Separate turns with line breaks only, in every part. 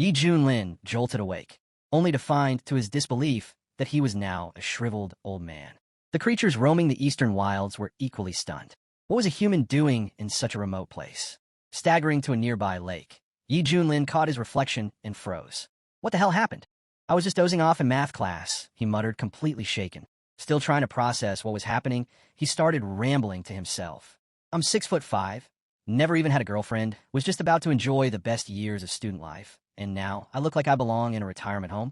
Yi Junlin jolted awake, only to find, to his disbelief, that he was now a shriveled old man. The creatures roaming the eastern wilds were equally stunned. What was a human doing in such a remote place? Staggering to a nearby lake, Yi Junlin caught his reflection and froze. What the hell happened? I was just dozing off in math class, he muttered, completely shaken. Still trying to process what was happening, he started rambling to himself. I'm 6'5", never even had a girlfriend, was just about to enjoy the best years of student life, and now I look like I belong in a retirement home.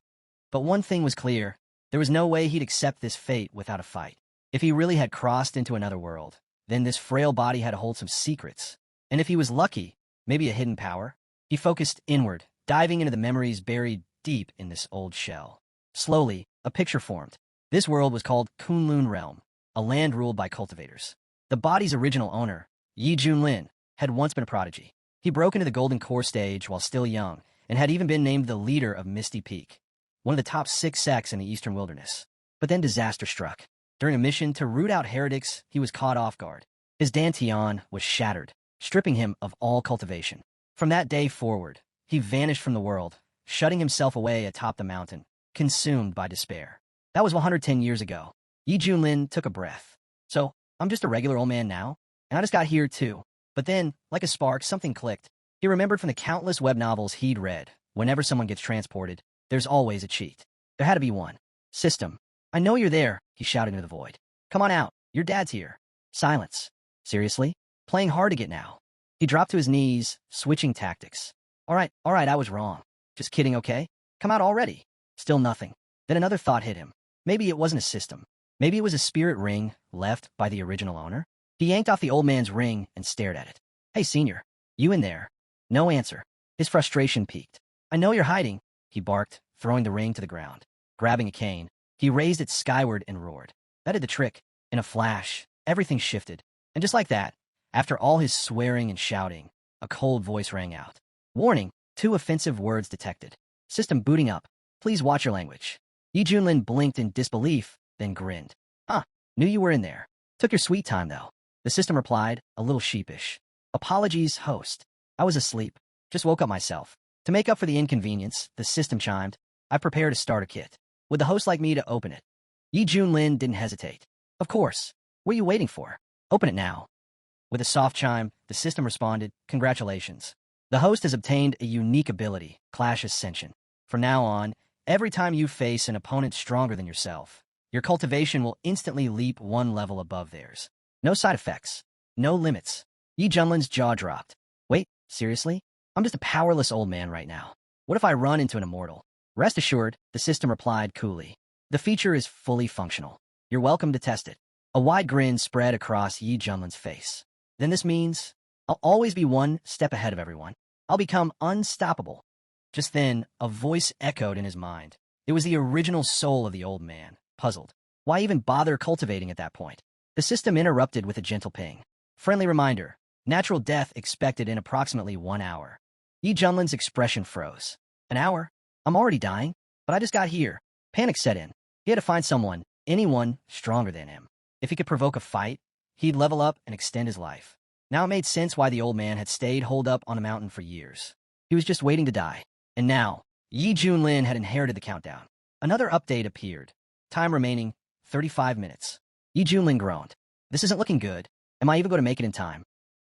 But one thing was clear, there was no way he'd accept this fate without a fight. If he really had crossed into another world, then this frail body had to hold some secrets. And if he was lucky, maybe a hidden power. He focused inward, diving into the memories buried deep in this old shell. Slowly, a picture formed. This world was called Kunlun Realm, a land ruled by cultivators. The body's original owner, Yi Junlin, had once been a prodigy. He broke into the Golden Core stage while still young, and had even been named the leader of Misty Peak, one of the top 6 sects in the Eastern Wilderness. But then disaster struck. During a mission to root out heretics, he was caught off guard. His dantian was shattered, stripping him of all cultivation. From that day forward, he vanished from the world, shutting himself away atop the mountain, consumed by despair. That was 110 years ago. Yi Junlin took a breath. So, I'm just a regular old man now, and I just got here too. But then, like a spark, something clicked. He remembered from the countless web novels he'd read, whenever someone gets transported, there's always a cheat. There had to be one. System. I know you're there, he shouted into the void. Come on out, your dad's here. Silence. Seriously? Playing hard to get now. He dropped to his knees, switching tactics. All right, I was wrong. Just kidding, okay? Come out already. Still nothing. Then another thought hit him. Maybe it wasn't a system. Maybe it was a spirit ring left by the original owner. He yanked off the old man's ring and stared at it. Hey, senior. You in there? No answer. His frustration peaked. I know you're hiding, he barked, throwing the ring to the ground. Grabbing a cane, he raised it skyward and roared. That did the trick. In a flash, everything shifted. And just like that, after all his swearing and shouting, a cold voice rang out. Warning, 2 offensive words detected. System booting up. Please watch your language. Yi Junlin blinked in disbelief, then grinned. Knew you were in there. Took your sweet time, though. The system replied, a little sheepish. Apologies, host. I was asleep. Just woke up myself. To make up for the inconvenience, the system chimed. I prepared a starter kit. Would the host like me to open it? Yi Junlin didn't hesitate. Of course. What are you waiting for? Open it now. With a soft chime, the system responded, Congratulations. The host has obtained a unique ability, Clash Ascension. From now on, every time you face an opponent stronger than yourself, your cultivation will instantly leap 1 level above theirs. No side effects. No limits. Yi Junlin's jaw dropped. Wait, seriously? I'm just a powerless old man right now. What if I run into an immortal? Rest assured, the system replied coolly. The feature is fully functional. You're welcome to test it. A wide grin spread across Yi Junlin's face. Then this means I'll always be 1 step ahead of everyone. I'll become unstoppable. Just then, a voice echoed in his mind. It was the original soul of the old man, puzzled. Why even bother cultivating at that point? The system interrupted with a gentle ping. Friendly reminder, natural death expected in approximately 1 hour. Yi Junlin's expression froze. An hour? I'm already dying, but I just got here. Panic set in. He had to find someone, anyone, stronger than him. If he could provoke a fight, he'd level up and extend his life. Now it made sense why the old man had stayed holed up on a mountain for years. He was just waiting to die. And now, Yi Junlin had inherited the countdown. Another update appeared. Time remaining, 35 minutes. Yi Junlin groaned. This isn't looking good. Am I even going to make it in time?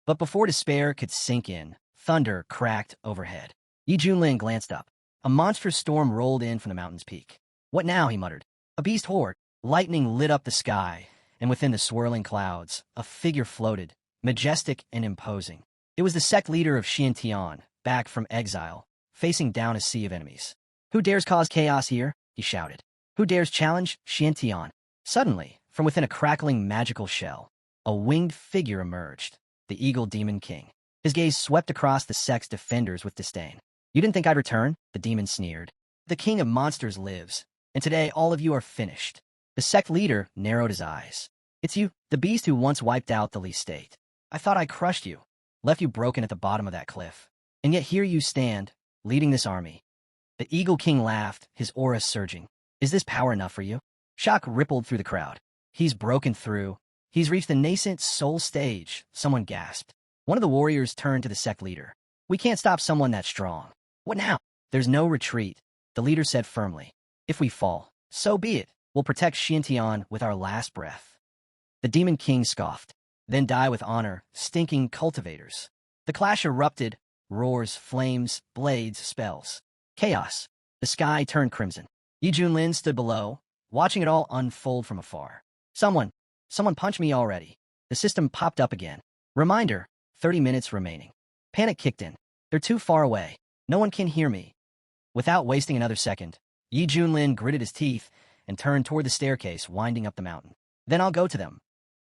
But before despair could sink in, thunder cracked overhead. Yi Junlin glanced up. A monstrous storm rolled in from the mountain's peak. What now, he muttered. A beast horde. Lightning lit up the sky, and within the swirling clouds, a figure floated, majestic and imposing. It was the sect leader of Xiantian, back from exile, facing down a sea of enemies. Who dares cause chaos here? He shouted. Who dares challenge Xiantian? Suddenly, from within a crackling magical shell, a winged figure emerged, the Eagle Demon King. His gaze swept across the sect's defenders with disdain. You didn't think I'd return? The demon sneered. The king of monsters lives, and today all of you are finished. The sect leader narrowed his eyes. It's you, the beast who once wiped out the Lee state. I thought I crushed you, left you broken at the bottom of that cliff. And yet here you stand, leading this army. The Eagle King laughed, his aura surging. Is this power enough for you? Shock rippled through the crowd. He's broken through. He's reached the nascent soul stage, someone gasped. One of the warriors turned to the sect leader. We can't stop someone that strong. What now? There's no retreat, the leader said firmly. If we fall, so be it. We'll protect Xiantian with our last breath. The Demon King scoffed. Then die with honor, stinking cultivators. The clash erupted, roars, flames, blades, spells. Chaos. The sky turned crimson. Yi Junlin stood below, watching it all unfold from afar. Someone punch me already. The system popped up again. Reminder, 30 minutes remaining. Panic kicked in. They're too far away. No one can hear me. Without wasting another second, Yi Junlin gritted his teeth and turned toward the staircase winding up the mountain. Then I'll go to them.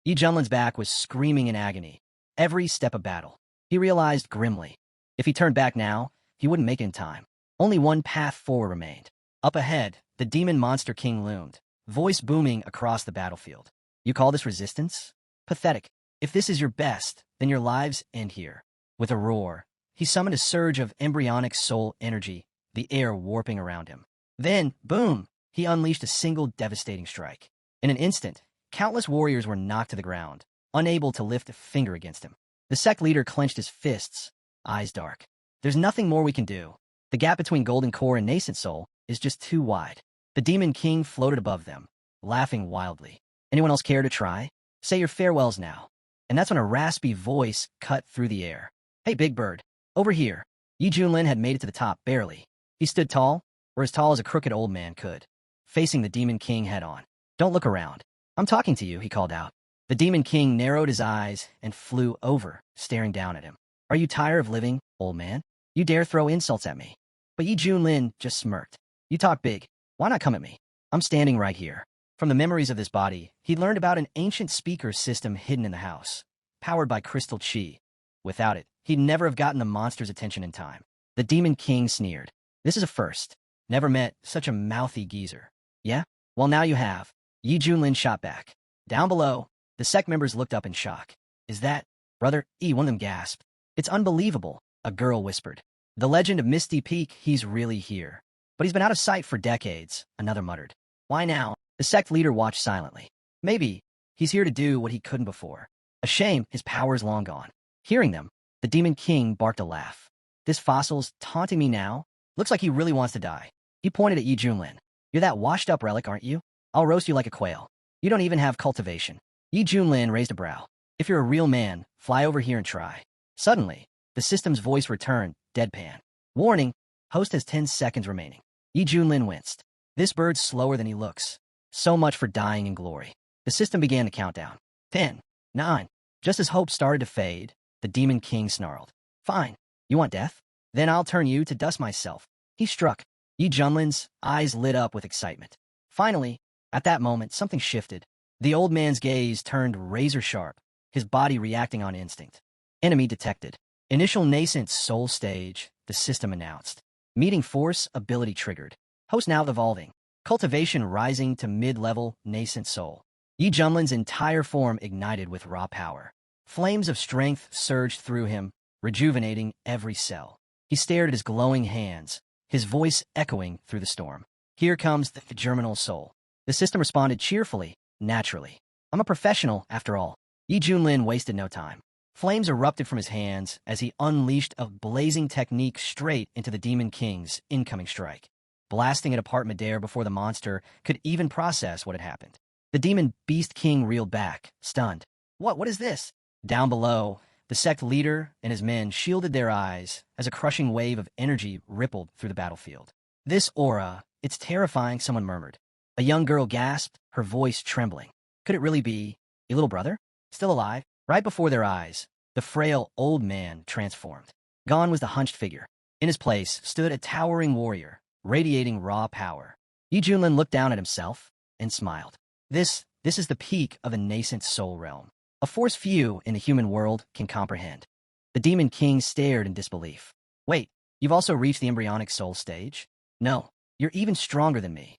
Yi Junlin's back was screaming in agony. Every step a battle. He realized grimly. If he turned back now, he wouldn't make it in time. Only one path forward remained. Up ahead, the demon monster king loomed, voice booming across the battlefield. You call this resistance? Pathetic. If this is your best, then your lives end here. With a roar, he summoned a surge of embryonic soul energy, the air warping around him. Then, boom, he unleashed a single devastating strike. In an instant, countless warriors were knocked to the ground, unable to lift a finger against him. The sect leader clenched his fists, eyes dark. There's nothing more we can do. The gap between Golden Core and Nascent Soul is just too wide. The Demon King floated above them, laughing wildly. Anyone else care to try? Say your farewells now. And that's when a raspy voice cut through the air. Hey, Big Bird, over here. Yi Junlin had made it to the top, barely. He stood tall, or as tall as a crooked old man could, facing the Demon King head-on. Don't look around. I'm talking to you, he called out. The Demon King narrowed his eyes and flew over, staring down at him. Are you tired of living, old man? You dare throw insults at me? But Yi Junlin just smirked. You talk big. Why not come at me? I'm standing right here. From the memories of this body, he learned about an ancient speaker system hidden in the house, powered by crystal chi. Without it, he'd never have gotten the monster's attention in time. The Demon King sneered. This is a first. Never met such a mouthy geezer. Yeah? Well, now you have. Yi Junlin shot back. Down below, the sect members looked up in shock. Is that, brother? One of them gasped. It's unbelievable, a girl whispered. The legend of Misty Peak, he's really here. But he's been out of sight for decades, another muttered. Why now? The sect leader watched silently. Maybe he's here to do what he couldn't before. A shame his power's long gone. Hearing them, the Demon King barked a laugh. This fossil's taunting me now? Looks like he really wants to die. He pointed at Yi Junlin. You're that washed-up relic, aren't you? I'll roast you like a quail. You don't even have cultivation. Yi Junlin raised a brow. If you're a real man, fly over here and try. Suddenly, the system's voice returned, deadpan. Warning, host has 10 seconds remaining. Yi Junlin winced. This bird's slower than he looks. So much for dying in glory. The system began to count down. 10, 9. Just as hope started to fade, the Demon King snarled. Fine. You want death? Then I'll turn you to dust myself. He struck. Yi Junlin's eyes lit up with excitement. Finally, at that moment, something shifted. The old man's gaze turned razor-sharp, his body reacting on instinct. Enemy detected. Initial nascent soul stage, the system announced. Meeting force ability triggered. Host now evolving. Cultivation rising to mid-level nascent soul. Yi Junlin's entire form ignited with raw power. Flames of strength surged through him, rejuvenating every cell. He stared at his glowing hands, his voice echoing through the storm. Here comes the germinal soul. The system responded cheerfully, naturally. I'm a professional, after all. Yi Junlin wasted no time. Flames erupted from his hands as he unleashed a blazing technique straight into the Demon King's incoming strike, blasting it apart midair before the monster could even process what had happened. The Demon Beast King reeled back, stunned. What is this? Down below, the sect leader and his men shielded their eyes as a crushing wave of energy rippled through the battlefield. This aura, it's terrifying, someone murmured. A young girl gasped, her voice trembling. Could it really be a little brother? Still alive? Right before their eyes, the frail old man transformed. Gone was the hunched figure. In his place stood a towering warrior, radiating raw power. Yi Junlin looked down at himself and smiled. This is the peak of a nascent soul realm, a force few in the human world can comprehend. The Demon King stared in disbelief. Wait, you've also reached the embryonic soul stage? No, you're even stronger than me.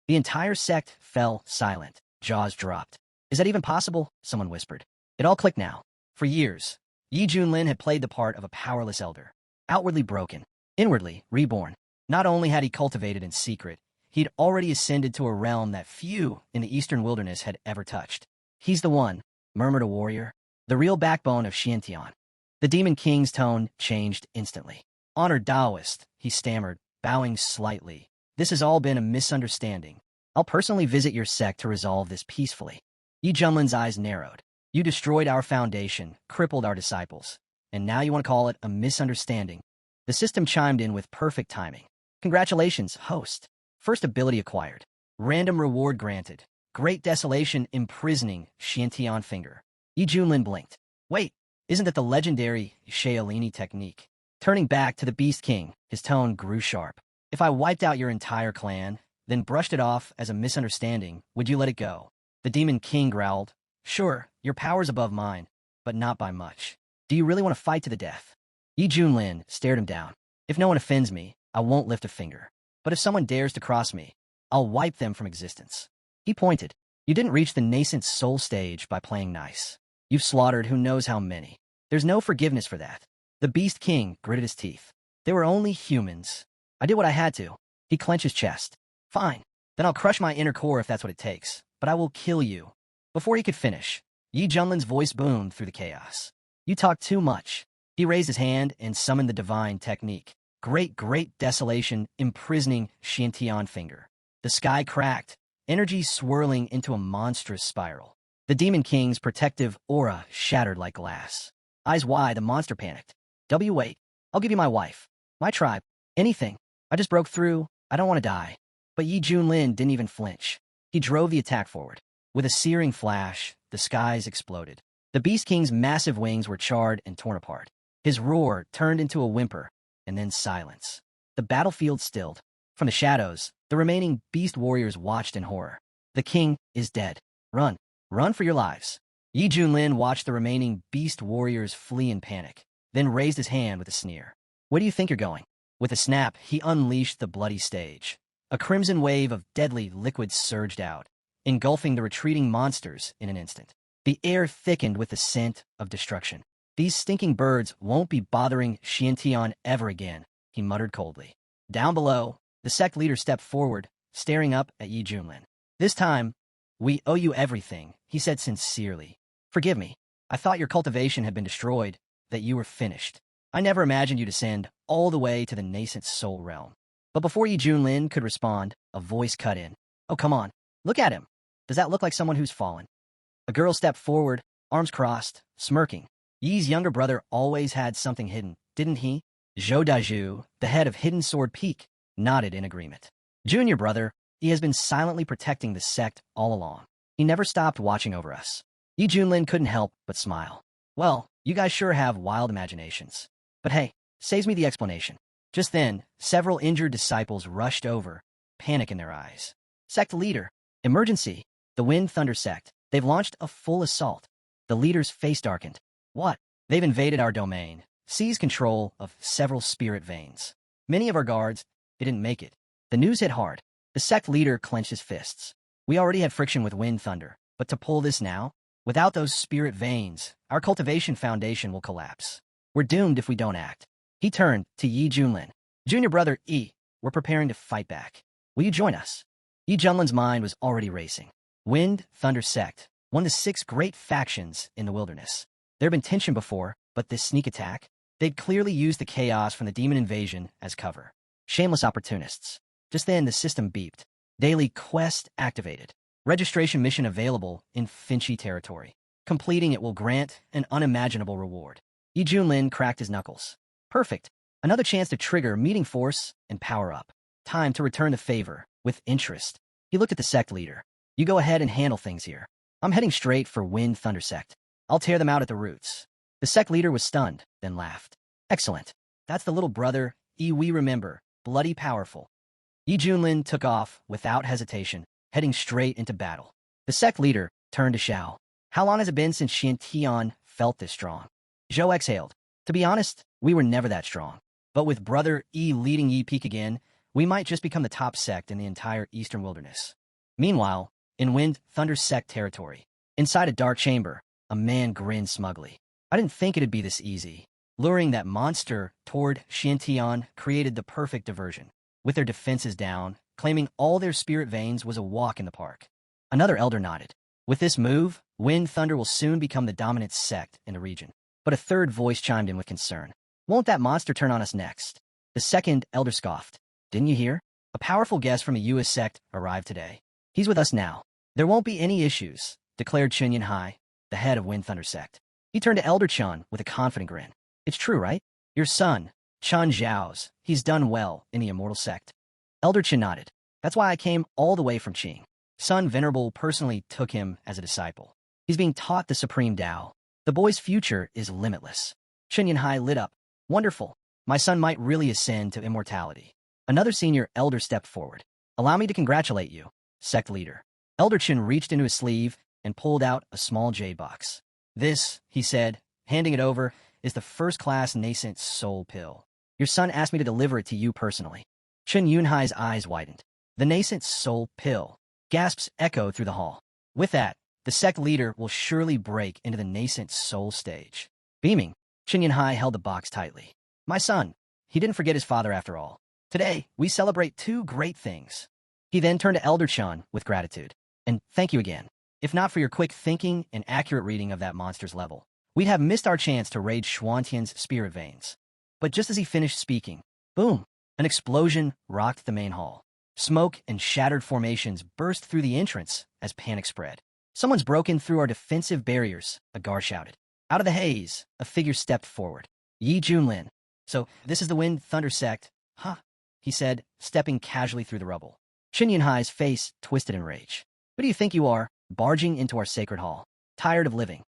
The entire sect fell silent, jaws dropped. Is that even possible? Someone whispered. It all clicked now. For years, Yi Junlin had played the part of a powerless elder, outwardly broken, inwardly reborn. Not only had he cultivated in secret, he'd already ascended to a realm that few in the eastern wilderness had ever touched. He's the one, murmured a warrior, the real backbone of Xiantian. The Demon King's tone changed instantly. Honored Taoist, he stammered, bowing slightly. This has all been a misunderstanding. I'll personally visit your sect to resolve this peacefully. Yi Junlin's eyes narrowed. You destroyed our foundation, crippled our disciples, and now you want to call it a misunderstanding. The system chimed in with perfect timing. Congratulations, host. First ability acquired. Random reward granted. Great Desolation imprisoning Xiantian finger. Yi Junlin blinked. Wait, isn't that the legendary Shaolini technique? Turning back to the Beast King, his tone grew sharp. If I wiped out your entire clan, then brushed it off as a misunderstanding, would you let it go? The Demon King growled. Sure, your power's above mine, but not by much. Do you really want to fight to the death? Yi Junlin stared him down. If no one offends me, I won't lift a finger. But if someone dares to cross me, I'll wipe them from existence. He pointed. You didn't reach the nascent soul stage by playing nice. You've slaughtered who knows how many. There's no forgiveness for that. The Beast King gritted his teeth. They were only humans. I did what I had to. He clenched his chest. Fine. Then I'll crush my inner core if that's what it takes. But I will kill you. Before he could finish, Yi Junlin's voice boomed through the chaos. You talk too much. He raised his hand and summoned the divine technique. Great Desolation imprisoning Xiantian finger. The sky cracked, energy swirling into a monstrous spiral. The Demon King's protective aura shattered like glass. Eyes wide, the monster panicked. Wait, I'll give you my wife, my tribe, anything. I just broke through. I don't want to die. But Yi Junlin didn't even flinch. He drove the attack forward. With a searing flash, the skies exploded. The Beast King's massive wings were charred and torn apart. His roar turned into a whimper, and then silence. The battlefield stilled. From the shadows, the remaining beast warriors watched in horror. The king is dead. Run. Run for your lives. Yi Junlin watched the remaining beast warriors flee in panic, then raised his hand with a sneer. Where do you think you're going? With a snap, he unleashed the bloody stage. A crimson wave of deadly liquid surged out, engulfing the retreating monsters in an instant. The air thickened with the scent of destruction. These stinking birds won't be bothering Xiantian ever again, he muttered coldly. Down below, the sect leader stepped forward, staring up at Yi Junlin. This time, we owe you everything, he said sincerely. Forgive me. I thought your cultivation had been destroyed, that you were finished. I never imagined you descend all the way to the nascent soul realm. But before Yi Junlin could respond, a voice cut in. Oh, come on. Look at him. Does that look like someone who's fallen? A girl stepped forward, arms crossed, smirking. Yi's younger brother always had something hidden, didn't he? Zhou Daju, the head of Hidden Sword Peak, nodded in agreement. Junior brother, he has been silently protecting the sect all along. He never stopped watching over us. Yi Junlin couldn't help but smile. Well, you guys sure have wild imaginations. But hey, saves me the explanation. Just then, several injured disciples rushed over, panic in their eyes. Sect leader, emergency, the Wind Thunder sect. They've launched a full assault. The leader's face darkened. What? They've invaded our domain, seized control of several spirit veins. Many of our guards, they didn't make it. The news hit hard. The sect leader clenched his fists. We already had friction with Wind Thunder, but to pull this now? Without those spirit veins, our cultivation foundation will collapse. We're doomed if we don't act. He turned to Yi Junlin. Junior brother Yi, we're preparing to fight back. Will you join us? Yi Junlin's mind was already racing. Wind Thunder sect, one of the 6 great factions in the wilderness. There had been tension before, but this sneak attack, they'd clearly used the chaos from the demon invasion as cover. Shameless opportunists. Just then, the system beeped. Daily quest activated. Registration mission available in Finchy territory. Completing it will grant an unimaginable reward. Yi Junlin cracked his knuckles. Perfect. Another chance to trigger meeting force and power up. Time to return the favor, with interest. He looked at the sect leader. You go ahead and handle things here. I'm heading straight for Wind Thunder sect. I'll tear them out at the roots. The sect leader was stunned, then laughed. Excellent. That's the little brother, Yi we remember, bloody powerful. Yi Junlin took off without hesitation, heading straight into battle. The sect leader turned to Xiao. How long has it been since Xiantian felt this strong? Zhou exhaled. To be honest, we were never that strong. But with brother Yi leading Yi Peak again, we might just become the top sect in the entire eastern wilderness. Meanwhile, in Wind Thunder sect territory, inside a dark chamber, a man grinned smugly. I didn't think it'd be this easy. Luring that monster toward Xiantian created the perfect diversion. With their defenses down, claiming all their spirit veins was a walk in the park. Another elder nodded. With this move, Wind Thunder will soon become the dominant sect in the region. But a third voice chimed in with concern. Won't that monster turn on us next? The second elder scoffed. Didn't you hear? A powerful guest from a U.S. sect arrived today. He's with us now. There won't be any issues, declared Chen Yunhai, the head of Wind Thunder sect. He turned to Elder Chun with a confident grin. It's true, right? Your son, Chun Zhao's, he's done well in the immortal sect. Elder Chen nodded. That's why I came all the way from Qing. Son Venerable personally took him as a disciple. He's being taught the supreme Tao. The boy's future is limitless. Chen Yunhai lit up. Wonderful. My son might really ascend to immortality. Another senior elder stepped forward. Allow me to congratulate you, sect leader. Elder Chen reached into his sleeve and pulled out a small jade box. This, he said, handing it over, is the first-class nascent soul pill. Your son asked me to deliver it to you personally. Chen Yunhai's eyes widened. The nascent soul pill. Gasps echoed through the hall. With that, the sect leader will surely break into the nascent soul stage. Beaming, Chen Yunhai held the box tightly. My son, he didn't forget his father after all. Today, we celebrate two great things. He then turned to Elder Chun with gratitude. And thank you again. If not for your quick thinking and accurate reading of that monster's level, we'd have missed our chance to raid Xuantian's spirit veins. But just as he finished speaking, boom, an explosion rocked the main hall. Smoke and shattered formations burst through the entrance as panic spread. Someone's broken through our defensive barriers, a guard shouted. Out of the haze, a figure stepped forward. Yi Junlin. So, this is the Wind Thunder sect, huh? He said, stepping casually through the rubble. Chen Yunhai's face twisted in rage. Who do you think you are, barging into our sacred hall? Tired of living.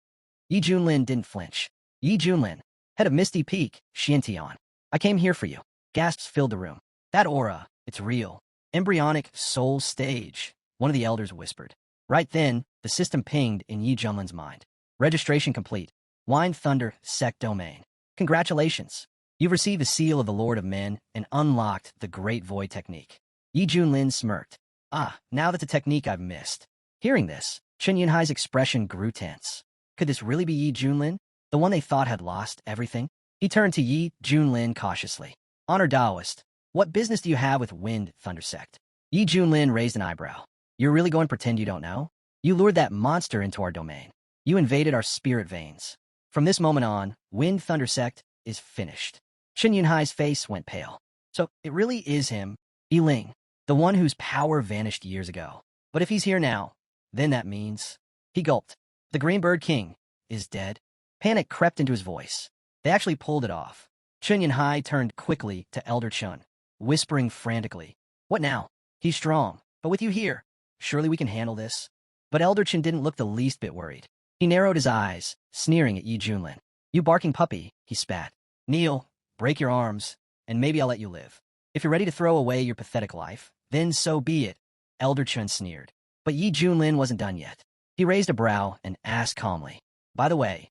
Yi Junlin didn't flinch. Yi Junlin, head of Misty Peak, Xiantian. I came here for you. Gasps filled the room. That aura, it's real. Embryonic soul stage, one of the elders whispered. Right then, the system pinged in Yi Junlin's mind. Registration complete. Wind Thunder Sect Domain. Congratulations. You've received the seal of the Lord of Men and unlocked the Great Void Technique. Yi Junlin smirked. Ah, now that's a technique I've missed. Hearing this, Chen Yunhai's expression grew tense. Could this really be Yi Junlin, the one they thought had lost everything? He turned to Yi Junlin cautiously. Honor Taoist, what business do you have with Wind Thunder Sect? Yi Junlin raised an eyebrow. You're really going to pretend you don't know? You lured that monster into our domain. You invaded our spirit veins. From this moment on, Wind Thunder Sect is finished. Chen Yunhai's face went pale. So it really is him, Yi Ling, the one whose power vanished years ago. But if he's here now, then that means... He gulped. The Greenbird King is dead. Panic crept into his voice. They actually pulled it off. Chen Yunhai turned quickly to Elder Chun, whispering frantically. What now? He's strong, but with you here, surely we can handle this. But Elder Chen didn't look the least bit worried. He narrowed his eyes, sneering at Yi Junlin. You barking puppy, he spat. Kneel, break your arms, and maybe I'll let you live. If you're ready to throw away your pathetic life, then so be it, Elder Chun sneered. But Yi Junlin wasn't done yet. He raised a brow and asked calmly, by the way,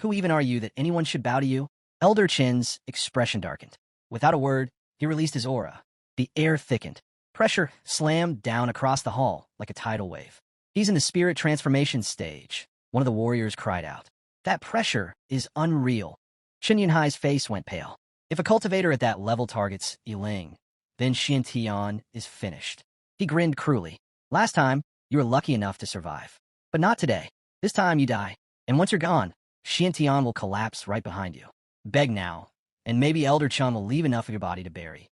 who even are you that anyone should bow to you? Elder Chen's expression darkened. Without a word, he released his aura. The air thickened. Pressure slammed down across the hall like a tidal wave. He's in the spirit transformation stage, one of the warriors cried out. That pressure is unreal. Chen Yunhai's face went pale. If a cultivator at that level targets Yi Ling, then Xiantian is finished. He grinned cruelly. Last time, you were lucky enough to survive. But not today. This time you die. And once you're gone, Xiantian will collapse right behind you. Beg now, and maybe Elder Chun will leave enough of your body to bury.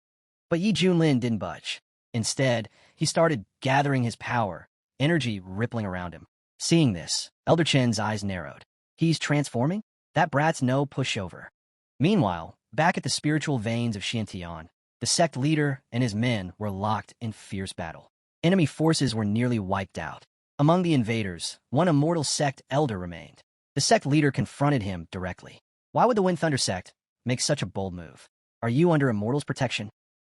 But Yi Junlin didn't budge. Instead, he started gathering his power, energy rippling around him. Seeing this, Elder Chen's eyes narrowed. He's transforming? That brat's no pushover. Meanwhile, back at the spiritual veins of Xiantian, the sect leader and his men were locked in fierce battle. Enemy forces were nearly wiped out. Among the invaders, one immortal sect elder remained. The sect leader confronted him directly. Why would the Wind Thunder sect make such a bold move? Are you under immortal's protection?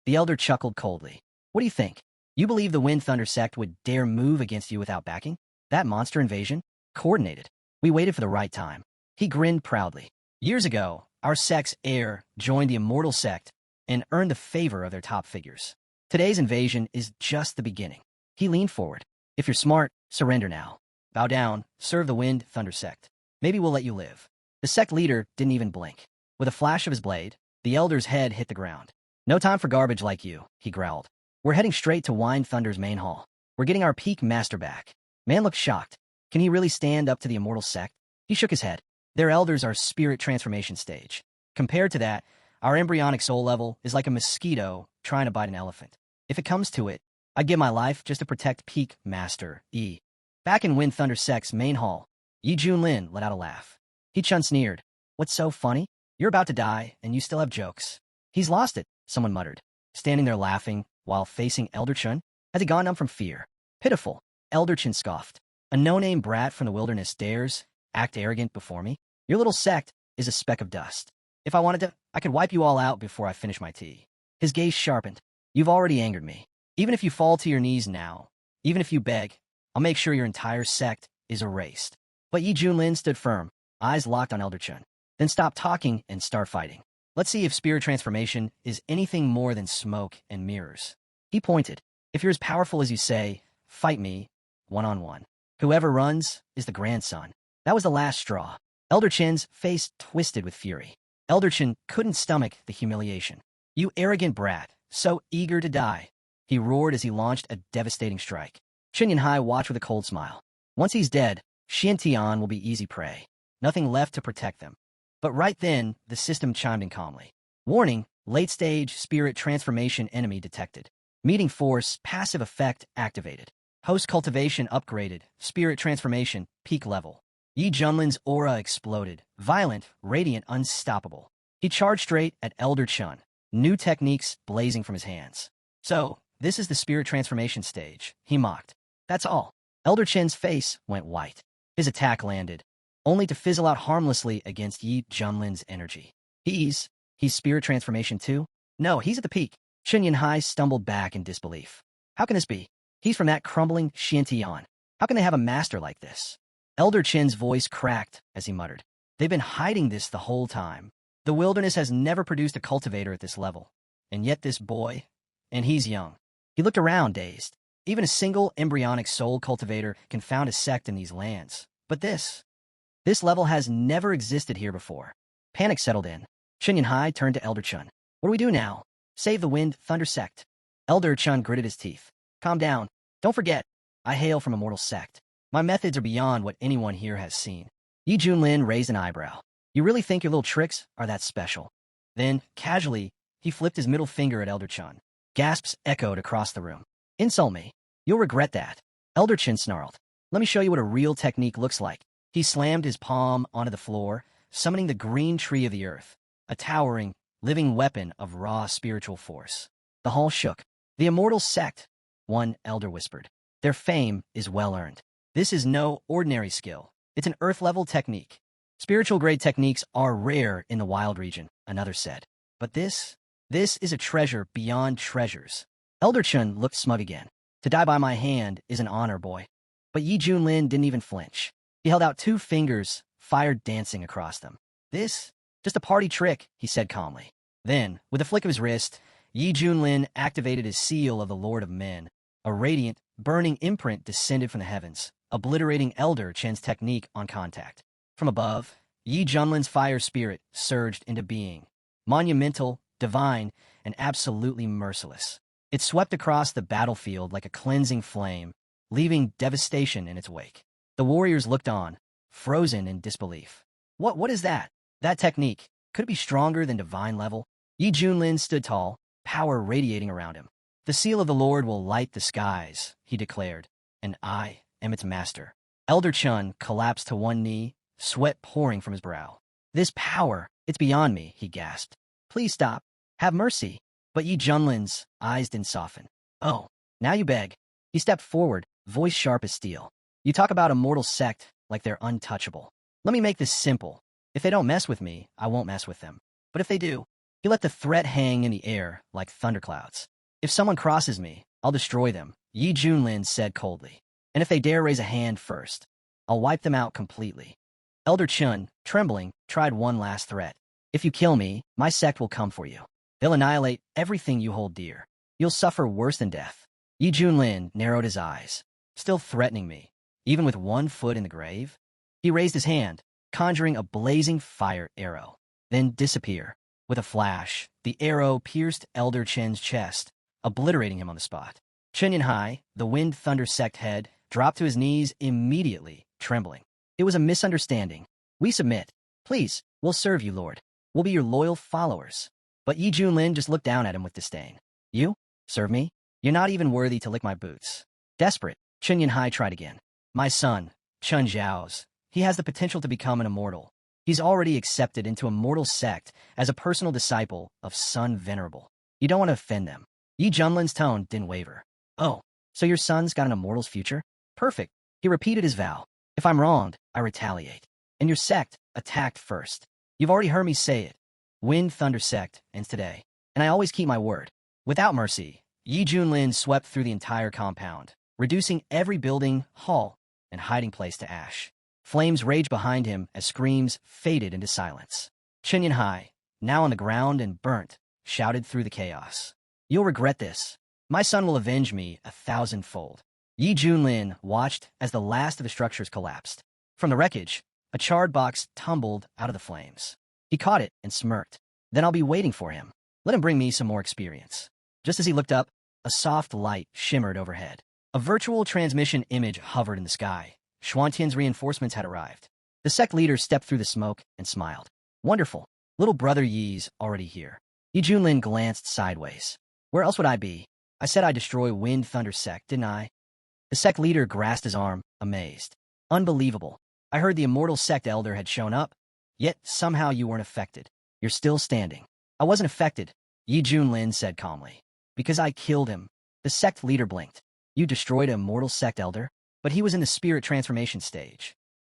The elder chuckled coldly. What do you think? You believe the Wind Thunder sect would dare move against you without backing? That monster invasion? Coordinated. We waited for the right time. He grinned proudly. Years ago, our sect's heir joined the immortal sect and earned the favor of their top figures. Today's invasion is just the beginning. He leaned forward. If you're smart, surrender now. Bow down, serve the Wind Thunder sect. Maybe we'll let you live. The sect leader didn't even blink. With a flash of his blade, the elder's head hit the ground. No time for garbage like you, he growled. We're heading straight to Wind Thunder's main hall. We're getting our peak master back. Man looked shocked. Can he really stand up to the immortal sect? He shook his head. Their elders are spirit transformation stage. Compared to that, Our embryonic soul level is like a mosquito trying to bite an elephant. If it comes to it, I'd give my life just to protect Peak Master E. Back in Wind Thunder Sect's main hall, Yi Junlin let out a laugh. He Chun sneered. What's so funny? You're about to die, and you still have jokes. He's lost it, someone muttered, standing there laughing while facing Elder Chun. Has he gone numb from fear? Pitiful, Elder Chun scoffed. A no-name brat from the wilderness dares act arrogant before me? Your little sect is a speck of dust. If I wanted to, I could wipe you all out before I finish my tea. His gaze sharpened. You've already angered me. Even if you fall to your knees now, even if you beg, I'll make sure your entire sect is erased. But Yi Junlin stood firm, eyes locked on Elder Chun. Then stop talking and start fighting. Let's see if spirit transformation is anything more than smoke and mirrors. He pointed. If you're as powerful as you say, fight me, one-on-one. Whoever runs is the grandson. That was the last straw. Elder Chen's face twisted with fury. Elder Chen couldn't stomach the humiliation. You arrogant brat, so eager to die. He roared as he launched a devastating strike. Chen Yanhai watched with a cold smile. Once he's dead, Xian Tian will be easy prey. Nothing left to protect them. But right then, the system chimed in calmly. Warning, late-stage spirit transformation enemy detected. Meeting force, passive effect activated. Host cultivation upgraded, spirit transformation, peak level. Yi Junlin's aura exploded, violent, radiant, unstoppable. He charged straight at Elder Chun, new techniques blazing from his hands. So, this is the spirit transformation stage, he mocked. That's all. Elder Chen's face went white. His attack landed, only to fizzle out harmlessly against Yi Junlin's energy. He's spirit transformation too? No, he's at the peak. Chen Yanhai stumbled back in disbelief. How can this be? He's from that crumbling Xiantian. How can they have a master like this? Elder Chen's voice cracked as he muttered. They've been hiding this the whole time. The wilderness has never produced a cultivator at this level. And yet this boy, and he's young. He looked around, dazed. Even a single embryonic soul cultivator can found a sect in these lands. But this level has never existed here before. Panic settled in. Chen Yanhai turned to Elder Chun. What do we do now? Save the Wind Thunder Sect. Elder Chun gritted his teeth. Calm down. Don't forget, I hail from a mortal sect. My methods are beyond what anyone here has seen. Yi Junlin raised an eyebrow. You really think your little tricks are that special? Then, casually, he flipped his middle finger at Elder Chun. Gasps echoed across the room. Insult me. You'll regret that. Elder Chun snarled. Let me show you what a real technique looks like. He slammed his palm onto the floor, summoning the green tree of the earth, a towering, living weapon of raw spiritual force. The hall shook. The immortal sect, one elder whispered. Their fame is well-earned. This is no ordinary skill. It's an earth-level technique. Spiritual-grade techniques are rare in the wild region, another said. But this is a treasure beyond treasures. Elder Chun looked smug again. To die by my hand is an honor, boy. But Yi Junlin didn't even flinch. He held out 2 fingers, fire dancing across them. This? Just a party trick, he said calmly. Then, with a flick of his wrist, Yi Junlin activated his seal of the Lord of Men. A radiant, burning imprint descended from the heavens, obliterating Elder Chen's technique on contact. From above, Yi Junlin's fire spirit surged into being. Monumental, divine, and absolutely merciless. It swept across the battlefield like a cleansing flame, leaving devastation in its wake. The warriors looked on, frozen in disbelief. What is that? That technique, could it be stronger than divine level? Yi Junlin stood tall, power radiating around him. The seal of the Lord will light the skies, he declared, and I am its master. Elder Chun collapsed to one knee, sweat pouring from his brow. This power, it's beyond me, he gasped. Please stop. Have mercy. But Yi Junlin's eyes didn't soften. Oh, now you beg. He stepped forward, voice sharp as steel. You talk about a mortal sect like they're untouchable. Let me make this simple. If they don't mess with me, I won't mess with them. But if they do, he let the threat hang in the air like thunderclouds. If someone crosses me, I'll destroy them, Yi Junlin said coldly. And if they dare raise a hand first, I'll wipe them out completely. Elder Chun, trembling, tried one last threat. If you kill me, my sect will come for you. They'll annihilate everything you hold dear. You'll suffer worse than death. Yi Junlin narrowed his eyes. Still threatening me, even with 1 foot in the grave? He raised his hand, conjuring a blazing fire arrow. Then disappear. With a flash, the arrow pierced Elder Chen's chest, obliterating him on the spot. Chen Yanhai, the Wind Thunder sect head, dropped to his knees immediately, trembling. It was a misunderstanding. We submit. Please, we'll serve you, Lord. We'll be your loyal followers. But Yi Junlin just looked down at him with disdain. You? Serve me? You're not even worthy to lick my boots. Desperate, Chen Yanhai tried again. My son, Chun Zhao's. He has the potential to become an immortal. He's already accepted into a mortal sect as a personal disciple of Sun Venerable. You don't want to offend them. Yi Junlin's tone didn't waver. Oh, so your son's got an immortal's future? Perfect. He repeated his vow. If I'm wronged, I retaliate. And your sect attacked first. You've already heard me say it. Wind Thunder Sect ends today. And I always keep my word. Without mercy, Yi Junlin swept through the entire compound, reducing every building, hall, and hiding place to ash. Flames raged behind him as screams faded into silence. Chen Yanhai, now on the ground and burnt, shouted through the chaos. You'll regret this. My son will avenge me 1,000-fold. Yi Junlin watched as the last of the structures collapsed. From the wreckage, a charred box tumbled out of the flames. He caught it and smirked. Then I'll be waiting for him. Let him bring me some more experience. Just as he looked up, a soft light shimmered overhead. A virtual transmission image hovered in the sky. Xuantian's reinforcements had arrived. The sect leader stepped through the smoke and smiled. Wonderful. Little brother Yi's already here. Yi Junlin glanced sideways. Where else would I be? I said I'd destroy Wind Thunder Sect, didn't I? The sect leader grasped his arm, amazed. Unbelievable. I heard the immortal sect elder had shown up, yet somehow you weren't affected. You're still standing. I wasn't affected, Yi Junlin said calmly. Because I killed him. The sect leader blinked. You destroyed a mortal sect elder? But he was in the spirit transformation stage.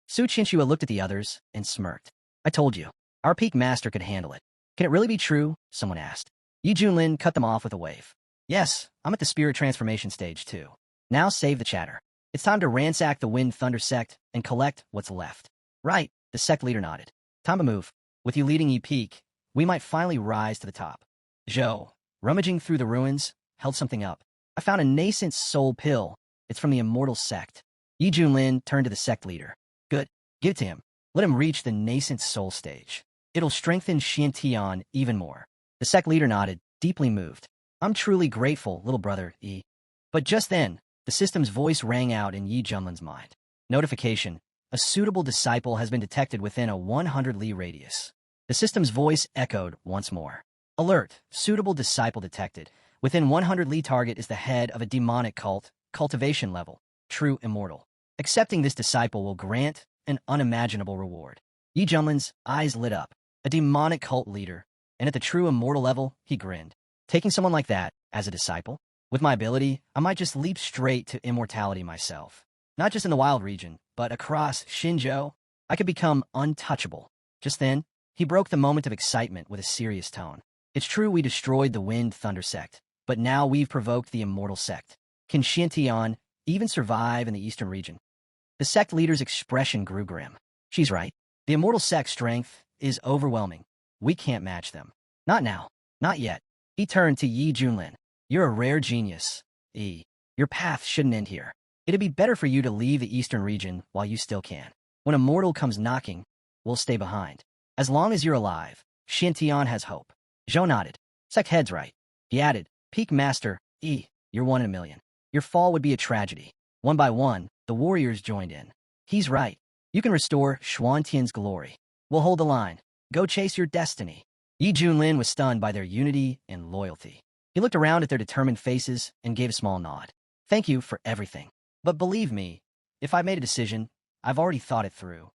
Su Qianxue looked at the others and smirked. I told you, our peak master could handle it. Can it really be true? Someone asked. Yi Junlin cut them off with a wave. Yes, I'm at the spirit transformation stage too. Now save the chatter. It's time to ransack the Wind Thunder Sect and collect what's left. Right, the sect leader nodded. Time to move. With you leading Yi Peak, we might finally rise to the top. Zhou, rummaging through the ruins, held something up. I found a nascent soul pill. It's from the immortal sect. Yi Junlin turned to the sect leader. Good. Give it to him. Let him reach the nascent soul stage. It'll strengthen Xiantian even more. The sect leader nodded, deeply moved. I'm truly grateful, little brother, Yi. But just then, the system's voice rang out in Yi Junlin's mind. Notification. A suitable disciple has been detected within a 100-li radius. The system's voice echoed once more. Alert. Suitable disciple detected. Within 100-li target is the head of a demonic cult, cultivation level, true immortal. Accepting this disciple will grant an unimaginable reward. Yi Junlin's eyes lit up. A demonic cult leader, and at the true immortal level, he grinned. Taking someone like that as a disciple? With my ability, I might just leap straight to immortality myself. Not just in the wild region, but across Xinzhou, I could become untouchable. Just then, he broke the moment of excitement with a serious tone. It's true we destroyed the Wind Thunder Sect, but now we've provoked the immortal sect. Can Xiantian even survive in the eastern region? The sect leader's expression grew grim. She's right. The immortal sect's strength is overwhelming. We can't match them. Not now. Not yet. He turned to Yi Junlin. You're a rare genius, Yi. Your path shouldn't end here. It'd be better for you to leave the eastern region while you still can. When a mortal comes knocking, we'll stay behind. As long as you're alive, Xiantian has hope. Zhou nodded. Sect head's right. He added, Peak Master, Yi, you're 1 in a million. Your fall would be a tragedy. One by one, the warriors joined in. He's right. You can restore Xuantian's glory. We'll hold the line. Go chase your destiny. Yi Junlin was stunned by their unity and loyalty. He looked around at their determined faces and gave a small nod. Thank you for everything. But believe me, if I made a decision, I've already thought it through.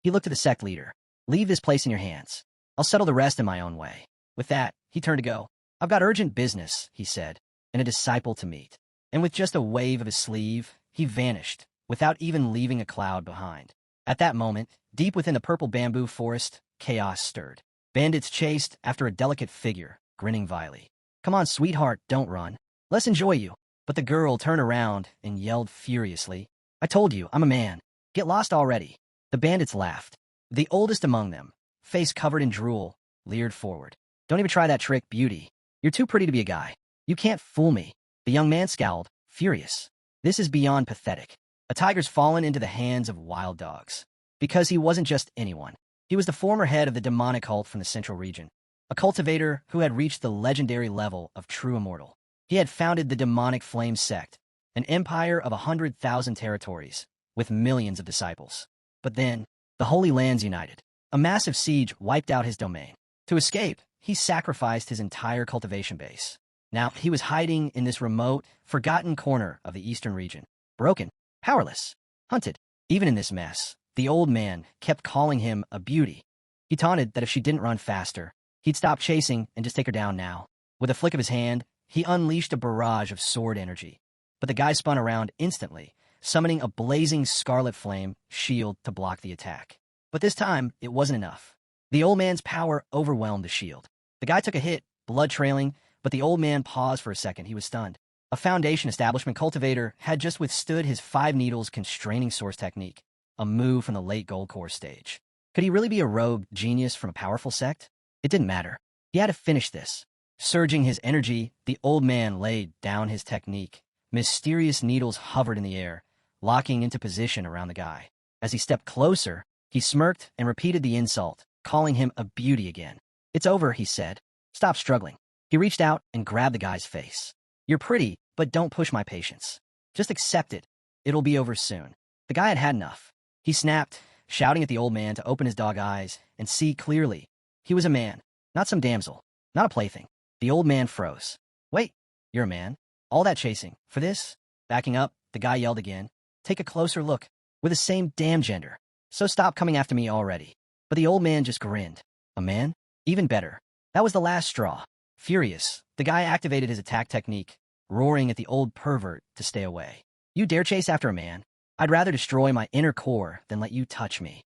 He looked at the sect leader. Leave this place in your hands. I'll settle the rest in my own way. With that, he turned to go. I've got urgent business, he said, and a disciple to meet. And with just a wave of his sleeve, he vanished, without even leaving a cloud behind. At that moment, deep within the purple bamboo forest, chaos stirred. Bandits chased after a delicate figure, grinning vilely. Come on, sweetheart, don't run. Let's enjoy you. But the girl turned around and yelled furiously. I told you, I'm a man. Get lost already. The bandits laughed. The oldest among them, face covered in drool, leered forward. Don't even try that trick, beauty. You're too pretty to be a guy. You can't fool me. The young man scowled, furious. This is beyond pathetic. A tiger's fallen into the hands of wild dogs. Because he wasn't just anyone. He was the former head of the demonic cult from the central region. A cultivator who had reached the legendary level of true immortal. He had founded the demonic flame sect, an empire of 100,000 territories, with millions of disciples. But then, the Holy Lands united. A massive siege wiped out his domain. To escape, he sacrificed his entire cultivation base. Now, he was hiding in this remote, forgotten corner of the eastern region. Broken, powerless, hunted. Even in this mess, the old man kept calling him a beauty. He taunted that if she didn't run faster, he'd stop chasing and just take her down now. With a flick of his hand, he unleashed a barrage of sword energy. But the guy spun around instantly, summoning a blazing scarlet flame shield to block the attack. But this time, it wasn't enough. The old man's power overwhelmed the shield. The guy took a hit, blood trailing, but the old man paused for a second. He was stunned. A Foundation establishment cultivator had just withstood his 5 needles constraining source technique, a move from the late Gold Core stage. Could he really be a rogue genius from a powerful sect? It didn't matter. He had to finish this. Surging his energy, the old man laid down his technique. Mysterious needles hovered in the air, locking into position around the guy. As he stepped closer, he smirked and repeated the insult, calling him a beauty again. "It's over," he said. "Stop struggling." He reached out and grabbed the guy's face. "You're pretty, but don't push my patience. Just accept it. It'll be over soon." The guy had had enough. He snapped, shouting at the old man to open his dog eyes and see clearly. He was a man, not some damsel, not a plaything. The old man froze. "Wait, you're a man? All that chasing, for this?" Backing up, the guy yelled again. "Take a closer look. We're the same damn gender. So stop coming after me already." But the old man just grinned. A man? Even better. That was the last straw. Furious, the guy activated his attack technique, roaring at the old pervert to stay away. "You dare chase after a man? I'd rather destroy my inner core than let you touch me."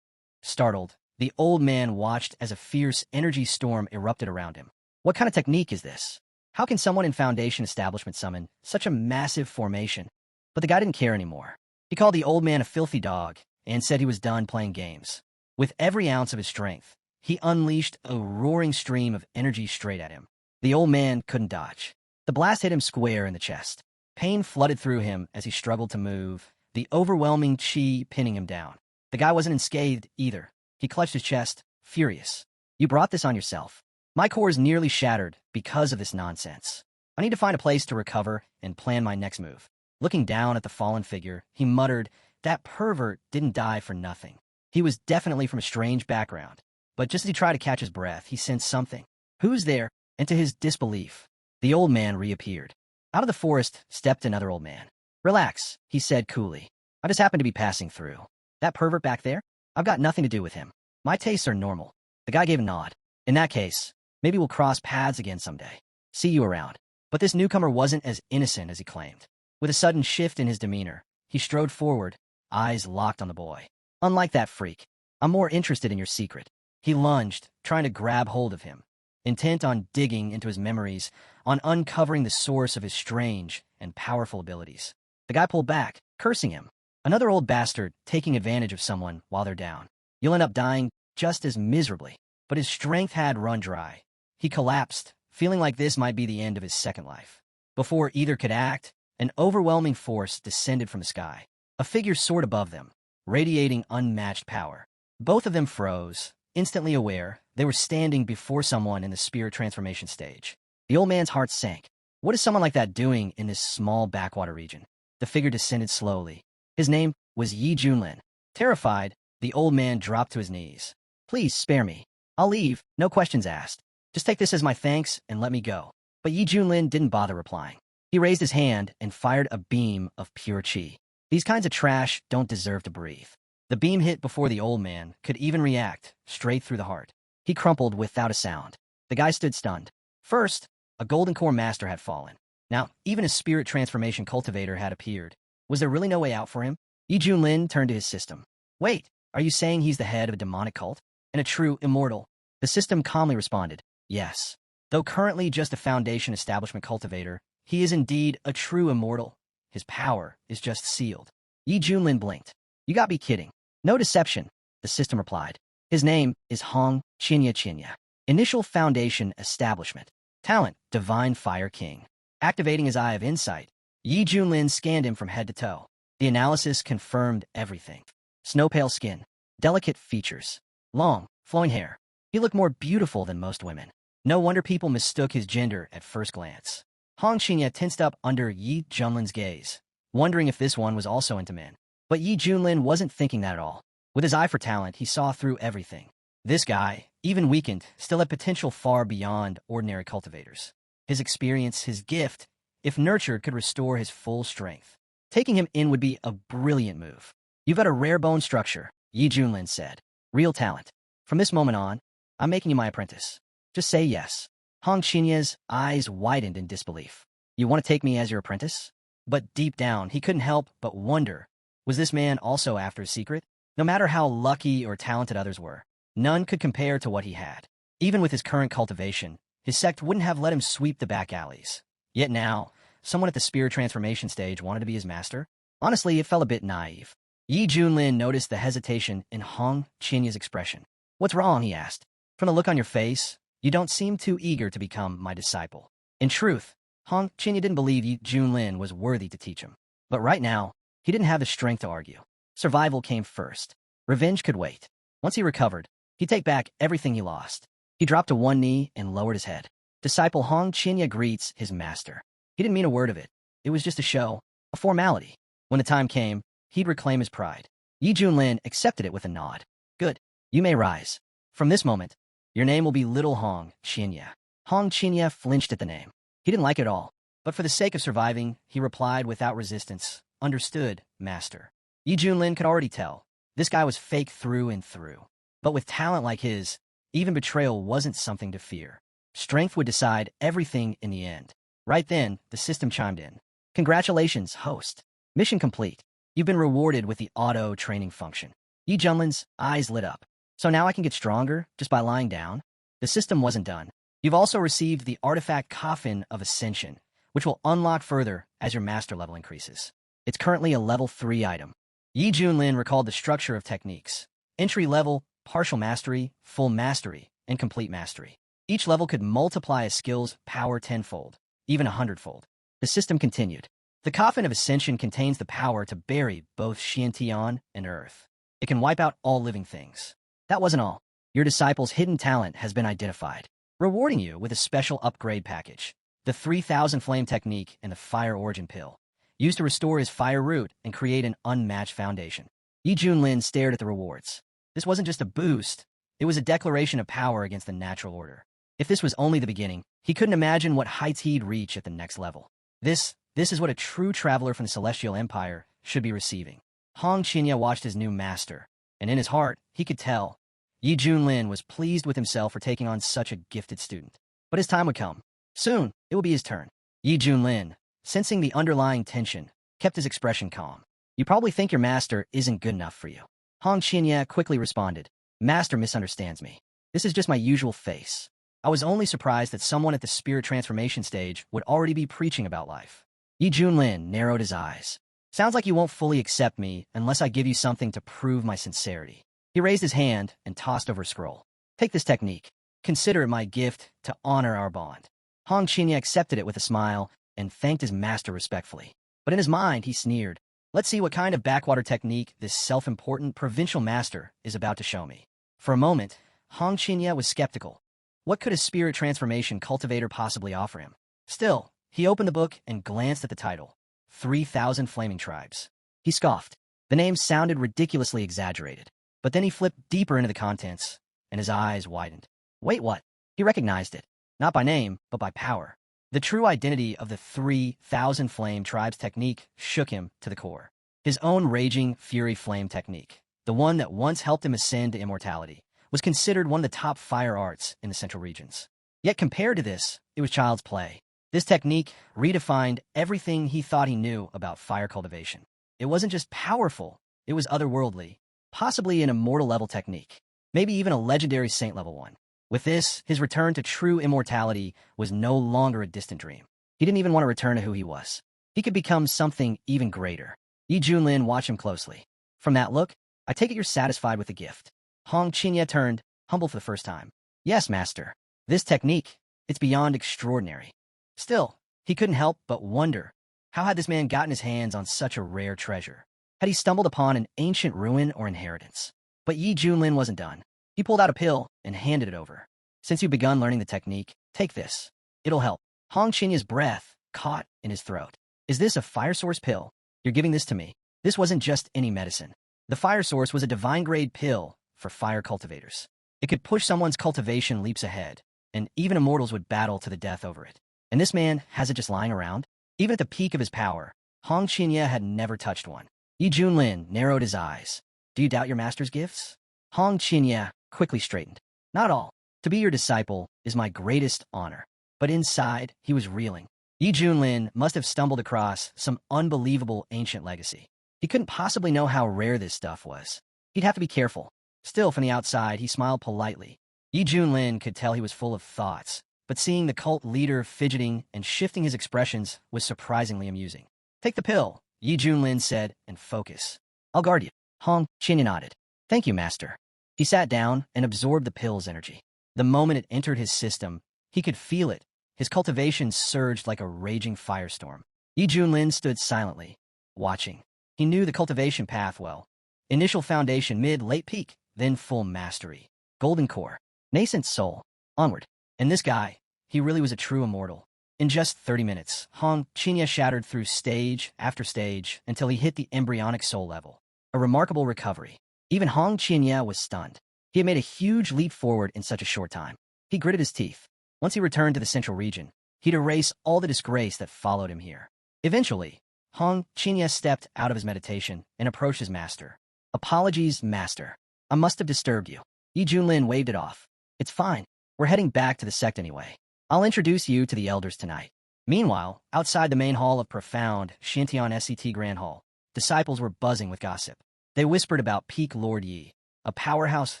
Startled, the old man watched as a fierce energy storm erupted around him. What kind of technique is this? How can someone in Foundation establishment summon such a massive formation? But the guy didn't care anymore. He called the old man a filthy dog and said he was done playing games. With every ounce of his strength, he unleashed a roaring stream of energy straight at him. The old man couldn't dodge. The blast hit him square in the chest. Pain flooded through him as he struggled to move, the overwhelming chi pinning him down. The guy wasn't unscathed either. He clutched his chest, furious. "You brought this on yourself. My core is nearly shattered because of this nonsense. I need to find a place to recover and plan my next move." Looking down at the fallen figure, he muttered, "That pervert didn't die for nothing. He was definitely from a strange background." But just as he tried to catch his breath, he sensed something. "Who's there?" And to his disbelief, the old man reappeared. Out of the forest stepped another old man. "Relax," he said coolly. "I just happened to be passing through. That pervert back there? I've got nothing to do with him. My tastes are normal." The guy gave a nod. "In that case, maybe we'll cross paths again someday. See you around." But this newcomer wasn't as innocent as he claimed. With a sudden shift in his demeanor, he strode forward, eyes locked on the boy. "Unlike that freak, I'm more interested in your secret." He lunged, trying to grab hold of him, intent on digging into his memories, on uncovering the source of his strange and powerful abilities. The guy pulled back, cursing him. Another old bastard taking advantage of someone while they're down. You'll end up dying just as miserably. But his strength had run dry. He collapsed, feeling like this might be the end of his second life. Before either could act, an overwhelming force descended from the sky. A figure soared above them, radiating unmatched power. Both of them froze, instantly aware they were standing before someone in the spirit transformation stage. The old man's heart sank. What is someone like that doing in this small backwater region? The figure descended slowly. His name was Yi Junlin. Terrified, the old man dropped to his knees. "Please spare me. I'll leave, no questions asked. Just take this as my thanks and let me go." But Yi Junlin didn't bother replying. He raised his hand and fired a beam of pure chi. These kinds of trash don't deserve to breathe. The beam hit before the old man could even react, straight through the heart. He crumpled without a sound. The guy stood stunned. First, a golden core master had fallen. Now, even a spirit transformation cultivator had appeared. Was there really no way out for him? Yi Junlin turned to his system. "Wait, are you saying he's the head of a demonic cult? And a true immortal?" The system calmly responded, "Yes. Though currently just a Foundation establishment cultivator, he is indeed a true immortal. His power is just sealed." Yi Junlin blinked. "You gotta be kidding." "No deception," the system replied. "His name is Hong Chinya. Initial Foundation establishment. Talent, Divine Fire King." Activating his eye of insight, Yi Junlin scanned him from head to toe. The analysis confirmed everything. Snow-pale skin, delicate features, long, flowing hair. He looked more beautiful than most women. No wonder people mistook his gender at first glance. Hong Chinya tensed up under Yi Junlin's gaze, wondering if this one was also into men. But Yi Junlin wasn't thinking that at all. With his eye for talent, he saw through everything. This guy, even weakened, still had potential far beyond ordinary cultivators. His experience, his gift, if nurtured, could restore his full strength. Taking him in would be a brilliant move. "You've got a rare bone structure," Yi Junlin said. "Real talent. From this moment on, I'm making you my apprentice. Just say yes." Hong Qinya's eyes widened in disbelief. "You want to take me as your apprentice?" But deep down, he couldn't help but wonder, was this man also after a secret? No matter how lucky or talented others were, none could compare to what he had. Even with his current cultivation, his sect wouldn't have let him sweep the back alleys. Yet now, someone at the spirit transformation stage wanted to be his master? Honestly, it felt a bit naive. Yi Junlin noticed the hesitation in Hong Qinya's expression. "What's wrong?" he asked. "From the look on your face, you don't seem too eager to become my disciple." In truth, Hong Qinya didn't believe Yi Junlin was worthy to teach him. But right now, he didn't have the strength to argue. Survival came first. Revenge could wait. Once he recovered, he'd take back everything he lost. He dropped to one knee and lowered his head. Disciple Hong Qinya greets his master. He didn't mean a word of it. It was just a show, a formality. When the time came, he'd reclaim his pride. Yi Junlin accepted it with a nod. "Good. You may rise. From this moment, your name will be Little Hong Qinya." Hong Qinya flinched at the name. He didn't like it all, but for the sake of surviving, he replied without resistance, "Understood, master." Yi Junlin could already tell. This guy was fake through and through. But with talent like his, even betrayal wasn't something to fear. Strength would decide everything in the end. Right then, the system chimed in. "Congratulations, host. Mission complete. You've been rewarded with the auto-training function." Yi Junlin's eyes lit up. "So now I can get stronger just by lying down?" The system wasn't done. "You've also received the artifact Coffin of Ascension, which will unlock further as your master level increases. It's currently a level 3 item." Yi Junlin recalled the structure of techniques. Entry level, partial mastery, full mastery, and complete mastery. Each level could multiply a skill's power tenfold, even 100-fold. The system continued. "The Coffin of Ascension contains the power to bury both Xiantian and Earth. It can wipe out all living things." That wasn't all. Your disciple's hidden talent has been identified, rewarding you with a special upgrade package. The 3000 Flame Technique and the Fire Origin Pill, used to restore his fire root and create an unmatched foundation. Yi Junlin stared at the rewards. This wasn't just a boost, it was a declaration of power against the natural order. If this was only the beginning, he couldn't imagine what heights he'd reach at the next level. This is what a true traveler from the Celestial Empire should be receiving. Hong Qinya watched his new master, and in his heart, he could tell. Yi Junlin was pleased with himself for taking on such a gifted student. But his time would come. Soon, it would be his turn. Yi Junlin, sensing the underlying tension, kept his expression calm. "You probably think your master isn't good enough for you." Hong Qinya quickly responded. "Master misunderstands me. This is just my usual face. I was only surprised that someone at the spirit transformation stage would already be preaching about life." Yi Junlin narrowed his eyes. "Sounds like you won't fully accept me unless I give you something to prove my sincerity." He raised his hand and tossed over a scroll. "Take this technique. Consider it my gift to honor our bond." Hong Qinya accepted it with a smile and thanked his master respectfully. But in his mind, he sneered. "Let's see what kind of backwater technique this self-important provincial master is about to show me." For a moment, Hong Qinya was skeptical. What could a spirit transformation cultivator possibly offer him? Still, he opened the book and glanced at the title, 3000 Flaming Tribes. He scoffed. The name sounded ridiculously exaggerated. But then he flipped deeper into the contents, and his eyes widened. Wait, what? He recognized it, not by name, but by power. The true identity of the 3000 Flame Tribes technique shook him to the core. His own Raging Fury Flame technique, the one that once helped him ascend to immortality, was considered one of the top fire arts in the central regions. Yet compared to this, it was child's play. This technique redefined everything he thought he knew about fire cultivation. It wasn't just powerful, it was otherworldly, possibly an immortal level technique, maybe even a legendary saint level one. With this, his return to true immortality was no longer a distant dream. He didn't even want to return to who he was. He could become something even greater. Yi Junlin watched him closely. From that look, I take it you're satisfied with the gift. Hong Qinya turned, humble for the first time. Yes, master. This technique, it's beyond extraordinary. Still, he couldn't help but wonder, how had this man gotten his hands on such a rare treasure? Had he stumbled upon an ancient ruin or inheritance? But Yi Junlin wasn't done. He pulled out a pill and handed it over. Since you've begun learning the technique, take this. It'll help. Hong Qinya's breath caught in his throat. Is this a fire source pill? You're giving this to me. This wasn't just any medicine. The fire source was a divine grade pill for fire cultivators. It could push someone's cultivation leaps ahead, and even immortals would battle to the death over it. And this man has it just lying around? Even at the peak of his power, Hong Qinya had never touched one. Yi Junlin narrowed his eyes. Do you doubt your master's gifts? Hong Qinya quickly straightened. Not all. To be your disciple is my greatest honor. But inside, he was reeling. Yi Junlin must have stumbled across some unbelievable ancient legacy. He couldn't possibly know how rare this stuff was. He'd have to be careful. Still, from the outside, he smiled politely. Yi Junlin could tell he was full of thoughts, but seeing the cult leader fidgeting and shifting his expressions was surprisingly amusing. Take the pill, Yi Junlin said, and focus. I'll guard you. Hong Qinya nodded. Thank you, master. He sat down and absorbed the pill's energy. The moment it entered his system, he could feel it. His cultivation surged like a raging firestorm. Yi Junlin stood silently, watching. He knew the cultivation path well. Initial foundation, mid-late peak, then full mastery. Golden core, nascent soul, onward. And this guy, he really was a true immortal. In just 30 minutes, Hong Qinya shattered through stage after stage until he hit the embryonic soul level. A remarkable recovery. Even Hong Qinya was stunned. He had made a huge leap forward in such a short time. He gritted his teeth. Once he returned to the central region, he'd erase all the disgrace that followed him here. Eventually, Hong Qinya stepped out of his meditation and approached his master. Apologies, master. I must have disturbed you. Yi Junlin waved it off. It's fine. We're heading back to the sect anyway. I'll introduce you to the elders tonight. Meanwhile, outside the main hall of profound Shintian SCT Grand Hall, disciples were buzzing with gossip. They whispered about Peak Lord Yi, a powerhouse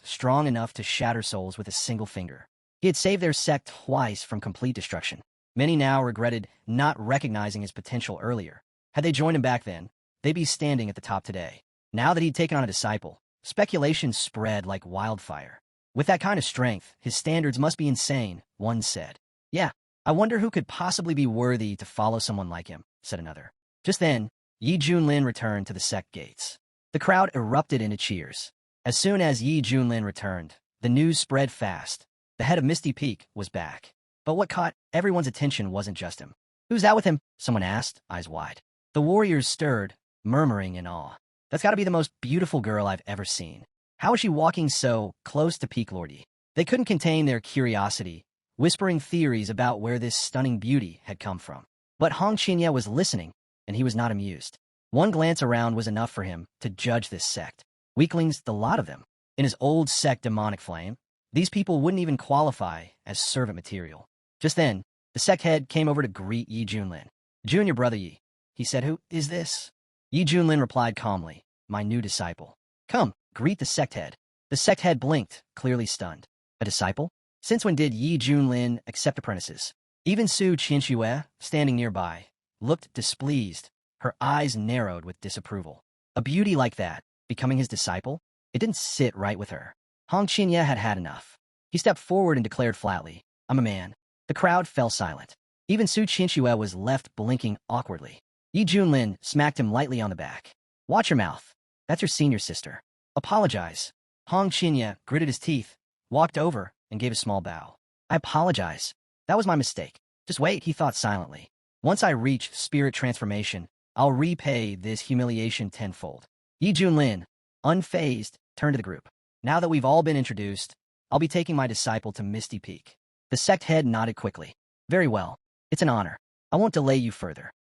strong enough to shatter souls with a single finger. He had saved their sect twice from complete destruction. Many now regretted not recognizing his potential earlier. Had they joined him back then, they'd be standing at the top today. Now that he'd taken on a disciple, speculation spread like wildfire. With that kind of strength, his standards must be insane, one said. Yeah, I wonder who could possibly be worthy to follow someone like him, said another. Just then, Yi Junlin returned to the sect gates. The crowd erupted into cheers. As soon as Yi Junlin returned, the news spread fast. The head of Misty Peak was back. But what caught everyone's attention wasn't just him. Who's that with him? Someone asked, eyes wide. The warriors stirred, murmuring in awe. That's got to be the most beautiful girl I've ever seen. How is she walking so close to Peak Lordy? They couldn't contain their curiosity, whispering theories about where this stunning beauty had come from. But Hong Qinya was listening, and he was not amused. One glance around was enough for him to judge this sect. Weaklings, the lot of them. In his old sect demonic flame, these people wouldn't even qualify as servant material. Just then, the sect head came over to greet Yi Junlin. Junior brother Yi. He said, who is this? Yi Junlin replied calmly, my new disciple. Come, greet the sect head. The sect head blinked, clearly stunned. A disciple? Since when did Yi Junlin accept apprentices? Even Su Qianxue, standing nearby, looked displeased, her eyes narrowed with disapproval. A beauty like that, becoming his disciple? It didn't sit right with her. Hong Qinya had had enough. He stepped forward and declared flatly, I'm a man. The crowd fell silent. Even Su Qianxue was left blinking awkwardly. Yi Junlin smacked him lightly on the back. Watch your mouth. That's your senior sister. Apologize. Hong Qinya gritted his teeth, walked over, and gave a small bow. I apologize. That was my mistake. Just wait, he thought silently. Once I reach spirit transformation, I'll repay this humiliation tenfold. Yi Junlin, unfazed, turned to the group. Now that we've all been introduced, I'll be taking my disciple to Misty Peak. The sect head nodded quickly. Very well. It's an honor. I won't delay you further.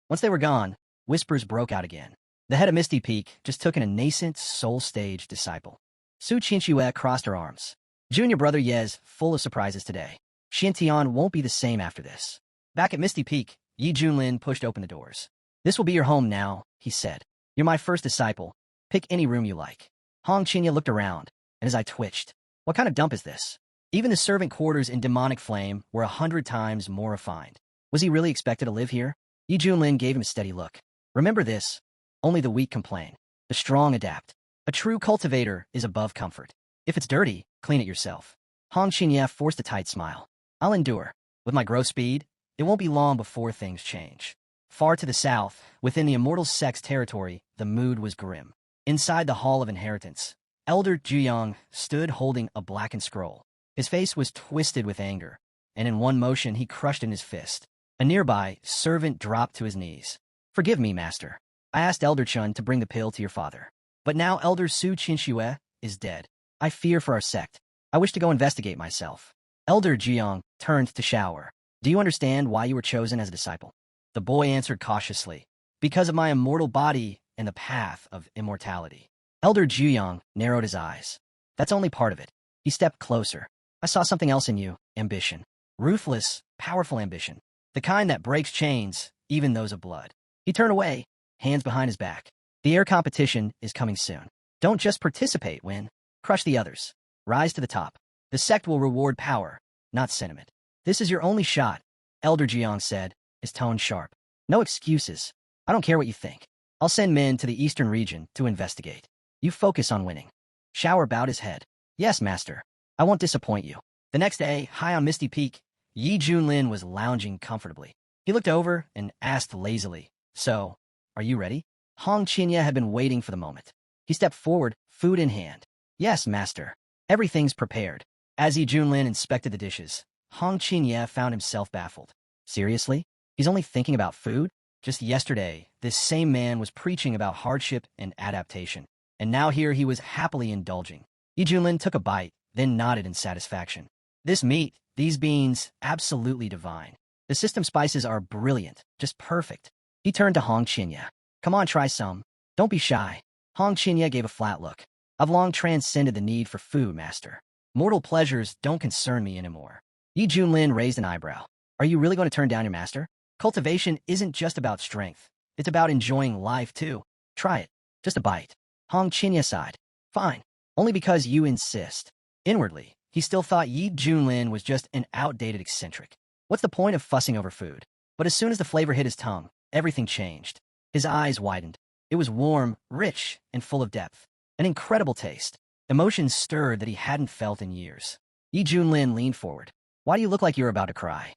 Once they were gone, whispers broke out again. The head of Misty Peak just took in a nascent soul-stage disciple. Su Qianxue crossed her arms. Junior brother Yez, full of surprises today. Xintian won't be the same after this. Back at Misty Peak, Yi Junlin pushed open the doors. This will be your home now, he said. You're my first disciple. Pick any room you like. Hong Qinya looked around, and his eye twitched. What kind of dump is this? Even the servant quarters in demonic flame were 100 times more refined. Was he really expected to live here? Yi Junlin gave him a steady look. Remember this. Only the weak complain. The strong adapt. A true cultivator is above comfort. If it's dirty, clean it yourself. Hong Qinya forced a tight smile. I'll endure. With my growth speed, it won't be long before things change. Far to the south, within the immortal sect's territory, the mood was grim. Inside the Hall of Inheritance, Elder Juyang stood holding a blackened scroll. His face was twisted with anger, and in one motion he crushed in his fist. A nearby servant dropped to his knees. Forgive me, master. I asked Elder Chun to bring the pill to your father. But now Elder Su Qianxue is dead. I fear for our sect. I wish to go investigate myself. Elder Jiang turned to shower. Do you understand why you were chosen as a disciple? The boy answered cautiously. Because of my immortal body and the path of immortality. Elder Jiang narrowed his eyes. That's only part of it. He stepped closer. I saw something else in you, ambition. Ruthless, powerful ambition. The kind that breaks chains, even those of blood. He turned away, hands behind his back. The air competition is coming soon. Don't just participate, win. Crush the others. Rise to the top. The sect will reward power, not sentiment. This is your only shot, Elder Jiang said, his tone sharp. No excuses. I don't care what you think. I'll send men to the eastern region to investigate. You focus on winning. Shower bowed his head. Yes, master. I won't disappoint you. The next day, high on Misty Peak, Yi Junlin was lounging comfortably. He looked over and asked lazily, So, are you ready? Hong Qinya had been waiting for the moment. He stepped forward, food in hand. Yes, master. Everything's prepared. As Yi Junlin inspected the dishes, Hong Qinya found himself baffled. Seriously? He's only thinking about food? Just yesterday, this same man was preaching about hardship and adaptation. And now here he was happily indulging. Yi Junlin took a bite, then nodded in satisfaction. This meat, these beans, absolutely divine. The system spices are brilliant, just perfect. He turned to Hong Qinya. Come on, try some. Don't be shy. Hong Qinya gave a flat look. I've long transcended the need for food, master. Mortal pleasures don't concern me anymore. Yi Junlin raised an eyebrow. Are you really going to turn down your master? Cultivation isn't just about strength. It's about enjoying life, too. Try it. Just a bite. Hong Qinya sighed. Fine. Only because you insist. Inwardly, he still thought Yi Junlin was just an outdated eccentric. What's the point of fussing over food? But as soon as the flavor hit his tongue, everything changed. His eyes widened. It was warm, rich, and full of depth. An incredible taste. Emotions stirred that he hadn't felt in years. Yi Junlin leaned forward. Why do you look like you're about to cry?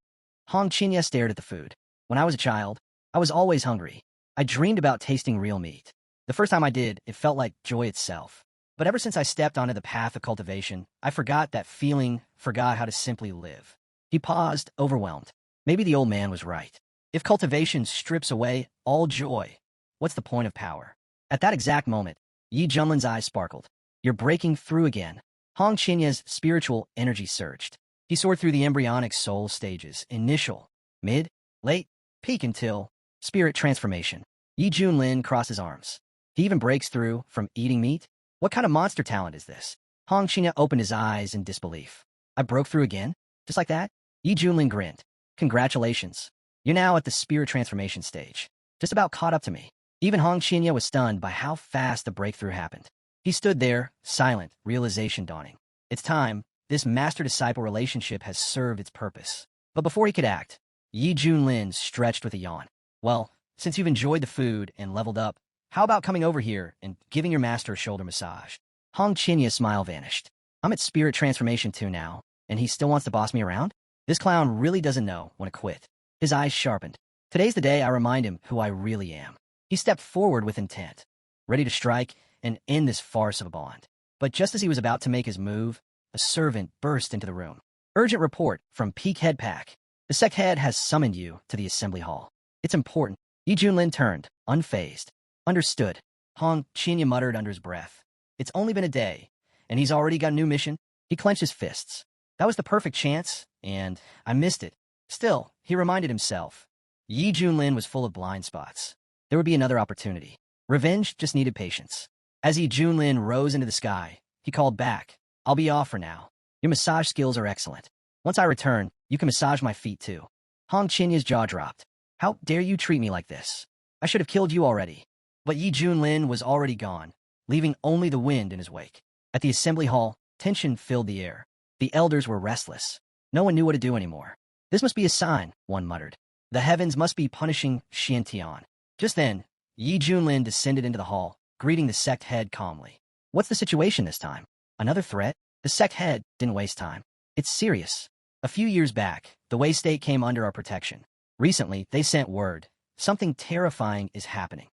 Hong Qinya stared at the food. When I was a child, I was always hungry. I dreamed about tasting real meat. The first time I did, it felt like joy itself. But ever since I stepped onto the path of cultivation, I forgot that feeling, forgot how to simply live. He paused, overwhelmed. Maybe the old man was right. If cultivation strips away all joy, what's the point of power? At that exact moment, Yi Junlin's eyes sparkled. You're breaking through again. Hong Qinya's spiritual energy surged. He soared through the embryonic soul stages, initial, mid, late, peak until spirit transformation. Yi Junlin crossed his arms. He even breaks through from eating meat? What kind of monster talent is this? Hong Qinya opened his eyes in disbelief. I broke through again? Just like that? Yi Junlin grinned. Congratulations. You're now at the spirit transformation stage. Just about caught up to me. Even Hong Qinya was stunned by how fast the breakthrough happened. He stood there, silent, realization dawning. It's time. This master-disciple relationship has served its purpose. But before he could act, Yi Junlin stretched with a yawn. Well, since you've enjoyed the food and leveled up, how about coming over here and giving your master a shoulder massage? Hong Qinya's smile vanished. I'm at spirit transformation too now, and he still wants to boss me around? This clown really doesn't know when to quit. His eyes sharpened. Today's the day I remind him who I really am. He stepped forward with intent, ready to strike and end this farce of a bond. But just as he was about to make his move, a servant burst into the room. Urgent report from Peak Head Pack. The sect head has summoned you to the assembly hall. It's important. Yi Junlin turned, unfazed. Understood. Hong Qinya muttered under his breath. It's only been a day, and he's already got a new mission. He clenched his fists. That was the perfect chance, and I missed it. Still, he reminded himself. Yi Junlin was full of blind spots. There would be another opportunity. Revenge just needed patience. As Yi Junlin rose into the sky, he called back. I'll be off for now. Your massage skills are excellent. Once I return, you can massage my feet too. Hong Qinya's jaw dropped. How dare you treat me like this? I should have killed you already. But Yi Junlin was already gone, leaving only the wind in his wake. At the assembly hall, tension filled the air. The elders were restless. No one knew what to do anymore. This must be a sign, one muttered. The heavens must be punishing Xiantian. Just then, Yi Junlin descended into the hall, greeting the sect head calmly. What's the situation this time? Another threat? The sect head didn't waste time. It's serious. A few years back, the Wei State came under our protection. Recently, they sent word. Something terrifying is happening.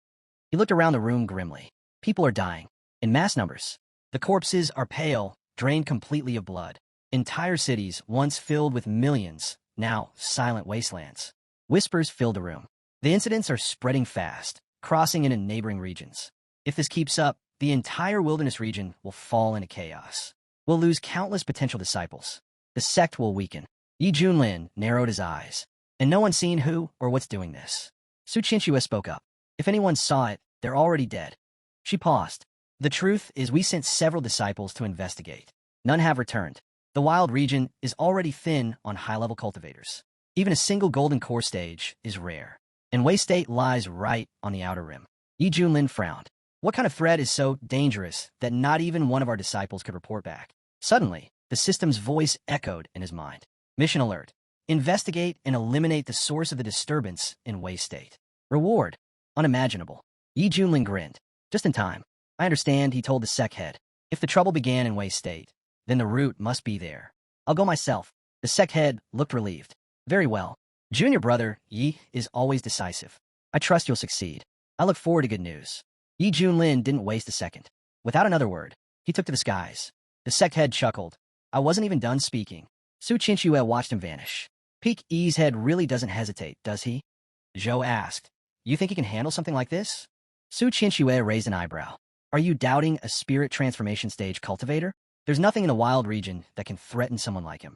He looked around the room grimly. People are dying. In mass numbers. The corpses are pale, drained completely of blood. Entire cities, once filled with millions, now silent wastelands. Whispers filled the room. The incidents are spreading fast, crossing into neighboring regions. If this keeps up, the entire wilderness region will fall into chaos. We'll lose countless potential disciples. The sect will weaken. Yi Junlin narrowed his eyes. And no one's seen who or what's doing this. Su Qianxue spoke up. If anyone saw it, they're already dead. She paused. The truth is we sent several disciples to investigate. None have returned. The wild region is already thin on high-level cultivators. Even a single golden core stage is rare. And Wei State lies right on the outer rim. Yi Junlin frowned. What kind of threat is so dangerous that not even one of our disciples could report back? Suddenly, the system's voice echoed in his mind. Mission alert. Investigate and eliminate the source of the disturbance in Wei State. Reward. Unimaginable. Yi Junlin grinned. Just in time. I understand, he told the sec head. If the trouble began in Wei State, then the root must be there. I'll go myself. The sec head looked relieved. Very well. Junior brother, Yi, is always decisive. I trust you'll succeed. I look forward to good news. Yi Junlin didn't waste a second. Without another word, he took to the skies. The sec head chuckled. I wasn't even done speaking. Su Qianxue watched him vanish. Peak Yi's head really doesn't hesitate, does he? Zhou asked. You think he can handle something like this? Su Qianxue raised an eyebrow. Are you doubting a spirit transformation stage cultivator? There's nothing in a wild region that can threaten someone like him.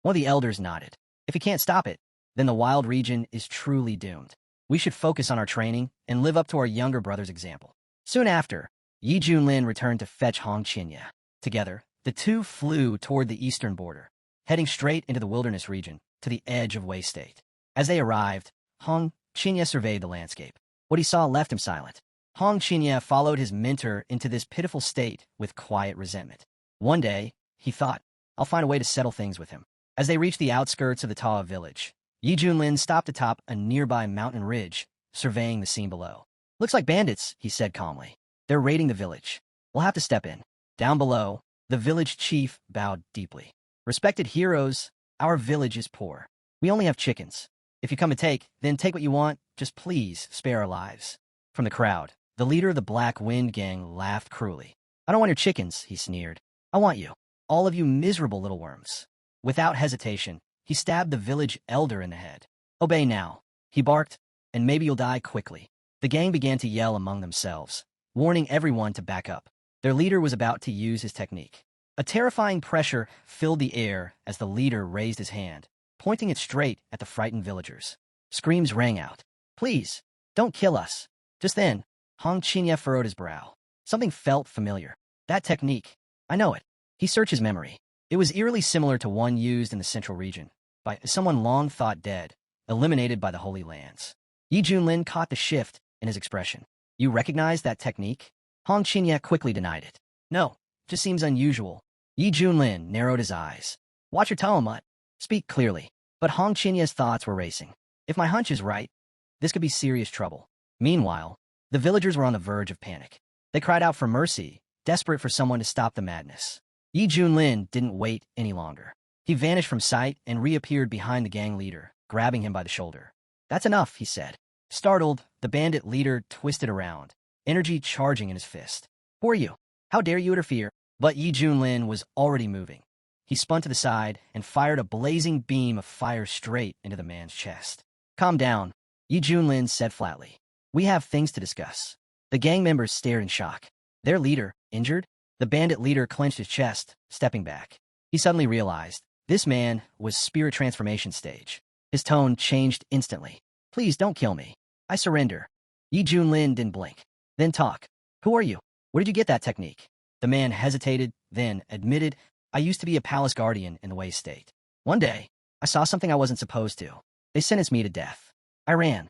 One of the elders nodded. If he can't stop it, then the wild region is truly doomed. We should focus on our training and live up to our younger brother's example. Soon after, Yi Junlin returned to fetch Hong Qinya. Together, the two flew toward the eastern border, heading straight into the wilderness region, to the edge of Wei State. As they arrived, Hong Qinya surveyed the landscape. What he saw left him silent. Hong Qinya followed his mentor into this pitiful state with quiet resentment. One day, he thought, I'll find a way to settle things with him. As they reached the outskirts of the Taoa village, Yi Junlin stopped atop a nearby mountain ridge, surveying the scene below. Looks like bandits, he said calmly. They're raiding the village. We'll have to step in. Down below, the village chief bowed deeply. Respected heroes, our village is poor. We only have chickens. If you come to take, then take what you want. Just please spare our lives. From the crowd, the leader of the Black Wind Gang laughed cruelly. I don't want your chickens, he sneered. I want you. All of you miserable little worms. Without hesitation, he stabbed the village elder in the head. Obey now, he barked, and maybe you'll die quickly. The gang began to yell among themselves, warning everyone to back up. Their leader was about to use his technique. A terrifying pressure filled the air as the leader raised his hand, pointing it straight at the frightened villagers. Screams rang out. Please, don't kill us. Just then, Hong Qinya furrowed his brow. Something felt familiar. That technique. I know it. He searched his memory. It was eerily similar to one used in the central region, by someone long thought dead, eliminated by the Holy Lands. Yi Junlin caught the shift in his expression. You recognize that technique? Hong Qinya quickly denied it. No, just seems unusual. Yi Junlin narrowed his eyes. Watch your Talmud. Speak clearly. But Hong Qinya's thoughts were racing. If my hunch is right, this could be serious trouble. Meanwhile, the villagers were on the verge of panic. They cried out for mercy, desperate for someone to stop the madness. Yi Junlin didn't wait any longer. He vanished from sight and reappeared behind the gang leader, grabbing him by the shoulder. That's enough, he said. Startled, the bandit leader twisted around, energy charging in his fist. Who are you? How dare you interfere? But Yi Junlin was already moving. He spun to the side and fired a blazing beam of fire straight into the man's chest. Calm down, Yi Junlin said flatly. We have things to discuss. The gang members stared in shock. Their leader, injured? The bandit leader clenched his chest, stepping back. He suddenly realized this man was spirit transformation stage. His tone changed instantly. Please don't kill me. I surrender. Yi Junlin didn't blink. Then talk. Who are you? Where did you get that technique? The man hesitated, then admitted, I used to be a palace guardian in the Wei State. One day, I saw something I wasn't supposed to. They sentenced me to death. I ran.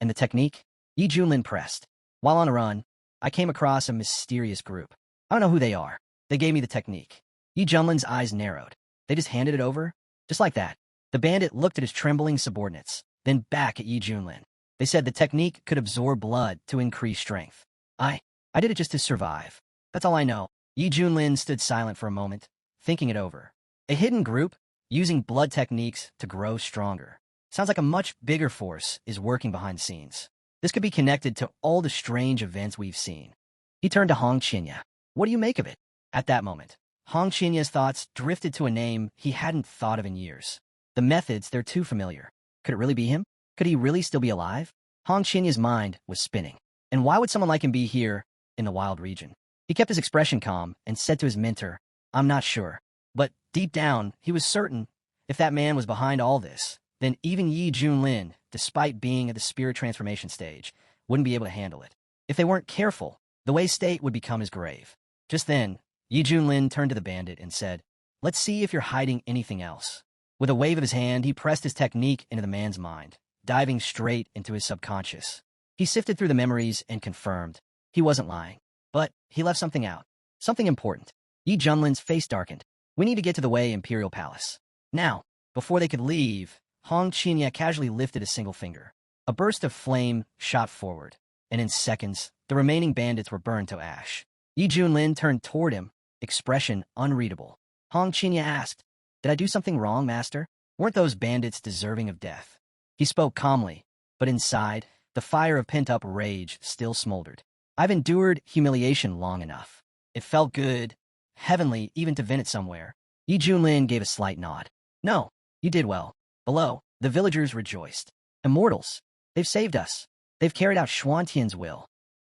And the technique? Yi Junlin pressed. While on a run, I came across a mysterious group. I don't know who they are. They gave me the technique. Yi Junlin's eyes narrowed. They just handed it over? Just like that. The bandit looked at his trembling subordinates, then back at Yi Junlin. They said the technique could absorb blood to increase strength. I did it just to survive. That's all I know. Yi Junlin stood silent for a moment, thinking it over. A hidden group, using blood techniques to grow stronger. Sounds like a much bigger force is working behind the scenes. This could be connected to all the strange events we've seen. He turned to Hong Qinya. What do you make of it? At that moment, Hong Qinya's thoughts drifted to a name he hadn't thought of in years. The methods, they're too familiar. Could it really be him? Could he really still be alive? Hong Qinya's mind was spinning. And why would someone like him be here in the wild region? He kept his expression calm and said to his mentor, I'm not sure. But deep down, he was certain if that man was behind all this, then even Yi Junlin, despite being at the spirit transformation stage, wouldn't be able to handle it. If they weren't careful, the Wei state would become his grave. Just then, Yi Junlin turned to the bandit and said, "Let's see if you're hiding anything else." With a wave of his hand, he pressed his technique into the man's mind, diving straight into his subconscious. He sifted through the memories and confirmed he wasn't lying. But he left something out. Something important. Yi Junlin's face darkened. "We need to get to the Wei Imperial Palace." Now, before they could leave, Hong Qinya casually lifted a single finger. A burst of flame shot forward, and in seconds, the remaining bandits were burned to ash. Yi Junlin turned toward him, expression unreadable. Hong Qinya asked, "Did I do something wrong, master? Weren't those bandits deserving of death?" He spoke calmly, but inside, the fire of pent-up rage still smoldered. "I've endured humiliation long enough. It felt good, heavenly, even to vent it somewhere." Yi Junlin gave a slight nod. "No, you did well." Below, the villagers rejoiced. "Immortals! They've saved us. They've carried out Xuantian's will."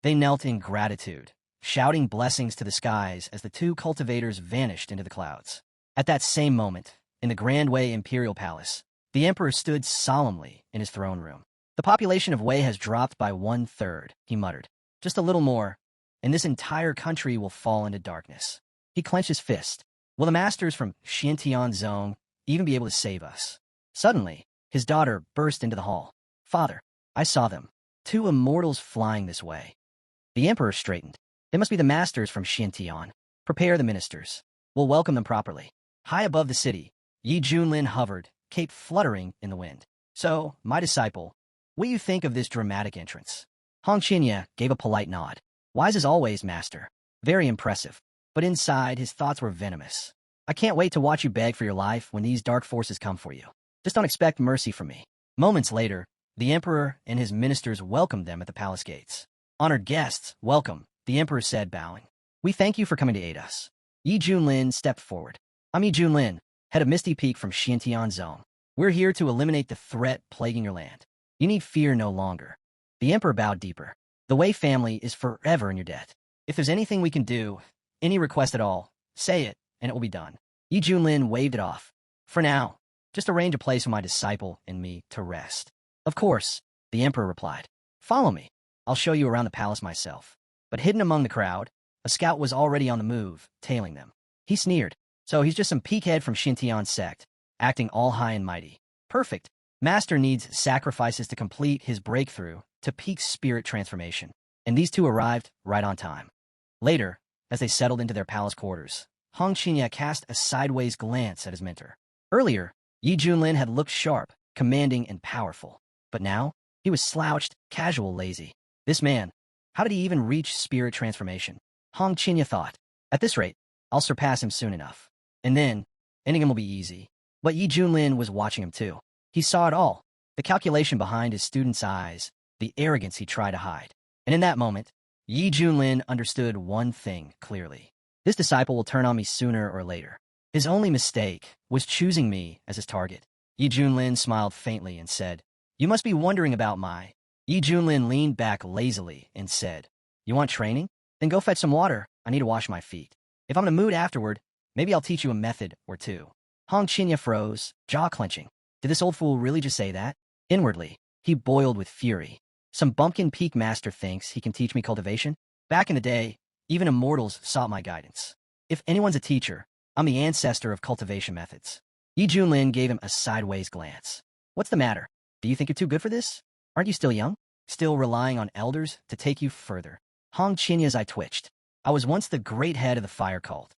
They knelt in gratitude, shouting blessings to the skies as the two cultivators vanished into the clouds. At that same moment, in the Grand Wei Imperial Palace, the emperor stood solemnly in his throne room. "The population of Wei has dropped by 1/3, he muttered. "Just a little more, and this entire country will fall into darkness." He clenched his fist. "Will the masters from Xintian Zone even be able to save us?" Suddenly, his daughter burst into the hall. "Father, I saw them. 2 immortals flying this way." The emperor straightened. "They must be the masters from Xintian. Prepare the ministers. We'll welcome them properly." High above the city, Yi Junlin hovered, cape fluttering in the wind. "So, my disciple, what do you think of this dramatic entrance?" Hong Qinya gave a polite nod. "Wise as always, master. Very impressive." But inside, his thoughts were venomous. "I can't wait to watch you beg for your life when these dark forces come for you. Just don't expect mercy from me." Moments later, the emperor and his ministers welcomed them at the palace gates. "Honored guests, welcome," the emperor said, bowing. "We thank you for coming to aid us." Yi Junlin stepped forward. "I'm Yi Junlin, head of Misty Peak from Xintian Zone. We're here to eliminate the threat plaguing your land. You need fear no longer." The emperor bowed deeper. "The Wei family is forever in your debt. If there's anything we can do, any request at all, say it, and it will be done." Yi Junlin waved it off. "For now, just arrange a place for my disciple and me to rest." "Of course," the emperor replied. "Follow me. I'll show you around the palace myself." But hidden among the crowd, a scout was already on the move, tailing them. He sneered. "So he's just some peakhead from Xintian sect, acting all high and mighty. Perfect. Master needs sacrifices to complete his breakthrough to peak spirit transformation." And these two arrived right on time. Later, as they settled into their palace quarters, Hong Qinya cast a sideways glance at his mentor. Earlier, Yi Junlin had looked sharp, commanding, and powerful. But now, he was slouched, casual, lazy. This man, how did he even reach spirit transformation? Hong Qinya thought. At this rate, I'll surpass him soon enough. And then, ending him will be easy. But Yi Junlin was watching him too. He saw it all. The calculation behind his student's eyes, the arrogance he tried to hide. And in that moment, Yi Junlin understood one thing clearly. This disciple will turn on me sooner or later. His only mistake was choosing me as his target. Yi Junlin smiled faintly and said, "You must be wondering about my..." Yi Junlin leaned back lazily and said, "You want training? Then go fetch some water. I need to wash my feet. If I'm in a mood afterward, maybe I'll teach you a method or two." Hong Qinya froze, jaw clenching. Did this old fool really just say that? Inwardly, he boiled with fury. Some bumpkin peak master thinks he can teach me cultivation? Back in the day, even immortals sought my guidance. If anyone's a teacher, I'm the ancestor of cultivation methods. Yi Junlin gave him a sideways glance. "What's the matter? Do you think you're too good for this? Aren't you still young? Still relying on elders to take you further?" Hong Chinya's eye twitched. "I was once the great head of the fire cult,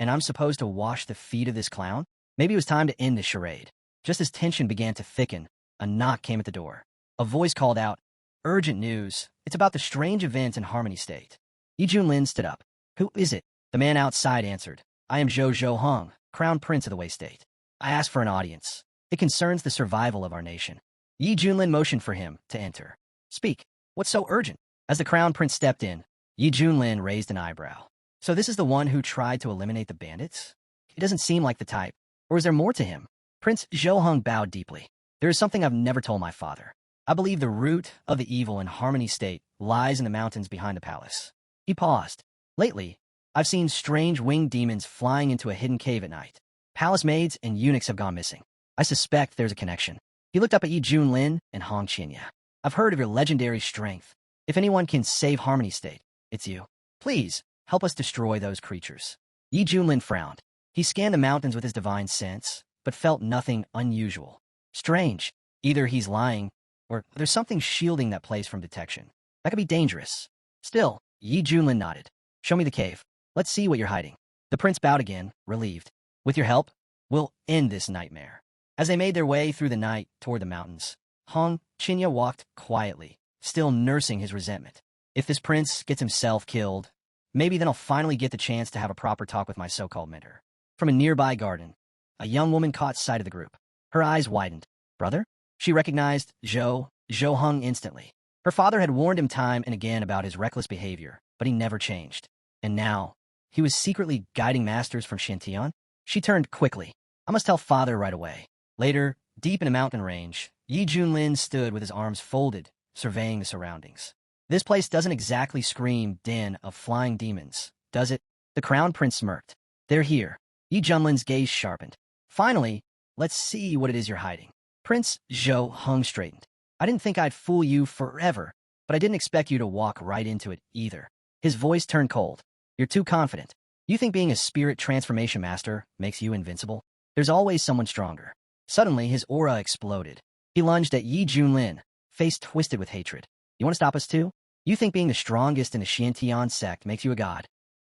and I'm supposed to wash the feet of this clown? Maybe it was time to end this charade." Just as tension began to thicken, a knock came at the door. A voice called out, "Urgent news. It's about the strange event in Harmony State." Yi Junlin stood up. "Who is it?" The man outside answered, "I am Zhou Hong, Crown Prince of the Wei State. I asked for an audience. It concerns the survival of our nation." Yi Junlin motioned for him to enter. "Speak. What's so urgent?" As the Crown Prince stepped in, Yi Junlin raised an eyebrow. "So this is the one who tried to eliminate the bandits? He doesn't seem like the type. Or is there more to him?" Prince Zhou Hong bowed deeply. "There is something I've never told my father. I believe the root of the evil in Harmony State lies in the mountains behind the palace." He paused. "Lately, I've seen strange winged demons flying into a hidden cave at night. Palace maids and eunuchs have gone missing. I suspect there's a connection. He looked up at Yi Junlin and Hong Qinya. I've heard of your legendary strength. If anyone can save Harmony State, it's you. Please, help us destroy those creatures. Yi Junlin frowned. He scanned the mountains with his divine sense, but felt nothing unusual. Strange. Either he's lying, or there's something shielding that place from detection. That could be dangerous. Still, Yi Junlin nodded. Show me the cave. Let's see what you're hiding. The prince bowed again, relieved. With your help, we'll end this nightmare. As they made their way through the night toward the mountains, Hong Qinya walked quietly, still nursing his resentment. If this prince gets himself killed, maybe then I'll finally get the chance to have a proper talk with my so-called mentor. From a nearby garden, a young woman caught sight of the group. Her eyes widened. Brother? She recognized Zhou Hung instantly. Her father had warned him time and again about his reckless behavior, but he never changed. And now, he was secretly guiding masters from Xintian? She turned quickly. I must tell father right away. Later, deep in a mountain range, Yi Junlin stood with his arms folded, surveying the surroundings. This place doesn't exactly scream den of flying demons, does it? The crown prince smirked. They're here. Yi Junlin's gaze sharpened. Finally, let's see what it is you're hiding. Prince Zhou Hung straightened. I didn't think I'd fool you forever, but I didn't expect you to walk right into it either. His voice turned cold. You're too confident. You think being a spirit transformation master makes you invincible? There's always someone stronger. Suddenly, his aura exploded. He lunged at Yi Junlin, face twisted with hatred. You want to stop us too? You think being the strongest in the Xintian sect makes you a god?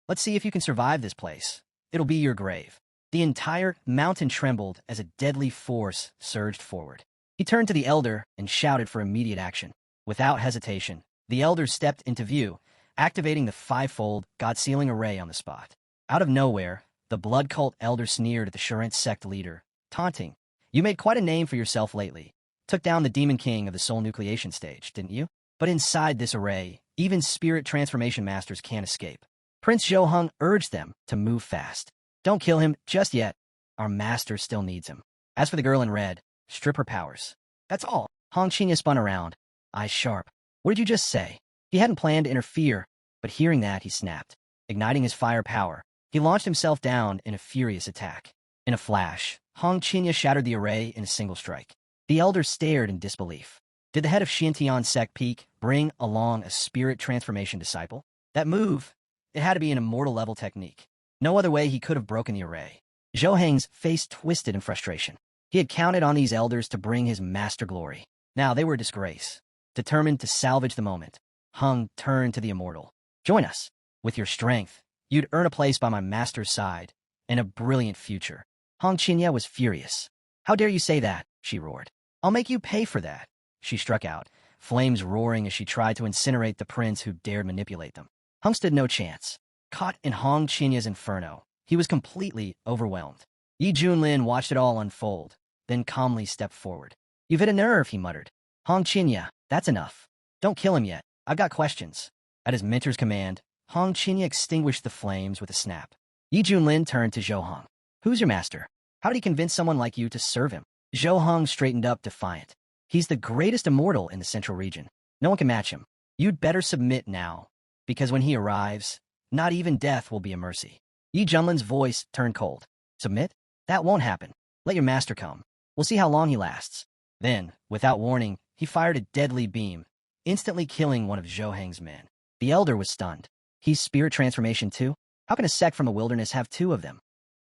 Let's see if you can survive this place. It'll be your grave. The entire mountain trembled as a deadly force surged forward. He turned to the elder and shouted for immediate action. Without hesitation, the elder stepped into view, activating the fivefold god-sealing array on the spot. Out of nowhere, the blood cult elder sneered at the Shurent sect leader, taunting. You made quite a name for yourself lately. Took down the demon king of the soul nucleation stage, didn't you? But inside this array, even spirit transformation masters can't escape. Prince Zhou Hung urged them to move fast. Don't kill him just yet. Our master still needs him. As for the girl in red, strip her powers. That's all. Hong Qinya spun around, eyes sharp. What did you just say? He hadn't planned to interfere, but hearing that, he snapped. Igniting his fire power, he launched himself down in a furious attack. In a flash, Hong Qinya shattered the array in a single strike. The elder stared in disbelief. Did the head of Xintian sect Peak bring along a spirit transformation disciple? That move, it had to be an immortal-level technique. No other way he could have broken the array. Zhou Heng's face twisted in frustration. He had counted on these elders to bring his master glory. Now they were a disgrace. Determined to salvage the moment, Hung turned to the immortal. Join us. With your strength, you'd earn a place by my master's side and a brilliant future. Hong Qinya was furious. How dare you say that? She roared. I'll make you pay for that. She struck out, flames roaring as she tried to incinerate the prince who dared manipulate them. Hung stood no chance. Caught in Hong Qinya's inferno, he was completely overwhelmed. Yi Junlin watched it all unfold, then calmly stepped forward. You've hit a nerve, he muttered. Hong Qinya, that's enough. Don't kill him yet. I've got questions. At his mentor's command, Hong Qinya extinguished the flames with a snap. Yi Junlin turned to Zhou Hung. Who's your master? How did he convince someone like you to serve him? Zhou Hung straightened up, defiant. He's the greatest immortal in the central region. No one can match him. You'd better submit now, because when he arrives, not even death will be a mercy. Yi Junlin's voice turned cold. Submit? That won't happen. Let your master come. We'll see how long he lasts. Then, without warning, he fired a deadly beam, instantly killing one of Zhou Heng's men. The elder was stunned. He's spirit transformation too? How can a sect from a wilderness have two of them?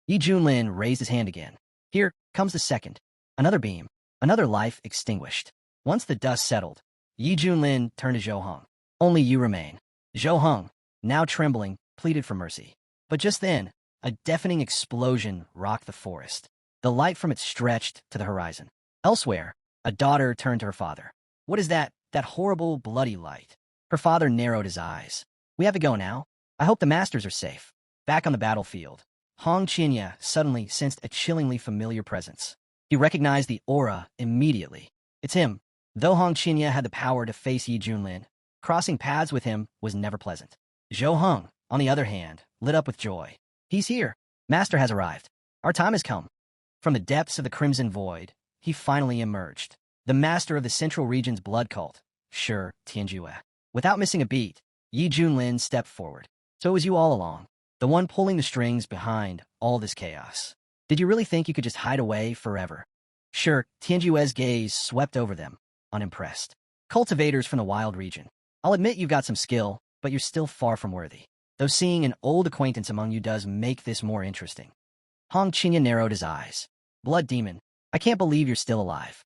Yi Junlin raised his hand again. Here comes the second. Another beam. Another life extinguished. Once the dust settled, Yi Junlin turned to Zhou Hung. Only you remain. Zhou Hung, now trembling, pleaded for mercy. But just then, a deafening explosion rocked the forest. The light from it stretched to the horizon. Elsewhere, a daughter turned to her father. What is that horrible, bloody light? Her father narrowed his eyes. We have to go now. I hope the masters are safe. Back on the battlefield, Hong Qinya suddenly sensed a chillingly familiar presence. He recognized the aura immediately. It's him. Though Hong Qinya had the power to face Yi Junlin, crossing paths with him was never pleasant. Zhou Hung, on the other hand, lit up with joy. He's here. Master has arrived. Our time has come. From the depths of the Crimson Void, he finally emerged. The master of the Central Region's blood cult, Shi Tianjue. Without missing a beat, Yi Junlin stepped forward. So it was you all along. the one pulling the strings behind all this chaos. Did you really think you could just hide away forever? Sure, Tianjue's gaze swept over them, unimpressed. Cultivators from the wild region. I'll admit you've got some skill, but you're still far from worthy. Though seeing an old acquaintance among you does make this more interesting. Hong Qinya narrowed his eyes. Blood demon, I can't believe you're still alive.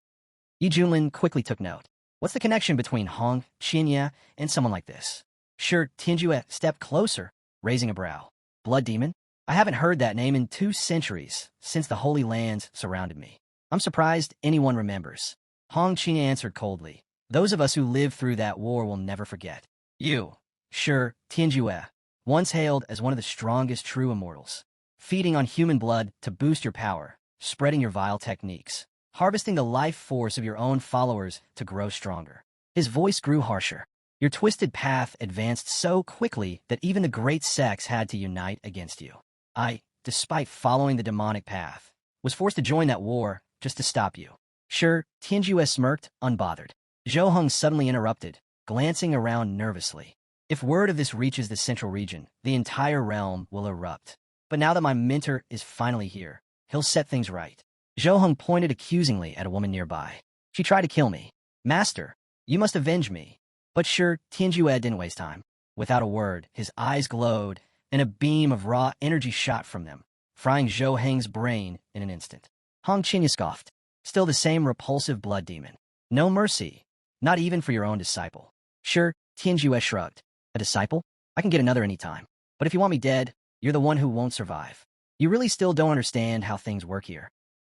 Yi Junlin quickly took note. What's the connection between Hong Qinya and someone like this? Sure, Tianjue stepped closer, raising a brow. Blood demon? I haven't heard that name in 2 centuries, since the Holy Lands surrounded me. I'm surprised anyone remembers. Hong Qinya answered coldly. Those of us who lived through that war will never forget. You, sure, Tianjue, once hailed as one of the strongest true immortals, feeding on human blood to boost your power, spreading your vile techniques, harvesting the life force of your own followers to grow stronger. His voice grew harsher. Your twisted path advanced so quickly that even the great sects had to unite against you. I, despite following the demonic path, was forced to join that war just to stop you. Sure, Tianjue smirked, unbothered. Zhou Heng suddenly interrupted, glancing around nervously. If word of this reaches the central region, the entire realm will erupt. But now that my mentor is finally here, he'll set things right. Zhou Heng pointed accusingly at a woman nearby. She tried to kill me. Master, you must avenge me. But sure, Tianjue didn't waste time. Without a word, his eyes glowed, and a beam of raw energy shot from them, frying Zhou Heng's brain in an instant. Hong Qinya scoffed. Still the same repulsive blood demon. No mercy, not even for your own disciple. Sure, Tianjue shrugged. A disciple? I can get another any time. But if you want me dead, you're the one who won't survive. You really still don't understand how things work here.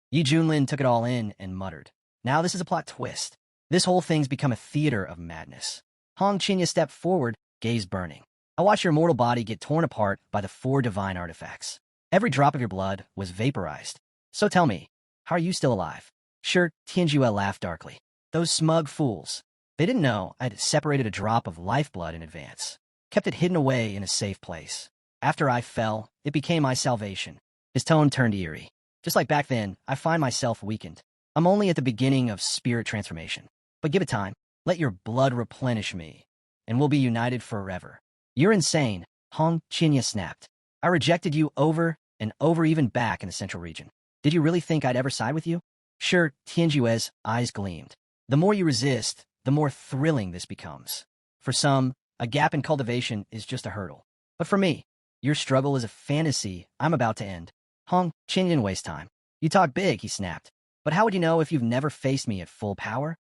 Yi Junlin took it all in and muttered. Now this is a plot twist. This whole thing's become a theater of madness. Hong Qinya stepped forward, gaze burning. I watched your mortal body get torn apart by the 4 divine artifacts. Every drop of your blood was vaporized. So tell me, how are you still alive? Sure, Tianjue laughed darkly. Those smug fools. They didn't know I'd separated a drop of lifeblood in advance. Kept it hidden away in a safe place. After I fell, it became my salvation. His tone turned eerie. Just like back then, I find myself weakened. I'm only at the beginning of spirit transformation. But give it time. Let your blood replenish me, and we'll be united forever. You're insane, Hong Qinya snapped. I rejected you over and over, even back in the central region. Did you really think I'd ever side with you? Sure, Tianjue's eyes gleamed. The more you resist, the more thrilling this becomes. For some, a gap in cultivation is just a hurdle. But for me, your struggle is a fantasy I'm about to end. Hong Qinya didn't waste time. You talk big, he snapped. But how would you know if you've never faced me at full power?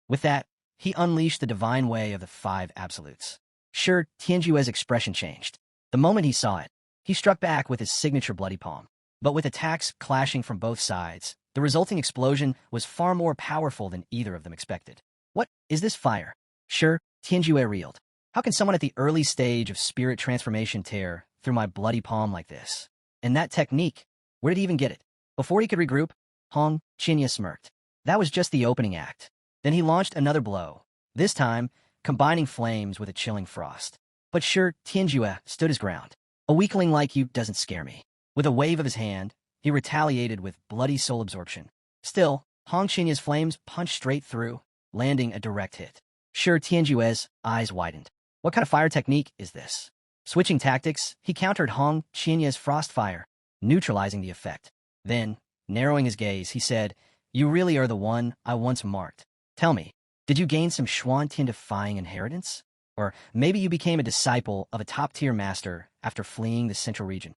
With that, he unleashed the divine way of the 5 absolutes. Sure, Tianjue's expression changed. The moment he saw it, he struck back with his signature bloody palm. But with attacks clashing from both sides, the resulting explosion was far more powerful than either of them expected. What is this fire? Sure, Tianjue reeled. How can someone at the early stage of spirit transformation tear through my bloody palm like this? And that technique, where did he even get it? Before he could regroup, Hong Qinya smirked. That was just the opening act. Then he launched another blow, this time combining flames with a chilling frost. But sure, Tianjue stood his ground. A weakling like you doesn't scare me. With a wave of his hand, he retaliated with bloody soul absorption. Still, Hong Qinya's flames punched straight through, landing a direct hit. Sure, Tianjue's eyes widened. What kind of fire technique is this? Switching tactics, he countered Hong Qinya's frost fire, neutralizing the effect. Then, narrowing his gaze, he said, You really are the one I once marked. Tell me, did you gain some Xuantian-defying inheritance? Or maybe you became a disciple of a top-tier master after fleeing the central region?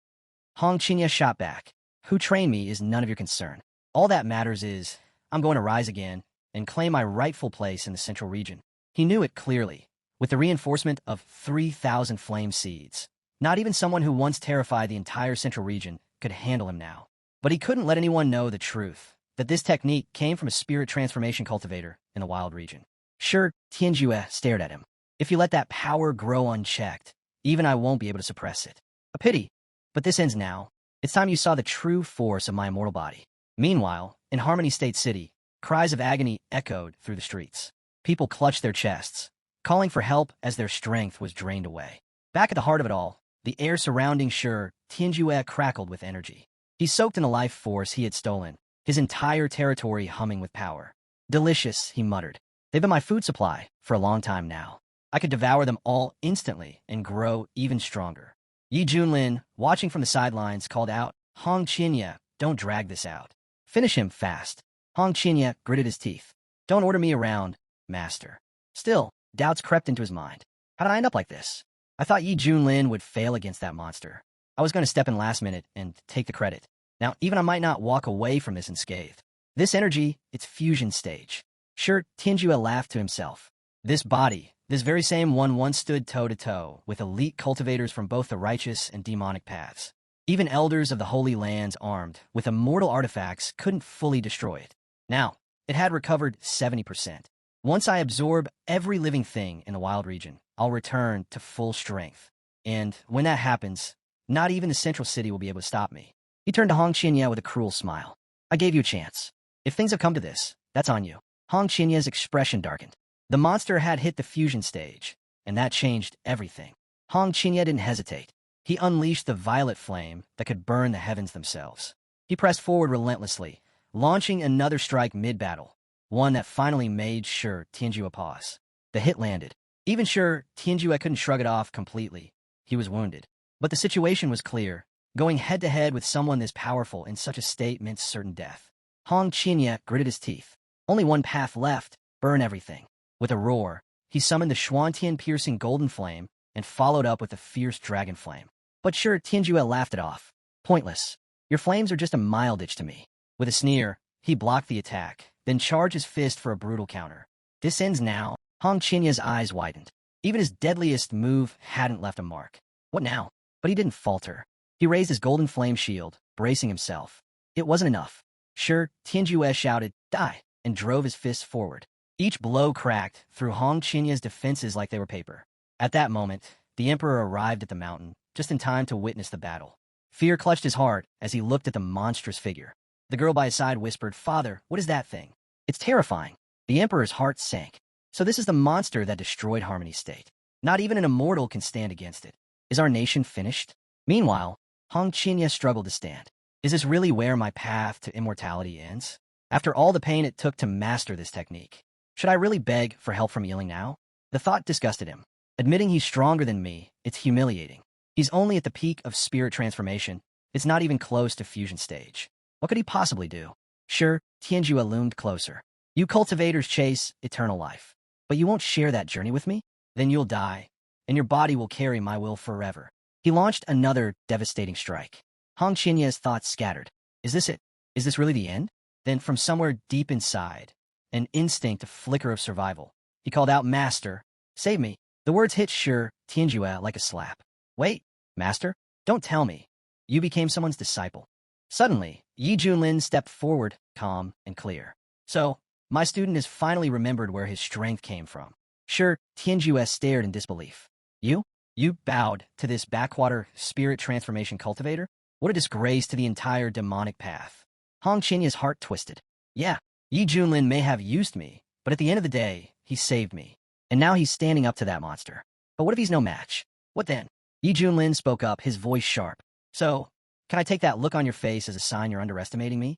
Hong Qinya shot back. Who trained me is none of your concern. All that matters is, I'm going to rise again and claim my rightful place in the central region. He knew it clearly, with the reinforcement of 3,000 flame seeds. Not even someone who once terrified the entire central region could handle him now. But he couldn't let anyone know the truth, that this technique came from a spirit transformation cultivator in the wild region. Sure, Tianjue stared at him. If you let that power grow unchecked, even I won't be able to suppress it. A pity, but this ends now. It's time you saw the true force of my immortal body. Meanwhile, in Harmony State City, cries of agony echoed through the streets. People clutched their chests, calling for help as their strength was drained away. Back at the heart of it all, the air surrounding Sure Tianjue crackled with energy. He soaked in the life force he had stolen, his entire territory humming with power. Delicious, he muttered. They've been my food supply for a long time now. I could devour them all instantly and grow even stronger. Yi Junlin, watching from the sidelines, called out, Hong Qinya, don't drag this out. Finish him fast. Hong Qinya gritted his teeth. Don't order me around, master. Still, doubts crept into his mind. How did I end up like this? I thought Yi Junlin would fail against that monster. I was going to step in last minute and take the credit. Now, even I might not walk away from this unscathed. This energy, it's fusion stage. Sure, Tianjue laughed to himself. This body, this very same one once stood toe-to-toe with elite cultivators from both the righteous and demonic paths. Even elders of the Holy Lands armed with immortal artifacts couldn't fully destroy it. Now, it had recovered 70%. Once I absorb every living thing in the wild region, I'll return to full strength. And when that happens, not even the central city will be able to stop me. He turned to Hong Qinya with a cruel smile. I gave you a chance. If things have come to this, that's on you. Hong Qinya's expression darkened. The monster had hit the fusion stage, and that changed everything. Hong Qinya didn't hesitate. He unleashed the violet flame that could burn the heavens themselves. He pressed forward relentlessly, launching another strike mid-battle, one that finally made sure Tianjue pause. The hit landed. Even sure Tianjue couldn't shrug it off completely. He was wounded. But the situation was clear. Going head-to-head with someone this powerful in such a state meant certain death. Hong Qinya gritted his teeth. Only one path left, burn everything. With a roar, he summoned the Xuantian-piercing golden flame and followed up with a fierce dragon flame. But sure, Tianjue laughed it off. Pointless. Your flames are just a mild-itch to me. With a sneer, he blocked the attack, then charged his fist for a brutal counter. This ends now. Hong Qinya's eyes widened. Even his deadliest move hadn't left a mark. What now? But he didn't falter. He raised his golden flame shield, bracing himself. It wasn't enough. Sure, Tianjue shouted, die, and drove his fists forward. Each blow cracked through Hong Qinya's defenses like they were paper. At that moment, the emperor arrived at the mountain, just in time to witness the battle. Fear clutched his heart as he looked at the monstrous figure. The girl by his side whispered, Father, what is that thing? It's terrifying. The emperor's heart sank. So this is the monster that destroyed Harmony State. Not even an immortal can stand against it. Is our nation finished? Meanwhile, Hong Qinya struggled to stand. Is this really where my path to immortality ends? After all the pain it took to master this technique, should I really beg for help from Yiling now? The thought disgusted him. Admitting he's stronger than me, it's humiliating. He's only at the peak of spirit transformation. It's not even close to fusion stage. What could he possibly do? Sure, Tianjue loomed closer. You cultivators chase eternal life. But you won't share that journey with me? Then you'll die, and your body will carry my will forever. He launched another devastating strike. Hong Qinya's thoughts scattered. Is this it? Is this really the end? Then from somewhere deep inside, an instinct, a flicker of survival, he called out, Master, save me. The words hit Sure Tianjue like a slap. Wait, Master? Don't tell me. You became someone's disciple. Suddenly, Yi Junlin stepped forward, calm and clear. So, my student has finally remembered where his strength came from. Sure, Tianjue stared in disbelief. You? You bowed to this backwater spirit transformation cultivator? What a disgrace to the entire demonic path. Hong Qinya's heart twisted. Yeah, Yi Junlin may have used me, but at the end of the day, he saved me. And now he's standing up to that monster. But what if he's no match? What then? Yi Junlin spoke up, his voice sharp. So, can I take that look on your face as a sign you're underestimating me?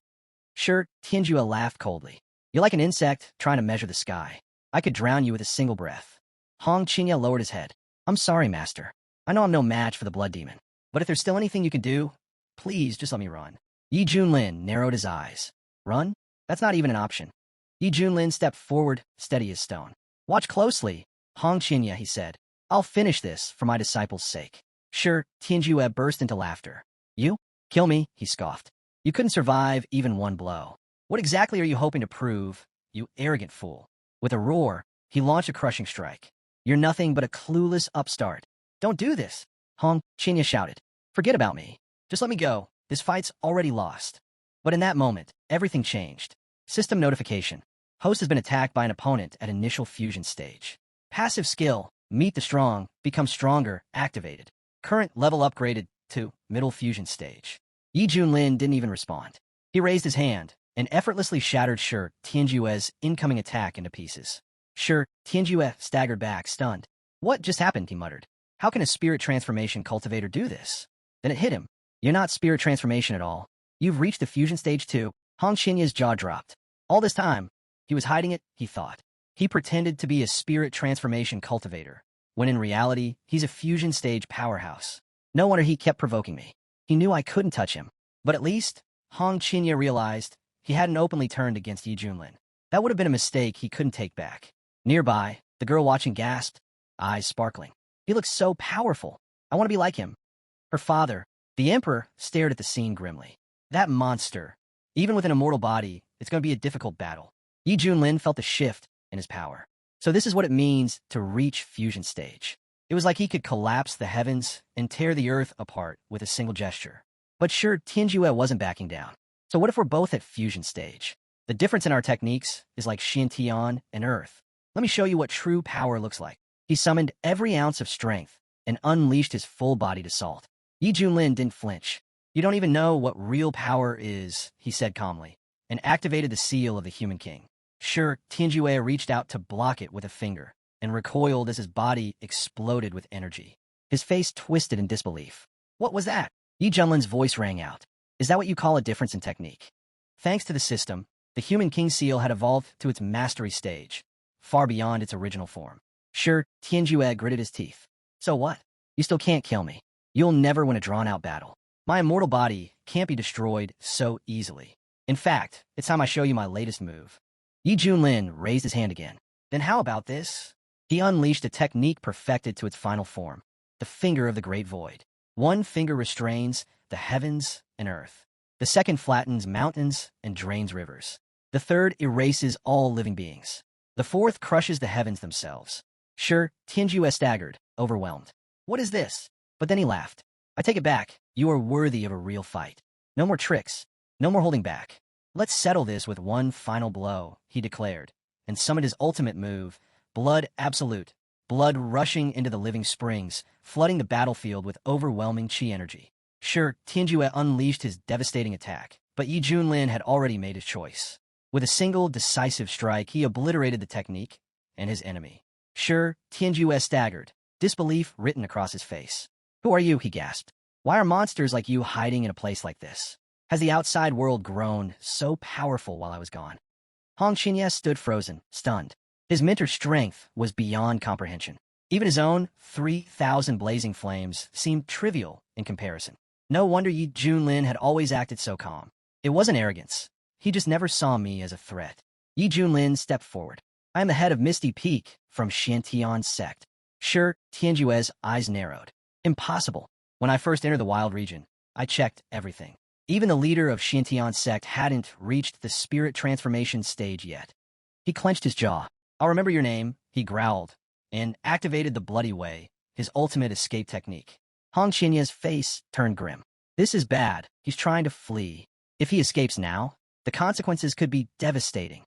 Sure, Tianjue laughed coldly. You're like an insect trying to measure the sky. I could drown you with a single breath. Hong Qinya lowered his head. I'm sorry, Master. I know I'm no match for the blood demon. But if there's still anything you can do, please just let me run. Yi Junlin narrowed his eyes. Run? That's not even an option. Yi Junlin stepped forward, steady as stone. Watch closely, Hong Qinya, he said. I'll finish this for my disciples' sake. Sure, Tianjue burst into laughter. You? Kill me, he scoffed. You couldn't survive even one blow. What exactly are you hoping to prove, you arrogant fool? With a roar, he launched a crushing strike. You're nothing but a clueless upstart. Don't do this, Hong Qinya shouted. Forget about me. Just let me go. This fight's already lost. But in that moment, everything changed. System notification. Host has been attacked by an opponent at initial fusion stage. Passive skill, Meet the Strong, become stronger, activated. Current level upgraded to middle fusion stage. Yi Junlin didn't even respond. He raised his hand and effortlessly shattered Sure Tianjue's incoming attack into pieces. Sure Tianjue staggered back, stunned. What just happened, he muttered. How can a spirit transformation cultivator do this? Then it hit him. You're not spirit transformation at all. You've reached the fusion stage too. Hong Qinya's jaw dropped. All this time, he was hiding it, he thought. He pretended to be a spirit transformation cultivator, when in reality, he's a fusion stage powerhouse. No wonder he kept provoking me. He knew I couldn't touch him. But at least, Hong Qinya realized he hadn't openly turned against Yi Junlin. That would have been a mistake he couldn't take back. Nearby, the girl watching gasped, eyes sparkling. He looks so powerful. I want to be like him. Her father, the emperor, stared at the scene grimly. That monster. Even with an immortal body, it's going to be a difficult battle. Yi Junlin felt the shift in his power. So this is what it means to reach fusion stage. It was like he could collapse the heavens and tear the earth apart with a single gesture. But sure, Tianjue wasn't backing down. So what if we're both at fusion stage? The difference in our techniques is like Xiantian and Earth. Let me show you what true power looks like. He summoned every ounce of strength and unleashed his full bodied assault. Yi Junlin didn't flinch. You don't even know what real power is, he said calmly, and activated the seal of the Human King. Sure, Tianjue reached out to block it with a finger and recoiled as his body exploded with energy. His face twisted in disbelief. What was that? Yi Junlin's voice rang out. Is that what you call a difference in technique? Thanks to the system, the Human King seal had evolved to its mastery stage, far beyond its original form. Sure, Tianjue gritted his teeth. So what? You still can't kill me. You'll never win a drawn-out battle. My immortal body can't be destroyed so easily. In fact, it's time I show you my latest move. Yi Junlin raised his hand again. Then how about this? He unleashed a technique perfected to its final form, the Finger of the Great Void. One finger restrains the heavens and earth. The second flattens mountains and drains rivers. The third erases all living beings. The fourth crushes the heavens themselves. Sure, Tianjue staggered, overwhelmed. What is this? But then he laughed. I take it back. You are worthy of a real fight. No more tricks. No more holding back. Let's settle this with one final blow, he declared, and summoned his ultimate move, Blood Absolute. Blood rushing into the living springs, flooding the battlefield with overwhelming chi energy. Sure, Tianjue unleashed his devastating attack, but Yi Junlin had already made his choice. With a single decisive strike, he obliterated the technique and his enemy. Sure, Tianjue staggered, disbelief written across his face. Who are you? He gasped. Why are monsters like you hiding in a place like this? Has the outside world grown so powerful while I was gone? Hong Qinya stood frozen, stunned. His mentor's strength was beyond comprehension. Even his own 3,000 blazing flames seemed trivial in comparison. No wonder Yi Junlin had always acted so calm. It wasn't arrogance. He just never saw me as a threat. Yi Junlin stepped forward. I am the head of Misty Peak from Xiantian's sect. Sure, Tianjue's eyes narrowed. Impossible. When I first entered the wild region, I checked everything. Even the leader of Xiantian's sect hadn't reached the spirit transformation stage yet. He clenched his jaw. I'll remember your name, he growled, and activated the Bloody Way, his ultimate escape technique. Hong Qinya's face turned grim. This is bad. He's trying to flee. If he escapes now, the consequences could be devastating.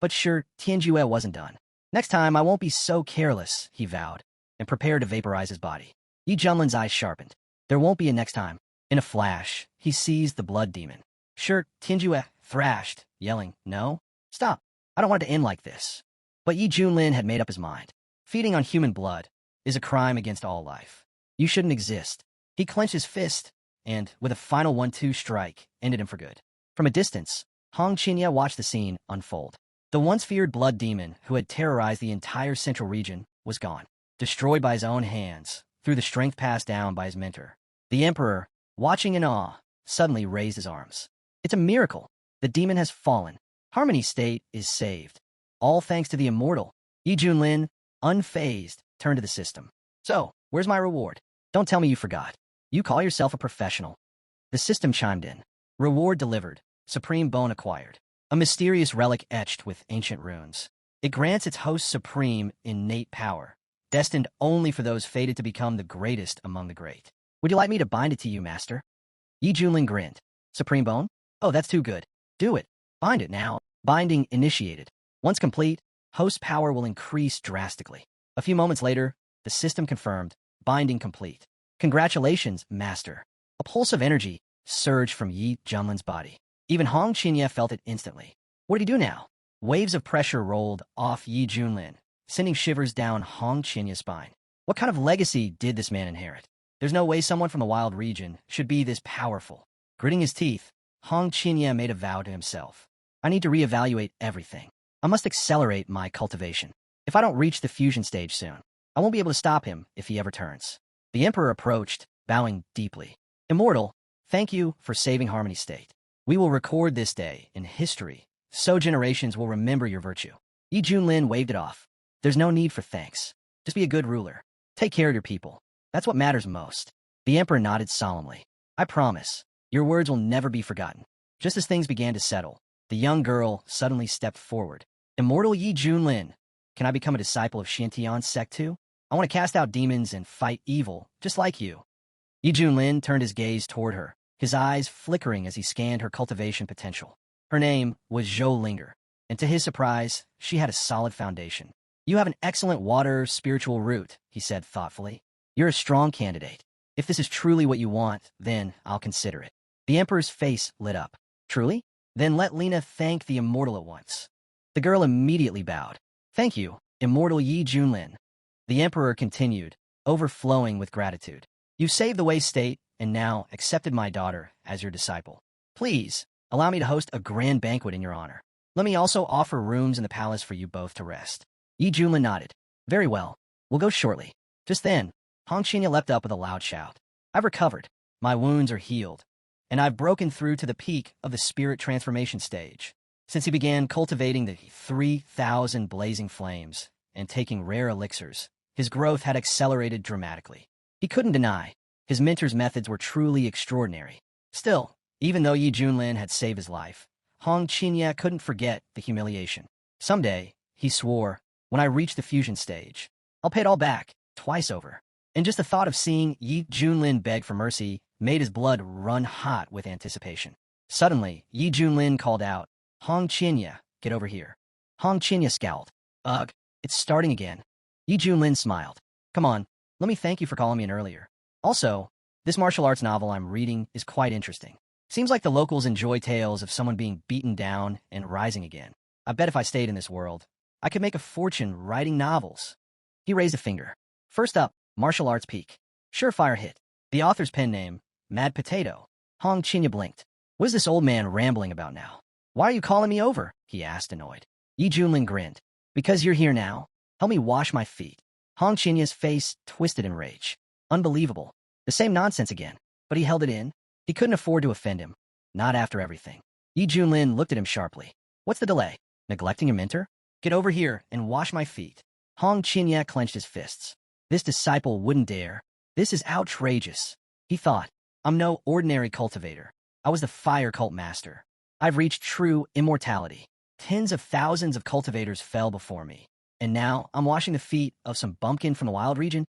But sure, Tianjue wasn't done. Next time, I won't be so careless, he vowed, and prepared to vaporize his body. Yi Junlin's eyes sharpened. There won't be a next time. In a flash, he seized the blood demon. Sure, Tianjue thrashed, yelling, No, stop. I don't want it to end like this. But Yi Junlin had made up his mind. Feeding on human blood is a crime against all life. You shouldn't exist. He clenched his fist and, with a final 1-2 strike, ended him for good. From a distance, Hong Qinya watched the scene unfold. The once feared blood demon who had terrorized the entire central region was gone, destroyed by his own hands through the strength passed down by his mentor. The emperor, watching in awe, suddenly raised his arms. It's a miracle. The demon has fallen. Harmony State is saved. All thanks to the immortal. Yi Junlin, unfazed, turned to the system. So, where's my reward? Don't tell me you forgot. You call yourself a professional. The system chimed in. Reward delivered. Supreme bone acquired. A mysterious relic etched with ancient runes. It grants its host supreme innate power, destined only for those fated to become the greatest among the great. Would you like me to bind it to you, master? Yi Junlin grinned. Supreme bone? Oh, that's too good. Do it. Bind it now. Binding initiated. Once complete, host power will increase drastically. A few moments later, the system confirmed, binding complete. Congratulations, master. A pulse of energy surged from Yi Junlin's body. Even Hong Qinya felt it instantly. What did he do now? Waves of pressure rolled off Yi Junlin, sending shivers down Hong Qinya's spine. What kind of legacy did this man inherit? There's no way someone from the wild region should be this powerful. Gritting his teeth, Hong Qinya made a vow to himself. I need to reevaluate everything. I must accelerate my cultivation. If I don't reach the fusion stage soon, I won't be able to stop him if he ever turns. The emperor approached, bowing deeply. Immortal, thank you for saving Harmony State. We will record this day in history, so generations will remember your virtue. Yi Junlin waved it off. There's no need for thanks. Just be a good ruler. Take care of your people. That's what matters most. The emperor nodded solemnly. I promise, your words will never be forgotten. Just as things began to settle, the young girl suddenly stepped forward. Immortal Yi Junlin, can I become a disciple of Xiantian's sect too? I want to cast out demons and fight evil, just like you. Yi Junlin turned his gaze toward her, his eyes flickering as he scanned her cultivation potential. Her name was Zhou Linger, and to his surprise, she had a solid foundation. You have an excellent water spiritual root, he said thoughtfully. You're a strong candidate. If this is truly what you want, then I'll consider it. The emperor's face lit up. Truly? Then let Lena thank the immortal at once. The girl immediately bowed. Thank you, immortal Yi Junlin. The emperor continued, overflowing with gratitude. You saved the Wei state, and now accepted my daughter as your disciple. Please, allow me to host a grand banquet in your honor. Let me also offer rooms in the palace for you both to rest. Yi Junlin nodded. Very well. We'll go shortly. Just then, Hong Qinya leapt up with a loud shout. I've recovered. My wounds are healed. And I've broken through to the peak of the spirit transformation stage. Since he began cultivating the 3,000 blazing flames and taking rare elixirs, his growth had accelerated dramatically. He couldn't deny, his mentor's methods were truly extraordinary. Still, even though Yi Junlin had saved his life, Hong Qinya couldn't forget the humiliation. Someday, he swore, when I reach the fusion stage, I'll pay it all back, twice over. And just the thought of seeing Yi Junlin beg for mercy made his blood run hot with anticipation. Suddenly, Yi Junlin called out, Hong Qinya, get over here. Hong Qinya scowled. Ugh, it's starting again. Yi Junlin smiled. Come on, let me thank you for calling me in earlier. Also, this martial arts novel I'm reading is quite interesting. Seems like the locals enjoy tales of someone being beaten down and rising again. I bet if I stayed in this world, I could make a fortune writing novels. He raised a finger. First up, martial arts peak. Surefire hit. The author's pen name, Mad Potato. Hong Qinya blinked. What is this old man rambling about now? Why are you calling me over? He asked, annoyed. Yi Junlin grinned. Because you're here now. Help me wash my feet. Hong Qinya's face twisted in rage. Unbelievable. The same nonsense again. But he held it in. He couldn't afford to offend him. Not after everything. Yi Junlin looked at him sharply. What's the delay? Neglecting your mentor? Get over here and wash my feet. Hong Qinya clenched his fists. This disciple wouldn't dare. This is outrageous. He thought, I'm no ordinary cultivator. I was the fire cult master. I've reached true immortality. Tens of thousands of cultivators fell before me. And now I'm washing the feet of some bumpkin from the wild region?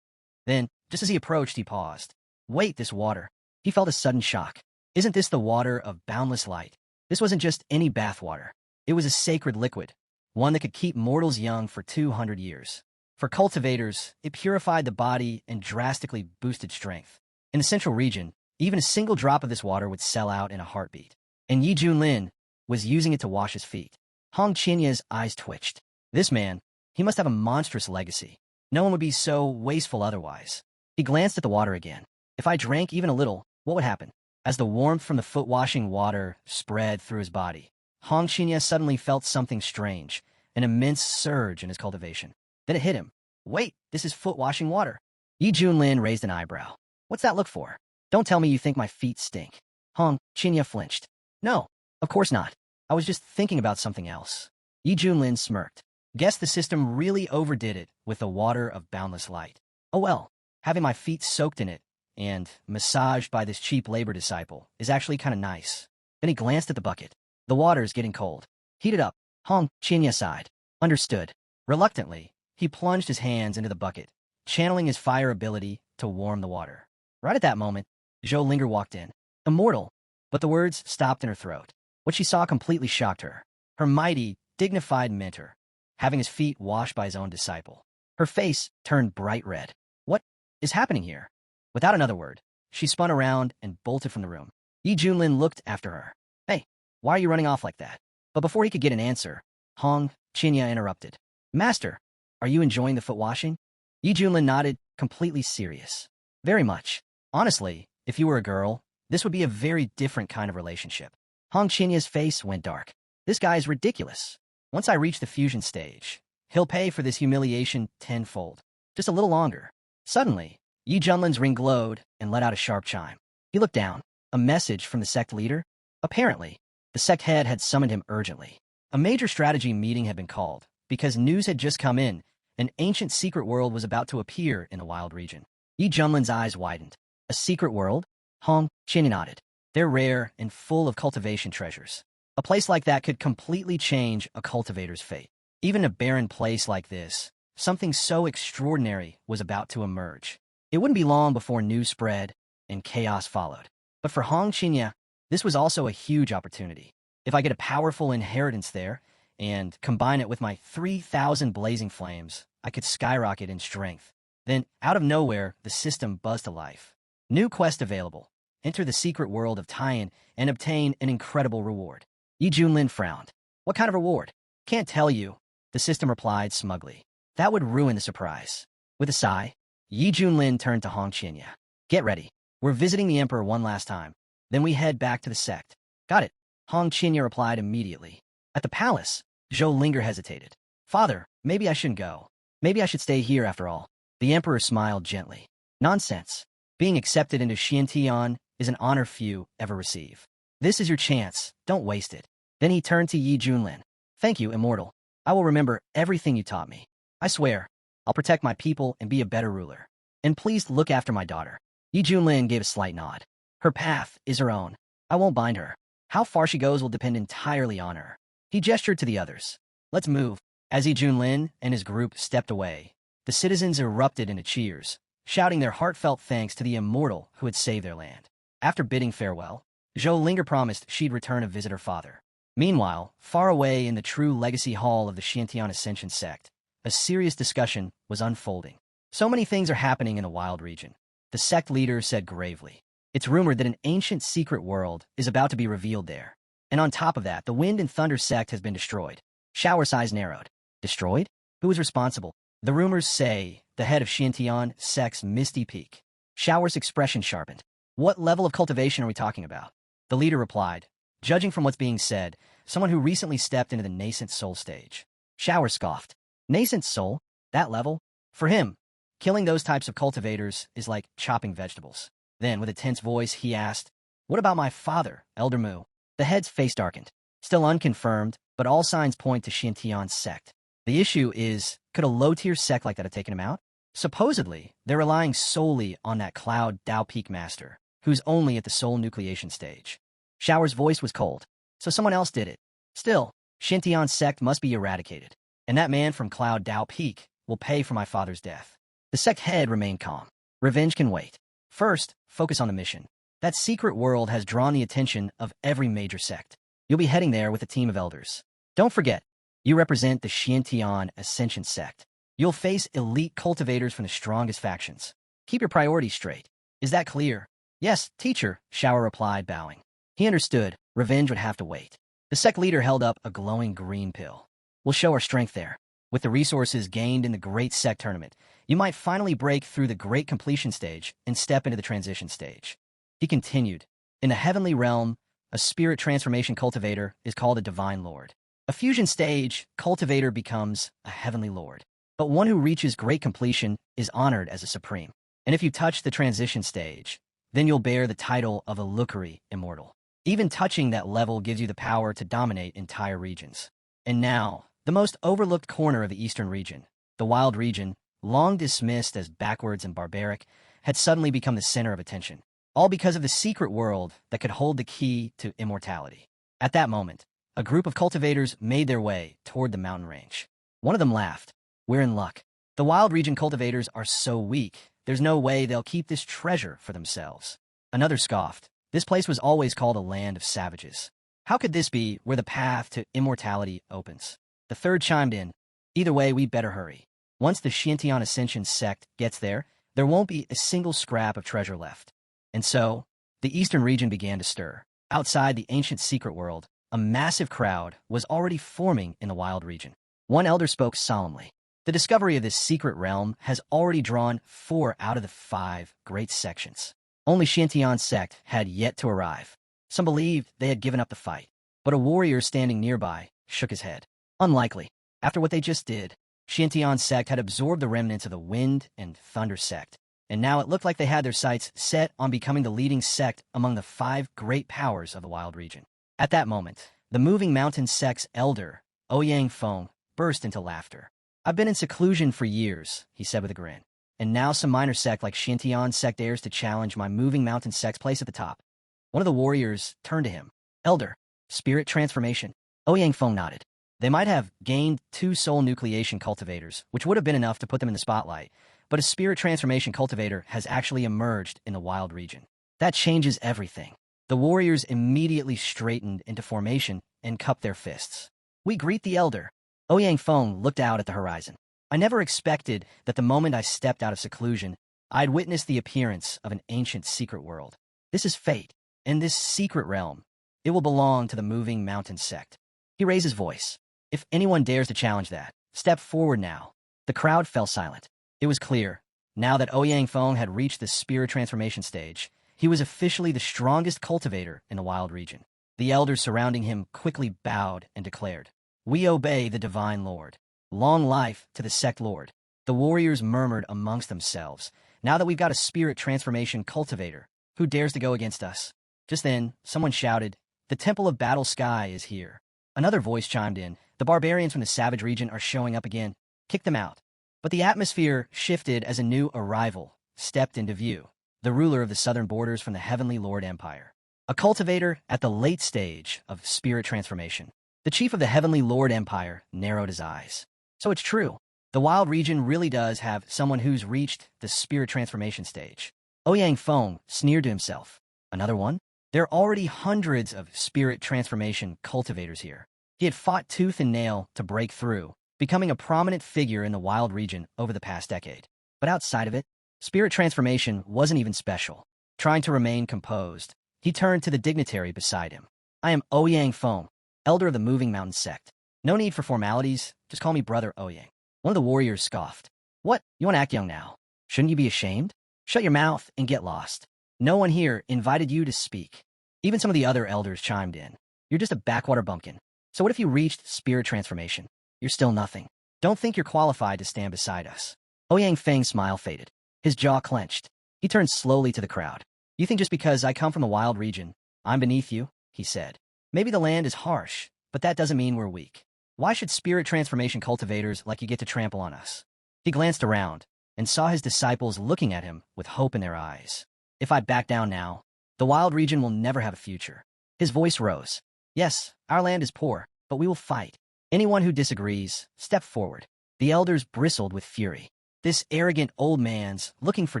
Then, just as he approached, he paused. Wait, this water. He felt a sudden shock. Isn't this the water of boundless light? This wasn't just any bath water. It was a sacred liquid, one that could keep mortals young for 200 years. For cultivators, it purified the body and drastically boosted strength. In the central region, even a single drop of this water would sell out in a heartbeat. And Yi Junlin was using it to wash his feet. Hong Qinya's eyes twitched. This man, he must have a monstrous legacy. No one would be so wasteful otherwise. He glanced at the water again. If I drank even a little, what would happen? As the warmth from the foot-washing water spread through his body, Hong Qinya suddenly felt something strange, an immense surge in his cultivation. Then it hit him. Wait, this is foot-washing water. Yi Junlin raised an eyebrow. What's that look for? Don't tell me you think my feet stink. Hong Qinya flinched. No, of course not. I was just thinking about something else. Yi Junlin smirked. Guess the system really overdid it with the water of boundless light. Oh well, having my feet soaked in it and massaged by this cheap labor disciple is actually kind of nice. Then he glanced at the bucket. The water's getting cold. Heat it up. Hong Qinya sighed. Understood. Reluctantly, he plunged his hands into the bucket, channeling his fire ability to warm the water. Right at that moment, Zhou Linger walked in. Immortal. But the words stopped in her throat. What she saw completely shocked her. Her mighty, dignified mentor, having his feet washed by his own disciple. Her face turned bright red. What is happening here? Without another word, she spun around and bolted from the room. Yi Junlin looked after her. Hey, why are you running off like that? But before he could get an answer, Hong Qinya interrupted. Master, are you enjoying the foot washing? Yi Junlin nodded, completely serious. Very much. Honestly, if you were a girl, this would be a very different kind of relationship. Hong Qinya's face went dark. This guy is ridiculous. Once I reach the fusion stage, he'll pay for this humiliation tenfold. Just a little longer. Suddenly, Yi Junlin's ring glowed and let out a sharp chime. He looked down. A message from the sect leader? Apparently, the sect head had summoned him urgently. A major strategy meeting had been called, because news had just come in. An ancient secret world was about to appear in the wild region. Yi Junlin's eyes widened. A secret world? Hong Qian nodded. They're rare and full of cultivation treasures. A place like that could completely change a cultivator's fate. Even in a barren place like this, something so extraordinary was about to emerge. It wouldn't be long before news spread and chaos followed. But for Hong Qinya, this was also a huge opportunity. If I get a powerful inheritance there and combine it with my 3,000 blazing flames, I could skyrocket in strength. Then, out of nowhere, the system buzzed to life. New quest available. Enter the secret world of Taiyan and obtain an incredible reward. Yi Junlin frowned. What kind of reward? Can't tell you, the system replied smugly. That would ruin the surprise. With a sigh, Yi Junlin turned to Hong Qinya. Get ready. We're visiting the Emperor one last time. Then we head back to the sect. Got it, Hong Qinya replied immediately. At the palace, Zhou Linger hesitated. Father, maybe I shouldn't go. Maybe I should stay here after all. The Emperor smiled gently. Nonsense. Being accepted into Xiantian is an honor few ever receive. This is your chance. Don't waste it. Then he turned to Yi Junlin. Thank you, Immortal. I will remember everything you taught me. I swear, I'll protect my people and be a better ruler. And please look after my daughter. Yi Junlin gave a slight nod. Her path is her own. I won't bind her. How far she goes will depend entirely on her. He gestured to the others. Let's move. As Yi Junlin and his group stepped away, the citizens erupted into cheers, shouting their heartfelt thanks to the immortal who had saved their land. After bidding farewell, Zhou Linger promised she'd return to visit her father. Meanwhile, far away in the true legacy hall of the Xiantian Ascension sect, a serious discussion was unfolding. So many things are happening in the wild region. The sect leader said gravely. It's rumored that an ancient secret world is about to be revealed there. And on top of that, the Wind and Thunder sect has been destroyed. Shower size narrowed. Destroyed? Who is responsible? The rumors say the head of Xiantian sect's Misty Peak. Shower's expression sharpened. What level of cultivation are we talking about? The leader replied. Judging from what's being said, someone who recently stepped into the nascent soul stage. Shower scoffed. Nascent soul? That level? For him, killing those types of cultivators is like chopping vegetables. Then, with a tense voice, he asked, What about my father, Elder Mu? The head's face darkened. Still unconfirmed, but all signs point to Xiantian's sect. The issue is, could a low-tier sect like that have taken him out? Supposedly, they're relying solely on that Cloud Dao Peak Master, who's only at the soul nucleation stage. Shower's voice was cold. So someone else did it. Still, Xiantian's sect must be eradicated. And that man from Cloud Dao Peak will pay for my father's death. The sect head remained calm. Revenge can wait. First, focus on the mission. That secret world has drawn the attention of every major sect. You'll be heading there with a team of elders. Don't forget, you represent the Xiantian Ascension sect. You'll face elite cultivators from the strongest factions. Keep your priorities straight. Is that clear? Yes, teacher, Shower replied, bowing. He understood. Revenge would have to wait. The sect leader held up a glowing green pill. We'll show our strength there. With the resources gained in the Great Sect Tournament, you might finally break through the Great Completion stage and step into the Transition stage. He continued. In the heavenly realm, a spirit transformation cultivator is called a Divine Lord. A fusion stage, cultivator becomes a Heavenly Lord. But one who reaches Great Completion is honored as a Supreme. And if you touch the Transition stage, then you'll bear the title of a Lookery Immortal. Even touching that level gives you the power to dominate entire regions. And now, the most overlooked corner of the eastern region, the wild region, long dismissed as backwards and barbaric, had suddenly become the center of attention, all because of the secret world that could hold the key to immortality. At that moment, a group of cultivators made their way toward the mountain range. One of them laughed. We're in luck. The wild region cultivators are so weak, there's no way they'll keep this treasure for themselves. Another scoffed. This place was always called a land of savages. How could this be where the path to immortality opens? The third chimed in. Either way, we better hurry. Once the Xiantian Ascension sect gets there, there won't be a single scrap of treasure left. And so, the eastern region began to stir. Outside the ancient secret world, a massive crowd was already forming in the wild region. One elder spoke solemnly. The discovery of this secret realm has already drawn 4 out of the 5 great sections. Only Xiantian's sect had yet to arrive. Some believed they had given up the fight, but a warrior standing nearby shook his head. Unlikely. After what they just did, Xiantian's sect had absorbed the remnants of the Wind and Thunder sect, and now it looked like they had their sights set on becoming the leading sect among the 5 great powers of the wild region. At that moment, the moving mountain sect's elder, Ouyang Feng, burst into laughter. "I've been in seclusion for years," he said with a grin, "and now some minor sect like Xintian sect dares to challenge my moving mountain sect's place at the top." One of the warriors turned to him. "Elder, spirit transformation." Ouyang Feng nodded. They might have gained 2 soul nucleation cultivators, which would have been enough to put them in the spotlight, but a spirit transformation cultivator has actually emerged in the wild region. That changes everything. The warriors immediately straightened into formation and cupped their fists. "We greet the elder." Ouyang Feng looked out at the horizon. "I never expected that the moment I stepped out of seclusion, I'd witness the appearance of an ancient secret world. This is fate, and this secret realm, it will belong to the moving mountain sect." He raised his voice. "If anyone dares to challenge that, step forward now." The crowd fell silent. It was clear, now that Ouyang Feng had reached the spirit transformation stage, he was officially the strongest cultivator in the wild region. The elders surrounding him quickly bowed and declared, "We obey the divine lord. Long life to the sect lord." The warriors murmured amongst themselves, "Now that we've got a spirit transformation cultivator, who dares to go against us?" Just then, someone shouted, "The Temple of Battle Sky is here." Another voice chimed in, "The barbarians from the savage region are showing up again. Kick them out." But the atmosphere shifted as a new arrival stepped into view, the ruler of the southern borders from the Heavenly Lord Empire. A cultivator at the late stage of spirit transformation. The chief of the Heavenly Lord Empire narrowed his eyes. So it's true. The wild region really does have someone who's reached the spirit transformation stage. Ouyang Feng sneered to himself. Another one? There are already hundreds of spirit transformation cultivators here. He had fought tooth and nail to break through, becoming a prominent figure in the wild region over the past decade. But outside of it, spirit transformation wasn't even special. Trying to remain composed, he turned to the dignitary beside him. "I am Ouyang Feng, elder of the Moving Mountain sect. No need for formalities, just call me Brother Ouyang." One of the warriors scoffed. "What, you want to act young now? Shouldn't you be ashamed? Shut your mouth and get lost. No one here invited you to speak." Even some of the other elders chimed in. "You're just a backwater bumpkin. So what if you reached spirit transformation? You're still nothing. Don't think you're qualified to stand beside us." Ouyang Feng's smile faded. His jaw clenched. He turned slowly to the crowd. "You think just because I come from the wild region, I'm beneath you?" he said. "Maybe the land is harsh, but that doesn't mean we're weak. Why should spirit transformation cultivators like you get to trample on us?" He glanced around and saw his disciples looking at him with hope in their eyes. "If I back down now, the wild region will never have a future." His voice rose. "Yes, our land is poor, but we will fight. Anyone who disagrees, step forward." The elders bristled with fury. This arrogant old man's looking for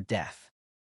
death.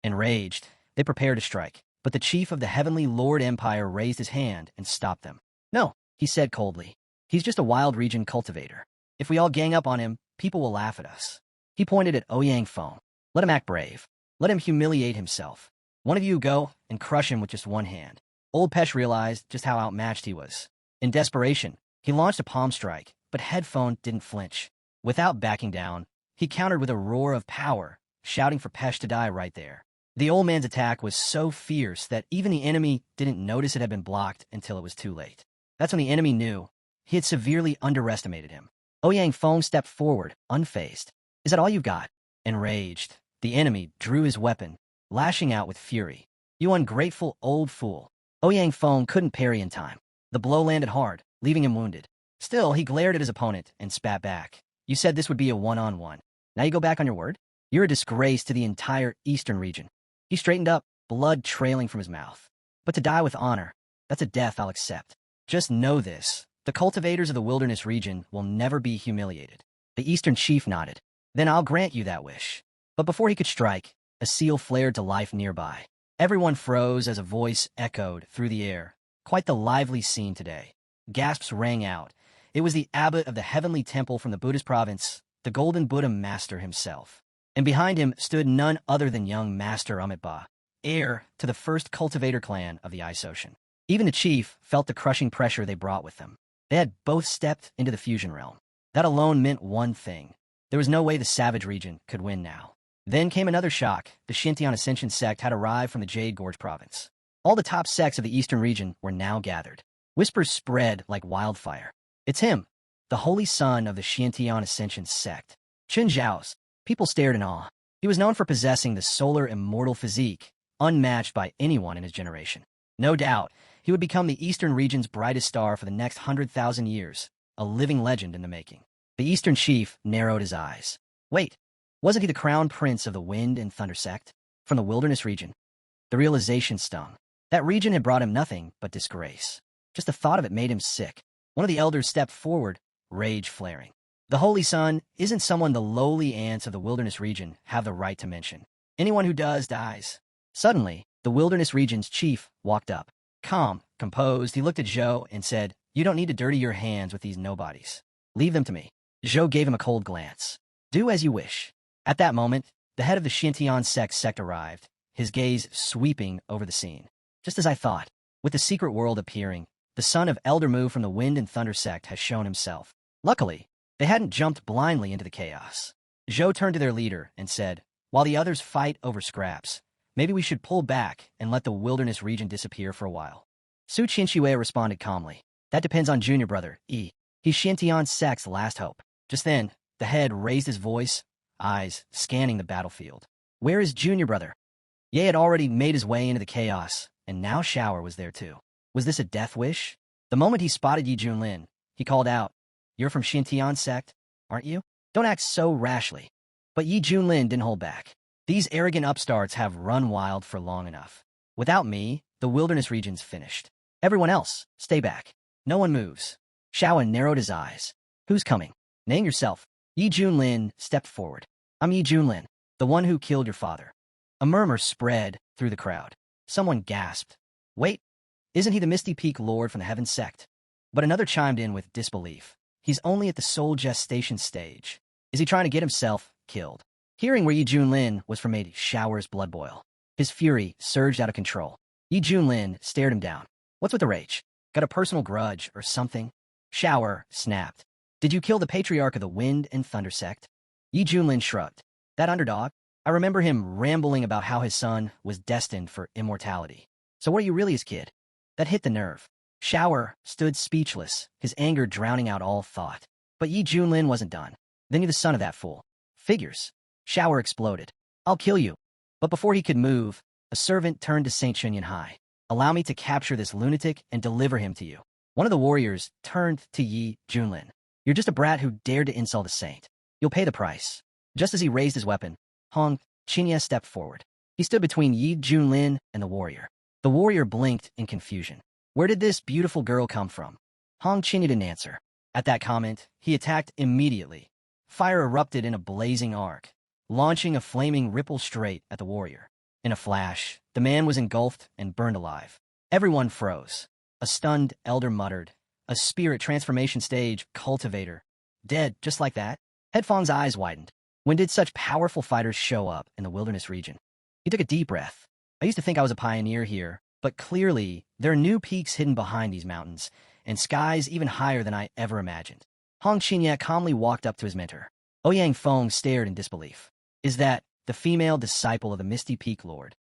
Enraged, they prepared to strike, but the chief of the Heavenly Lord Empire raised his hand and stopped them. "No," he said coldly. "He's just a wild region cultivator. If we all gang up on him, people will laugh at us." He pointed at Ouyang Feng. "Let him act brave. Let him humiliate himself. One of you go and crush him with just one hand." Old Pesh realized just how outmatched he was. In desperation, he launched a palm strike, but Headphone didn't flinch. Without backing down, he countered with a roar of power, shouting for Pesh to die right there. The old man's attack was so fierce that even the enemy didn't notice it had been blocked until it was too late. That's when the enemy knew he had severely underestimated him. Ouyang Feng stepped forward, unfazed. "Is that all you've got?" Enraged, the enemy drew his weapon, lashing out with fury. "You ungrateful old fool." Ouyang Feng couldn't parry in time. The blow landed hard, leaving him wounded. Still, he glared at his opponent and spat back. "You said this would be a one-on-one. Now you go back on your word? You're a disgrace to the entire eastern region." He straightened up, blood trailing from his mouth. "But to die with honor, that's a death I'll accept. Just know this. The cultivators of the wilderness region will never be humiliated." The eastern chief nodded. "Then I'll grant you that wish." But before he could strike, a seal flared to life nearby. Everyone froze as a voice echoed through the air. Quite the lively scene today. Gasps rang out. It was the abbot of the Heavenly Temple from the Buddhist province, the Golden Buddha Master himself. And behind him stood none other than young Master Amitabha, heir to the first cultivator clan of the Ice Ocean. Even the chief felt the crushing pressure they brought with them. They had both stepped into the fusion realm. That alone meant one thing. There was no way the savage region could win now. Then came another shock. The Xintian Ascension sect had arrived from the Jade Gorge province. All the top sects of the eastern region were now gathered. Whispers spread like wildfire. "It's him, the holy son of the Xintian Ascension sect. Chen Zhao's." People stared in awe. He He was known for possessing the solar immortal physique, unmatched by anyone in his generation. No doubt, he would become the Eastern region's brightest star for the next 100,000 years, a living legend in the making. The Eastern chief narrowed his eyes. Wait, wasn't he the crown prince of the Wind and Thunder sect? From the wilderness region? The realization stung. That region had brought him nothing but disgrace. Just the thought of it made him sick. One of the elders stepped forward, rage flaring. The Holy Sun isn't someone the lowly ants of the wilderness region have the right to mention. Anyone who does dies. Suddenly, the wilderness region's chief walked up. Calm, composed, he looked at Zhou and said, "You don't need to dirty your hands with these nobodies. Leave them to me." Zhou gave him a cold glance. "Do as you wish." At that moment, the head of the Xintian sect arrived, his gaze sweeping over the scene. Just as I thought, with the secret world appearing, the son of Elder Mu from the Wind and Thunder sect has shown himself. Luckily, they hadn't jumped blindly into the chaos. Zhou turned to their leader and said, "While the others fight over scraps, maybe we should pull back and let the wilderness region disappear for a while." Su Qianxue responded calmly. "That depends on Junior Brother, Yi. He's Xintian sect's last hope." Just then, the head raised his voice, eyes scanning the battlefield. "Where is Junior Brother?" Ye had already made his way into the chaos, and now Shower was there too. Was this a death wish? The moment he spotted Yi Junlin, he called out, "You're from Xintian sect, aren't you? Don't act so rashly." But Yi Junlin didn't hold back. "These arrogant upstarts have run wild for long enough. Without me, the wilderness region's finished. Everyone else, stay back. No one moves." Shaoan narrowed his eyes. "Who's coming? Name yourself." Yi Junlin stepped forward. "I'm Yi Junlin, the one who killed your father." A murmur spread through the crowd. Someone gasped. "Wait, isn't he the Misty Peak Lord from the Heaven sect?" But another chimed in with disbelief. "He's only at the soul gestation stage. Is he trying to get himself killed?" Hearing where Yi Junlin was from made Shower's blood boil. His fury surged out of control. Yi Junlin stared him down. "What's with the rage? Got a personal grudge or something?" Shower snapped. "Did you kill the patriarch of the Wind and Thunder sect?" Yi Junlin shrugged. "That underdog? I remember him rambling about how his son was destined for immortality. So what are you really, his kid?" That hit the nerve. Shower stood speechless, his anger drowning out all thought. But Yi Junlin wasn't done. "Then you're the son of that fool." "Figures." Shower exploded. "I'll kill you." But before he could move, a servant turned to Saint Chunyan Hai. "Allow me to capture this lunatic and deliver him to you." One of the warriors turned to Yi Junlin. "You're just a brat who dared to insult a saint. You'll pay the price." Just as he raised his weapon, Hong Qinya stepped forward. He stood between Yi Junlin and the warrior. The warrior blinked in confusion. Where did this beautiful girl come from? Hong Qinya didn't answer. At that comment, he attacked immediately. Fire erupted in a blazing arc, launching a flaming ripple straight at the warrior. In a flash, the man was engulfed and burned alive. Everyone froze. A stunned elder muttered, "A spirit transformation stage cultivator. Dead just like that?" Headfong's eyes widened. When did such powerful fighters show up in the wilderness region? He took a deep breath. "I used to think I was a pioneer here, but clearly there are new peaks hidden behind these mountains, and skies even higher than I ever imagined." Hong Qinya calmly walked up to his mentor. Ouyang Feng stared in disbelief. "Is that the female disciple of the Misty Peak Lord?"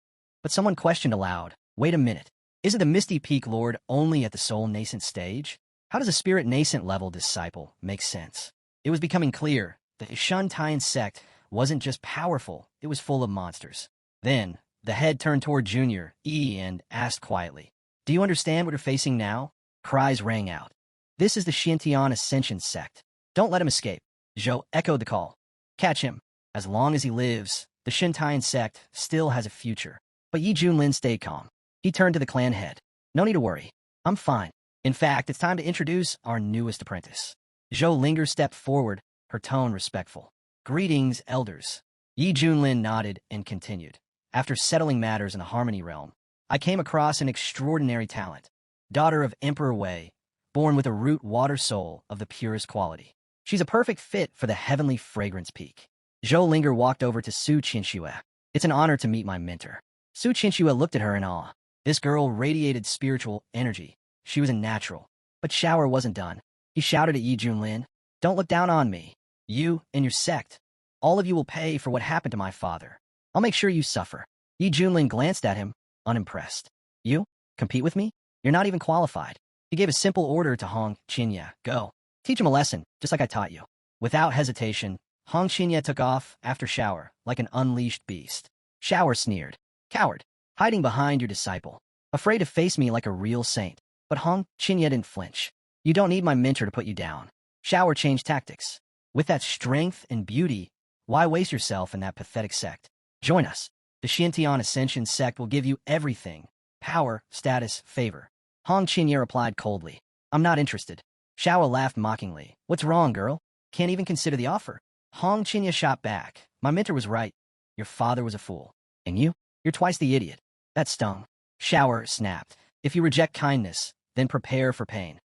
But someone questioned aloud, "Wait a minute. Isn't the Misty Peak Lord only at the soul nascent stage? How does a spirit nascent level disciple make sense?" It was becoming clear that the Xintian sect wasn't just powerful, it was full of monsters. Then, the head turned toward Junior E and asked quietly, "Do you understand what you're facing now?" Cries rang out. "This is the Xintian Ascension sect. Don't let him escape." Zhou echoed the call. "Catch him. As long as he lives, the Xintian sect still has a future." But Yi Junlin stayed calm. He turned to the clan head. "No need to worry. I'm fine. In fact, it's time to introduce our newest apprentice." Zhou Linger stepped forward, her tone respectful. "Greetings, elders." Yi Junlin nodded and continued. "After settling matters in the Harmony Realm, I came across an extraordinary talent. Daughter of Emperor Wei, born with a root water soul of the purest quality. She's a perfect fit for the heavenly fragrance peak." Zhou Linger walked over to Su Qianxue. "It's an honor to meet my mentor." Su Qianxue looked at her in awe. This girl radiated spiritual energy. She was a natural. But Shower wasn't done. He shouted at Yi Junlin, "Don't look down on me. You and your sect. All of you will pay for what happened to my father. I'll make sure you suffer." Yi Junlin glanced at him, unimpressed. "You? Compete with me? You're not even qualified." He gave a simple order to Hong Qinya. "Go. Teach him a lesson, just like I taught you." Without hesitation, Hong Qinya took off after Shower like an unleashed beast. Shower sneered. Coward, hiding behind your disciple. Afraid to face me like a real saint. But Hong Qinya didn't flinch. You don't need my mentor to put you down. Shower changed tactics. With that strength and beauty, why waste yourself in that pathetic sect? Join us. The Xiantian Ascension sect will give you everything. Power, status, favor. Hong Qinya replied coldly. I'm not interested. Shower laughed mockingly. What's wrong, girl? Can't even consider the offer. Hong Qinya shot back. My mentor was right. Your father was a fool. And you? You're twice the idiot. That stung. Shower snapped. If you reject kindness, then prepare for pain.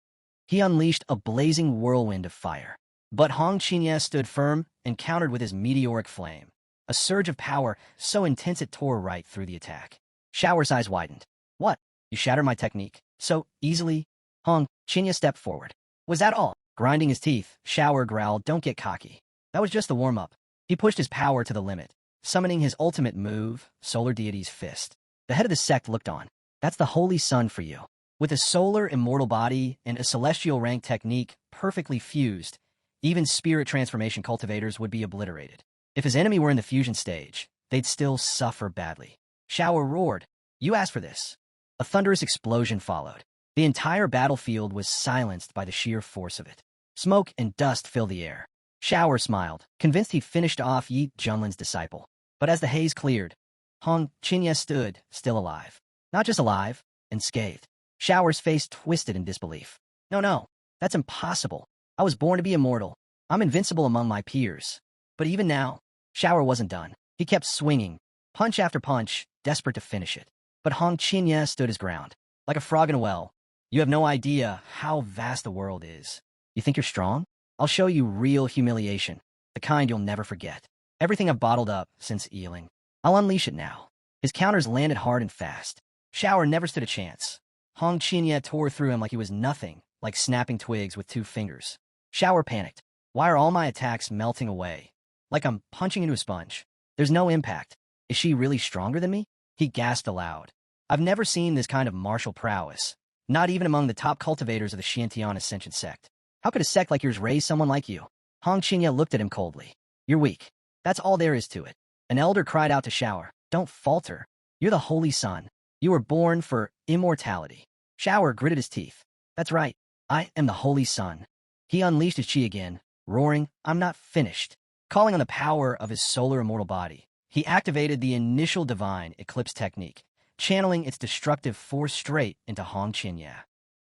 He unleashed a blazing whirlwind of fire. But Hong Qinya stood firm and countered with his meteoric flame. A surge of power so intense it tore right through the attack. Shower's eyes widened. What? You shattered my technique? So easily? Hong Qinya stepped forward. Was that all? Grinding his teeth, Shower growled, don't get cocky. That was just the warm-up. He pushed his power to the limit, summoning his ultimate move, Solar Deity's Fist. The head of the sect looked on. That's the Holy Sun for you. With a solar immortal body and a celestial rank technique perfectly fused, even spirit transformation cultivators would be obliterated. If his enemy were in the fusion stage, they'd still suffer badly. Shower roared. You asked for this. A thunderous explosion followed. The entire battlefield was silenced by the sheer force of it. Smoke and dust filled the air. Shower smiled, convinced he'd finished off Yi Junlin's disciple. But as the haze cleared, Hong Qinya stood, still alive. Not just alive, unscathed. Shower's face twisted in disbelief. No, that's impossible. I was born to be immortal. I'm invincible among my peers. But even now, Shower wasn't done. He kept swinging, punch after punch, desperate to finish it. But Hong Qinya stood his ground. Like a frog in a well. You have no idea how vast the world is. You think you're strong? I'll show you real humiliation, the kind you'll never forget. Everything I've bottled up since Ealing. I'll unleash it now. His counters landed hard and fast. Shower never stood a chance. Hong Qinya tore through him like he was nothing, like snapping twigs with 2 fingers. Shower panicked. Why are all my attacks melting away? Like I'm punching into a sponge. There's no impact. Is she really stronger than me? He gasped aloud. I've never seen this kind of martial prowess. Not even among the top cultivators of the Xiantian Ascension sect. How could a sect like yours raise someone like you? Hong Qinya looked at him coldly. You're weak. That's all there is to it. An elder cried out to Shower. Don't falter. You're the Holy Sun. You were born for immortality. Shower gritted his teeth. That's right. I am the Holy Sun. He unleashed his chi again, roaring, I'm not finished. Calling on the power of his solar immortal body, he activated the initial divine eclipse technique, channeling its destructive force straight into Hong Qinya.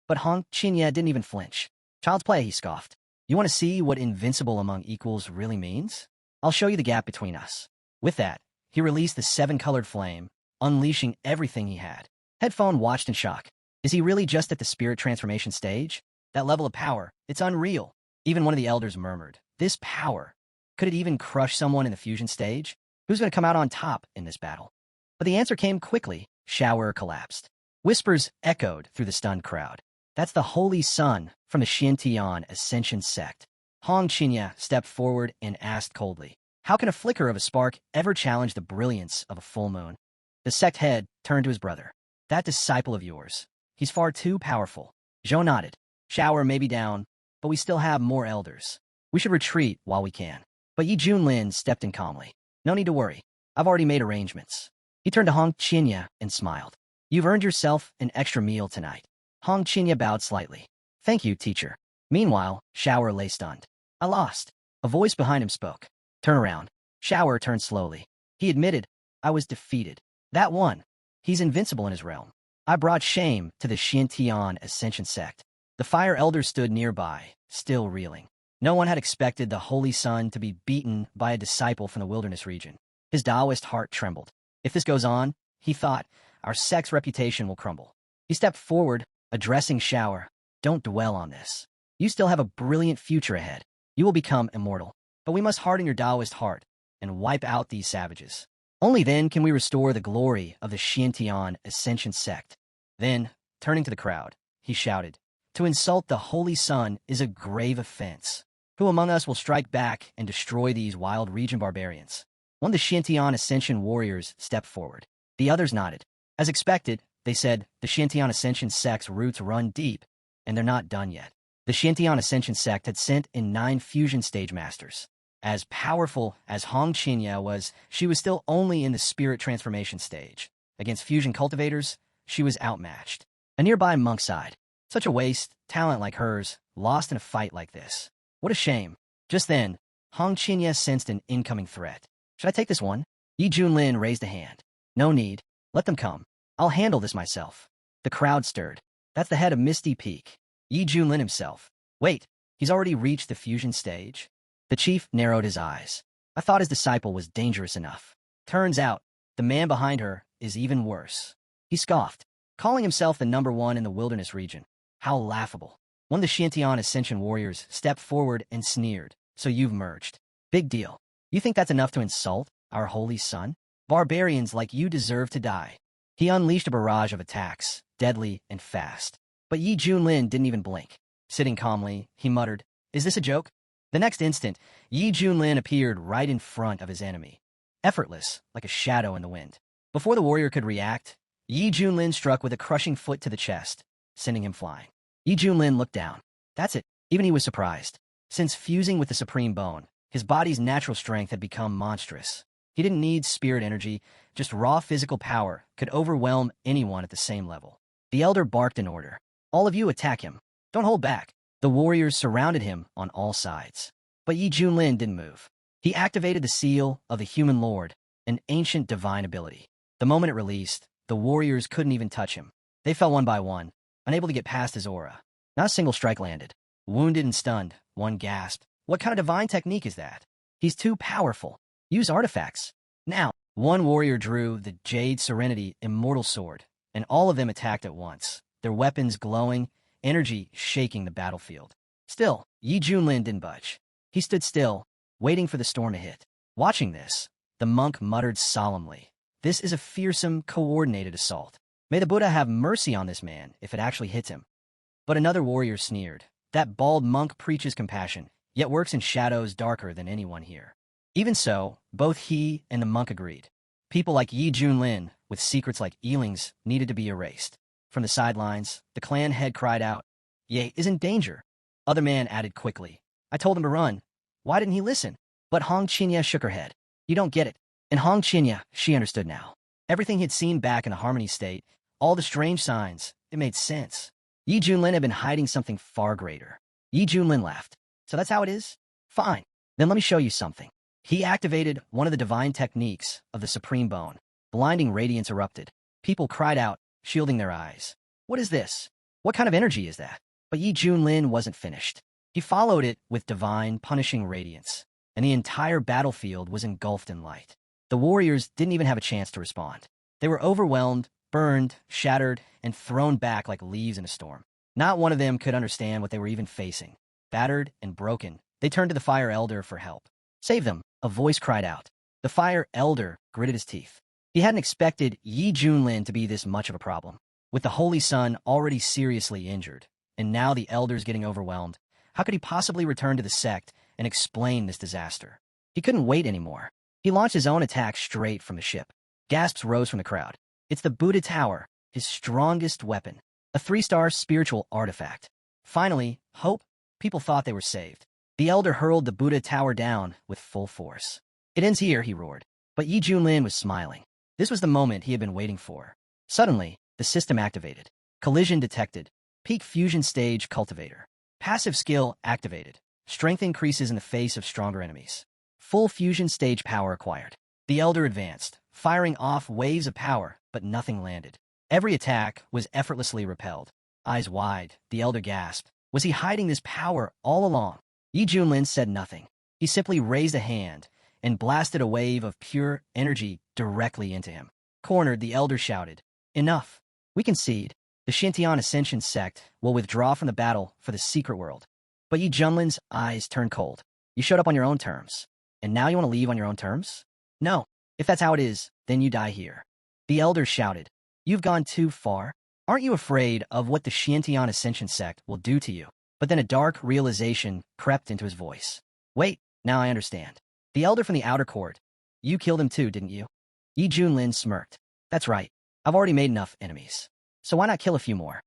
But Hong Qinya didn't even flinch. Child's play, he scoffed. You want to see what invincible among equals really means? I'll show you the gap between us. With that, he released the 7-colored flame, unleashing everything he had. Headphone watched in shock. Is he really just at the spirit transformation stage? That level of power, it's unreal. Even one of the elders murmured. This power. Could it even crush someone in the fusion stage? Who's going to come out on top in this battle? But the answer came quickly. Shower collapsed. Whispers echoed through the stunned crowd. That's the Holy Sun from the Xiantian Ascension sect. Hong Qinya stepped forward and asked coldly, how can a flicker of a spark ever challenge the brilliance of a full moon? The sect head turned to his brother. That disciple of yours. He's far too powerful. Zhou nodded. Shower may be down, but we still have more elders. We should retreat while we can. But Yi Junlin stepped in calmly. No need to worry. I've already made arrangements. He turned to Hong Qinya and smiled. You've earned yourself an extra meal tonight. Hong Qinya bowed slightly. Thank you, teacher. Meanwhile, Shower lay stunned. I lost. A voice behind him spoke. Turn around. Shower turned slowly. He admitted, I was defeated. That one. He's invincible in his realm. I brought shame to the Xiantian Ascension sect. The fire elder stood nearby, still reeling. No one had expected the Holy Sun to be beaten by a disciple from the wilderness region. His Taoist heart trembled. If this goes on, he thought, our sect's reputation will crumble. He stepped forward, addressing Shower. Don't dwell on this. You still have a brilliant future ahead. You will become immortal. But we must harden your Taoist heart and wipe out these savages. Only then can we restore the glory of the Xiantian Ascension sect. Then, turning to the crowd, he shouted, to insult the Holy Sun is a grave offense. Who among us will strike back and destroy these wild region barbarians? One of the Xiantian Ascension warriors stepped forward. The others nodded. As expected, they said, the Xiantian Ascension sect's roots run deep, and they're not done yet. The Xiantian Ascension sect had sent in 9 fusion stage masters. As powerful as Hong Qinya was, she was still only in the spirit transformation stage. Against fusion cultivators, she was outmatched. A nearby monk sighed. Such a waste, talent like hers, lost in a fight like this. What a shame. Just then, Hong Qinya sensed an incoming threat. Should I take this one? Yi Junlin raised a hand. No need. Let them come. I'll handle this myself. The crowd stirred. That's the head of Misty Peak. Yi Junlin himself. Wait, he's already reached the fusion stage? The chief narrowed his eyes. I thought his disciple was dangerous enough. Turns out, the man behind her is even worse. He scoffed, calling himself the #1 in the wilderness region. How laughable. One of the Shantian Ascension warriors stepped forward and sneered. So you've merged. Big deal. You think that's enough to insult our holy son? Barbarians like you deserve to die. He unleashed a barrage of attacks, deadly and fast. But Yi Junlin didn't even blink. Sitting calmly, he muttered, "Is this a joke?" The next instant, Yi Junlin appeared right in front of his enemy, effortless, like a shadow in the wind. Before the warrior could react, Yi Junlin struck with a crushing foot to the chest, sending him flying. Yi Junlin looked down. That's it. Even he was surprised. Since fusing with the Supreme Bone, his body's natural strength had become monstrous. He didn't need spirit energy, just raw physical power could overwhelm anyone at the same level. The elder barked in order. All of you attack him. Don't hold back. The warriors surrounded him on all sides. But Yi Junlin didn't move. He activated the seal of the Human Lord, an ancient divine ability. The moment it released, the warriors couldn't even touch him. They fell one by one, unable to get past his aura. Not a single strike landed. Wounded and stunned, one gasped. What kind of divine technique is that? He's too powerful. Use artifacts. Now, one warrior drew the Jade Serenity Immortal Sword, and all of them attacked at once, their weapons glowing, energy shaking the battlefield. Still, Yi Junlin didn't budge. He stood still, waiting for the storm to hit. Watching this, the monk muttered solemnly, "This is a fearsome, coordinated assault. May the Buddha have mercy on this man if it actually hits him." But another warrior sneered. That bald monk preaches compassion, yet works in shadows darker than anyone here. Even so, both he and the monk agreed. People like Yi Junlin, with secrets like Eeling's, needed to be erased. From the sidelines, the clan head cried out, "Ye is in danger." Other man added quickly, "I told him to run. Why didn't he listen?" But Hong Qinya shook her head. "You don't get it." And Hong Qinya, she understood now. Everything he'd seen back in the Harmony state, all the strange signs, it made sense. Yi Junlin had been hiding something far greater. Yi Junlin laughed. "So that's how it is? Fine. Then let me show you something." He activated one of the divine techniques of the Supreme Bone. Blinding radiance erupted. People cried out, shielding their eyes. "What is this? What kind of energy is that?" But Yi Junlin wasn't finished. He followed it with divine, punishing radiance, and the entire battlefield was engulfed in light. The warriors didn't even have a chance to respond. They were overwhelmed, burned, shattered, and thrown back like leaves in a storm. Not one of them could understand what they were even facing. Battered and broken, they turned to the Fire Elder for help. "Save them," a voice cried out. The Fire Elder gritted his teeth. He hadn't expected Yi Junlin to be this much of a problem. With the Holy Sun already seriously injured, and now the Elders getting overwhelmed, how could he possibly return to the sect and explain this disaster? He couldn't wait anymore. He launched his own attack straight from the ship. Gasps rose from the crowd. It's the Buddha Tower, his strongest weapon, a 3-star spiritual artifact. Finally, hope. People thought they were saved. The Elder hurled the Buddha Tower down with full force. "It ends here," he roared. But Yi Junlin was smiling. This was the moment he had been waiting for. Suddenly, the system activated. Collision detected. Peak fusion stage cultivator. Passive skill activated. Strength increases in the face of stronger enemies. Full fusion stage power acquired. The Elder advanced, firing off waves of power, but nothing landed. Every attack was effortlessly repelled. Eyes wide, the Elder gasped. Was he hiding this power all along? Yi Junlin said nothing. He simply raised a hand and blasted a wave of pure energy directly into him. Cornered, the Elder shouted, "Enough. We concede. The Shantian Ascension sect will withdraw from the battle for the secret world." But Yi Junlin's eyes turned cold. "You showed up on your own terms, and now you want to leave on your own terms? No. If that's how it is, then you die here." The Elder shouted, "You've gone too far. Aren't you afraid of what the Shantian Ascension sect will do to you?" But then a dark realization crept into his voice. "Wait, now I understand. The Elder from the outer court. You killed him too, didn't you?" Yi Junlin smirked. "That's right. I've already made enough enemies. So why not kill a few more?"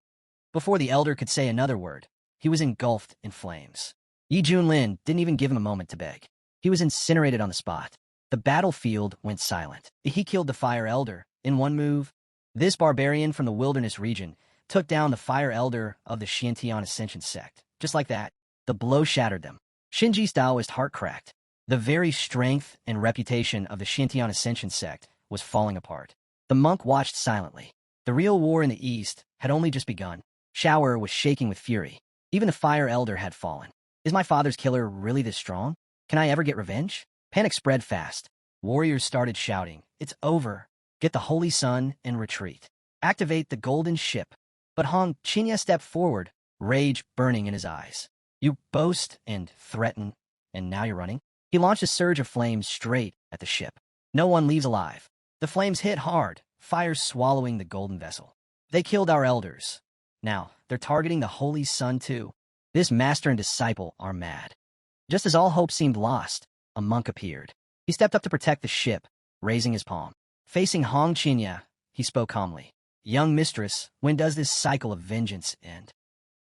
Before the Elder could say another word, he was engulfed in flames. Yi Junlin didn't even give him a moment to beg. He was incinerated on the spot. The battlefield went silent. He killed the Fire Elder in one move. This barbarian from the wilderness region took down the Fire Elder of the Xiantian Ascension sect. Just like that, the blow shattered them. Shinji's Taoist heart cracked. The very strength and reputation of the Xiantian Ascension sect was falling apart. The monk watched silently. The real war in the east had only just begun. Shower was shaking with fury. Even the Fire Elder had fallen. Is my father's killer really this strong? Can I ever get revenge? Panic spread fast. Warriors started shouting, "It's over. Get the Holy Sun and retreat. Activate the golden ship." But Hong Qinya stepped forward, rage burning in his eyes. "You boast and threaten, and now you're running?" He launched a surge of flames straight at the ship. No one leaves alive. The flames hit hard, fire swallowing the golden vessel. They killed our elders. Now, they're targeting the Holy Sun too. This master and disciple are mad. Just as all hope seemed lost, a monk appeared. He stepped up to protect the ship, raising his palm. Facing Hong Qinya, he spoke calmly. "Young mistress, when does this cycle of vengeance end?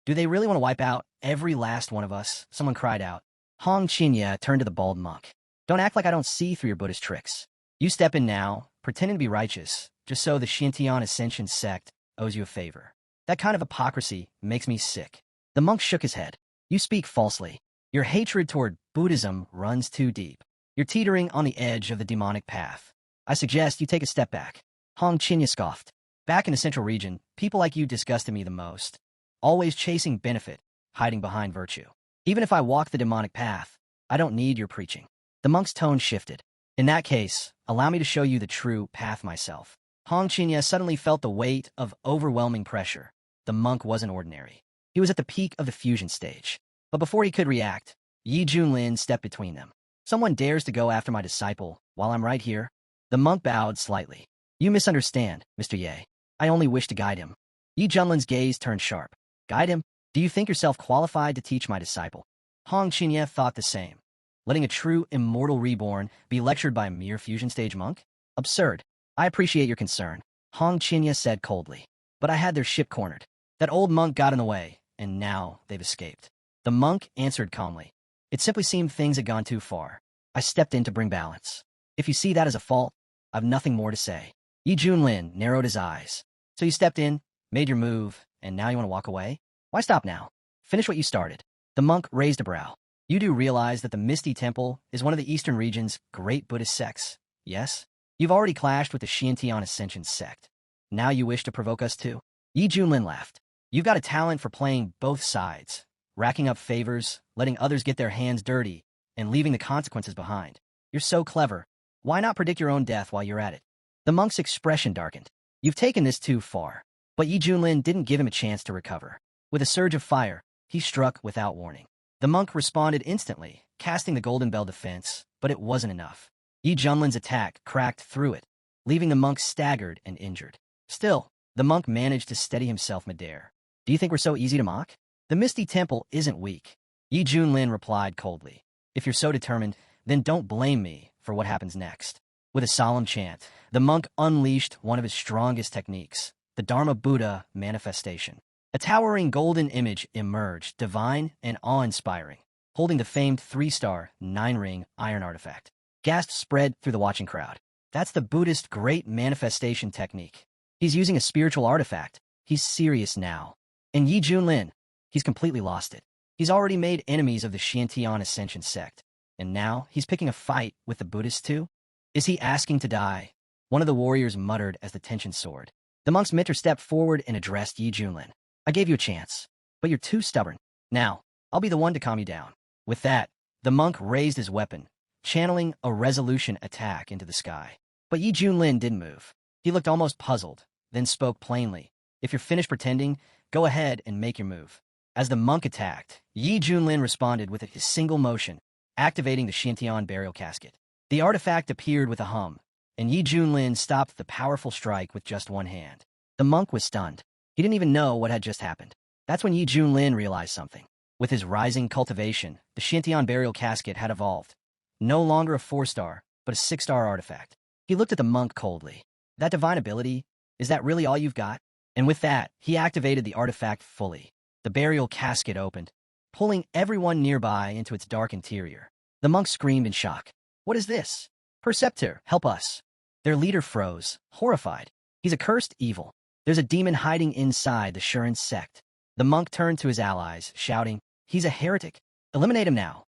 Do they really want to wipe out every last one of us?" Someone cried out. Hong Qinya turned to the bald monk. "Don't act like I don't see through your Buddhist tricks. You step in now, pretending to be righteous, just so the Xiantian Ascension sect owes you a favor. That kind of hypocrisy makes me sick." The monk shook his head. "You speak falsely. Your hatred toward Buddhism runs too deep. You're teetering on the edge of the demonic path. I suggest you take a step back." Hong Qinya scoffed. "Back in the central region, people like you disgusted me the most. Always chasing benefit, hiding behind virtue. Even if I walk the demonic path, I don't need your preaching." The monk's tone shifted. "In that case, allow me to show you the true path myself." Hong Qinya suddenly felt the weight of overwhelming pressure. The monk wasn't ordinary. He was at the peak of the fusion stage. But before he could react, Yi Junlin stepped between them. "Someone dares to go after my disciple while I'm right here?" The monk bowed slightly. "You misunderstand, Mr. Ye. I only wish to guide him." Yi Junlin's gaze turned sharp. "Guide him? Do you think yourself qualified to teach my disciple?" Hong Qinya thought the same. Letting a true immortal reborn be lectured by a mere fusion stage monk? Absurd. "I appreciate your concern," Hong Qinya said coldly. "But I had their ship cornered. That old monk got in the way, and now they've escaped." The monk answered calmly. "It simply seemed things had gone too far. I stepped in to bring balance. If you see that as a fault, I've nothing more to say." Yi Junlin narrowed his eyes. "So you stepped in, made your move, and now you want to walk away? Why stop now? Finish what you started." The monk raised a brow. "You do realize that the Misty Temple is one of the Eastern region's great Buddhist sects, yes? You've already clashed with the Xiantian Ascension sect. Now you wish to provoke us too?" Yi Junlin laughed. "You've got a talent for playing both sides, racking up favors, letting others get their hands dirty, and leaving the consequences behind. You're so clever. Why not predict your own death while you're at it?" The monk's expression darkened. "You've taken this too far." But Yi Junlin didn't give him a chance to recover. With a surge of fire, he struck without warning. The monk responded instantly, casting the Golden Bell defense, but it wasn't enough. Yi Junlin's attack cracked through it, leaving the monk staggered and injured. Still, the monk managed to steady himself midair. "Do you think we're so easy to mock?" "The Misty Temple isn't weak," Yi Junlin replied coldly. "If you're so determined, then don't blame me for what happens next." With a solemn chant, the monk unleashed one of his strongest techniques, the Dharma Buddha manifestation. A towering golden image emerged, divine and awe-inspiring, holding the famed 3-star, 9-ring iron artifact. Gasps spread through the watching crowd. "That's the Buddhist great manifestation technique. He's using a spiritual artifact. He's serious now." And Yi Junlin, he's completely lost it. He's already made enemies of the Xiantian Ascension sect, and now he's picking a fight with the Buddhists too? Is he asking to die? One of the warriors muttered as the tension soared. The monk's mentor stepped forward and addressed Yi Junlin. "I gave you a chance, but you're too stubborn. Now, I'll be the one to calm you down." With that, the monk raised his weapon, channeling a resolution attack into the sky. But Yi Junlin didn't move. He looked almost puzzled, then spoke plainly. "If you're finished pretending, go ahead and make your move." As the monk attacked, Yi Junlin responded with a single motion, activating the Xiantian burial casket. The artifact appeared with a hum, and Yi Junlin stopped the powerful strike with just one hand. The monk was stunned. He didn't even know what had just happened. That's when Yi Junlin realized something. With his rising cultivation, the Xiantian burial casket had evolved. No longer a 4-star, but a 6-star artifact. He looked at the monk coldly. "That divine ability, is that really all you've got?" And with that, he activated the artifact fully. The burial casket opened, pulling everyone nearby into its dark interior. The monks screamed in shock. What is this? Perceptor, help us. Their leader froze, horrified. He's a cursed evil. There's a demon hiding inside the Shuren sect. The monk turned to his allies, shouting, he's a heretic. Eliminate him now.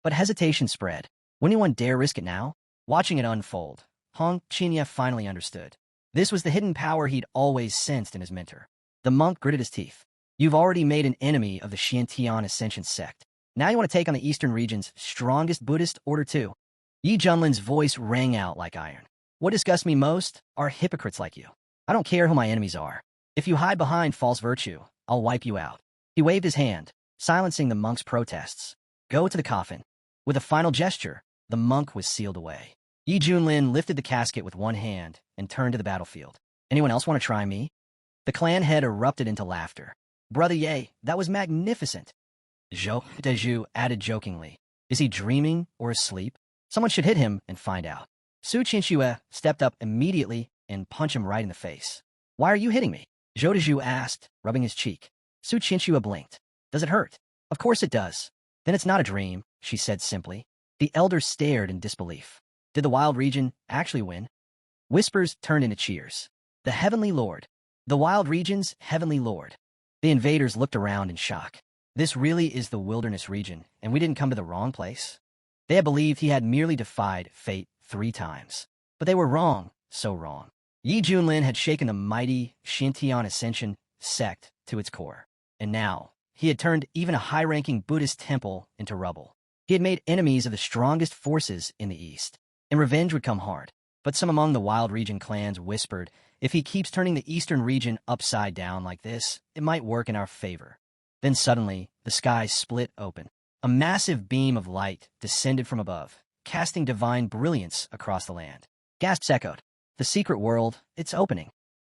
But hesitation spread. Would anyone dare risk it now? Watching it unfold, Hong Qinya finally understood. This was the hidden power he'd always sensed in his mentor. The monk gritted his teeth. You've already made an enemy of the Xiantian Ascension sect. Now you want to take on the Eastern region's strongest Buddhist order too. Yi Junlin's voice rang out like iron. What disgusts me most are hypocrites like you. I don't care who my enemies are. If you hide behind false virtue, I'll wipe you out. He waved his hand, silencing the monk's protests. Go to the coffin. With a final gesture, the monk was sealed away. Yi Junlin lifted the casket with one hand and turned to the battlefield. Anyone else want to try me? The clan head erupted into laughter. Brother Ye, that was magnificent. Zhou Dezhu added jokingly. Is he dreaming or asleep? Someone should hit him and find out. Su Qinxue stepped up immediately and punched him right in the face. Why are you hitting me? Zhou Dezhu asked, rubbing his cheek. Su Qinxue blinked. Does it hurt? Of course it does. Then it's not a dream, she said simply. The elder stared in disbelief. Did the wild region actually win? Whispers turned into cheers. The Heavenly Lord. The wild region's Heavenly Lord. The invaders looked around in shock. This really is the wilderness region, and we didn't come to the wrong place? They had believed he had merely defied fate 3 times. But they were wrong, so wrong. Yi Junlin had shaken the mighty Xiantian Ascension sect to its core. And now, he had turned even a high-ranking Buddhist temple into rubble. He had made enemies of the strongest forces in the East. And revenge would come hard. But some among the wild region clans whispered, if he keeps turning the eastern region upside down like this, it might work in our favor. Then suddenly, the sky split open. A massive beam of light descended from above, casting divine brilliance across the land. Gasps echoed. The secret world, it's opening.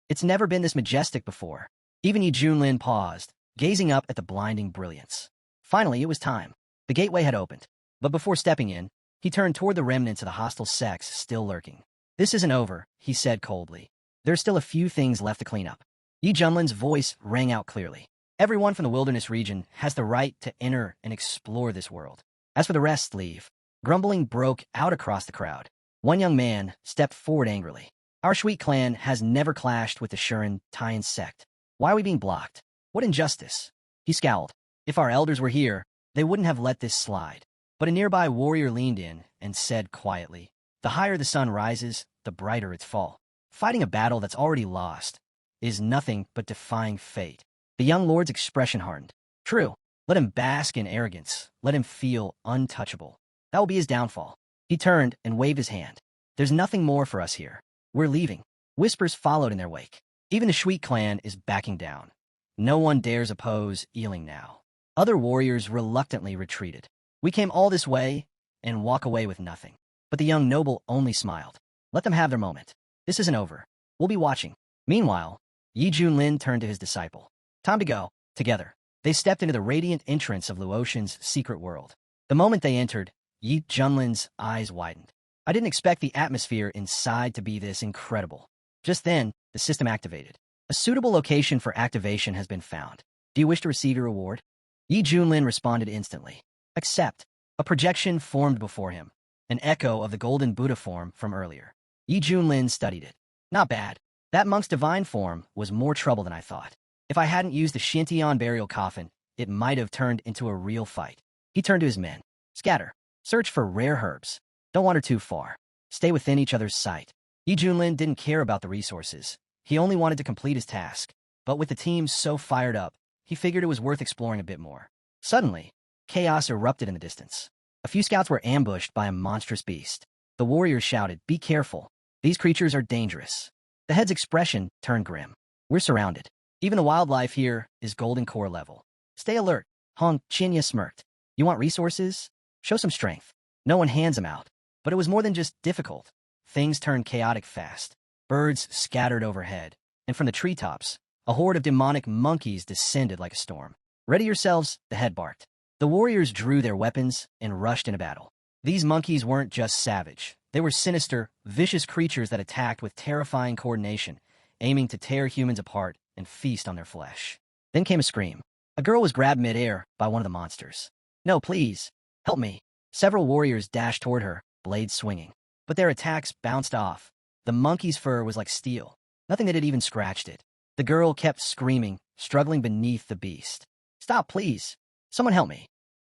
It's never been this majestic before. Even Yi Junlin paused, gazing up at the blinding brilliance. Finally, it was time. The gateway had opened. But before stepping in, he turned toward the remnants of the hostile sects still lurking. This isn't over, he said coldly. There's still a few things left to clean up. Yi Junlin's voice rang out clearly. Everyone from the wilderness region has the right to enter and explore this world. As for the rest, leave. Grumbling broke out across the crowd. One young man stepped forward angrily. Our Shui clan has never clashed with the Shuren Tian sect. Why are we being blocked? What injustice? He scowled. If our elders were here, they wouldn't have let this slide. But a nearby warrior leaned in and said quietly, the higher the sun rises, the brighter its fall. Fighting a battle that's already lost is nothing but defying fate. The young lord's expression hardened. True, let him bask in arrogance. Let him feel untouchable. That will be his downfall. He turned and waved his hand. There's nothing more for us here. We're leaving. Whispers followed in their wake. Even the Shui clan is backing down. No one dares oppose Ealing now. Other warriors reluctantly retreated. We came all this way and walk away with nothing. But the young noble only smiled. Let them have their moment. This isn't over. We'll be watching. Meanwhile, Yi Junlin turned to his disciple. Time to go. Together, they stepped into the radiant entrance of Luotian's secret world. The moment they entered, Yi Junlin's eyes widened. I didn't expect the atmosphere inside to be this incredible. Just then, the system activated. A suitable location for activation has been found. Do you wish to receive your reward? Yi Junlin responded instantly. Accept. A projection formed before him. An echo of the golden Buddha form from earlier. Yi Junlin studied it. Not bad. That monk's divine form was more trouble than I thought. If I hadn't used the Xiantian burial coffin, it might have turned into a real fight. He turned to his men. Scatter. Search for rare herbs. Don't wander too far. Stay within each other's sight. Yi Junlin didn't care about the resources. He only wanted to complete his task. But with the team so fired up, he figured it was worth exploring a bit more. Suddenly, chaos erupted in the distance. A few scouts were ambushed by a monstrous beast. The warriors shouted, be careful. These creatures are dangerous. The head's expression turned grim. We're surrounded. Even the wildlife here is golden core level. Stay alert. Hong Qinya smirked. You want resources? Show some strength. No one hands them out. But it was more than just difficult. Things turned chaotic fast. Birds scattered overhead. And from the treetops, a horde of demonic monkeys descended like a storm. Ready yourselves, the head barked. The warriors drew their weapons and rushed into battle. These monkeys weren't just savage. They were sinister, vicious creatures that attacked with terrifying coordination, aiming to tear humans apart and feast on their flesh. Then came a scream. A girl was grabbed midair by one of the monsters. No, please. Help me. Several warriors dashed toward her, blades swinging. But their attacks bounced off. The monkey's fur was like steel. Nothing that had even scratched it. The girl kept screaming, struggling beneath the beast. "Stop, please. Someone help me."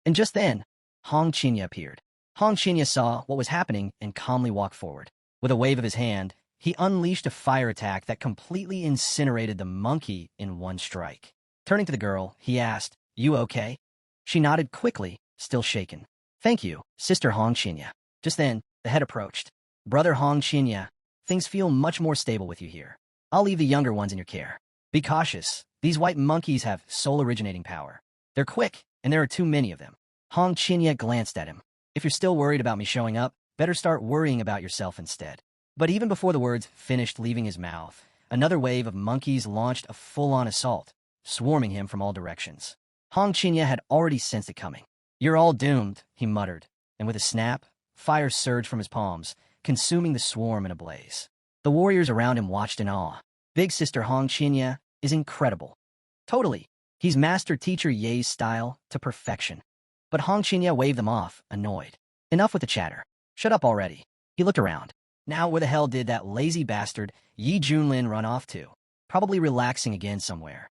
And just then, Hong Qinya appeared. Hong Qinya saw what was happening and calmly walked forward. With a wave of his hand, he unleashed a fire attack that completely incinerated the monkey in one strike. Turning to the girl, he asked, "You okay?" She nodded quickly, still shaken. "Thank you, Sister Hong Qinya." Just then, the head approached. "Brother Hong Qinya, things feel much more stable with you here. I'll leave the younger ones in your care. Be cautious. These white monkeys have soul-originating power. They're quick, and there are too many of them." Hong Qinya glanced at him. "If you're still worried about me showing up, better start worrying about yourself instead." But even before the words finished leaving his mouth, another wave of monkeys launched a full-on assault, swarming him from all directions. Hong Qinya had already sensed it coming. "You're all doomed," he muttered, and with a snap, fire surged from his palms, consuming the swarm in a blaze. The warriors around him watched in awe. Big Sister Hong Qinya is incredible. Totally. He's mastered Teacher Ye's style to perfection. But Hong Qinya waved them off, annoyed. "Enough with the chatter. Shut up already." He looked around. Now where the hell did that lazy bastard Yi Junlin run off to? Probably relaxing again somewhere.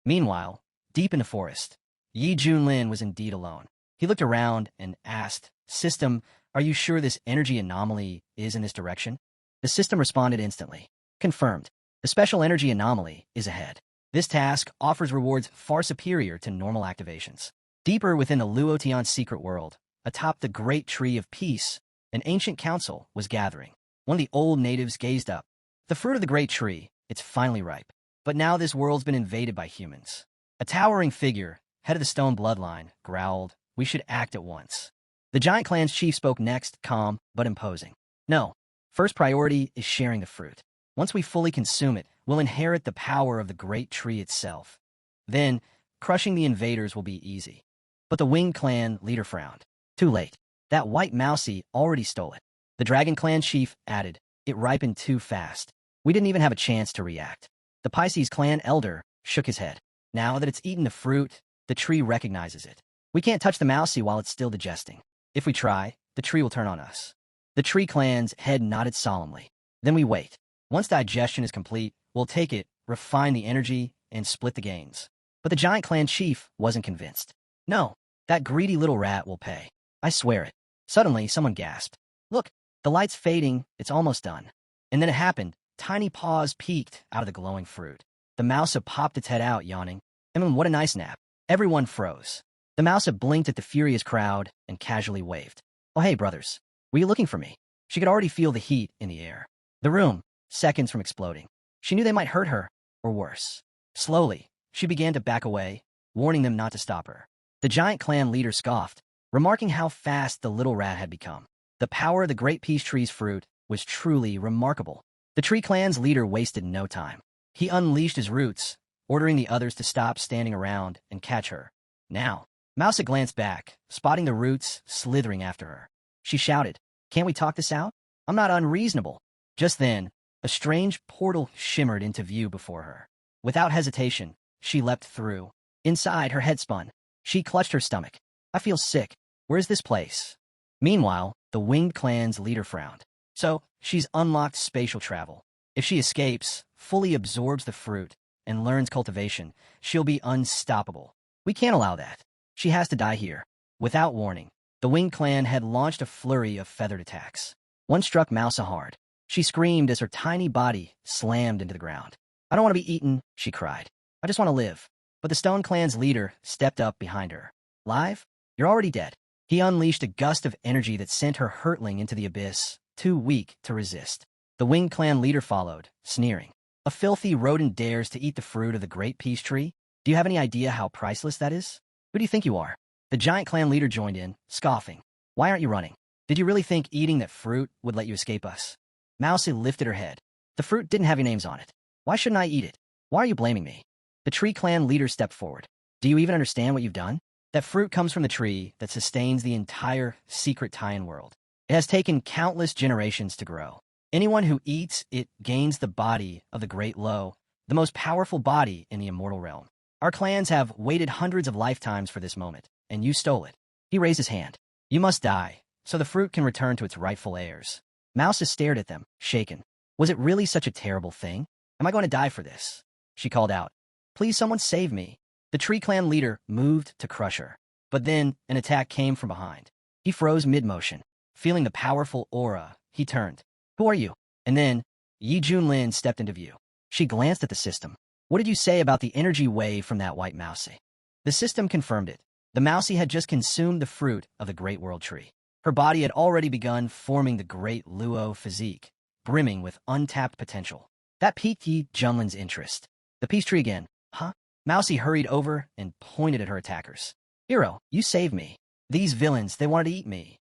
Meanwhile, deep in the forest, Yi Junlin was indeed alone. He looked around and asked, "System, are you sure this energy anomaly is in this direction?" The system responded instantly. "Confirmed. The special energy anomaly is ahead. This task offers rewards far superior to normal activations." Deeper within the Luotian secret world, atop the great tree of peace, an ancient council was gathering. One of the old natives gazed up. "The fruit of the great tree, it's finally ripe. But now this world's been invaded by humans." A towering figure, head of the stone bloodline, growled, "We should act at once." The giant clan's chief spoke next, calm but imposing. "No. First priority is sharing the fruit. Once we fully consume it, we'll inherit the power of the great tree itself. Then, crushing the invaders will be easy." But the winged clan leader frowned. "Too late. That white mousy already stole it." The dragon clan chief added, "It ripened too fast. We didn't even have a chance to react." The Pisces clan elder shook his head. "Now that it's eaten the fruit, the tree recognizes it. We can't touch the mousy while it's still digesting. If we try, the tree will turn on us." The tree clan's head nodded solemnly. "Then we wait. Once digestion is complete, we'll take it, refine the energy, and split the gains." But the giant clan chief wasn't convinced. "No, that greedy little rat will pay. I swear it." Suddenly, someone gasped. "Look, the light's fading, it's almost done." And then it happened. Tiny paws peeked out of the glowing fruit. The mouse popped its head out, yawning. What a nice nap." Everyone froze. The mouse blinked at the furious crowd and casually waved. "Oh hey, brothers. Were you looking for me?" She could already feel the heat in the air. The room, seconds from exploding. She knew they might hurt her, or worse. Slowly, she began to back away, warning them not to stop her. The giant clan leader scoffed, remarking how fast the little rat had become. The power of the great peace tree's fruit was truly remarkable. The tree clan's leader wasted no time. He unleashed his roots, ordering the others to stop standing around and catch her. Now, Mousa glanced back, spotting the roots slithering after her. She shouted, "Can't we talk this out? I'm not unreasonable." Just then, a strange portal shimmered into view before her. Without hesitation, she leapt through. Inside, her head spun. She clutched her stomach. "I feel sick. Where is this place?" Meanwhile, the winged clan's leader frowned. "So, she's unlocked spatial travel. If she escapes, fully absorbs the fruit, and learns cultivation, she'll be unstoppable. We can't allow that. She has to die here." Without warning, the winged clan had launched a flurry of feathered attacks. One struck Mousa hard. She screamed as her tiny body slammed into the ground. "I don't want to be eaten," she cried. "I just want to live." But the Stone Clan's leader stepped up behind her. "Live? You're already dead." He unleashed a gust of energy that sent her hurtling into the abyss, too weak to resist. The winged clan leader followed, sneering. "A filthy rodent dares to eat the fruit of the great peace tree? Do you have any idea how priceless that is? Who do you think you are?" The giant clan leader joined in, scoffing. "Why aren't you running? Did you really think eating that fruit would let you escape us?" Mousie lifted her head. "The fruit didn't have your names on it. Why shouldn't I eat it? Why are you blaming me?" The tree clan leader stepped forward. "Do you even understand what you've done? That fruit comes from the tree that sustains the entire secret Taiyan world. It has taken countless generations to grow. Anyone who eats it gains the body of the Great Lo, the most powerful body in the immortal realm. Our clans have waited hundreds of lifetimes for this moment, and you stole it." He raised his hand. You must die, so the fruit can return to its rightful heirs. Mouses stared at them, shaken. Was it really such a terrible thing? Am I going to die for this? She called out. Please, someone save me. The tree clan leader moved to crush her. But then, an attack came from behind. He froze mid-motion. Feeling the powerful aura, he turned. Who are you? And then, Yi Junlin stepped into view. She glanced at the system. What did you say about the energy wave from that white mousy? The system confirmed it. The mousy had just consumed the fruit of the Great World Tree. Her body had already begun forming the Great Luo physique, brimming with untapped potential. That piqued Yi Junlin's interest. The peace tree again. Huh? Mousy hurried over and pointed at her attackers. Hero, you saved me. These villains, they wanted to eat me.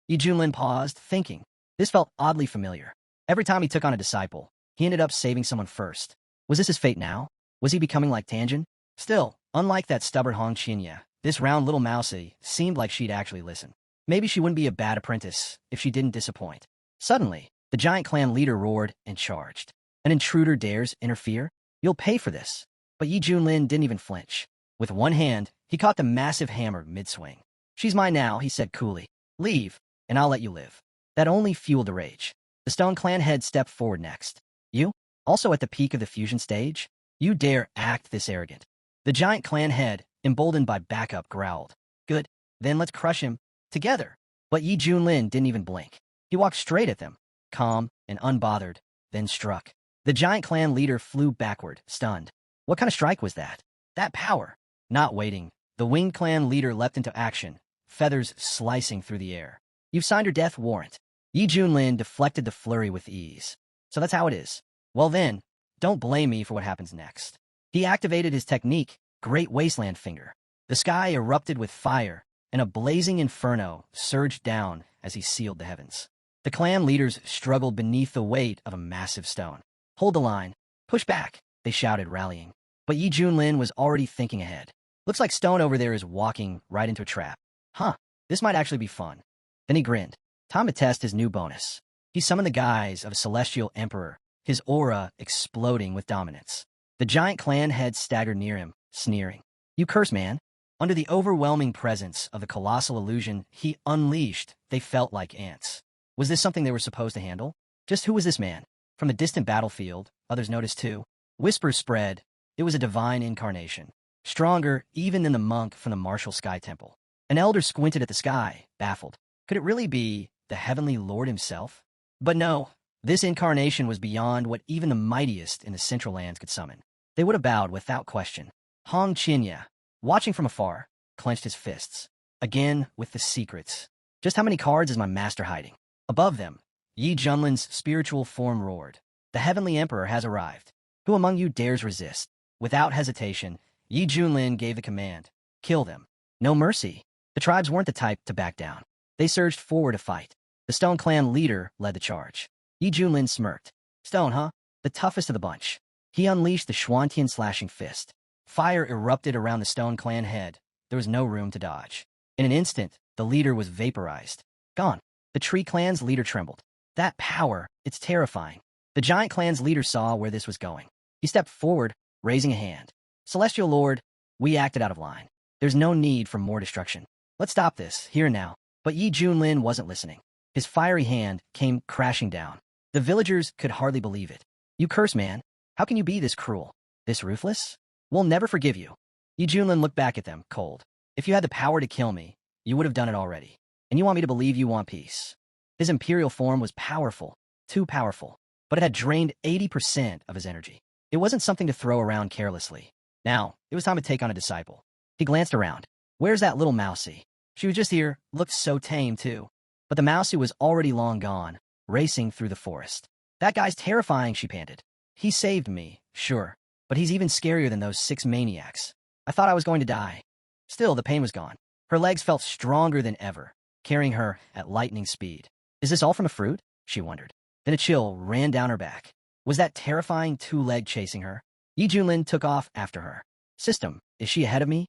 Yi Junlin paused, thinking. This felt oddly familiar. Every time he took on a disciple, he ended up saving someone first. Was this his fate now? Was he becoming like Tanjin? Still, unlike that stubborn Hong Qinya, this round little mousy seemed like she'd actually listen. Maybe she wouldn't be a bad apprentice if she didn't disappoint. Suddenly, the giant clan leader roared and charged. An intruder dares interfere? You'll pay for this. But Yi Junlin didn't even flinch. With one hand, he caught the massive hammer mid-swing. She's mine now, he said coolly. Leave, and I'll let you live. That only fueled the rage. The Stone Clan head stepped forward next. You? Also at the peak of the fusion stage? You dare act this arrogant. The giant clan head, emboldened by backup, growled. Good, then let's crush him. Together. But Yi Junlin didn't even blink. He walked straight at them, calm and unbothered, then struck. The giant clan leader flew backward, stunned. What kind of strike was that? That power. Not waiting, the winged clan leader leapt into action, feathers slicing through the air. You've signed your death warrant. Yi Junlin deflected the flurry with ease. So that's how it is. Well then, don't blame me for what happens next. He activated his technique, Great Wasteland Finger. The sky erupted with fire, and a blazing inferno surged down as he sealed the heavens. The clan leaders struggled beneath the weight of a massive stone. Hold the line. Push back, they shouted, rallying. But Yi Junlin was already thinking ahead. Looks like Stone over there is walking right into a trap. Huh, this might actually be fun. Then he grinned. Time to test his new bonus. He summoned the guise of a celestial emperor, his aura exploding with dominance. The giant clan head staggered near him, sneering. You curse, man. Under the overwhelming presence of the colossal illusion he unleashed, they felt like ants. Was this something they were supposed to handle? Just who was this man? From the distant battlefield, others noticed too. Whispers spread. It was a divine incarnation. Stronger even than the monk from the martial sky temple. An elder squinted at the sky, baffled. Could it really be the heavenly lord himself? But no, this incarnation was beyond what even the mightiest in the Central Lands could summon. They would have bowed without question. Hong Qinya, watching from afar, clenched his fists. Again with the secrets. Just how many cards is my master hiding? Above them, Yi Junlin's spiritual form roared. The heavenly emperor has arrived. Who among you dares resist? Without hesitation, Yi Junlin gave the command. Kill them. No mercy. The tribes weren't the type to back down. They surged forward to fight. The Stone Clan leader led the charge. Yi Junlin smirked. Stone, huh? The toughest of the bunch. He unleashed the Xuantian slashing fist. Fire erupted around the Stone Clan head. There was no room to dodge. In an instant, the leader was vaporized. Gone. The Tree Clan's leader trembled. That power, it's terrifying. The Giant Clan's leader saw where this was going. He stepped forward, raising a hand. Celestial Lord, we acted out of line. There's no need for more destruction. Let's stop this, here and now. But Yi Junlin wasn't listening. His fiery hand came crashing down. The villagers could hardly believe it. You curse, man. How can you be this cruel? This ruthless? We'll never forgive you. Yi Junlin looked back at them, cold. If you had the power to kill me, you would have done it already. And you want me to believe you want peace. His imperial form was powerful, too powerful, but it had drained 80% of his energy. It wasn't something to throw around carelessly. Now, it was time to take on a disciple. He glanced around. Where's that little mousy? She was just here, looked so tame too. But the mousy was already long gone, racing through the forest. That guy's terrifying, she panted. He saved me, sure, but he's even scarier than those 6 maniacs. I thought I was going to die. Still, the pain was gone. Her legs felt stronger than ever, carrying her at lightning speed. Is this all from the fruit? She wondered. Then a chill ran down her back. Was that terrifying two-leg chasing her? Yi Junlin took off after her. System, is she ahead of me?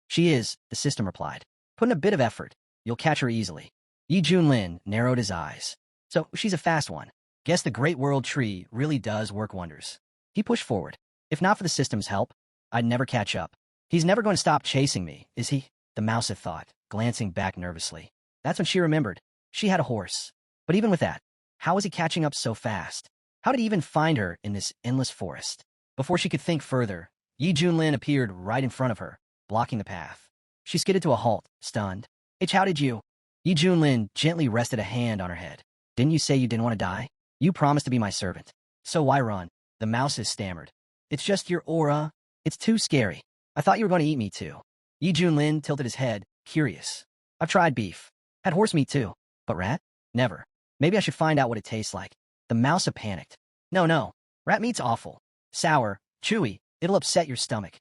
She is, the system replied. Put in a bit of effort. You'll catch her easily. Yi Junlin narrowed his eyes. So, she's a fast one. Guess the Great World Tree really does work wonders. He pushed forward. If not for the system's help, I'd never catch up. He's never going to stop chasing me, is he? The mouse had thought, glancing back nervously. That's when she remembered. She had a horse. But even with that, how was he catching up so fast? How did he even find her in this endless forest? Before she could think further, Yi Junlin appeared right in front of her, blocking the path. She skidded to a halt, stunned. H, how did you? Yi Junlin gently rested a hand on her head. Didn't you say you didn't want to die? You promised to be my servant. So why run? The mouses stammered. It's just your aura. It's too scary. I thought you were going to eat me too. Yi Junlin tilted his head, curious. I've tried beef. Had horse meat too. But rat? Never. Maybe I should find out what it tastes like. The mouse panicked. No. Rat meat's awful. Sour, chewy. It'll upset your stomach.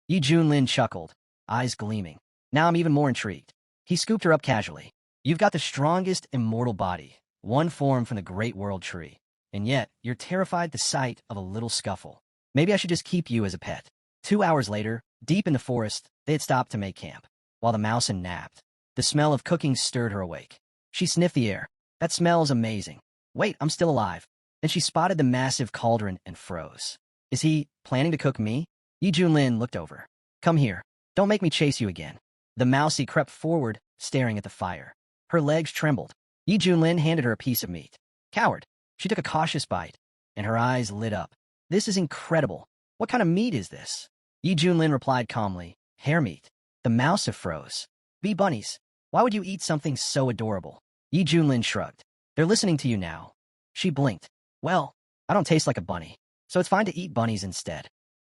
Yi Junlin chuckled, eyes gleaming. Now I'm even more intrigued. He scooped her up casually. You've got the strongest immortal body, one form from the great world tree. And yet, you're terrified at the sight of a little scuffle. Maybe I should just keep you as a pet. 2 hours later, deep in the forest, they had stopped to make camp, while the mouse napped. The smell of cooking stirred her awake. She sniffed the air. That smells amazing. Wait, I'm still alive. Then she spotted the massive cauldron and froze. Is he planning to cook me? Yi Junlin looked over. Come here. Don't make me chase you again. The mousie crept forward, staring at the fire. Her legs trembled. Yi Junlin handed her a piece of meat. Coward. She took a cautious bite, and her eyes lit up. This is incredible. What kind of meat is this? Yi Junlin replied calmly. Hare meat. The mouse froze. Bee bunnies. Why would you eat something so adorable? Yi Junlin shrugged. They're listening to you now. She blinked. Well, I don't taste like a bunny, so it's fine to eat bunnies instead.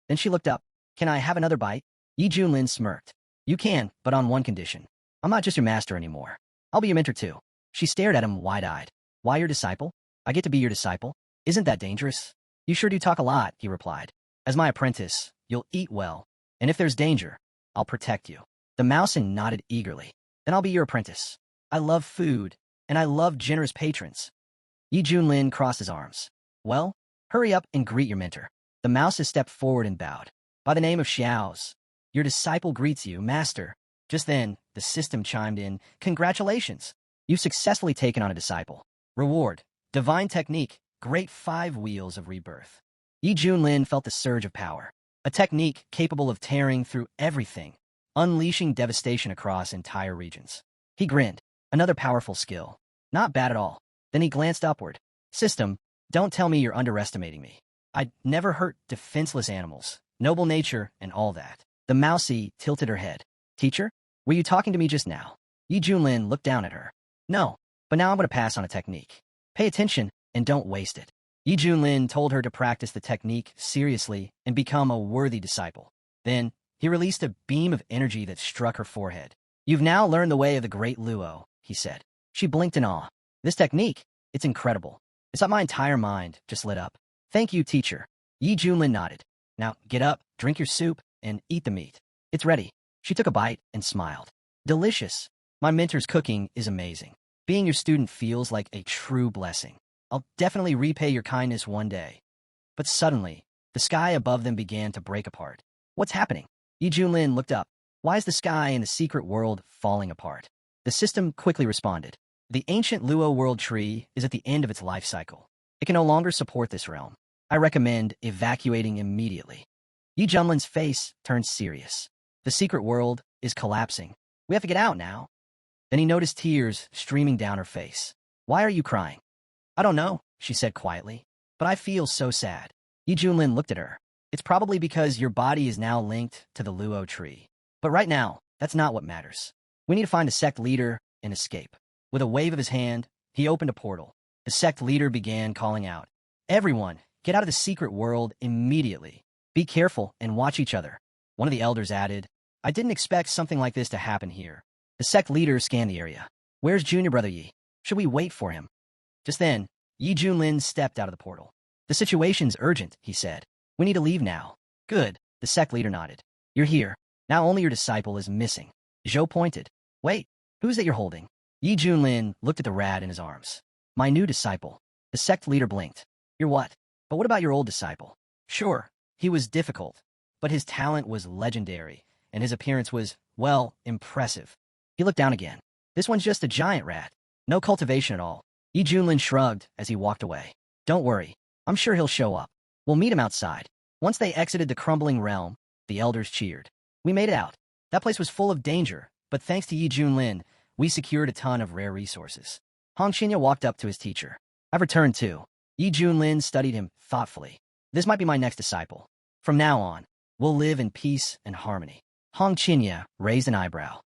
Then she looked up. Can I have another bite? Yi Junlin smirked. You can, but on one condition. I'm not just your master anymore. I'll be your mentor too. She stared at him wide-eyed. Why your disciple? I get to be your disciple? Isn't that dangerous? You sure do talk a lot, he replied. As my apprentice, you'll eat well, and if there's danger, I'll protect you. The mouse nodded eagerly. Then I'll be your apprentice. I love food, and I love generous patrons. Yi Junlin crossed his arms. Well, hurry up and greet your mentor. The mouse stepped forward and bowed. By the name of Xiao's, your disciple greets you, master. Just then, the system chimed in. Congratulations. You've successfully taken on a disciple. Reward. Divine technique. Great 5 wheels of rebirth. Yi Junlin felt the surge of power. A technique capable of tearing through everything, unleashing devastation across entire regions. He grinned. Another powerful skill. Not bad at all. Then he glanced upward. System, don't tell me you're underestimating me. I'd never hurt defenseless animals, noble nature, and all that. The mousie tilted her head. Teacher, were you talking to me just now? Yi Junlin looked down at her. No, but now I'm going to pass on a technique. Pay attention and don't waste it. Yi Junlin told her to practice the technique seriously and become a worthy disciple. Then, he released a beam of energy that struck her forehead. You've now learned the way of the great Luo, he said. She blinked in awe. This technique, it's incredible. It's like my entire mind just lit up. Thank you, teacher. Yi Junlin nodded. Now, get up, drink your soup, and eat the meat. It's ready. She took a bite and smiled. Delicious. My mentor's cooking is amazing. Being your student feels like a true blessing. I'll definitely repay your kindness one day. But suddenly, the sky above them began to break apart. What's happening? Yi Junlin looked up. Why is the sky in the secret world falling apart? The system quickly responded. The ancient Luo world tree is at the end of its life cycle. It can no longer support this realm. I recommend evacuating immediately. Yi Junlin's face turned serious. The secret world is collapsing. We have to get out now. Then he noticed tears streaming down her face. Why are you crying? I don't know, she said quietly, but I feel so sad. Yi Junlin looked at her. It's probably because your body is now linked to the Luo tree. But right now, that's not what matters. We need to find a sect leader and escape. With a wave of his hand, he opened a portal. The sect leader began calling out. Everyone, get out of the secret world immediately. Be careful and watch each other. One of the elders added, I didn't expect something like this to happen here. The sect leader scanned the area. Where's Junior Brother Yi? Should we wait for him? Just then, Yi Junlin stepped out of the portal. The situation's urgent, he said. We need to leave now. Good, the sect leader nodded. You're here. Now only your disciple is missing. Zhou pointed. Wait, who's that you're holding? Yi Junlin looked at the rat in his arms. My new disciple. The sect leader blinked. You're what? But what about your old disciple? Sure, he was difficult, but his talent was legendary, and his appearance was, well, impressive. He looked down again. This one's just a giant rat. No cultivation at all. Yi Junlin shrugged as he walked away. Don't worry. I'm sure he'll show up. We'll meet him outside. Once they exited the crumbling realm, the elders cheered. We made it out. That place was full of danger, but thanks to Yi Junlin, We secured a ton of rare resources. Hong Qinya walked up to his teacher. I've returned too. Yi Junlin studied him thoughtfully. This might be my next disciple. From now on, we'll live in peace and harmony. Hong Qinya raised an eyebrow.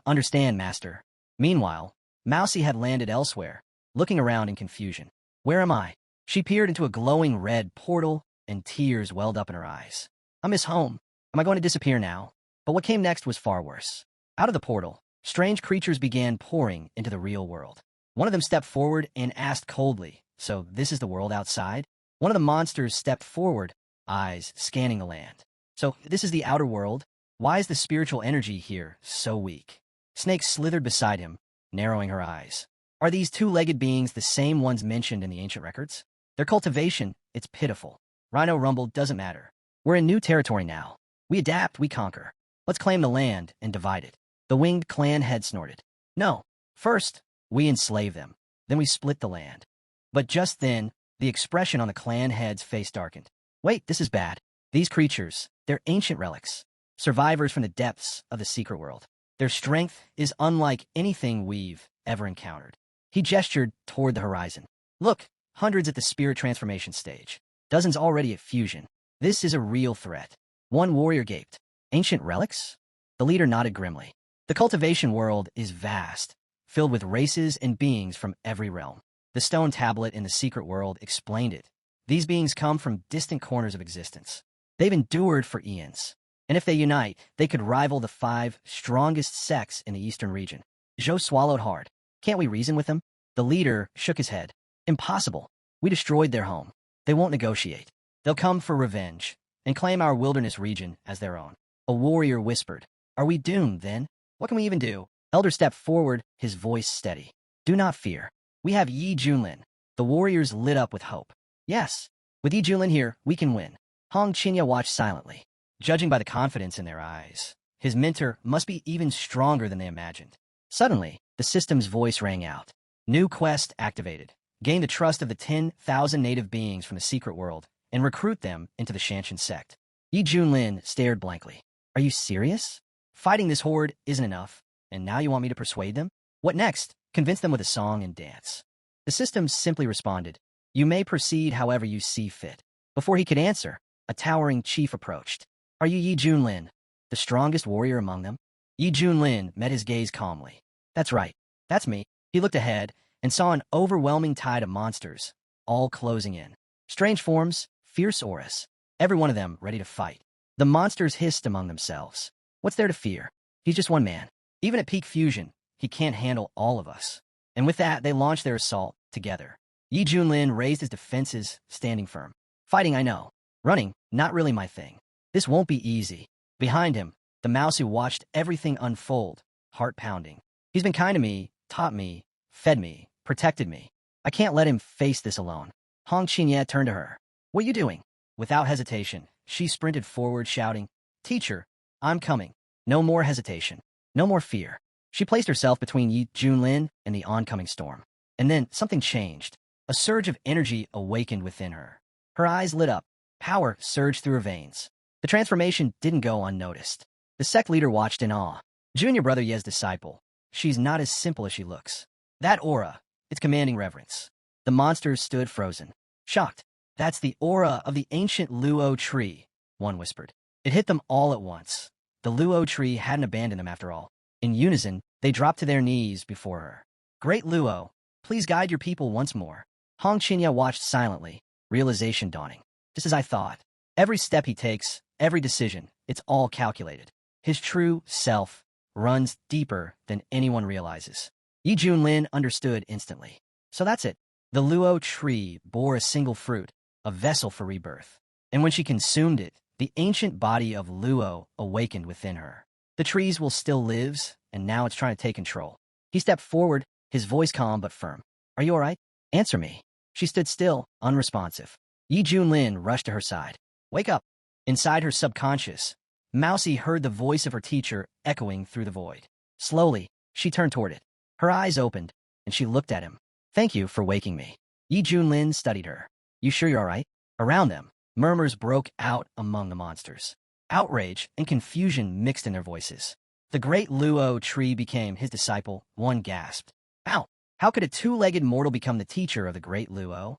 Understand, master. Meanwhile, Mousy had landed elsewhere, looking around in confusion. Where am I? She peered into a glowing red portal, and tears welled up in her eyes. I miss home. Am I going to disappear now? But what came next was far worse. Out of the portal, strange creatures began pouring into the real world. One of them stepped forward and asked coldly, "So this is the world outside?" One of the monsters stepped forward, eyes scanning the land. "So this is the outer world? Why is the spiritual energy here so weak?" Snake slithered beside him, narrowing her eyes. Are these two-legged beings the same ones mentioned in the ancient records? Their cultivation, it's pitiful. Rhino rumbled, "Doesn't matter. We're in new territory now. We adapt, we conquer. Let's claim the land and divide it." The winged clan head snorted. "No. First, we enslave them. Then we split the land." But just then, the expression on the clan head's face darkened. Wait, this is bad. These creatures, they're ancient relics. Survivors from the depths of the secret world. Their strength is unlike anything we've ever encountered. He gestured toward the horizon. Look, hundreds at the spirit transformation stage. Dozens already at fusion. This is a real threat. One warrior gaped. Ancient relics? The leader nodded grimly. The cultivation world is vast, filled with races and beings from every realm. The stone tablet in the secret world explained it. These beings come from distant corners of existence. They've endured for eons. And if they unite, they could rival the 5 strongest sects in the eastern region. Zhou swallowed hard. Can't we reason with them? The leader shook his head. Impossible. We destroyed their home. They won't negotiate. They'll come for revenge and claim our wilderness region as their own. A warrior whispered. Are we doomed, then? What can we even do? Elder stepped forward, his voice steady. Do not fear. We have Yi Junlin. The warriors lit up with hope. Yes, with Yi Junlin here, we can win. Hong Qinya watched silently, judging by the confidence in their eyes. His mentor must be even stronger than they imagined. Suddenly, the system's voice rang out. New quest activated. Gain the trust of the 10,000 native beings from the secret world and recruit them into the Shanshan sect. Yi Junlin stared blankly. Are you serious? Fighting this horde isn't enough, and now you want me to persuade them? What next? Convince them with a song and dance. The system simply responded, You may proceed however you see fit. Before he could answer, a towering chief approached. Are you Yi Junlin, the strongest warrior among them? Yi Junlin met his gaze calmly. That's right. That's me. He looked ahead and saw an overwhelming tide of monsters, all closing in. Strange forms, fierce auras, every one of them ready to fight. The monsters hissed among themselves. What's there to fear? He's just one man. Even at peak fusion, he can't handle all of us. And with that, they launched their assault together. Yi Junlin raised his defenses, standing firm. Fighting, I know. Running, not really my thing. This won't be easy. Behind him, the mouse who watched everything unfold, heart pounding. He's been kind to me, taught me, fed me, protected me. I can't let him face this alone. Hong Qinya turned to her. What are you doing? Without hesitation, she sprinted forward, shouting, Teacher, I'm coming. No more hesitation. No more fear. She placed herself between Yi Junlin and the oncoming storm. And then something changed. A surge of energy awakened within her. Her eyes lit up. Power surged through her veins. The transformation didn't go unnoticed. The sect leader watched in awe. Junior brother Ye's disciple. She's not as simple as she looks. That aura, it's commanding reverence. The monsters stood frozen, shocked. That's the aura of the ancient Luo tree, one whispered. It hit them all at once. The Luo tree hadn't abandoned them after all. In unison, they dropped to their knees before her. Great Luo, please guide your people once more. Hong Qinya watched silently, realization dawning. Just as I thought. Every step he takes, every decision, it's all calculated. His true self runs deeper than anyone realizes. Yi Junlin understood instantly. So that's it. The Luo tree bore a single fruit, a vessel for rebirth. And when she consumed it, the ancient body of Luo awakened within her. The trees will still lives, and now it's trying to take control. He stepped forward, his voice calm but firm. Are you all right? Answer me. She stood still, unresponsive. Yi Junlin rushed to her side. Wake up. Inside her subconscious, Mousy heard the voice of her teacher echoing through the void. Slowly, she turned toward it. Her eyes opened, and she looked at him. Thank you for waking me. Yi Junlin studied her. You sure you're all right? Around them, murmurs broke out among the monsters. Outrage and confusion mixed in their voices. The great Luo tree became his disciple, one gasped. How? How could a two-legged mortal become the teacher of the great Luo?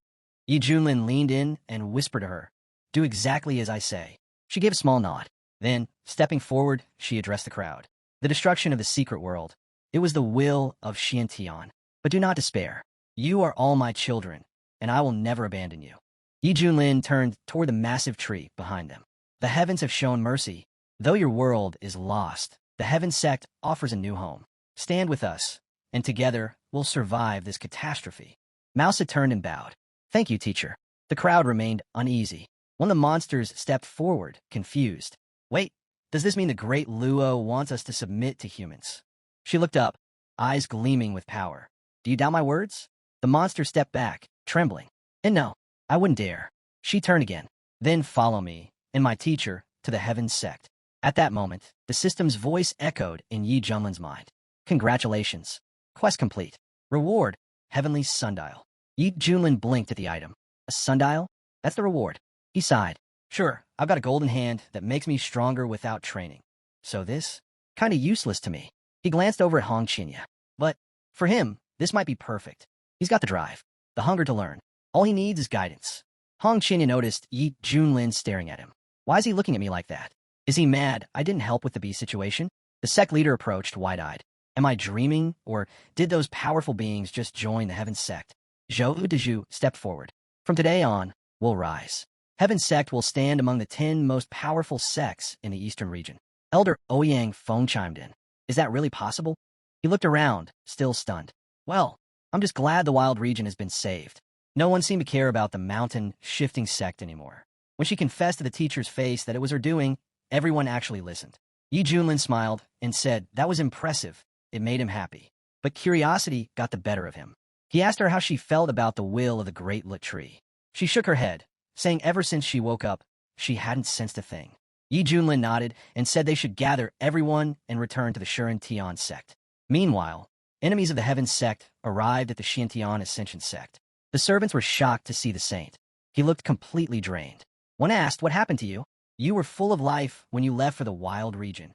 Yi Junlin leaned in and whispered to her, do exactly as I say. She gave a small nod. Then, stepping forward, she addressed the crowd. The destruction of the secret world. It was the will of Xiantian. But do not despair. You are all my children, and I will never abandon you. Yi Junlin turned toward the massive tree behind them. The heavens have shown mercy. Though your world is lost, the Heaven Sect offers a new home. Stand with us, and together we'll survive this catastrophe. Mouse had turned and bowed. Thank you, teacher. The crowd remained uneasy. One of the monsters stepped forward, confused. Wait, does this mean the great Luo wants us to submit to humans? She looked up, eyes gleaming with power. Do you doubt my words? The monster stepped back, trembling. And no, I wouldn't dare. She turned again. Then follow me, and my teacher, to the Heaven Sect. At that moment, the system's voice echoed in Yi Junlin's mind. Congratulations. Quest complete. Reward, Heavenly Sundial. Yi Junlin blinked at the item. A sundial? That's the reward. He sighed. Sure, I've got a golden hand that makes me stronger without training. So this? Kinda useless to me. He glanced over at Hong Qinya. But, for him, this might be perfect. He's got the drive, the hunger to learn. All he needs is guidance. Hong Qinya noticed Yi Junlin staring at him. Why is he looking at me like that? Is he mad I didn't help with the bee situation? The sect leader approached wide-eyed. Am I dreaming, or did those powerful beings just join the Heaven Sect? Zhou Dezhu stepped forward. From today on, we'll rise. Heaven Sect will stand among the 10 most powerful sects in the eastern region. Elder Ouyang Feng chimed in. Is that really possible? He looked around, still stunned. Well, I'm just glad the wild region has been saved. No one seemed to care about the mountain-shifting sect anymore. When she confessed to the teacher's face that it was her doing, everyone actually listened. Yi Junlin smiled and said that was impressive. It made him happy. But curiosity got the better of him. He asked her how she felt about the will of the great lit tree. She shook her head, saying ever since she woke up, she hadn't sensed a thing. Yi Junlin nodded and said they should gather everyone and return to the Shuren Tian sect. Meanwhile, enemies of the Heaven Sect arrived at the Xiantian Ascension sect. The servants were shocked to see the saint. He looked completely drained. When asked what happened to you, you were full of life when you left for the wild region.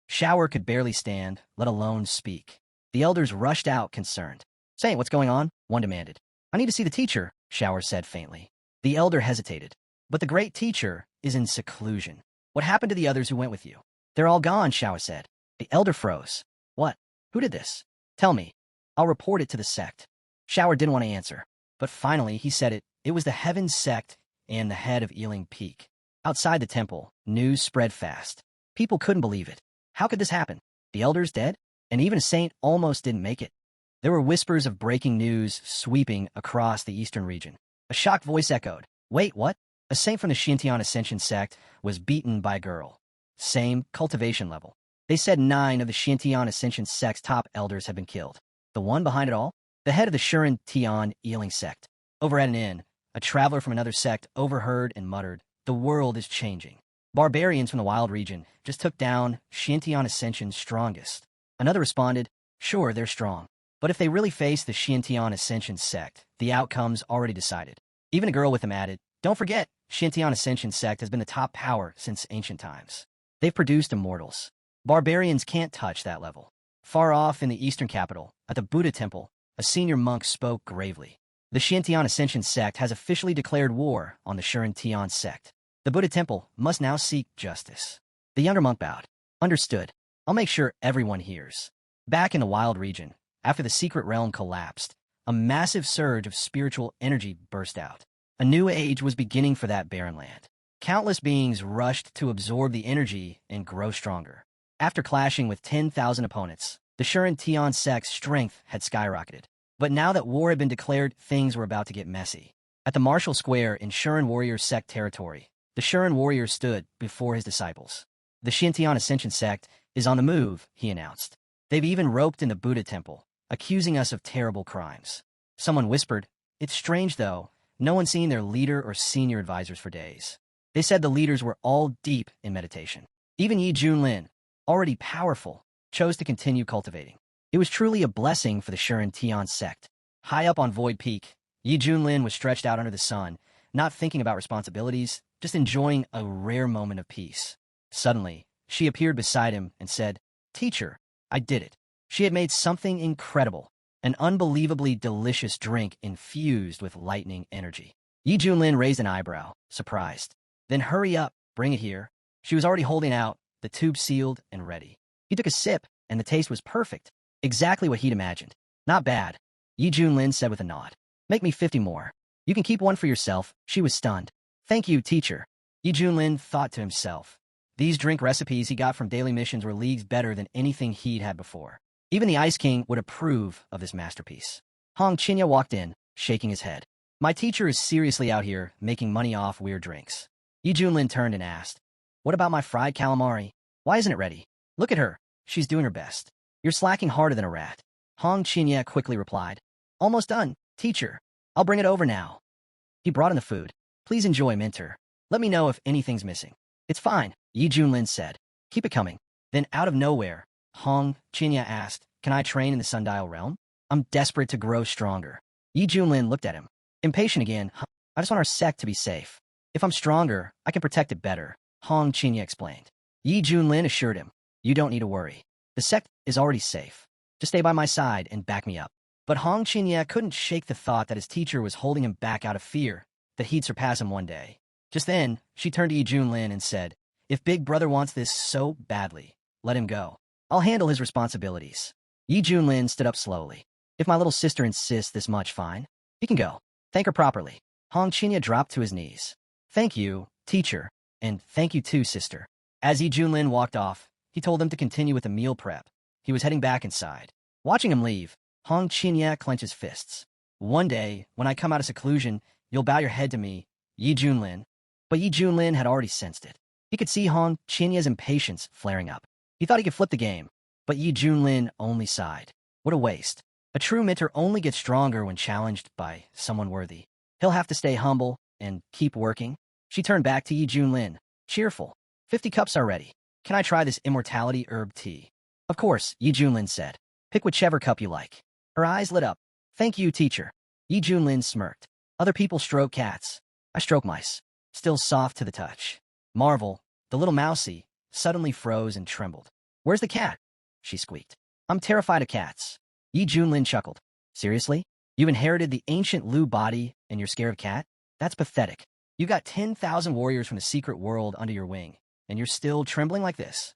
Shower could barely stand, let alone speak. The elders rushed out, concerned. Saint, what's going on? One demanded. I need to see the teacher, Shower said faintly. The elder hesitated. But the great teacher is in seclusion. What happened to the others who went with you? They're all gone, Shower said. The elder froze. What? Who did this? Tell me. I'll report it to the sect. Shower didn't want to answer. But finally, he said it. It was the Heaven Sect and the head of Ealing Peak. Outside the temple, news spread fast. People couldn't believe it. How could this happen? The elders dead? And even a saint almost didn't make it. There were whispers of breaking news sweeping across the eastern region. A shocked voice echoed. Wait, what? A saint from the Xiantian Ascension sect was beaten by a girl. Same cultivation level. They said 9 of the Xiantian Ascension sect's top elders had been killed. The one behind it all? The head of the Shuren Tian Ealing sect. Over at an inn, a traveler from another sect overheard and muttered, the world is changing. Barbarians from the wild region just took down Xiantian Ascension's strongest. Another responded, sure, they're strong. But if they really face the Xiantian Ascension sect, the outcome's already decided. Even a girl with them added, don't forget, Xiantian Ascension sect has been the top power since ancient times. They've produced immortals. Barbarians can't touch that level. Far off in the eastern capital, at the Buddha temple, a senior monk spoke gravely. The Xiantian Ascension sect has officially declared war on the Shuren Tian sect. The Buddha temple must now seek justice. The younger monk bowed. Understood. I'll make sure everyone hears. Back in the wild region, after the secret realm collapsed, a massive surge of spiritual energy burst out. A new age was beginning for that barren land. Countless beings rushed to absorb the energy and grow stronger. After clashing with 10,000 opponents, the Shuren Tian sect's strength had skyrocketed. But now that war had been declared, things were about to get messy. At the Martial Square in Shuren Warrior sect territory, the Shuren warrior stood before his disciples. The Xiantian Ascension sect is on the move, he announced. They've even roped in the Buddha temple, accusing us of terrible crimes. Someone whispered, it's strange though, no one's seen their leader or senior advisors for days. They said the leaders were all deep in meditation. Even Yi Junlin, already powerful, chose to continue cultivating. It was truly a blessing for the Shuren Tian sect. High up on Void Peak, Yi Junlin was stretched out under the sun, not thinking about responsibilities, just enjoying a rare moment of peace. Suddenly, she appeared beside him and said, Teacher, I did it. She had made something incredible, an unbelievably delicious drink infused with lightning energy. Yi Junlin raised an eyebrow, surprised. Then hurry up, bring it here. She was already holding out, the tube sealed and ready. He took a sip, and the taste was perfect. Exactly what he'd imagined. Not bad, Yi Junlin said with a nod. Make me 50 more. You can keep one for yourself. She was stunned. Thank you, teacher. Yi Junlin thought to himself. These drink recipes he got from daily missions were leagues better than anything he'd had before. Even the Ice King would approve of this masterpiece. Hong Qinya walked in, shaking his head. My teacher is seriously out here making money off weird drinks. Yi Junlin turned and asked, what about my fried calamari? Why isn't it ready? Look at her. She's doing her best. You're slacking harder than a rat. Hong Qinya quickly replied. Almost done, teacher. I'll bring it over now. He brought in the food. Please enjoy, Minter. Let me know if anything's missing. It's fine, Yi Junlin said. Keep it coming. Then out of nowhere, Hong Qinya asked, can I train in the Sundial realm? I'm desperate to grow stronger. Yi Junlin looked at him. Impatient again. I just want our sect to be safe. If I'm stronger, I can protect it better, Hong Qinya explained. Yi Junlin assured him. You don't need to worry. The sect is already safe. Just stay by my side and back me up. But Hong Qinya couldn't shake the thought that his teacher was holding him back out of fear that he'd surpass him one day. Just then, she turned to Yi Junlin and said, if Big Brother wants this so badly, let him go. I'll handle his responsibilities. Yi Junlin stood up slowly. If my little sister insists this much, fine. He can go. Thank her properly. Hong Qinya dropped to his knees. Thank you, teacher, and thank you too, sister. As Yi Junlin walked off, he told them to continue with the meal prep. He was heading back inside. Watching him leave, Hong Qinya clenched his fists. One day, when I come out of seclusion, you'll bow your head to me, Yi Junlin. But Yi Junlin had already sensed it. He could see Hong Qinya's impatience flaring up. He thought he could flip the game, but Yi Junlin only sighed. What a waste. A true mentor only gets stronger when challenged by someone worthy. He'll have to stay humble and keep working. She turned back to Yi Junlin, cheerful. 50 cups are ready. Can I try this immortality herb tea? Of course, Yi Junlin said. Pick whichever cup you like. Her eyes lit up. Thank you, teacher. Yi Junlin smirked. Other people stroke cats. I stroke mice. Still soft to the touch. Marvel, the little mousie, suddenly froze and trembled. Where's the cat? She squeaked. I'm terrified of cats. Yi Junlin chuckled. Seriously? You inherited the ancient Lu body and you're scared of cat? That's pathetic. You got 10,000 warriors from the secret world under your wing, and you're still trembling like this.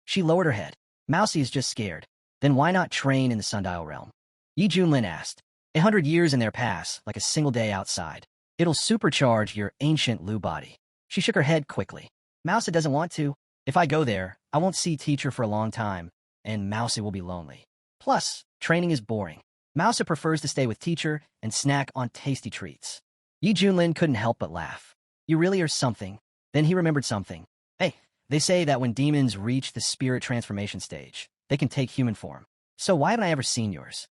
She lowered her head. Mousie is just scared. Then why not train in the Sundial realm? Yi Junlin asked. 100 years in their pass, like a single day outside. It'll supercharge your ancient Lu body. She shook her head quickly. Mousie doesn't want to. If I go there, I won't see teacher for a long time, and Mousie will be lonely. Plus, training is boring. Mousie prefers to stay with teacher and snack on tasty treats. Yi Junlin couldn't help but laugh. You really are something. Then he remembered something. Hey, they say that when demons reach the spirit transformation stage, they can take human form. So why haven't I ever seen yours?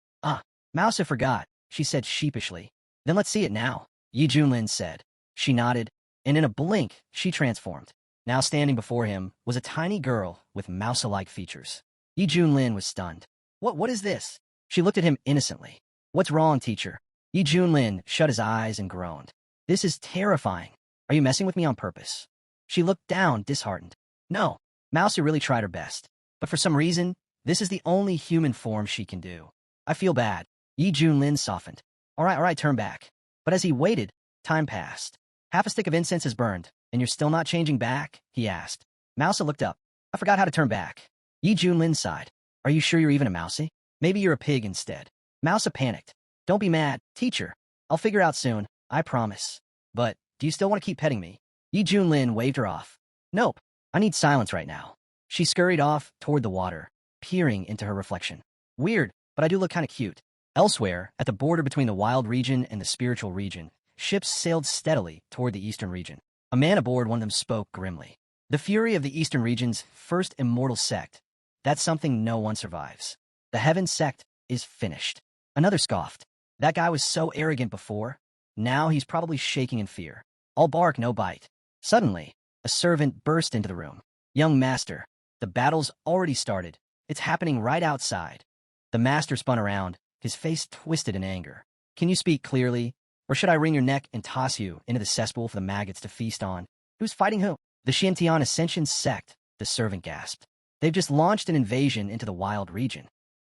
Mousie forgot, she said sheepishly. Then let's see it now, Yi Junlin said. She nodded, and in a blink, she transformed. Now standing before him was a tiny girl with mouse-like features. Yi Junlin was stunned. What is this? She looked at him innocently. What's wrong, teacher? Yi Junlin shut his eyes and groaned. This is terrifying. Are you messing with me on purpose? She looked down, disheartened. No, Mousie really tried her best. But for some reason, this is the only human form she can do. I feel bad. Yi Junlin softened. All right, turn back. But as he waited, time passed. Half a stick of incense is burned, and you're still not changing back? He asked. Mousie looked up. I forgot how to turn back. Yi Junlin sighed. Are you sure you're even a Mousie? Maybe you're a pig instead. Mousie panicked. Don't be mad, teacher. I'll figure out soon, I promise. But, do you still want to keep petting me? Yi Junlin waved her off. Nope, I need silence right now. She scurried off toward the water, peering into her reflection. Weird, but I do look kind of cute. Elsewhere, at the border between the wild region and the spiritual region, ships sailed steadily toward the eastern region. A man aboard one of them spoke grimly. The fury of the eastern region's first immortal sect. That's something no one survives. The Heaven sect is finished. Another scoffed. That guy was so arrogant before. Now he's probably shaking in fear. All bark, no bite. Suddenly, a servant burst into the room. Young master, the battle's already started. It's happening right outside. The master spun around, his face twisted in anger. Can you speak clearly? Or should I wring your neck and toss you into the cesspool for the maggots to feast on? Who's fighting who? The Shintian Ascension sect, the servant gasped. They've just launched an invasion into the wild region.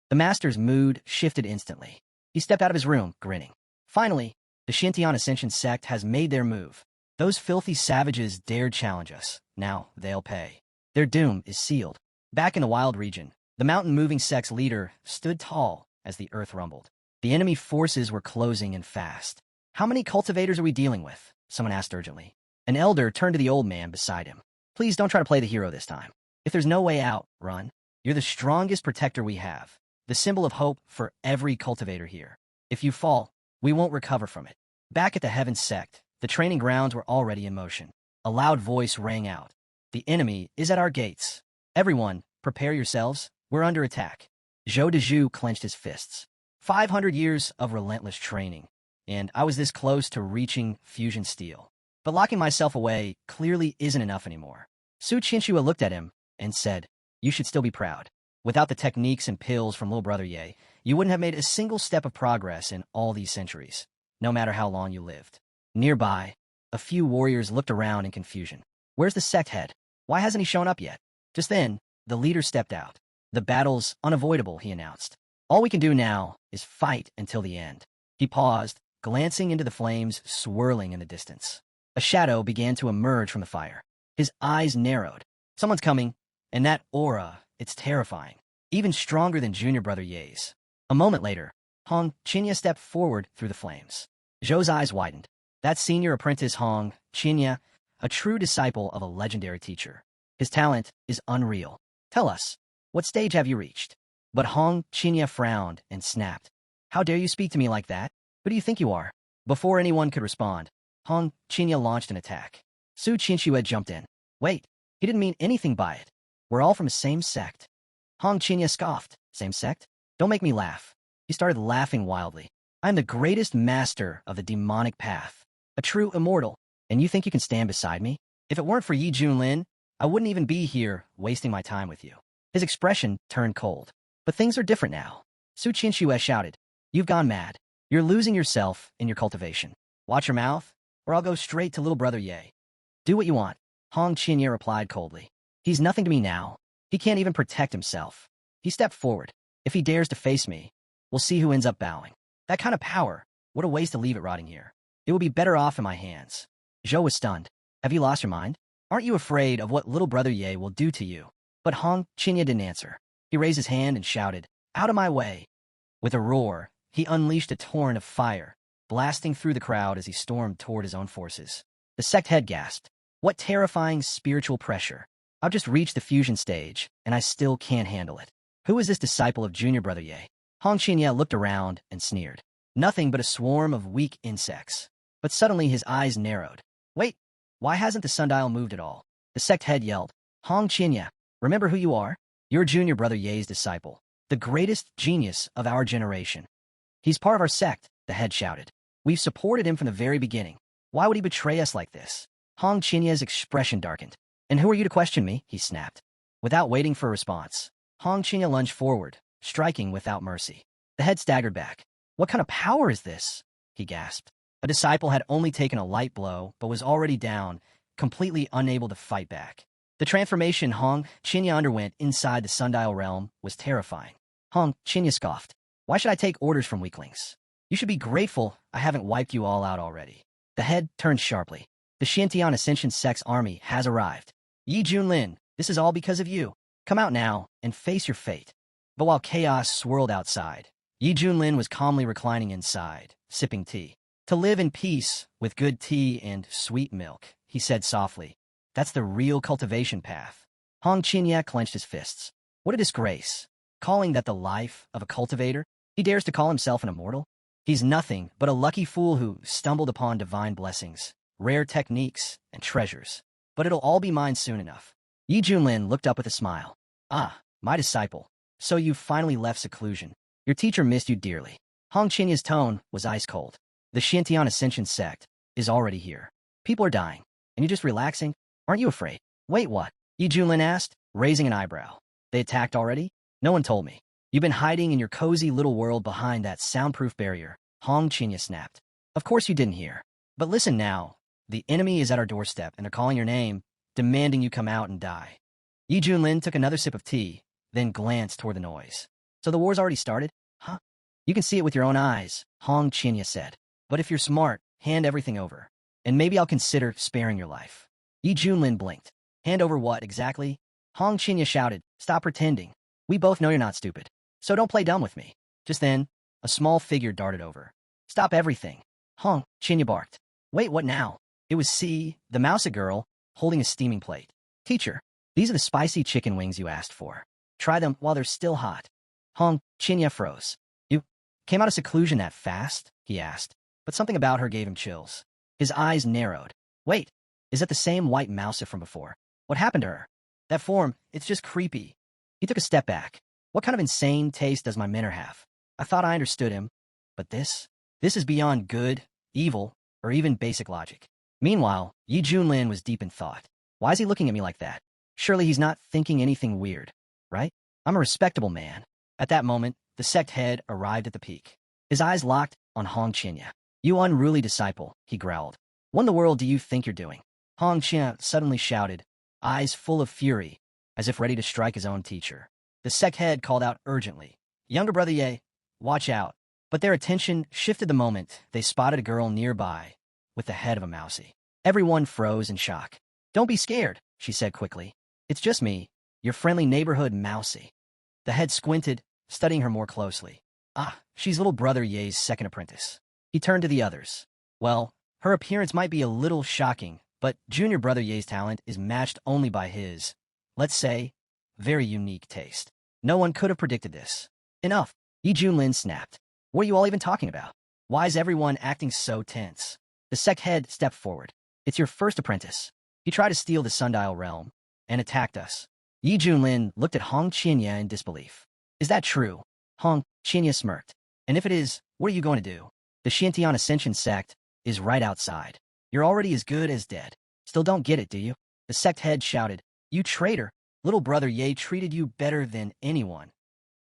The master's mood shifted instantly. He stepped out of his room, grinning. Finally, the Shintian Ascension sect has made their move. Those filthy savages dared challenge us. Now they'll pay. Their doom is sealed. Back in the wild region, the mountain-moving sect's leader stood tall as the earth rumbled. The enemy forces were closing in fast. How many cultivators are we dealing with? Someone asked urgently. An elder turned to the old man beside him. Please don't try to play the hero this time. If there's no way out, run. You're the strongest protector we have. The symbol of hope for every cultivator here. If you fall, we won't recover from it. Back at the Heaven sect, the training grounds were already in motion. A loud voice rang out. The enemy is at our gates. Everyone, prepare yourselves. We're under attack. Zhou Dezhu clenched his fists. 500 years of relentless training, and I was this close to reaching fusion steel. But locking myself away clearly isn't enough anymore. Su Qianxue looked at him and said, you should still be proud. Without the techniques and pills from little brother Ye, you wouldn't have made a single step of progress in all these centuries, no matter how long you lived. Nearby, a few warriors looked around in confusion. Where's the sect head? Why hasn't he shown up yet? Just then, the leader stepped out. The battle's unavoidable, he announced. All we can do now is fight until the end. He paused, glancing into the flames swirling in the distance. A shadow began to emerge from the fire. His eyes narrowed. Someone's coming, and that aura, it's terrifying. Even stronger than junior brother Ye's. A moment later, Hong Qinya stepped forward through the flames. Zhou's eyes widened. That's senior apprentice Hong Qinya, a true disciple of a legendary teacher. His talent is unreal. Tell us, what stage have you reached? But Hong Qinya frowned and snapped. How dare you speak to me like that? Who do you think you are? Before anyone could respond, Hong Qinya launched an attack. Su Qianxue jumped in. Wait, he didn't mean anything by it. We're all from the same sect. Hong Qinya scoffed. Same sect? Don't make me laugh. He started laughing wildly. I'm the greatest master of the demonic path, a true immortal, and you think you can stand beside me? If it weren't for Yi Junlin, I wouldn't even be here wasting my time with you. His expression turned cold. But things are different now. Su Qianxue shouted. You've gone mad. You're losing yourself in your cultivation. Watch your mouth, or I'll go straight to little brother Ye. Do what you want, Hong Qinya replied coldly. He's nothing to me now. He can't even protect himself. He stepped forward. If he dares to face me, we'll see who ends up bowing. That kind of power, what a waste to leave it rotting here. It would be better off in my hands. Zhou was stunned. Have you lost your mind? Aren't you afraid of what little brother Ye will do to you? But Hong Qinya didn't answer. He raised his hand and shouted, out of my way. With a roar, he unleashed a torrent of fire, blasting through the crowd as he stormed toward his own forces. The sect head gasped. What terrifying spiritual pressure. I've just reached the fusion stage, and I still can't handle it. Who is this disciple of junior brother Ye? Hong Qinya looked around and sneered. Nothing but a swarm of weak insects. But suddenly his eyes narrowed. Wait, why hasn't the sundial moved at all? The sect head yelled. Hong Qinya, remember who you are? You're junior brother Ye's disciple, the greatest genius of our generation. He's part of our sect, the head shouted. We've supported him from the very beginning. Why would he betray us like this? Hong Qinya's expression darkened. And who are you to question me? He snapped. Without waiting for a response, Hong Qinya lunged forward, striking without mercy. The head staggered back. What kind of power is this? He gasped. A disciple had only taken a light blow, but was already down, completely unable to fight back. The transformation Hong Qinya underwent inside the sundial realm was terrifying. Hong Qinya scoffed. Why should I take orders from weaklings? You should be grateful I haven't wiped you all out already. The head turned sharply. The Shintian Ascension sect's army has arrived. Yi Junlin, this is all because of you. Come out now and face your fate. But while chaos swirled outside, Yi Junlin was calmly reclining inside, sipping tea. To live in peace with good tea and sweet milk, he said softly. That's the real cultivation path. Hong Qinya clenched his fists. What a disgrace. Calling that the life of a cultivator? He dares to call himself an immortal? He's nothing but a lucky fool who stumbled upon divine blessings, rare techniques, and treasures. But it'll all be mine soon enough. Yi Junlin looked up with a smile. Ah, my disciple. So you've finally left seclusion. Your teacher missed you dearly. Hong Qinya's tone was ice cold. The Shintian Ascension sect is already here. People are dying, and you're just relaxing? Aren't you afraid? Wait, what? Yi Junlin asked, raising an eyebrow. They attacked already? No one told me. You've been hiding in your cozy little world behind that soundproof barrier, Hong Qinya snapped. Of course you didn't hear. But listen now. The enemy is at our doorstep, and they're calling your name, demanding you come out and die. Yi Junlin took another sip of tea, then glanced toward the noise. So the war's already started? Huh? You can see it with your own eyes, Hong Qinya said. But if you're smart, hand everything over. And maybe I'll consider sparing your life. Yi Junlin blinked. Hand over what, exactly? Hong Qinya shouted, stop pretending. We both know you're not stupid. So don't play dumb with me. Just then, a small figure darted over. Stop everything. Hong Qinya barked. Wait, what now? It was C, the mousy girl, holding a steaming plate. Teacher, these are the spicy chicken wings you asked for. Try them while they're still hot. Hong Qinya froze. You came out of seclusion that fast? He asked. But something about her gave him chills. His eyes narrowed. Wait, is that the same white mouse from before? What happened to her? That form, it's just creepy. He took a step back. What kind of insane taste does my manner have? I thought I understood him. But this is beyond good, evil, or even basic logic. Meanwhile, Yi Junlin was deep in thought. Why is he looking at me like that? Surely he's not thinking anything weird, right? I'm a respectable man. At that moment, the sect head arrived at the peak. His eyes locked on Hong Qinya. You unruly disciple, he growled. What in the world do you think you're doing? Hong Qinya suddenly shouted, eyes full of fury, as if ready to strike his own teacher. The sect head called out urgently, Younger brother Ye, watch out. But their attention shifted the moment they spotted a girl nearby with the head of a mousy. Everyone froze in shock. Don't be scared, she said quickly. It's just me, your friendly neighborhood mousy. The head squinted, studying her more closely. Ah, she's little brother Ye's second apprentice. He turned to the others. Well, her appearance might be a little shocking, but junior brother Ye's talent is matched only by his, let's say, very unique taste. No one could have predicted this. Enough, Yi Junlin snapped. What are you all even talking about? Why is everyone acting so tense? The sect head stepped forward. It's your first apprentice. He tried to steal the Sundial realm and attacked us. Yi Junlin looked at Hong Qinya in disbelief. Is that true? Hong Qinya smirked. And if it is, what are you going to do? The Shintian Ascension sect is right outside. You're already as good as dead. Still don't get it, do you? The sect head shouted. You traitor! Little brother Ye treated you better than anyone.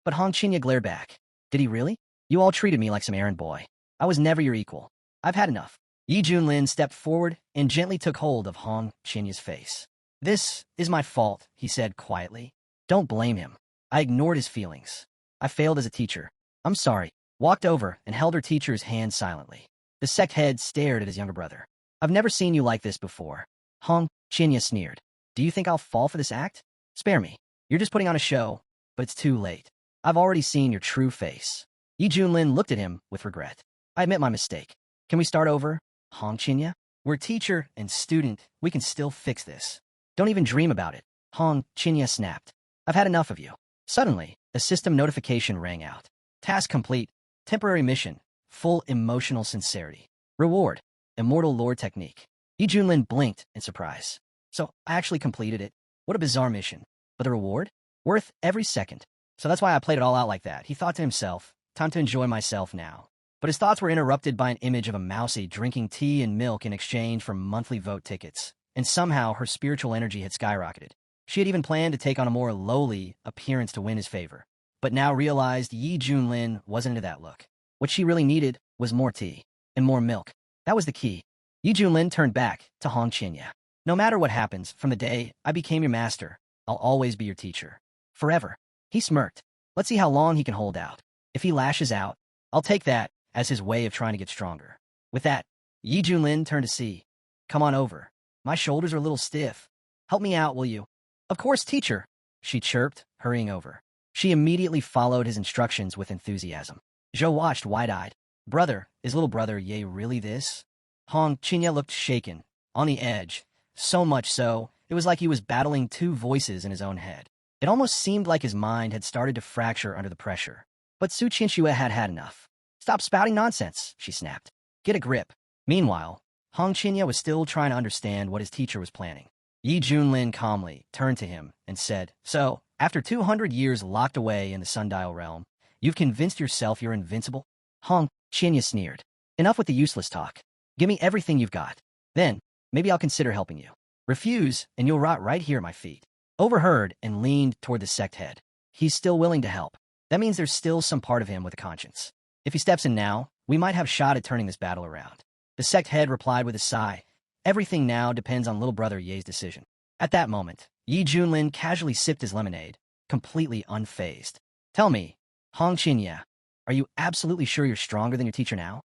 But Hong Qinya glared back. Did he really? You all treated me like some errand boy. I was never your equal. I've had enough. Yi Junlin stepped forward and gently took hold of Hong Qinya's face. This is my fault, he said quietly. Don't blame him. I ignored his feelings. I failed as a teacher. I'm sorry. Walked over and held her teacher's hand silently. The sect head stared at his younger brother. I've never seen you like this before. Hong Qinya sneered. Do you think I'll fall for this act? Spare me. You're just putting on a show, but it's too late. I've already seen your true face. Yi Junlin looked at him with regret. I admit my mistake. Can we start over? Hong Qinya? We're teacher and student. We can still fix this. Don't even dream about it. Hong Qinya snapped. I've had enough of you. Suddenly, a system notification rang out. Task complete. Temporary mission. Full emotional sincerity. Reward. Immortal lore technique. Yi Junlin blinked in surprise. So, I actually completed it. What a bizarre mission. But the reward? Worth every second. So that's why I played it all out like that. He thought to himself, time to enjoy myself now. But his thoughts were interrupted by an image of a mousy drinking tea and milk in exchange for monthly vote tickets. And somehow her spiritual energy had skyrocketed. She had even planned to take on a more lowly appearance to win his favor. But now realized Yi Junlin wasn't into that look. What she really needed was more tea and more milk. That was the key. Yi Junlin turned back to Hong Qinya. No matter what happens, from the day I became your master, I'll always be your teacher. Forever. He smirked. Let's see how long he can hold out. If he lashes out, I'll take that as his way of trying to get stronger. With that, Yi Junlin turned to C. Come on over. My shoulders are a little stiff. Help me out, will you? Of course, teacher, she chirped, hurrying over. She immediately followed his instructions with enthusiasm. Zhou watched wide-eyed. Brother, is little brother Ye really this? Hong Qinya looked shaken, on the edge. So much so, it was like he was battling two voices in his own head. It almost seemed like his mind had started to fracture under the pressure. But Su Qianxue had had enough. Stop spouting nonsense, she snapped. Get a grip. Meanwhile, Hong Qinya was still trying to understand what his teacher was planning. Yi Junlin calmly turned to him and said, So, after 200 years locked away in the Sundial realm, you've convinced yourself you're invincible? Hong Qinya sneered. Enough with the useless talk. Give me everything you've got. Then, maybe I'll consider helping you. Refuse, and you'll rot right here at my feet. Overheard and leaned toward the sect head. He's still willing to help. That means there's still some part of him with a conscience. If he steps in now, we might have a shot at turning this battle around. The sect head replied with a sigh. Everything now depends on little brother Ye's decision. At that moment, Yi Junlin casually sipped his lemonade, completely unfazed. Tell me, Hong Qianye, are you absolutely sure you're stronger than your teacher now?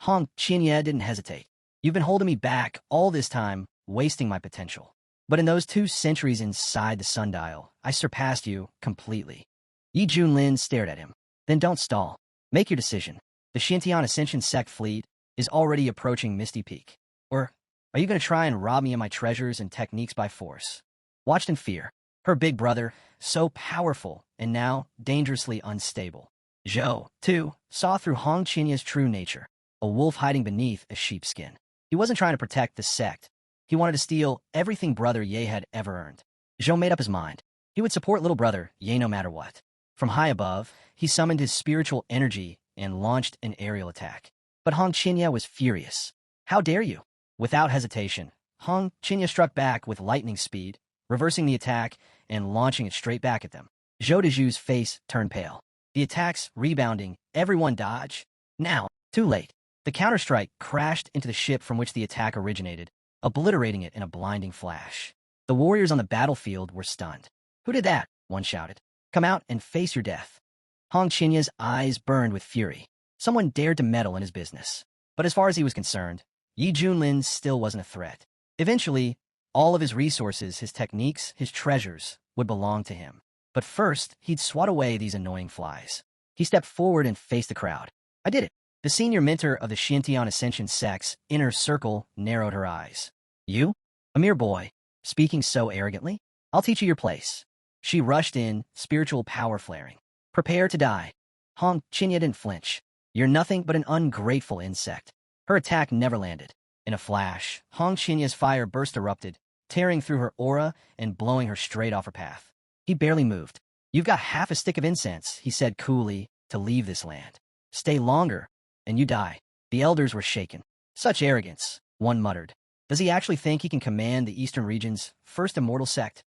Hong Qianye didn't hesitate. You've been holding me back all this time, wasting my potential. But in those 2 centuries inside the sundial, I surpassed you completely. Yi Junlin stared at him. Then don't stall. Make your decision. The Xintian Ascension sect fleet is already approaching Misty Peak. Or are you going to try and rob me of my treasures and techniques by force? Watched in fear. Her big brother, so powerful and now dangerously unstable. Zhou, too, saw through Hong Qianye's true nature, a wolf hiding beneath a sheepskin. He wasn't trying to protect the sect. He wanted to steal everything Brother Ye had ever earned. Zhou made up his mind. He would support little brother Ye no matter what. From high above, he summoned his spiritual energy and launched an aerial attack. But Hong Qianye was furious. How dare you? Without hesitation, Hong Qianye struck back with lightning speed, reversing the attack and launching it straight back at them. Zhou Deju's face turned pale. The attacks rebounding, everyone dodge. Now, too late. The counterstrike crashed into the ship from which the attack originated, obliterating it in a blinding flash. The warriors on the battlefield were stunned. Who did that? One shouted. Come out and face your death. Hong Qianye's eyes burned with fury. Someone dared to meddle in his business. But as far as he was concerned, Yi Junlin still wasn't a threat. Eventually, all of his resources, his techniques, his treasures would belong to him. But first, he'd swat away these annoying flies. He stepped forward and faced the crowd. I did it. The senior mentor of the Xintian Ascension sect's inner circle narrowed her eyes. You? A mere boy, speaking so arrogantly? I'll teach you your place. She rushed in, spiritual power flaring. Prepare to die. Hong Qianye didn't flinch. You're nothing but an ungrateful insect. Her attack never landed. In a flash, Hong Qianye's fire burst erupted, tearing through her aura and blowing her straight off her path. He barely moved. You've got half a stick of incense, he said coolly, to leave this land. Stay longer, and you die. The elders were shaken. Such arrogance, one muttered. Does he actually think he can command the eastern region's first immortal sect?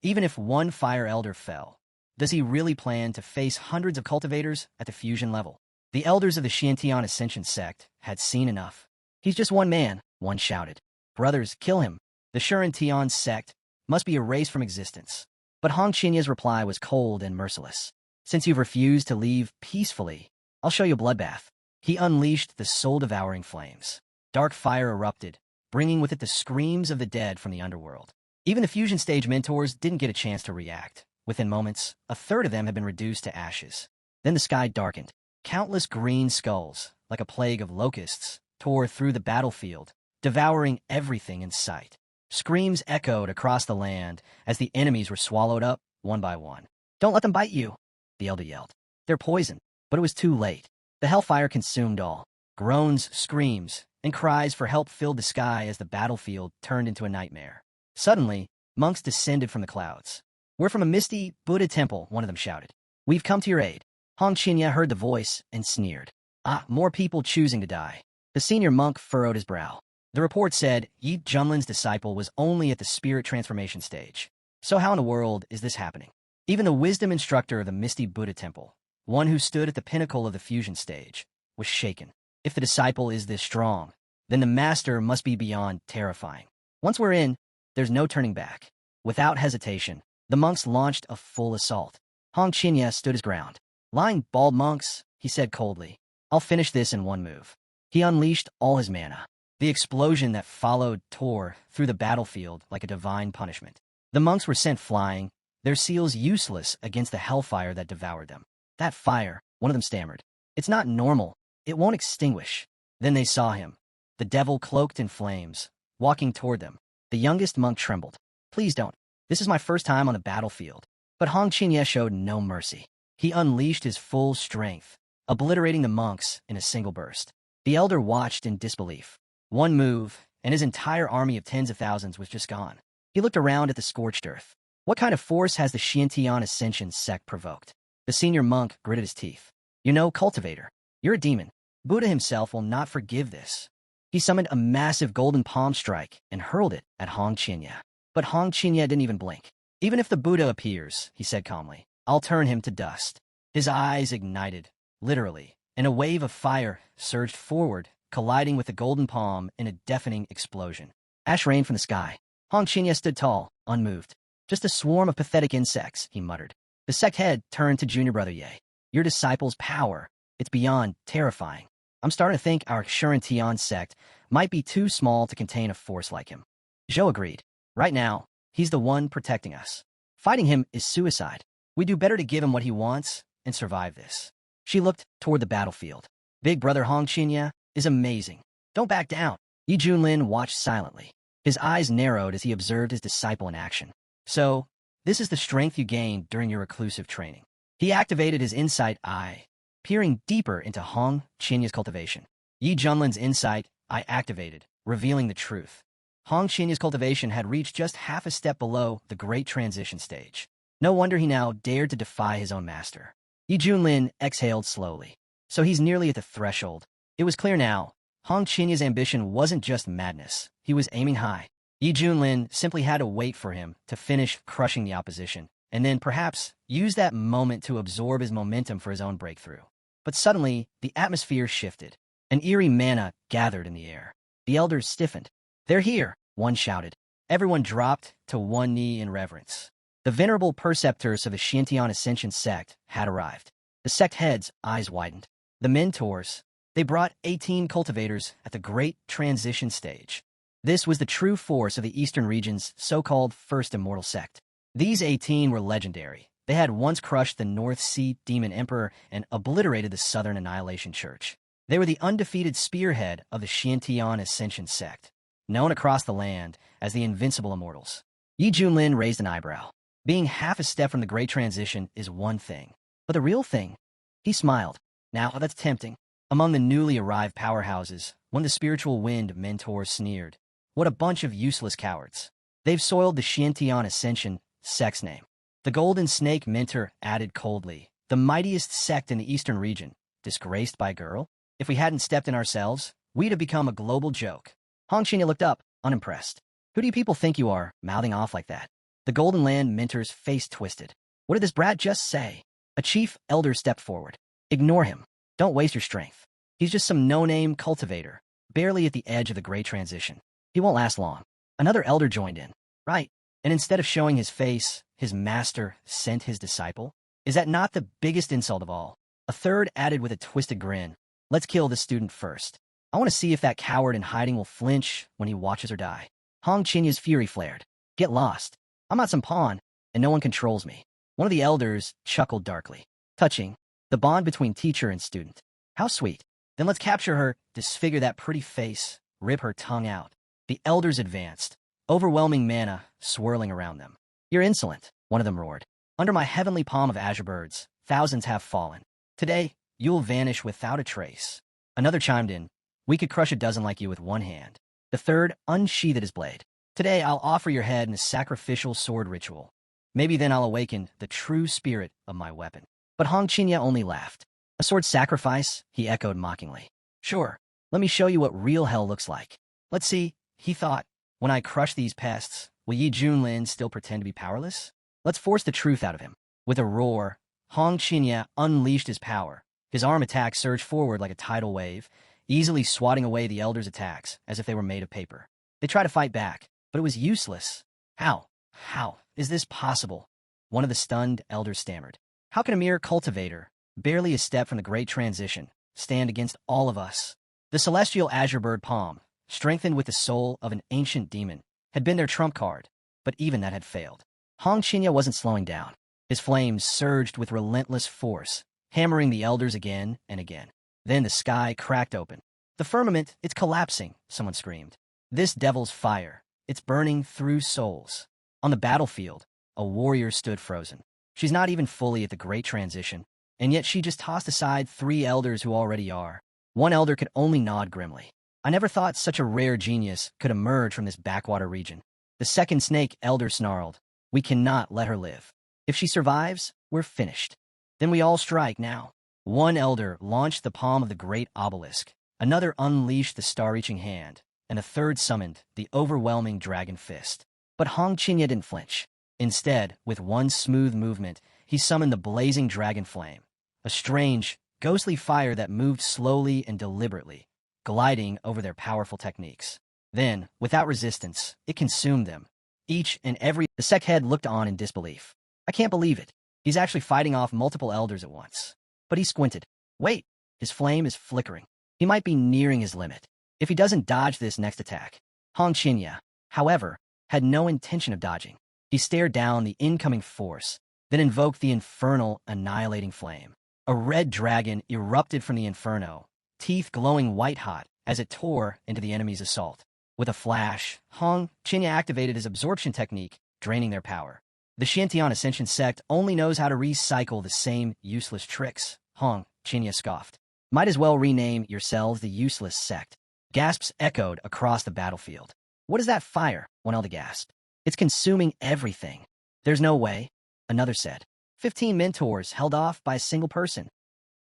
Even if one fire elder fell, does he really plan to face hundreds of cultivators at the fusion level? The elders of the Xintian Ascension sect had seen enough. He's just one man, one shouted. Brothers, kill him. The Shuren sect must be erased from existence. But Hong Qianye's reply was cold and merciless. Since you've refused to leave peacefully, I'll show you a bloodbath. He unleashed the soul-devouring flames. Dark fire erupted, bringing with it the screams of the dead from the underworld. Even the fusion stage mentors didn't get a chance to react. Within moments, a third of them had been reduced to ashes. Then the sky darkened. Countless green skulls, like a plague of locusts, tore through the battlefield, devouring everything in sight. Screams echoed across the land as the enemies were swallowed up one by one. Don't let them bite you, the elder yelled. They're poison. But it was too late. The hellfire consumed all. Groans, screams, and cries for help filled the sky as the battlefield turned into a nightmare. Suddenly, monks descended from the clouds. We're from a misty Buddha temple, one of them shouted. We've come to your aid. Hong Qianye heard the voice and sneered. Ah, more people choosing to die. The senior monk furrowed his brow. The report said Yi Junlin's disciple was only at the spirit transformation stage. So how in the world is this happening? Even the wisdom instructor of the Misty Buddha Temple, one who stood at the pinnacle of the fusion stage, was shaken. If the disciple is this strong, then the master must be beyond terrifying. Once we're in, there's no turning back. Without hesitation, the monks launched a full assault. Hong Qianye stood his ground. Lying bald monks, he said coldly. I'll finish this in one move. He unleashed all his mana. The explosion that followed tore through the battlefield like a divine punishment. The monks were sent flying, their seals useless against the hellfire that devoured them. That fire, one of them stammered. It's not normal. It won't extinguish. Then they saw him, the devil cloaked in flames, walking toward them. The youngest monk trembled. Please don't. This is my first time on the battlefield. But Hong Qianye showed no mercy. He unleashed his full strength, obliterating the monks in a single burst. The elder watched in disbelief. One move, and his entire army of tens of thousands was just gone. He looked around at the scorched earth. What kind of force has the Xintian Ascension sect provoked? The senior monk gritted his teeth. You know, cultivator, you're a demon. Buddha himself will not forgive this. He summoned a massive golden palm strike and hurled it at Hong Qianye. But Hong Qianye didn't even blink. Even if the Buddha appears, he said calmly, I'll turn him to dust. His eyes ignited, literally, and a wave of fire surged forward, colliding with the golden palm in a deafening explosion. Ash rained from the sky. Hong Qianye stood tall, unmoved. Just a swarm of pathetic insects, he muttered. The sect head turned to junior brother Ye. Your disciple's power, it's beyond terrifying. I'm starting to think our Shuren sect might be too small to contain a force like him. Zhou agreed. Right now, he's the one protecting us. Fighting him is suicide. We do better to give him what he wants and survive this. She looked toward the battlefield. Big brother Hong Qinya is amazing. Don't back down. Yi Junlin watched silently. His eyes narrowed as he observed his disciple in action. So, this is the strength you gained during your reclusive training. He activated his insight eye, peering deeper into Hong Qinya's cultivation. Yi Junlin's insight eye activated, revealing the truth. Hong Qinya's cultivation had reached just half a step below the great transition stage. No wonder he now dared to defy his own master. Yi Junlin exhaled slowly. So he's nearly at the threshold. It was clear now. Hong Qinya's ambition wasn't just madness. He was aiming high. Yi Junlin simply had to wait for him to finish crushing the opposition, and then perhaps use that moment to absorb his momentum for his own breakthrough. But suddenly, the atmosphere shifted. An eerie manna gathered in the air. The elders stiffened. They're here, one shouted. Everyone dropped to one knee in reverence. The venerable preceptors of the Xiantian Ascension sect had arrived. The sect heads' eyes widened. The mentors, they brought 18 cultivators at the great transition stage. This was the true force of the Eastern region's so-called First Immortal Sect. These 18 were legendary. They had once crushed the North Sea Demon Emperor and obliterated the Southern Annihilation Church. They were the undefeated spearhead of the Xiantian Ascension sect, known across the land as the Invincible Immortals. Yi Junlin raised an eyebrow. Being half a step from the Great Transition is one thing, but the real thing? He smiled. Now, that's tempting. Among the newly arrived powerhouses, one of the spiritual wind mentors sneered. What a bunch of useless cowards. They've soiled the Xiantian Ascension sect's name. The Golden Snake mentor added coldly. The mightiest sect in the Eastern region, disgraced by a girl? If we hadn't stepped in ourselves, we'd have become a global joke. Hong Qinya looked up, unimpressed. Who do you people think you are, mouthing off like that? The Golden Land mentor's face twisted. What did this brat just say? A chief elder stepped forward. Ignore him. Don't waste your strength. He's just some no-name cultivator, barely at the edge of the Great Transition. He won't last long. Another elder joined in. Right. And instead of showing his face, his master sent his disciple? Is that not the biggest insult of all? A third added with a twisted grin. Let's kill this student first. I want to see if that coward in hiding will flinch when he watches her die. Hong Qinya's fury flared. Get lost. I'm not some pawn, and no one controls me. One of the elders chuckled darkly. Touching. The bond between teacher and student. How sweet. Then let's capture her, disfigure that pretty face, rip her tongue out. The elders advanced, overwhelming mana swirling around them. You're insolent, one of them roared. Under my heavenly palm of azure birds, thousands have fallen. Today, you'll vanish without a trace. Another chimed in. We could crush a dozen like you with one hand. The third unsheathed his blade. Today, I'll offer your head in a sacrificial sword ritual. Maybe then I'll awaken the true spirit of my weapon. But Hong Qinya only laughed. A sword sacrifice? He echoed mockingly. Sure, let me show you what real hell looks like. Let's see, he thought. When I crush these pests, will Yi Junlin still pretend to be powerless? Let's force the truth out of him. With a roar, Hong Qinya unleashed his power. His arm attack surged forward like a tidal wave, easily swatting away the elders' attacks as if they were made of paper. They tried to fight back, but it was useless. How? How is this possible? One of the stunned elders stammered. How can a mere cultivator, barely a step from the Great Transition, stand against all of us? The celestial azure bird palm, strengthened with the soul of an ancient demon, had been their trump card, but even that had failed. Hong Qinya wasn't slowing down. His flames surged with relentless force, hammering the elders again and again. Then the sky cracked open. The firmament, it's collapsing, someone screamed. This devil's fire, it's burning through souls. On the battlefield, a warrior stood frozen. She's not even fully at the Great Transition, and yet she just tossed aside 3 elders who already are. One elder could only nod grimly. I never thought such a rare genius could emerge from this backwater region. The second snake elder snarled. We cannot let her live. If she survives, we're finished. Then we all strike now. One elder launched the palm of the great obelisk. Another unleashed the star-reaching hand, and a third summoned the overwhelming dragon fist. But Hong Qinya didn't flinch. Instead, with one smooth movement, he summoned the blazing dragon flame, a strange, ghostly fire that moved slowly and deliberately, gliding over their powerful techniques. Then, without resistance, it consumed them, each and every... The sect head looked on in disbelief. I can't believe it. He's actually fighting off multiple elders at once. But he squinted. Wait, his flame is flickering. He might be nearing his limit. If he doesn't dodge this next attack. Hong Qinya, however, had no intention of dodging. He stared down the incoming force, then invoked the infernal, annihilating flame. A red dragon erupted from the inferno, teeth glowing white-hot as it tore into the enemy's assault. With a flash, Hong Qinya activated his absorption technique, draining their power. The Shantian Ascension sect only knows how to recycle the same useless tricks, Hong Qinya scoffed. Might as well rename yourselves the Useless Sect. Gasps echoed across the battlefield. What is that fire? One elder gasped. It's consuming everything. There's no way, another said. 15 mentors held off by a single person.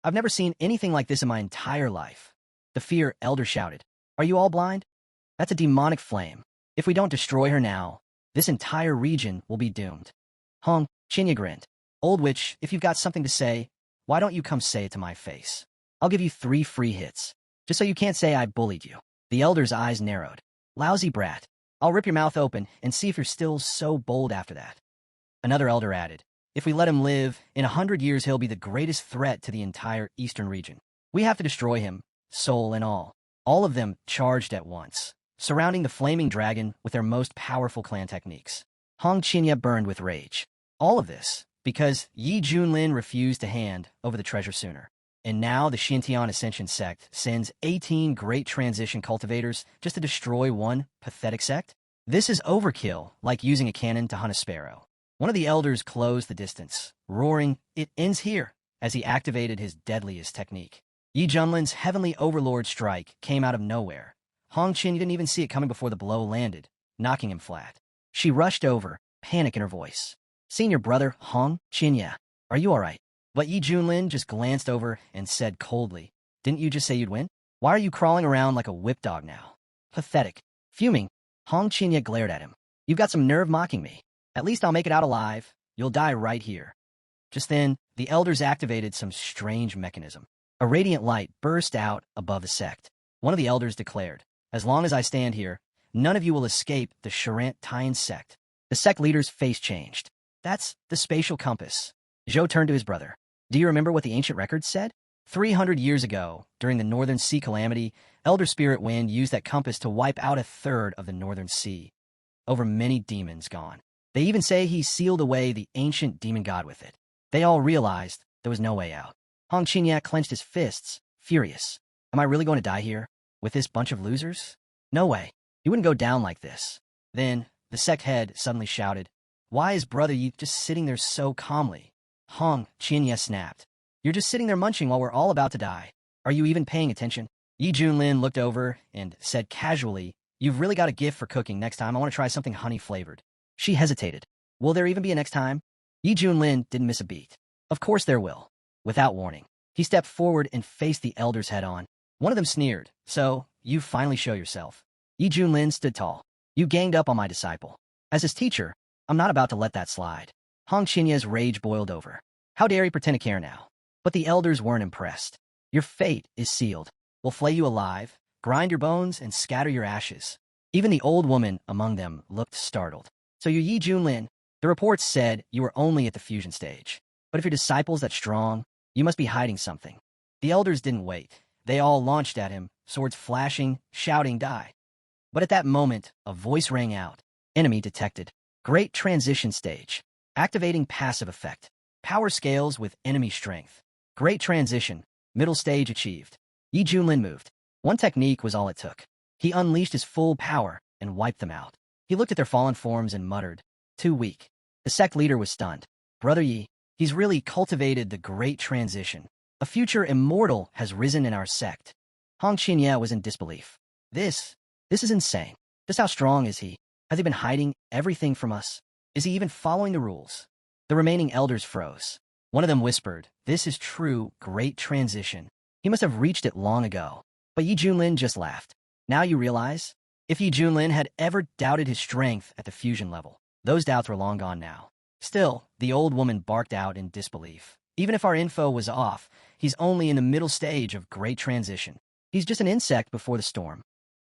I've never seen anything like this in my entire life. The fear elder shouted. Are you all blind? That's a demonic flame. If we don't destroy her now, this entire region will be doomed. Hong Qinya grinned. Old witch, if you've got something to say, why don't you come say it to my face? I'll give you 3 free hits, just so you can't say I bullied you. The elder's eyes narrowed. Lousy brat. I'll rip your mouth open and see if you're still so bold after that. Another elder added. If we let him live, in 100 years he'll be the greatest threat to the entire eastern region. We have to destroy him, soul and all. All of them charged at once, surrounding the flaming dragon with their most powerful clan techniques. Hong Qinya burned with rage. All of this because Yi Junlin refused to hand over the treasure sooner. And now the Shantian Ascension sect sends 18 great transition cultivators just to destroy one pathetic sect? This is overkill, like using a cannon to hunt a sparrow. One of the elders closed the distance, roaring, "It ends here," as he activated his deadliest technique. Yi Junlin's Heavenly Overlord strike came out of nowhere. Hong Qinya didn't even see it coming before the blow landed, knocking him flat. She rushed over, panic in her voice. Senior brother, Hong Qinya, are you all right? But Yi Junlin just glanced over and said coldly, Didn't you just say you'd win? Why are you crawling around like a whip dog now? Pathetic. Fuming, Hong Qinya glared at him. You've got some nerve mocking me. At least I'll make it out alive. You'll die right here. Just then, the elders activated some strange mechanism. A radiant light burst out above the sect. One of the elders declared, As long as I stand here, none of you will escape the Shantian sect. The sect leader's face changed. That's the spatial compass. Zhou turned to his brother. Do you remember what the ancient records said? 300 years ago, during the Northern Sea calamity, Elder Spirit Wind used that compass to wipe out 1/3 of the Northern Sea. Over many demons gone. They even say he sealed away the ancient demon god with it. They all realized there was no way out. Hong Qinya clenched his fists, furious. Am I really going to die here? With this bunch of losers? No way. You wouldn't go down like this. Then, the sect head suddenly shouted, Why is Brother Yi just sitting there so calmly? Hong Qinya snapped. You're just sitting there munching while we're all about to die. Are you even paying attention? Yi Junlin looked over and said casually, You've really got a gift for cooking. Next time I want to try something honey-flavored. She hesitated. Will there even be a next time? Yi Junlin didn't miss a beat. Of course there will. Without warning, he stepped forward and faced the elders head-on. One of them sneered. So, you finally show yourself. Yi Junlin stood tall. You ganged up on my disciple. As his teacher, I'm not about to let that slide. Hong Qinya's rage boiled over. How dare he pretend to care now? But the elders weren't impressed. Your fate is sealed. We'll flay you alive, grind your bones, and scatter your ashes. Even the old woman among them looked startled. So you're Yi Junlin. The reports said you were only at the fusion stage. But if your disciple's that strong, you must be hiding something. The elders didn't wait. They all launched at him, swords flashing, shouting, Die. But at that moment, a voice rang out. Enemy detected. Great transition stage. Activating passive effect. Power scales with enemy strength. Great transition. Middle stage achieved. Yi Junlin moved. One technique was all it took. He unleashed his full power and wiped them out. He looked at their fallen forms and muttered, Too weak. The sect leader was stunned. Brother Yi, he's really cultivated the great transition. A future immortal has risen in our sect. Hong Qinya was in disbelief. This is insane. Just how strong is he? Has he been hiding everything from us? Is he even following the rules? The remaining elders froze. One of them whispered, This is true great transition. He must have reached it long ago. But Yi Junlin just laughed. Now you realize? If Yi Junlin had ever doubted his strength at the fusion level, those doubts were long gone now. Still, the old woman barked out in disbelief. Even if our info was off, he's only in the middle stage of great transition. He's just an insect before the storm.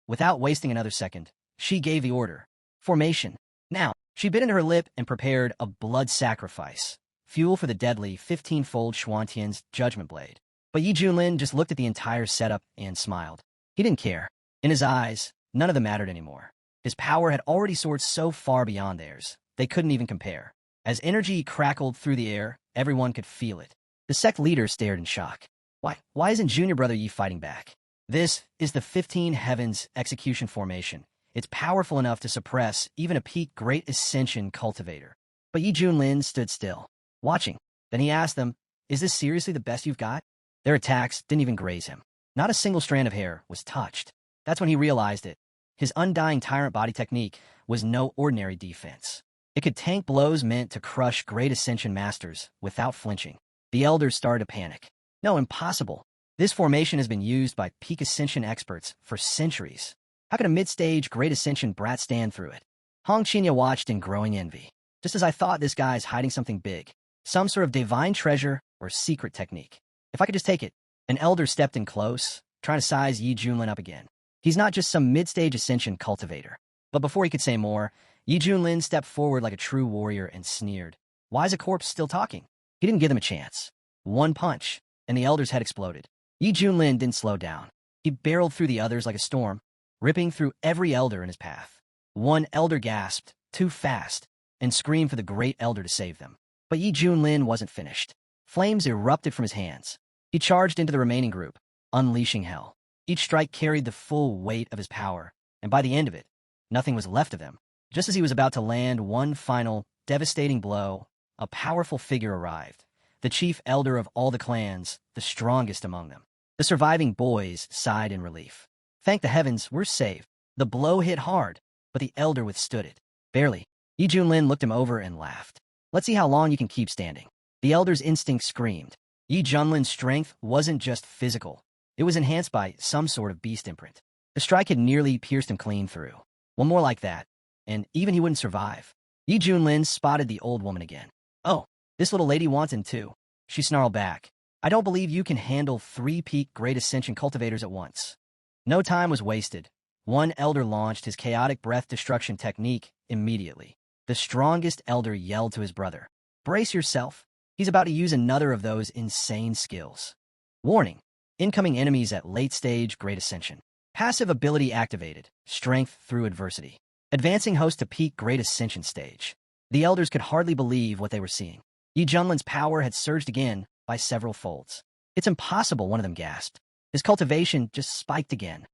Without wasting another second, she gave the order. Formation. Now. She bit into her lip and prepared a blood sacrifice, fuel for the deadly 15-fold Xuantian's judgment blade. But Yi Junlin just looked at the entire setup and smiled. He didn't care. In his eyes, none of them mattered anymore. His power had already soared so far beyond theirs, they couldn't even compare. As energy crackled through the air, everyone could feel it. The sect leader stared in shock. Why isn't junior brother Yi fighting back? This is the 15 Heavens execution formation. It's powerful enough to suppress even a peak Great Ascension cultivator. But Yi Junlin stood still, watching. Then he asked them, "Is this seriously the best you've got?" Their attacks didn't even graze him. Not a single strand of hair was touched. That's when he realized it. His undying tyrant body technique was no ordinary defense. It could tank blows meant to crush Great Ascension masters without flinching. The elders started to panic. No, impossible. This formation has been used by peak Ascension experts for centuries. How could a mid-stage Great Ascension brat stand through it? Hong Qinya watched in growing envy. Just as I thought, this guy's hiding something big. Some sort of divine treasure or secret technique. If I could just take it. An elder stepped in close, trying to size Yi Junlin up again. He's not just some mid-stage Ascension cultivator. But before he could say more, Yi Junlin stepped forward like a true warrior and sneered. Why is a corpse still talking? He didn't give them a chance. One punch, and the elder's head exploded. Yi Junlin didn't slow down. He barreled through the others like a storm, ripping through every elder in his path. One elder gasped, too fast, and screamed for the great elder to save them. But Yi Junlin wasn't finished. Flames erupted from his hands. He charged into the remaining group, unleashing hell. Each strike carried the full weight of his power, and by the end of it, nothing was left of him. Just as he was about to land one final, devastating blow, a powerful figure arrived. The chief elder of all the clans, the strongest among them. The surviving boys sighed in relief. Thank the heavens, we're saved. The blow hit hard, but the elder withstood it. Barely. Yi Junlin looked him over and laughed. Let's see how long you can keep standing. The elder's instinct screamed. Yi Junlin's strength wasn't just physical. It was enhanced by some sort of beast imprint. The strike had nearly pierced him clean through. One more like that, and even he wouldn't survive. Yi Junlin spotted the old woman again. Oh, this little lady wants him too. She snarled back. I don't believe you can handle 3 peak Great Ascension cultivators at once. No time was wasted. One elder launched his chaotic breath destruction technique immediately. The strongest elder yelled to his brother, "Brace yourself. He's about to use another of those insane skills." Warning. Incoming enemies at late-stage Great Ascension. Passive ability activated. Strength through adversity. Advancing host to peak Great Ascension stage. The elders could hardly believe what they were seeing. Yi Junlin's power had surged again by several folds. It's impossible, one of them gasped. His cultivation just spiked again.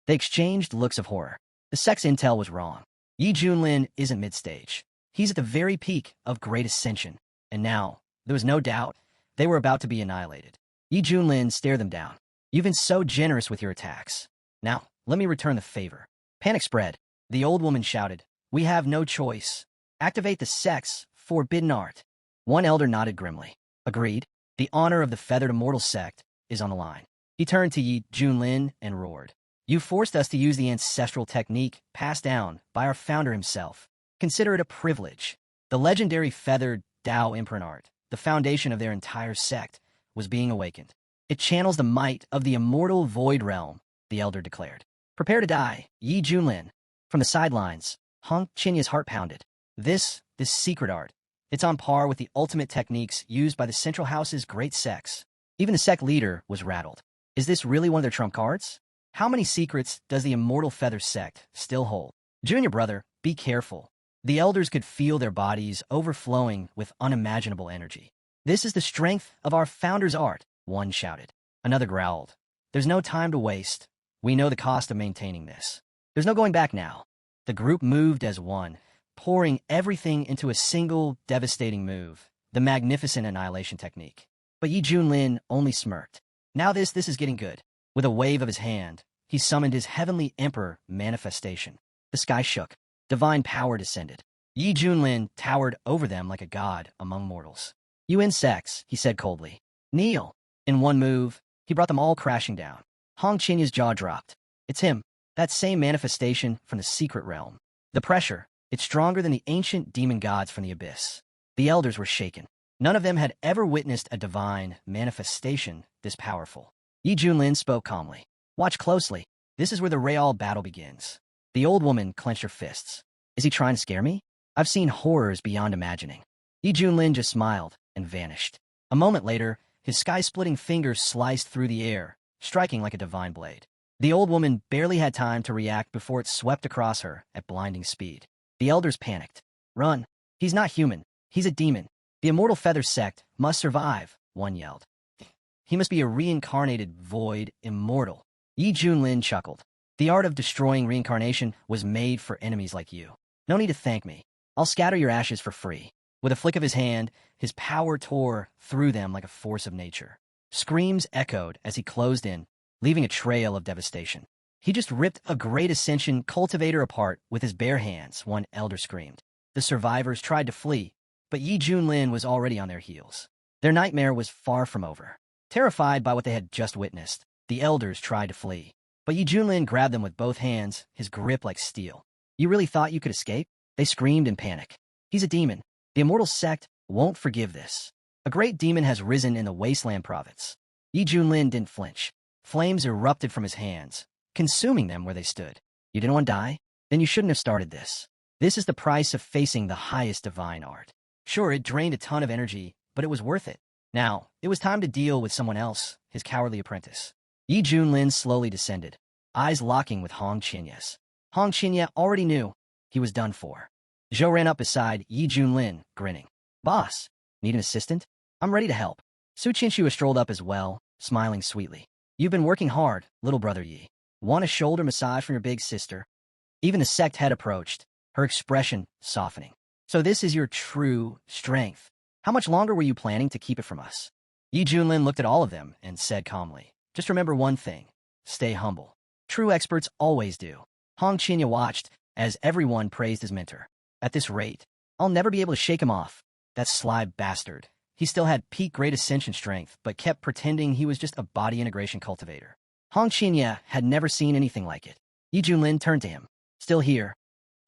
They exchanged looks of horror. The sect's intel was wrong. Yi Junlin isn't mid-stage. He's at the very peak of Great Ascension. And now, there was no doubt, they were about to be annihilated. Yi Junlin stared them down. You've been so generous with your attacks. Now, let me return the favor. Panic spread. The old woman shouted, "We have no choice. Activate the sect's forbidden art." One elder nodded grimly. Agreed. The honor of the Feathered Immortal sect is on the line. He turned to Yi Junlin and roared. You forced us to use the ancestral technique passed down by our founder himself. Consider it a privilege. The legendary feathered Tao imprint art, the foundation of their entire sect, was being awakened. It channels the might of the immortal void realm, the elder declared. Prepare to die, Yi Junlin. From the sidelines, Hong Qinya's heart pounded. This secret art, it's on par with the ultimate techniques used by the Central House's great sects. Even the sect leader was rattled. Is this really one of their trump cards? How many secrets does the Immortal Feather sect still hold? Junior brother, be careful. The elders could feel their bodies overflowing with unimaginable energy. This is the strength of our founder's art, one shouted. Another growled. There's no time to waste. We know the cost of maintaining this. There's no going back now. The group moved as one, pouring everything into a single devastating move, the magnificent annihilation technique. But Yi Junlin only smirked. Now this is getting good. With a wave of his hand, he summoned his heavenly emperor manifestation. The sky shook. Divine power descended. Yi Junlin towered over them like a god among mortals. You insects, he said coldly. Kneel. In one move, he brought them all crashing down. Hong Qinya's jaw dropped. It's him, that same manifestation from the secret realm. The pressure, it's stronger than the ancient demon gods from the abyss. The elders were shaken. None of them had ever witnessed a divine manifestation this powerful. Yi Junlin spoke calmly. Watch closely. This is where the real battle begins. The old woman clenched her fists. Is he trying to scare me? I've seen horrors beyond imagining. Yi Junlin just smiled and vanished. A moment later, his sky-splitting fingers sliced through the air, striking like a divine blade. The old woman barely had time to react before it swept across her at blinding speed. The elders panicked. Run! He's not human. He's a demon. The immortal feather sect must survive, one yelled. He must be a reincarnated void immortal. Yi Junlin chuckled. The art of destroying reincarnation was made for enemies like you. No need to thank me. I'll scatter your ashes for free. With a flick of his hand, his power tore through them like a force of nature. Screams echoed as he closed in, leaving a trail of devastation. He just ripped a great Ascension cultivator apart with his bare hands, one elder screamed. The survivors tried to flee, but Yi Junlin was already on their heels. Their nightmare was far from over. Terrified by what they had just witnessed, the elders tried to flee. But Yi Junlin grabbed them with both hands, his grip like steel. You really thought you could escape? They screamed in panic. He's a demon. The immortal sect won't forgive this. A great demon has risen in the Wasteland province. Yi Junlin didn't flinch. Flames erupted from his hands, consuming them where they stood. You didn't want to die? Then you shouldn't have started this. This is the price of facing the highest divine art. Sure, it drained a ton of energy, but it was worth it. Now, it was time to deal with someone else, his cowardly apprentice. Yi Junlin slowly descended, eyes locking with Hong Qinya. Hong Qinya already knew he was done for. Zhou ran up beside Yi Junlin, grinning. Boss, need an assistant? I'm ready to help. Su Qinshua strolled up as well, smiling sweetly. You've been working hard, little brother Yi. Want a shoulder massage from your big sister? Even the sect head approached, her expression softening. So this is your true strength. How much longer were you planning to keep it from us? Yi Junlin looked at all of them and said calmly, just remember one thing. Stay humble. True experts always do. Hong Qinya watched as everyone praised his mentor. At this rate, I'll never be able to shake him off. That sly bastard. He still had peak Great Ascension strength, but kept pretending he was just a body integration cultivator. Hong Qinya had never seen anything like it. Yi Junlin turned to him. Still here.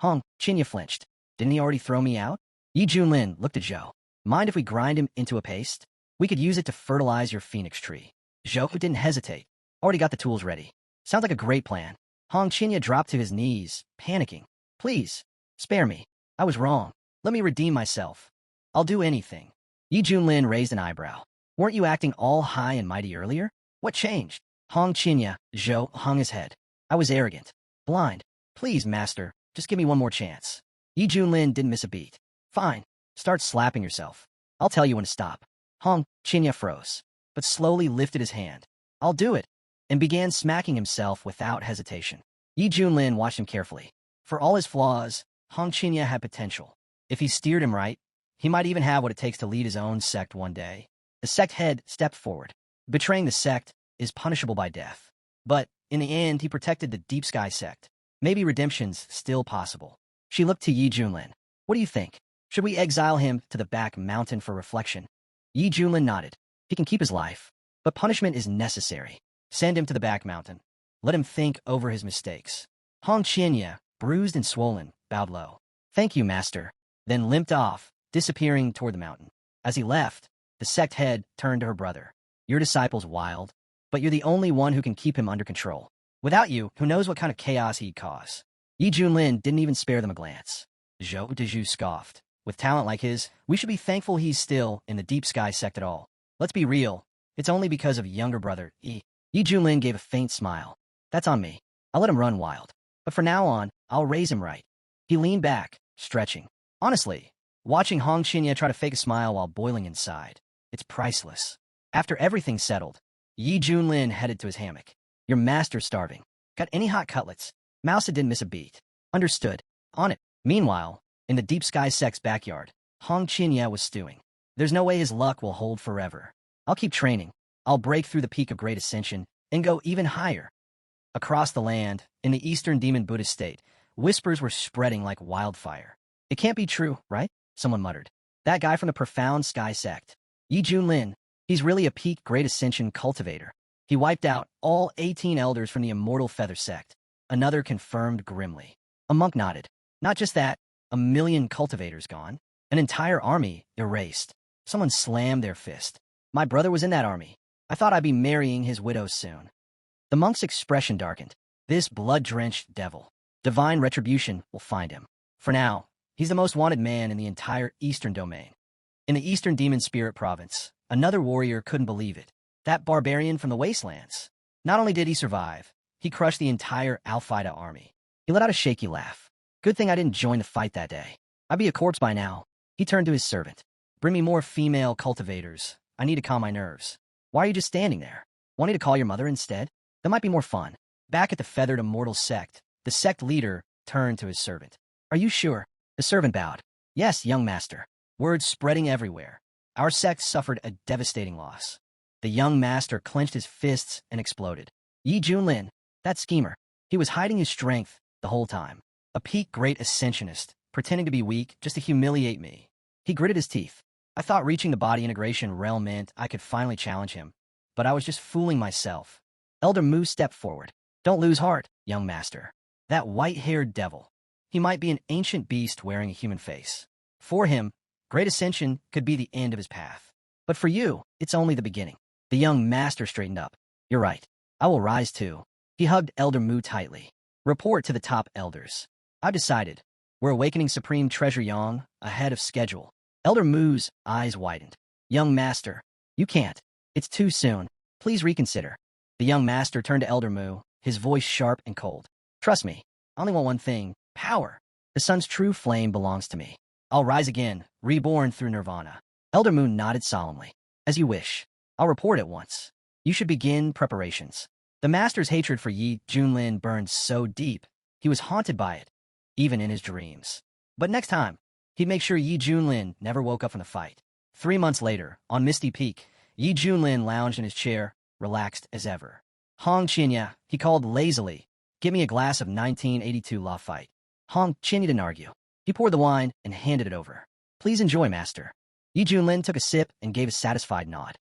Hong Qinya flinched. Didn't he already throw me out? Yi Junlin looked at Zhou. Mind if we grind him into a paste? We could use it to fertilize your phoenix tree. Zhou didn't hesitate. Already got the tools ready. Sounds like a great plan. Hong Qinya dropped to his knees, panicking. Please, spare me. I was wrong. Let me redeem myself. I'll do anything. Yi Junlin raised an eyebrow. Weren't you acting all high and mighty earlier? What changed? Hong Qinya, Zhou hung his head. I was arrogant. Blind. Please, master, just give me one more chance. Yi Junlin didn't miss a beat. Fine. Start slapping yourself. I'll tell you when to stop. Hong Qinya froze, but slowly lifted his hand. I'll do it, and began smacking himself without hesitation. Yi Junlin watched him carefully. For all his flaws, Hong Qinya had potential. If he steered him right, he might even have what it takes to lead his own sect one day. The sect head stepped forward. Betraying the sect is punishable by death. But, in the end, he protected the Deep Sky sect. Maybe redemption's still possible. She looked to Yi Junlin. What do you think? Should we exile him to the back mountain for reflection? Yi Junlin nodded. He can keep his life, but punishment is necessary. Send him to the back mountain. Let him think over his mistakes. Hong Qinya, bruised and swollen, bowed low. Thank you, master. Then limped off, disappearing toward the mountain. As he left, the sect head turned to her brother. Your disciple's wild, but you're the only one who can keep him under control. Without you, who knows what kind of chaos he'd cause. Yi Junlin didn't even spare them a glance. Zhou Dezhu scoffed. With talent like his, we should be thankful he's still in the Deep Sky sect at all. Let's be real. It's only because of younger brother, Yi Junlin gave a faint smile. That's on me. I'll let him run wild. But from now on, I'll raise him right. He leaned back, stretching. Honestly, watching Hong Qinya try to fake a smile while boiling inside, it's priceless. After everything settled, Yi Junlin headed to his hammock. Your master's starving. Got any hot cutlets? Mousa didn't miss a beat. Understood. On it. Meanwhile, in the Deep Sky sect's backyard, Hong Qinya was stewing. There's no way his luck will hold forever. I'll keep training. I'll break through the peak of Great Ascension and go even higher. Across the land, in the Eastern Demon Buddhist state, whispers were spreading like wildfire. It can't be true, right? Someone muttered. That guy from the Profound Sky sect. Yi Junlin. He's really a peak Great Ascension cultivator. He wiped out all 18 elders from the Immortal Feather sect. Another confirmed grimly. A monk nodded. Not just that, 1,000,000 cultivators gone. An entire army erased. Someone slammed their fist. My brother was in that army. I thought I'd be marrying his widow soon. The monk's expression darkened. This blood-drenched devil. Divine retribution will find him. For now, He's the most wanted man in the entire Eastern Domain. In the Eastern Demon Spirit Province, another warrior couldn't believe it. That barbarian from the Wastelands. Not only did he survive, he crushed the entire Alphaida army. He let out a shaky laugh. Good thing I didn't join the fight that day. I'd be a corpse by now. He turned to his servant. Bring me more female cultivators. I need to calm my nerves. Why are you just standing there? Want me to call your mother instead? That might be more fun. Back at the Feathered Immortal sect, the sect leader turned to his servant. Are you sure? The servant bowed. Yes, young master. Words spreading everywhere. Our sect suffered a devastating loss. The young master clenched his fists and exploded. Yi Junlin, that schemer. He was hiding his strength the whole time. A peak great ascensionist, pretending to be weak just to humiliate me. He gritted his teeth. I thought reaching the body integration realm meant I could finally challenge him, but I was just fooling myself. Elder Mu stepped forward. Don't lose heart, young master. That white-haired devil. He might be an ancient beast wearing a human face. For him, great ascension could be the end of his path. But for you, it's only the beginning. The young master straightened up. You're right. I will rise too. He hugged Elder Mu tightly. Report to the top elders. I've decided. We're awakening Supreme Treasure Yang ahead of schedule. Elder Mu's eyes widened. Young master, you can't. It's too soon. Please reconsider. The young master turned to Elder Mu, his voice sharp and cold. Trust me, I only want one thing, power. The sun's true flame belongs to me. I'll rise again, reborn through nirvana. Elder Mu nodded solemnly. As you wish. I'll report at once. You should begin preparations. The master's hatred for Yi Junlin burned so deep, he was haunted by it, even in his dreams. But next time, he'd make sure Yi Junlin never woke up from the fight. 3 months later, on Misty Peak, Yi Junlin lounged in his chair, relaxed as ever. Hong Qinya, he called lazily, get me a glass of 1982 La Fight. Hong Qinya didn't argue. He poured the wine and handed it over. Please enjoy, master. Yi Junlin took a sip and gave a satisfied nod.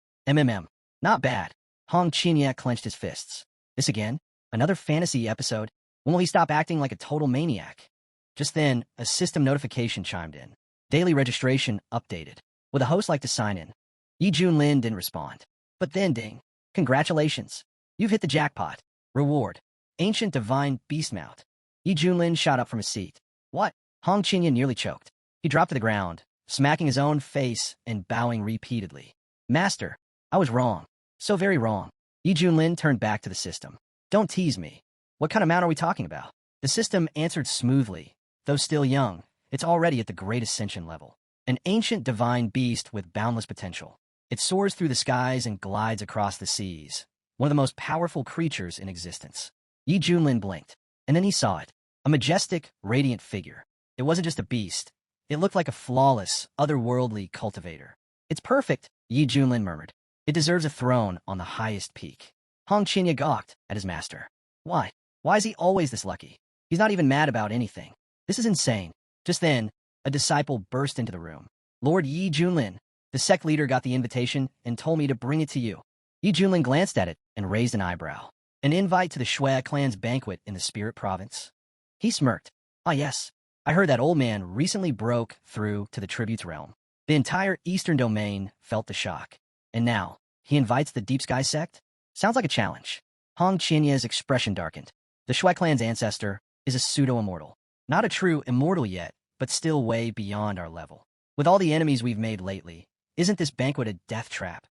Not bad. Hong Qinya clenched his fists. This again? Another fantasy episode? When will he stop acting like a total maniac? Just then, a system notification chimed in. Daily registration updated. Would the host like to sign in? Yi Junlin didn't respond. But then ding. Congratulations. You've hit the jackpot. Reward. Ancient Divine Beast Mount. Yi Junlin shot up from his seat. What? Hong Qinya nearly choked. He dropped to the ground, smacking his own face and bowing repeatedly. Master, I was wrong. So very wrong. Yi Junlin turned back to the system. Don't tease me. What kind of mount are we talking about? The system answered smoothly. Though still young, it's already at the Great Ascension level. An ancient divine beast with boundless potential. It soars through the skies and glides across the seas. One of the most powerful creatures in existence. Yi Junlin blinked, and then he saw it. A majestic, radiant figure. It wasn't just a beast. It looked like a flawless, otherworldly cultivator. It's perfect, Yi Junlin murmured. It deserves a throne on the highest peak. Hong Qinya gawked at his master. Why? Why is he always this lucky? He's not even mad about anything. This is insane. Just then, a disciple burst into the room. Lord Yi Junlin, the sect leader got the invitation and told me to bring it to you. Yi Junlin glanced at it and raised an eyebrow. An invite to the Shui clan's banquet in the Spirit Province. He smirked. Ah yes, I heard that old man recently broke through to the Tributes realm. The entire Eastern Domain felt the shock. And now, he invites the Deep Sky sect? Sounds like a challenge. Hong Qinya's expression darkened. The Shui clan's ancestor is a pseudo-immortal. Not a true immortal yet, but still way beyond our level. With all the enemies we've made lately, isn't this banquet a death trap?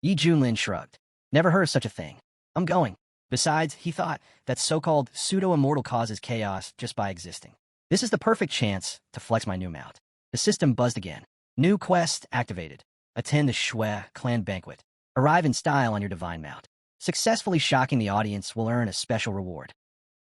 Yi Junlin shrugged. Never heard of such a thing. I'm going. Besides, he thought that so-called pseudo-immortal causes chaos just by existing. This is the perfect chance to flex my new mount. The system buzzed again. New quest activated. Attend the Shui clan banquet. Arrive in style on your divine mount. Successfully shocking the audience will earn a special reward.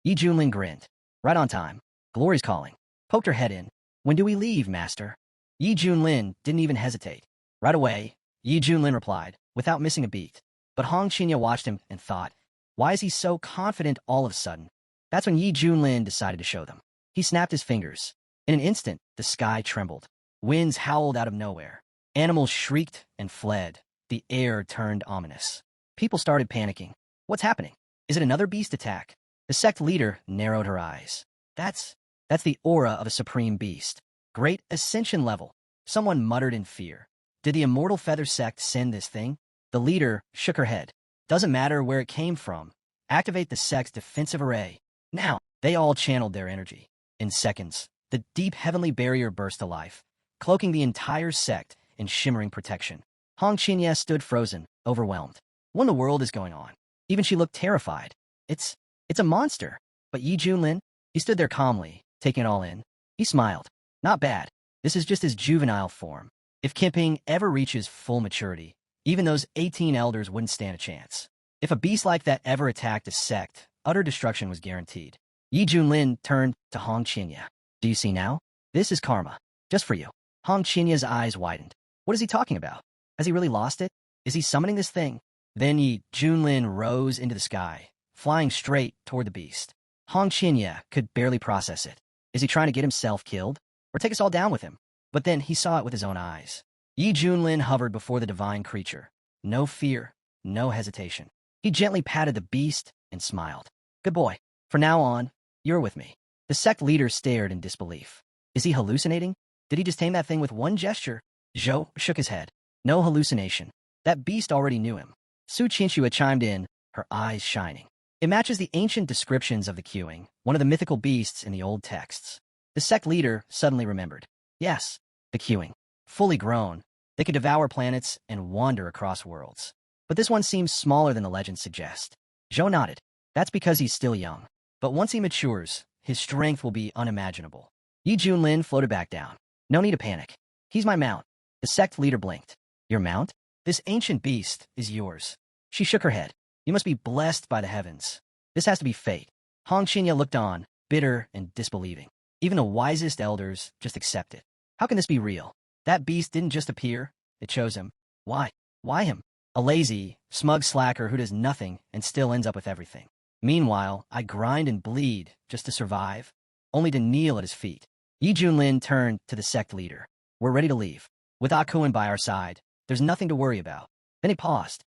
Yi Junlin grinned. Right on time. Glory's calling. Poked her head in. When do we leave, master? Yi Junlin didn't even hesitate. Right away, Yi Junlin replied, without missing a beat. But Hong Qinya watched him and thought, why is he so confident all of a sudden? That's when Yi Junlin decided to show them. He snapped his fingers. In an instant, the sky trembled. Winds howled out of nowhere. Animals shrieked and fled. The air turned ominous. People started panicking. What's happening? Is it another beast attack? The sect leader narrowed her eyes. That's the aura of a supreme beast. Great Ascension level. Someone muttered in fear. Did the Immortal Feather sect send this thing? The leader shook her head. Doesn't matter where it came from. Activate the sect's defensive array. Now, they all channeled their energy. In seconds, the deep heavenly barrier burst to life, cloaking the entire sect in shimmering protection. Hong Qinya stood frozen, overwhelmed. What in the world is going on? Even she looked terrified. It's a monster. But Yi Junlin, he stood there calmly, taking it all in. He smiled. Not bad. This is just his juvenile form. If Kimping ever reaches full maturity, even those 18 elders wouldn't stand a chance. If a beast like that ever attacked a sect, utter destruction was guaranteed. Yi Junlin turned to Hong Qinya. Do you see now? This is karma. Just for you. Hong Qinya's eyes widened. What is he talking about? Has he really lost it? Is he summoning this thing? Then Yi Junlin rose into the sky, flying straight toward the beast. Hong Qinya could barely process it. Is he trying to get himself killed? Or take us all down with him? But then he saw it with his own eyes. Yi Junlin hovered before the divine creature. No fear, no hesitation. He gently patted the beast and smiled. Good boy. From now on, you're with me. The sect leader stared in disbelief. Is he hallucinating? Did he just tame that thing with one gesture? Zhou shook his head. No hallucination. That beast already knew him. Su Qianxue chimed in, her eyes shining. It matches the ancient descriptions of the queuing, one of the mythical beasts in the old texts. The sect leader suddenly remembered. Yes, the queuing. Fully grown, they could devour planets and wander across worlds. But this one seems smaller than the legends suggest. Zhou nodded. That's because he's still young. But once he matures, his strength will be unimaginable. Yi Junlin floated back down. No need to panic. He's my mount. The sect leader blinked. Your mount? This ancient beast is yours. She shook her head. You must be blessed by the heavens. This has to be fate. Hong Qinya looked on, bitter and disbelieving. Even the wisest elders just accept it. How can this be real? That beast didn't just appear. It chose him. Why? Why him? A lazy, smug slacker who does nothing and still ends up with everything. Meanwhile, I grind and bleed just to survive, only to kneel at his feet. Yi Junlin turned to the sect leader. We're ready to leave. With Akuin by our side, there's nothing to worry about. Then he paused.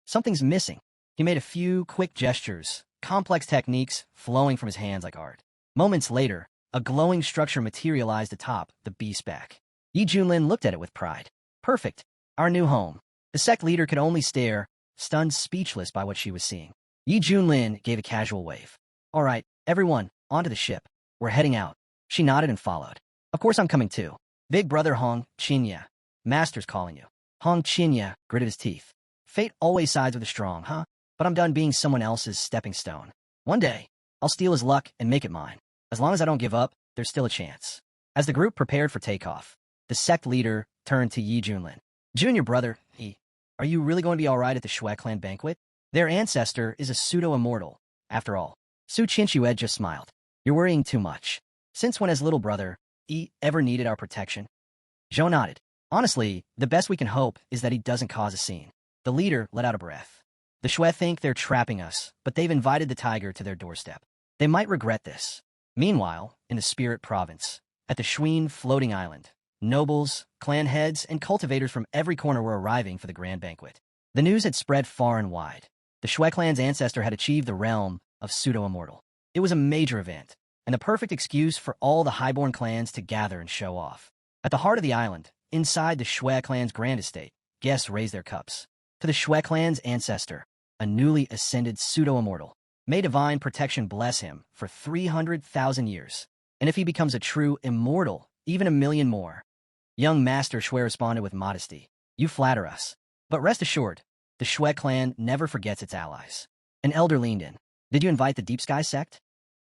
Something's missing. He made a few quick gestures, complex techniques flowing from his hands like art. Moments later, a glowing structure materialized atop the beast's back. Yi Junlin looked at it with pride. Perfect. Our new home. The sect leader could only stare, stunned speechless by what she was seeing. Yi Junlin gave a casual wave. All right, everyone, onto the ship. We're heading out. She nodded and followed. Of course I'm coming too. Big brother Hong Qinya. Master's calling you. Hong Qinya gritted his teeth. Fate always sides with the strong, huh? But I'm done being someone else's stepping stone. One day, I'll steal his luck and make it mine. As long as I don't give up, there's still a chance. As the group prepared for takeoff, the sect leader turned to Yi Junlin. Junior brother, are you really going to be all right at the Shui clan banquet? Their ancestor is a pseudo-immortal, after all. Su Qianxue just smiled. You're worrying too much. Since when has little brother, ever needed our protection? Zhou nodded. Honestly, the best we can hope is that he doesn't cause a scene. The leader let out a breath. The Shui think they're trapping us, but they've invited the tiger to their doorstep. They might regret this. Meanwhile, in the Spirit Province, at the Shuin floating island, nobles, clan heads, and cultivators from every corner were arriving for the grand banquet. The news had spread far and wide. The Shui clan's ancestor had achieved the realm of pseudo-immortal. It was a major event, and the perfect excuse for all the highborn clans to gather and show off. At the heart of the island, inside the Shui clan's grand estate, guests raised their cups. To the Shui clan's ancestor, a newly ascended pseudo-immortal. May divine protection bless him for 300,000 years. And if he becomes a true immortal, even 1,000,000 more. Young Master Shui responded with modesty. You flatter us. But rest assured, the Shui clan never forgets its allies. An elder leaned in. Did you invite the Deep Sky sect?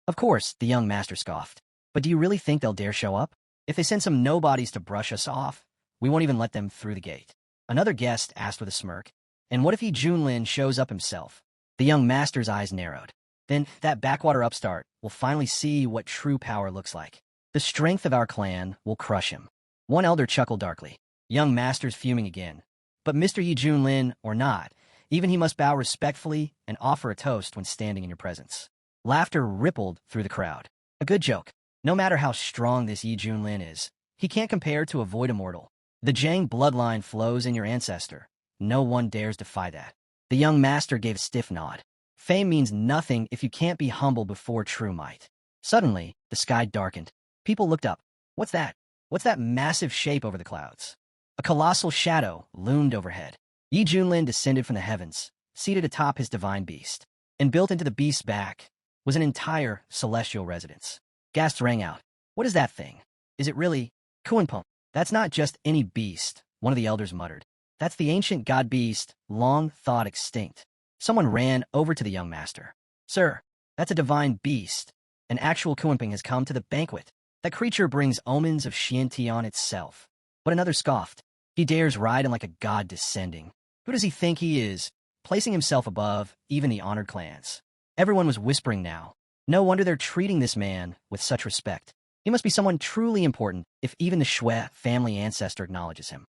Of course, the young master scoffed. But do you really think they'll dare show up? If they send some nobodies to brush us off, we won't even let them through the gate. Another guest asked with a smirk. And what if Yi Junlin shows up himself? The young master's eyes narrowed. Then that backwater upstart will finally see what true power looks like. The strength of our clan will crush him. One elder chuckled darkly. Young master's fuming again. But Mr. Yi Junlin, or not, even he must bow respectfully and offer a toast when standing in your presence. Laughter rippled through the crowd. A good joke. No matter how strong this Yi Junlin is, he can't compare to a void immortal. The Zhang bloodline flows in your ancestor. No one dares defy that. The young master gave a stiff nod. Fame means nothing if you can't be humble before true might. Suddenly, the sky darkened. People looked up. What's that? What's that massive shape over the clouds? A colossal shadow loomed overhead. Yi Junlin descended from the heavens, seated atop his divine beast. And built into the beast's back was an entire celestial residence. Gasps rang out. What is that thing? Is it really Kuanpum? That's not just any beast, one of the elders muttered. That's the ancient god beast, long thought extinct. Someone ran over to the young master. Sir, that's a divine beast. An actual Kuanping has come to the banquet. That creature brings omens of Xiantian itself. But another scoffed. He dares ride him like a god descending. Who does he think he is, placing himself above even the honored clans? Everyone was whispering now. No wonder they're treating this man with such respect. He must be someone truly important if even the Shui family ancestor acknowledges him.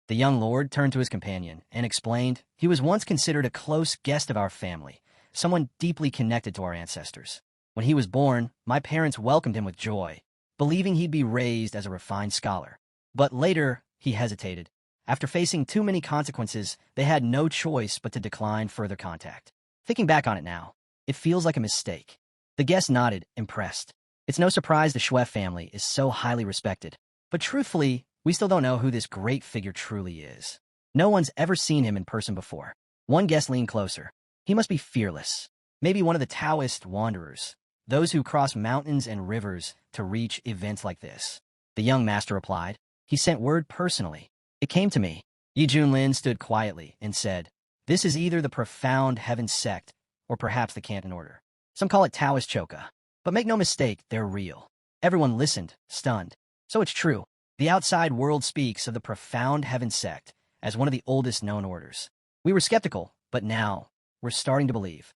The young lord turned to his companion and explained he was once considered a close guest of our family, someone deeply connected to our ancestors. When he was born, my parents welcomed him with joy, believing he'd be raised as a refined scholar. But later, he hesitated. After facing too many consequences, they had no choice but to decline further contact. Thinking back on it now, it feels like a mistake. The guest nodded, impressed. It's no surprise the Shui family is so highly respected. But truthfully, we still don't know who this great figure truly is. No one's ever seen him in person before. One guest leaned closer. He must be fearless. Maybe one of the Taoist wanderers. Those who cross mountains and rivers to reach events like this. The young master replied. He sent word personally. It came to me. Yi Junlin stood quietly and said, this is either the profound heaven sect or perhaps the Canton order. Some call it Taoist Choka. But make no mistake, they're real. Everyone listened, stunned. So it's true. The outside world speaks of the profound heaven sect as one of the oldest known orders. We were skeptical, but now we're starting to believe.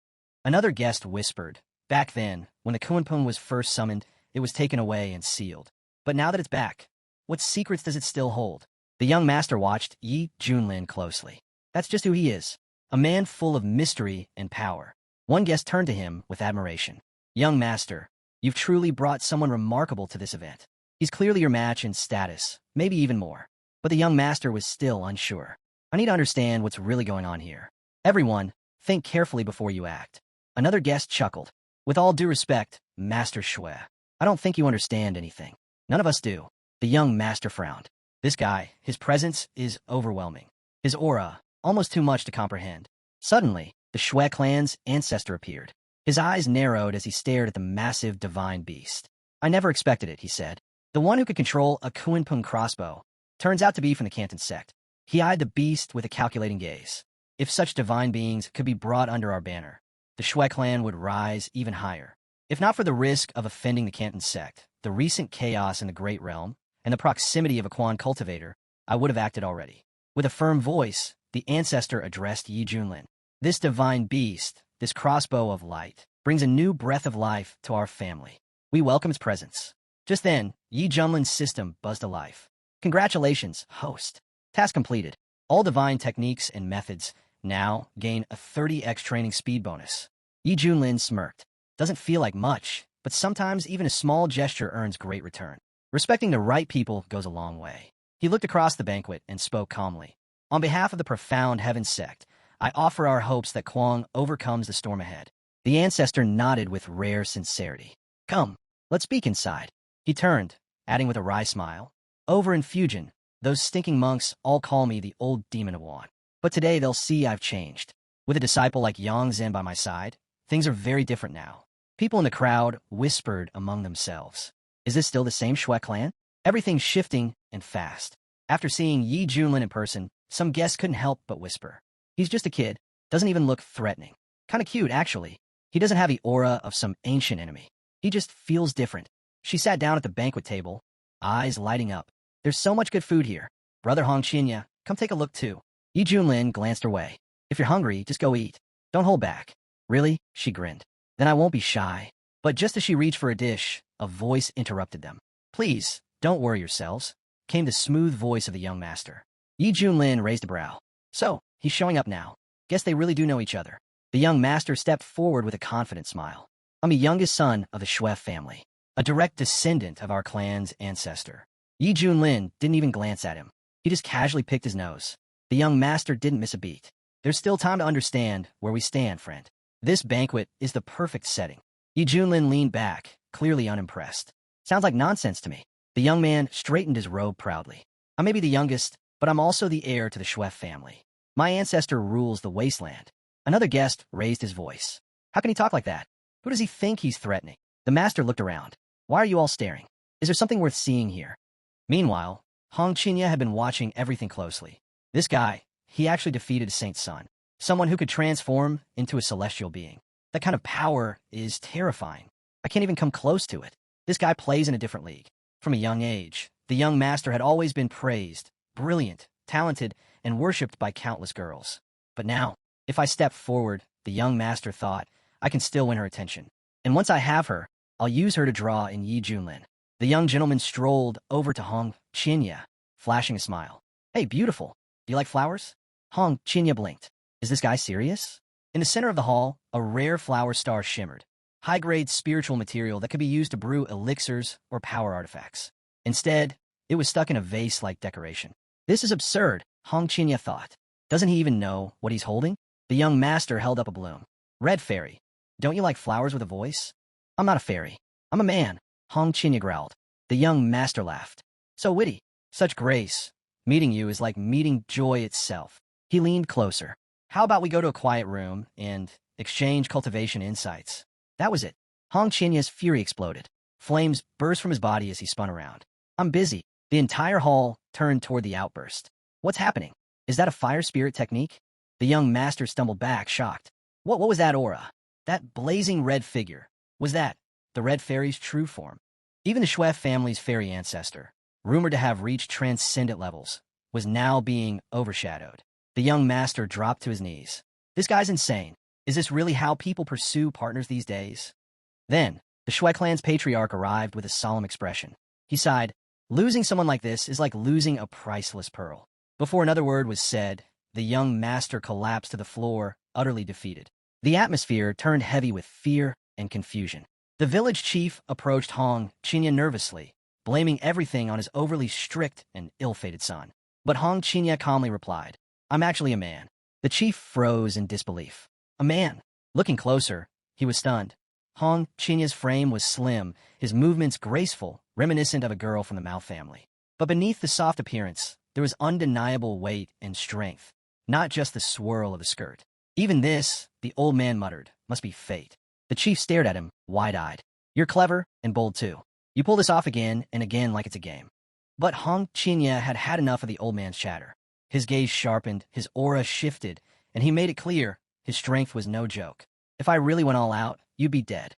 Another guest whispered. Back then, when the Kuanping was first summoned, it was taken away and sealed. But now that it's back, what secrets does it still hold? The young master watched Yi Junlin closely. That's just who he is. A man full of mystery and power. One guest turned to him with admiration. Young master, you've truly brought someone remarkable to this event. He's clearly your match in status, maybe even more. But the young master was still unsure. I need to understand what's really going on here. Everyone, think carefully before you act. Another guest chuckled. With all due respect, Master Shui, I don't think you understand anything. None of us do. The young master frowned. This guy, his presence is overwhelming. His aura, almost too much to comprehend. Suddenly, the Shui clan's ancestor appeared. His eyes narrowed as he stared at the massive divine beast. I never expected it, he said. The one who could control a Kuanping crossbow turns out to be from the Canton sect. He eyed the beast with a calculating gaze. If such divine beings could be brought under our banner, the Shui clan would rise even higher. If not for the risk of offending the Canton sect, the recent chaos in the Great Realm, and the proximity of a Quan cultivator, I would have acted already. With a firm voice, the ancestor addressed Yi Junlin. This divine beast, this crossbow of light, brings a new breath of life to our family. We welcome its presence. Just then, Yi Junlin's system buzzed to life. Congratulations, host. Task completed. All divine techniques and methods now gain a 30x training speed bonus. Yi Junlin smirked. Doesn't feel like much, but sometimes even a small gesture earns great return. Respecting the right people goes a long way. He looked across the banquet and spoke calmly. On behalf of the profound heaven sect, I offer our hopes that Kuang overcomes the storm ahead. The ancestor nodded with rare sincerity. Come, let's speak inside. He turned, adding with a wry smile. Over in Fujian, those stinking monks all call me the old demon of Wan. But today they'll see I've changed. With a disciple like Yang Zhen by my side, things are very different now. People in the crowd whispered among themselves. Is this still the same Shui clan? Everything's shifting and fast. After seeing Yi Junlin in person, some guests couldn't help but whisper. He's just a kid. Doesn't even look threatening. Kinda cute, actually. He doesn't have the aura of some ancient enemy. He just feels different. She sat down at the banquet table, eyes lighting up. There's so much good food here. Brother Hong Qinya, come take a look too. Yi Junlin glanced her way. If you're hungry, just go eat. Don't hold back. Really? She grinned. Then I won't be shy. But just as she reached for a dish, a voice interrupted them. Please, don't worry yourselves, came the smooth voice of the young master. Yi Junlin raised a brow. So, he's showing up now. Guess they really do know each other. The young master stepped forward with a confident smile. I'm the youngest son of the Shui family, a direct descendant of our clan's ancestor. Yi Junlin didn't even glance at him. He just casually picked his nose. The young master didn't miss a beat. There's still time to understand where we stand, friend. This banquet is the perfect setting. Yi Junlin leaned back, clearly unimpressed. Sounds like nonsense to me. The young man straightened his robe proudly. I may be the youngest, but I'm also the heir to the Shui family. My ancestor rules the wasteland. Another guest raised his voice. How can he talk like that? Who does he think he's threatening? The master looked around. Why are you all staring? Is there something worth seeing here? Meanwhile, Hong Qinya had been watching everything closely. This guy, he actually defeated a Saint's son, someone who could transform into a celestial being. That kind of power is terrifying. I can't even come close to it. This guy plays in a different league. From a young age, the young master had always been praised, brilliant, talented, and worshipped by countless girls. But now, if I step forward, the young master thought, I can still win her attention. And once I have her, I'll use her to draw in Yi Junlin. The young gentleman strolled over to Hong Qinya, flashing a smile. Hey, beautiful. Do you like flowers? Hong Qinya blinked. Is this guy serious? In the center of the hall, a rare flower star shimmered. High-grade spiritual material that could be used to brew elixirs or power artifacts. Instead, it was stuck in a vase-like decoration. This is absurd, Hong Qinya thought. Doesn't he even know what he's holding? The young master held up a bloom. Red fairy. Don't you like flowers with a voice? I'm not a fairy. I'm a man, Hong Qinya growled. The young master laughed. So witty. Such grace. Meeting you is like meeting joy itself. He leaned closer. How about we go to a quiet room and exchange cultivation insights? That was it. Hong Chinya's fury exploded. Flames burst from his body as he spun around. I'm busy. The entire hall turned toward the outburst. What's happening? Is that a fire spirit technique? The young master stumbled back, shocked. What was that aura? That blazing red figure? Was that the red fairy's true form? Even the Shui family's fairy ancestor, rumored to have reached transcendent levels, was now being overshadowed. The young master dropped to his knees. This guy's insane. Is this really how people pursue partners these days? Then, the Shui clan's patriarch arrived with a solemn expression. He sighed, losing someone like this is like losing a priceless pearl. Before another word was said, the young master collapsed to the floor, utterly defeated. The atmosphere turned heavy with fear and confusion. The village chief approached Hong Qinya nervously, blaming everything on his overly strict and ill-fated son. But Hong Qinya calmly replied, I'm actually a man. The chief froze in disbelief. A man. Looking closer, he was stunned. Hong Chinya's frame was slim, his movements graceful, reminiscent of a girl from the Mao family. But beneath the soft appearance, there was undeniable weight and strength, not just the swirl of the skirt. Even this, the old man muttered, must be fate. The chief stared at him, wide-eyed. You're clever and bold too. You pull this off again and again like it's a game. But Hong Qinya had had enough of the old man's chatter. His gaze sharpened, his aura shifted, and he made it clear his strength was no joke. If I really went all out, you'd be dead.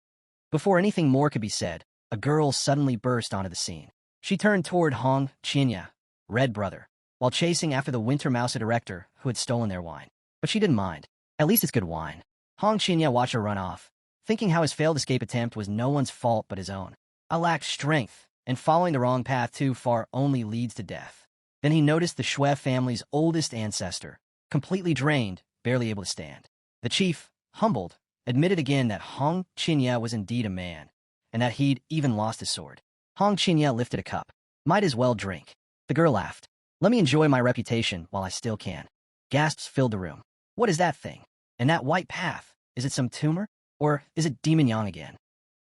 Before anything more could be said, a girl suddenly burst onto the scene. She turned toward Hong Qinya, Red Brother, while chasing after the Winter Mouse director who had stolen their wine. But she didn't mind. At least it's good wine. Hong Qinya watched her run off, thinking how his failed escape attempt was no one's fault but his own. I lacked strength, and following the wrong path too far only leads to death. Then he noticed the Shui family's oldest ancestor, completely drained, barely able to stand. The chief, humbled, admitted again that Hong Qinya was indeed a man, and that he'd even lost his sword. Hong Qinya lifted a cup. Might as well drink. The girl laughed. Let me enjoy my reputation while I still can. Gasps filled the room. What is that thing? And that white path? Is it some tumor? Or is it Demon Yang again?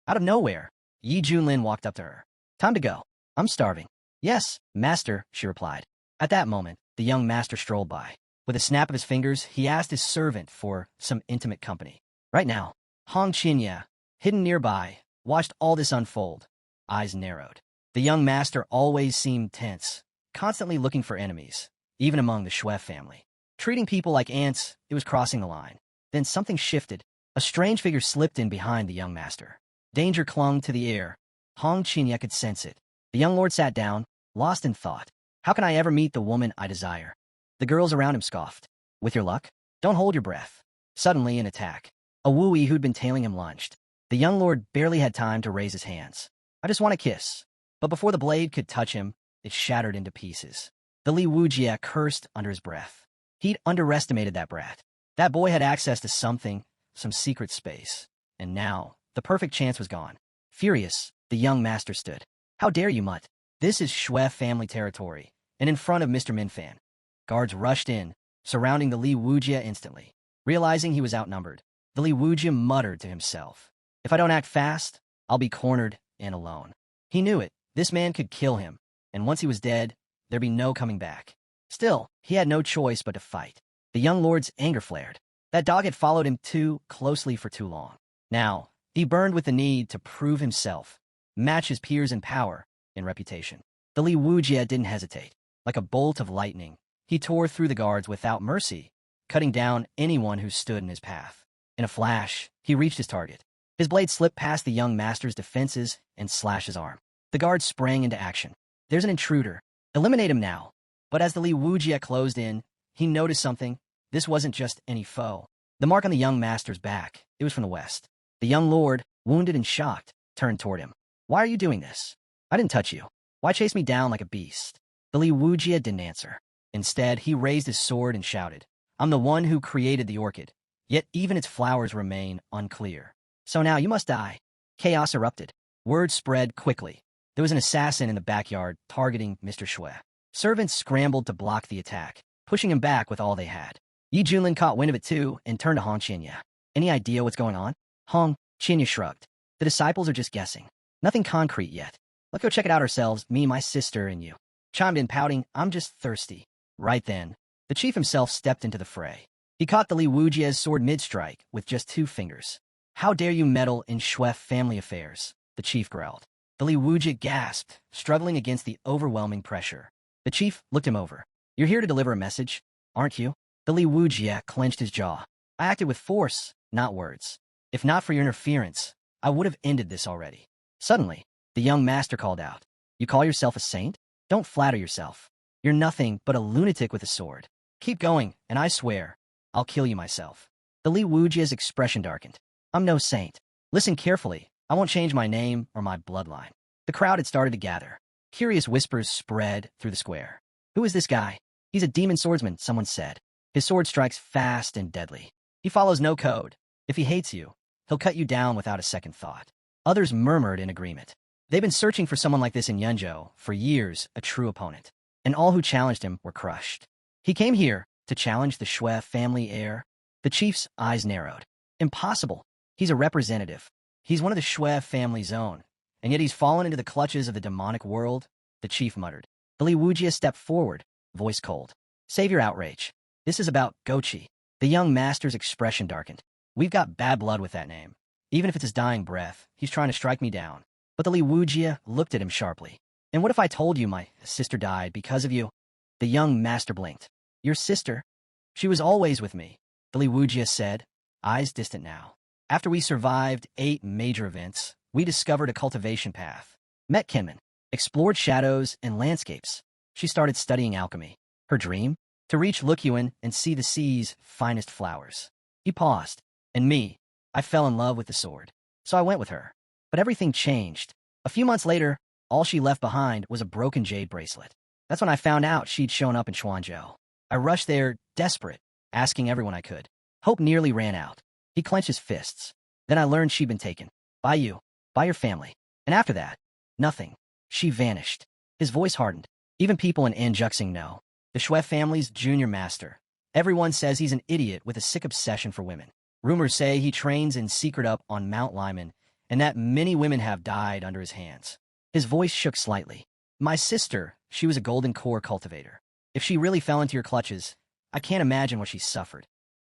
Out of nowhere, Yi Junlin walked up to her. Time to go. I'm starving. Yes, master, she replied. At that moment, the young master strolled by. With a snap of his fingers, he asked his servant for some intimate company. Right now, Hong Qinya, hidden nearby, watched all this unfold. Eyes narrowed. The young master always seemed tense, constantly looking for enemies, even among the Shui family. Treating people like ants, it was crossing the line. Then something shifted. A strange figure slipped in behind the young master. Danger clung to the air. Hong Qinya could sense it. The young lord sat down, lost in thought. How can I ever meet the woman I desire? The girls around him scoffed. With your luck? Don't hold your breath. Suddenly, an attack. A wooey who'd been tailing him lunged. The young lord barely had time to raise his hands. I just want a kiss. But before the blade could touch him, it shattered into pieces. The Li Wujia cursed under his breath. He'd underestimated that brat. That boy had access to something, some secret space. And now, the perfect chance was gone. Furious, the young master stood. How dare you, mutt? This is Shui family territory, and in front of Mr. Minfan. Guards rushed in, surrounding the Li Wujia instantly. Realizing he was outnumbered, the Li Wujia muttered to himself. If I don't act fast, I'll be cornered and alone. He knew it. This man could kill him, and once he was dead, there'd be no coming back. Still, he had no choice but to fight. The young lord's anger flared. That dog had followed him too closely for too long. Now, he burned with the need to prove himself, match his peers in power, in reputation. The Li Wujie didn't hesitate. Like a bolt of lightning, he tore through the guards without mercy, cutting down anyone who stood in his path. In a flash, he reached his target. His blade slipped past the young master's defenses and slashed his arm. The guard sprang into action. There's an intruder. Eliminate him now. But as the Li Wujie closed in, he noticed something. This wasn't just any foe. The mark on the young master's back, it was from the west. The young lord, wounded and shocked, turned toward him. Why are you doing this? I didn't touch you. Why chase me down like a beast? The Li Wujie didn't answer. Instead, he raised his sword and shouted, I'm the one who created the orchid, yet even its flowers remain unclear. So now you must die. Chaos erupted. Word spread quickly. There was an assassin in the backyard targeting Mr. Shui. Servants scrambled to block the attack, pushing him back with all they had. Yi Junlin caught wind of it too and turned to Hong Qinya. Any idea what's going on? Hong Qinya shrugged. The disciples are just guessing. Nothing concrete yet. Let's go check it out ourselves, me, my sister, and you. Chimed in, pouting, I'm just thirsty. Right then, the chief himself stepped into the fray. He caught the Li Wujie's sword mid-strike with just 2 fingers. How dare you meddle in Shui family affairs? The chief growled. The Li Wujie gasped, struggling against the overwhelming pressure. The chief looked him over. You're here to deliver a message, aren't you? The Li Wujie clenched his jaw. I acted with force, not words. If not for your interference, I would have ended this already. Suddenly, the young master called out. You call yourself a saint? Don't flatter yourself. You're nothing but a lunatic with a sword. Keep going, and I swear, I'll kill you myself. The Li Wujie's expression darkened. I'm no saint. Listen carefully. I won't change my name or my bloodline. The crowd had started to gather. Curious whispers spread through the square. Who is this guy? He's a demon swordsman, someone said. His sword strikes fast and deadly. He follows no code. If he hates you, he'll cut you down without a second thought. Others murmured in agreement. They've been searching for someone like this in Yunzhou for years, a true opponent. And all who challenged him were crushed. He came here to challenge the Shui family heir. The chief's eyes narrowed. Impossible. He's a representative. He's one of the Shui family's own. And yet he's fallen into the clutches of the demonic world, the chief muttered. The Li Wujie stepped forward, voice cold. Save your outrage. This is about Gochi. The young master's expression darkened. We've got bad blood with that name. Even if it's his dying breath, he's trying to strike me down. But the Li Wujie looked at him sharply. And what if I told you my sister died because of you? The young master blinked. Your sister? She was always with me, the Li Wujie said, eyes distant now. After we survived 8 major events, we discovered a cultivation path, met kinmen, explored shadows and landscapes. She started studying alchemy. Her dream? To reach Lukyuan and see the sea's finest flowers. He paused. And me, I fell in love with the sword. So I went with her. But everything changed. A few months later, all she left behind was a broken jade bracelet. That's when I found out she'd shown up in Chuanzhou. I rushed there, desperate, asking everyone I could. Hope nearly ran out. He clenched his fists. Then I learned she'd been taken. By you. By your family. And after that, nothing. She vanished. His voice hardened. Even people in Anjuxing know. The Shui family's junior master. Everyone says he's an idiot with a sick obsession for women. Rumors say he trains in secret up on Mount Lyman, and that many women have died under his hands. His voice shook slightly. My sister, she was a golden core cultivator. If she really fell into your clutches, I can't imagine what she suffered.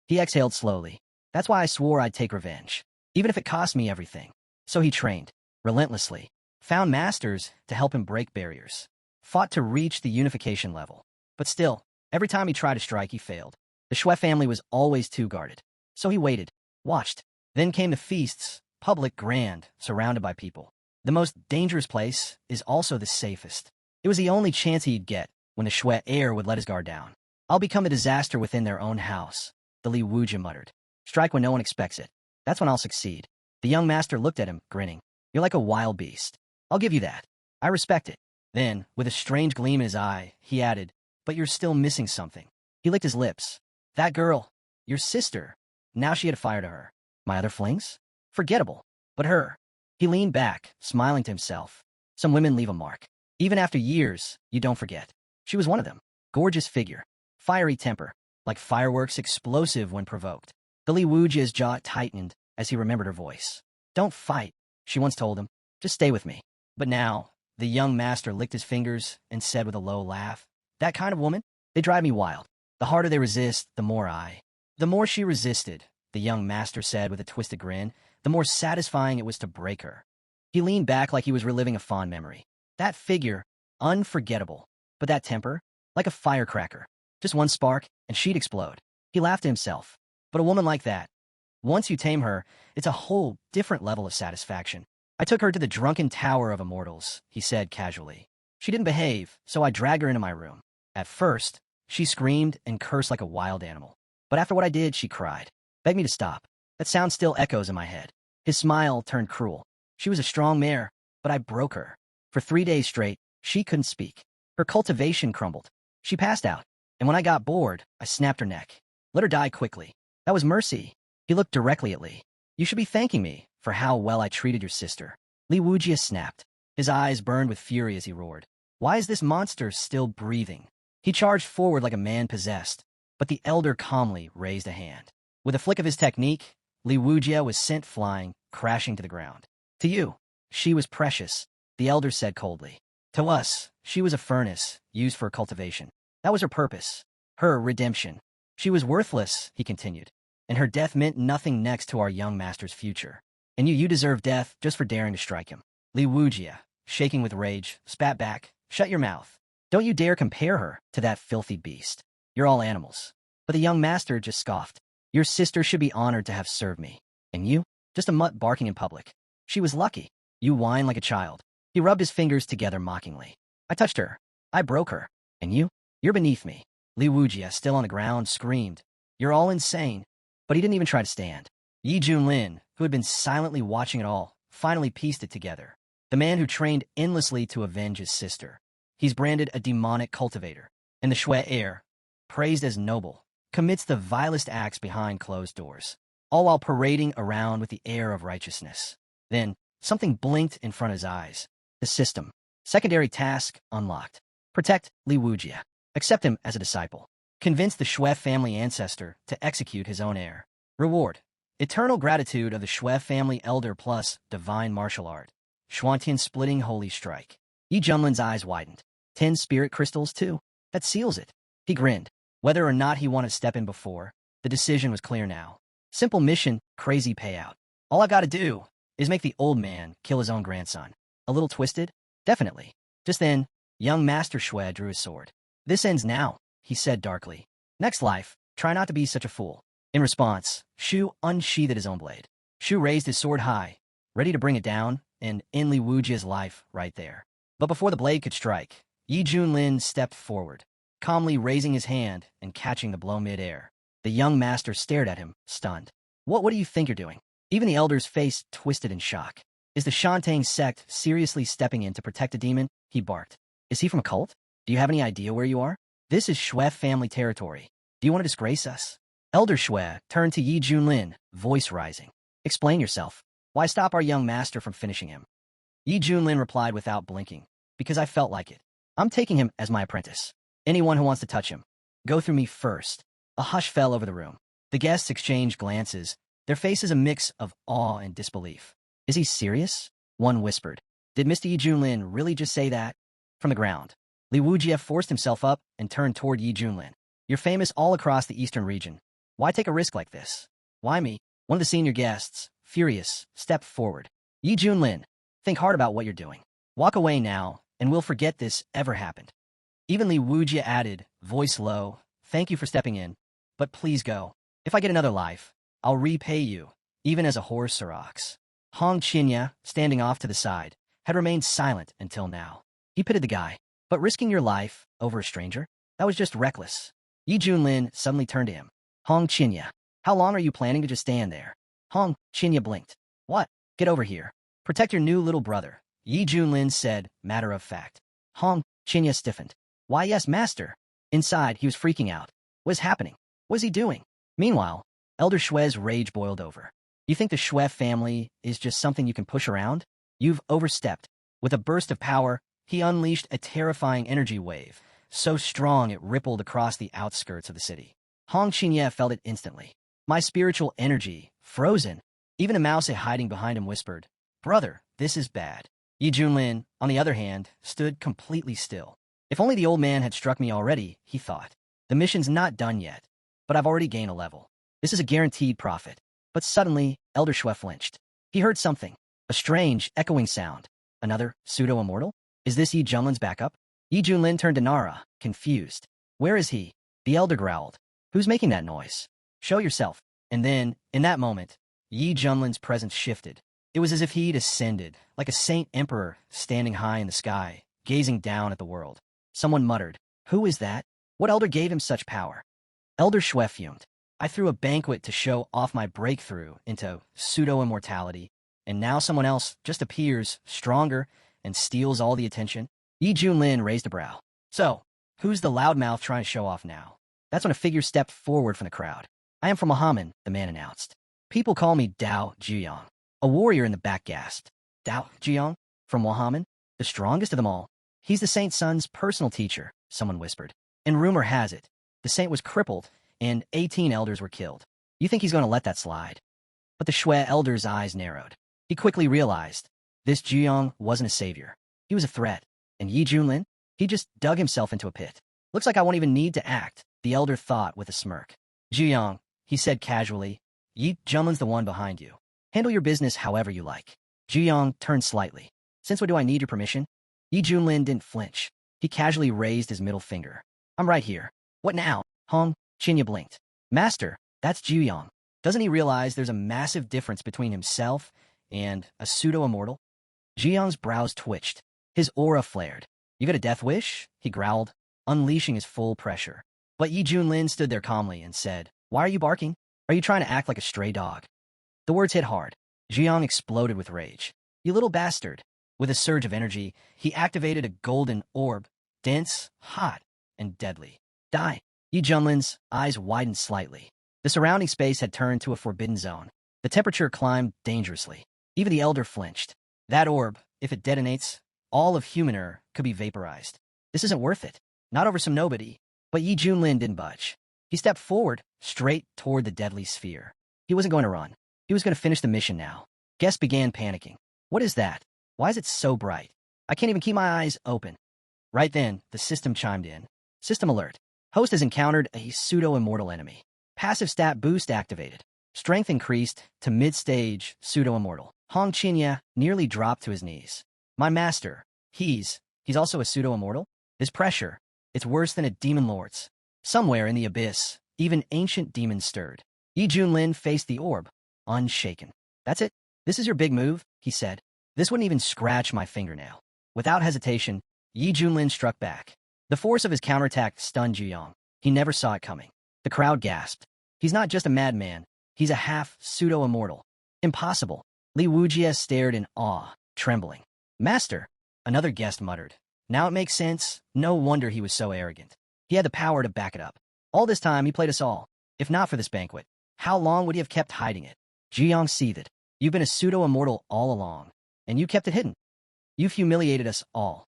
He exhaled slowly. That's why I swore I'd take revenge, even if it cost me everything. So he trained, relentlessly, found masters to help him break barriers, fought to reach the unification level. But still, every time he tried to strike, he failed. The Shui family was always too guarded. So he waited, watched. Then came the feasts, public, grand, surrounded by people. The most dangerous place is also the safest. It was the only chance he'd get when the Shui heir would let his guard down. I'll become a disaster within their own house, the Li Wujie muttered. Strike when no one expects it. That's when I'll succeed. The young master looked at him, grinning. You're like a wild beast. I'll give you that. I respect it. Then, with a strange gleam in his eye, he added, but you're still missing something. He licked his lips. That girl, your sister. Now she had a fire to her. My other flings? Forgettable. But her. He leaned back, smiling to himself. Some women leave a mark. Even after years, you don't forget. She was one of them. Gorgeous figure. Fiery temper. Like fireworks, explosive when provoked. The Li Wujie's jaw tightened as he remembered her voice. Don't fight, she once told him. Just stay with me. But now, the young master licked his fingers and said with a low laugh, that kind of woman? They drive me wild. The harder they resist, the more I. The more she resisted, the young master said with a twisted grin, the more satisfying it was to break her. He leaned back like he was reliving a fond memory. That figure, unforgettable. But that temper, like a firecracker. Just one spark, and she'd explode. He laughed to himself. But a woman like that, once you tame her, it's a whole different level of satisfaction. I took her to the drunken tower of immortals, he said casually. She didn't behave, so I dragged her into my room. At first, she screamed and cursed like a wild animal. But after what I did, she cried. Begged me to stop. That sound still echoes in my head. His smile turned cruel. She was a strong mare, but I broke her. For 3 days straight, she couldn't speak. Her cultivation crumbled. She passed out. And when I got bored, I snapped her neck. Let her die quickly. That was mercy. He looked directly at Li. You should be thanking me for how well I treated your sister. Li Wujia snapped. His eyes burned with fury as he roared. Why is this monster still breathing? He charged forward like a man possessed, but the elder calmly raised a hand. With a flick of his technique, Li Wujia was sent flying, crashing to the ground. To you, she was precious, the elder said coldly. To us, she was a furnace, used for cultivation. That was her purpose, her redemption. She was worthless, he continued, and her death meant nothing next to our young master's future. And you deserve death just for daring to strike him. Li Wujia, shaking with rage, spat back. Shut your mouth. Don't you dare compare her to that filthy beast. You're all animals. But the young master just scoffed. Your sister should be honored to have served me. And you? Just a mutt barking in public. She was lucky. You whine like a child. He rubbed his fingers together mockingly. I touched her. I broke her. And you? You're beneath me. Li Wujia, still on the ground, screamed. You're all insane. But he didn't even try to stand. Yi Junlin, who had been silently watching it all, finally pieced it together. The man who trained endlessly to avenge his sister. He's branded a demonic cultivator. And the Shui heir, praised as noble, commits the vilest acts behind closed doors, all while parading around with the air of righteousness. Then, something blinked in front of his eyes. The system. Secondary task unlocked. Protect Li Wujia. Accept him as a disciple. Convince the Shui family ancestor to execute his own heir. Reward. Eternal gratitude of the Shui family elder plus divine martial art. Xuantian splitting holy strike. Yi Junlin's eyes widened. 10 spirit crystals, too? That seals it. He grinned. Whether or not he wanted to step in before, the decision was clear now. Simple mission, crazy payout. All I gotta do is make the old man kill his own grandson. A little twisted? Definitely. Just then, young Master Shui drew his sword. This ends now, he said darkly. Next life, try not to be such a fool. In response, Shu unsheathed his own blade. Shu raised his sword high, ready to bring it down, and end Li Wujia's life right there. But before the blade could strike, Yi Junlin stepped forward, calmly raising his hand and catching the blow mid-air. The young master stared at him, stunned. What do you think you're doing? Even the elder's face twisted in shock. Is the Shantang sect seriously stepping in to protect a demon? He barked. Is he from a cult? Do you have any idea where you are? This is Shui family territory. Do you want to disgrace us? Elder Shui turned to Yi Junlin, voice rising. Explain yourself. Why stop our young master from finishing him? Yi Junlin replied without blinking. Because I felt like it. I'm taking him as my apprentice. Anyone who wants to touch him, go through me first. A hush fell over the room. The guests exchanged glances, their faces a mix of awe and disbelief. Is he serious? One whispered. Did Mr. Yi Junlin really just say that? From the ground, Li Wujia forced himself up and turned toward Yi Junlin. You're famous all across the eastern region. Why take a risk like this? Why me? One of the senior guests, furious, stepped forward. Yi Junlin, think hard about what you're doing. Walk away now, and we'll forget this ever happened. Even Li Wujia added, voice low, thank you for stepping in, but please go. If I get another life, I'll repay you, even as a horse or ox. Hong Qinya, standing off to the side, had remained silent until now. He pitied the guy, but risking your life over a stranger? That was just reckless. Yi Junlin suddenly turned to him. Hong Qinya, how long are you planning to just stand there? Hong Qinya blinked. What? Get over here. Protect your new little brother, Yi Junlin said, matter of fact. Hong Qinya stiffened. Why yes, master. Inside, he was freaking out. What is happening? What is he doing? Meanwhile, Elder Shui's rage boiled over. You think the Shui family is just something you can push around? You've overstepped. With a burst of power, he unleashed a terrifying energy wave, so strong it rippled across the outskirts of the city. Hong Qinya felt it instantly. My spiritual energy, frozen. Even a mouse hiding behind him whispered, Brother, this is bad. Yi Junlin, on the other hand, stood completely still. If only the old man had struck me already, he thought. The mission's not done yet, but I've already gained a level. This is a guaranteed profit. But suddenly, Elder Shui flinched. He heard something, a strange, echoing sound. Another pseudo-immortal? Is this Yi Junlin's backup? Yi Junlin turned to Nara, confused. Where is he? The elder growled. Who's making that noise? Show yourself. And then, in that moment, Yi Junlin's presence shifted. It was as if he'd ascended, like a saint emperor standing high in the sky, gazing down at the world. Someone muttered, "Who is that? What elder gave him such power?" Elder Shui fumed. "I threw a banquet to show off my breakthrough into pseudo-immortality, and now someone else just appears, stronger, and steals all the attention." Yi Junlin raised a brow. "So, who's the loudmouth trying to show off now?" That's when a figure stepped forward from the crowd. "I am from Muhammad," the man announced. "People call me Dao Jiyang." A warrior in the back gasped. "Dao Jiyang? From Muhammad? The strongest of them all? He's the saint's son's personal teacher," someone whispered. "And rumor has it, the saint was crippled, and 18 elders were killed. You think he's going to let that slide?" But the Shui elder's eyes narrowed. He quickly realized this Jiyang wasn't a savior. He was a threat. And Yi Junlin? He just dug himself into a pit. "Looks like I won't even need to act," the elder thought with a smirk. "Jiyang," he said casually, "Yi Junlin's the one behind you. Handle your business however you like." Jiyang turned slightly. "Since when do I need your permission?" Yi Junlin didn't flinch. He casually raised his middle finger. "I'm right here." "What now?" Hong Qinya blinked. "Master, that's Jiyang. Doesn't he realize there's a massive difference between himself and a pseudo-immortal?" Jiyang's brows twitched. His aura flared. "You got a death wish?" he growled, unleashing his full pressure. But Yi Junlin stood there calmly and said, "Why are you barking? Are you trying to act like a stray dog?" The words hit hard. Jiyang exploded with rage. "You little bastard." With a surge of energy, he activated a golden orb, dense, hot, and deadly. "Die." Yi Junlin's eyes widened slightly. The surrounding space had turned to a forbidden zone. The temperature climbed dangerously. Even the elder flinched. That orb, if it detonates, all of human could be vaporized. This isn't worth it. Not over some nobody. But Yi Junlin didn't budge. He stepped forward, straight toward the deadly sphere. He wasn't going to run. He was going to finish the mission now. Guests began panicking. "What is that? Why is it so bright? I can't even keep my eyes open." Right then, the system chimed in. "System alert. Host has encountered a pseudo-immortal enemy. Passive stat boost activated. Strength increased to mid-stage pseudo-immortal." Hong Qinya nearly dropped to his knees. "My master, he's also a pseudo-immortal? This pressure, it's worse than a demon lord's." Somewhere in the abyss, even ancient demons stirred. Yi Junlin faced the orb, unshaken. "That's it? This is your big move?" he said. "This wouldn't even scratch my fingernail." Without hesitation, Yi Junlin struck back. The force of his counterattack stunned Jiyang. He never saw it coming. The crowd gasped. "He's not just a madman. He's a half-pseudo-immortal." "Impossible." Li Wujie stared in awe, trembling. "Master," another guest muttered. "Now it makes sense. No wonder he was so arrogant. He had the power to back it up. All this time he played us all. If not for this banquet, how long would he have kept hiding it?" Jiyang seethed. "You've been a pseudo-immortal all along, and you kept it hidden. You've humiliated us all."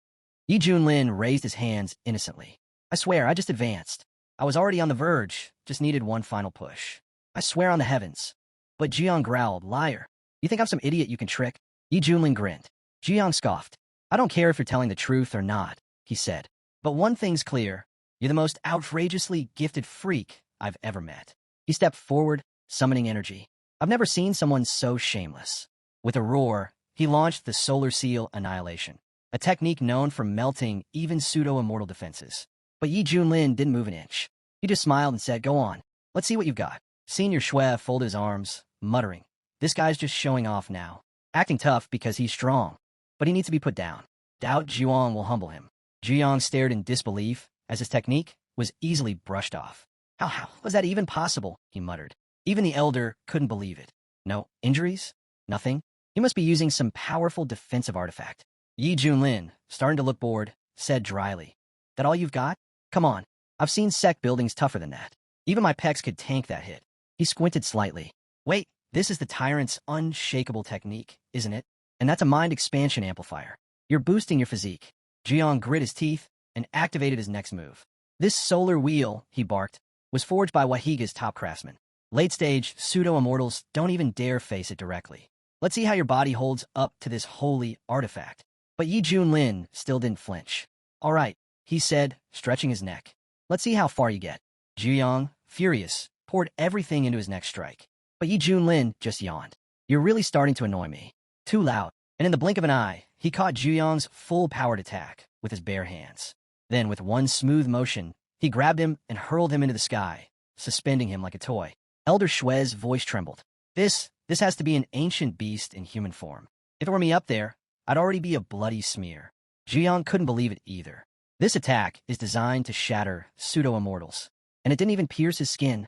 Yi Junlin raised his hands innocently. "I swear, I just advanced. I was already on the verge, just needed one final push. I swear on the heavens." But Jiyang growled, "Liar. You think I'm some idiot you can trick?" Yi Junlin grinned. Jiyang scoffed. "I don't care if you're telling the truth or not," he said. "But one thing's clear. You're the most outrageously gifted freak I've ever met." He stepped forward, summoning energy. "I've never seen someone so shameless." With a roar, he launched the Solar Seal Annihilation, a technique known for melting even pseudo-immortal defenses. But Yi Junlin didn't move an inch. He just smiled and said, "Go on. Let's see what you've got." Senior Shui folded his arms, muttering, "This guy's just showing off now. Acting tough because he's strong. But he needs to be put down. Doubt Zhuang will humble him." Zhuang stared in disbelief as his technique was easily brushed off. How was that even possible?" he muttered. Even the elder couldn't believe it. "No injuries? Nothing? He must be using some powerful defensive artifact." Yi Junlin, starting to look bored, said dryly, "That all you've got? Come on. I've seen sect buildings tougher than that. Even my pecs could tank that hit." He squinted slightly. "Wait, this is the tyrant's unshakable technique, isn't it? And that's a mind expansion amplifier. You're boosting your physique." Jiang grit his teeth and activated his next move. "This solar wheel," he barked, "was forged by Wahiga's top craftsman. Late-stage pseudo-immortals don't even dare face it directly. Let's see how your body holds up to this holy artifact." But Yi Junlin still didn't flinch. "All right," he said, stretching his neck. "Let's see how far you get." Jiang, furious, poured everything into his next strike. But Yi Junlin just yawned. "You're really starting to annoy me. Too loud." And in the blink of an eye, he caught Zhuyang's full-powered attack with his bare hands. Then, with one smooth motion, he grabbed him and hurled him into the sky, suspending him like a toy. Elder Shue's voice trembled. This has to be an ancient beast in human form. If it were me up there, I'd already be a bloody smear. Zhuyang couldn't believe it either. This attack is designed to shatter pseudo-immortals, and it didn't even pierce his skin.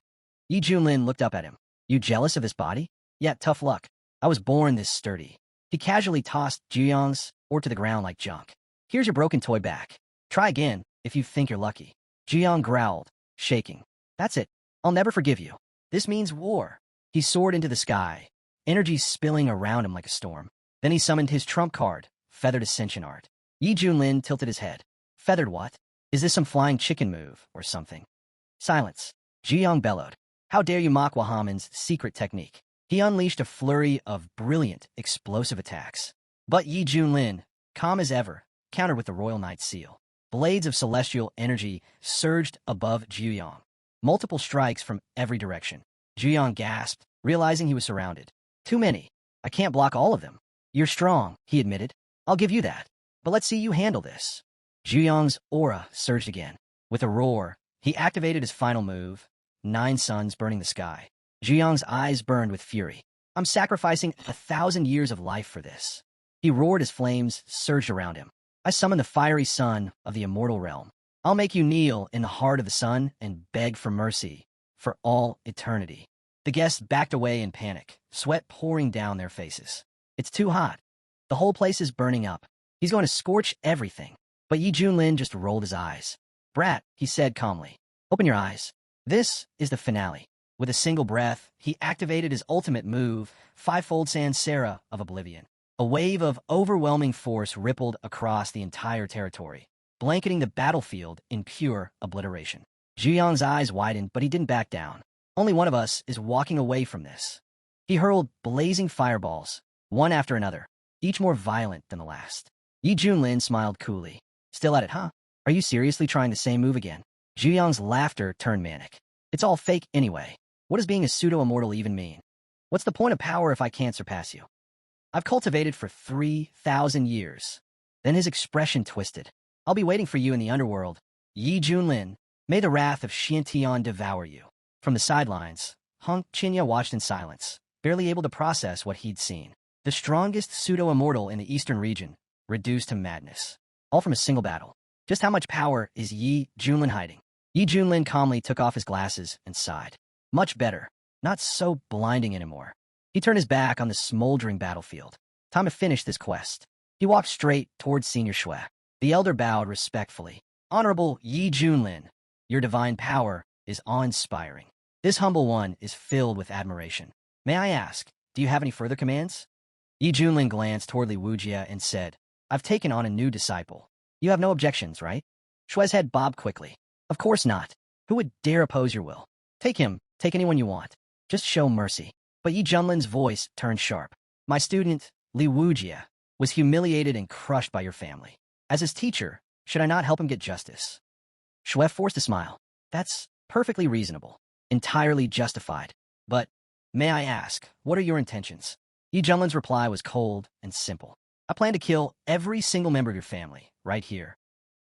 Yi Junlin looked up at him. You jealous of this body? Yeah, tough luck. I was born this sturdy. He casually tossed Zhuyang's ore to the ground like junk. Here's your broken toy back. Try again if you think you're lucky. Zhuyang growled, shaking. That's it. I'll never forgive you. This means war. He soared into the sky, energy spilling around him like a storm. Then he summoned his trump card, Feathered Ascension Art. Yi Junlin tilted his head. Feathered what? Is this some flying chicken move or something? Silence. Zhuyang bellowed. How dare you mock Wahaman's secret technique? He unleashed a flurry of brilliant, explosive attacks. But Yi Junlin, calm as ever, countered with the Royal Knight's seal. Blades of celestial energy surged above Zhuyang. Multiple strikes from every direction. Zhuyang gasped, realizing he was surrounded. Too many. I can't block all of them. You're strong, he admitted. I'll give you that. But let's see you handle this. Zhuyang's aura surged again. With a roar, he activated his final move, 9 suns burning the sky. Zhuyang's eyes burned with fury. I'm sacrificing 1,000 years of life for this. He roared as flames surged around him. I summon the fiery sun of the immortal realm. I'll make you kneel in the heart of the sun and beg for mercy for all eternity. The guests backed away in panic, sweat pouring down their faces. It's too hot. The whole place is burning up. He's going to scorch everything. But Yi Junlin just rolled his eyes. Brat, he said calmly. Open your eyes. This is the finale. With a single breath, he activated his ultimate move, Fivefold Sansera of Oblivion. A wave of overwhelming force rippled across the entire territory, blanketing the battlefield in pure obliteration. Zhuyang's eyes widened, but he didn't back down. Only one of us is walking away from this. He hurled blazing fireballs, one after another, each more violent than the last. Yi Junlin smiled coolly. Still at it, huh? Are you seriously trying the same move again? Zhuyang's laughter turned manic. It's all fake anyway. What does being a pseudo-immortal even mean? What's the point of power if I can't surpass you? I've cultivated for 3,000 years. Then his expression twisted. I'll be waiting for you in the underworld. Yi Junlin, may the wrath of Xiantian devour you. From the sidelines, Hong Qinya watched in silence, barely able to process what he'd seen. The strongest pseudo-immortal in the eastern region, reduced to madness. All from a single battle. Just how much power is Yi Junlin hiding? Yi Junlin calmly took off his glasses and sighed. Much better. Not so blinding anymore. He turned his back on the smoldering battlefield. Time to finish this quest. He walked straight towards Senior Shui. The elder bowed respectfully. Honorable Yi Junlin, your divine power is awe-inspiring. This humble one is filled with admiration. May I ask, do you have any further commands? Yi Junlin glanced toward Li Wujia and said, I've taken on a new disciple. You have no objections, right? Shui's head bobbed quickly. Of course not. Who would dare oppose your will? Take him, take anyone you want. Just show mercy. But Yi Junlin's voice turned sharp. My student, Li Wujia, was humiliated and crushed by your family. As his teacher, should I not help him get justice? Shui forced a smile. That's perfectly reasonable. Entirely justified. But, may I ask, what are your intentions? Yi Junlin's reply was cold and simple. I plan to kill every single member of your family, right here.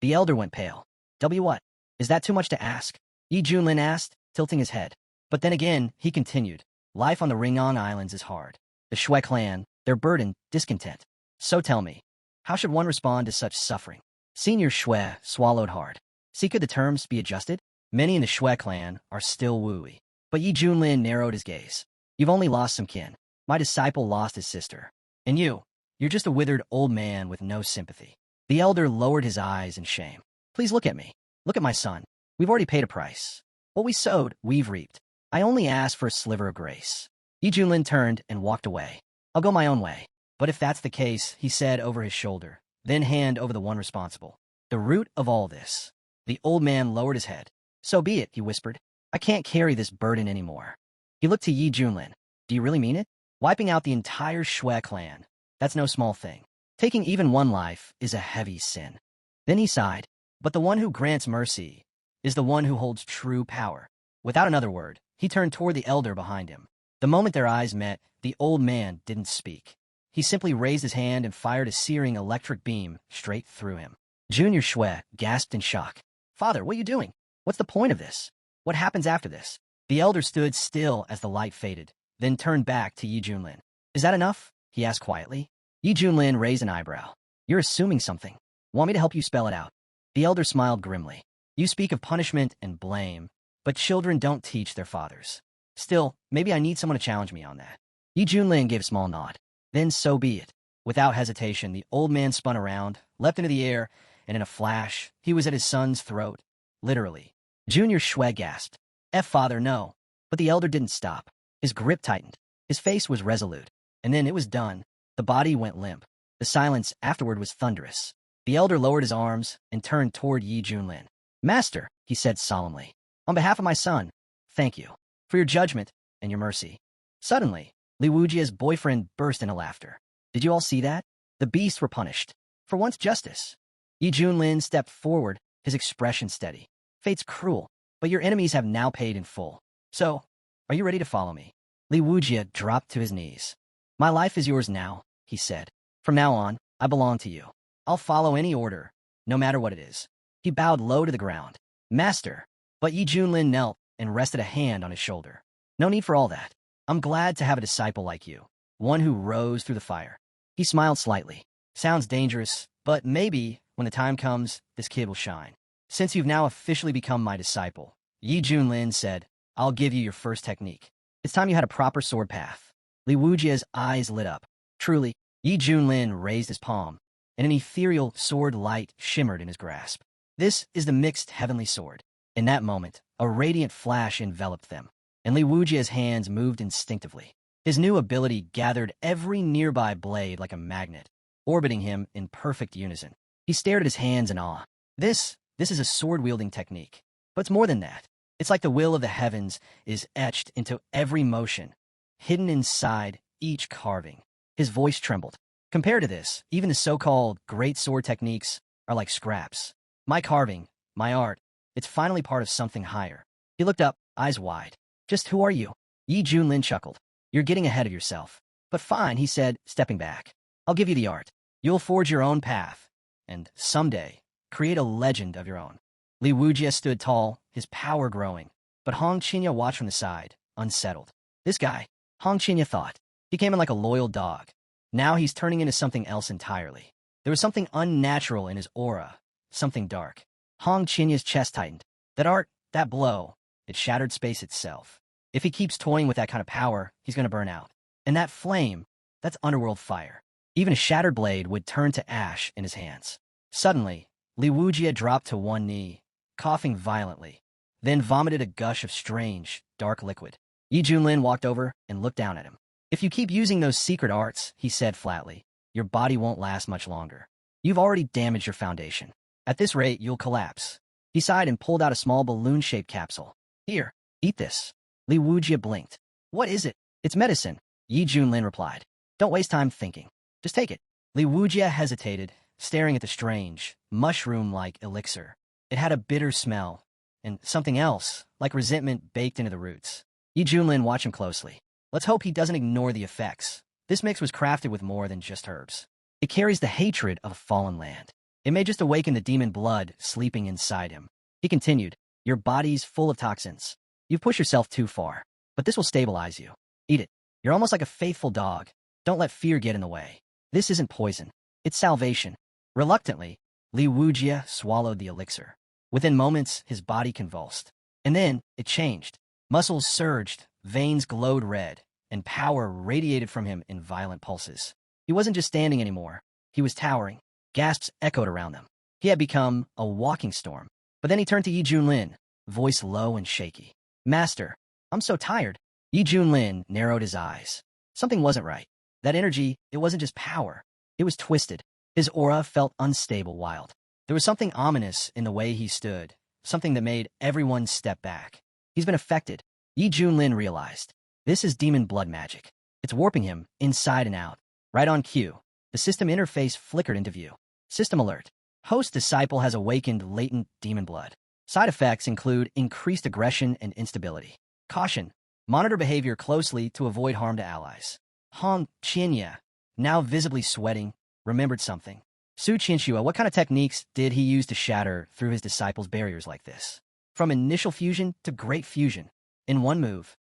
The elder went pale. What? Is that too much to ask? Yi Junlin asked, tilting his head. But then again, he continued. Life on the Ringong Islands is hard. The Shui clan, their burden, discontent. So tell me, how should one respond to such suffering? Senior Shui swallowed hard. See, could the terms be adjusted? Many in the Shui clan are still wooey. But Yi Junlin narrowed his gaze. You've only lost some kin. My disciple lost his sister. And you're just a withered old man with no sympathy. The elder lowered his eyes in shame. Please look at me. Look at my son. We've already paid a price. What we sowed, we've reaped. I only asked for a sliver of grace. Yi Junlin turned and walked away. I'll go my own way. But if that's the case, he said over his shoulder, then hand over the one responsible. The root of all this. The old man lowered his head. So be it, he whispered. I can't carry this burden anymore. He looked to Yi Junlin. Do you really mean it? Wiping out the entire Shui clan. That's no small thing. Taking even one life is a heavy sin. Then he sighed. But the one who grants mercy is the one who holds true power. Without another word, he turned toward the elder behind him. The moment their eyes met, the old man didn't speak. he simply raised his hand and fired a searing electric beam straight through him. Junior Shui gasped in shock. Father, what are you doing? What's the point of this? What happens after this? The elder stood still as the light faded, then turned back to Yi Junlin. Is that enough? He asked quietly. Yi Junlin raised an eyebrow. You're assuming something. Want me to help you spell it out? The elder smiled grimly. You speak of punishment and blame, but children don't teach their fathers. Still, maybe I need someone to challenge me on that. Yi Junlin gave a small nod. Then so be it. Without hesitation, the old man spun around, leapt into the air, and in a flash, he was at his son's throat. Literally. Junior Shui gasped. Father, no. But the elder didn't stop. His grip tightened. His face was resolute. And then it was done. The body went limp. The silence afterward was thunderous. The elder lowered his arms and turned toward Yi Junlin. Master, he said solemnly, on behalf of my son, thank you for your judgment and your mercy. Suddenly, Li Wujia's boyfriend burst into laughter. Did you all see that? The beasts were punished. For once, justice. Yi Junlin stepped forward, his expression steady. Fate's cruel, but your enemies have now paid in full. So, are you ready to follow me? Li Wujia dropped to his knees. My life is yours now, he said. From now on, I belong to you. I'll follow any order, no matter what it is. He bowed low to the ground. Master. But Yi Junlin knelt and rested a hand on his shoulder. No need for all that. I'm glad to have a disciple like you, one who rose through the fire. He smiled slightly. Sounds dangerous, but maybe, when the time comes, this kid will shine. Since you've now officially become my disciple, Yi Junlin said, I'll give you your first technique. It's time you had a proper sword path. Li Wujia's eyes lit up. Truly, Yi Junlin raised his palm, and an ethereal sword light shimmered in his grasp. This is the mixed heavenly sword. In that moment, a radiant flash enveloped them, and Li Wujia's hands moved instinctively. His new ability gathered every nearby blade like a magnet, orbiting him in perfect unison. He stared at his hands in awe. This is a sword-wielding technique. But it's more than that. It's like the will of the heavens is etched into every motion, hidden inside each carving. His voice trembled. Compared to this, even the so-called great sword techniques are like scraps. My carving, my art, it's finally part of something higher. He looked up, eyes wide. Just who are you? Yi Junlin chuckled. You're getting ahead of yourself. But fine, he said, stepping back. I'll give you the art. You'll forge your own path, and someday, create a legend of your own. Li Wujia stood tall, his power growing, but Hong Qinya watched from the side, unsettled. This guy, Hong Qinya thought, he came in like a loyal dog. Now he's turning into something else entirely. There was something unnatural in his aura, something dark. Hong Qinya's chest tightened. That art, that blow, it shattered space itself. If he keeps toying with that kind of power, he's going to burn out. And that flame, that's underworld fire. Even a shattered blade would turn to ash in his hands. Suddenly, Li Wujia dropped to one knee, coughing violently, then vomited a gush of strange, dark liquid. Yi Junlin walked over and looked down at him. If you keep using those secret arts, he said flatly, your body won't last much longer. You've already damaged your foundation. At this rate, you'll collapse. He sighed and pulled out a small balloon-shaped capsule. Here, eat this. Li Wujia blinked. What is it? It's medicine, Yi Junlin replied. Don't waste time thinking. Just take it. Li Wujia hesitated, staring at the strange, mushroom-like elixir. It had a bitter smell, and something else, like resentment baked into the roots. Yi Junlin watched him closely. Let's hope he doesn't ignore the effects. This mix was crafted with more than just herbs. It carries the hatred of a fallen land. It may just awaken the demon blood sleeping inside him. He continued, your body's full of toxins. You've pushed yourself too far, but this will stabilize you. Eat it. You're almost like a faithful dog. Don't let fear get in the way. This isn't poison. It's salvation. Reluctantly, Li Wujia swallowed the elixir. Within moments, his body convulsed. And then, it changed. Muscles surged, veins glowed red, and power radiated from him in violent pulses. He wasn't just standing anymore. He was towering. Gasps echoed around them. He had become a walking storm. But then he turned to Yi Junlin, voice low and shaky. Master, I'm so tired. Yi Junlin narrowed his eyes. Something wasn't right. That energy, it wasn't just power. It was twisted. His aura felt unstable, wild. There was something ominous in the way he stood, something that made everyone step back. He's been affected. Yi Junlin realized. This is demon blood magic. It's warping him inside and out. Right on cue, the system interface flickered into view. System alert. Host disciple has awakened latent demon blood. Side effects include increased aggression and instability. Caution. Monitor behavior closely to avoid harm to allies. Hong Qinya, now visibly sweating, remembered something. Su Qianxua, what kind of techniques did he use to shatter through his disciples' barriers like this? From initial fusion to great fusion, in one move.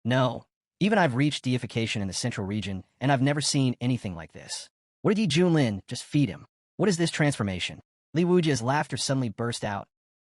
No, even I've reached deification in the central region, and I've never seen anything like this. What did Yi Junlin just feed him? What is this transformation? Li Wujia's laughter suddenly burst out.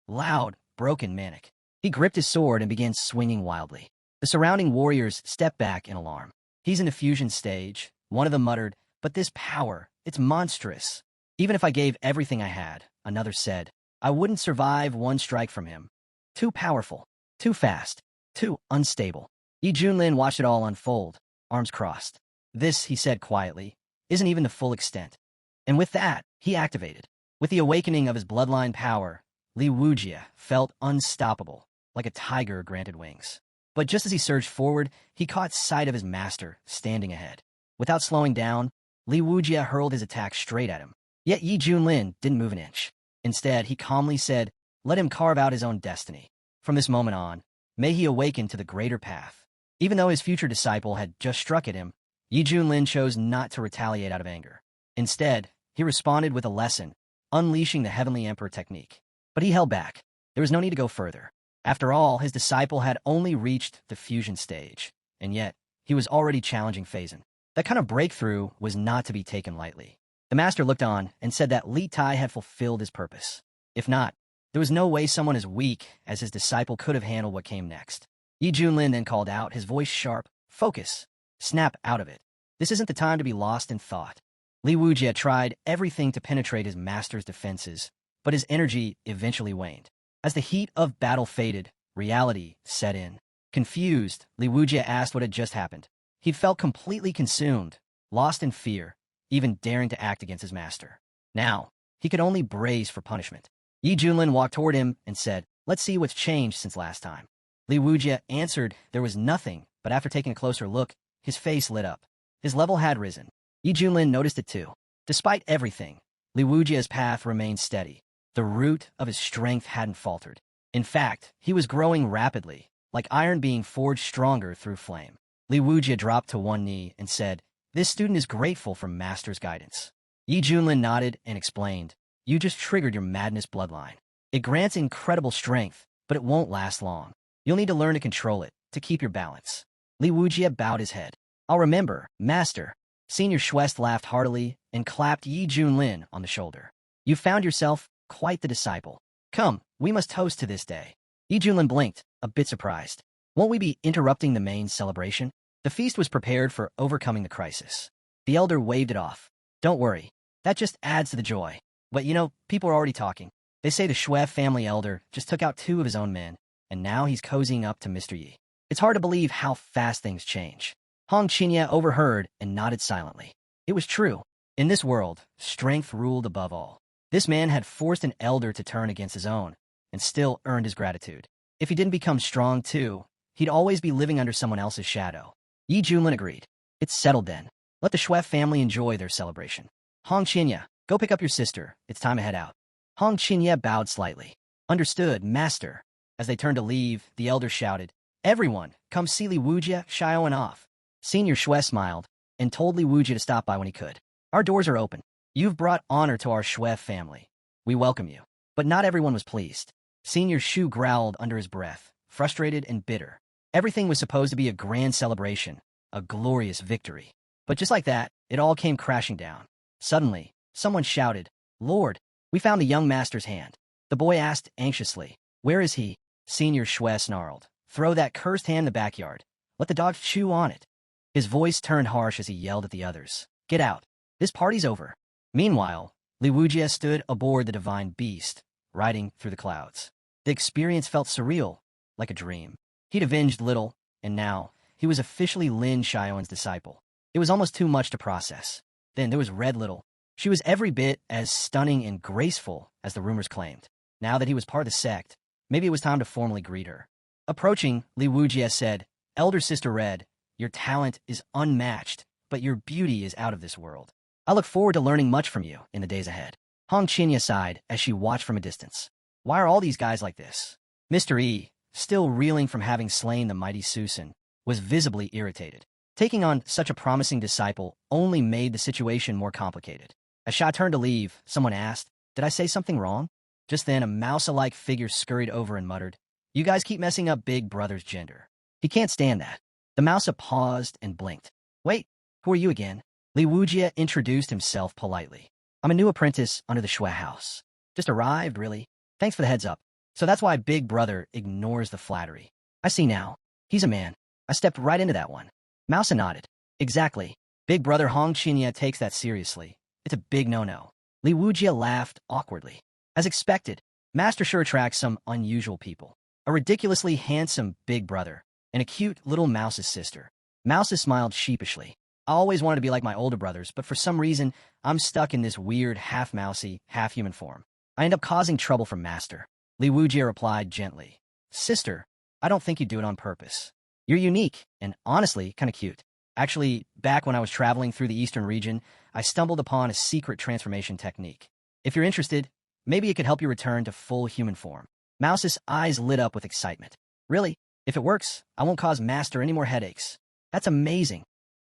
Loud, broken, manic. He gripped his sword and began swinging wildly. The surrounding warriors stepped back in alarm. He's in the fusion stage, one of them muttered, but this power, it's monstrous. Even if I gave everything I had, another said, I wouldn't survive one strike from him. Too powerful, too fast, too unstable. Yi Junlin watched it all unfold, arms crossed. This, he said quietly, isn't even the full extent. And with that, he activated. With the awakening of his bloodline power, Li Wujia felt unstoppable, like a tiger granted wings. But just as he surged forward, he caught sight of his master standing ahead. Without slowing down, Li Wujia hurled his attack straight at him. Yet Yi Junlin didn't move an inch. Instead, he calmly said, let him carve out his own destiny. From this moment on, may he awaken to the greater path. Even though his future disciple had just struck at him, Yi Junlin chose not to retaliate out of anger. Instead, he responded with a lesson, unleashing the Heavenly Emperor technique. But he held back. There was no need to go further. After all, his disciple had only reached the fusion stage, and yet he was already challenging Phazon. That kind of breakthrough was not to be taken lightly. The master looked on and said that Li Tai had fulfilled his purpose. If not, there was no way someone as weak as his disciple could have handled what came next. Yi Junlin then called out, his voice sharp, focus, snap out of it. This isn't the time to be lost in thought. Li Wujia tried everything to penetrate his master's defenses, but his energy eventually waned. As the heat of battle faded, reality set in. Confused, Li Wujia asked what had just happened. He'd felt completely consumed, lost in fear, even daring to act against his master. Now, he could only brace for punishment. Yi Junlin walked toward him and said, let's see what's changed since last time. Li Wujia answered there was nothing, but after taking a closer look, his face lit up. His level had risen. Yi Junlin noticed it too. Despite everything, Li Wujia's path remained steady. The root of his strength hadn't faltered. In fact, he was growing rapidly, like iron being forged stronger through flame. Li Wujia dropped to one knee and said, this student is grateful for Master's guidance. Yi Junlin nodded and explained, you just triggered your madness bloodline. It grants incredible strength, but it won't last long. You'll need to learn to control it, to keep your balance. Li Wujia bowed his head. I'll remember, Master. Senior Schwest laughed heartily and clapped Yi Junlin on the shoulder. You found yourself quite the disciple. Come, we must toast to this day. Yi Junlin blinked, a bit surprised. Won't we be interrupting the main celebration? The feast was prepared for overcoming the crisis. The elder waved it off. Don't worry, that just adds to the joy. But you know, people are already talking. They say the Shui family elder just took out 2 of his own men, and now he's cozying up to Mr. Yi. It's hard to believe how fast things change. Hong Qinya overheard and nodded silently. It was true. In this world, strength ruled above all. This man had forced an elder to turn against his own, and still earned his gratitude. If he didn't become strong too, he'd always be living under someone else's shadow. Yi Junlin agreed. It's settled then. Let the Shui family enjoy their celebration. Hong Qinya, go pick up your sister. It's time to head out. Hong Qinya bowed slightly. Understood, Master. As they turned to leave, the elder shouted, everyone, come see Li Wujia showing off. Senior Shui smiled and told Li Wujia to stop by when he could. Our doors are open. You've brought honor to our Shui family. We welcome you. But not everyone was pleased. Senior Shu growled under his breath, frustrated and bitter. Everything was supposed to be a grand celebration, a glorious victory. But just like that, it all came crashing down. Suddenly, someone shouted, Lord, we found the young master's hand. The boy asked anxiously, where is he? Senior Shui snarled, throw that cursed hand in the backyard. Let the dogs chew on it. His voice turned harsh as he yelled at the others. Get out. This party's over. Meanwhile, Li Wujia stood aboard the divine beast, riding through the clouds. The experience felt surreal, like a dream. He'd avenged little, and now he was officially Lin Xiaoan's disciple. It was almost too much to process. Then there was Red Little. She was every bit as stunning and graceful as the rumors claimed. Now that he was part of the sect, maybe it was time to formally greet her. Approaching, Li Wujia said, Elder Sister Red, your talent is unmatched, but your beauty is out of this world. I look forward to learning much from you in the days ahead. Hong Qinya sighed as she watched from a distance. Why are all these guys like this? Mr. E, still reeling from having slain the mighty Susan, was visibly irritated. Taking on such a promising disciple only made the situation more complicated. As Sha turned to leave, someone asked, "Did I say something wrong?" Just then, a mouse-alike figure scurried over and muttered, "You guys keep messing up Big Brother's gender. He can't stand that." The mouse paused and blinked. "Wait, who are you again?" Li Wujie introduced himself politely. "I'm a new apprentice under the Shui house. Just arrived, really. Thanks for the heads up. So that's why Big Brother ignores the flattery. I see now. He's a man. I stepped right into that one." Mouse nodded. "Exactly. Big Brother Hong Qinya takes that seriously. It's a big no-no." Li Wujie laughed awkwardly. As expected, Master sure attracts some unusual people. A ridiculously handsome Big Brother and a cute little Mouse's sister. Mouse smiled sheepishly. "I always wanted to be like my older brothers, but for some reason, I'm stuck in this weird half-mousy, half-human form. I end up causing trouble for Master." Li Wujie replied gently. "Sister, I don't think you do it on purpose. You're unique and, honestly, kind of cute. Actually, back when I was traveling through the eastern region, I stumbled upon a secret transformation technique. If you're interested, maybe it could help you return to full human form." Mouse's eyes lit up with excitement. "Really? If it works, I won't cause Master any more headaches." "That's amazing."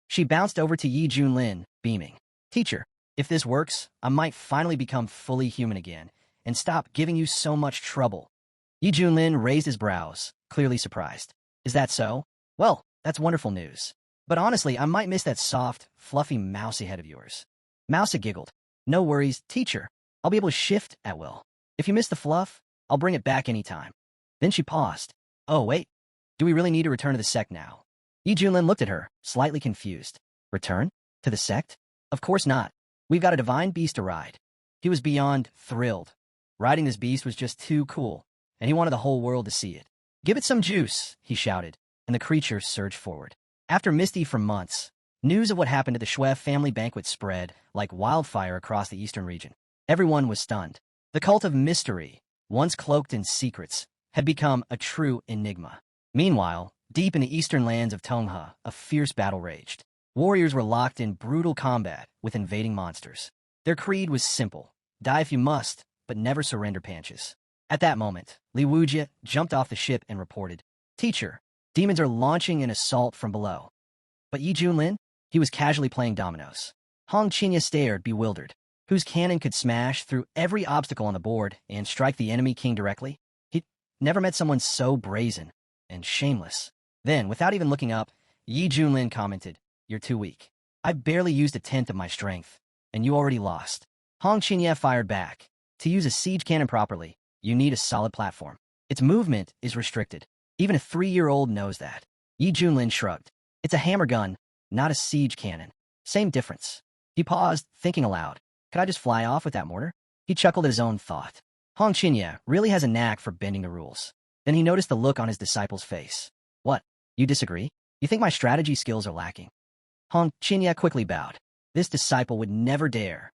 She bounced over to Yi Junlin, beaming. "Teacher, if this works, I might finally become fully human again and stop giving you so much trouble." Yi Junlin raised his brows, clearly surprised. "Is that so? Well, that's wonderful news. But honestly, I might miss that soft, fluffy mousy head of yours." Mouse giggled. "No worries, teacher. I'll be able to shift at will. If you miss the fluff, I'll bring it back anytime." Then she paused. "Oh, wait. Do we really need to return to the sect now?" Yi Junlin looked at her, slightly confused. "Return? To the sect? Of course not. We've got a divine beast to ride." He was beyond thrilled. Riding this beast was just too cool, and he wanted the whole world to see it. "Give it some juice," he shouted, and the creature surged forward. After Misty for months, news of what happened at the Shui family banquet spread like wildfire across the eastern region. Everyone was stunned. The cult of mystery, once cloaked in secrets, had become a true enigma. Meanwhile, deep in the eastern lands of Tongha, a fierce battle raged. Warriors were locked in brutal combat with invading monsters. Their creed was simple: die if you must, but never surrender panches. At that moment, Li Wujie jumped off the ship and reported, "Teacher, demons are launching an assault from below." But Yi Junlin? He was casually playing dominoes. Hong Qinya stared, bewildered. Whose cannon could smash through every obstacle on the board and strike the enemy king directly? He'd never met someone so brazen and shameless. Then, without even looking up, Yi Junlin commented, "You're too weak. I barely used a tenth of my strength, and you already lost." Hong Qinya fired back. "To use a siege cannon properly, you need a solid platform. Its movement is restricted. Even a 3-year-old knows that." Yi Junlin shrugged. "It's a hammer gun, not a siege cannon. Same difference." He paused, thinking aloud. "Could I just fly off with that mortar?" He chuckled at his own thought. Hong Qinya really has a knack for bending the rules. Then he noticed the look on his disciple's face. "What? You disagree? You think my strategy skills are lacking?" Hong Qinya quickly bowed. This disciple would never dare.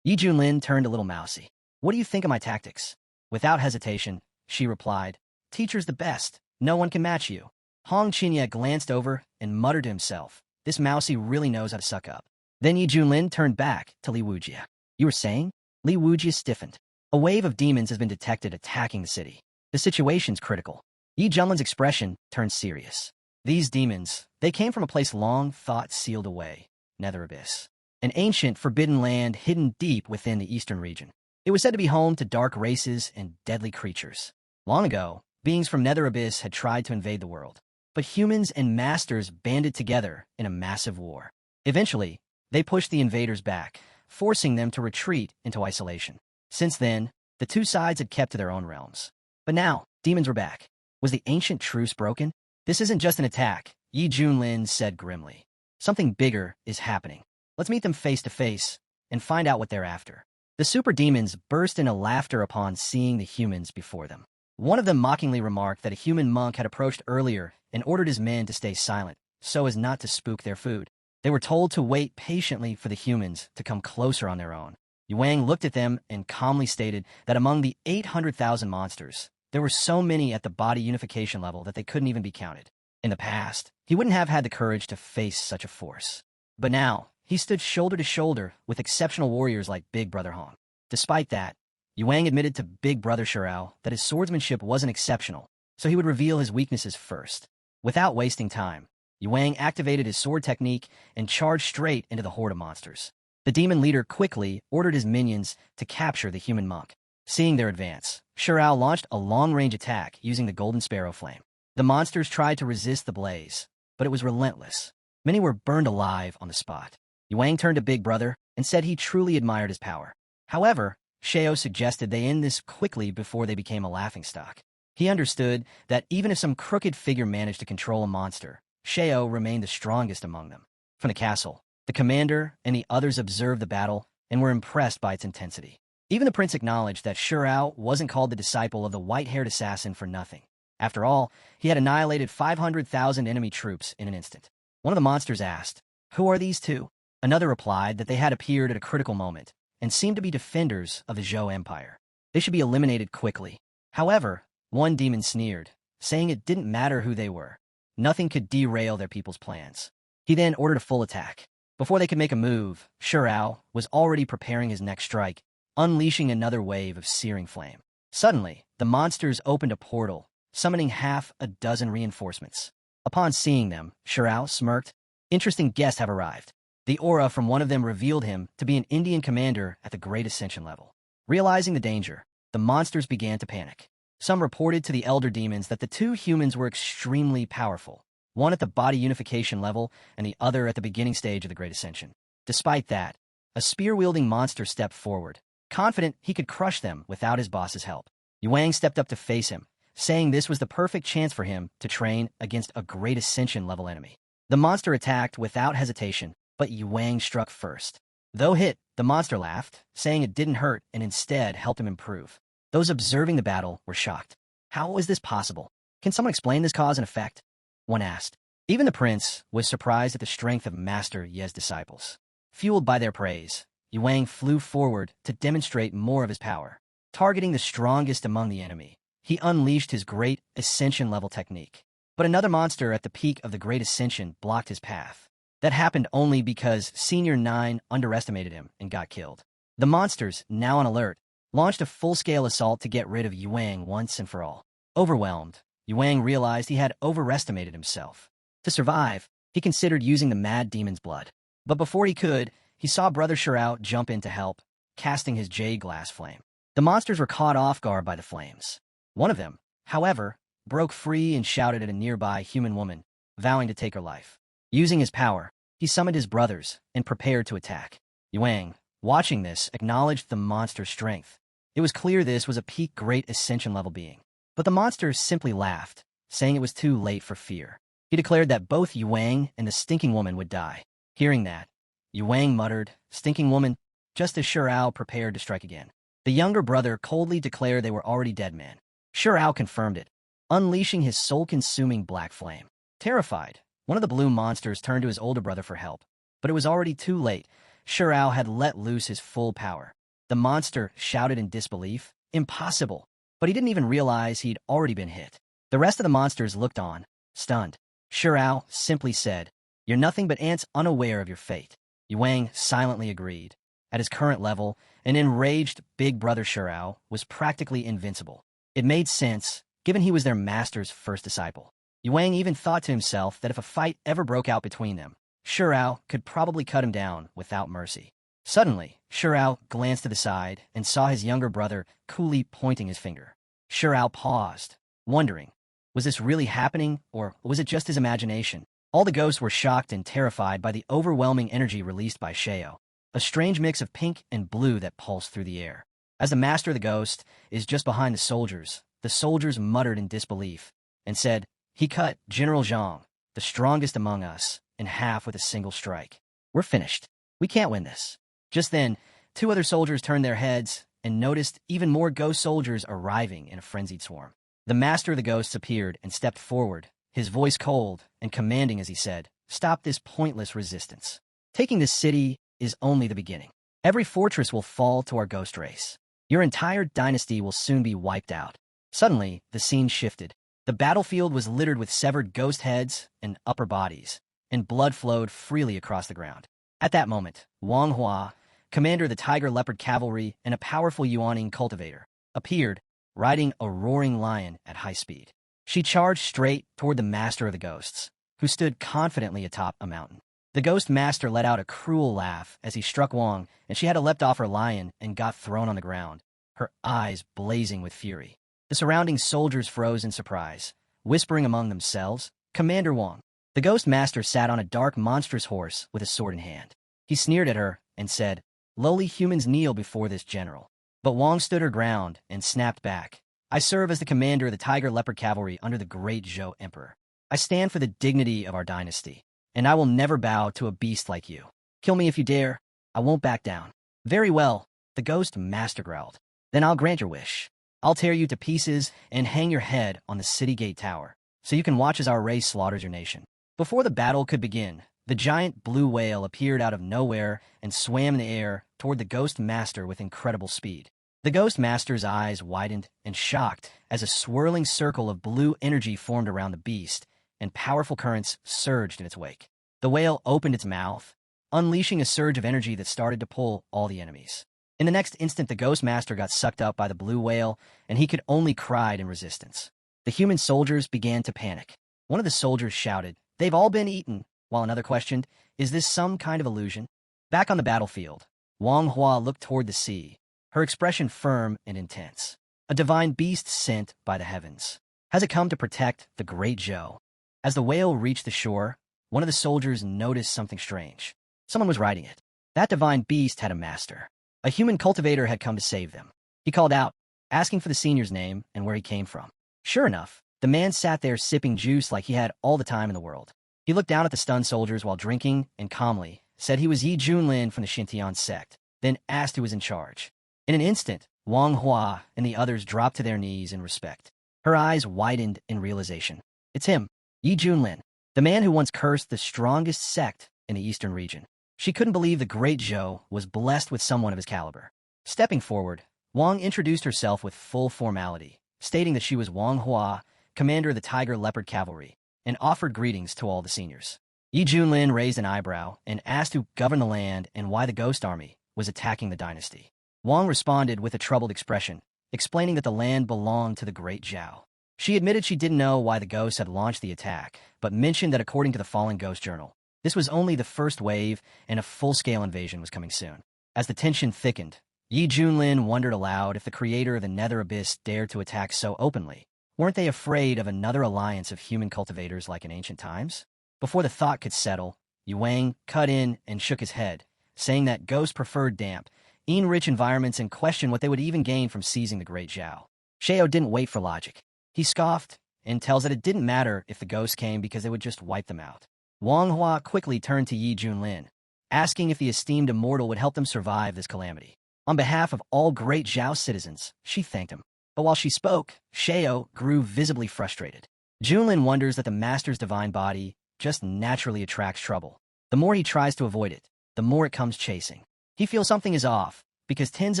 Yi Junlin turned a little mousy. "What do you think of my tactics?" Without hesitation, she replied, "Teacher's the best. No one can match you." Hong Qinya glanced over and muttered to himself, "This mousy really knows how to suck up." Then Yi Junlin turned back to Li Wujie. "You were saying?" Li Wujie stiffened. "A wave of demons has been detected attacking the city. The situation's critical." Yi Junlin's expression turned serious. "These demons, they came from a place long thought sealed away, Nether Abyss. An ancient, forbidden land hidden deep within the eastern region. It was said to be home to dark races and deadly creatures. Long ago, beings from Nether Abyss had tried to invade the world, but humans and masters banded together in a massive war. Eventually, they pushed the invaders back, forcing them to retreat into isolation. Since then, the two sides had kept to their own realms. But now, demons were back. Was the ancient truce broken? "This isn't just an attack," Yi Junlin said grimly. "Something bigger is happening. Let's meet them face to face and find out what they're after." The super demons burst into laughter upon seeing the humans before them. One of them mockingly remarked that a human monk had approached earlier and ordered his men to stay silent, so as not to spook their food. They were told to wait patiently for the humans to come closer on their own. Yuang looked at them and calmly stated that among the 800,000 monsters, there were so many at the body unification level that they couldn't even be counted. In the past, he wouldn't have had the courage to face such a force. But now, he stood shoulder to shoulder with exceptional warriors like Big Brother Hong. Despite that, Yuang admitted to Big Brother Shirao that his swordsmanship wasn't exceptional, so he would reveal his weaknesses first. Without wasting time, Wang activated his sword technique and charged straight into the horde of monsters. The demon leader quickly ordered his minions to capture the human monk. Seeing their advance, Shirao launched a long-range attack using the Golden Sparrow Flame. The monsters tried to resist the blaze, but it was relentless. Many were burned alive on the spot. Wang turned to Big Brother and said he truly admired his power. However, Shao suggested they end this quickly before they became a laughingstock. He understood that even if some crooked figure managed to control a monster, Shao remained the strongest among them. From the castle, the commander and the others observed the battle and were impressed by its intensity. Even the prince acknowledged that Shirao wasn't called the disciple of the white-haired assassin for nothing. After all, he had annihilated 500,000 enemy troops in an instant. One of the monsters asked, "Who are these two?" Another replied that they had appeared at a critical moment and seemed to be defenders of the Zhou Empire. They should be eliminated quickly. However, one demon sneered, saying it didn't matter who they were. Nothing could derail their people's plans. He then ordered a full attack. Before they could make a move, Shirao was already preparing his next strike, unleashing another wave of searing flame. Suddenly, the monsters opened a portal, summoning half a dozen reinforcements. Upon seeing them, Shirao smirked. Interesting guests have arrived. The aura from one of them revealed him to be an Indian commander at the Great Ascension level. Realizing the danger, the monsters began to panic. Some reported to the elder demons that the two humans were extremely powerful, one at the body unification level and the other at the beginning stage of the Great Ascension. Despite that, a spear-wielding monster stepped forward, confident he could crush them without his boss's help. Wang stepped up to face him, saying this was the perfect chance for him to train against a Great Ascension-level enemy. The monster attacked without hesitation, but Wang struck first. Though hit, the monster laughed, saying it didn't hurt and instead helped him improve. Those observing the battle were shocked. How is this possible? Can someone explain this cause and effect? One asked. Even the prince was surprised at the strength of Master Ye's disciples. Fueled by their praise, Wang flew forward to demonstrate more of his power. Targeting the strongest among the enemy, he unleashed his Great Ascension-level technique. But another monster at the peak of the Great Ascension blocked his path. That happened only because Senior 9 underestimated him and got killed. The monsters, now on alert, launched a full-scale assault to get rid of Wang once and for all. Overwhelmed, Wang realized he had overestimated himself. To survive, he considered using the Mad Demon's blood. But before he could, he saw Brother Shirao jump in to help, casting his jade glass flame. The monsters were caught off guard by the flames. One of them, however, broke free and shouted at a nearby human woman, vowing to take her life. Using his power, he summoned his brothers and prepared to attack. Wang, watching this, acknowledged the monster's strength. It was clear this was a peak Great Ascension-level being. But the monsters simply laughed, saying it was too late for fear. He declared that both Wang and the stinking woman would die. Hearing that, Wang muttered, "Stinking woman," just as Shirao prepared to strike again. The younger brother coldly declared they were already dead men. Shirao confirmed it, unleashing his soul-consuming black flame. Terrified, one of the blue monsters turned to his older brother for help. But it was already too late. Shirao had let loose his full power. The monster shouted in disbelief, "Impossible!" But he didn't even realize he'd already been hit. The rest of the monsters looked on, stunned. Shirao simply said, "You're nothing but ants unaware of your fate." Wang silently agreed. At his current level, an enraged big brother Shirao was practically invincible. It made sense, given he was their master's first disciple. Wang even thought to himself that if a fight ever broke out between them, Shirao could probably cut him down without mercy. Suddenly, Shirao glanced to the side and saw his younger brother coolly pointing his finger. Shirao paused, wondering, was this really happening or was it just his imagination? All the ghosts were shocked and terrified by the overwhelming energy released by Shao, a strange mix of pink and blue that pulsed through the air. As the master of the ghost is just behind the soldiers muttered in disbelief and said, "He cut General Zhang, the strongest among us, in half with a single strike. We're finished. We can't win this." Just then, two other soldiers turned their heads and noticed even more ghost soldiers arriving in a frenzied swarm. The master of the ghosts appeared and stepped forward, his voice cold and commanding as he said, "Stop this pointless resistance. Taking this city is only the beginning. Every fortress will fall to our ghost race. Your entire dynasty will soon be wiped out." Suddenly, the scene shifted. The battlefield was littered with severed ghost heads and upper bodies, and blood flowed freely across the ground. At that moment, Manhua, commander of the Tiger Leopard Cavalry and a powerful Yuaning cultivator, appeared, riding a roaring lion at high speed. She charged straight toward the master of the ghosts, who stood confidently atop a mountain. The Ghost Master let out a cruel laugh as he struck Wang, and she had to leapt off her lion and got thrown on the ground, her eyes blazing with fury. The surrounding soldiers froze in surprise, whispering among themselves, "Commander Wang." The Ghost Master sat on a dark, monstrous horse with a sword in hand. He sneered at her and said, "Lowly humans kneel before this general." But Wang stood her ground and snapped back. "I serve as the commander of the Tiger Leopard Cavalry under the great Zhou Emperor. I stand for the dignity of our dynasty, and I will never bow to a beast like you. Kill me if you dare. I won't back down." "Very well," the Ghost Master growled. "Then I'll grant your wish. I'll tear you to pieces and hang your head on the city gate tower, so you can watch as our race slaughters your nation." Before the battle could begin, the giant blue whale appeared out of nowhere and swam in the air toward the Ghost Master with incredible speed. The Ghost Master's eyes widened and shocked as a swirling circle of blue energy formed around the beast, and powerful currents surged in its wake. The whale opened its mouth, unleashing a surge of energy that started to pull all the enemies. In the next instant, the Ghost Master got sucked up by the blue whale, and he could only cry in resistance. The human soldiers began to panic. One of the soldiers shouted, "They've all been eaten," while another questioned, "Is this some kind of illusion?" Back on the battlefield, Wang Hua looked toward the sea, her expression firm and intense. "A divine beast sent by the heavens. Has it come to protect the great Zhou?" As the whale reached the shore, one of the soldiers noticed something strange. Someone was riding it. That divine beast had a master. A human cultivator had come to save them. He called out, asking for the senior's name and where he came from. Sure enough, the man sat there sipping juice like he had all the time in the world. He looked down at the stunned soldiers while drinking and calmly said he was Yi Junlin from the Xintian sect, then asked who was in charge. In an instant, Wang Hua and the others dropped to their knees in respect. Her eyes widened in realization. It's him, Yi Junlin, the man who once cursed the strongest sect in the eastern region. She couldn't believe the great Zhou was blessed with someone of his caliber. Stepping forward, Wang introduced herself with full formality, stating that she was Wang Hua, commander of the Tiger Leopard Cavalry, and offered greetings to all the seniors. Yi Junlin raised an eyebrow and asked who governed the land and why the Ghost Army was attacking the dynasty. Wang responded with a troubled expression, explaining that the land belonged to the great Zhou. She admitted she didn't know why the ghosts had launched the attack, but mentioned that according to the Fallen Ghost Journal, this was only the first wave and a full-scale invasion was coming soon. As the tension thickened, Yi Junlin wondered aloud if the creator of the Nether Abyss dared to attack so openly. Weren't they afraid of another alliance of human cultivators like in ancient times? Before the thought could settle, Yuang cut in and shook his head, saying that ghosts preferred damp, rich environments and questioned what they would even gain from seizing the great Zhou. Xiao didn't wait for logic. He scoffed and tells that it didn't matter if the ghosts came because they would just wipe them out. Wang Hua quickly turned to Yi Junlin, asking if the esteemed immortal would help them survive this calamity. On behalf of all great Zhao citizens, she thanked him. But while she spoke, Xiao grew visibly frustrated. Junlin wonders that the master's divine body just naturally attracts trouble. The more he tries to avoid it, the more it comes chasing. He feels something is off, because tens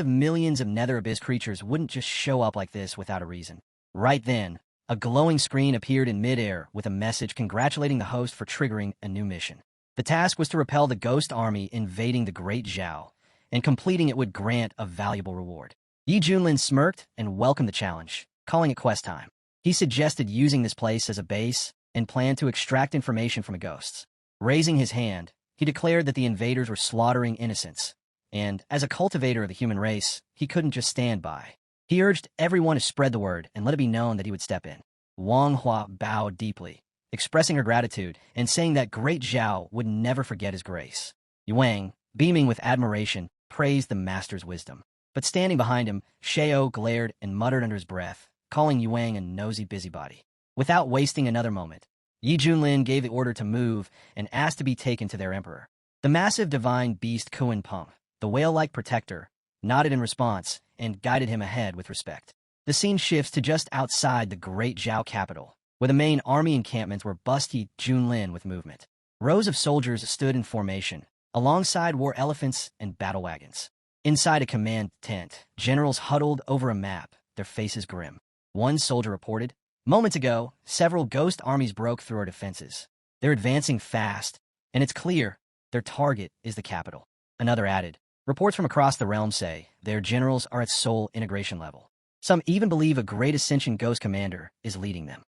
of millions of Nether Abyss creatures wouldn't just show up like this without a reason. Right then, a glowing screen appeared in midair with a message congratulating the host for triggering a new mission. The task was to repel the ghost army invading the Great Zhou, and completing it would grant a valuable reward. Yi Junlin smirked and welcomed the challenge, calling it quest time. He suggested using this place as a base and planned to extract information from the ghosts. Raising his hand, he declared that the invaders were slaughtering innocents, and as a cultivator of the human race, he couldn't just stand by. He urged everyone to spread the word and let it be known that he would step in. Wang Hua bowed deeply, expressing her gratitude and saying that Great Zhao would never forget his grace. Yuang, beaming with admiration, praised the master's wisdom. But standing behind him, Xiao glared and muttered under his breath, calling Yuang a nosy busybody. Without wasting another moment, Yi Junlin gave the order to move and asked to be taken to their emperor. The massive divine beast Kuan Peng, the whale-like protector, nodded in response and guided him ahead with respect. The scene shifts to just outside the Great Zhao capital, where the main army encampments were busty Junlin with movement. Rows of soldiers stood in formation, alongside war elephants and battle wagons. Inside a command tent, generals huddled over a map, their faces grim. One soldier reported, "Moments ago, several ghost armies broke through our defenses. They're advancing fast, and it's clear their target is the capital." Another added, "Reports from across the realm say their generals are at soul integration level. Some even believe a great Ascension ghost commander is leading them."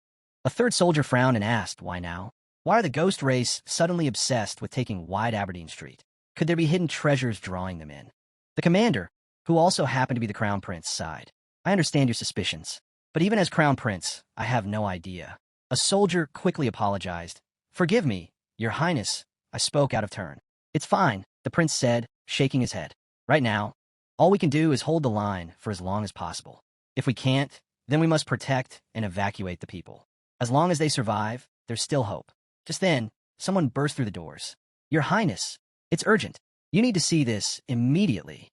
A third soldier frowned and asked, "Why now?" Why are the ghost race suddenly obsessed with taking Wide Aberdeen Street? Could there be hidden treasures drawing them in? The commander, who also happened to be the Crown Prince, sighed. I understand your suspicions, but even as Crown Prince, I have no idea. A soldier quickly apologized. Forgive me, Your Highness, I spoke out of turn. It's fine, the prince said, shaking his head. Right now, all we can do is hold the line for as long as possible. If we can't, then we must protect and evacuate the people. As long as they survive, there's still hope. Just then, someone burst through the doors. Your Highness, it's urgent. You need to see this immediately.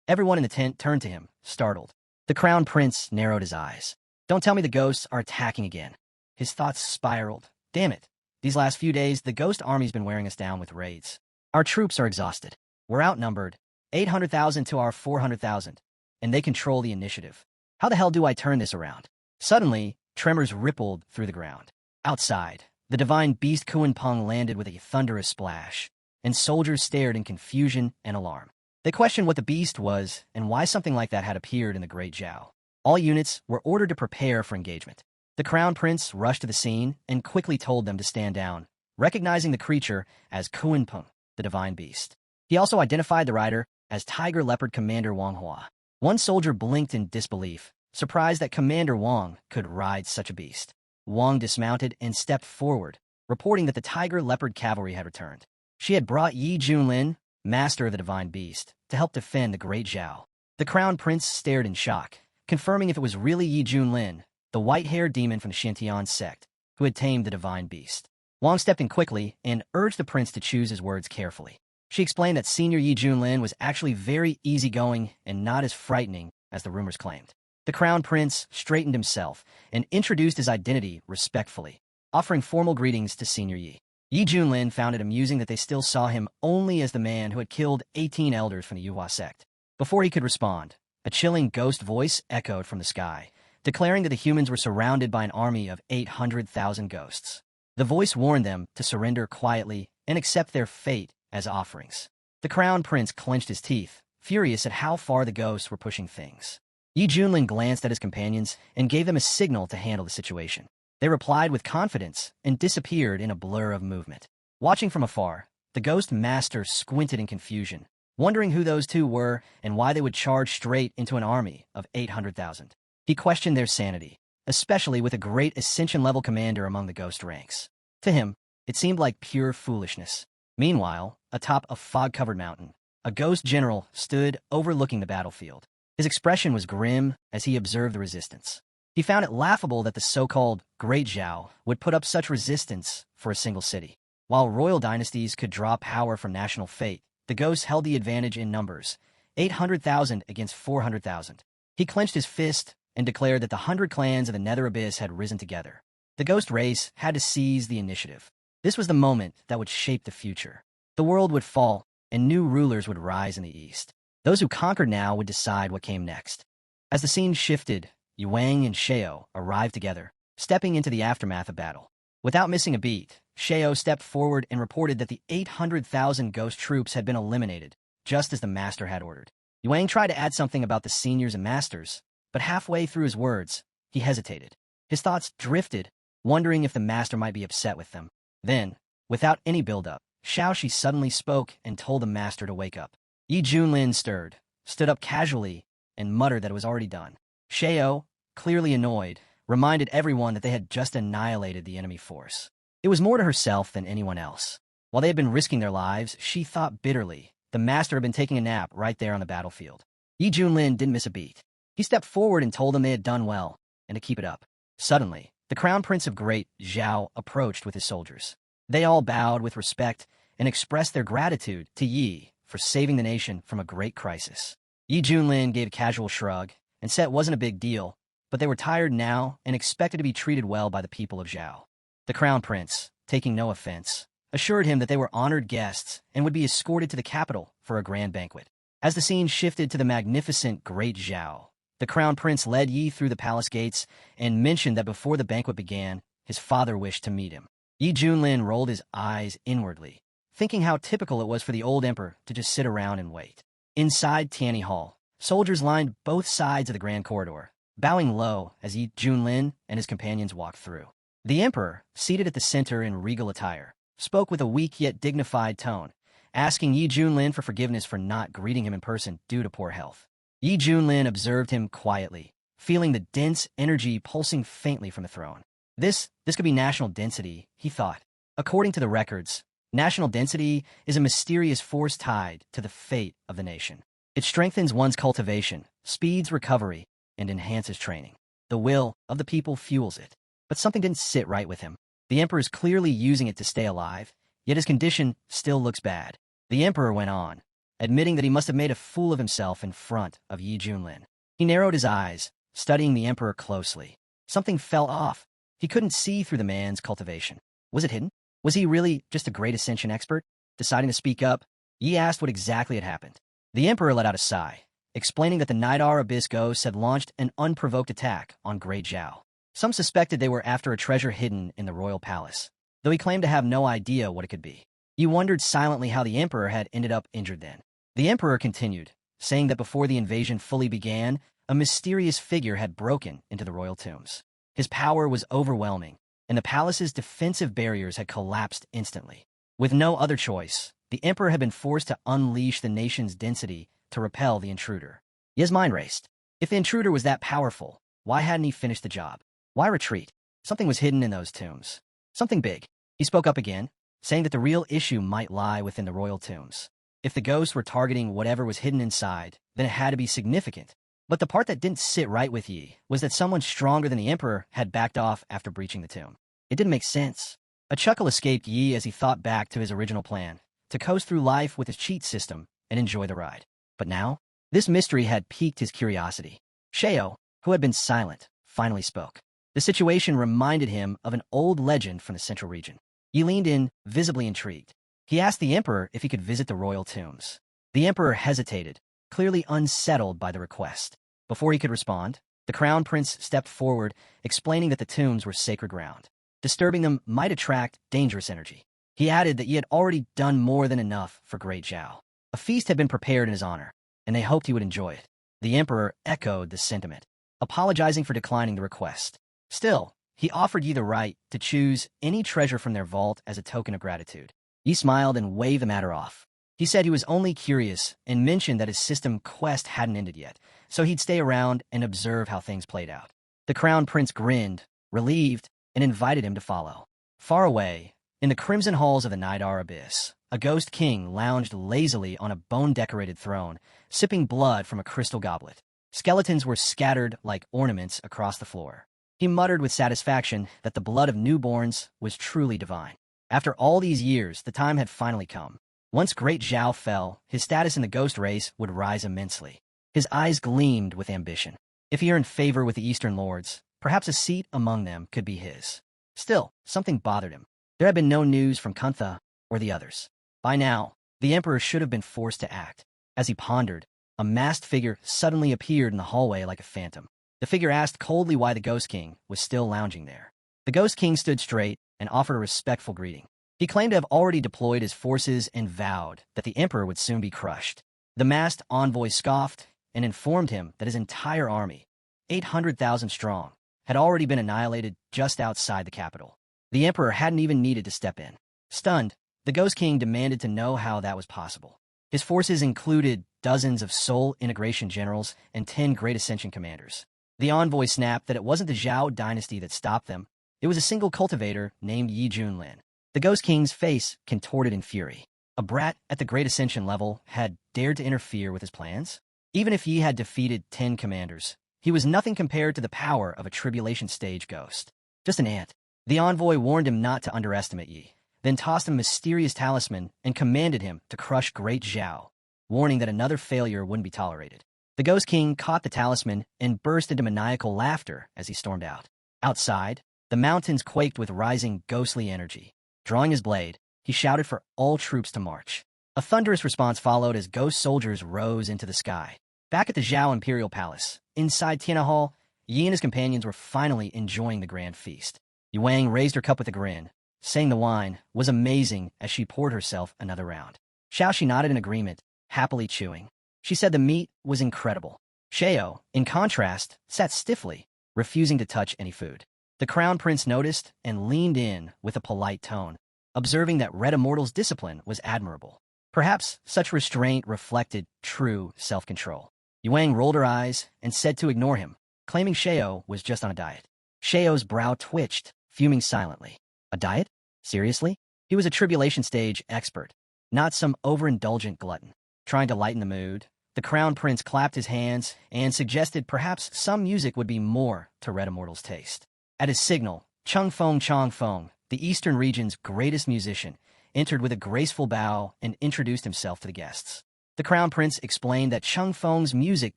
Everyone in the tent turned to him, startled. The Crown Prince narrowed his eyes. Don't tell me the ghosts are attacking again. His thoughts spiraled. Damn it. These last few days, the ghost army's been wearing us down with raids. Our troops are exhausted. We're outnumbered, 800,000 to our 400,000, and they control the initiative. How the hell do I turn this around? Suddenly, tremors rippled through the ground. Outside, the divine beast Kuan-Pung landed with a thunderous splash, and soldiers stared in confusion and alarm. They questioned what the beast was and why something like that had appeared in the Great Zhao. All units were ordered to prepare for engagement. The Crown Prince rushed to the scene and quickly told them to stand down, recognizing the creature as Kuan-Pung, the divine beast. He also identified the rider as Tiger Leopard Commander Manhua. One soldier blinked in disbelief, surprised that Commander Wang could ride such a beast. Wang dismounted and stepped forward, reporting that the Tiger Leopard cavalry had returned. She had brought Yi Junlin, master of the divine beast, to help defend the Great Zhao. The Crown Prince stared in shock, confirming if it was really Yi Junlin, the white-haired demon from the Shantian sect, who had tamed the divine beast. Wang stepped in quickly and urged the prince to choose his words carefully. She explained that Senior Yi Junlin was actually very easygoing and not as frightening as the rumors claimed. The Crown Prince straightened himself and introduced his identity respectfully, offering formal greetings to Senior Yi. Yi Junlin found it amusing that they still saw him only as the man who had killed 18 elders from the Yuhua sect. Before he could respond, a chilling ghost voice echoed from the sky, declaring that the humans were surrounded by an army of 800,000 ghosts. The voice warned them to surrender quietly and accept their fate as offerings. The Crown Prince clenched his teeth, furious at how far the ghosts were pushing things. Yi Junlin glanced at his companions and gave them a signal to handle the situation. They replied with confidence and disappeared in a blur of movement. Watching from afar, the Ghost Master squinted in confusion, wondering who those two were and why they would charge straight into an army of 800,000. He questioned their sanity, especially with a great Ascension-level commander among the Ghost ranks. To him, it seemed like pure foolishness. Meanwhile, atop a fog-covered mountain, a Ghost General stood overlooking the battlefield. His expression was grim as he observed the resistance. He found it laughable that the so-called Great Zhao would put up such resistance for a single city. While royal dynasties could draw power from national fate, the ghosts held the advantage in numbers, 800,000 against 400,000. He clenched his fist and declared that the 100 clans of the Nether Abyss had risen together. The ghost race had to seize the initiative. This was the moment that would shape the future. The world would fall, and new rulers would rise in the east. Those who conquered now would decide what came next. As the scene shifted, Yuang and Shao arrived together, stepping into the aftermath of battle. Without missing a beat, Shao stepped forward and reported that the 800,000 ghost troops had been eliminated, just as the master had ordered. Yuang tried to add something about the seniors and masters, but halfway through his words, he hesitated. His thoughts drifted, wondering if the master might be upset with them. Then, without any build-up, Shaoxi suddenly spoke and told the master to wake up. Yi Junlin stirred, stood up casually, and muttered that it was already done. Shao, clearly annoyed, reminded everyone that they had just annihilated the enemy force. It was more to herself than anyone else. While they had been risking their lives, she thought bitterly the master had been taking a nap right there on the battlefield. Yi Junlin didn't miss a beat. He stepped forward and told them they had done well, and to keep it up. Suddenly, the Crown Prince of Great Zhao approached with his soldiers. They all bowed with respect and expressed their gratitude to Yi for saving the nation from a great crisis. Yi Junlin gave a casual shrug and said it wasn't a big deal, but they were tired now and expected to be treated well by the people of Zhao. The Crown Prince, taking no offense, assured him that they were honored guests and would be escorted to the capital for a grand banquet. As the scene shifted to the magnificent Great Zhao, the Crown Prince led Yi through the palace gates and mentioned that before the banquet began, his father wished to meet him. Yi Junlin rolled his eyes inwardly, thinking how typical it was for the old emperor to just sit around and wait. Inside Tianyi Hall, soldiers lined both sides of the grand corridor, bowing low as Yi Junlin and his companions walked through. The emperor, seated at the center in regal attire, spoke with a weak yet dignified tone, asking Yi Junlin for forgiveness for not greeting him in person due to poor health. Yi Junlin observed him quietly, feeling the dense energy pulsing faintly from the throne. This could be national density, he thought. According to the records, national density is a mysterious force tied to the fate of the nation. It strengthens one's cultivation, speeds recovery, and enhances training. The will of the people fuels it. But something didn't sit right with him. The emperor is clearly using it to stay alive, yet his condition still looks bad. The emperor went on, admitting that he must have made a fool of himself in front of Yi Junlin. He narrowed his eyes, studying the emperor closely. Something fell off. He couldn't see through the man's cultivation. Was it hidden? Was he really just a great Ascension expert? Deciding to speak up, Yi asked what exactly had happened. The emperor let out a sigh, explaining that the Nidar Abyss ghosts had launched an unprovoked attack on Great Zhao. Some suspected they were after a treasure hidden in the royal palace, though he claimed to have no idea what it could be. He wondered silently how the emperor had ended up injured then. The emperor continued, saying that before the invasion fully began, a mysterious figure had broken into the royal tombs. His power was overwhelming, and the palace's defensive barriers had collapsed instantly. With no other choice, the emperor had been forced to unleash the nation's density to repel the intruder. His mind raced. If the intruder was that powerful, why hadn't he finished the job? Why retreat? Something was hidden in those tombs. Something big. He spoke up again, saying that the real issue might lie within the royal tombs. If the ghosts were targeting whatever was hidden inside, then it had to be significant. But the part that didn't sit right with Yi was that someone stronger than the emperor had backed off after breaching the tomb. It didn't make sense. A chuckle escaped Yi as he thought back to his original plan, to coast through life with his cheat system and enjoy the ride. But now, this mystery had piqued his curiosity. Sheo, who had been silent, finally spoke. The situation reminded him of an old legend from the central region. He leaned in, visibly intrigued. He asked the emperor if he could visit the royal tombs. The emperor hesitated, clearly unsettled by the request. Before he could respond, the crown prince stepped forward, explaining that the tombs were sacred ground. Disturbing them might attract dangerous energy. He added that he had already done more than enough for Great Zhao. A feast had been prepared in his honor, and they hoped he would enjoy it. The emperor echoed the sentiment, apologizing for declining the request. Still, he offered Yi the right to choose any treasure from their vault as a token of gratitude. Yi smiled and waved the matter off. He said he was only curious and mentioned that his system quest hadn't ended yet, so he'd stay around and observe how things played out. The crown prince grinned, relieved, and invited him to follow. Far away, in the crimson halls of the Nidar Abyss, a ghost king lounged lazily on a bone-decorated throne, sipping blood from a crystal goblet. Skeletons were scattered like ornaments across the floor. He muttered with satisfaction that the blood of newborns was truly divine. After all these years, the time had finally come. Once Great Zhao fell, his status in the ghost race would rise immensely. His eyes gleamed with ambition. If he earned favor with the Eastern Lords, perhaps a seat among them could be his. Still, something bothered him. There had been no news from Kuntha or the others. By now, the emperor should have been forced to act. As he pondered, a masked figure suddenly appeared in the hallway like a phantom. The figure asked coldly why the Ghost King was still lounging there. The Ghost King stood straight and offered a respectful greeting. He claimed to have already deployed his forces and vowed that the emperor would soon be crushed. The masked envoy scoffed and informed him that his entire army, 800,000 strong, had already been annihilated just outside the capital. The emperor hadn't even needed to step in. Stunned, the Ghost King demanded to know how that was possible. His forces included dozens of Soul Integration generals and 10 Great Ascension commanders. The envoy snapped that it wasn't the Zhao dynasty that stopped them. It was a single cultivator named Yi Junlin. The Ghost King's face contorted in fury. A brat at the Great Ascension level had dared to interfere with his plans? Even if Yi had defeated 10 commanders, he was nothing compared to the power of a tribulation stage ghost. Just an ant. The envoy warned him not to underestimate Yi, then tossed him a mysterious talisman and commanded him to crush Great Zhao, warning that another failure wouldn't be tolerated. The Ghost King caught the talisman and burst into maniacal laughter as he stormed out. Outside, the mountains quaked with rising ghostly energy. Drawing his blade, he shouted for all troops to march. A thunderous response followed as ghost soldiers rose into the sky. Back at the Zhao Imperial Palace, inside Tiana Hall, Yi and his companions were finally enjoying the grand feast. Yuang raised her cup with a grin, saying the wine was amazing as she poured herself another round. Xiaoxi nodded in agreement, happily chewing. She said the meat was incredible. Sheo, in contrast, sat stiffly, refusing to touch any food. The Crown Prince noticed and leaned in with a polite tone, observing that Red Immortal's discipline was admirable. Perhaps such restraint reflected true self-control. Yuang rolled her eyes and said to ignore him, claiming Sheo was just on a diet. Sheo's brow twitched, fuming silently. A diet? Seriously? He was a tribulation stage expert, not some overindulgent glutton. Trying to lighten the mood, the Crown Prince clapped his hands and suggested perhaps some music would be more to Red Immortal's taste. At his signal, Chang Feng, the Eastern region's greatest musician, entered with a graceful bow and introduced himself to the guests. The Crown Prince explained that Chang Feng's music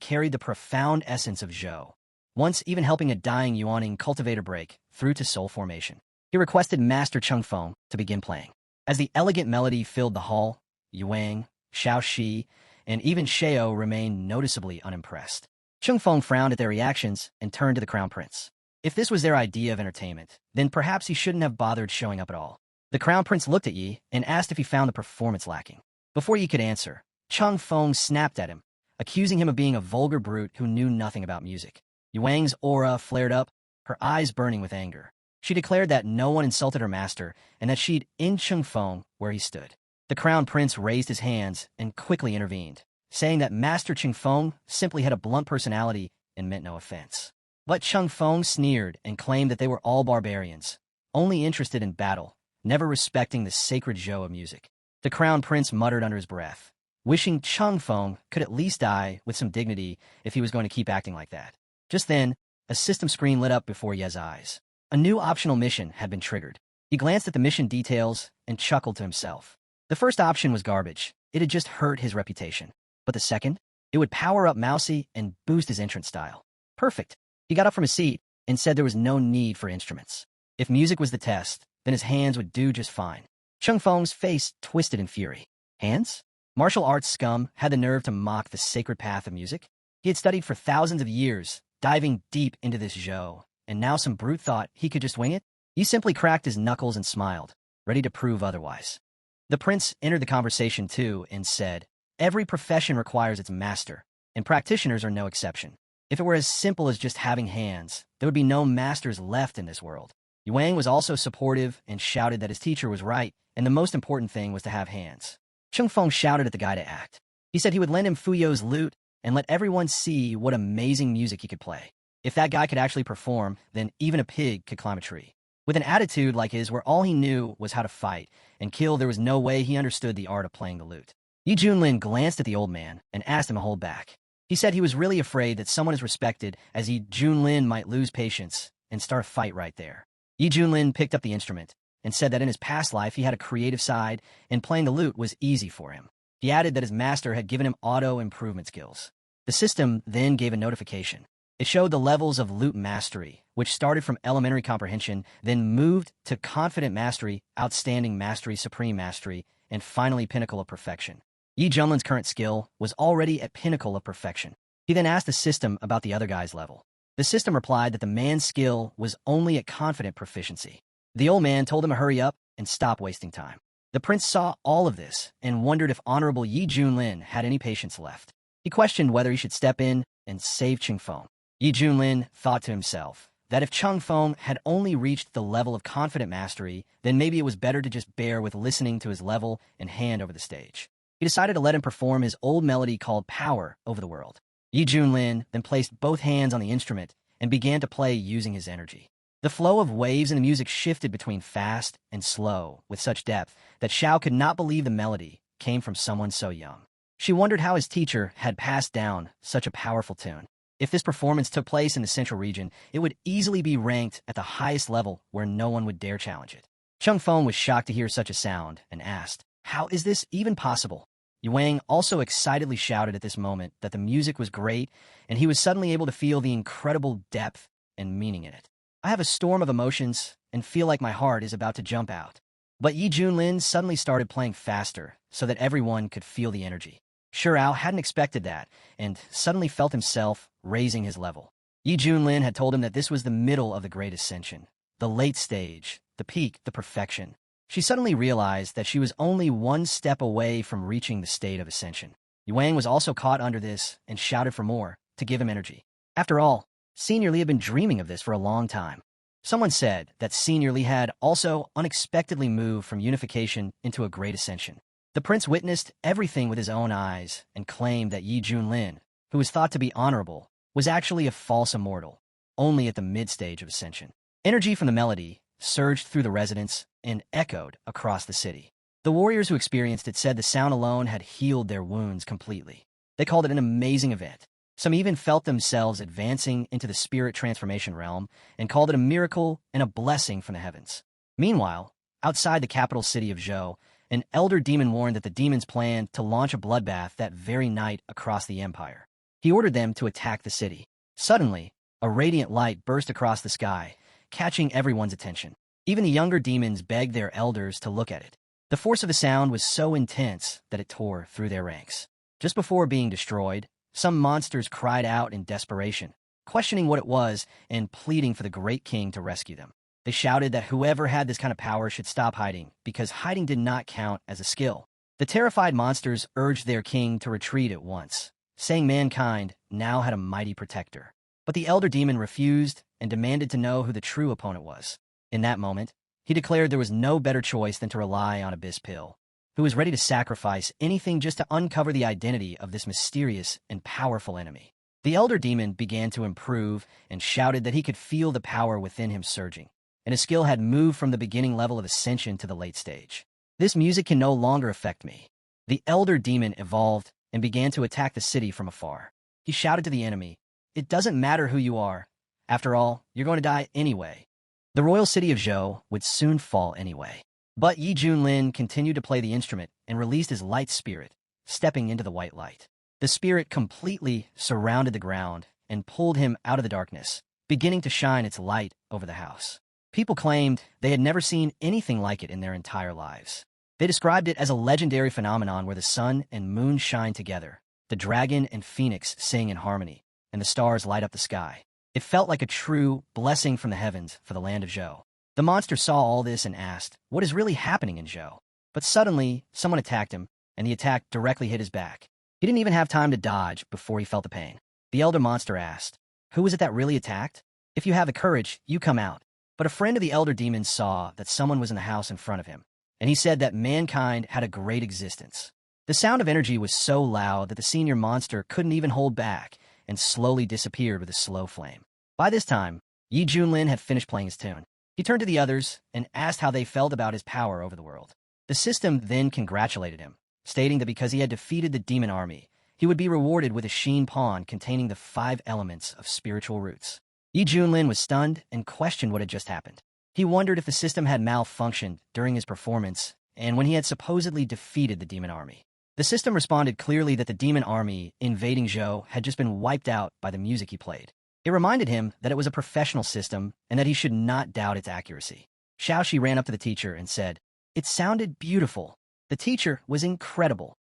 carried the profound essence of Zhou, once even helping a dying Yuaning cultivator break through to soul formation. He requested Master Chang Feng to begin playing. As the elegant melody filled the hall, Yuang, Xiaoxi, and even Sheo remained noticeably unimpressed. Chang Feng frowned at their reactions and turned to the Crown Prince. If this was their idea of entertainment, then perhaps he shouldn't have bothered showing up at all. The Crown Prince looked at Yi and asked if he found the performance lacking. Before Yi could answer, Chang Feng snapped at him, accusing him of being a vulgar brute who knew nothing about music. Yuang's aura flared up, her eyes burning with anger. She declared that no one insulted her master and that she'd end Chang Feng where he stood. The Crown Prince raised his hands and quickly intervened, saying that Master Chang Feng simply had a blunt personality and meant no offense. But Chang Feng sneered and claimed that they were all barbarians, only interested in battle, never respecting the sacred Zhou of music. The Crown Prince muttered under his breath, wishing Chang Feng could at least die with some dignity if he was going to keep acting like that. Just then, a system screen lit up before Ye's eyes. A new optional mission had been triggered. He glanced at the mission details and chuckled to himself. The first option was garbage. It had just hurt his reputation. But the second? It would power up Mousy and boost his entrance style. Perfect. He got up from his seat and said there was no need for instruments. If music was the test, then his hands would do just fine. Chang Feng's face twisted in fury. Hands? Martial arts scum had the nerve to mock the sacred path of music? He had studied for thousands of years, diving deep into this Zhou, and now some brute thought he could just wing it? He simply cracked his knuckles and smiled, ready to prove otherwise. The prince entered the conversation too and said, every profession requires its master, and practitioners are no exception. If it were as simple as just having hands, there would be no masters left in this world. Yuang was also supportive and shouted that his teacher was right, and the most important thing was to have hands. Chang Feng shouted at the guy to act. He said he would lend him Fuyo's lute and let everyone see what amazing music he could play. If that guy could actually perform, then even a pig could climb a tree. With an attitude like his where all he knew was how to fight and kill, there was no way he understood the art of playing the lute. Yi Junlin glanced at the old man and asked him to hold back. He said he was really afraid that someone as respected as Yi Junlin might lose patience and start a fight right there. Yi Junlin picked up the instrument and said that in his past life he had a creative side and playing the lute was easy for him. He added that his master had given him auto-improvement skills. The system then gave a notification. It showed the levels of lute mastery, which started from elementary comprehension, then moved to confident mastery, outstanding mastery, supreme mastery, and finally pinnacle of perfection. Yi Junlin's current skill was already at pinnacle of perfection. He then asked the system about the other guy's level. The system replied that the man's skill was only at confident proficiency. The old man told him to hurry up and stop wasting time. The prince saw all of this and wondered if Honorable Yi Junlin had any patience left. He questioned whether he should step in and save Chang Feng. Yi Junlin thought to himself that if Chang Feng had only reached the level of confident mastery, then maybe it was better to just bear with listening to his level and hand over the stage. He decided to let him perform his old melody called Power over the world. Yi Junlin then placed both hands on the instrument and began to play using his energy. The flow of waves in the music shifted between fast and slow with such depth that Xiao could not believe the melody came from someone so young. She wondered how his teacher had passed down such a powerful tune. If this performance took place in the central region, it would easily be ranked at the highest level where no one would dare challenge it. Chang Feng was shocked to hear such a sound and asked, "How is this even possible?" Yuang also excitedly shouted at this moment that the music was great, and he was suddenly able to feel the incredible depth and meaning in it. "I have a storm of emotions and feel like my heart is about to jump out." But Yi Junlin suddenly started playing faster so that everyone could feel the energy. Shirao hadn't expected that and suddenly felt himself raising his level. Yi Junlin had told him that this was the middle of the Great Ascension, the late stage, the peak, the perfection. She suddenly realized that she was only one step away from reaching the state of Ascension. Yuang was also caught under this and shouted for more, to give him energy. After all, Senior Lee had been dreaming of this for a long time. Someone said that Senior Li had also unexpectedly moved from unification into a great ascension. The prince witnessed everything with his own eyes and claimed that Yi Junlin, who was thought to be honorable, was actually a false immortal, only at the mid-stage of ascension. Energy from the melody surged through the residence and echoed across the city. The warriors who experienced it said the sound alone had healed their wounds completely. They called it an amazing event. Some even felt themselves advancing into the spirit transformation realm and called it a miracle and a blessing from the heavens. Meanwhile, outside the capital city of Zhou, an elder demon warned that the demons planned to launch a bloodbath that very night across the empire. He ordered them to attack the city. Suddenly, a radiant light burst across the sky, catching everyone's attention. Even the younger demons begged their elders to look at it. The force of the sound was so intense that it tore through their ranks. Just before being destroyed, some monsters cried out in desperation, questioning what it was and pleading for the great king to rescue them. They shouted that whoever had this kind of power should stop hiding, because hiding did not count as a skill. The terrified monsters urged their king to retreat at once, saying mankind now had a mighty protector. But the elder demon refused and demanded to know who the true opponent was. In that moment, he declared there was no better choice than to rely on Abyss Pill, who was ready to sacrifice anything just to uncover the identity of this mysterious and powerful enemy. The elder demon began to improve and shouted that he could feel the power within him surging, and his skill had moved from the beginning level of ascension to the late stage. This music can no longer affect me. The elder demon evolved and began to attack the city from afar. He shouted to the enemy, "It doesn't matter who you are. After all, you're going to die anyway." The royal city of Zhou would soon fall anyway. But Yi Junlin continued to play the instrument and released his light spirit, stepping into the white light. The spirit completely surrounded the ground and pulled him out of the darkness, beginning to shine its light over the house. People claimed they had never seen anything like it in their entire lives. They described it as a legendary phenomenon where the sun and moon shine together, the dragon and phoenix sing in harmony, and the stars light up the sky. It felt like a true blessing from the heavens for the land of Zhou. The monster saw all this and asked, what is really happening in Zhou? But suddenly, someone attacked him, and the attack directly hit his back. He didn't even have time to dodge before he felt the pain. The elder monster asked, who was it that really attacked? If you have the courage, you come out. But a friend of the elder demon saw that someone was in the house in front of him, and he said that mankind had a great existence. The sound of energy was so loud that the senior monster couldn't even hold back, and slowly disappeared with a slow flame. By this time, Yi Junlin had finished playing his tune. He turned to the others and asked how they felt about his power over the world. The system then congratulated him, stating that because he had defeated the demon army, he would be rewarded with a sheen pawn containing the 5 elements of spiritual roots. Yi Junlin was stunned and questioned what had just happened. He wondered if the system had malfunctioned during his performance and when he had supposedly defeated the demon army. The system responded clearly that the demon army invading Zhou had just been wiped out by the music he played. It reminded him that it was a professional system and that he should not doubt its accuracy. Xiaoxi ran up to the teacher and said, "It sounded beautiful. The teacher was incredible."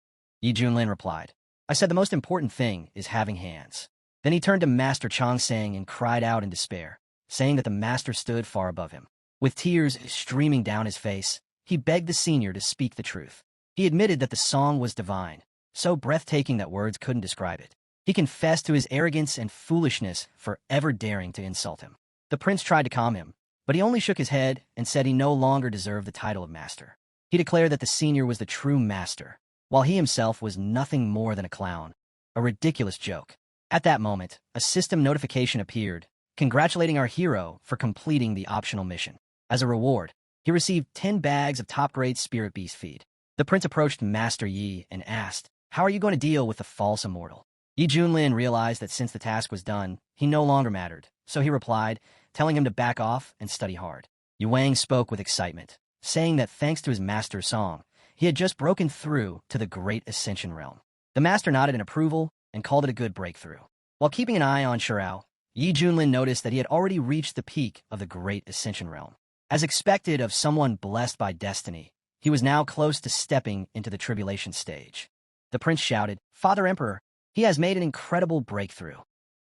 Yi Junlin replied, "I said the most important thing is having hands." Then he turned to Master Chongsang and cried out in despair, saying that the master stood far above him. With tears streaming down his face, he begged the senior to speak the truth. He admitted that the song was divine, so breathtaking that words couldn't describe it. He confessed to his arrogance and foolishness for ever daring to insult him. The prince tried to calm him, but he only shook his head and said he no longer deserved the title of master. He declared that the senior was the true master, while he himself was nothing more than a clown, a ridiculous joke. At that moment, a system notification appeared, congratulating our hero for completing the optional mission. As a reward, he received 10 bags of top-grade spirit beast feed. The prince approached Master Yi and asked, "How are you going to deal with the false immortal?" Yi Junlin realized that since the task was done, he no longer mattered, so he replied, telling him to back off and study hard. Yu Wang spoke with excitement, saying that thanks to his master's song, he had just broken through to the Great Ascension realm. The master nodded in approval and called it a good breakthrough. While keeping an eye on Shirao, Yi Junlin noticed that he had already reached the peak of the Great Ascension realm. As expected of someone blessed by destiny, he was now close to stepping into the tribulation stage. The prince shouted, "Father Emperor, he has made an incredible breakthrough."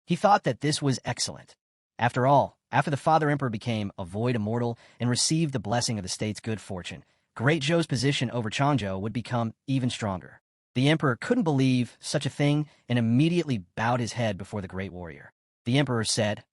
He thought that this was excellent. After all, after the Father Emperor became a void immortal and received the blessing of the state's good fortune, Great Zhou's position over Changzhou would become even stronger. The emperor couldn't believe such a thing and immediately bowed his head before the great warrior. The emperor said,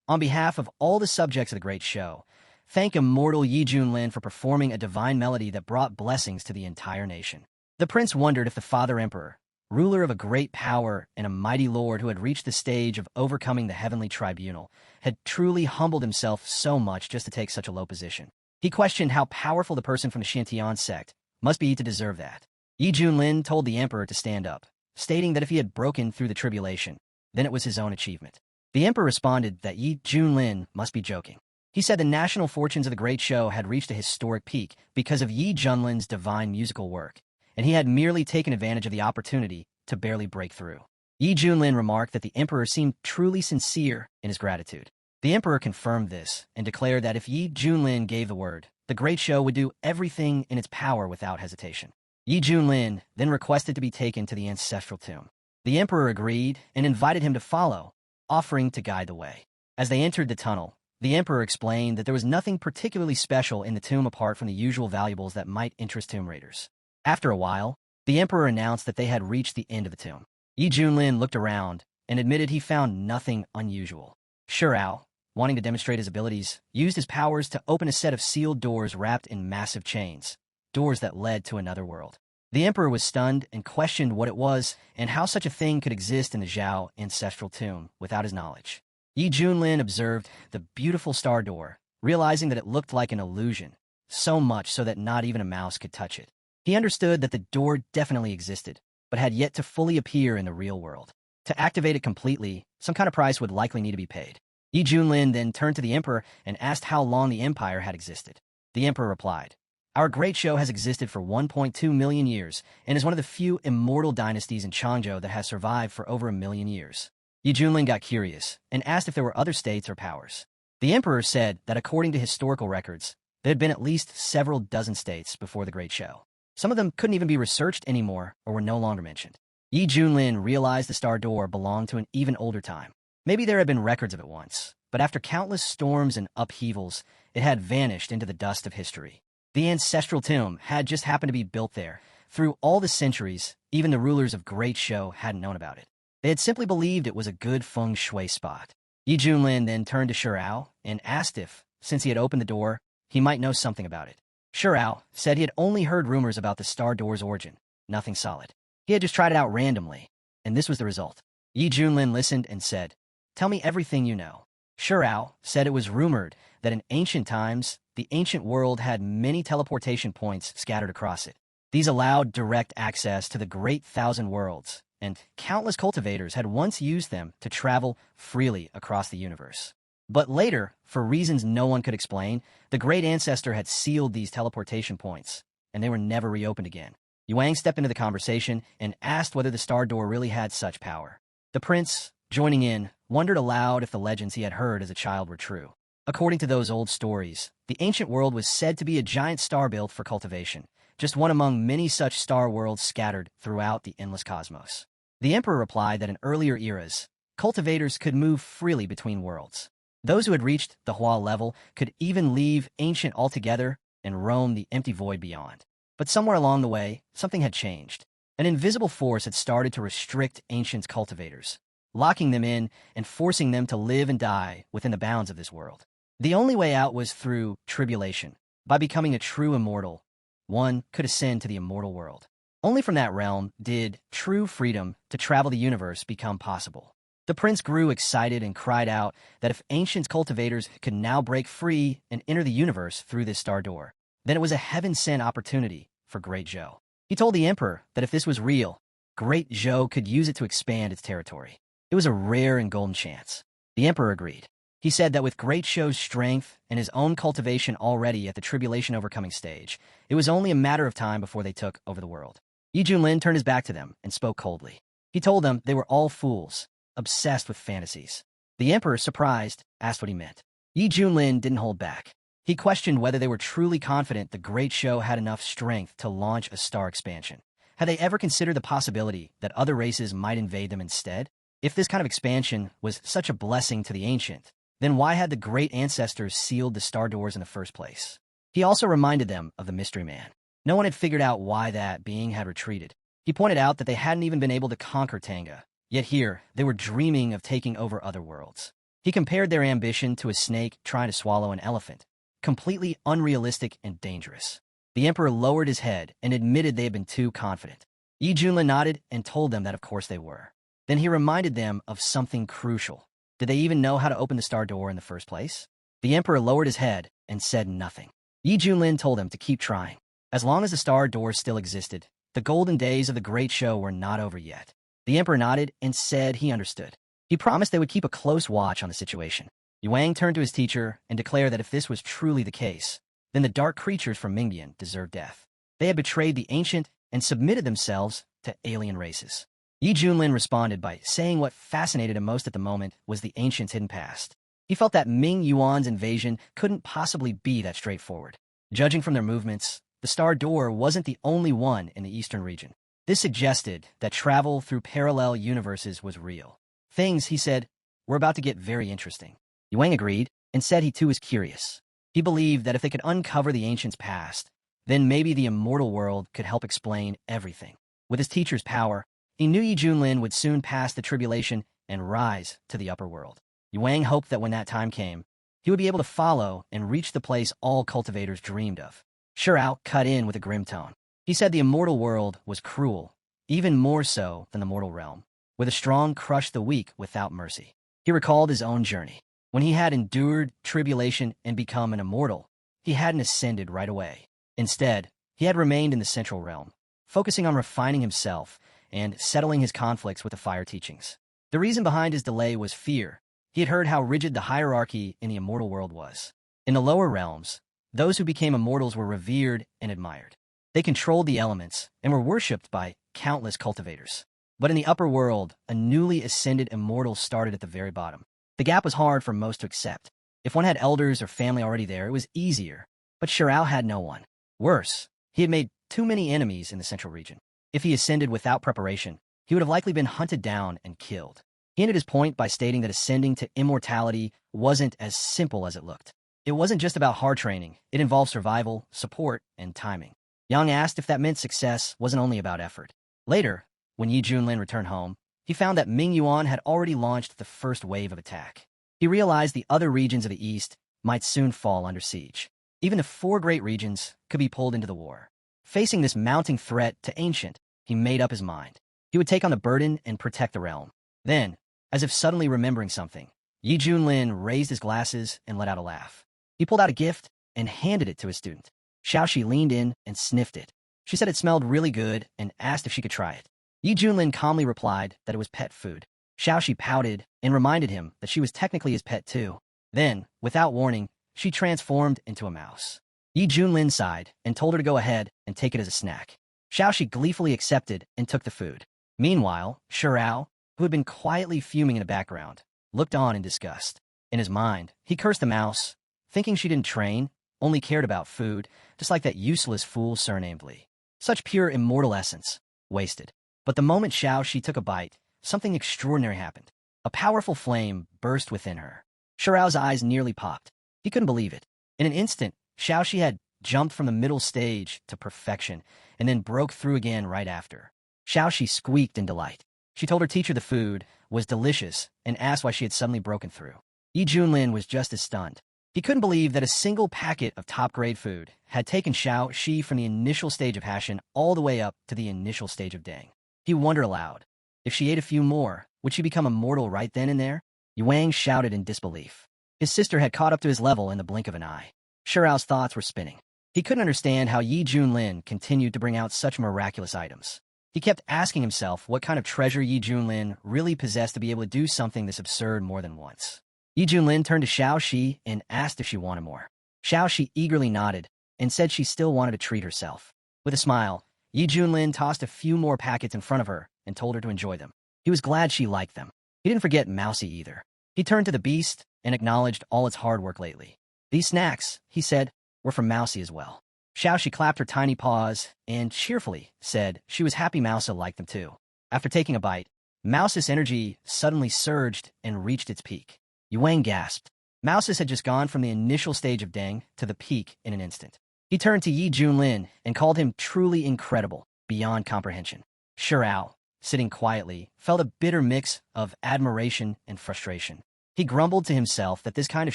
On behalf of all the subjects of the great show, thank immortal Yi Junlin for performing a divine melody that brought blessings to the entire nation. The prince wondered if the father emperor, ruler of a great power and a mighty lord who had reached the stage of overcoming the heavenly tribunal, had truly humbled himself so much just to take such a low position. He questioned how powerful the person from the Shantian sect must be to deserve that. Yi Junlin told the emperor to stand up, stating that if he had broken through the tribulation, then it was his own achievement. The emperor responded that Yi Junlin must be joking. He said the national fortunes of the great show had reached a historic peak because of Yi Junlin's divine musical work, and he had merely taken advantage of the opportunity to barely break through. Yi Junlin remarked that the emperor seemed truly sincere in his gratitude. The emperor confirmed this and declared that if Yi Junlin gave the word, the great show would do everything in its power without hesitation. Yi Junlin then requested to be taken to the ancestral tomb. The emperor agreed and invited him to follow, offering to guide the way. As they entered the tunnel, the emperor explained that there was nothing particularly special in the tomb apart from the usual valuables that might interest tomb raiders. After a while, the emperor announced that they had reached the end of the tomb. Yi Junlin looked around and admitted he found nothing unusual. Shurao, wanting to demonstrate his abilities, used his powers to open a set of sealed doors wrapped in massive chains, doors that led to another world. The emperor was stunned and questioned what it was and how such a thing could exist in the Zhao ancestral tomb without his knowledge. Yi Junlin observed the beautiful star door, realizing that it looked like an illusion, so much so that not even a mouse could touch it. He understood that the door definitely existed, but had yet to fully appear in the real world. To activate it completely, some kind of price would likely need to be paid. Yi Junlin then turned to the emperor and asked how long the empire had existed. The emperor replied, "Our great show has existed for 1.2 million years and is one of the few immortal dynasties in Changzhou that has survived for over 1,000,000 years." Yi Junlin got curious and asked if there were other states or powers. The emperor said that according to historical records, there had been at least several dozen states before the great show. Some of them couldn't even be researched anymore or were no longer mentioned. Yi Junlin realized the star door belonged to an even older time. Maybe there had been records of it once, but after countless storms and upheavals, it had vanished into the dust of history. The ancestral tomb had just happened to be built there. Through all the centuries, even the rulers of Great Show hadn't known about it. They had simply believed it was a good feng shui spot. Yi Junlin then turned to Shurao and asked if, since he had opened the door, he might know something about it. Shurao said he had only heard rumors about the star door's origin, nothing solid. He had just tried it out randomly, and this was the result. Yi Junlin listened and said, "Tell me everything you know." Shurao said it was rumored that in ancient times, the ancient world had many teleportation points scattered across it. These allowed direct access to the Great Thousand Worlds, and countless cultivators had once used them to travel freely across the universe. But later, for reasons no one could explain, the Great Ancestor had sealed these teleportation points, and they were never reopened again. Yuang stepped into the conversation and asked whether the star door really had such power. The prince, joining in, wondered aloud if the legends he had heard as a child were true. According to those old stories, the ancient world was said to be a giant star built for cultivation, just one among many such star worlds scattered throughout the endless cosmos. The emperor replied that in earlier eras, cultivators could move freely between worlds. Those who had reached the Hua level could even leave ancient altogether and roam the empty void beyond. But somewhere along the way, something had changed. An invisible force had started to restrict ancient cultivators, locking them in and forcing them to live and die within the bounds of this world. The only way out was through tribulation. By becoming a true immortal, one could ascend to the immortal world. Only from that realm did true freedom to travel the universe become possible. The prince grew excited and cried out that if ancient cultivators could now break free and enter the universe through this star door, then it was a heaven-sent opportunity for Great Zhou. He told the emperor that if this was real, Great Zhou could use it to expand its territory. It was a rare and golden chance. The emperor agreed. He said that with Great Zhou's strength and his own cultivation already at the tribulation overcoming stage, it was only a matter of time before they took over the world. Yi Junlin turned his back to them and spoke coldly. He told them they were all fools, obsessed with fantasies. The emperor, surprised, asked what he meant. Yi Junlin didn't hold back. He questioned whether they were truly confident the Great Show had enough strength to launch a star expansion. Had they ever considered the possibility that other races might invade them instead? If this kind of expansion was such a blessing to the ancient, then why had the great ancestors sealed the star doors in the first place? He also reminded them of the Mystery Man. No one had figured out why that being had retreated. He pointed out that they hadn't even been able to conquer Tanga, yet here they were dreaming of taking over other worlds. He compared their ambition to a snake trying to swallow an elephant, completely unrealistic and dangerous. The emperor lowered his head and admitted they had been too confident. Yi Junlin nodded and told them that of course they were. Then he reminded them of something crucial. Did they even know how to open the star door in the first place? The emperor lowered his head and said nothing. Yi Junlin told them to keep trying. As long as the star door still existed, the golden days of the great show were not over yet. The emperor nodded and said he understood. He promised they would keep a close watch on the situation. Yuang turned to his teacher and declared that if this was truly the case, then the dark creatures from Mingbian deserved death. They had betrayed the ancient and submitted themselves to alien races. Yi Junlin responded by saying what fascinated him most at the moment was the ancients' hidden past. He felt that Ming Yuan's invasion couldn't possibly be that straightforward. Judging from their movements, the star door wasn't the only one in the eastern region. This suggested that travel through parallel universes was real. Things, he said, were about to get very interesting. Yuang agreed and said he too was curious. He believed that if they could uncover the ancients' past, then maybe the immortal world could help explain everything. With his teacher's power, he knew Yi Junlin would soon pass the tribulation and rise to the upper world. Yuang hoped that when that time came, he would be able to follow and reach the place all cultivators dreamed of. Shirao cut in with a grim tone. He said the immortal world was cruel, even more so than the mortal realm, where the strong crush the weak without mercy. He recalled his own journey. When he had endured tribulation and become an immortal, he hadn't ascended right away. Instead, he had remained in the central realm, focusing on refining himself and settling his conflicts with the fire teachings. The reason behind his delay was fear. He had heard how rigid the hierarchy in the immortal world was. In the lower realms, those who became immortals were revered and admired. They controlled the elements and were worshipped by countless cultivators. But in the upper world, a newly ascended immortal started at the very bottom. The gap was hard for most to accept. If one had elders or family already there, it was easier. But Shirao had no one. Worse, he had made too many enemies in the central region. If he ascended without preparation, he would have likely been hunted down and killed. He ended his point by stating that ascending to immortality wasn't as simple as it looked. It wasn't just about hard training. It involved survival, support, and timing. Yang asked if that meant success wasn't only about effort. Later, when Yi Junlin returned home, he found that Ming Yuan had already launched the first wave of attack. He realized the other regions of the east might soon fall under siege. Even the 4 great regions could be pulled into the war. Facing this mounting threat to ancient, he made up his mind. He would take on the burden and protect the realm. Then, as if suddenly remembering something, Yi Junlin raised his glasses and let out a laugh. He pulled out a gift and handed it to his student. Xiaoxi leaned in and sniffed it. She said it smelled really good and asked if she could try it. Yi Junlin calmly replied that it was pet food. Xiaoxi pouted and reminded him that she was technically his pet too. Then, without warning, she transformed into a mouse. Yi Junlin sighed and told her to go ahead and take it as a snack. Xiaoxi gleefully accepted and took the food. Meanwhile, Shirao, who had been quietly fuming in the background, looked on in disgust. In his mind, he cursed the mouse, thinking she didn't train, only cared about food, just like that useless fool surnamed Li. Such pure immortal essence, wasted. But the moment Xiaoxi took a bite, something extraordinary happened. A powerful flame burst within her. Shirao's eyes nearly popped. He couldn't believe it. In an instant, Xiaoxi had jumped from the middle stage to perfection, and then broke through again right after. Xiaoxi squeaked in delight. She told her teacher the food was delicious and asked why she had suddenly broken through. Yi Junlin was just as stunned. He couldn't believe that a single packet of top-grade food had taken Xiaoxi from the initial stage of passion all the way up to the initial stage of dang. He wondered aloud, if she ate a few more, would she become immortal right then and there? Yuang shouted in disbelief. His sister had caught up to his level in the blink of an eye. Shirao's thoughts were spinning. He couldn't understand how Yi Junlin continued to bring out such miraculous items. He kept asking himself what kind of treasure Yi Junlin really possessed to be able to do something this absurd more than once. Yi Junlin turned to Xiaoxi and asked if she wanted more. Xiaoxi eagerly nodded and said she still wanted to treat herself. With a smile, Yi Junlin tossed a few more packets in front of her and told her to enjoy them. He was glad she liked them. He didn't forget Mousy either. He turned to the beast and acknowledged all its hard work lately. These snacks, he said, were from Mousy as well. Xiaoxi clapped her tiny paws and cheerfully said she was happy Mousa liked them too. After taking a bite, Mouse's energy suddenly surged and reached its peak. Yuang gasped. Mouse's had just gone from the initial stage of Deng to the peak in an instant. He turned to Yi Junlin and called him truly incredible, beyond comprehension. Shirao, sitting quietly, felt a bitter mix of admiration and frustration. He grumbled to himself that this kind of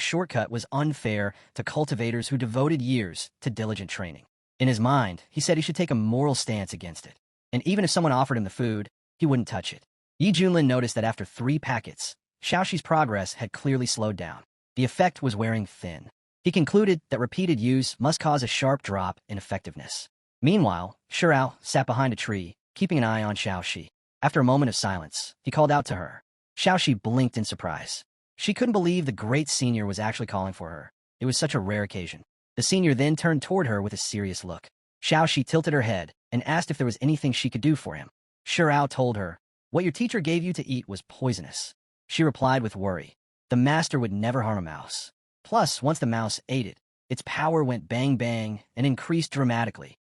shortcut was unfair to cultivators who devoted years to diligent training. In his mind, he said he should take a moral stance against it. And even if someone offered him the food, he wouldn't touch it. Yi Junlin noticed that after 3 packets, Xiaoxi's progress had clearly slowed down. The effect was wearing thin. He concluded that repeated use must cause a sharp drop in effectiveness. Meanwhile, Shirao sat behind a tree, keeping an eye on Xiaoxi. After a moment of silence, he called out to her. Xiaoxi blinked in surprise. She couldn't believe the great senior was actually calling for her. It was such a rare occasion. The senior then turned toward her with a serious look. Xiaoxi tilted her head and asked if there was anything she could do for him. Shirao told her, "What your teacher gave you to eat was poisonous." She replied with worry. The master would never harm a mouse. Plus, once the mouse ate it, its power went bang bang and increased dramatically.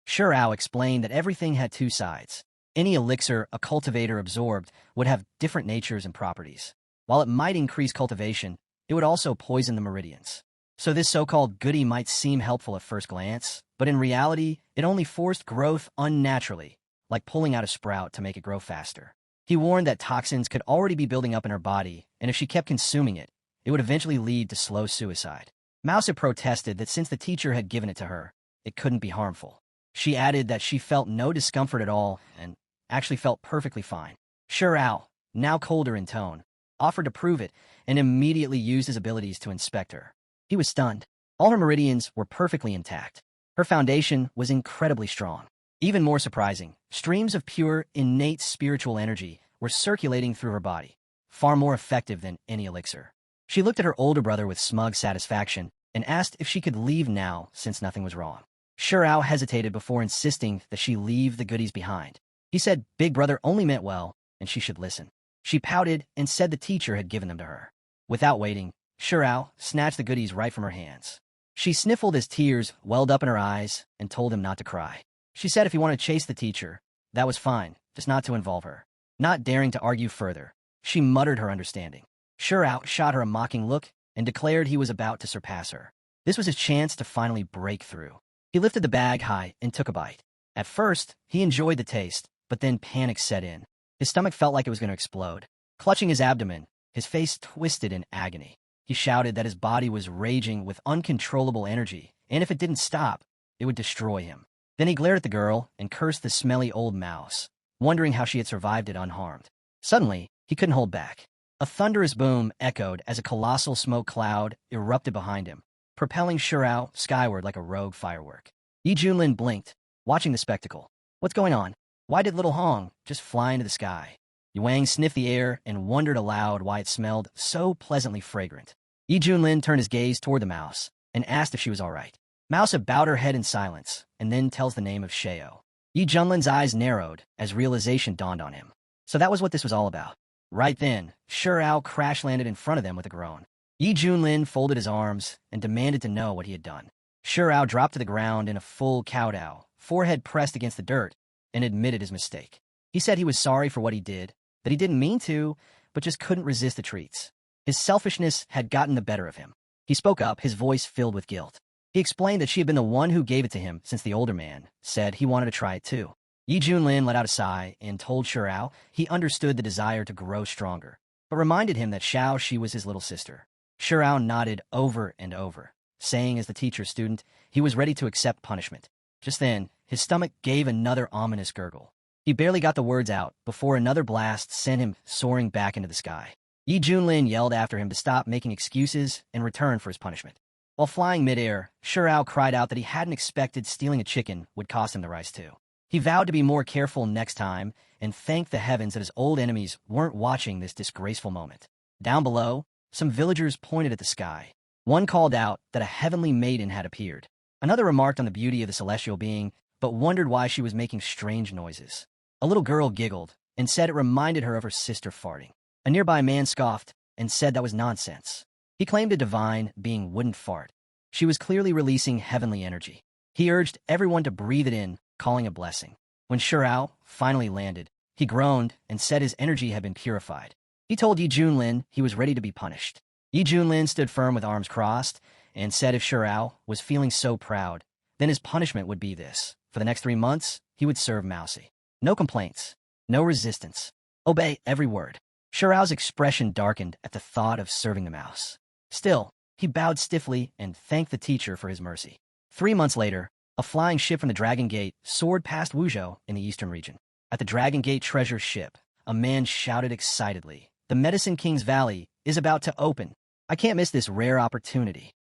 Shirao explained that everything had 2 sides. Any elixir a cultivator absorbed would have different natures and properties. While it might increase cultivation, it would also poison the meridians. So this so-called goodie might seem helpful at first glance, but in reality, it only forced growth unnaturally, like pulling out a sprout to make it grow faster. He warned that toxins could already be building up in her body, and if she kept consuming it, it would eventually lead to slow suicide. Mouse had protested that since the teacher had given it to her, it couldn't be harmful. She added that she felt no discomfort at all and actually felt perfectly fine. Shirao, now colder in tone, offered to prove it and immediately used his abilities to inspect her. He was stunned. All her meridians were perfectly intact. Her foundation was incredibly strong. Even more surprising, streams of pure, innate spiritual energy were circulating through her body, far more effective than any elixir. She looked at her older brother with smug satisfaction and asked if she could leave now since nothing was wrong. Shirao hesitated before insisting that she leave the goodies behind. He said Big Brother only meant well and she should listen. She pouted and said the teacher had given them to her. Without waiting, Shirao snatched the goodies right from her hands. She sniffled as tears welled up in her eyes and told him not to cry. She said if he wanted to chase the teacher, that was fine, just not to involve her. Not daring to argue further, she muttered her understanding. Shirao shot her a mocking look and declared he was about to surpass her. This was his chance to finally break through. He lifted the bag high and took a bite. At first, he enjoyed the taste, but then panic set in. His stomach felt like it was going to explode. Clutching his abdomen, his face twisted in agony. He shouted that his body was raging with uncontrollable energy, and if it didn't stop, it would destroy him. Then he glared at the girl and cursed the smelly old mouse, wondering how she had survived it unharmed. Suddenly, he couldn't hold back. A thunderous boom echoed as a colossal smoke cloud erupted behind him, propelling Shirao skyward like a rogue firework. Yi Junlin blinked, watching the spectacle. What's going on? Why did little Hong just fly into the sky? Yuang sniffed the air and wondered aloud why it smelled so pleasantly fragrant. Yi Junlin turned his gaze toward the mouse and asked if she was all right. Mouse had bowed her head in silence and then tells the name of Sheo. Yi Junlin's eyes narrowed as realization dawned on him. So that was what this was all about. Right then, Shirao crash-landed in front of them with a groan. Yi Junlin folded his arms and demanded to know what he had done. Shirao dropped to the ground in a full kowtow, forehead pressed against the dirt, and admitted his mistake. He said he was sorry for what he did, that he didn't mean to, but just couldn't resist the treats. His selfishness had gotten the better of him. He spoke up, his voice filled with guilt. He explained that she had been the one who gave it to him since the older man said he wanted to try it too. Yi Junlin let out a sigh and told Shirao he understood the desire to grow stronger, but reminded him that Xiaoxi was his little sister. Shirao nodded over and over, saying as the teacher's student, he was ready to accept punishment. Just then, his stomach gave another ominous gurgle. He barely got the words out before another blast sent him soaring back into the sky. Yi Junlin yelled after him to stop making excuses and return for his punishment. While flying midair, Shirao cried out that he hadn't expected stealing a chicken would cost him the rice too. He vowed to be more careful next time and thanked the heavens that his old enemies weren't watching this disgraceful moment. Down below, some villagers pointed at the sky. One called out that a heavenly maiden had appeared. Another remarked on the beauty of the celestial being, but wondered why she was making strange noises. A little girl giggled and said it reminded her of her sister farting. A nearby man scoffed and said that was nonsense. He claimed a divine being wouldn't fart. She was clearly releasing heavenly energy. He urged everyone to breathe it in, calling a blessing. When Shirao finally landed, he groaned and said his energy had been purified. He told Yi Junlin he was ready to be punished. Yi Junlin stood firm with arms crossed and said if Shirao was feeling so proud, then his punishment would be this. For the next 3 months, he would serve Mousy. No complaints, no resistance. Obey every word. Shirao's expression darkened at the thought of serving the mouse. Still, he bowed stiffly and thanked the teacher for his mercy. 3 months later, a flying ship from the Dragon Gate soared past Wuzhou in the eastern region. At the Dragon Gate treasure ship, a man shouted excitedly, "The Medicine King's Valley is about to open. I can't miss this rare opportunity."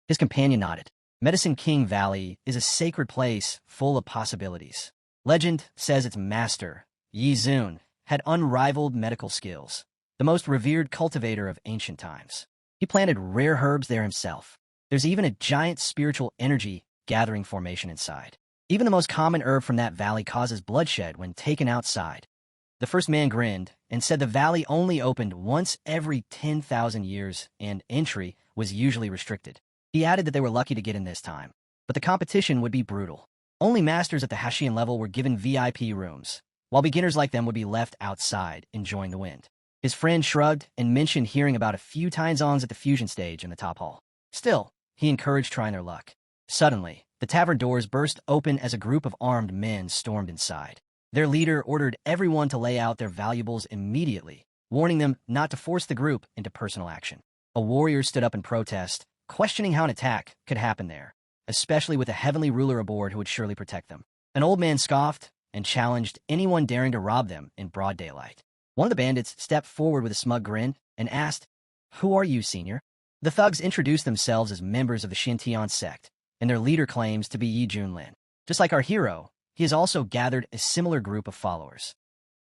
His companion nodded. Medicine King Valley is a sacred place full of possibilities. Legend says its master, Yi Zun, had unrivaled medical skills, the most revered cultivator of ancient times. He planted rare herbs there himself. There's even a giant spiritual energy gathering formation inside. Even the most common herb from that valley causes bloodshed when taken outside. The first man grinned and said the valley only opened once every 10,000 years and entry was usually restricted. He added that they were lucky to get in this time, but the competition would be brutal. Only masters at the Hashian level were given VIP rooms, while beginners like them would be left outside enjoying the wind. His friend shrugged and mentioned hearing about a few Taizongs at the fusion stage in the top hall. Still, he encouraged trying their luck. Suddenly, the tavern doors burst open as a group of armed men stormed inside. Their leader ordered everyone to lay out their valuables immediately, warning them not to force the group into personal action. A warrior stood up in protest, questioning how an attack could happen there, especially with a heavenly ruler aboard who would surely protect them. An old man scoffed and challenged anyone daring to rob them in broad daylight. One of the bandits stepped forward with a smug grin and asked, "Who are you, senior?" The thugs introduced themselves as members of the Xintian sect, and their leader claims to be Yi Junlin. Just like our hero, he has also gathered a similar group of followers.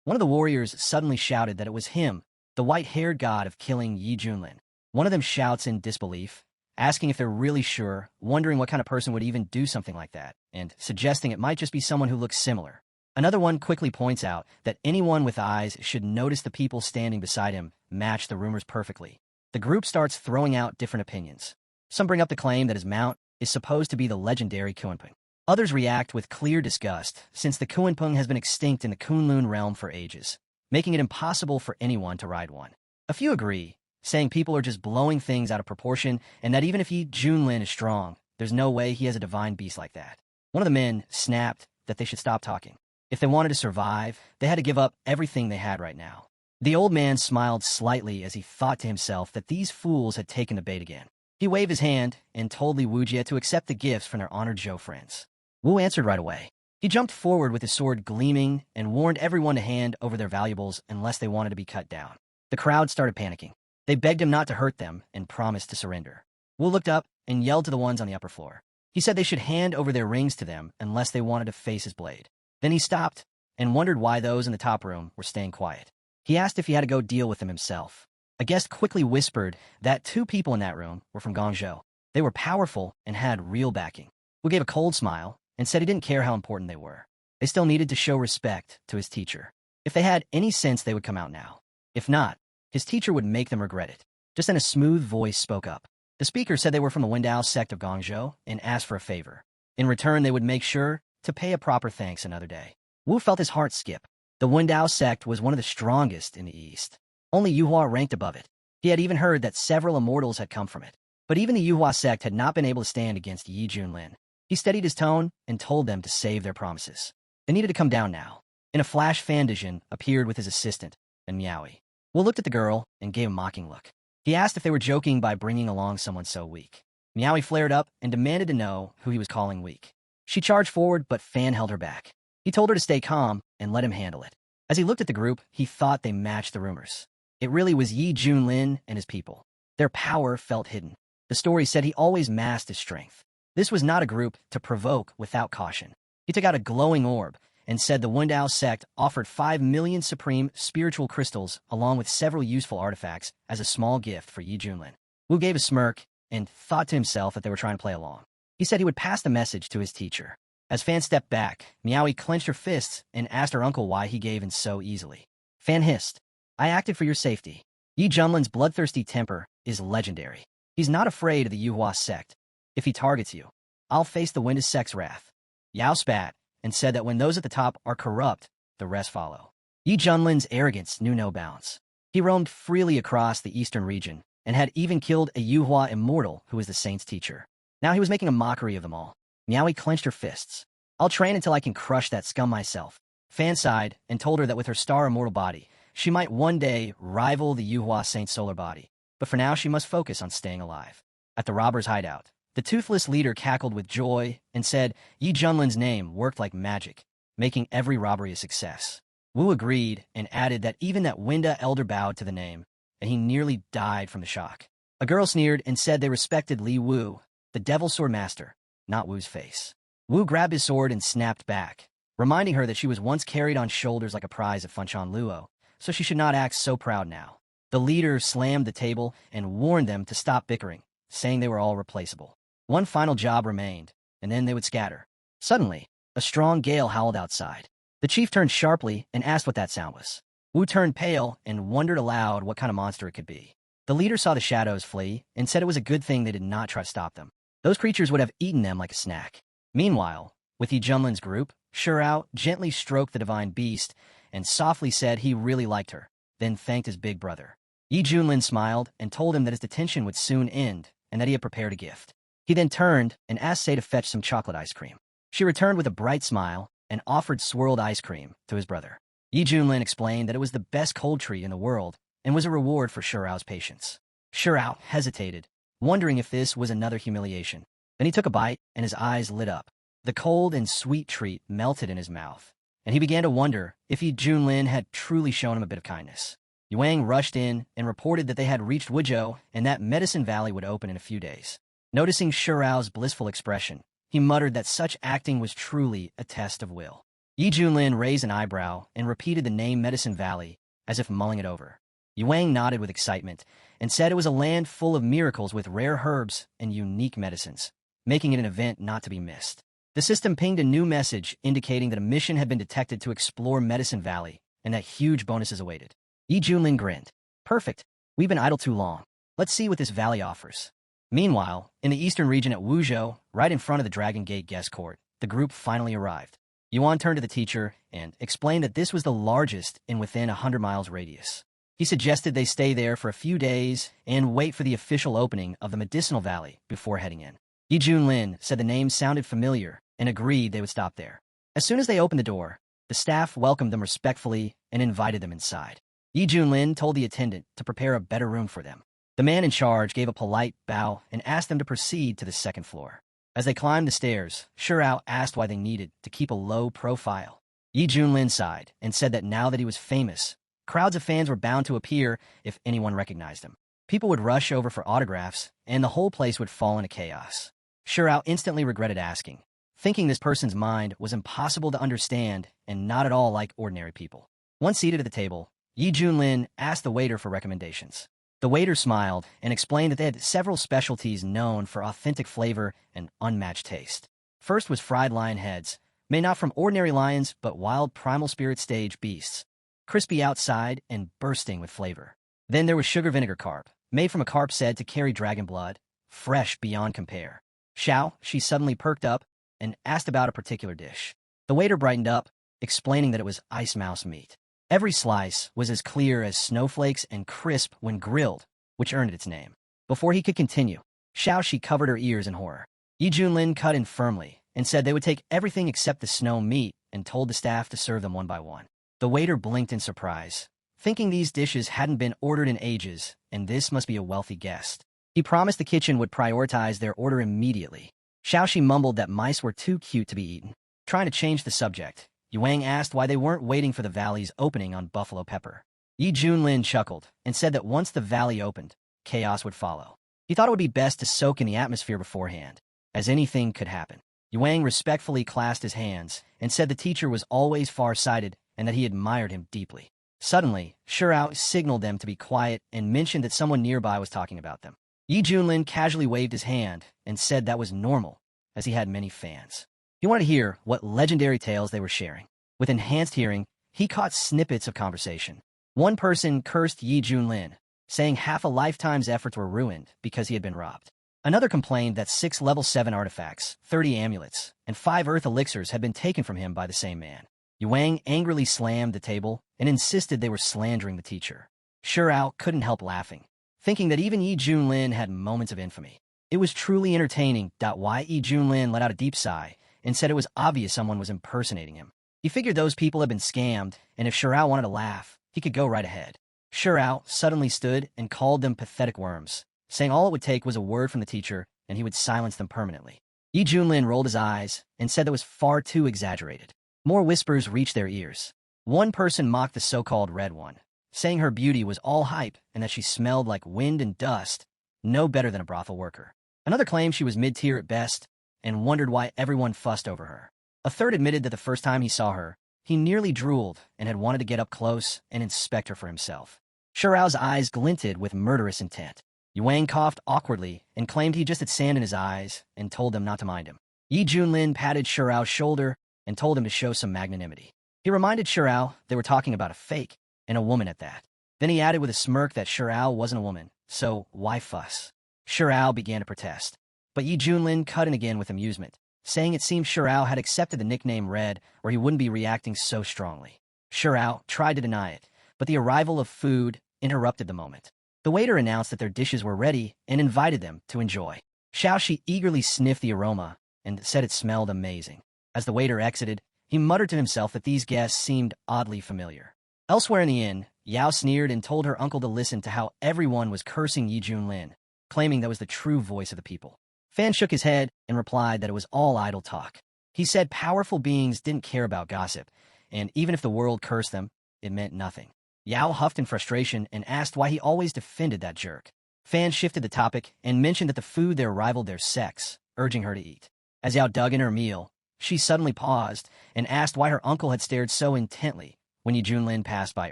One of the warriors suddenly shouted that it was him, the white-haired god of killing Yi Junlin. One of them shouts in disbelief, asking if they're really sure, wondering what kind of person would even do something like that, and suggesting it might just be someone who looks similar. Another one quickly points out that anyone with eyes should notice the people standing beside him match the rumors perfectly. The group starts throwing out different opinions. Some bring up the claim that his mount is supposed to be the legendary Kunpeng. Others react with clear disgust, since the Kunpeng has been extinct in the Kunlun realm for ages, making it impossible for anyone to ride one. A few agree, saying people are just blowing things out of proportion, and that even if Yi Junlin is strong, there's no way he has a divine beast like that. One of the men snapped that they should stop talking. If they wanted to survive, they had to give up everything they had right now. The old man smiled slightly as he thought to himself that these fools had taken the bait again. He waved his hand and told Li Wujie to accept the gifts from their honored Zhou friends. Wu answered right away. He jumped forward with his sword gleaming and warned everyone to hand over their valuables unless they wanted to be cut down. The crowd started panicking. They begged him not to hurt them and promised to surrender. Wu looked up and yelled to the ones on the upper floor. He said they should hand over their rings to them unless they wanted to face his blade. Then he stopped and wondered why those in the top room were staying quiet. He asked if he had to go deal with them himself. A guest quickly whispered that 2 people in that room were from Guangzhou. They were powerful and had real backing. Wu gave a cold smile and said he didn't care how important they were. They still needed to show respect to his teacher. If they had any sense, they would come out now. If not, his teacher would make them regret it. Just then a smooth voice spoke up. The speaker said they were from the Wendao sect of Guangzhou and asked for a favor. In return, they would make sure to pay a proper thanks another day. Wu felt his heart skip. The Wendao sect was one of the strongest in the East. Only Yuhua ranked above it. He had even heard that several immortals had come from it. But even the Yuhua sect had not been able to stand against Yi Junlin. He steadied his tone and told them to save their promises. They needed to come down now. In a flash, Fandijin appeared with his assistant, and Miaoi. Wu looked at the girl and gave a mocking look. He asked if they were joking by bringing along someone so weak. Miaoi flared up and demanded to know who he was calling weak. She charged forward, but Fan held her back. He told her to stay calm and let him handle it. As he looked at the group, he thought they matched the rumors. It really was Yi Junlin and his people. Their power felt hidden. The story said he always masked his strength. This was not a group to provoke without caution. He took out a glowing orb and said the Wendao sect offered 5 million supreme spiritual crystals along with several useful artifacts as a small gift for Yi Junlin. Wu gave a smirk and thought to himself that they were trying to play along. He said he would pass the message to his teacher. As Fan stepped back, Miaoi clenched her fists and asked her uncle why he gave in so easily. Fan hissed, "I acted for your safety. Yi Junlin's bloodthirsty temper is legendary. He's not afraid of the Yuhua sect. If he targets you, I'll face the Wendao sect's wrath." Yao spat and said that when those at the top are corrupt, the rest follow. Yi Junlin's arrogance knew no bounds. He roamed freely across the eastern region and had even killed a Yuhua immortal who was the saint's teacher. Now he was making a mockery of them all. Miaoi clenched her fists. "I'll train until I can crush that scum myself." Fan sighed and told her that with her star immortal body, She might one day rival the Yuhua Saint solar body, but for now she must focus on staying alive. At the robber's hideout, the toothless leader cackled with joy and said Yi Junlin's name worked like magic, making every robbery a success. Wu agreed and added that even that Winda elder bowed to the name, and he nearly died from the shock. A girl sneered and said they respected Li Wu, the devil sword master, not Wu's face. Wu grabbed his sword and snapped back, reminding her that she was once carried on shoulders like a prize at Fenchan Luo, so she should not act so proud now. The leader slammed the table and warned them to stop bickering, saying they were all replaceable. One final job remained, and then they would scatter. Suddenly, a strong gale howled outside. The chief turned sharply and asked what that sound was. Wu turned pale and wondered aloud what kind of monster it could be. The leader saw the shadows flee and said it was a good thing they did not try to stop them. Those creatures would have eaten them like a snack. Meanwhile, with Yi Junlin's group, Shurao gently stroked the divine beast and softly said he really liked her, then thanked his big brother. Yi Junlin smiled and told him that his detention would soon end and that he had prepared a gift. He then turned and asked Sei to fetch some chocolate ice cream. She returned with a bright smile and offered swirled ice cream to his brother. Yi Junlin explained that it was the best cold treat in the world and was a reward for Shurao's patience. Shurao hesitated, wondering if this was another humiliation. Then he took a bite and his eyes lit up. The cold and sweet treat melted in his mouth, and he began to wonder if Yi Junlin had truly shown him a bit of kindness. Yuang rushed in and reported that they had reached Wuzhou and that Medicine Valley would open in a few days. Noticing Shurao's blissful expression, he muttered that such acting was truly a test of will. Yi Junlin raised an eyebrow and repeated the name Medicine Valley, as if mulling it over. Yuang nodded with excitement and said it was a land full of miracles with rare herbs and unique medicines, making it an event not to be missed. The system pinged a new message indicating that a mission had been detected to explore Medicine Valley and that huge bonuses awaited. Yi Junlin grinned. Perfect. We've been idle too long. Let's see what this valley offers. Meanwhile, in the eastern region at Wuzhou, right in front of the Dragon Gate guest court, the group finally arrived. Yuan turned to the teacher and explained that this was the largest in within 100 miles radius. He suggested they stay there for a few days and wait for the official opening of the Medicinal Valley before heading in. Yi Junlin said the name sounded familiar and agreed they would stop there. As soon as they opened the door, the staff welcomed them respectfully and invited them inside. Yi Junlin told the attendant to prepare a better room for them. The man in charge gave a polite bow and asked them to proceed to the second floor. As they climbed the stairs, Shurao asked why they needed to keep a low profile. Yi Junlin sighed and said that now that he was famous, crowds of fans were bound to appear if anyone recognized him. People would rush over for autographs, and the whole place would fall into chaos. Shurao instantly regretted asking, thinking this person's mind was impossible to understand and not at all like ordinary people. Once seated at the table, Yi Junlin asked the waiter for recommendations. The waiter smiled and explained that they had several specialties known for authentic flavor and unmatched taste. First was fried lion heads, made not from ordinary lions but wild primal spirit stage beasts, crispy outside and bursting with flavor. Then there was sugar vinegar carp, made from a carp said to carry dragon blood, fresh beyond compare. She suddenly perked up and asked about a particular dish. The waiter brightened up, explaining that it was ice mouse meat. Every slice was as clear as snowflakes and crisp when grilled, which earned it its name. Before he could continue, she covered her ears in horror. Yi Junlin cut in firmly and said they would take everything except the snow meat and told the staff to serve them one by one. The waiter blinked in surprise, thinking these dishes hadn't been ordered in ages, and this must be a wealthy guest. He promised the kitchen would prioritize their order immediately. She mumbled that mice were too cute to be eaten. Trying to change the subject, Yuang asked why they weren't waiting for the valley's opening on Buffalo Pepper. Yi Junlin chuckled and said that once the valley opened, chaos would follow. He thought it would be best to soak in the atmosphere beforehand, as anything could happen. Yuang respectfully clasped his hands and said the teacher was always far-sighted and that he admired him deeply. Suddenly, Shurao signaled them to be quiet and mentioned that someone nearby was talking about them. Yi Junlin casually waved his hand and said that was normal, as he had many fans. He wanted to hear what legendary tales they were sharing. With enhanced hearing, he caught snippets of conversation. One person cursed Yi Junlin, saying half a lifetime's efforts were ruined because he had been robbed. Another complained that 6 level 7 artifacts, 30 amulets, and 5 earth elixirs had been taken from him by the same man. Yuang angrily slammed the table and insisted they were slandering the teacher. Shurao couldn't help laughing, thinking that even Yi Junlin had moments of infamy. It was truly entertaining. Why Yi Junlin let out a deep sigh and said it was obvious someone was impersonating him. He figured those people had been scammed, and if Shurao wanted to laugh, he could go right ahead. Shirao suddenly stood and called them pathetic worms, saying all it would take was a word from the teacher and he would silence them permanently. Yi Junlin rolled his eyes and said that was far too exaggerated. More whispers reached their ears. One person mocked the so-called Red One, saying her beauty was all hype and that she smelled like wind and dust, no better than a brothel worker. Another claimed she was mid-tier at best and wondered why everyone fussed over her. A third admitted that the first time he saw her, he nearly drooled and had wanted to get up close and inspect her for himself. Shirao's eyes glinted with murderous intent. Yuang coughed awkwardly and claimed he just had sand in his eyes and told them not to mind him. Yi Junlin patted Shirao's shoulder and told him to show some magnanimity. He reminded Shirao they were talking about a fake, and a woman at that. Then he added with a smirk that Shirao wasn't a woman, so why fuss? Shirao began to protest, but Yi Junlin cut in again with amusement, saying it seemed Shirao had accepted the nickname Red or he wouldn't be reacting so strongly. Shirao tried to deny it, but the arrival of food interrupted the moment. The waiter announced that their dishes were ready and invited them to enjoy. Xiaoxi eagerly sniffed the aroma and said it smelled amazing. As the waiter exited, he muttered to himself that these guests seemed oddly familiar. Elsewhere in the inn, Yao sneered and told her uncle to listen to how everyone was cursing Yi Junlin, claiming that was the true voice of the people. Fan shook his head and replied that it was all idle talk. He said powerful beings didn't care about gossip, and even if the world cursed them, it meant nothing. Yao huffed in frustration and asked why he always defended that jerk. Fan shifted the topic and mentioned that the food there rivaled their sex, urging her to eat. As Yao dug in her meal, she suddenly paused and asked why her uncle had stared so intently when Yi Junlin passed by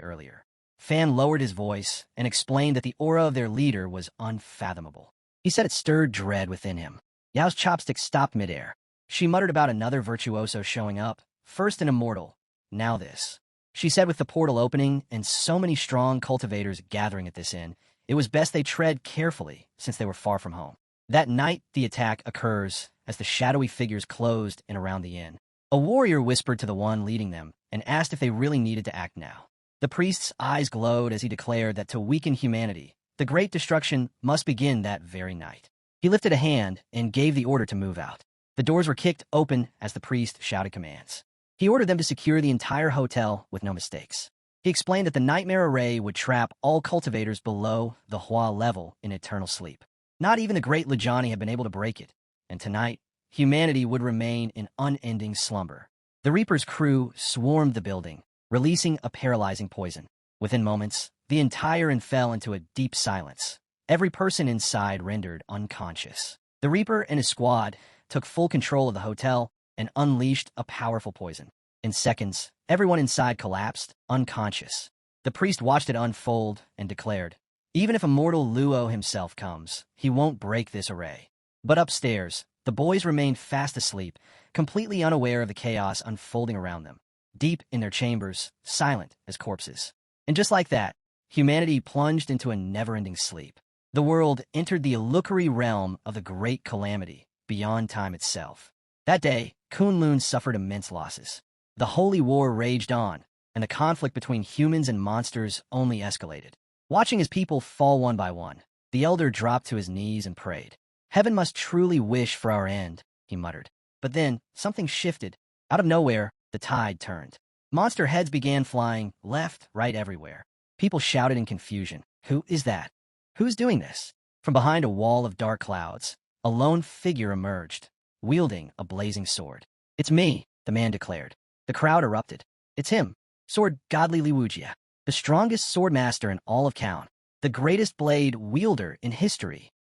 earlier. Fan lowered his voice and explained that the aura of their leader was unfathomable. He said it stirred dread within him. Yao's chopstick stopped midair. She muttered about another virtuoso showing up, first an immortal, now this. She said with the portal opening and so many strong cultivators gathering at this inn, it was best they tread carefully since they were far from home. That night, the attack occurs as the shadowy figures closed in around the inn. A warrior whispered to the one leading them and asked if they really needed to act now. The priest's eyes glowed as he declared that to weaken humanity, the great destruction must begin that very night. He lifted a hand and gave the order to move out. The doors were kicked open as the priest shouted commands. He ordered them to secure the entire hotel with no mistakes. He explained that the nightmare array would trap all cultivators below the Hua level in eternal sleep. Not even the great Lajani had been able to break it, and tonight, humanity would remain in unending slumber. The Reaper's crew swarmed the building, releasing a paralyzing poison. Within moments, the entire inn fell into a deep silence. Every person inside rendered unconscious. The Reaper and his squad took full control of the hotel and unleashed a powerful poison. In seconds, everyone inside collapsed, unconscious. The priest watched it unfold and declared, "Even if immortal Luo himself comes, he won't break this array." But upstairs, the boys remained fast asleep, completely unaware of the chaos unfolding around them, deep in their chambers, silent as corpses. And just like that, humanity plunged into a never-ending sleep. The world entered the illusory realm of the great calamity, beyond time itself. That day, Kunlun suffered immense losses. The holy war raged on, and the conflict between humans and monsters only escalated. Watching his people fall one by one, the elder dropped to his knees and prayed. "Heaven must truly wish for our end," he muttered. But then, something shifted. Out of nowhere, the tide turned. Monster heads began flying left, right, everywhere. People shouted in confusion. "Who is that? Who's doing this?" From behind a wall of dark clouds, a lone figure emerged, wielding a blazing sword. "It's me," the man declared. The crowd erupted. "It's him, Sword Godly Liwujia, the strongest swordmaster in all of Kaon, the greatest blade wielder in history."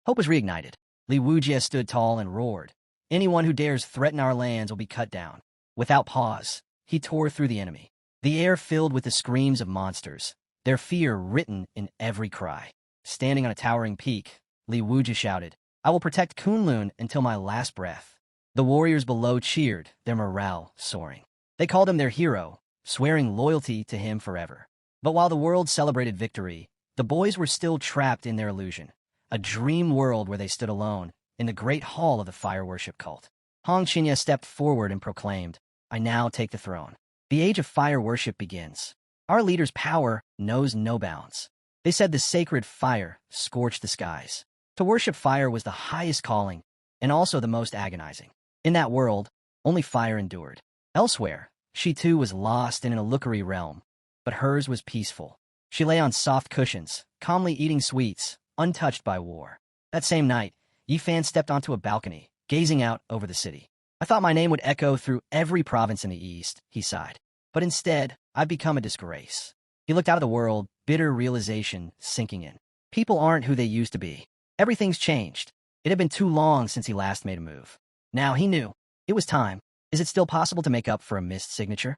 Hope was reignited. Liwujia stood tall and roared, "Anyone who dares threaten our lands will be cut down." Without pause, he tore through the enemy. The air filled with the screams of monsters, their fear written in every cry. Standing on a towering peak, Li Wujia shouted, "I will protect Kunlun until my last breath." The warriors below cheered, their morale soaring. They called him their hero, swearing loyalty to him forever. But while the world celebrated victory, the boys were still trapped in their illusion, a dream world where they stood alone in the great hall of the fire worship cult. Hong Qinya stepped forward and proclaimed, "I now take the throne. The age of fire worship begins. Our leader's power knows no bounds." They said the sacred fire scorched the skies. To worship fire was the highest calling, and also the most agonizing. In that world, only fire endured. Elsewhere, she too was lost in an illusory realm, but hers was peaceful. She lay on soft cushions, calmly eating sweets, untouched by war. That same night, Yifan stepped onto a balcony, gazing out over the city. I thought my name would echo through every province in the east, he sighed. But instead, I've become a disgrace. He looked out at the world, bitter realization sinking in. People aren't who they used to be. Everything's changed. It had been too long since he last made a move. Now he knew. It was time. Is it still possible to make up for a missed signature?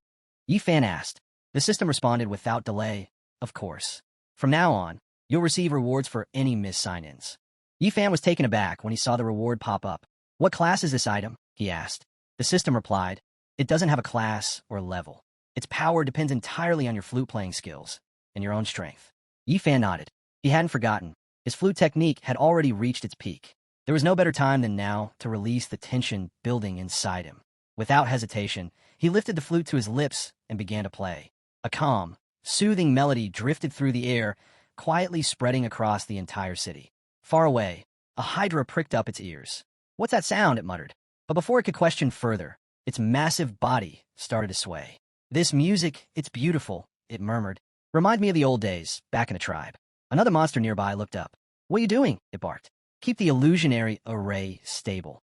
Yifan asked. The system responded without delay. Of course. From now on, you'll receive rewards for any missed sign-ins. Yifan was taken aback when he saw the reward pop up. What class is this item? He asked. The system replied, it doesn't have a class or level. Its power depends entirely on your flute-playing skills and your own strength. Yifan nodded. He hadn't forgotten. His flute technique had already reached its peak. There was no better time than now to release the tension building inside him. Without hesitation, he lifted the flute to his lips and began to play. A calm, soothing melody drifted through the air, quietly spreading across the entire city. Far away, a hydra pricked up its ears. What's that sound? It muttered. But before it could question further, its massive body started to sway. This music, it's beautiful, it murmured. Remind me of the old days, back in the tribe. Another monster nearby looked up. What are you doing? It barked. Keep the illusionary array stable.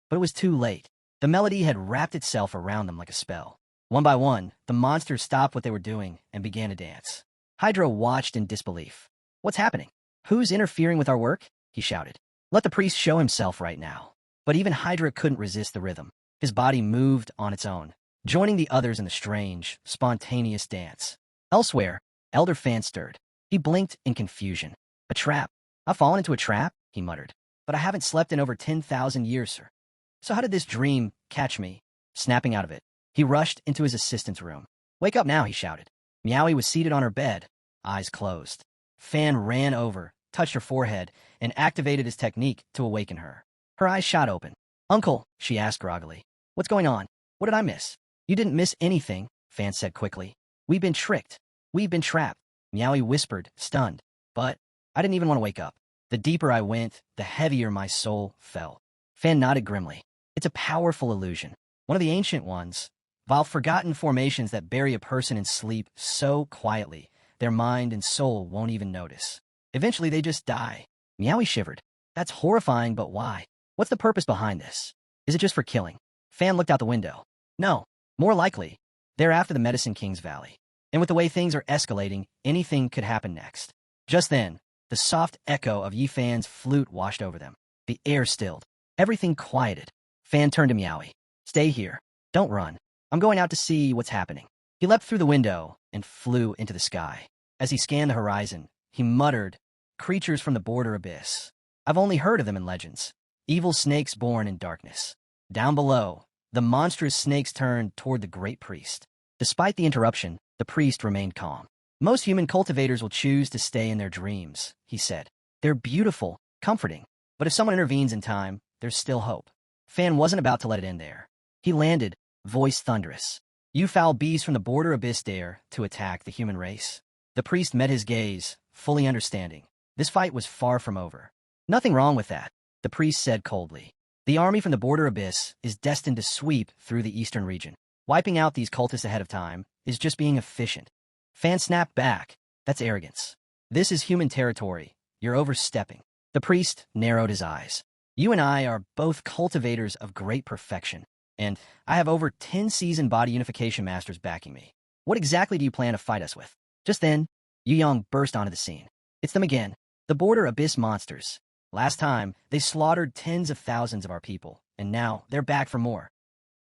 But it was too late. The melody had wrapped itself around them like a spell. One by one, the monsters stopped what they were doing and began to dance. Hydra watched in disbelief. What's happening? Who's interfering with our work? He shouted. Let the priest show himself right now. But even Hydra couldn't resist the rhythm. His body moved on its own, joining the others in the strange, spontaneous dance. Elsewhere, Elder Fan stirred. He blinked in confusion. A trap. I've fallen into a trap, he muttered. But I haven't slept in over 10,000 years, sir. So how did this dream catch me? Snapping out of it, he rushed into his assistant's room. Wake up now, he shouted. Meowie was seated on her bed, eyes closed. Fan ran over, touched her forehead, and activated his technique to awaken her. Her eyes shot open. Uncle, she asked groggily. What's going on? What did I miss? You didn't miss anything, Fan said quickly. We've been tricked. We've been trapped. Meowie whispered, stunned. But I didn't even want to wake up. The deeper I went, the heavier my soul fell. Fan nodded grimly. It's a powerful illusion. One of the ancient ones. While forgotten formations that bury a person in sleep so quietly, their mind and soul won't even notice. Eventually, they just die. Meowie shivered. That's horrifying, but why? What's the purpose behind this? Is it just for killing? Fan looked out the window. No, more likely, they're after the Medicine King's Valley. And with the way things are escalating, anything could happen next. Just then, the soft echo of Yifan's flute washed over them. The air stilled. Everything quieted. Fan turned to Meowie. Stay here. Don't run. I'm going out to see what's happening. He leapt through the window and flew into the sky. As he scanned the horizon, he muttered, creatures from the border abyss. I've only heard of them in legends. Evil snakes born in darkness. Down below, the monstrous snakes turned toward the great priest. Despite the interruption, the priest remained calm. Most human cultivators will choose to stay in their dreams, he said. They're beautiful, comforting. But if someone intervenes in time, there's still hope. Fan wasn't about to let it end there. He landed, voice thunderous. You foul beasts from the border abyss dare to attack the human race? The priest met his gaze, fully understanding. This fight was far from over. Nothing wrong with that, the priest said coldly. The army from the border abyss is destined to sweep through the eastern region. Wiping out these cultists ahead of time is just being efficient. Fan snapped back. That's arrogance. This is human territory. You're overstepping. The priest narrowed his eyes. You and I are both cultivators of great perfection, and I have over 10 seasoned body unification masters backing me. What exactly do you plan to fight us with? Just then, Yu Yang burst onto the scene. It's them again, the border abyss monsters. Last time, they slaughtered tens of thousands of our people, and now they're back for more.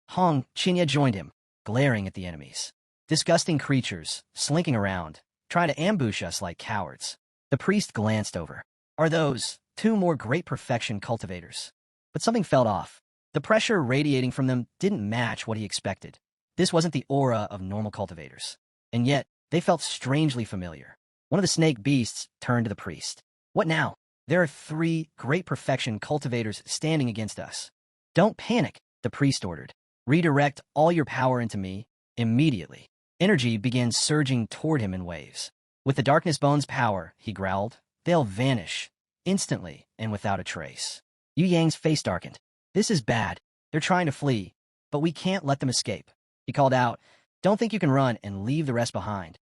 Hong Qinya joined him, glaring at the enemies. Disgusting creatures, slinking around, trying to ambush us like cowards. The priest glanced over. Are those two more great perfection cultivators? But something felt off. The pressure radiating from them didn't match what he expected. This wasn't the aura of normal cultivators. And yet, they felt strangely familiar. One of the snake beasts turned to the priest. What now? There are 3 great perfection cultivators standing against us. Don't panic, the priest ordered. Redirect all your power into me, immediately. Energy began surging toward him in waves. With the darkness bone's power, he growled, they'll vanish, instantly and without a trace. Yu Yang's face darkened. This is bad. They're trying to flee, but we can't let them escape. He called out, don't think you can run and leave the rest behind.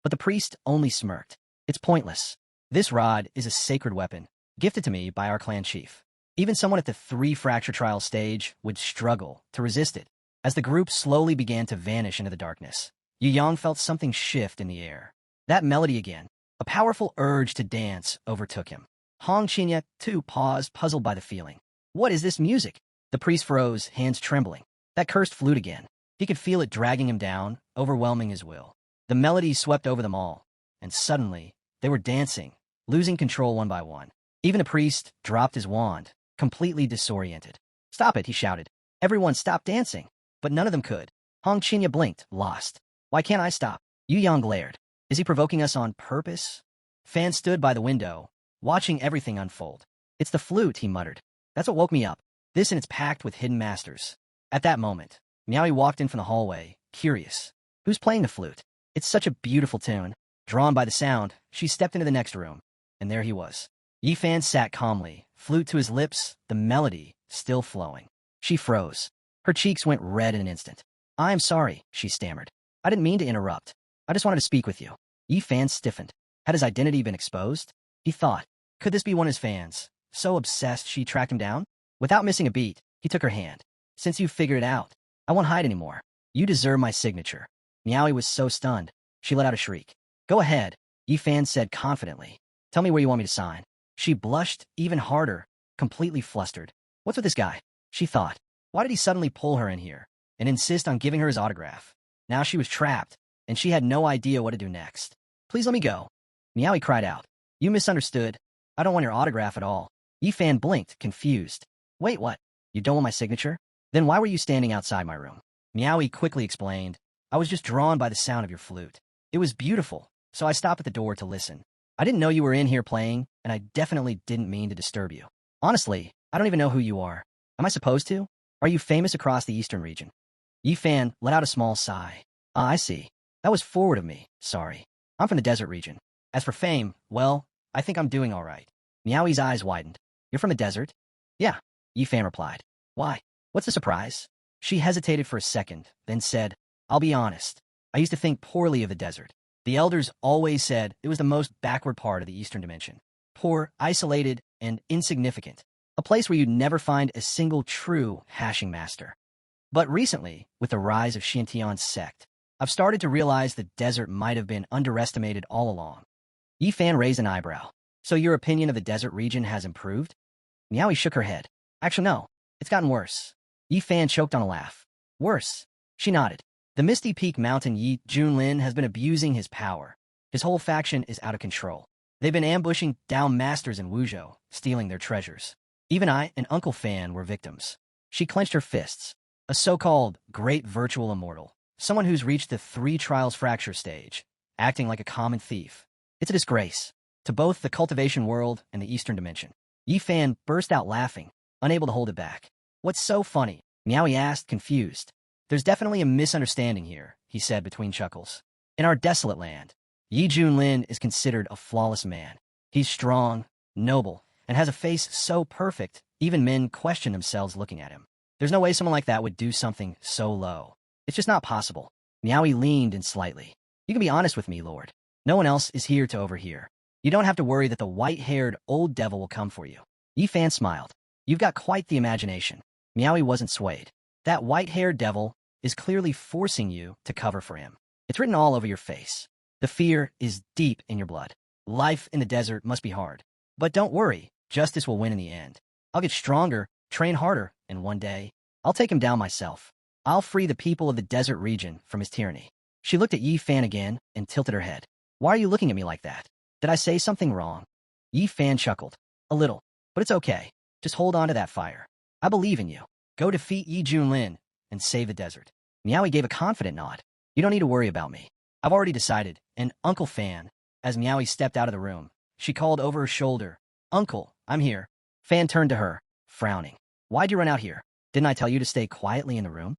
But the priest only smirked. It's pointless. This rod is a sacred weapon, gifted to me by our clan chief. Even someone at the 3-fracture trial stage would struggle to resist it. As the group slowly began to vanish into the darkness, Yu Yang felt something shift in the air. That melody again. A powerful urge to dance overtook him. Hong Qinya, too, paused, puzzled by the feeling. What is this music? The priest froze, hands trembling. That cursed flute again. He could feel it dragging him down, overwhelming his will. The melody swept over them all, and suddenly, they were dancing, losing control one by one. Even the priest dropped his wand, completely disoriented. Stop it, he shouted. Everyone stop dancing. But none of them could. Hong Qinya blinked, lost. Why can't I stop? Yu Yang glared. Is he provoking us on purpose? Fan stood by the window, watching everything unfold. It's the flute, he muttered. That's what woke me up. This and it's packed with hidden masters. At that moment, Miaoi walked in from the hallway, curious. Who's playing the flute? It's such a beautiful tune. Drawn by the sound, she stepped into the next room, and there he was. Yi Fan sat calmly, flute to his lips, the melody still flowing. She froze. Her cheeks went red in an instant. I'm sorry, she stammered. I didn't mean to interrupt. I just wanted to speak with you. Yi Fan stiffened. Had his identity been exposed? He thought, could this be one of his fans? So obsessed she tracked him down? Without missing a beat, he took her hand. Since you figured it out, I won't hide anymore. You deserve my signature. Miaoi was so stunned, she let out a shriek. Go ahead, Yi Fan said confidently. Tell me where you want me to sign. She blushed even harder, completely flustered. What's with this guy? She thought. Why did he suddenly pull her in here and insist on giving her his autograph? Now she was trapped, and she had no idea what to do next. Please let me go. Miaoi cried out. You misunderstood. I don't want your autograph at all. Yi Fan blinked, confused. Wait, what? You don't want my signature? Then why were you standing outside my room? Miaoi quickly explained. I was just drawn by the sound of your flute. It was beautiful, so I stopped at the door to listen. I didn't know you were in here playing, and I definitely didn't mean to disturb you. Honestly, I don't even know who you are. Am I supposed to? Are you famous across the eastern region? Yi Fan let out a small sigh. Ah, I see. That was forward of me. Sorry. I'm from the desert region. As for fame, well, I think I'm doing all right. Miaoi's eyes widened. You're from the desert? Yeah, Yi Fan replied. Why? What's the surprise? She hesitated for a second, then said, I'll be honest. I used to think poorly of the desert. The elders always said it was the most backward part of the eastern dimension. Poor, isolated, and insignificant. A place where you'd never find a single true hashing master. But recently, with the rise of Xintian's sect, I've started to realize the desert might have been underestimated all along. Yi Fan raised an eyebrow. So your opinion of the desert region has improved? Miaoi shook her head. Actually, no. It's gotten worse. Yi Fan choked on a laugh. Worse. She nodded. The Misty Peak Mountain Yi Junlin has been abusing his power. His whole faction is out of control. They've been ambushing down masters in Wuzhou, stealing their treasures. Even I and Uncle Fan were victims. She clenched her fists. A so-called great virtual immortal. Someone who's reached the 3 trials fracture stage, acting like a common thief. It's a disgrace to both the cultivation world and the eastern dimension. Yi Fan burst out laughing, unable to hold it back. What's so funny? Miaoi asked, confused. There's definitely a misunderstanding here, he said between chuckles. In our desolate land, Yi Junlin is considered a flawless man. He's strong, noble, and has a face so perfect, even men question themselves looking at him. There's no way someone like that would do something so low. It's just not possible. Miaoi leaned in slightly. You can be honest with me, Lord. No one else is here to overhear. You don't have to worry that the white-haired old devil will come for you. Yi Fan smiled. You've got quite the imagination. Miaoi wasn't swayed. That white-haired devil is clearly forcing you to cover for him. It's written all over your face. The fear is deep in your blood. Life in the desert must be hard. But don't worry, justice will win in the end. I'll get stronger, train harder, and one day, I'll take him down myself. I'll free the people of the desert region from his tyranny. She looked at Yi Fan again and tilted her head. Why are you looking at me like that? Did I say something wrong? Yi Fan chuckled. A little. But it's okay. Just hold on to that fire. I believe in you. Go defeat Yi Junlin and save the desert. Miaoi gave a confident nod. You don't need to worry about me. I've already decided. And Uncle Fan, as Miaoi stepped out of the room, she called over her shoulder. Uncle, I'm here. Fan turned to her, frowning. Why'd you run out here? Didn't I tell you to stay quietly in the room?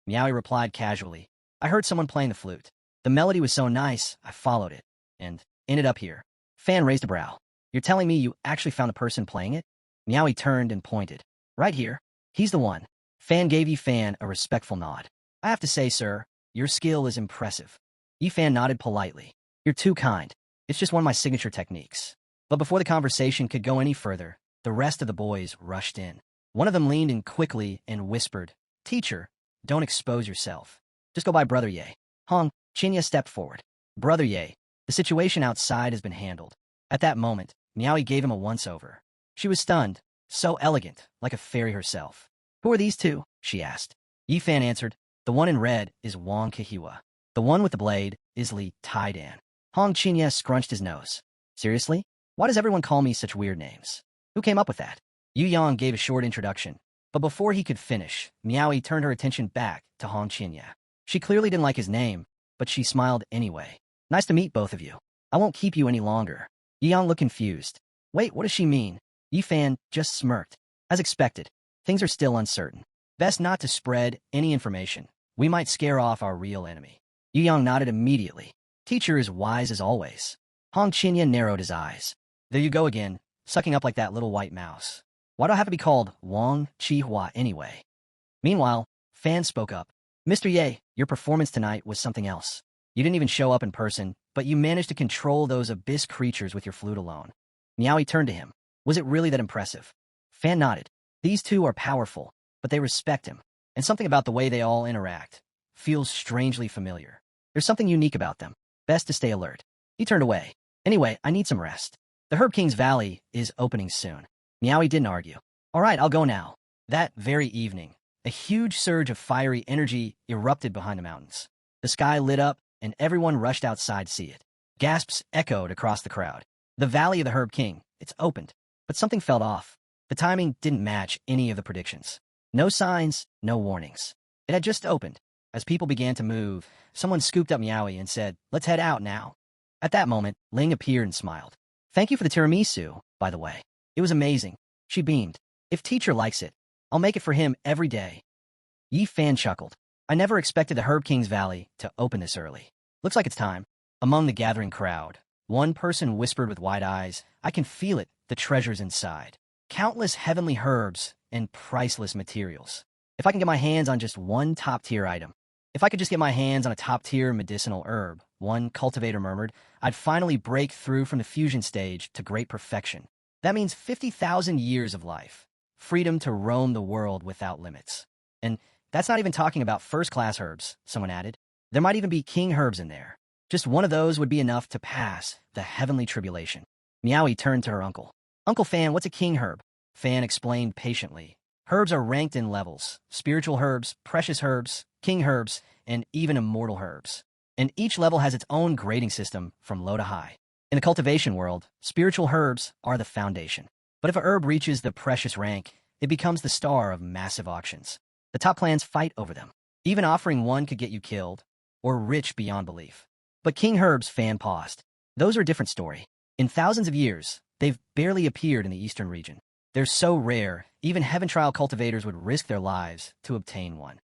Miaoi replied casually. I heard someone playing the flute. The melody was so nice, I followed it, and ended up here. Fan raised a brow. You're telling me you actually found the person playing it? Miaoi turned and pointed. Right here. He's the one. Fan gave Yi Fan a respectful nod. I have to say, sir, your skill is impressive. Yi Fan nodded politely. You're too kind. It's just one of my signature techniques. But before the conversation could go any further, the rest of the boys rushed in. One of them leaned in quickly and whispered, "Teacher, don't expose yourself. Just go by Brother Ye." Hong Chinya stepped forward. "Brother Ye, the situation outside has been handled." At that moment, Miaoi gave him a once-over. She was stunned, so elegant, like a fairy herself. "Who are these two?" she asked. Yi Fan answered, "The one in red is Wang Kehiwa. The one with the blade is Li Taidan." Hong Chinya scrunched his nose. "Seriously? Why does everyone call me such weird names? Who came up with that?" Yu Yang gave a short introduction, but before he could finish, Miaoi turned her attention back to Hong Chinya. She clearly didn't like his name, but she smiled anyway. "Nice to meet both of you. I won't keep you any longer." Yu Yang looked confused. "Wait, what does she mean?" Yi Fan just smirked. "As expected, things are still uncertain. Best not to spread any information. We might scare off our real enemy." Yu Yang nodded immediately. Teacher is wise as always. Hong Chinya narrowed his eyes. "There you go again, sucking up like that little white mouse. Why do I have to be called Wang Chi-hua anyway?" Meanwhile, Fan spoke up. "Mr. Ye, your performance tonight was something else. You didn't even show up in person, but you managed to control those abyss creatures with your flute alone." Miaoi turned to him. "Was it really that impressive?" Fan nodded. "These two are powerful, but they respect him, and something about the way they all interact feels strangely familiar. There's something unique about them. Best to stay alert." He turned away. "Anyway, I need some rest. The Herb King's Valley is opening soon." Miaoi didn't argue. "All right, I'll go now." That very evening, a huge surge of fiery energy erupted behind the mountains. The sky lit up, and everyone rushed outside to see it. Gasps echoed across the crowd. "The Valley of the Herb King, it's opened." But something felt off. The timing didn't match any of the predictions. No signs, no warnings. It had just opened. As people began to move, someone scooped up Miaoi and said, "Let's head out now." At that moment, Ling appeared and smiled. "Thank you for the tiramisu, by the way. It was amazing." She beamed. "If teacher likes it, I'll make it for him every day." Yi Fan chuckled. "I never expected the Herb King's Valley to open this early. Looks like it's time." Among the gathering crowd, one person whispered with wide eyes, "I can feel it, the treasures inside. Countless heavenly herbs and priceless materials. If I can get my hands on just one top-tier item. If I could just get my hands on a top-tier medicinal herb," one cultivator murmured, "I'd finally break through from the fusion stage to great perfection. That means 50,000 years of life. Freedom to roam the world without limits." "And that's not even talking about first-class herbs," someone added. "There might even be king herbs in there. Just one of those would be enough to pass the heavenly tribulation." Miaoi turned to her uncle. "Uncle Fan, what's a king herb?" Fan explained patiently. "Herbs are ranked in levels: spiritual herbs, precious herbs, king herbs, and even immortal herbs. And each level has its own grading system from low to high. In the cultivation world, spiritual herbs are the foundation. But if a herb reaches the precious rank, it becomes the star of massive auctions. The top clans fight over them. Even offering one could get you killed, or rich beyond belief. But king herbs," Fan paused. "Those are a different story. In thousands of years, they've barely appeared in the eastern region. They're so rare, even heaven trial cultivators would risk their lives to obtain one."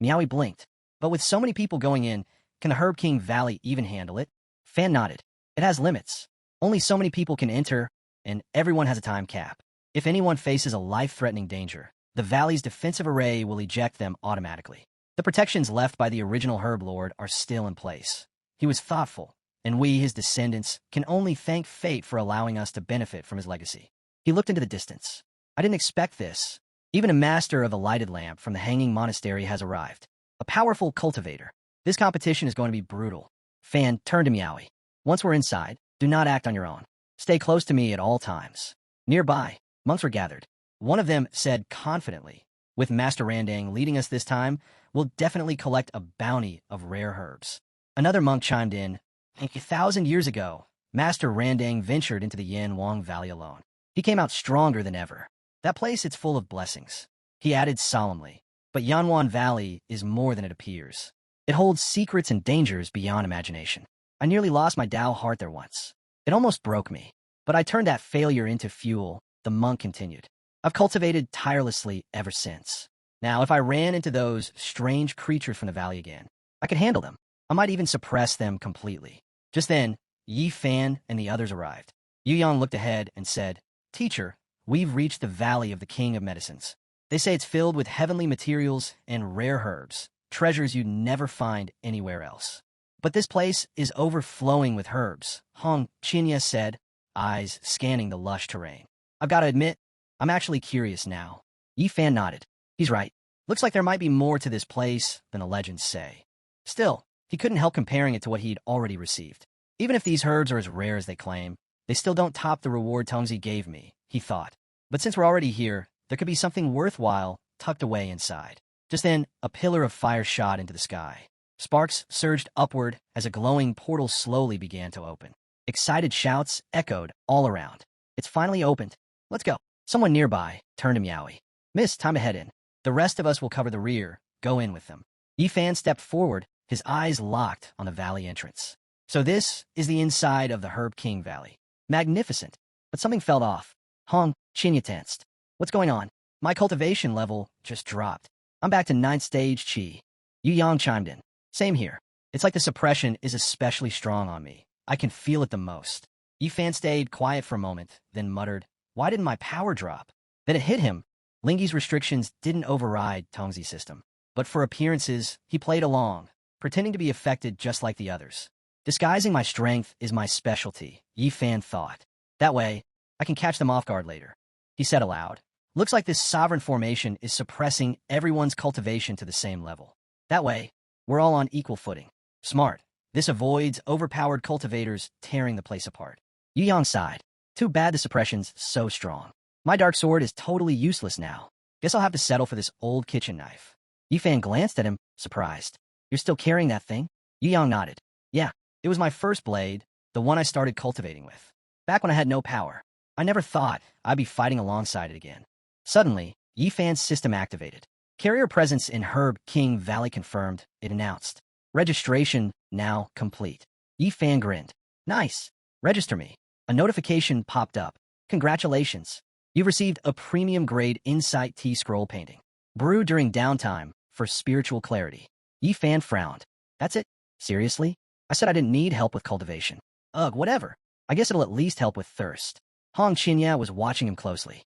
Miaoi blinked. "But with so many people going in, can the Herb King Valley even handle it?" Fan nodded. "It has limits. Only so many people can enter, and everyone has a time cap. If anyone faces a life-threatening danger, the valley's defensive array will eject them automatically. The protections left by the original Herb Lord are still in place. He was thoughtful, and we, his descendants, can only thank fate for allowing us to benefit from his legacy." He looked into the distance. "I didn't expect this. Even a master of the lighted lamp from the Hanging Monastery has arrived. A powerful cultivator. This competition is going to be brutal." Fan turned to Miaoi. "Once we're inside, do not act on your own. Stay close to me at all times." Nearby, monks were gathered. One of them said confidently, "With Master Randang leading us this time, we'll definitely collect a bounty of rare herbs." Another monk chimed in, "A 1,000 years ago, Master Randang ventured into the Yan Wang Valley alone. He came out stronger than ever. That place, it's full of blessings." He added solemnly, "But Yanwan Valley is more than it appears. It holds secrets and dangers beyond imagination. I nearly lost my Tao heart there once. It almost broke me. But I turned that failure into fuel," the monk continued. "I've cultivated tirelessly ever since. Now, if I ran into those strange creatures from the valley again, I could handle them. I might even suppress them completely." Just then, Yi Fan and the others arrived. Yu Yang looked ahead and said, "Teacher, we've reached the Valley of the King of Medicines. They say it's filled with heavenly materials and rare herbs, treasures you'd never find anywhere else." But this place is overflowing with herbs, Hong Chinya said, eyes scanning the lush terrain. I've got to admit, I'm actually curious now. Yi Fan nodded. He's right. Looks like there might be more to this place than the legends say. Still, he couldn't help comparing it to what he'd already received. Even if these herbs are as rare as they claim, they still don't top the reward Tongzi gave me, he thought. But since we're already here, there could be something worthwhile tucked away inside. Just then, a pillar of fire shot into the sky. Sparks surged upward as a glowing portal slowly began to open. Excited shouts echoed all around. It's finally opened. Let's go. Someone nearby turned to Meowie. Miss, time to head in. The rest of us will cover the rear. Go in with them. Yi Fan stepped forward, his eyes locked on the valley entrance. So this is the inside of the Herb King Valley. Magnificent. But something felt off. Hong Chinya tensed. What's going on? My cultivation level just dropped. I'm back to 9th stage Qi. Yu Yang chimed in. Same here. It's like the suppression is especially strong on me. I can feel it the most. Yi Fan stayed quiet for a moment, then muttered, why didn't my power drop? Then it hit him. Lingi's restrictions didn't override Tongzi's system. But for appearances, he played along, pretending to be affected just like the others. Disguising my strength is my specialty, Yi Fan thought. That way, I can catch them off guard later. He said aloud. Looks like this sovereign formation is suppressing everyone's cultivation to the same level. That way, we're all on equal footing. Smart. This avoids overpowered cultivators tearing the place apart. Yu Yang sighed. Too bad the suppression's so strong. My dark sword is totally useless now. Guess I'll have to settle for this old kitchen knife. Yi Fan glanced at him, surprised. You're still carrying that thing? Yu Yang nodded. Yeah, it was my first blade, the one I started cultivating with. Back when I had no power. I never thought I'd be fighting alongside it again. Suddenly, Yi Fan's system activated. Carrier presence in Herb King Valley confirmed, it announced. Registration now complete. Yi Fan grinned. Nice. Register me. A notification popped up. Congratulations. You've received a premium-grade Insight Tea scroll painting. Brewed during downtime for spiritual clarity. Yi Fan frowned. That's it? Seriously? I said I didn't need help with cultivation. Ugh, whatever. I guess it'll at least help with thirst. Hong Chinya was watching him closely.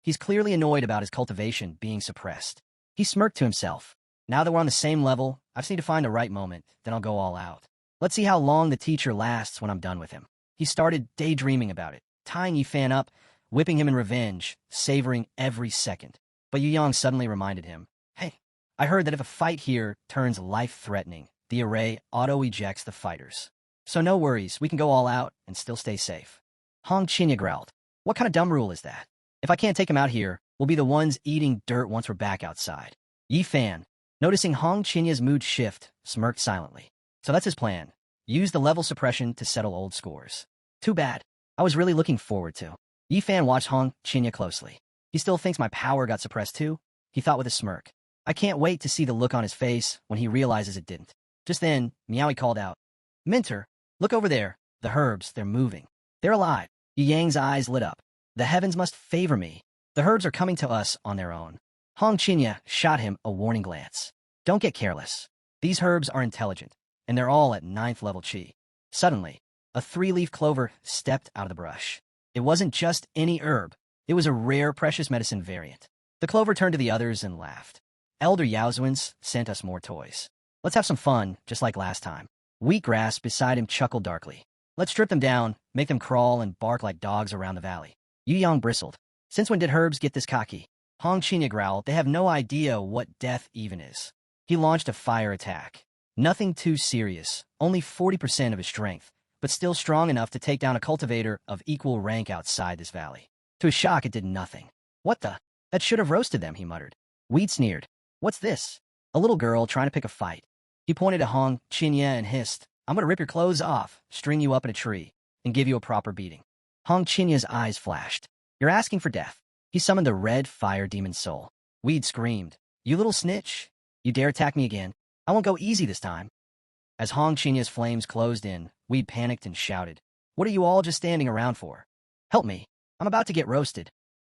He's clearly annoyed about his cultivation being suppressed. He smirked to himself. Now that we're on the same level, I just need to find the right moment, then I'll go all out. Let's see how long the teacher lasts when I'm done with him. He started daydreaming about it, tying Yi Fan up, whipping him in revenge, savoring every second. But Yu Yang suddenly reminded him, hey, I heard that if a fight here turns life-threatening, the array auto-ejects the fighters. So no worries, we can go all out and still stay safe. Hong Chinya growled. What kind of dumb rule is that? If I can't take him out here, we'll be the ones eating dirt once we're back outside. Yi Fan, noticing Hong Chinya's mood shift, smirked silently. So that's his plan. Use the level suppression to settle old scores. Too bad. I was really looking forward to. Yi Fan watched Hong Chinya closely. He still thinks my power got suppressed too? He thought with a smirk. I can't wait to see the look on his face when he realizes it didn't. Just then, Meowie called out. Minter, look over there. The herbs, they're moving. They're alive. Yu Yang's eyes lit up. The heavens must favor me. The herbs are coming to us on their own. Hong Chinya shot him a warning glance. Don't get careless. These herbs are intelligent, and they're all at 9th level Qi. Suddenly, a 3-leaf clover stepped out of the brush. It wasn't just any herb. It was a rare precious medicine variant. The clover turned to the others and laughed. Elder Yaozuans sent us more toys. Let's have some fun, just like last time. Wheatgrass beside him chuckled darkly. Let's strip them down, make them crawl and bark like dogs around the valley. Yu Yang bristled. Since when did herbs get this cocky? Hong Chinya growled. They have no idea what death even is. He launched a fire attack. Nothing too serious, only 40% of his strength, but still strong enough to take down a cultivator of equal rank outside this valley. To his shock, it did nothing. What the? That should have roasted them, he muttered. Weed sneered. What's this? A little girl trying to pick a fight. He pointed at Hong Chinya and hissed, I'm going to rip your clothes off, string you up in a tree, and give you a proper beating. Hong Chinya's eyes flashed. You're asking for death. He summoned the red fire demon soul. Weed screamed. You little snitch. You dare attack me again? I won't go easy this time. As Hong Chinya's flames closed in, Weed panicked and shouted. What are you all just standing around for? Help me. I'm about to get roasted.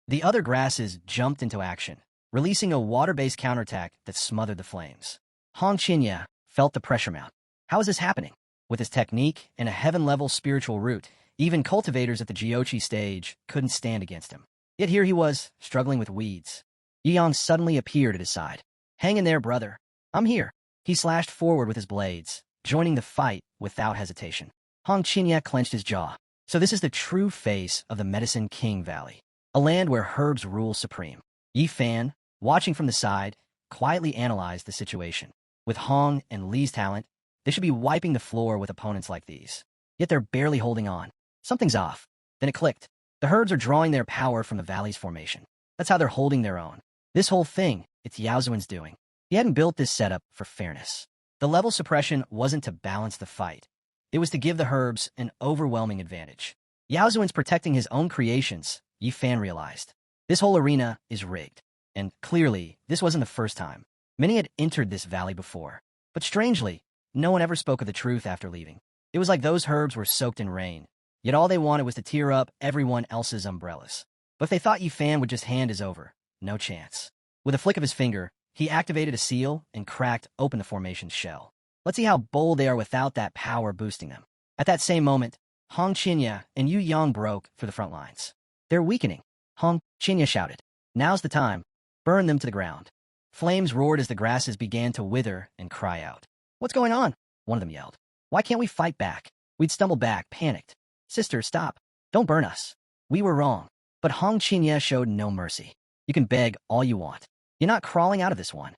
The other grasses jumped into action, releasing a water-based counterattack that smothered the flames. Hong Chinya felt the pressure mount. How is this happening? With his technique and a heaven-level spiritual root, even cultivators at the Jiochi stage couldn't stand against him. Yet here he was, struggling with weeds. Yi Yang suddenly appeared at his side. Hang in there, brother. I'm here. He slashed forward with his blades, joining the fight without hesitation. Hong Qinya clenched his jaw. So this is the true face of the Medicine King Valley, a land where herbs rule supreme. Yi Fan, watching from the side, quietly analyzed the situation. With Hong and Li's talent, they should be wiping the floor with opponents like these. Yet they're barely holding on. Something's off. Then it clicked. The herbs are drawing their power from the valley's formation. That's how they're holding their own. This whole thing, it's Yaozuan's doing. He hadn't built this setup for fairness. The level suppression wasn't to balance the fight. It was to give the herbs an overwhelming advantage. Yaozuan's protecting his own creations, Yi Fan realized. This whole arena is rigged. And clearly, this wasn't the first time. Many had entered this valley before. But strangely, no one ever spoke of the truth after leaving. It was like those herbs were soaked in rain. Yet all they wanted was to tear up everyone else's umbrellas. But if they thought Yi Fan would just hand his over, no chance. With a flick of his finger, he activated a seal and cracked open the formation's shell. Let's see how bold they are without that power boosting them. At that same moment, Hong Qinya and Yu Yang broke through the front lines. They're weakening. Hong Qinya shouted. Now's the time. Burn them to the ground. Flames roared as the grasses began to wither and cry out. What's going on? One of them yelled. Why can't we fight back? We'd stumbled back, panicked. Sister, stop. Don't burn us. We were wrong. But Hong Qinya showed no mercy. You can beg all you want. You're not crawling out of this one.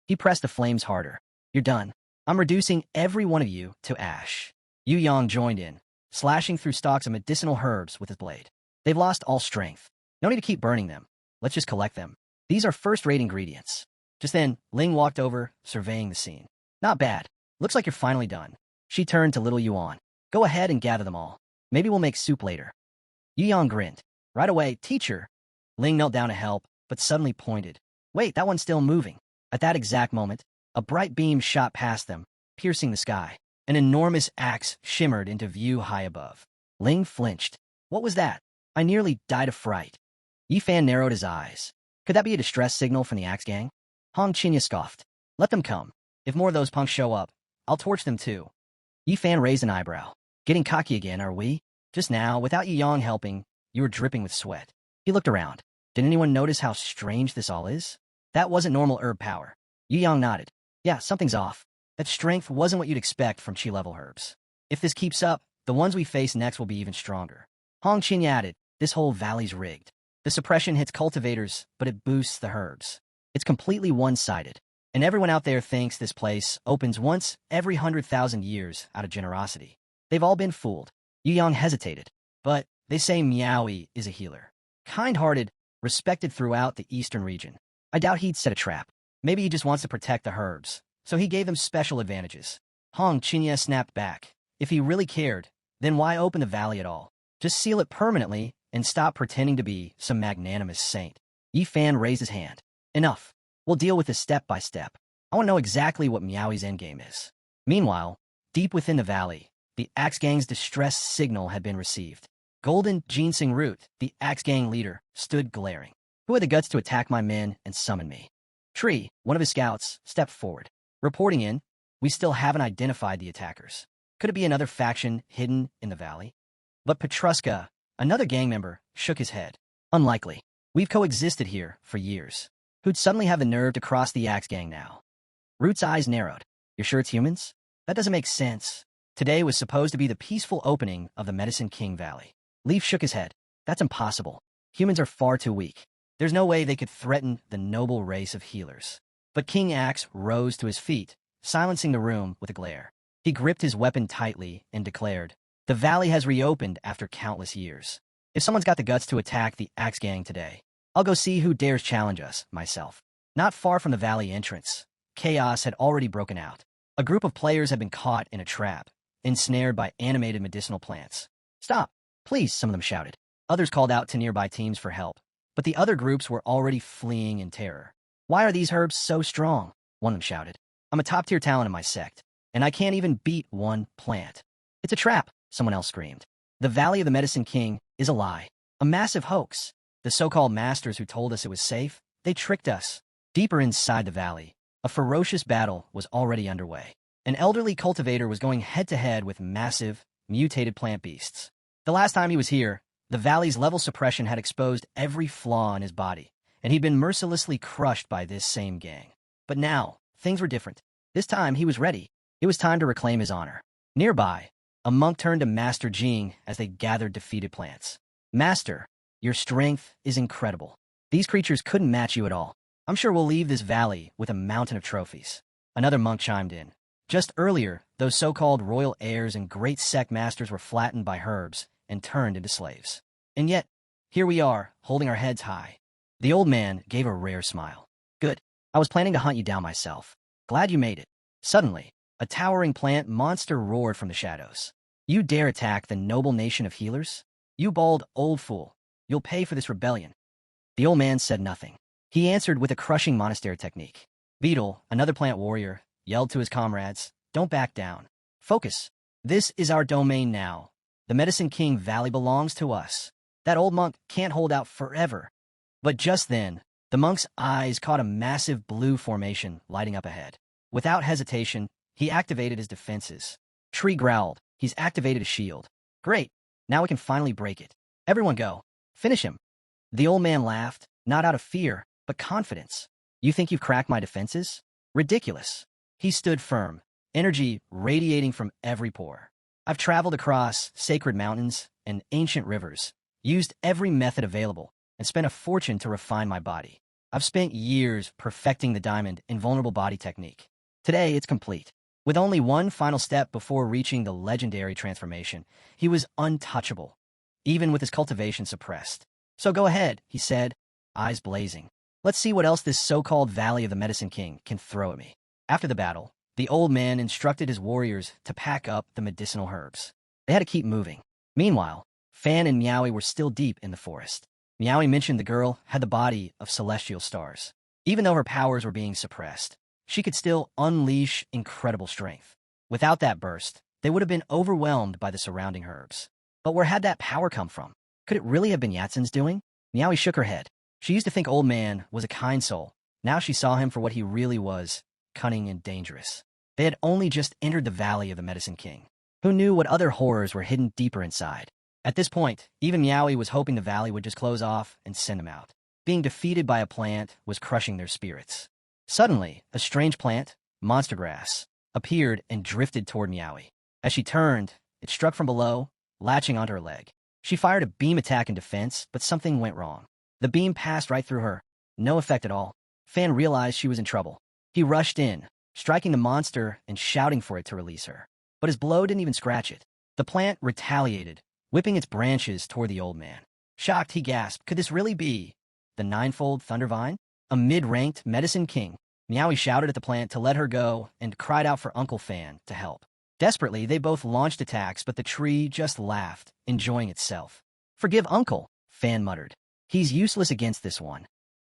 He pressed the flames harder. You're done. I'm reducing every one of you to ash. Yu Yang joined in, slashing through stalks of medicinal herbs with his blade. They've lost all strength. No need to keep burning them. Let's just collect them. These are first-rate ingredients. Just then, Ling walked over, surveying the scene. Not bad. Looks like you're finally done. She turned to little Yuan. Go ahead and gather them all. Maybe we'll make soup later. Yu Yang grinned. Right away, teacher. Ling knelt down to help, but suddenly pointed. Wait, that one's still moving. At that exact moment, a bright beam shot past them, piercing the sky. An enormous axe shimmered into view high above. Ling flinched. What was that? I nearly died of fright. Yi Fan narrowed his eyes. Could that be a distress signal from the axe gang? Hong Qinya scoffed. Let them come. If more of those punks show up, I'll torch them too. Yi Fan raised an eyebrow. Getting cocky again, are we? Just now, without Yi Yang helping, you were dripping with sweat. He looked around. Did anyone notice how strange this all is? That wasn't normal herb power. Yi Yang nodded. Yeah, something's off. That strength wasn't what you'd expect from Qi-level herbs. If this keeps up, the ones we face next will be even stronger. Hong Qinya added, this whole valley's rigged. The suppression hits cultivators, but it boosts the herbs. It's completely one-sided. And everyone out there thinks this place opens once every 100,000 years out of generosity. They've all been fooled. Yu Yang hesitated. But they say Miaoyi is a healer. Kind-hearted, respected throughout the eastern region. I doubt he'd set a trap. Maybe he just wants to protect the herbs. So he gave them special advantages. Hong Qinya snapped back. If he really cared, then why open the valley at all? Just seal it permanently and stop pretending to be some magnanimous saint. Yi Fan raised his hand. Enough. We'll deal with this step by step. I want to know exactly what Miaoi's endgame is. Meanwhile, deep within the valley, the Axe Gang's distress signal had been received. Golden Ginseng Root, the Axe Gang leader, stood glaring. Who had the guts to attack my men and summon me? Tree, one of his scouts, stepped forward. Reporting in, we still haven't identified the attackers. Could it be another faction hidden in the valley? But Petruska, another gang member, shook his head. Unlikely. We've coexisted here for years. Who'd suddenly have the nerve to cross the Axe Gang now? Root's eyes narrowed. You're sure it's humans? That doesn't make sense. Today was supposed to be the peaceful opening of the Medicine King Valley. Leaf shook his head. That's impossible. Humans are far too weak. There's no way they could threaten the noble race of healers. But King Axe rose to his feet, silencing the room with a glare. He gripped his weapon tightly and declared, the valley has reopened after countless years. If someone's got the guts to attack the Axe Gang today, I'll go see who dares challenge us, myself. Not far from the valley entrance, chaos had already broken out. A group of players had been caught in a trap, ensnared by animated medicinal plants. Stop, please, some of them shouted. Others called out to nearby teams for help. But the other groups were already fleeing in terror. Why are these herbs so strong? One of them shouted. I'm a top-tier talent in my sect, and I can't even beat one plant. It's a trap, someone else screamed. The Valley of the Medicine King is a lie, a massive hoax. The so-called masters who told us it was safe, they tricked us. Deeper inside the valley, a ferocious battle was already underway. An elderly cultivator was going head-to-head with massive, mutated plant beasts. The last time he was here, the valley's level suppression had exposed every flaw in his body, and he'd been mercilessly crushed by this same gang. But now, things were different. This time, he was ready. It was time to reclaim his honor. Nearby, a monk turned to Master Jing as they gathered defeated plants. Master, your strength is incredible. These creatures couldn't match you at all. I'm sure we'll leave this valley with a mountain of trophies. Another monk chimed in. Just earlier, those so-called royal heirs and great sect masters were flattened by herbs and turned into slaves. And yet, here we are, holding our heads high. The old man gave a rare smile. Good. I was planning to hunt you down myself. Glad you made it. Suddenly, a towering plant monster roared from the shadows. You dare attack the noble nation of healers? You bald old fool. You'll pay for this rebellion. The old man said nothing. He answered with a crushing monastery technique. Beetle, another plant warrior, yelled to his comrades, don't back down. Focus. This is our domain now. The Medicine King Valley belongs to us. That old monk can't hold out forever. But just then, the monk's eyes caught a massive blue formation lighting up ahead. Without hesitation, he activated his defenses. Tree growled. He's activated a shield. Great. Now we can finally break it. Everyone go. Finish him. The old man laughed, not out of fear, but confidence. You think you've cracked my defenses? Ridiculous. He stood firm, energy radiating from every pore. I've traveled across sacred mountains and ancient rivers, used every method available, and spent a fortune to refine my body. I've spent years perfecting the diamond invulnerable body technique. Today, it's complete. With only one final step before reaching the legendary transformation, he was untouchable, even with his cultivation suppressed. So go ahead, he said, eyes blazing. Let's see what else this so-called Valley of the Medicine King can throw at me. After the battle, the old man instructed his warriors to pack up the medicinal herbs. They had to keep moving. Meanwhile, Fan and Meowie were still deep in the forest. Meowie mentioned the girl had the body of celestial stars. Even though her powers were being suppressed, she could still unleash incredible strength. Without that burst, they would have been overwhelmed by the surrounding herbs. But where had that power come from? Could it really have been Yatsen's doing? Meowie shook her head. She used to think Old Man was a kind soul. Now she saw him for what he really was, cunning and dangerous. They had only just entered the Valley of the Medicine King. Who knew what other horrors were hidden deeper inside? At this point, even Meowie was hoping the valley would just close off and send them out. Being defeated by a plant was crushing their spirits. Suddenly, a strange plant, monster grass, appeared and drifted toward Meowie. As she turned, it struck from below, latching onto her leg. She fired a beam attack in defense, but something went wrong. The beam passed right through her. No effect at all. Fan realized she was in trouble. He rushed in, striking the monster and shouting for it to release her. But his blow didn't even scratch it. The plant retaliated, whipping its branches toward the old man. Shocked, he gasped, could this really be the ninefold Thundervine? A mid-ranked Medicine King. Meowie shouted at the plant to let her go and cried out for Uncle Fan to help. Desperately, they both launched attacks, but the tree just laughed, enjoying itself. Forgive Uncle, Fan muttered. He's useless against this one.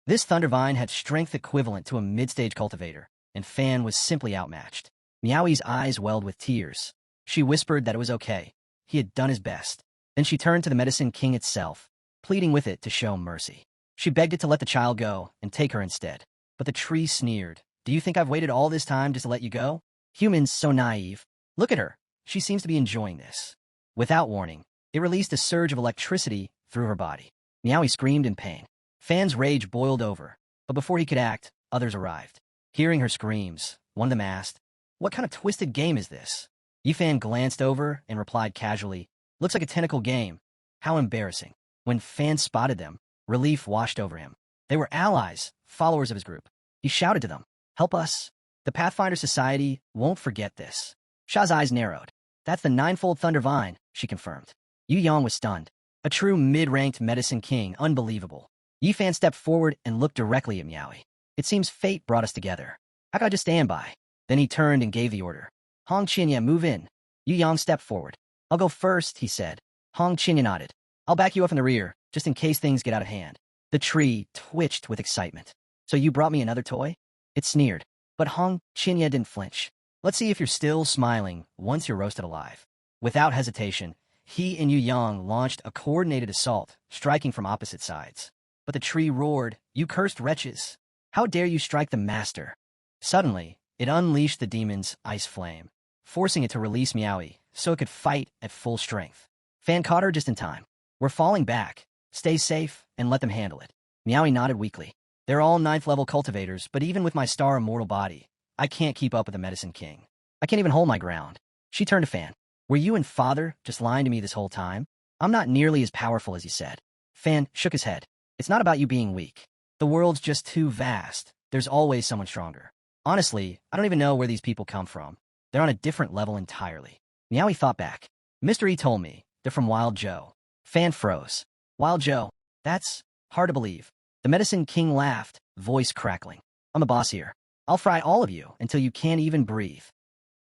This Thundervine had strength equivalent to a mid-stage cultivator, and Fan was simply outmatched. Meowie's eyes welled with tears. She whispered that it was okay. He had done his best. Then she turned to the Medicine King itself, pleading with it to show mercy. She begged it to let the child go and take her instead. But the tree sneered. Do you think I've waited all this time just to let you go? Humans so naive. Look at her. She seems to be enjoying this. Without warning, it released a surge of electricity through her body. Meowie screamed in pain. Fan's rage boiled over, but before he could act, others arrived. Hearing her screams, one of them asked, what kind of twisted game is this? Yifan glanced over and replied casually, looks like a tentacle game. How embarrassing. When Fan spotted them, relief washed over him. They were allies, followers of his group. He shouted to them, help us. The Pathfinder Society won't forget this. Sha's eyes narrowed. That's the ninefold Thundervine, she confirmed. Yu Yang was stunned. A true mid-ranked Medicine King, unbelievable. Yifan stepped forward and looked directly at Meowie. It seems fate brought us together. How could I just stand by? Then he turned and gave the order. Hong Qinya, move in. Yu Yang stepped forward. I'll go first, he said. Hong Qinya nodded. I'll back you up in the rear, just in case things get out of hand. The tree twitched with excitement. So you brought me another toy? It sneered. But Hong Qinya didn't flinch. Let's see if you're still smiling once you're roasted alive. Without hesitation, he and Yu Yang launched a coordinated assault, striking from opposite sides. But the tree roared, you cursed wretches. How dare you strike the master? Suddenly, it unleashed the demon's ice flame, forcing it to release Meowie so it could fight at full strength. Fan caught her just in time. We're falling back. Stay safe and let them handle it. Meowie nodded weakly. They're all 9th level cultivators, but even with my star immortal body, I can't keep up with the Medicine King. I can't even hold my ground. She turned to Fan. Were you and Father just lying to me this whole time? I'm not nearly as powerful as you said. Fan shook his head. It's not about you being weak. The world's just too vast. There's always someone stronger. Honestly, I don't even know where these people come from. They're on a different level entirely. Meowie thought back. Mr. E told me they're from Wild Joe. Fan froze. Wild Joe? That's hard to believe. The Medicine King laughed, voice crackling. I'm the boss here. I'll fry all of you until you can't even breathe.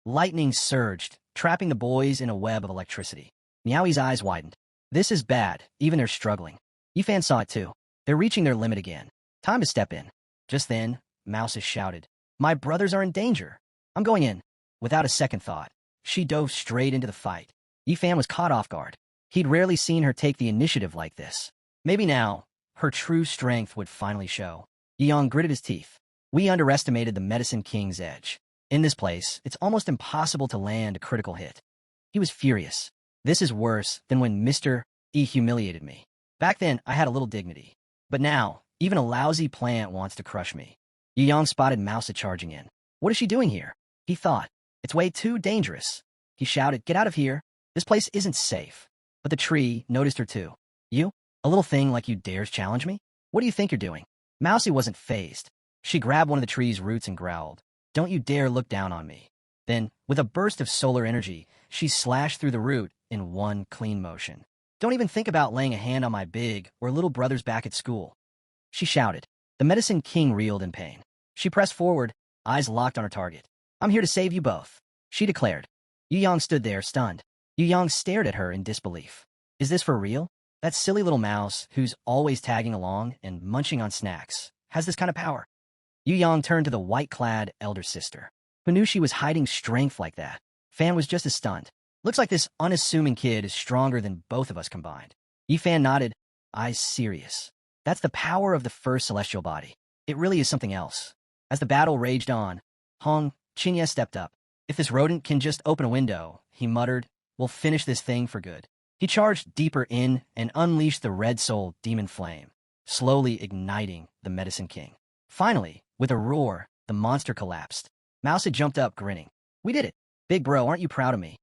Lightning surged, trapping the boys in a web of electricity. Meowie's eyes widened. This is bad, even they're struggling. Yifan saw it too. They're reaching their limit again. Time to step in. Just then, Mouses shouted, My brothers are in danger. I'm going in. Without a second thought, she dove straight into the fight. Yifan was caught off guard. He'd rarely seen her take the initiative like this. Maybe now, her true strength would finally show. Yeong gritted his teeth. We underestimated the Medicine King's edge. In this place, it's almost impossible to land a critical hit. He was furious. This is worse than when Mr. E humiliated me. Back then, I had a little dignity. But now, even a lousy plant wants to crush me. Yeong spotted Mousa charging in. What is she doing here? He thought. It's way too dangerous. He shouted, Get out of here. This place isn't safe. But the tree noticed her too. You? A little thing like you dares challenge me? What do you think you're doing? Mousie wasn't fazed. She grabbed one of the tree's roots and growled. Don't you dare look down on me. Then, with a burst of solar energy, she slashed through the root in one clean motion. Don't even think about laying a hand on my big or little brothers back at school. She shouted. The Medicine King reeled in pain. She pressed forward, eyes locked on her target. I'm here to save you both, she declared. Yuyong stood there, stunned. Yuyong stared at her in disbelief. Is this for real? That silly little mouse, who's always tagging along and munching on snacks, has this kind of power. Yuyong turned to the white-clad elder sister, who knew she was hiding strength like that. Fan was just as stunned. Looks like this unassuming kid is stronger than both of us combined. Yifan nodded, eyes serious. That's the power of the first celestial body. It really is something else. As the battle raged on, Hong Qinya stepped up. If this rodent can just open a window, he muttered, we'll finish this thing for good. He charged deeper in and unleashed the red soul demon flame, slowly igniting the Medicine King. Finally, with a roar, the monster collapsed. Mouse had jumped up, grinning. We did it. Big bro, aren't you proud of me?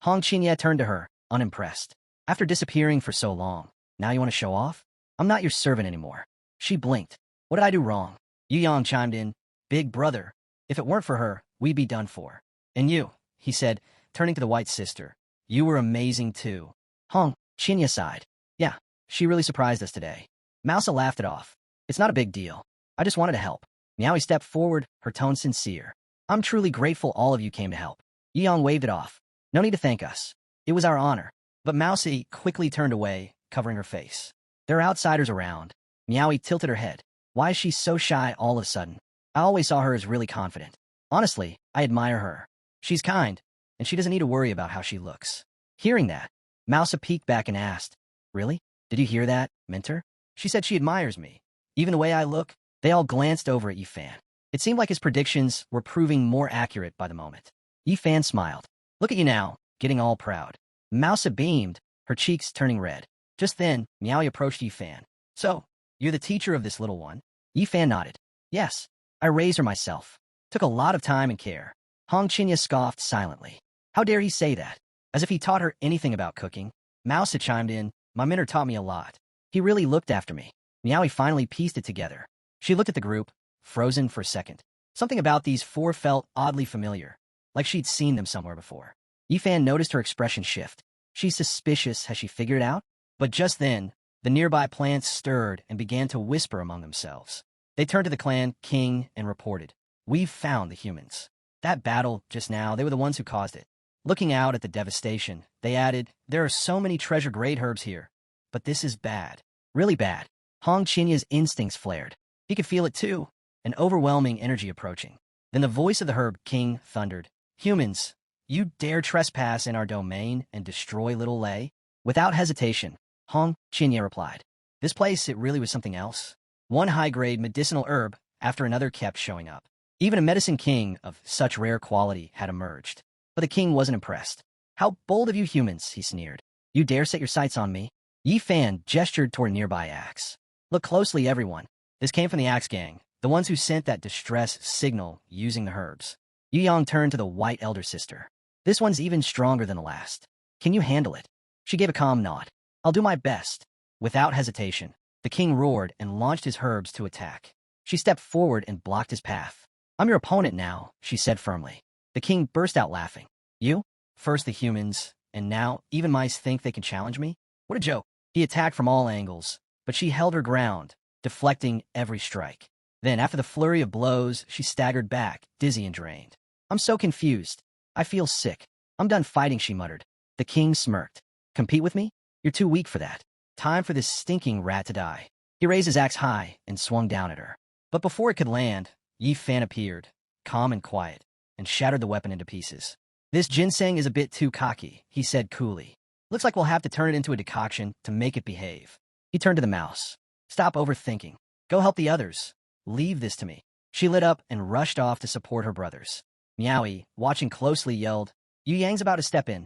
Hong Qinya turned to her, unimpressed. After disappearing for so long, now you want to show off? I'm not your servant anymore. She blinked. What did I do wrong? Yuyong chimed in. Big brother. If it weren't for her, we'd be done for. And you, he said, turning to the white sister. You were amazing too. Hong Qinya sighed. Yeah, she really surprised us today. Mousa laughed it off. It's not a big deal. I just wanted to help. Meowie stepped forward, her tone sincere. I'm truly grateful all of you came to help. Yuyong waved it off. No need to thank us. It was our honor. But Mousie quickly turned away, covering her face. There are outsiders around. Meowie tilted her head. Why is she so shy all of a sudden? I always saw her as really confident. Honestly, I admire her. She's kind, and she doesn't need to worry about how she looks. Hearing that, Mousa peeked back and asked, Really? Did you hear that, Mentor? She said she admires me. Even the way I look? They all glanced over at Yifan. It seemed like his predictions were proving more accurate by the moment. Yifan smiled. Look at you now, getting all proud. Mousa beamed, her cheeks turning red. Just then, Meowie approached Yifan. So, you're the teacher of this little one? Yifan nodded. Yes, I raised her myself. Took a lot of time and care. Hong Qinya scoffed silently. How dare he say that? As if he taught her anything about cooking. Mousa chimed in. My mentor taught me a lot. He really looked after me. Meowie finally pieced it together. She looked at the group, frozen for a second. Something about these four felt oddly familiar, like she'd seen them somewhere before. Yifan noticed her expression shift. She's suspicious, has she figured it out? But just then, the nearby plants stirred and began to whisper among themselves. They turned to the clan king and reported, We've found the humans. That battle just now, they were the ones who caused it. Looking out at the devastation, they added, There are so many treasure-grade herbs here. But this is bad. Really bad. Hong Chinya's instincts flared. He could feel it too, an overwhelming energy approaching. Then the voice of the herb king thundered, Humans, you dare trespass in our domain and destroy Little Lei? Without hesitation, Hong Qinya replied. This place, it really was something else. One high-grade medicinal herb after another kept showing up. Even a medicine king of such rare quality had emerged. But the king wasn't impressed. How bold of you humans, he sneered. You dare set your sights on me? Yifan gestured toward a nearby axe. Look closely, everyone. This came from the Axe Gang, the ones who sent that distress signal using the herbs. Yu Yang turned to the white elder sister. This one's even stronger than the last. Can you handle it? She gave a calm nod. I'll do my best. Without hesitation, the king roared and launched his herbs to attack. She stepped forward and blocked his path. I'm your opponent now, she said firmly. The king burst out laughing. You? First the humans, and now even mice think they can challenge me? What a joke. He attacked from all angles, but she held her ground, deflecting every strike. Then, after the flurry of blows, she staggered back, dizzy and drained. I'm so confused. I feel sick. I'm done fighting, she muttered. The king smirked. Compete with me? You're too weak for that. Time for this stinking rat to die. He raised his axe high and swung down at her. But before it could land, Yi Fan appeared, calm and quiet, and shattered the weapon into pieces. This ginseng is a bit too cocky, he said coolly. Looks like we'll have to turn it into a decoction to make it behave. He turned to the mouse. Stop overthinking. Go help the others. Leave this to me. She lit up and rushed off to support her brothers. Meowie, watching closely, yelled, Yu Yang's about to step in.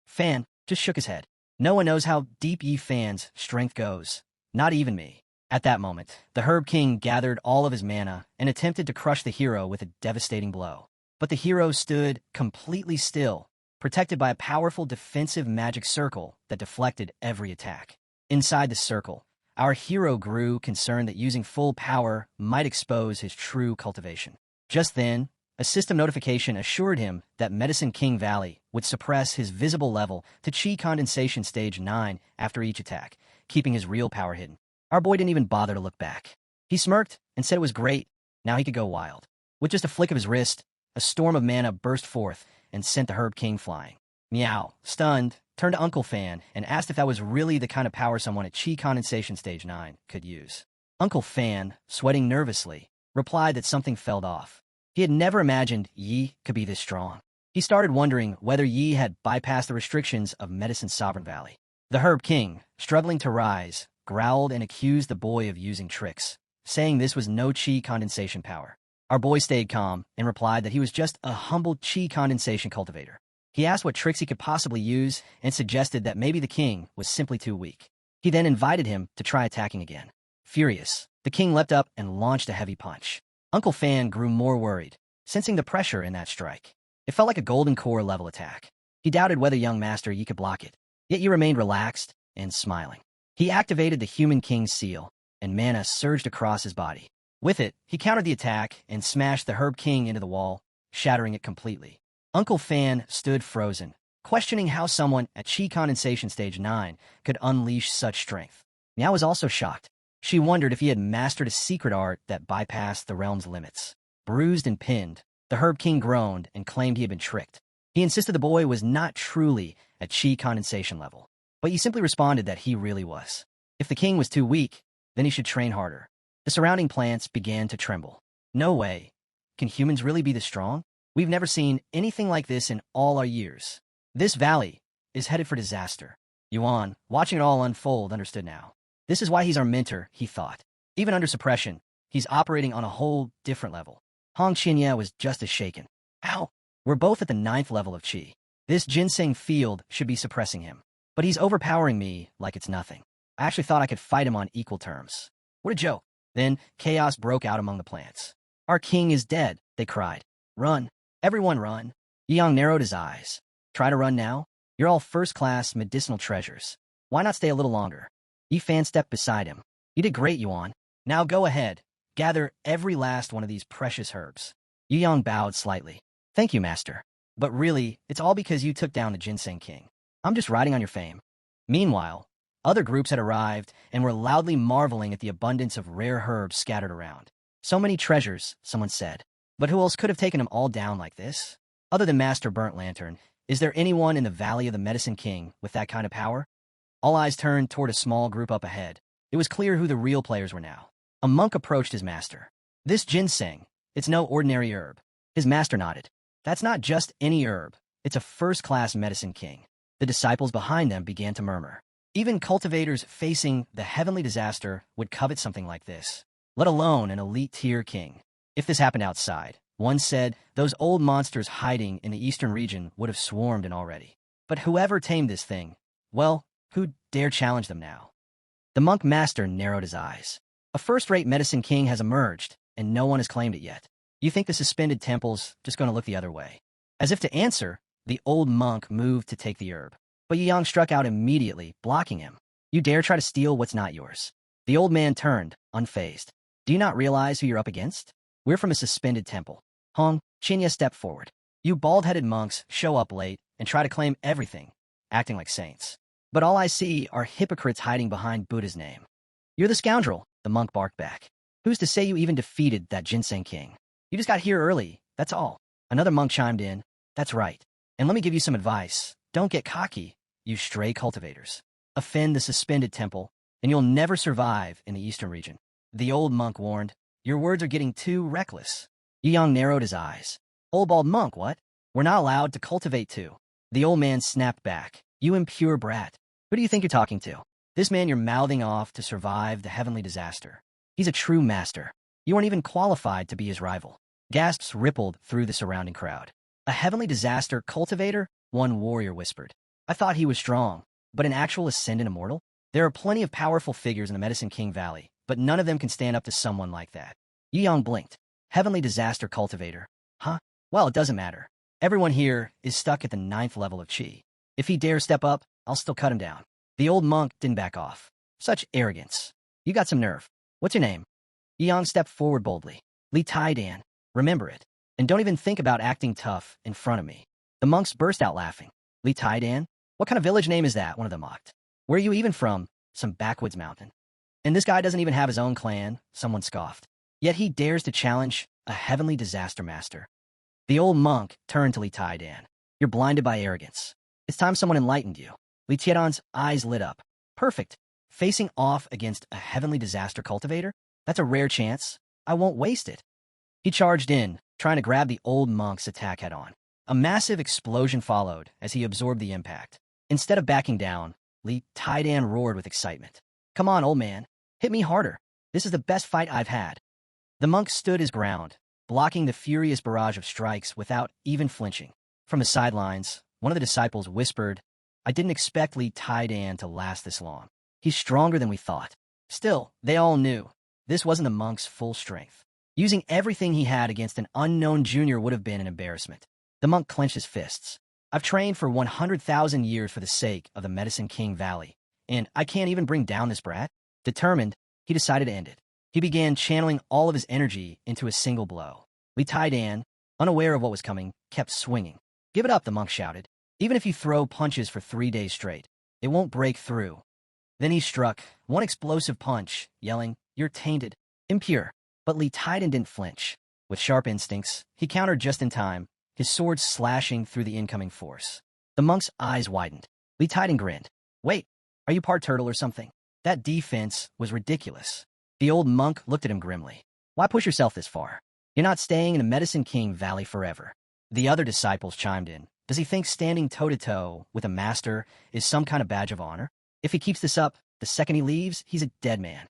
Fan just shook his head. No one knows how deep Yi Fan's strength goes. Not even me. At that moment, the Herb King gathered all of his mana and attempted to crush the hero with a devastating blow. But the hero stood completely still, protected by a powerful defensive magic circle that deflected every attack. Inside the circle, our hero grew, concerned that using full power might expose his true cultivation. Just then, a system notification assured him that Medicine King Valley would suppress his visible level to Chi Condensation Stage 9 after each attack, keeping his real power hidden. Our boy didn't even bother to look back. He smirked and said it was great. Now he could go wild. With just a flick of his wrist, a storm of mana burst forth and sent the Herb King flying. Meow, stunned, turned to Uncle Fan and asked if that was really the kind of power someone at Chi Condensation Stage 9 could use. Uncle Fan, sweating nervously, replied that something fell off. He had never imagined Yi could be this strong. He started wondering whether Yi had bypassed the restrictions of Medicine Sovereign Valley. The Herb King, struggling to rise, growled and accused the boy of using tricks, saying this was no Chi condensation power. Our boy stayed calm and replied that he was just a humble Chi condensation cultivator. He asked what tricks he could possibly use and suggested that maybe the king was simply too weak. He then invited him to try attacking again. Furious, the king leapt up and launched a heavy punch. Uncle Fan grew more worried, sensing the pressure in that strike. It felt like a golden core level attack. He doubted whether young Master Yi could block it, yet Yi remained relaxed and smiling. He activated the Human King's seal, and mana surged across his body. With it, he countered the attack and smashed the Herb King into the wall, shattering it completely. Uncle Fan stood frozen, questioning how someone at Chi Condensation Stage 9 could unleash such strength. Meow was also shocked. She wondered if he had mastered a secret art that bypassed the realm's limits. Bruised and pinned, the Herb King groaned and claimed he had been tricked. He insisted the boy was not truly at Chi Condensation level, but he simply responded that he really was. If the king was too weak, then he should train harder. The surrounding plants began to tremble. No way. Can humans really be this strong? We've never seen anything like this in all our years. This valley is headed for disaster. Yuan, watching it all unfold, understood now. This is why he's our mentor, he thought. Even under suppression, he's operating on a whole different level. Hong Qinya was just as shaken. How? We're both at the 9th level of Qi. This ginseng field should be suppressing him. But he's overpowering me like it's nothing. I actually thought I could fight him on equal terms. What a joke. Then chaos broke out among the plants. Our king is dead, they cried. Run. Everyone run. Yang narrowed his eyes. Try to run now? You're all first-class medicinal treasures. Why not stay a little longer? Yi Fan stepped beside him. You did great, Yuan. Now go ahead. Gather every last one of these precious herbs. Yu Yang bowed slightly. Thank you, Master. But really, it's all because you took down the Ginseng King. I'm just riding on your fame. Meanwhile, other groups had arrived and were loudly marveling at the abundance of rare herbs scattered around. So many treasures, someone said. But who else could have taken them all down like this? Other than Master Burnt Lantern, is there anyone in the Valley of the Medicine King with that kind of power? All eyes turned toward a small group up ahead. It was clear who the real players were now. A monk approached his master. This ginseng, it's no ordinary herb. His master nodded. That's not just any herb. It's a first-class Medicine King. The disciples behind them began to murmur. Even cultivators facing the heavenly disaster would covet something like this, let alone an elite-tier king. If this happened outside, one said, those old monsters hiding in the eastern region would have swarmed in already. But whoever tamed this thing, well, who dare challenge them now? The monk master narrowed his eyes. A first-rate Medicine King has emerged, and no one has claimed it yet. You think the suspended temple's just going to look the other way. As if to answer, the old monk moved to take the herb. But Yang struck out immediately, blocking him. You dare try to steal what's not yours. The old man turned, unfazed. Do you not realize who you're up against? We're from a suspended temple. Hong, Chinya stepped forward. You bald-headed monks show up late and try to claim everything, acting like saints. But all I see are hypocrites hiding behind Buddha's name. You're the scoundrel, the monk barked back. Who's to say you even defeated that ginseng king? You just got here early, that's all. Another monk chimed in. That's right. And let me give you some advice. Don't get cocky, you stray cultivators. Offend the suspended temple, and you'll never survive in the eastern region. The old monk warned. Your words are getting too reckless. Yang narrowed his eyes. Old bald monk, what? We're not allowed to cultivate too. The old man snapped back. You impure brat. Who do you think you're talking to? This man you're mouthing off to survive the heavenly disaster. He's a true master. You aren't even qualified to be his rival. Gasps rippled through the surrounding crowd. A heavenly disaster cultivator? One warrior whispered. I thought he was strong, but an actual ascendant immortal? There are plenty of powerful figures in the Medicine King Valley, but none of them can stand up to someone like that. Yang blinked. Heavenly disaster cultivator. Huh? Well, it doesn't matter. Everyone here is stuck at the 9th level of Qi. If he dares step up, I'll still cut him down. The old monk didn't back off. Such arrogance. You got some nerve. What's your name? Yang stepped forward boldly. Li Tai-Dan. Remember it. And don't even think about acting tough in front of me. The monks burst out laughing. Li Tai-Dan? What kind of village name is that? One of them mocked. Where are you even from? Some backwoods mountain. And this guy doesn't even have his own clan, someone scoffed. Yet he dares to challenge a heavenly disaster master. The old monk turned to Li Tai-Dan. You're blinded by arrogance. It's time someone enlightened you. Li Tai-Dan's eyes lit up. Perfect. Facing off against a heavenly disaster cultivator? That's a rare chance. I won't waste it. He charged in, trying to grab the old monk's attack head-on. A massive explosion followed as he absorbed the impact. Instead of backing down, Li Tai-Dan roared with excitement. Come on, old man. Hit me harder. This is the best fight I've had. The monk stood his ground, blocking the furious barrage of strikes without even flinching. From the sidelines, one of the disciples whispered, I didn't expect Li Tai-Dan to last this long. He's stronger than we thought. Still, they all knew this wasn't the monk's full strength. Using everything he had against an unknown junior would have been an embarrassment. The monk clenched his fists. I've trained for 100,000 years for the sake of the Medicine King Valley, and I can't even bring down this brat? Determined, he decided to end it. He began channeling all of his energy into a single blow. Li Tai-Dan, unaware of what was coming, kept swinging. Give it up, the monk shouted. Even if you throw punches for 3 days straight, it won't break through. Then he struck, one explosive punch, yelling, You're tainted, impure. But Li Tai-Dan didn't flinch. With sharp instincts, he countered just in time, his sword slashing through the incoming force. The monk's eyes widened. Li Tai-Dan grinned. Wait, are you part turtle or something? That defense was ridiculous. The old monk looked at him grimly. Why push yourself this far? You're not staying in the Medicine King Valley forever. The other disciples chimed in. Does he think standing toe-to-toe with a master is some kind of badge of honor? If he keeps this up, the second he leaves, he's a dead man.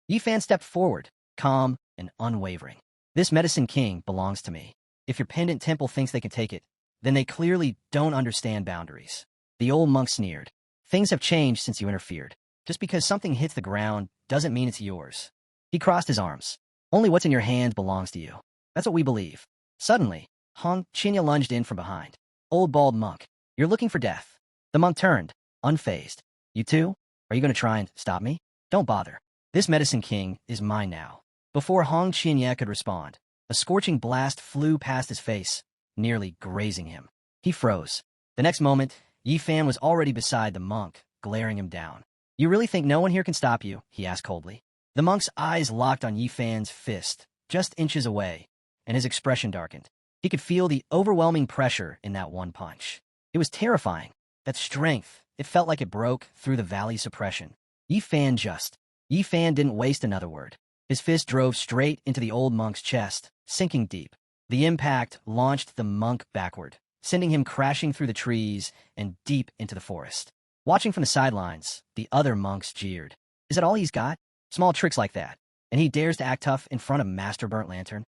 Yi Fan stepped forward, calm and unwavering. This Medicine King belongs to me. If your pendant temple thinks they can take it, then they clearly don't understand boundaries. The old monk sneered. Things have changed since you interfered. Just because something hits the ground doesn't mean it's yours. He crossed his arms. Only what's in your hand belongs to you. That's what we believe. Suddenly, Hong Chinya lunged in from behind. Old bald monk, you're looking for death. The monk turned, unfazed. You too? Are you going to try and stop me? Don't bother. This Medicine King is mine now. Before Hong Chinya could respond, a scorching blast flew past his face, nearly grazing him. He froze. The next moment, Yi Fan was already beside the monk, glaring him down. You really think no one here can stop you? He asked coldly. The monk's eyes locked on Yi Fan's fist, just inches away, and his expression darkened. He could feel the overwhelming pressure in that one punch. It was terrifying. That strength, it felt like it broke through the valley's suppression. Yi Fan didn't waste another word. His fist drove straight into the old monk's chest, sinking deep. The impact launched the monk backward, sending him crashing through the trees and deep into the forest. Watching from the sidelines, the other monks jeered. Is that all he's got? Small tricks like that, and he dares to act tough in front of Master Burnt Lantern?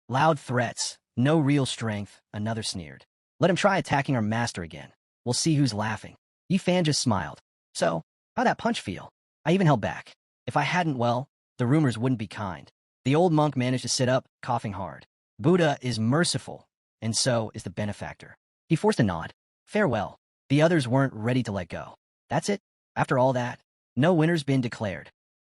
Loud threats, no real strength, another sneered. Let him try attacking our master again. We'll see who's laughing. Yi Fan just smiled. So, how'd that punch feel? I even held back. If I hadn't, well, the rumors wouldn't be kind. The old monk managed to sit up, coughing hard. Buddha is merciful, and so is the benefactor. He forced a nod. Farewell. The others weren't ready to let go. That's it? After all that? No winner's been declared.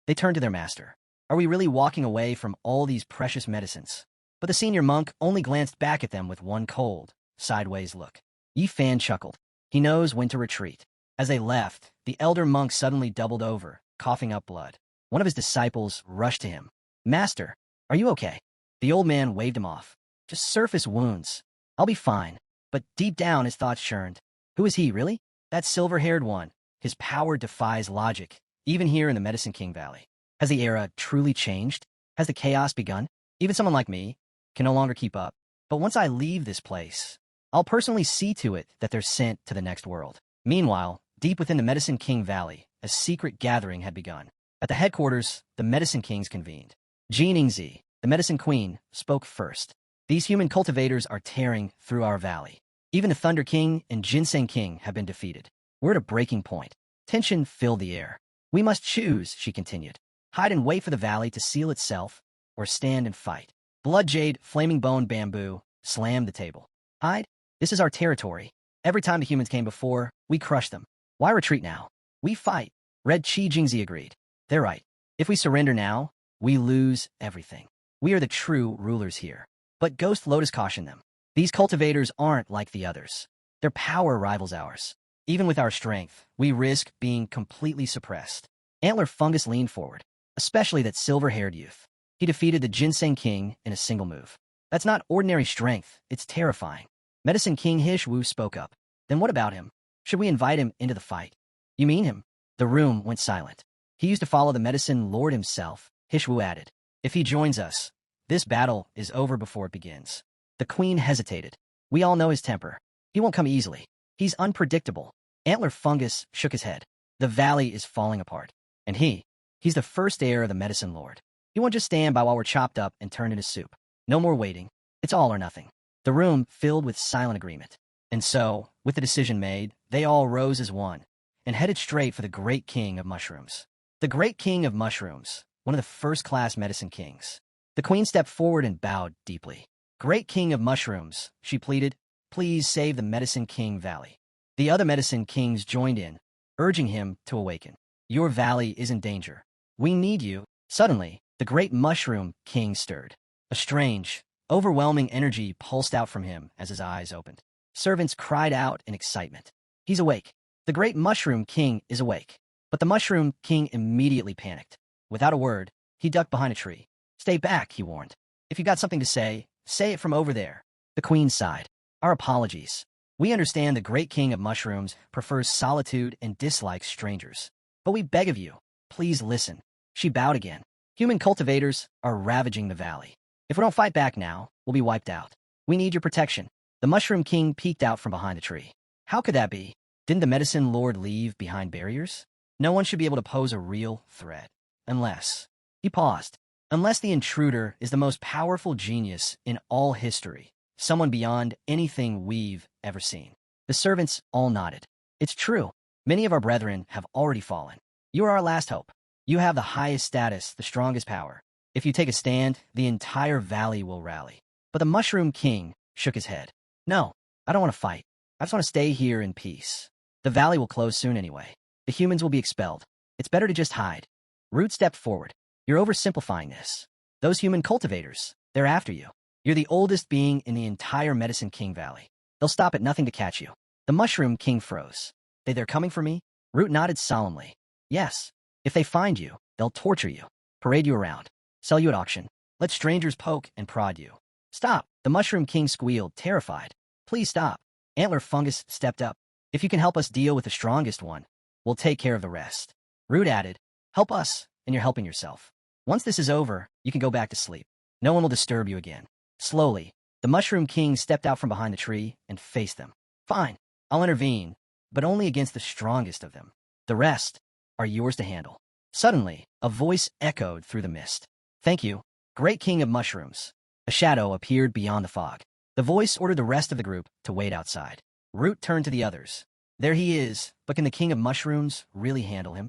They turned to their master. Are we really walking away from all these precious medicines? But the senior monk only glanced back at them with one cold, sideways look. Yi Fan chuckled. He knows when to retreat. As they left, the elder monk suddenly doubled over, coughing up blood. One of his disciples rushed to him. Master, are you okay? The old man waved him off. Just surface wounds. I'll be fine. But deep down his thoughts churned. Who is he, really? That silver-haired one. His power defies logic, even here in the Medicine King Valley. Has the era truly changed? Has the chaos begun? Even someone like me can no longer keep up. But once I leave this place, I'll personally see to it that they're sent to the next world. Meanwhile, deep within the Medicine King Valley, a secret gathering had begun. At the headquarters, the Medicine Kings convened. Jiningzi, the Medicine Queen, spoke first. These human cultivators are tearing through our valley. Even the Thunder King and Ginseng King have been defeated. We're at a breaking point. Tension filled the air. We must choose, she continued. Hide and wait for the valley to seal itself, or stand and fight. Blood Jade, Flaming Bone Bamboo, slammed the table. Hide? This is our territory. Every time the humans came before, we crushed them. Why retreat now? We fight. Red Chi Jingzi agreed. They're right. If we surrender now, we lose everything. We are the true rulers here. But Ghost Lotus cautioned them. These cultivators aren't like the others. Their power rivals ours. Even with our strength, we risk being completely suppressed. Antler Fungus leaned forward, especially that silver-haired youth. He defeated the Ginseng King in a single move. That's not ordinary strength, it's terrifying. Medicine King Hishwu spoke up. Then what about him? Should we invite him into the fight? You mean him? The room went silent. He used to follow the Medicine Lord himself, Hishwu added. If he joins us, this battle is over before it begins. The Queen hesitated. We all know his temper. He won't come easily. He's unpredictable. Antler Fungus shook his head. The valley is falling apart. And he's the first heir of the Medicine Lord. He won't just stand by while we're chopped up and turned into soup. No more waiting. It's all or nothing. The room filled with silent agreement. And so, with the decision made, they all rose as one and headed straight for the Great King of Mushrooms. The Great King of Mushrooms, one of the first-class Medicine Kings. The Queen stepped forward and bowed deeply. Great King of Mushrooms, she pleaded, please save the Medicine King Valley. The other Medicine Kings joined in, urging him to awaken. Your valley is in danger. We need you. Suddenly, the Great Mushroom King stirred. A strange, overwhelming energy pulsed out from him as his eyes opened. Servants cried out in excitement. He's awake. The Great Mushroom King is awake. But the Mushroom King immediately panicked. Without a word, he ducked behind a tree. Stay back, he warned. If you got something to say it from over there. The Queen sighed. Our apologies. We understand the Great King of Mushrooms prefers solitude and dislikes strangers. But we beg of you, please listen. She bowed again. Human cultivators are ravaging the valley. If we don't fight back now, we'll be wiped out. We need your protection. The Mushroom King peeked out from behind the tree. How could that be? Didn't the Medicine Lord leave behind barriers? No one should be able to pose a real threat. Unless... He paused. Unless the intruder is the most powerful genius in all history. Someone beyond anything we've ever seen. The servants all nodded. It's true. Many of our brethren have already fallen. You are our last hope. You have the highest status, the strongest power. If you take a stand, the entire valley will rally. But the Mushroom King shook his head. No, I don't want to fight. I just want to stay here in peace. The valley will close soon anyway. The humans will be expelled. It's better to just hide. Root stepped forward. You're oversimplifying this. Those human cultivators, they're after you. You're the oldest being in the entire Medicine King Valley. They'll stop at nothing to catch you. The Mushroom King froze. They're coming for me? Root nodded solemnly. Yes. If they find you, they'll torture you, parade you around, sell you at auction, let strangers poke and prod you. Stop. The Mushroom King squealed, terrified. Please stop. Antler Fungus stepped up. If you can help us deal with the strongest one, we'll take care of the rest. Root added, help us, and you're helping yourself. Once this is over, you can go back to sleep. No one will disturb you again. Slowly, the Mushroom King stepped out from behind the tree and faced them. Fine, I'll intervene, but only against the strongest of them. The rest are yours to handle. Suddenly, a voice echoed through the mist. Thank you, Great King of Mushrooms. A shadow appeared beyond the fog. The voice ordered the rest of the group to wait outside. Root turned to the others. There he is, but can the King of Mushrooms really handle him?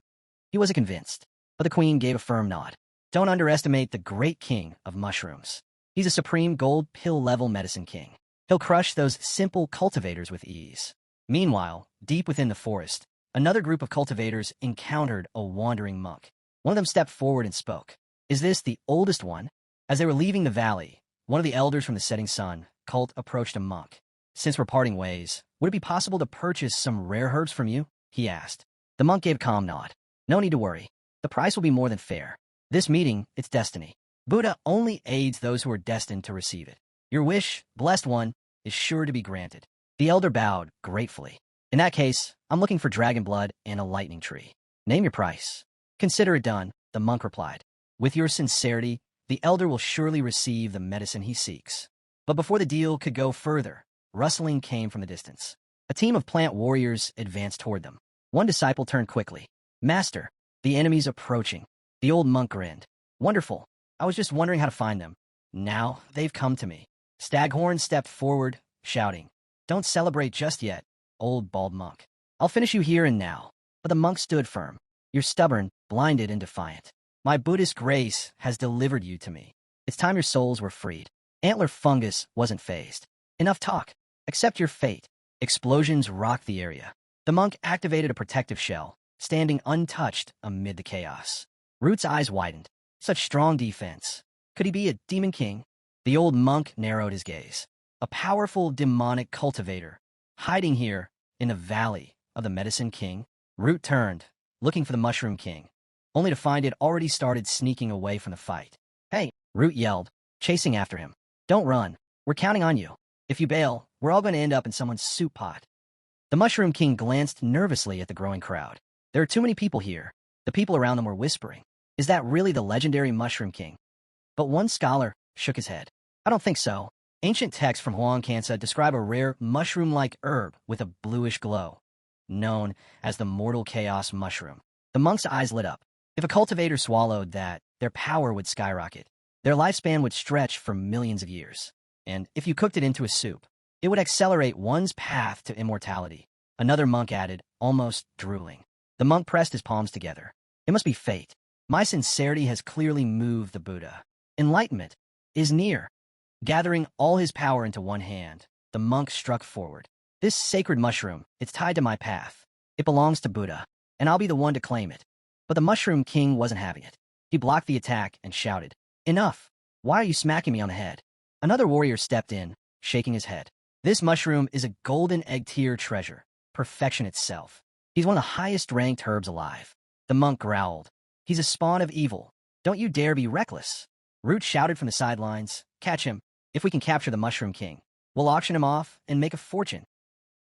He wasn't convinced, but the Queen gave a firm nod. Don't underestimate the Great King of Mushrooms. He's a supreme gold pill-level medicine king. He'll crush those simple cultivators with ease. Meanwhile, deep within the forest, another group of cultivators encountered a wandering monk. One of them stepped forward and spoke. Is this the oldest one? As they were leaving the valley, one of the elders from the setting sun cult approached a monk. Since we're parting ways, would it be possible to purchase some rare herbs from you? He asked. The monk gave a calm nod. No need to worry. The price will be more than fair. This meeting, it's destiny. Buddha only aids those who are destined to receive it. Your wish, blessed one, is sure to be granted. The elder bowed gratefully. In that case, I'm looking for dragon blood and a lightning tree. Name your price. Consider it done, the monk replied. With your sincerity, the elder will surely receive the medicine he seeks. But before the deal could go further, rustling came from the distance. A team of plant warriors advanced toward them. One disciple turned quickly. Master, the enemy's approaching. The old monk grinned. Wonderful. I was just wondering how to find them. Now they've come to me. Staghorn stepped forward, shouting, Don't celebrate just yet, old bald monk. I'll finish you here and now. But the monk stood firm. You're stubborn, blinded, and defiant. My Buddhist grace has delivered you to me. It's time your souls were freed. Antler Fungus wasn't fazed. Enough talk. Accept your fate. Explosions rocked the area. The monk activated a protective shell, standing untouched amid the chaos. Root's eyes widened. Such strong defense. Could he be a demon king? The old monk narrowed his gaze. A powerful demonic cultivator, hiding here in the valley of the medicine king. Root turned, looking for the mushroom king, only to find it already started sneaking away from the fight. Hey, Root yelled, chasing after him. Don't run. We're counting on you. If you bail, we're all going to end up in someone's soup pot. The mushroom king glanced nervously at the growing crowd. There are too many people here. The people around them were whispering. Is that really the legendary mushroom king? But one scholar shook his head. I don't think so. Ancient texts from Huang Kansa describe a rare mushroom-like herb with a bluish glow, known as the mortal chaos mushroom. The monk's eyes lit up. If a cultivator swallowed that, their power would skyrocket. Their lifespan would stretch for millions of years. And if you cooked it into a soup, it would accelerate one's path to immortality. Another monk added, almost drooling. The monk pressed his palms together. It must be fate. My sincerity has clearly moved the Buddha. Enlightenment is near. Gathering all his power into one hand, the monk struck forward. This sacred mushroom, it's tied to my path. It belongs to Buddha, and I'll be the one to claim it. But the mushroom king wasn't having it. He blocked the attack and shouted, Enough! Why are you smacking me on the head? Another warrior stepped in, shaking his head. This mushroom is a golden egg-tier treasure, perfection itself. He's one of the highest-ranked herbs alive. The monk growled. He's a spawn of evil. Don't you dare be reckless. Root shouted from the sidelines, Catch him. If we can capture the Mushroom King, we'll auction him off and make a fortune.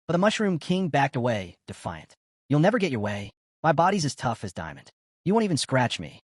But the Mushroom King backed away, defiant. You'll never get your way. My body's as tough as diamond. You won't even scratch me.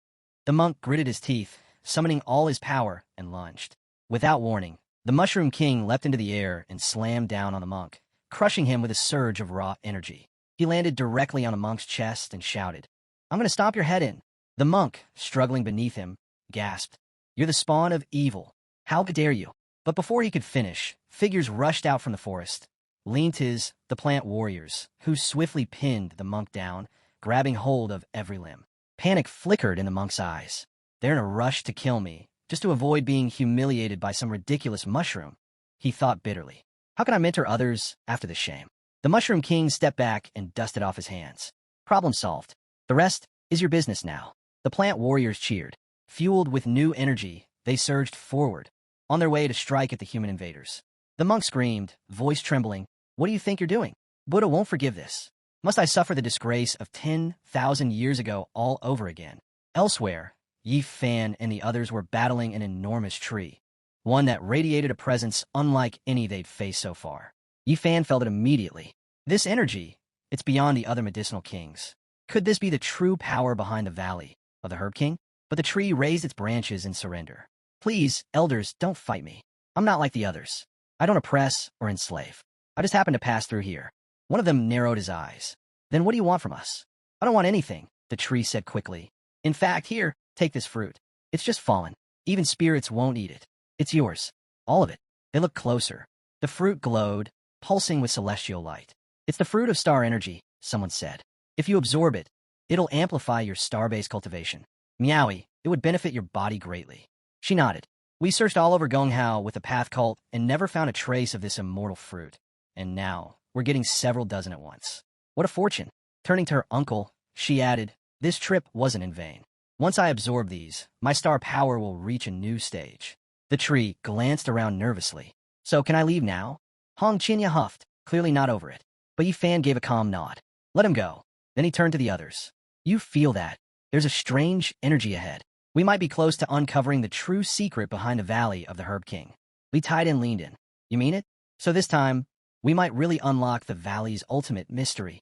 The monk gritted his teeth, summoning all his power, and lunged. Without warning, the Mushroom King leapt into the air and slammed down on the monk, crushing him with a surge of raw energy. He landed directly on the monk's chest and shouted, I'm going to stomp your head in. The monk, struggling beneath him, gasped, You're the spawn of evil. How dare you? But before he could finish, figures rushed out from the forest. Leantis, the plant warriors, who swiftly pinned the monk down, grabbing hold of every limb. Panic flickered in the monk's eyes. They're in a rush to kill me, just to avoid being humiliated by some ridiculous mushroom, he thought bitterly. How can I mentor others after this shame? The Mushroom King stepped back and dusted off his hands. Problem solved. The rest is your business now. The plant warriors cheered. Fueled with new energy, they surged forward, on their way to strike at the human invaders. The monk screamed, voice trembling, What do you think you're doing? Buddha won't forgive this. Must I suffer the disgrace of 10,000 years ago all over again? Elsewhere, Yi Fan and the others were battling an enormous tree, one that radiated a presence unlike any they'd faced so far. Yi Fan felt it immediately. This energy, it's beyond the other medicinal kings. Could this be the true power behind the valley of the Herb King? But the tree raised its branches in surrender. Please, elders, don't fight me. I'm not like the others. I don't oppress or enslave. I just happen to pass through here. One of them narrowed his eyes. Then what do you want from us? I don't want anything, the tree said quickly. In fact, here, take this fruit. It's just fallen. Even spirits won't eat it. It's yours. All of it. They looked closer. The fruit glowed, pulsing with celestial light. It's the fruit of star energy, someone said. If you absorb it, it'll amplify your star-based cultivation. Meowie, it would benefit your body greatly. She nodded. We searched all over Gonghao with the Path Cult and never found a trace of this immortal fruit. And now, we're getting several dozen at once. What a fortune. Turning to her uncle, she added, this trip wasn't in vain. Once I absorb these, my star power will reach a new stage. The tree glanced around nervously. So can I leave now? Hong Qinya huffed, clearly not over it. But Yi Fan gave a calm nod. Let him go. Then he turned to the others. You feel that. There's a strange energy ahead. We might be close to uncovering the true secret behind the Valley of the Herb King. Li Taidan leaned in. You mean it? So this time, we might really unlock the Valley's ultimate mystery.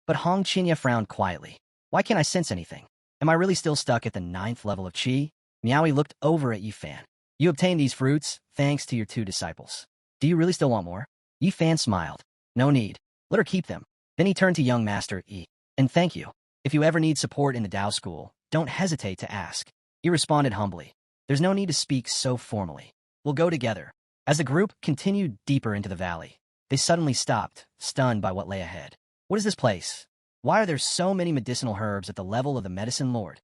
But Hong Qinya frowned quietly. Why can't I sense anything? Am I really still stuck at the 9th level of Qi? Miaoi looked over at Yi Fan. You obtained these fruits, thanks to your 2 disciples. Do you really still want more? Yi Fan smiled. No need. Let her keep them. Then he turned to young Master Yi. And thank you. If you ever need support in the Tao School, don't hesitate to ask. He responded humbly. There's no need to speak so formally. We'll go together. As the group continued deeper into the valley, they suddenly stopped, stunned by what lay ahead. What is this place? Why are there so many medicinal herbs at the level of the Medicine Lord?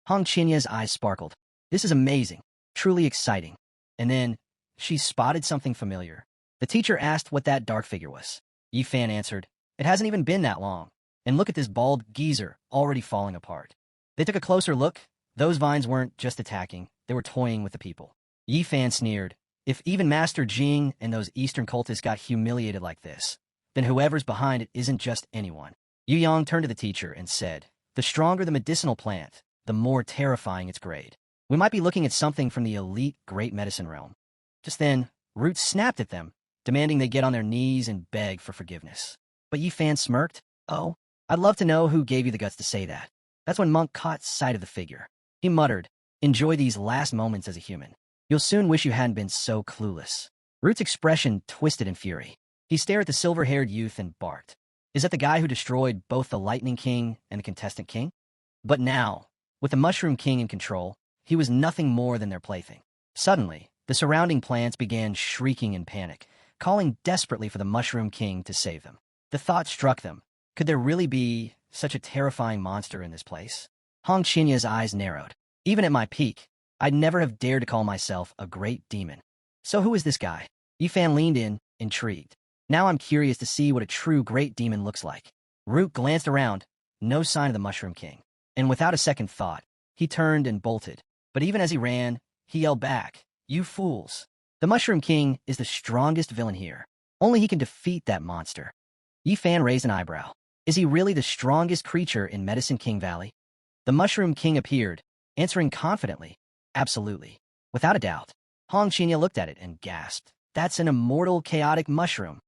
Hong Chinya's eyes sparkled. This is amazing. Truly exciting. And then, she spotted something familiar. The teacher asked what that dark figure was. Yi Fan answered, it hasn't even been that long. And look at this bald geezer already falling apart. They took a closer look. Those vines weren't just attacking, they were toying with the people. Yi Fan sneered. If even Master Jing and those Eastern cultists got humiliated like this, then whoever's behind it isn't just anyone. Yu Yang turned to the teacher and said, the stronger the medicinal plant, the more terrifying its grade. We might be looking at something from the elite great medicine realm. Just then, Root snapped at them, demanding they get on their knees and beg for forgiveness. But Yi Fan smirked. Oh, I'd love to know who gave you the guts to say that. That's when Monk caught sight of the figure. He muttered, enjoy these last moments as a human. You'll soon wish you hadn't been so clueless. Root's expression twisted in fury. He stared at the silver-haired youth and barked. Is that the guy who destroyed both the Lightning King and the Contestant King? But now, with the Mushroom King in control, he was nothing more than their plaything. Suddenly, the surrounding plants began shrieking in panic, calling desperately for the Mushroom King to save them. The thought struck them. Could there really be such a terrifying monster in this place? Hong Chinya's eyes narrowed. Even at my peak, I'd never have dared to call myself a great demon. So who is this guy? Yi Fan leaned in, intrigued. Now I'm curious to see what a true great demon looks like. Root glanced around, no sign of the Mushroom King. And without a second thought, he turned and bolted. But even as he ran, he yelled back, you fools. The Mushroom King is the strongest villain here. Only he can defeat that monster. Yi Fan raised an eyebrow. Is he really the strongest creature in Medicine King Valley? The Mushroom King appeared, answering confidently, absolutely. Without a doubt. Hong Qinya looked at it and gasped. That's an immortal chaotic mushroom.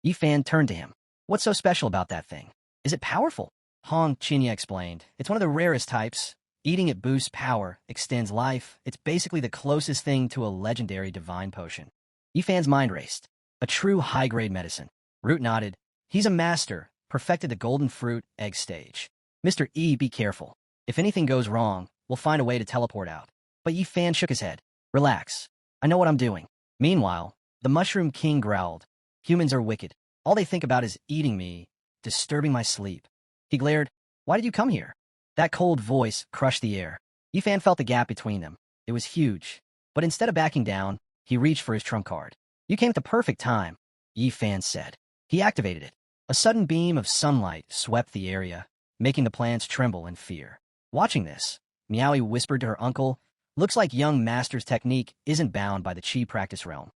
Yi Fan turned to him. What's so special about that thing? Is it powerful? Hong Qinya explained. It's one of the rarest types. Eating it boosts power, extends life. It's basically the closest thing to a legendary divine potion. Yi Fan's mind raced. A true high-grade medicine. Root nodded. He's a master, perfected the golden fruit egg stage. Mr. E, be careful. If anything goes wrong, we'll find a way to teleport out. But Yi Fan shook his head. Relax. I know what I'm doing. Meanwhile, the Mushroom King growled. Humans are wicked. All they think about is eating me, disturbing my sleep. He glared. Why did you come here? That cold voice crushed the air. Yi Fan felt the gap between them. It was huge. But instead of backing down, he reached for his trump card. You came at the perfect time, Yi Fan said. He activated it. A sudden beam of sunlight swept the area, making the plants tremble in fear. Watching this, Miaoi whispered to her uncle, looks like young Master's technique isn't bound by the Qi practice realm.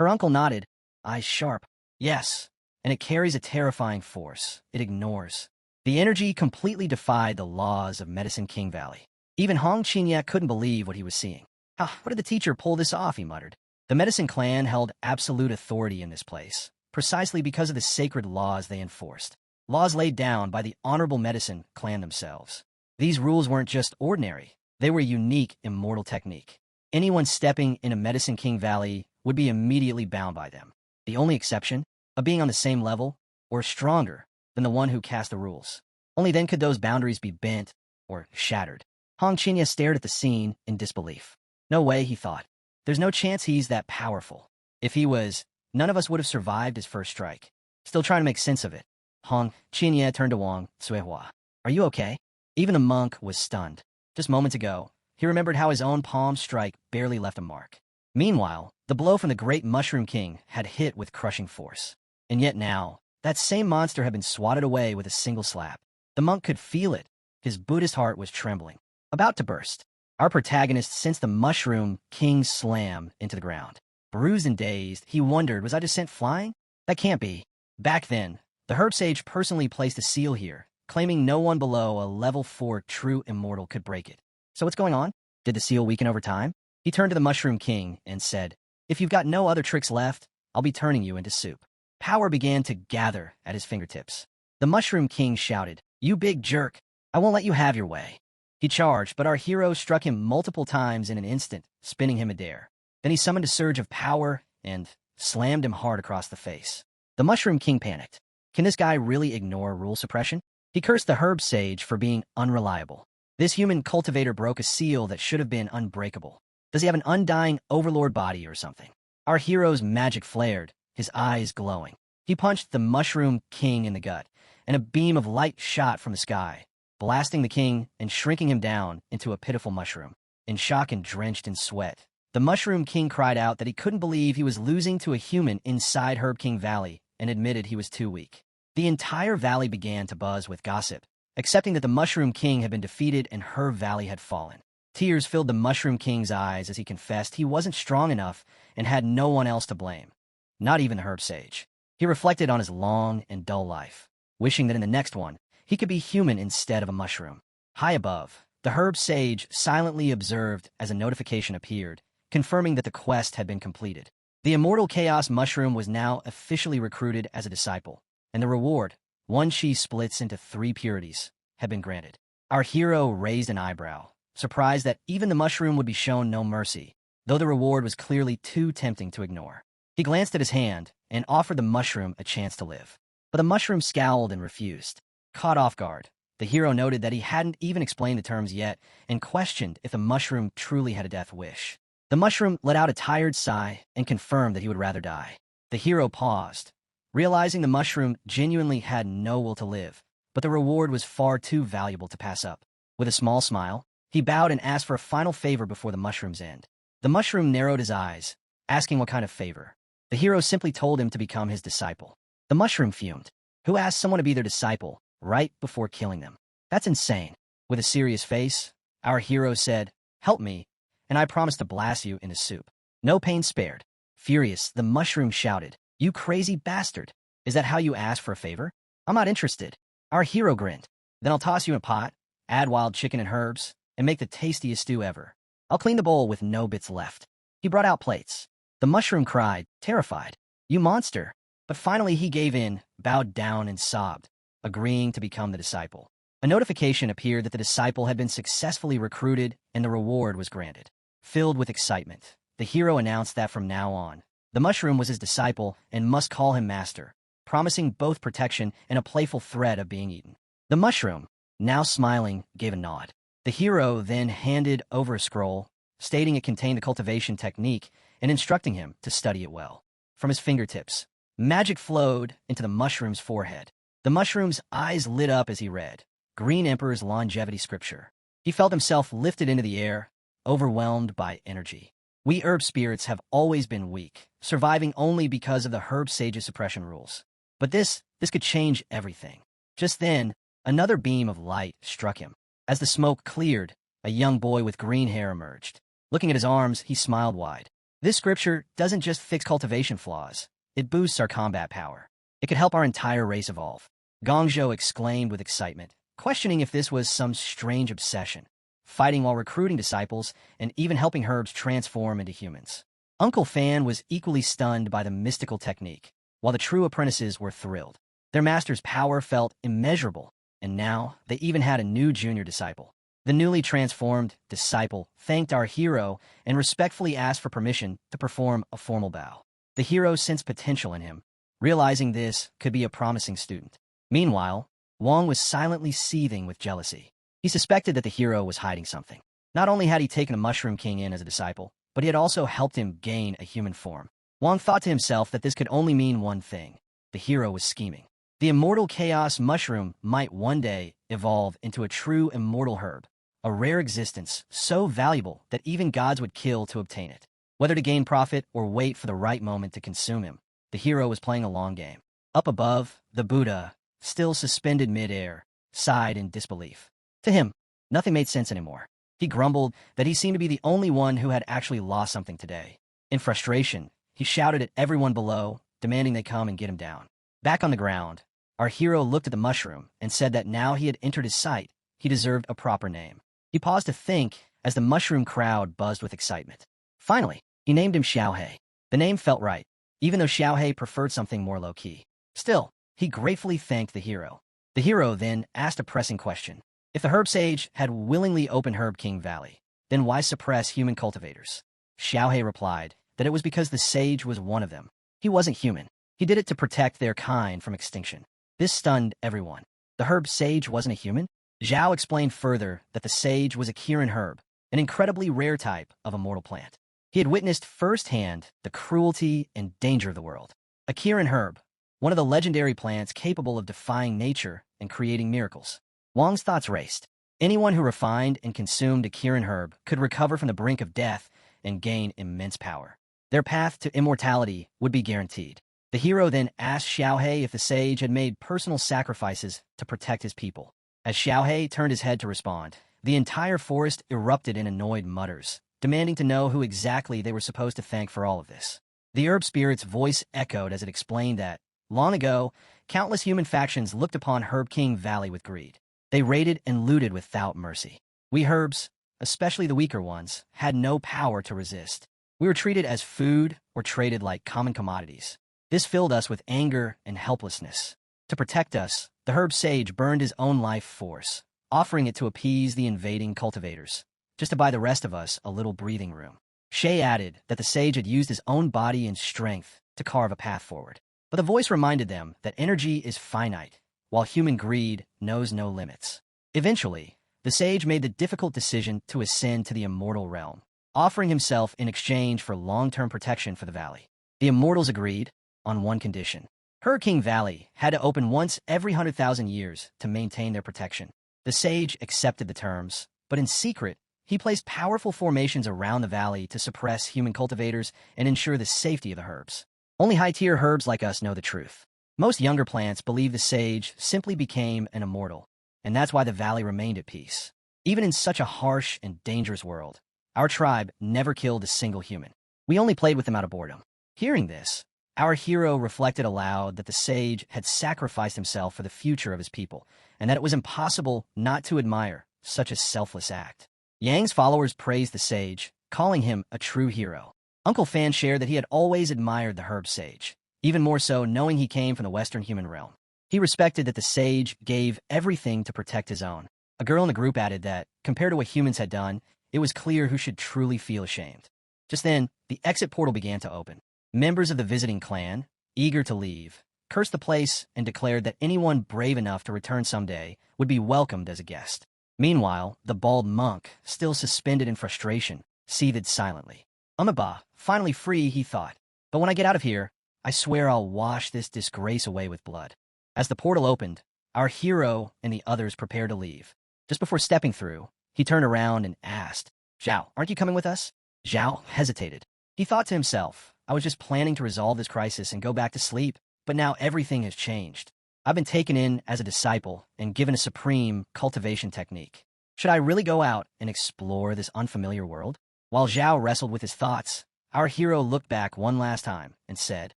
Her uncle nodded, eyes sharp. Yes, and it carries a terrifying force. It ignores. The energy completely defied the laws of Medicine King Valley. Even Hong Qinya couldn't believe what he was seeing. How did the teacher pull this off, he muttered. The Medicine Clan held absolute authority in this place, precisely because of the sacred laws they enforced. Laws laid down by the Honorable Medicine Clan themselves. These rules weren't just ordinary. They were a unique, immortal technique. Anyone stepping in a Medicine King Valley would be immediately bound by them. The only exception, of being on the same level, or stronger, than the one who cast the rules. Only then could those boundaries be bent or shattered. Hong Qinya stared at the scene in disbelief. No way, he thought. There's no chance he's that powerful. If he was, none of us would have survived his first strike. Still trying to make sense of it. Hong Qinya turned to Wang Cuihua. Are you okay? Even the monk was stunned. Just moments ago, he remembered how his own palm strike barely left a mark. Meanwhile, the blow from the great Mushroom King had hit with crushing force. And yet now, that same monster had been swatted away with a single slap. The monk could feel it. His Buddhist heart was trembling, about to burst. Our protagonist sensed the Mushroom King's slam into the ground. Bruised and dazed, he wondered, was I just sent flying? That can't be. Back then, the herb sage personally placed a seal here, claiming no one below a level 4 true immortal could break it. So what's going on? Did the seal weaken over time? He turned to the Mushroom King and said, "If you've got no other tricks left, I'll be turning you into soup." Power began to gather at his fingertips. The Mushroom King shouted, "You big jerk! I won't let you have your way." He charged, but our hero struck him multiple times in an instant, spinning him midair. Then he summoned a surge of power and slammed him hard across the face. The Mushroom King panicked. Can this guy really ignore rule suppression? He cursed the herb sage for being unreliable. This human cultivator broke a seal that should have been unbreakable. Does he have an undying overlord body or something? Our hero's magic flared, his eyes glowing. He punched the Mushroom King in the gut, and a beam of light shot from the sky, blasting the king and shrinking him down into a pitiful mushroom. In shock and drenched in sweat, the Mushroom King cried out that he couldn't believe he was losing to a human inside Herb King Valley and admitted he was too weak. The entire valley began to buzz with gossip, accepting that the Mushroom King had been defeated and Herb Valley had fallen. Tears filled the Mushroom King's eyes as he confessed he wasn't strong enough and had no one else to blame, not even the herb sage. He reflected on his long and dull life, wishing that in the next one, he could be human instead of a mushroom. High above, the herb sage silently observed as a notification appeared, confirming that the quest had been completed. The immortal chaos mushroom was now officially recruited as a disciple, and the reward, one chi splits into 3 purities, had been granted. Our hero raised an eyebrow, surprised that even the mushroom would be shown no mercy, though the reward was clearly too tempting to ignore. He glanced at his hand and offered the mushroom a chance to live. But the mushroom scowled and refused. Caught off guard, the hero noted that he hadn't even explained the terms yet and questioned if the mushroom truly had a death wish. The mushroom let out a tired sigh and confirmed that he would rather die. The hero paused, realizing the mushroom genuinely had no will to live, but the reward was far too valuable to pass up. With a small smile, he bowed and asked for a final favor before the mushroom's end. The mushroom narrowed his eyes, asking what kind of favor. The hero simply told him to become his disciple. The mushroom fumed. Who asked someone to be their disciple right before killing them? That's insane. With a serious face, our hero said, "Help me, and I promise to blast you into soup." No pain spared. Furious, the mushroom shouted, "You crazy bastard! Is that how you ask for a favor? I'm not interested." Our hero grinned. "Then I'll toss you in a pot, add wild chicken and herbs, and make the tastiest stew ever. I'll clean the bowl with no bits left." He brought out plates. The mushroom cried, terrified, "You monster!" But finally he gave in, bowed down and sobbed, agreeing to become the disciple. A notification appeared that the disciple had been successfully recruited and the reward was granted. Filled with excitement, the hero announced that from now on, the mushroom was his disciple and must call him master, promising both protection and a playful threat of being eaten. The mushroom, now smiling, gave a nod. The hero then handed over a scroll, stating it contained the cultivation technique and instructing him to study it well. From his fingertips, magic flowed into the mushroom's forehead. The mushroom's eyes lit up as he read Green Emperor's longevity scripture. He felt himself lifted into the air, overwhelmed by energy. We herb spirits have always been weak, surviving only because of the herb sage's suppression rules. But this could change everything. Just then, another beam of light struck him. As the smoke cleared, a young boy with green hair emerged. Looking at his arms, he smiled wide. This scripture doesn't just fix cultivation flaws, it boosts our combat power. It could help our entire race evolve. Gongzhou exclaimed with excitement, questioning if this was some strange obsession. Fighting while recruiting disciples and even helping herbs transform into humans. Uncle Fan was equally stunned by the mystical technique, while the true apprentices were thrilled. Their master's power felt immeasurable, and now they even had a new junior disciple. The newly transformed disciple thanked our hero and respectfully asked for permission to perform a formal bow. The hero sensed potential in him, realizing this could be a promising student. Meanwhile, Wang was silently seething with jealousy. He suspected that the hero was hiding something. Not only had he taken a Mushroom King in as a disciple, but he had also helped him gain a human form. Wang thought to himself that this could only mean one thing. The hero was scheming. The immortal chaos mushroom might one day evolve into a true immortal herb, a rare existence so valuable that even gods would kill to obtain it. Whether to gain profit or wait for the right moment to consume him, the hero was playing a long game. Up above, the Buddha, still suspended mid-air, sighed in disbelief. To him, nothing made sense anymore. He grumbled that he seemed to be the only one who had actually lost something today. In frustration, he shouted at everyone below, demanding they come and get him down. Back on the ground, our hero looked at the mushroom and said that now he had entered his sight, he deserved a proper name. He paused to think as the mushroom crowd buzzed with excitement. Finally, he named him Xiaohei. The name felt right, even though Xiaohei preferred something more low-key. Still, he gratefully thanked the hero. The hero then asked a pressing question. If the herb sage had willingly opened Herb King Valley, then why suppress human cultivators? Xiaohei replied that it was because the sage was one of them. He wasn't human. He did it to protect their kind from extinction. This stunned everyone. The herb sage wasn't a human? Zhao explained further that the sage was a Kirin herb, an incredibly rare type of immortal plant. He had witnessed firsthand the cruelty and danger of the world. A Kirin herb, one of the legendary plants capable of defying nature and creating miracles. Wang's thoughts raced. Anyone who refined and consumed a Kirin herb could recover from the brink of death and gain immense power. Their path to immortality would be guaranteed. The hero then asked Xiaohei if the sage had made personal sacrifices to protect his people. As Xiaohei turned his head to respond, the entire forest erupted in annoyed mutters, demanding to know who exactly they were supposed to thank for all of this. The herb spirit's voice echoed as it explained that, long ago, countless human factions looked upon Herb King Valley with greed. They raided and looted without mercy. We herbs, especially the weaker ones, had no power to resist. We were treated as food or traded like common commodities. This filled us with anger and helplessness. To protect us, the herb sage burned his own life force, offering it to appease the invading cultivators, just to buy the rest of us a little breathing room. Shay added that the sage had used his own body and strength to carve a path forward. But the voice reminded them that energy is finite, while human greed knows no limits. Eventually, the sage made the difficult decision to ascend to the immortal realm, offering himself in exchange for long-term protection for the valley. The immortals agreed on one condition. Herb King Valley had to open once every 100,000 years to maintain their protection. The sage accepted the terms, but in secret, he placed powerful formations around the valley to suppress human cultivators and ensure the safety of the herbs. Only high-tier herbs like us know the truth. Most younger plants believe the sage simply became an immortal, and that's why the valley remained at peace. Even in such a harsh and dangerous world, our tribe never killed a single human. We only played with them out of boredom. Hearing this, our hero reflected aloud that the sage had sacrificed himself for the future of his people, and that it was impossible not to admire such a selfless act. Yang's followers praised the sage, calling him a true hero. Uncle Fan shared that he had always admired the herb sage, even more so knowing he came from the Western human realm. He respected that the sage gave everything to protect his own. A girl in the group added that, compared to what humans had done, it was clear who should truly feel ashamed. Just then, the exit portal began to open. Members of the visiting clan, eager to leave, cursed the place and declared that anyone brave enough to return someday would be welcomed as a guest. Meanwhile, the bald monk, still suspended in frustration, seethed silently. Umaba, finally free, he thought. But when I get out of here, I swear I'll wash this disgrace away with blood. As the portal opened, our hero and the others prepared to leave. Just before stepping through, he turned around and asked, Zhao, aren't you coming with us? Zhao hesitated. He thought to himself, I was just planning to resolve this crisis and go back to sleep, but now everything has changed. I've been taken in as a disciple and given a supreme cultivation technique. Should I really go out and explore this unfamiliar world? While Zhao wrestled with his thoughts, our hero looked back one last time and said,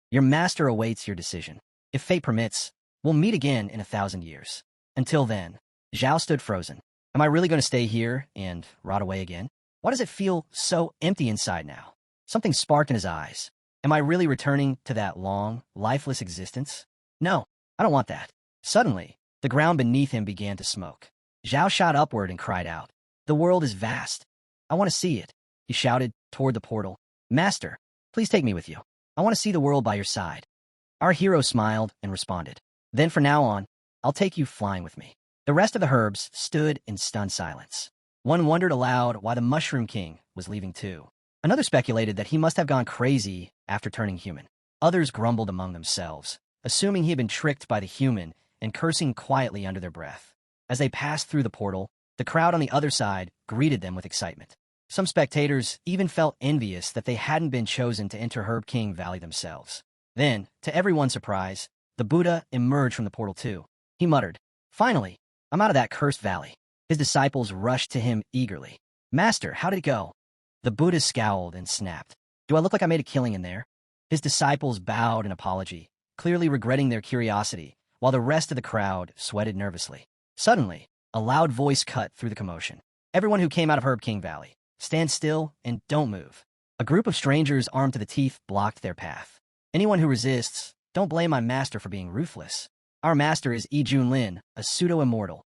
Your master awaits your decision. If fate permits, we'll meet again in 1,000 years. Until then, Zhao stood frozen. Am I really going to stay here and rot away again? Why does it feel so empty inside now? Something sparked in his eyes. Am I really returning to that long, lifeless existence? No, I don't want that. Suddenly, the ground beneath him began to smoke. Zhao shot upward and cried out, The world is vast. I want to see it. He shouted toward the portal. Master, please take me with you. I want to see the world by your side. Our hero smiled and responded. Then from now on, I'll take you flying with me. The rest of the herbs stood in stunned silence. One wondered aloud why the Mushroom King was leaving too. Another speculated that he must have gone crazy after turning human. Others grumbled among themselves, assuming he had been tricked by the human and cursing quietly under their breath. As they passed through the portal, the crowd on the other side greeted them with excitement. Some spectators even felt envious that they hadn't been chosen to enter Herb King Valley themselves. Then, to everyone's surprise, the Buddha emerged from the portal too. He muttered, "Finally, I'm out of that cursed valley." His disciples rushed to him eagerly. "Master, how did it go?" The Buddha scowled and snapped, "Do I look like I made a killing in there?" His disciples bowed in apology, clearly regretting their curiosity, while the rest of the crowd sweated nervously. Suddenly, a loud voice cut through the commotion. "Everyone who came out of Herb King Valley, stand still and don't move." A group of strangers armed to the teeth blocked their path. "Anyone who resists, don't blame my master for being ruthless. Our master is Yi Junlin, a pseudo-immortal."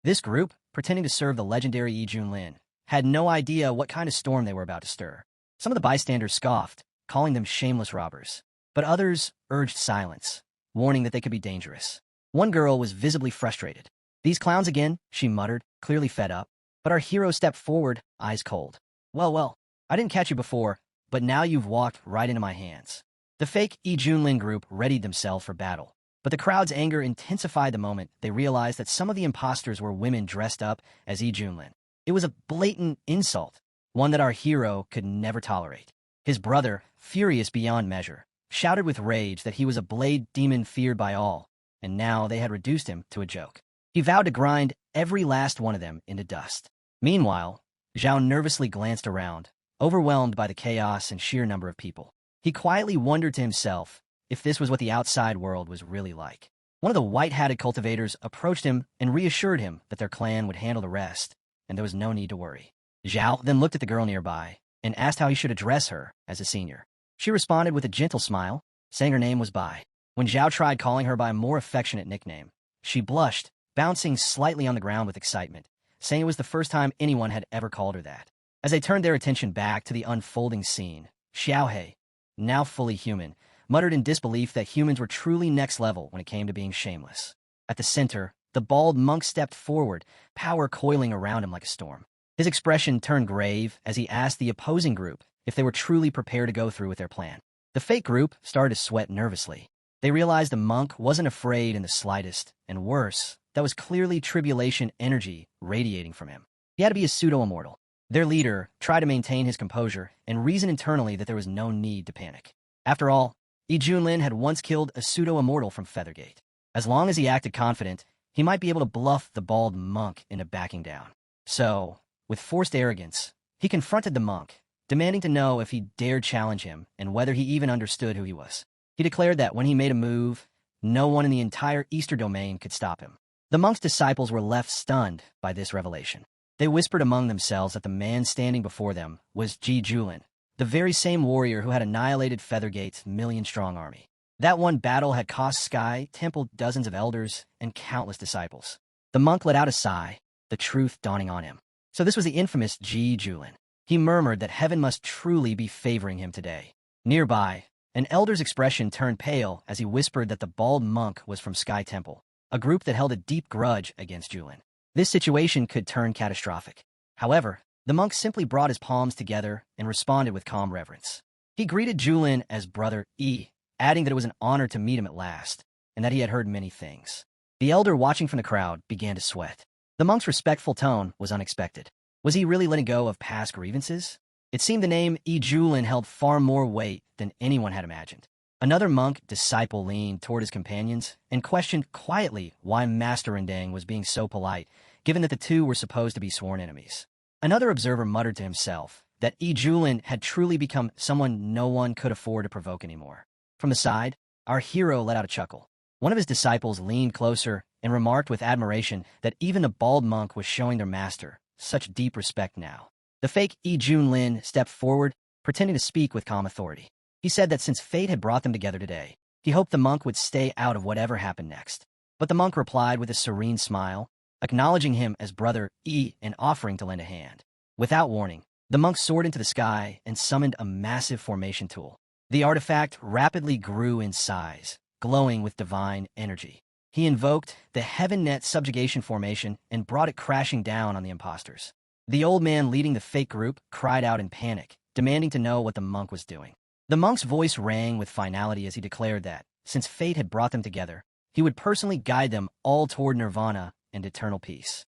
This group, pretending to serve the legendary Yi Junlin, had no idea what kind of storm they were about to stir. Some of the bystanders scoffed, calling them shameless robbers. But others urged silence, warning that they could be dangerous. One girl was visibly frustrated. "These clowns again," she muttered, clearly fed up. But our hero stepped forward, eyes cold. Well, I didn't catch you before, but now you've walked right into my hands." The fake Yi Junlin group readied themselves for battle. But the crowd's anger intensified the moment they realized that some of the imposters were women dressed up as Yi Junlin. It was a blatant insult, one that our hero could never tolerate. His brother, furious beyond measure, shouted with rage that he was a blade demon feared by all, and now they had reduced him to a joke. He vowed to grind every last one of them into dust. Meanwhile, Zhao nervously glanced around, overwhelmed by the chaos and sheer number of people. He quietly wondered to himself if this was what the outside world was really like. One of the white-hatted cultivators approached him and reassured him that their clan would handle the rest, and there was no need to worry. Zhao then looked at the girl nearby and asked how he should address her as a senior. She responded with a gentle smile, saying her name was Bai. When Zhao tried calling her by a more affectionate nickname, she blushed, bouncing slightly on the ground with excitement, saying it was the first time anyone had ever called her that. As they turned their attention back to the unfolding scene, Xiaohei, now fully human, muttered in disbelief that humans were truly next level when it came to being shameless. At the center, the bald monk stepped forward, power coiling around him like a storm. His expression turned grave as he asked the opposing group if they were truly prepared to go through with their plan. The fake group started to sweat nervously. They realized the monk wasn't afraid in the slightest, and worse, that was clearly tribulation energy radiating from him. He had to be a pseudo-immortal. Their leader tried to maintain his composure and reason internally that there was no need to panic. After all, Yi Junlin had once killed a pseudo-immortal from Feathergate. As long as he acted confident, he might be able to bluff the bald monk into backing down. So, with forced arrogance, he confronted the monk, demanding to know if he dared challenge him and whether he even understood who he was. He declared that when he made a move, no one in the entire Easter domain could stop him. The monk's disciples were left stunned by this revelation. They whispered among themselves that the man standing before them was Yi Junlin, the very same warrior who had annihilated Feathergate's million-strong army. That one battle had cost Sky Temple dozens of elders and countless disciples. The monk let out a sigh, the truth dawning on him. So this was the infamous Yi Junlin. He murmured that heaven must truly be favoring him today. Nearby, an elder's expression turned pale as he whispered that the bald monk was from Sky Temple, a group that held a deep grudge against Junlin. This situation could turn catastrophic. However, the monk simply brought his palms together and responded with calm reverence. He greeted Junlin as Brother Yi, adding that it was an honor to meet him at last, and that he had heard many things. The elder watching from the crowd began to sweat. The monk's respectful tone was unexpected. Was he really letting go of past grievances? It seemed the name Yi Junlin held far more weight than anyone had imagined. Another monk disciple leaned toward his companions and questioned quietly why Master Rendang was being so polite, given that the two were supposed to be sworn enemies. Another observer muttered to himself that Yi Junlin had truly become someone no one could afford to provoke anymore. From the side, our hero let out a chuckle. One of his disciples leaned closer and remarked with admiration that even the bald monk was showing their master such deep respect now. The fake Yi Junlin stepped forward, pretending to speak with calm authority. He said that since fate had brought them together today, he hoped the monk would stay out of whatever happened next. But the monk replied with a serene smile, acknowledging him as Brother Yi and offering to lend a hand. Without warning, the monk soared into the sky and summoned a massive formation tool. The artifact rapidly grew in size, glowing with divine energy. He invoked the Heaven Net Subjugation Formation and brought it crashing down on the imposters. The old man leading the fake group cried out in panic, demanding to know what the monk was doing. The monk's voice rang with finality as he declared that, since fate had brought them together, he would personally guide them all toward nirvana and eternal peace.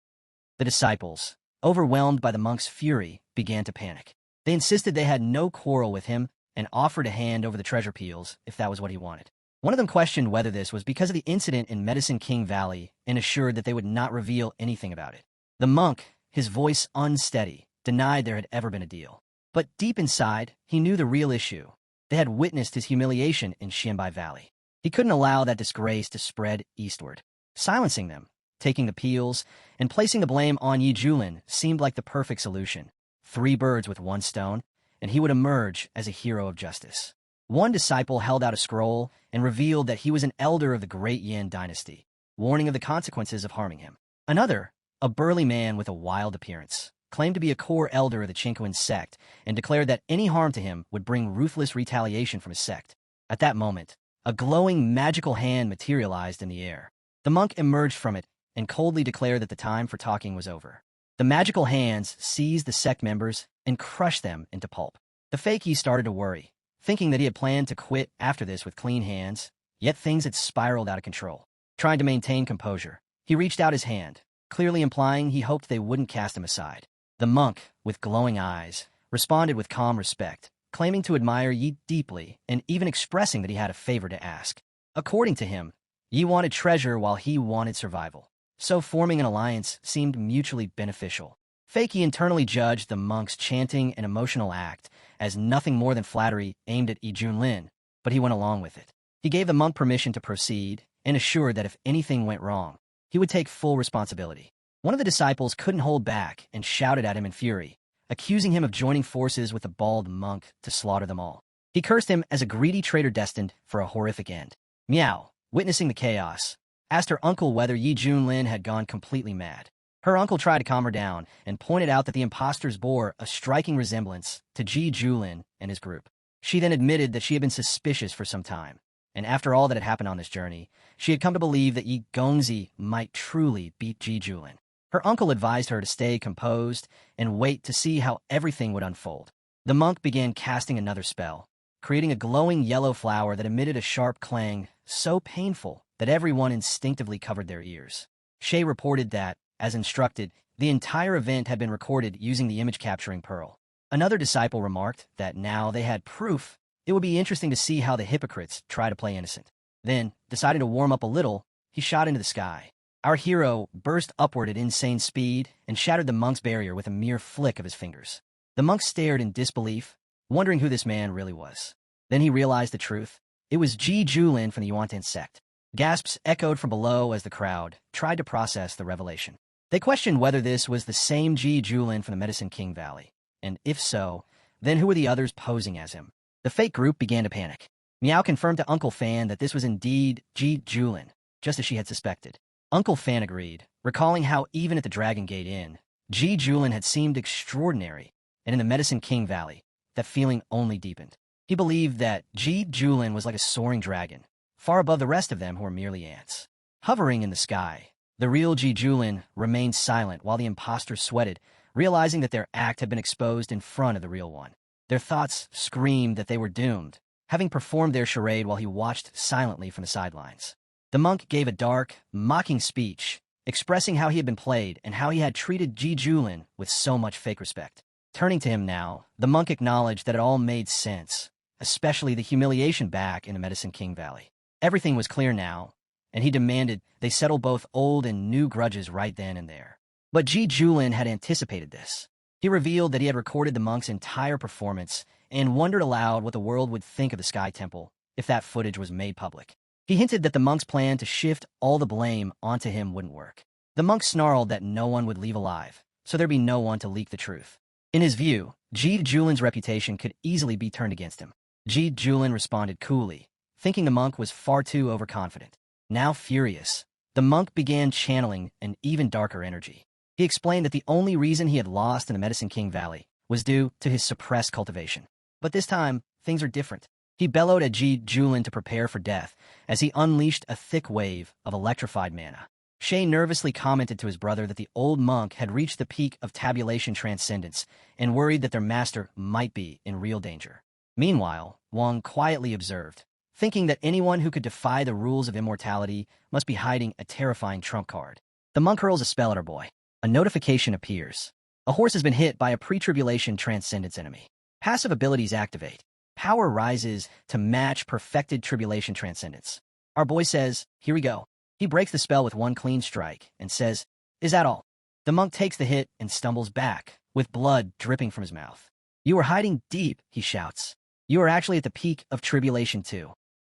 The disciples, overwhelmed by the monk's fury, began to panic. They insisted they had no quarrel with him and offered to hand over the treasure peels if that was what he wanted. One of them questioned whether this was because of the incident in Medicine King Valley and assured that they would not reveal anything about it. The monk, his voice unsteady, denied there had ever been a deal. But deep inside, he knew the real issue. They had witnessed his humiliation in Xianbai Valley. He couldn't allow that disgrace to spread eastward. Silencing them, taking the peels, and placing the blame on Yi Julin seemed like the perfect solution. 3 birds with 1 stone, and he would emerge as a hero of justice. One disciple held out a scroll and revealed that he was an elder of the Great Yan dynasty, warning of the consequences of harming him. Another, a burly man with a wild appearance, claimed to be a core elder of the Chinquan sect and declared that any harm to him would bring ruthless retaliation from his sect. At that moment, a glowing magical hand materialized in the air. The monk emerged from it and coldly declared that the time for talking was over. The magical hands seized the sect members and crushed them into pulp. The fakie started to worry, thinking that he had planned to quit after this with clean hands, yet things had spiraled out of control. Trying to maintain composure, he reached out his hand, clearly implying he hoped they wouldn't cast him aside. The monk, with glowing eyes, responded with calm respect, claiming to admire Yi deeply and even expressing that he had a favor to ask. According to him, Yi wanted treasure while he wanted survival, so forming an alliance seemed mutually beneficial. Fakie internally judged the monk's chanting and emotional act as nothing more than flattery aimed at Yi Junlin, but he went along with it. He gave the monk permission to proceed and assured that if anything went wrong, he would take full responsibility. One of the disciples couldn't hold back and shouted at him in fury, accusing him of joining forces with the bald monk to slaughter them all. He cursed him as a greedy traitor destined for a horrific end. Miao, witnessing the chaos, asked her uncle whether Yi Junlin had gone completely mad. Her uncle tried to calm her down and pointed out that the impostors bore a striking resemblance to Ji Julin and his group. She then admitted that she had been suspicious for some time, and after all that had happened on this journey, she had come to believe that Yi Gongzi might truly beat Ji Julin. Her uncle advised her to stay composed and wait to see how everything would unfold. The monk began casting another spell, creating a glowing yellow flower that emitted a sharp clang so painful that everyone instinctively covered their ears. Shay reported that, as instructed, the entire event had been recorded using the image-capturing pearl. Another disciple remarked that now they had proof, it would be interesting to see how the hypocrites try to play innocent. Then, deciding to warm up a little, he shot into the sky. Our hero burst upward at insane speed and shattered the monk's barrier with a mere flick of his fingers. The monk stared in disbelief, wondering who this man really was. Then he realized the truth. It was Ji Julin from the Yuantan sect. Gasps echoed from below as the crowd tried to process the revelation. They questioned whether this was the same Ji Julin from the Medicine King Valley, and if so, then who were the others posing as him? The fake group began to panic. Miao confirmed to Uncle Fan that this was indeed Ji Julin, just as she had suspected. Uncle Fan agreed, recalling how even at the Dragon Gate Inn, Ji Julin had seemed extraordinary, and in the Medicine King Valley, that feeling only deepened. He believed that Ji Julin was like a soaring dragon, far above the rest of them who were merely ants. Hovering in the sky, the real Ji Julin remained silent while the impostors sweated, realizing that their act had been exposed in front of the real one. Their thoughts screamed that they were doomed, having performed their charade while he watched silently from the sidelines. The monk gave a dark, mocking speech, expressing how he had been played and how he had treated Ji Julin with so much fake respect. Turning to him now, the monk acknowledged that it all made sense, especially the humiliation back in the Medicine King Valley. Everything was clear now, and he demanded they settle both old and new grudges right then and there. But Ji Julin had anticipated this. He revealed that he had recorded the monk's entire performance and wondered aloud what the world would think of the Sky Temple if that footage was made public. He hinted that the monk's plan to shift all the blame onto him wouldn't work. The monk snarled that no one would leave alive, so there'd be no one to leak the truth. In his view, Ji Julin's reputation could easily be turned against him. Ji Julin responded coolly, thinking the monk was far too overconfident. Now furious, the monk began channeling an even darker energy. He explained that the only reason he had lost in the Medicine King Valley was due to his suppressed cultivation. But this time, things are different. He bellowed at Ji Julin to prepare for death as he unleashed a thick wave of electrified mana. Shay nervously commented to his brother that the old monk had reached the peak of tabulation transcendence and worried that their master might be in real danger. Meanwhile, Wang quietly observed, thinking that anyone who could defy the rules of immortality must be hiding a terrifying trump card. The monk hurls a spell at our boy. A notification appears. A horse has been hit by a pre-tribulation transcendence enemy. Passive abilities activate. Power rises to match perfected tribulation transcendence. Our boy says, here we go. He breaks the spell with one clean strike and says, is that all? The monk takes the hit and stumbles back, with blood dripping from his mouth. You are hiding deep, he shouts. You are actually at the peak of tribulation too.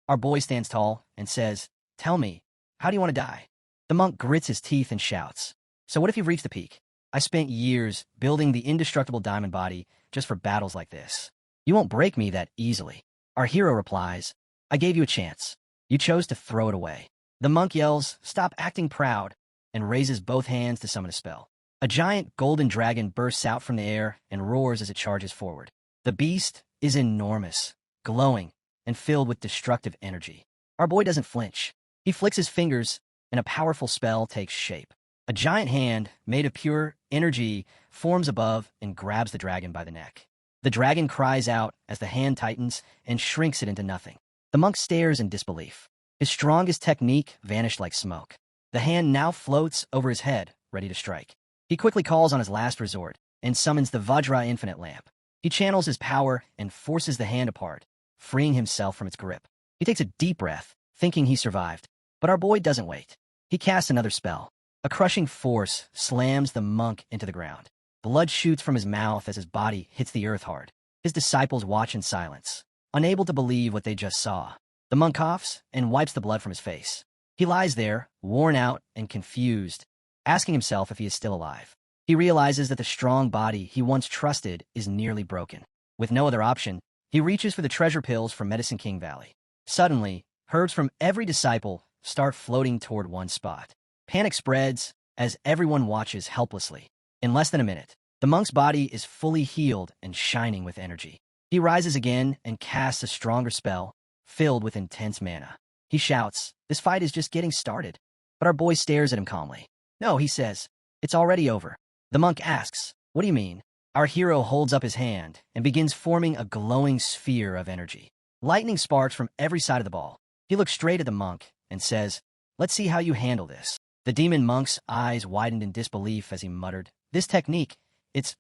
Our boy stands tall and says, tell me, how do you want to die? The monk grits his teeth and shouts, so what if you've reached the peak? I spent years building the indestructible diamond body just for battles like this. You won't break me that easily. Our hero replies, I gave you a chance. You chose to throw it away. The monk yells, stop acting proud, and raises both hands to summon a spell. A giant golden dragon bursts out from the air and roars as it charges forward. The beast is enormous, glowing, and filled with destructive energy. Our boy doesn't flinch. He flicks his fingers, and a powerful spell takes shape. A giant hand, made of pure energy, forms above and grabs the dragon by the neck. The dragon cries out as the hand tightens and shrinks it into nothing. The monk stares in disbelief. His strongest technique vanished like smoke. The hand now floats over his head, ready to strike. He quickly calls on his last resort and summons the Vajra Infinite Lamp. He channels his power and forces the hand apart, freeing himself from its grip. He takes a deep breath, thinking he survived. But our boy doesn't wait. He casts another spell. A crushing force slams the monk into the ground. Blood shoots from his mouth as his body hits the earth hard. His disciples watch in silence, unable to believe what they just saw. The monk coughs and wipes the blood from his face. He lies there, worn out and confused, asking himself if he is still alive. He realizes that the strong body he once trusted is nearly broken. With no other option, he reaches for the treasure pills from Medicine King Valley. Suddenly, herbs from every disciple start floating toward one spot. Panic spreads as everyone watches helplessly. In less than a minute, the monk's body is fully healed and shining with energy. He rises again and casts a stronger spell, filled with intense mana. He shouts, this fight is just getting started. But our boy stares at him calmly. No, he says, it's already over. The monk asks, what do you mean? Our hero holds up his hand and begins forming a glowing sphere of energy. Lightning sparks from every side of the ball. He looks straight at the monk and says, let's see how you handle this. The demon monk's eyes widened in disbelief as he muttered, this technique,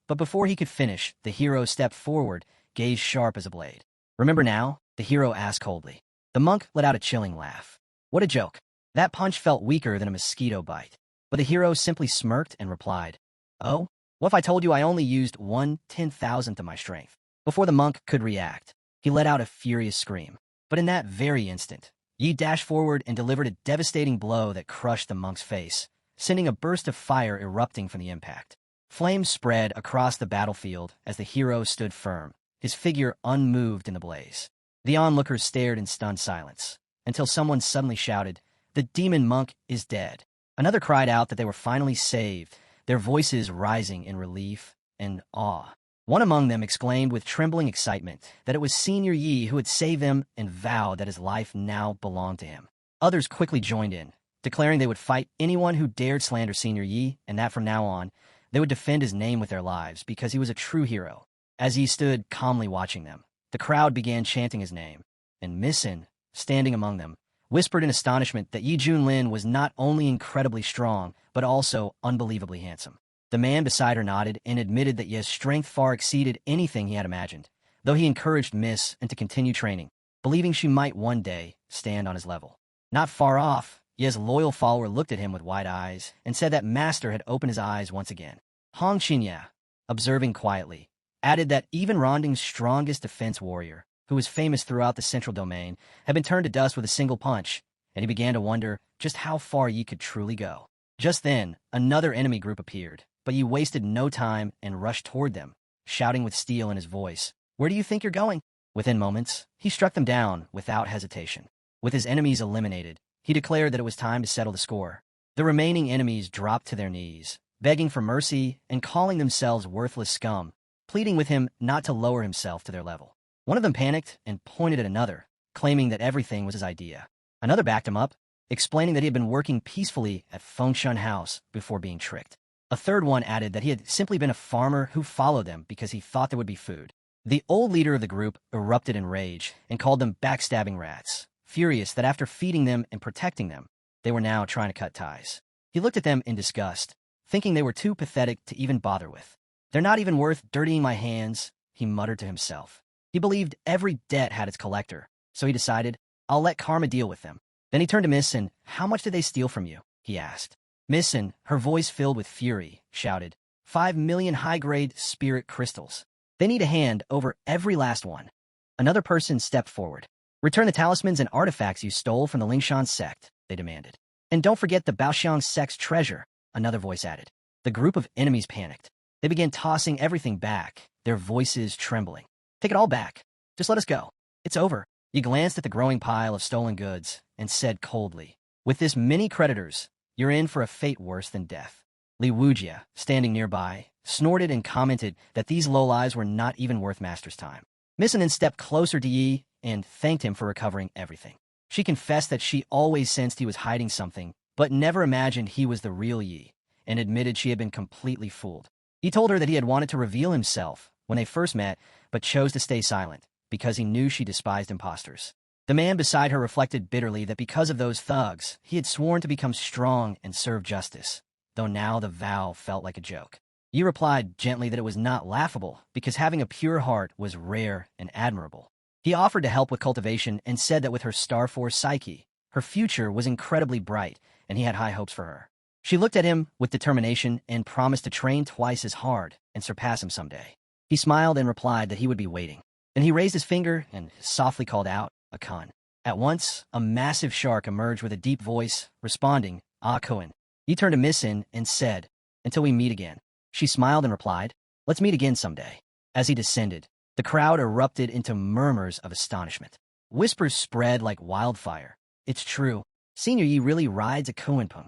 But before he could finish, the hero stepped forward, gaze sharp as a blade. Remember now? The hero asked coldly. The monk let out a chilling laugh. What a joke. That punch felt weaker than a mosquito bite. But the hero simply smirked and replied, oh? What if I told you I only used 1/10,000th of my strength? Before the monk could react, he let out a furious scream. But in that very instant, Yi dashed forward and delivered a devastating blow that crushed the monk's face, sending a burst of fire erupting from the impact. Flames spread across the battlefield as the hero stood firm, his figure unmoved in the blaze. The onlookers stared in stunned silence, until someone suddenly shouted, the demon monk is dead. Another cried out that they were finally saved, their voices rising in relief and awe. One among them exclaimed with trembling excitement that it was Senior Yi who had saved them and vowed that his life now belonged to him. Others quickly joined in, declaring they would fight anyone who dared slander Senior Yi, and that from now on, they would defend his name with their lives because he was a true hero. As Yi stood calmly watching them, the crowd began chanting his name, and Misin, standing among them, whispered in astonishment that Yi Junlin was not only incredibly strong, but also unbelievably handsome. The man beside her nodded and admitted that Ye's strength far exceeded anything he had imagined, though he encouraged Miss and to continue training, believing she might one day stand on his level. Not far off, Ye's loyal follower looked at him with wide eyes and said that Master had opened his eyes once again. Hong Qinya, observing quietly, added that even Ronding's strongest defense warrior, who was famous throughout the central domain, had been turned to dust with a single punch, and he began to wonder just how far Yi could truly go. Just then, another enemy group appeared, but Yi wasted no time and rushed toward them, shouting with steel in his voice, where do you think you're going? Within moments, he struck them down without hesitation. With his enemies eliminated, he declared that it was time to settle the score. The remaining enemies dropped to their knees, begging for mercy and calling themselves worthless scum, pleading with him not to lower himself to their level. One of them panicked and pointed at another, claiming that everything was his idea. Another backed him up, explaining that he had been working peacefully at Fengshan House before being tricked. A third one added that he had simply been a farmer who followed them because he thought there would be food. The old leader of the group erupted in rage and called them backstabbing rats, furious that after feeding them and protecting them, they were now trying to cut ties. He looked at them in disgust, thinking they were too pathetic to even bother with. They're not even worth dirtying my hands, he muttered to himself. He believed every debt had its collector, so he decided, I'll let karma deal with them. Then he turned to Miss Sin. How much did they steal from you? He asked. Miss Sin, her voice filled with fury, shouted, 5 million high-grade spirit crystals. They need a hand over every last one. Another person stepped forward. Return the talismans and artifacts you stole from the Lingshan sect, they demanded. And don't forget the Baoxiang sect's treasure, another voice added. The group of enemies panicked. They began tossing everything back, their voices trembling. Take it all back. Just let us go. It's over. He glanced at the growing pile of stolen goods and said coldly, with this many creditors, you're in for a fate worse than death. Li Wujia, standing nearby, snorted and commented that these lowlives were not even worth Master's time. Missinen stepped closer to Yi and thanked him for recovering everything. She confessed that she always sensed he was hiding something, but never imagined he was the real Yi, and admitted she had been completely fooled. He told her that he had wanted to reveal himself when they first met, but chose to stay silent, because he knew she despised imposters. The man beside her reflected bitterly that because of those thugs, he had sworn to become strong and serve justice, though now the vow felt like a joke. Yi replied gently that it was not laughable, because having a pure heart was rare and admirable. He offered to help with cultivation and said that with her Star Force psyche, her future was incredibly bright, and he had high hopes for her. She looked at him with determination and promised to train twice as hard and surpass him someday. He smiled and replied that he would be waiting. Then he raised his finger and softly called out, a kun. At once, a massive shark emerged with a deep voice, responding, Ah Kun. He turned to Miss Sin and said, until we meet again. She smiled and replied, let's meet again someday. As he descended, the crowd erupted into murmurs of astonishment. Whispers spread like wildfire. It's true. Senior Yi really rides a Kuenpeng.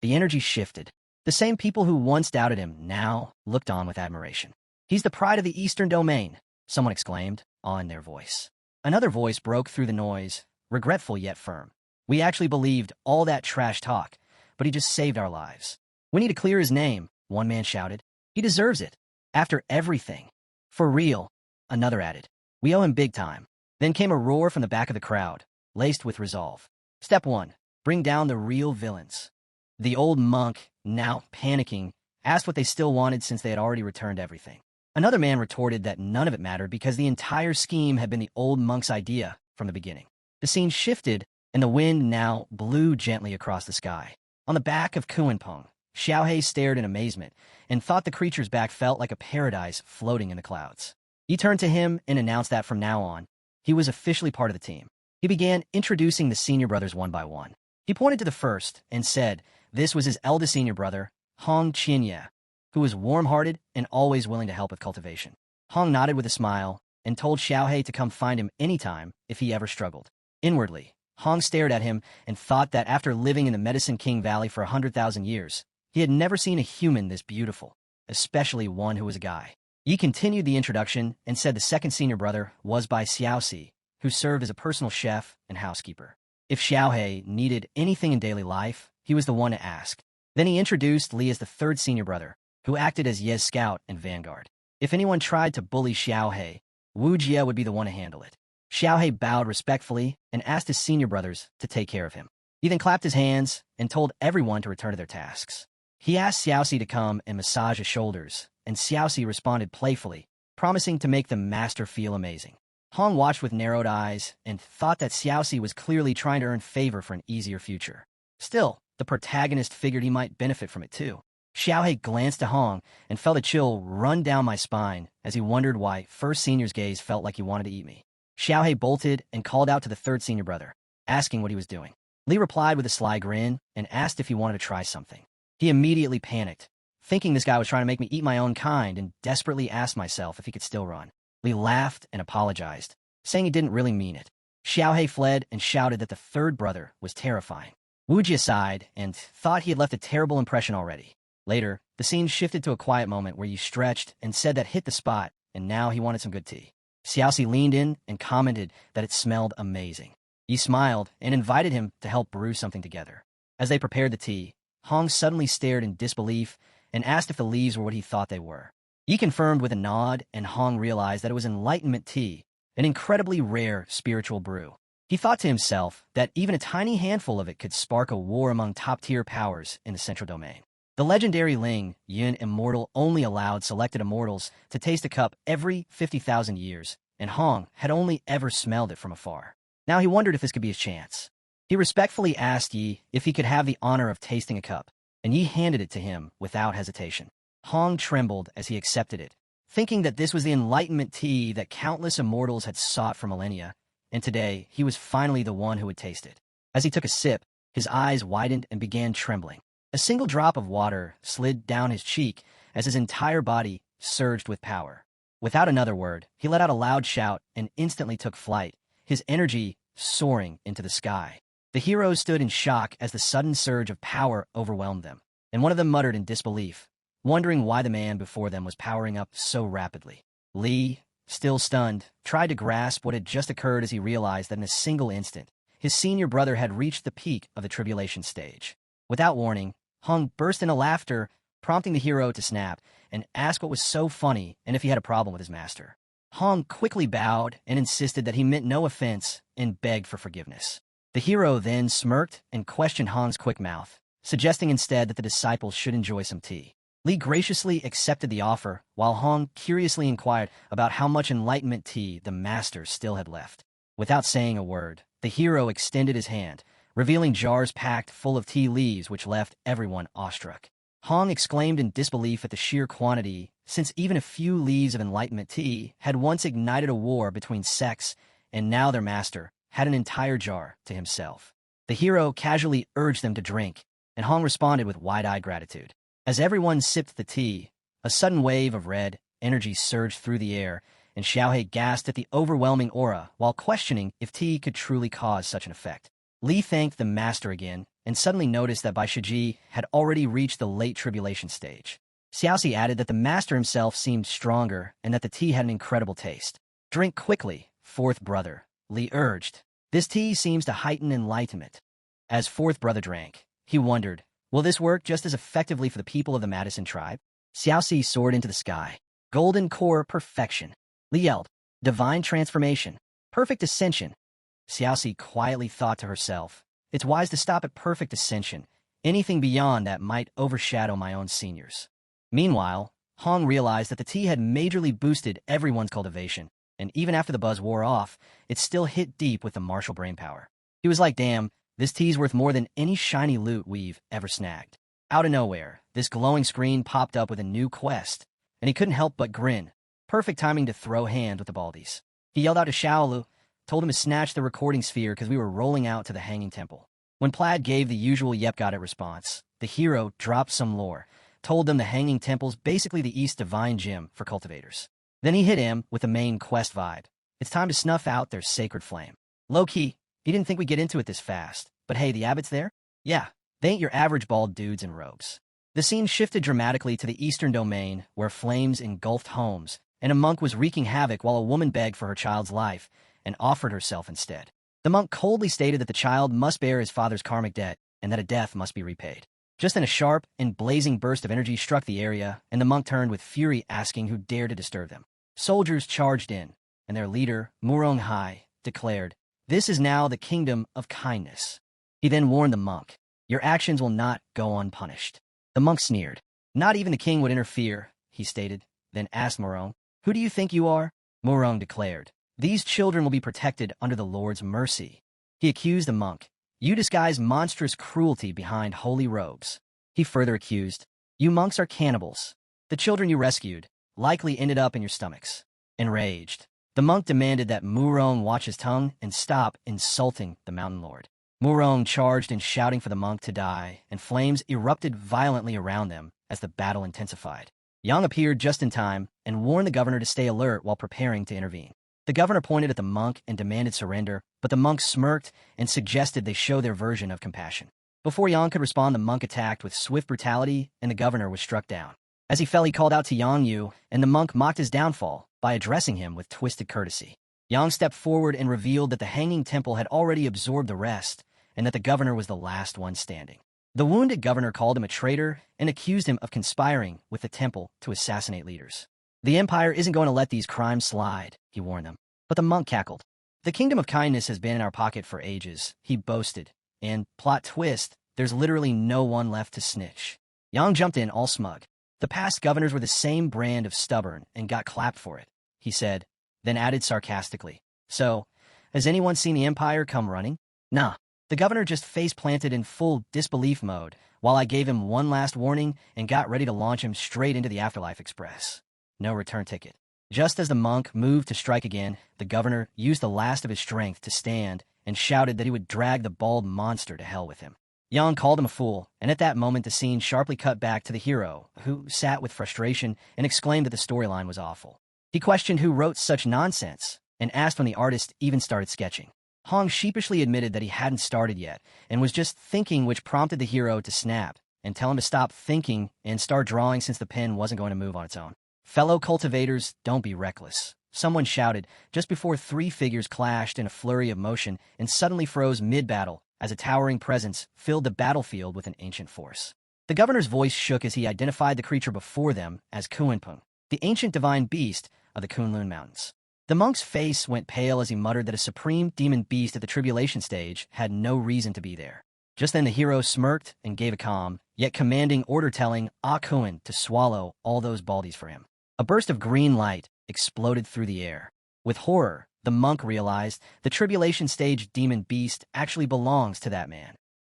The energy shifted. The same people who once doubted him now looked on with admiration. He's the pride of the Eastern Domain, someone exclaimed, awe in their voice. Another voice broke through the noise, regretful yet firm. We actually believed all that trash talk, but he just saved our lives. We need to clear his name, one man shouted. He deserves it. After everything. For real, another added. We owe him big time. Then came a roar from the back of the crowd, laced with resolve. Step 1. Bring down the real villains. The old monk, now panicking, asked what they still wanted since they had already returned everything. Another man retorted that none of it mattered because the entire scheme had been the old monk's idea from the beginning. The scene shifted, and the wind now blew gently across the sky. On the back of Kuenpeng, Xiaohei stared in amazement and thought the creature's back felt like a paradise floating in the clouds. He turned to him and announced that from now on, he was officially part of the team. He began introducing the senior brothers one by one. He pointed to the first and said this was his eldest senior brother, Hong Qianye, who was warm-hearted and always willing to help with cultivation. Hong nodded with a smile and told Xiaohei to come find him anytime if he ever struggled. Inwardly, Hong stared at him and thought that after living in the Medicine King Valley for 100,000 years, he had never seen a human this beautiful, especially one who was a guy. Yi continued the introduction and said the second senior brother was by Xiaoxi, who served as a personal chef and housekeeper. If Xiaohei needed anything in daily life, he was the one to ask. Then he introduced Li as the third senior brother, who acted as Ye's scout and vanguard. If anyone tried to bully Xiaohei, Wu Jie would be the one to handle it. Xiaohei bowed respectfully and asked his senior brothers to take care of him. He then clapped his hands and told everyone to return to their tasks. He asked Xiaoxi to come and massage his shoulders, and Xiaoxi responded playfully, promising to make the master feel amazing. Hong watched with narrowed eyes and thought that Xiaoxi was clearly trying to earn favor for an easier future. Still, the protagonist figured he might benefit from it too. Xiaohei glanced to Hong and felt a chill run down my spine as he wondered why first senior's gaze felt like he wanted to eat me. Xiaohei bolted and called out to the third senior brother, asking what he was doing. Li replied with a sly grin and asked if he wanted to try something. He immediately panicked, thinking this guy was trying to make me eat my own kind, and desperately asked myself if he could still run. Li laughed and apologized, saying he didn't really mean it. Xiaohei fled and shouted that the third brother was terrifying. Wu Jie sighed and thought he had left a terrible impression already. Later, the scene shifted to a quiet moment where Yi stretched and said that hit the spot, and now he wanted some good tea. Xiaoxi leaned in and commented that it smelled amazing. Yi smiled and invited him to help brew something together. As they prepared the tea, Hong suddenly stared in disbelief and asked if the leaves were what he thought they were. Yi confirmed with a nod, and Hong realized that it was enlightenment tea, an incredibly rare spiritual brew. He thought to himself that even a tiny handful of it could spark a war among top-tier powers in the Central Domain. The legendary Ling, Yin Immortal, only allowed selected immortals to taste a cup every 50,000 years, and Hong had only ever smelled it from afar. Now he wondered if this could be his chance. He respectfully asked Yi if he could have the honor of tasting a cup, and Yi handed it to him without hesitation. Hong trembled as he accepted it, thinking that this was the enlightenment tea that countless immortals had sought for millennia, and today he was finally the one who would taste it. As he took a sip, his eyes widened and began trembling. A single drop of water slid down his cheek as his entire body surged with power. Without another word, he let out a loud shout and instantly took flight, his energy soaring into the sky. The heroes stood in shock as the sudden surge of power overwhelmed them, and one of them muttered in disbelief, wondering why the man before them was powering up so rapidly. Li, still stunned, tried to grasp what had just occurred as he realized that in a single instant, his senior brother had reached the peak of the tribulation stage. Without warning, Hong burst into laughter, prompting the hero to snap and ask what was so funny and if he had a problem with his master. Hong quickly bowed and insisted that he meant no offense and begged for forgiveness. The hero then smirked and questioned Hong's quick mouth, suggesting instead that the disciples should enjoy some tea. Li graciously accepted the offer, while Hong curiously inquired about how much enlightenment tea the master still had left. Without saying a word, the hero extended his hand, revealing jars packed full of tea leaves which left everyone awestruck. Hong exclaimed in disbelief at the sheer quantity, since even a few leaves of enlightenment tea had once ignited a war between sects, and now their master had an entire jar to himself. The hero casually urged them to drink, and Hong responded with wide-eyed gratitude. As everyone sipped the tea, a sudden wave of red energy surged through the air, and Xiaohe gasped at the overwhelming aura while questioning if tea could truly cause such an effect. Li thanked the master again, and suddenly noticed that Bai Shiji had already reached the late tribulation stage. Xiaoxi added that the master himself seemed stronger and that the tea had an incredible taste. Drink quickly, fourth brother, Li urged. This tea seems to heighten enlightenment. As fourth brother drank, he wondered, will this work just as effectively for the people of the Madison tribe? Xiaoxi soared into the sky. Golden core perfection. Li yelled, divine transformation. Perfect ascension. Xiaoxi quietly thought to herself, it's wise to stop at perfect ascension. Anything beyond that might overshadow my own seniors. Meanwhile, Hong realized that the tea had majorly boosted everyone's cultivation, and even after the buzz wore off, it still hit deep with the martial brainpower. He was like, damn, this tea's worth more than any shiny loot we've ever snagged. Out of nowhere, this glowing screen popped up with a new quest, and he couldn't help but grin. Perfect timing to throw hand with the baldies. He yelled out to Shaolu, told him to snatch the recording sphere because we were rolling out to the Hanging Temple. When Plaid gave the usual yep got it response, the hero dropped some lore, told them the Hanging Temple's basically the East Divine Gym for cultivators. Then he hit him with the main quest vibe. It's time to snuff out their sacred flame. Low-key, he didn't think we'd get into it this fast, but hey, the abbots there? Yeah, they ain't your average bald dudes in robes. The scene shifted dramatically to the eastern domain, where flames engulfed homes, and a monk was wreaking havoc while a woman begged for her child's life, and offered herself instead. The monk coldly stated that the child must bear his father's karmic debt, and that a death must be repaid. Just then a sharp and blazing burst of energy struck the area, and the monk turned with fury, asking who dared to disturb them. Soldiers charged in, and their leader, Murong Hai, declared, "This is now the kingdom of kindness." He then warned the monk, "Your actions will not go unpunished." The monk sneered. "Not even the king would interfere," he stated, then asked Murong, "Who do you think you are?" Murong declared, "These children will be protected under the Lord's mercy." He accused the monk, "You disguise monstrous cruelty behind holy robes." He further accused, "You monks are cannibals. The children you rescued likely ended up in your stomachs." Enraged, the monk demanded that Murong watch his tongue and stop insulting the mountain lord. Murong charged in, shouting for the monk to die, and flames erupted violently around them as the battle intensified. Yang appeared just in time and warned the governor to stay alert while preparing to intervene. The governor pointed at the monk and demanded surrender, but the monk smirked and suggested they show their version of compassion. Before Yang could respond, the monk attacked with swift brutality, and the governor was struck down. As he fell, he called out to Yang Yu, and the monk mocked his downfall by addressing him with twisted courtesy. Yang stepped forward and revealed that the Hanging Temple had already absorbed the rest, and that the governor was the last one standing. The wounded governor called him a traitor and accused him of conspiring with the temple to assassinate leaders. "The Empire isn't going to let these crimes slide," he warned them. But the monk cackled. "The kingdom of kindness has been in our pocket for ages," he boasted, "and, plot twist, there's literally no one left to snitch." Yang jumped in all smug. The past governors were the same brand of stubborn and got clapped for it, he said, then added sarcastically. So, has anyone seen the Empire come running? Nah. The governor just face-planted in full disbelief mode while I gave him one last warning and got ready to launch him straight into the Afterlife Express. No return ticket. Just as the monk moved to strike again, the governor used the last of his strength to stand and shouted that he would drag the bald monster to hell with him. Yang called him a fool, and at that moment the scene sharply cut back to the hero, who sat with frustration and exclaimed that the storyline was awful. He questioned who wrote such nonsense and asked when the artist even started sketching. Hong sheepishly admitted that he hadn't started yet and was just thinking, which prompted the hero to snap and tell him to stop thinking and start drawing since the pen wasn't going to move on its own. Fellow cultivators, don't be reckless, someone shouted just before three figures clashed in a flurry of motion and suddenly froze mid-battle as a towering presence filled the battlefield with an ancient force. The governor's voice shook as he identified the creature before them as Kunpeng, the ancient divine beast of the Kunlun Mountains. The monk's face went pale as he muttered that a supreme demon beast at the tribulation stage had no reason to be there. Just then the hero smirked and gave a calm, yet commanding order telling Kun to swallow all those baldies for him. A burst of green light exploded through the air. With horror, the monk realized the tribulation stage demon beast actually belongs to that man.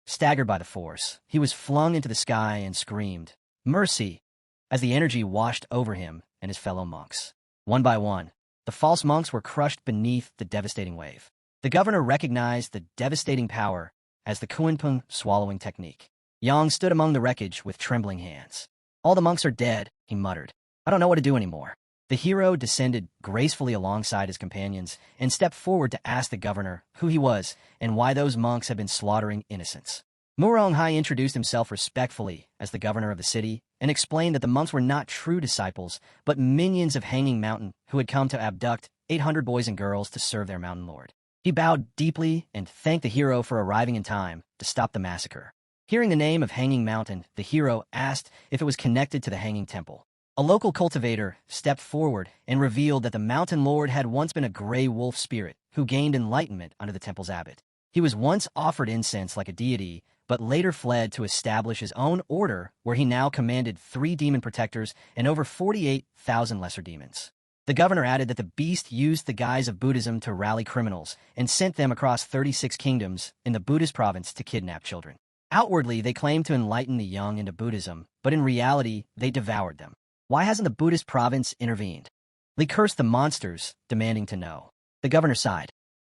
Staggered by the force, he was flung into the sky and screamed, "Mercy!" as the energy washed over him and his fellow monks. One by one, the false monks were crushed beneath the devastating wave. The governor recognized the devastating power as the Kunpeng swallowing technique. Yang stood among the wreckage with trembling hands. "All the monks are dead," he muttered. "I don't know what to do anymore." The hero descended gracefully alongside his companions and stepped forward to ask the governor who he was and why those monks had been slaughtering innocents. Muronghai introduced himself respectfully as the governor of the city and explained that the monks were not true disciples, but minions of Hanging Mountain who had come to abduct 800 boys and girls to serve their mountain lord. He bowed deeply and thanked the hero for arriving in time to stop the massacre. Hearing the name of Hanging Mountain, the hero asked if it was connected to the Hanging Temple. A local cultivator stepped forward and revealed that the mountain lord had once been a gray wolf spirit who gained enlightenment under the temple's abbot. He was once offered incense like a deity, but later fled to establish his own order where he now commanded 3 demon protectors and over 48,000 lesser demons. The governor added that the beast used the guise of Buddhism to rally criminals and sent them across 36 kingdoms in the Buddhist province to kidnap children. Outwardly, they claimed to enlighten the young into Buddhism, but in reality, they devoured them. Why hasn't the Buddhist province intervened? They cursed the monsters, demanding to know. The governor sighed.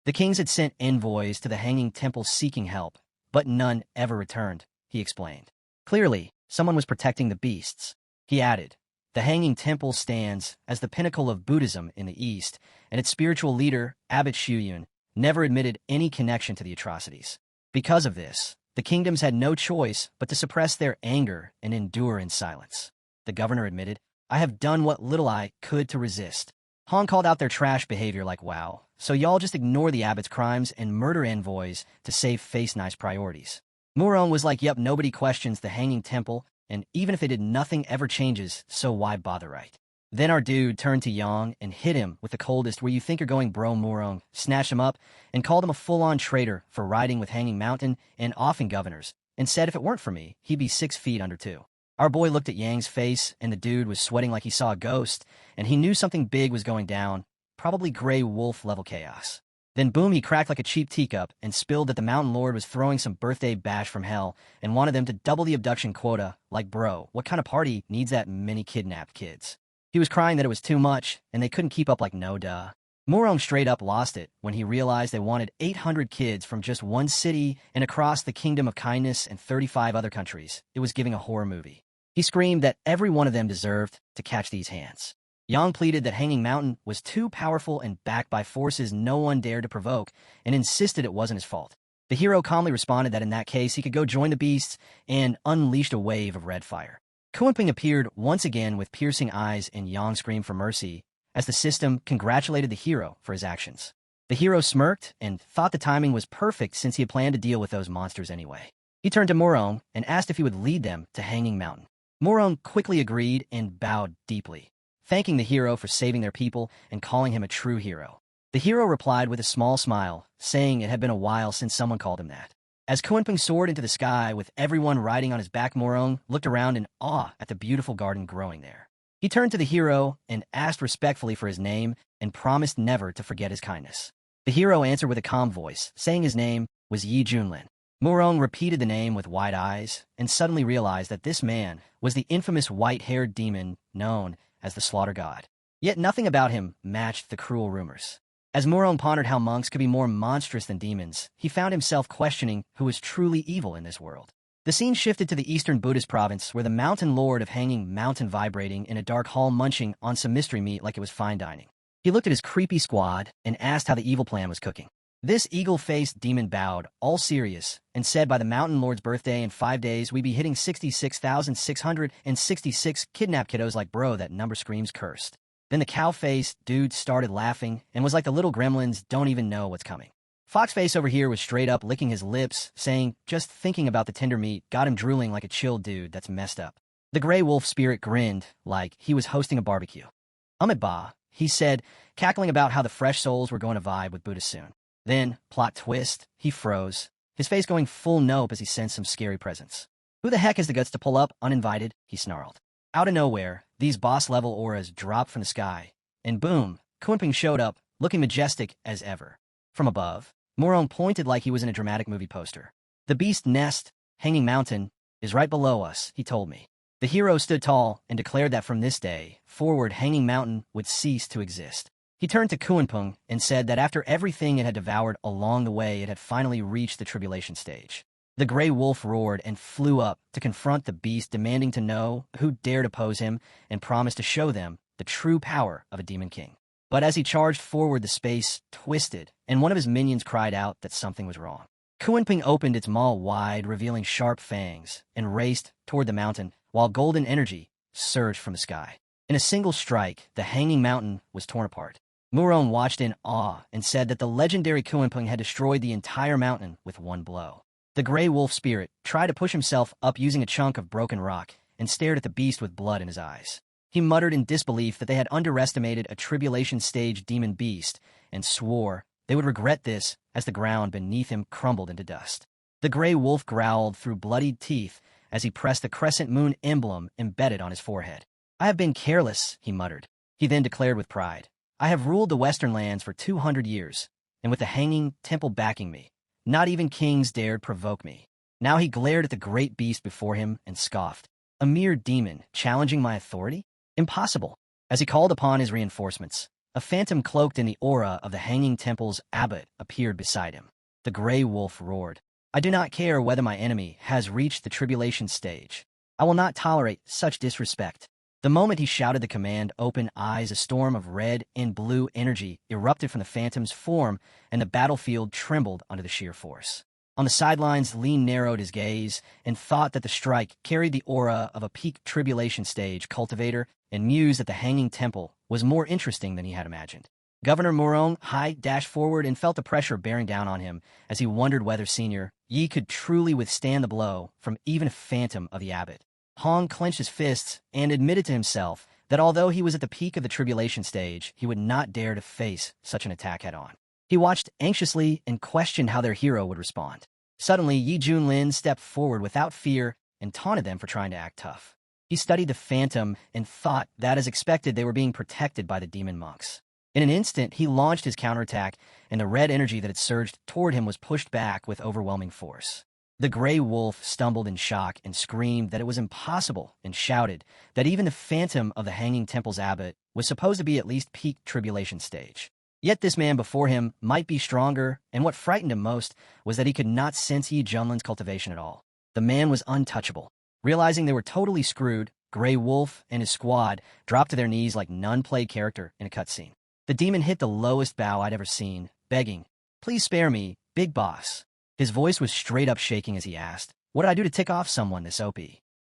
The kings had sent envoys to the Hanging Temple seeking help, but none ever returned, he explained. Clearly, someone was protecting the beasts. He added, the Hanging Temple stands as the pinnacle of Buddhism in the East, and its spiritual leader, Abbot Shuyun, never admitted any connection to the atrocities. Because of this, the kingdoms had no choice but to suppress their anger and endure in silence. The governor admitted, I have done what little I could to resist. Han called out their trash behavior like, wow, so y'all just ignore the abbot's crimes and murder envoys to save face-nice priorities. Murong was like, yep, nobody questions the Hanging Temple, and even if they did, nothing ever changes, so why bother, right? Then our dude turned to Yang and hit him with the coldest where you think you're going bro Murong, snatched him up, and called him a full-on traitor for riding with Hanging Mountain and offing governors, and said if it weren't for me, he'd be 6 feet under 2. Our boy looked at Yang's face, and the dude was sweating like he saw a ghost, and he knew something big was going down, probably gray wolf-level chaos. Then boom, he cracked like a cheap teacup and spilled that the Mountain Lord was throwing some birthday bash from hell and wanted them to double the abduction quota. Like, bro, what kind of party needs that many kidnapped kids? He was crying that it was too much, and they couldn't keep up like no duh. Murong straight up lost it when he realized they wanted 800 kids from just one city and across the Kingdom of Kindness and 35 other countries. It was giving a horror movie. He screamed that every one of them deserved to catch these hands. Yang pleaded that Hanging Mountain was too powerful and backed by forces no one dared to provoke, and insisted it wasn't his fault. The hero calmly responded that in that case he could go join the beasts and unleashed a wave of red fire. Kunpeng appeared once again with piercing eyes, and Yang screamed for mercy as the system congratulated the hero for his actions. The hero smirked and thought the timing was perfect since he had planned to deal with those monsters anyway. He turned to Murong and asked if he would lead them to Hanging Mountain. Murong quickly agreed and bowed deeply, thanking the hero for saving their people and calling him a true hero. The hero replied with a small smile, saying it had been a while since someone called him that. As Kunpeng soared into the sky with everyone riding on his back, Morong looked around in awe at the beautiful garden growing there. He turned to the hero and asked respectfully for his name and promised never to forget his kindness. The hero answered with a calm voice, saying his name was Yi Junlin. Morong repeated the name with wide eyes and suddenly realized that this man was the infamous white-haired demon known as the Slaughter God. Yet nothing about him matched the cruel rumors. As Morong pondered how monks could be more monstrous than demons, he found himself questioning who was truly evil in this world. The scene shifted to the eastern Buddhist province where the mountain lord of Hanging Mountain vibrating in a dark hall munching on some mystery meat like it was fine dining. He looked at his creepy squad and asked how the evil plan was cooking. This eagle-faced demon bowed, all serious, and said by the mountain lord's birthday in 5 days we'd be hitting 66,666 kidnapped kiddos like bro, that number screams cursed. Then the cow-faced dude started laughing and was like the little gremlins don't even know what's coming. Foxface over here was straight up licking his lips, saying just thinking about the tender meat got him drooling like a chilled dude that's messed up. The gray wolf spirit grinned like he was hosting a barbecue. Ba, he said, cackling about how the fresh souls were going to vibe with Buddha soon. Then, plot twist, he froze, his face going full nope as he sensed some scary presence. Who the heck has the guts to pull up uninvited? He snarled. Out of nowhere, these boss-level auras dropped from the sky, and boom, Kunpeng showed up, looking majestic as ever. From above, Morong pointed like he was in a dramatic movie poster. The beast nest, Hanging Mountain, is right below us, he told me. The hero stood tall and declared that from this day forward Hanging Mountain would cease to exist. He turned to Kunpeng and said that after everything it had devoured along the way, it had finally reached the tribulation stage. The gray wolf roared and flew up to confront the beast, demanding to know who dared oppose him and promised to show them the true power of a demon king. But as he charged forward, the space twisted, and one of his minions cried out that something was wrong. Kunpeng opened its maw wide, revealing sharp fangs, and raced toward the mountain, while golden energy surged from the sky. In a single strike, the Hanging Mountain was torn apart. Morong watched in awe and said that the legendary Kunpeng had destroyed the entire mountain with one blow. The gray wolf spirit tried to push himself up using a chunk of broken rock and stared at the beast with blood in his eyes. He muttered in disbelief that they had underestimated a tribulation-stage demon beast and swore they would regret this as the ground beneath him crumbled into dust. The gray wolf growled through bloodied teeth as he pressed the crescent moon emblem embedded on his forehead. I have been careless, he muttered. He then declared with pride, I have ruled the western lands for 200 years, and with the Hanging Temple backing me, not even kings dared provoke me. Now he glared at the great beast before him and scoffed. A mere demon challenging my authority? Impossible. As he called upon his reinforcements, a phantom cloaked in the aura of the Hanging Temple's abbot appeared beside him. The gray wolf roared, I do not care whether my enemy has reached the tribulation stage. I will not tolerate such disrespect. The moment he shouted the command, open eyes, a storm of red and blue energy erupted from the phantom's form, and the battlefield trembled under the sheer force. On the sidelines, Lean narrowed his gaze and thought that the strike carried the aura of a peak tribulation stage cultivator and mused that the Hanging Temple was more interesting than he had imagined. Governor Morong dashed forward and felt the pressure bearing down on him as he wondered whether Senior Yi could truly withstand the blow from even a phantom of the abbot. Hong clenched his fists and admitted to himself that although he was at the peak of the tribulation stage, he would not dare to face such an attack head-on. He watched anxiously and questioned how their hero would respond. Suddenly, Yi Junlin stepped forward without fear and taunted them for trying to act tough. He studied the phantom and thought that, as expected, they were being protected by the demon monks. In an instant, he launched his counterattack, and the red energy that had surged toward him was pushed back with overwhelming force. The gray wolf stumbled in shock and screamed that it was impossible and shouted that even the phantom of the Hanging Temple's abbot was supposed to be at least peak tribulation stage. Yet this man before him might be stronger, and what frightened him most was that he could not sense Yi Junlin's cultivation at all. The man was untouchable. Realizing they were totally screwed, Grey Wolf and his squad dropped to their knees like none played character in a cutscene. The demon hit the lowest bow I'd ever seen, begging, "Please spare me, big boss." His voice was straight up shaking as he asked, "What did I do to tick off someone this OP?"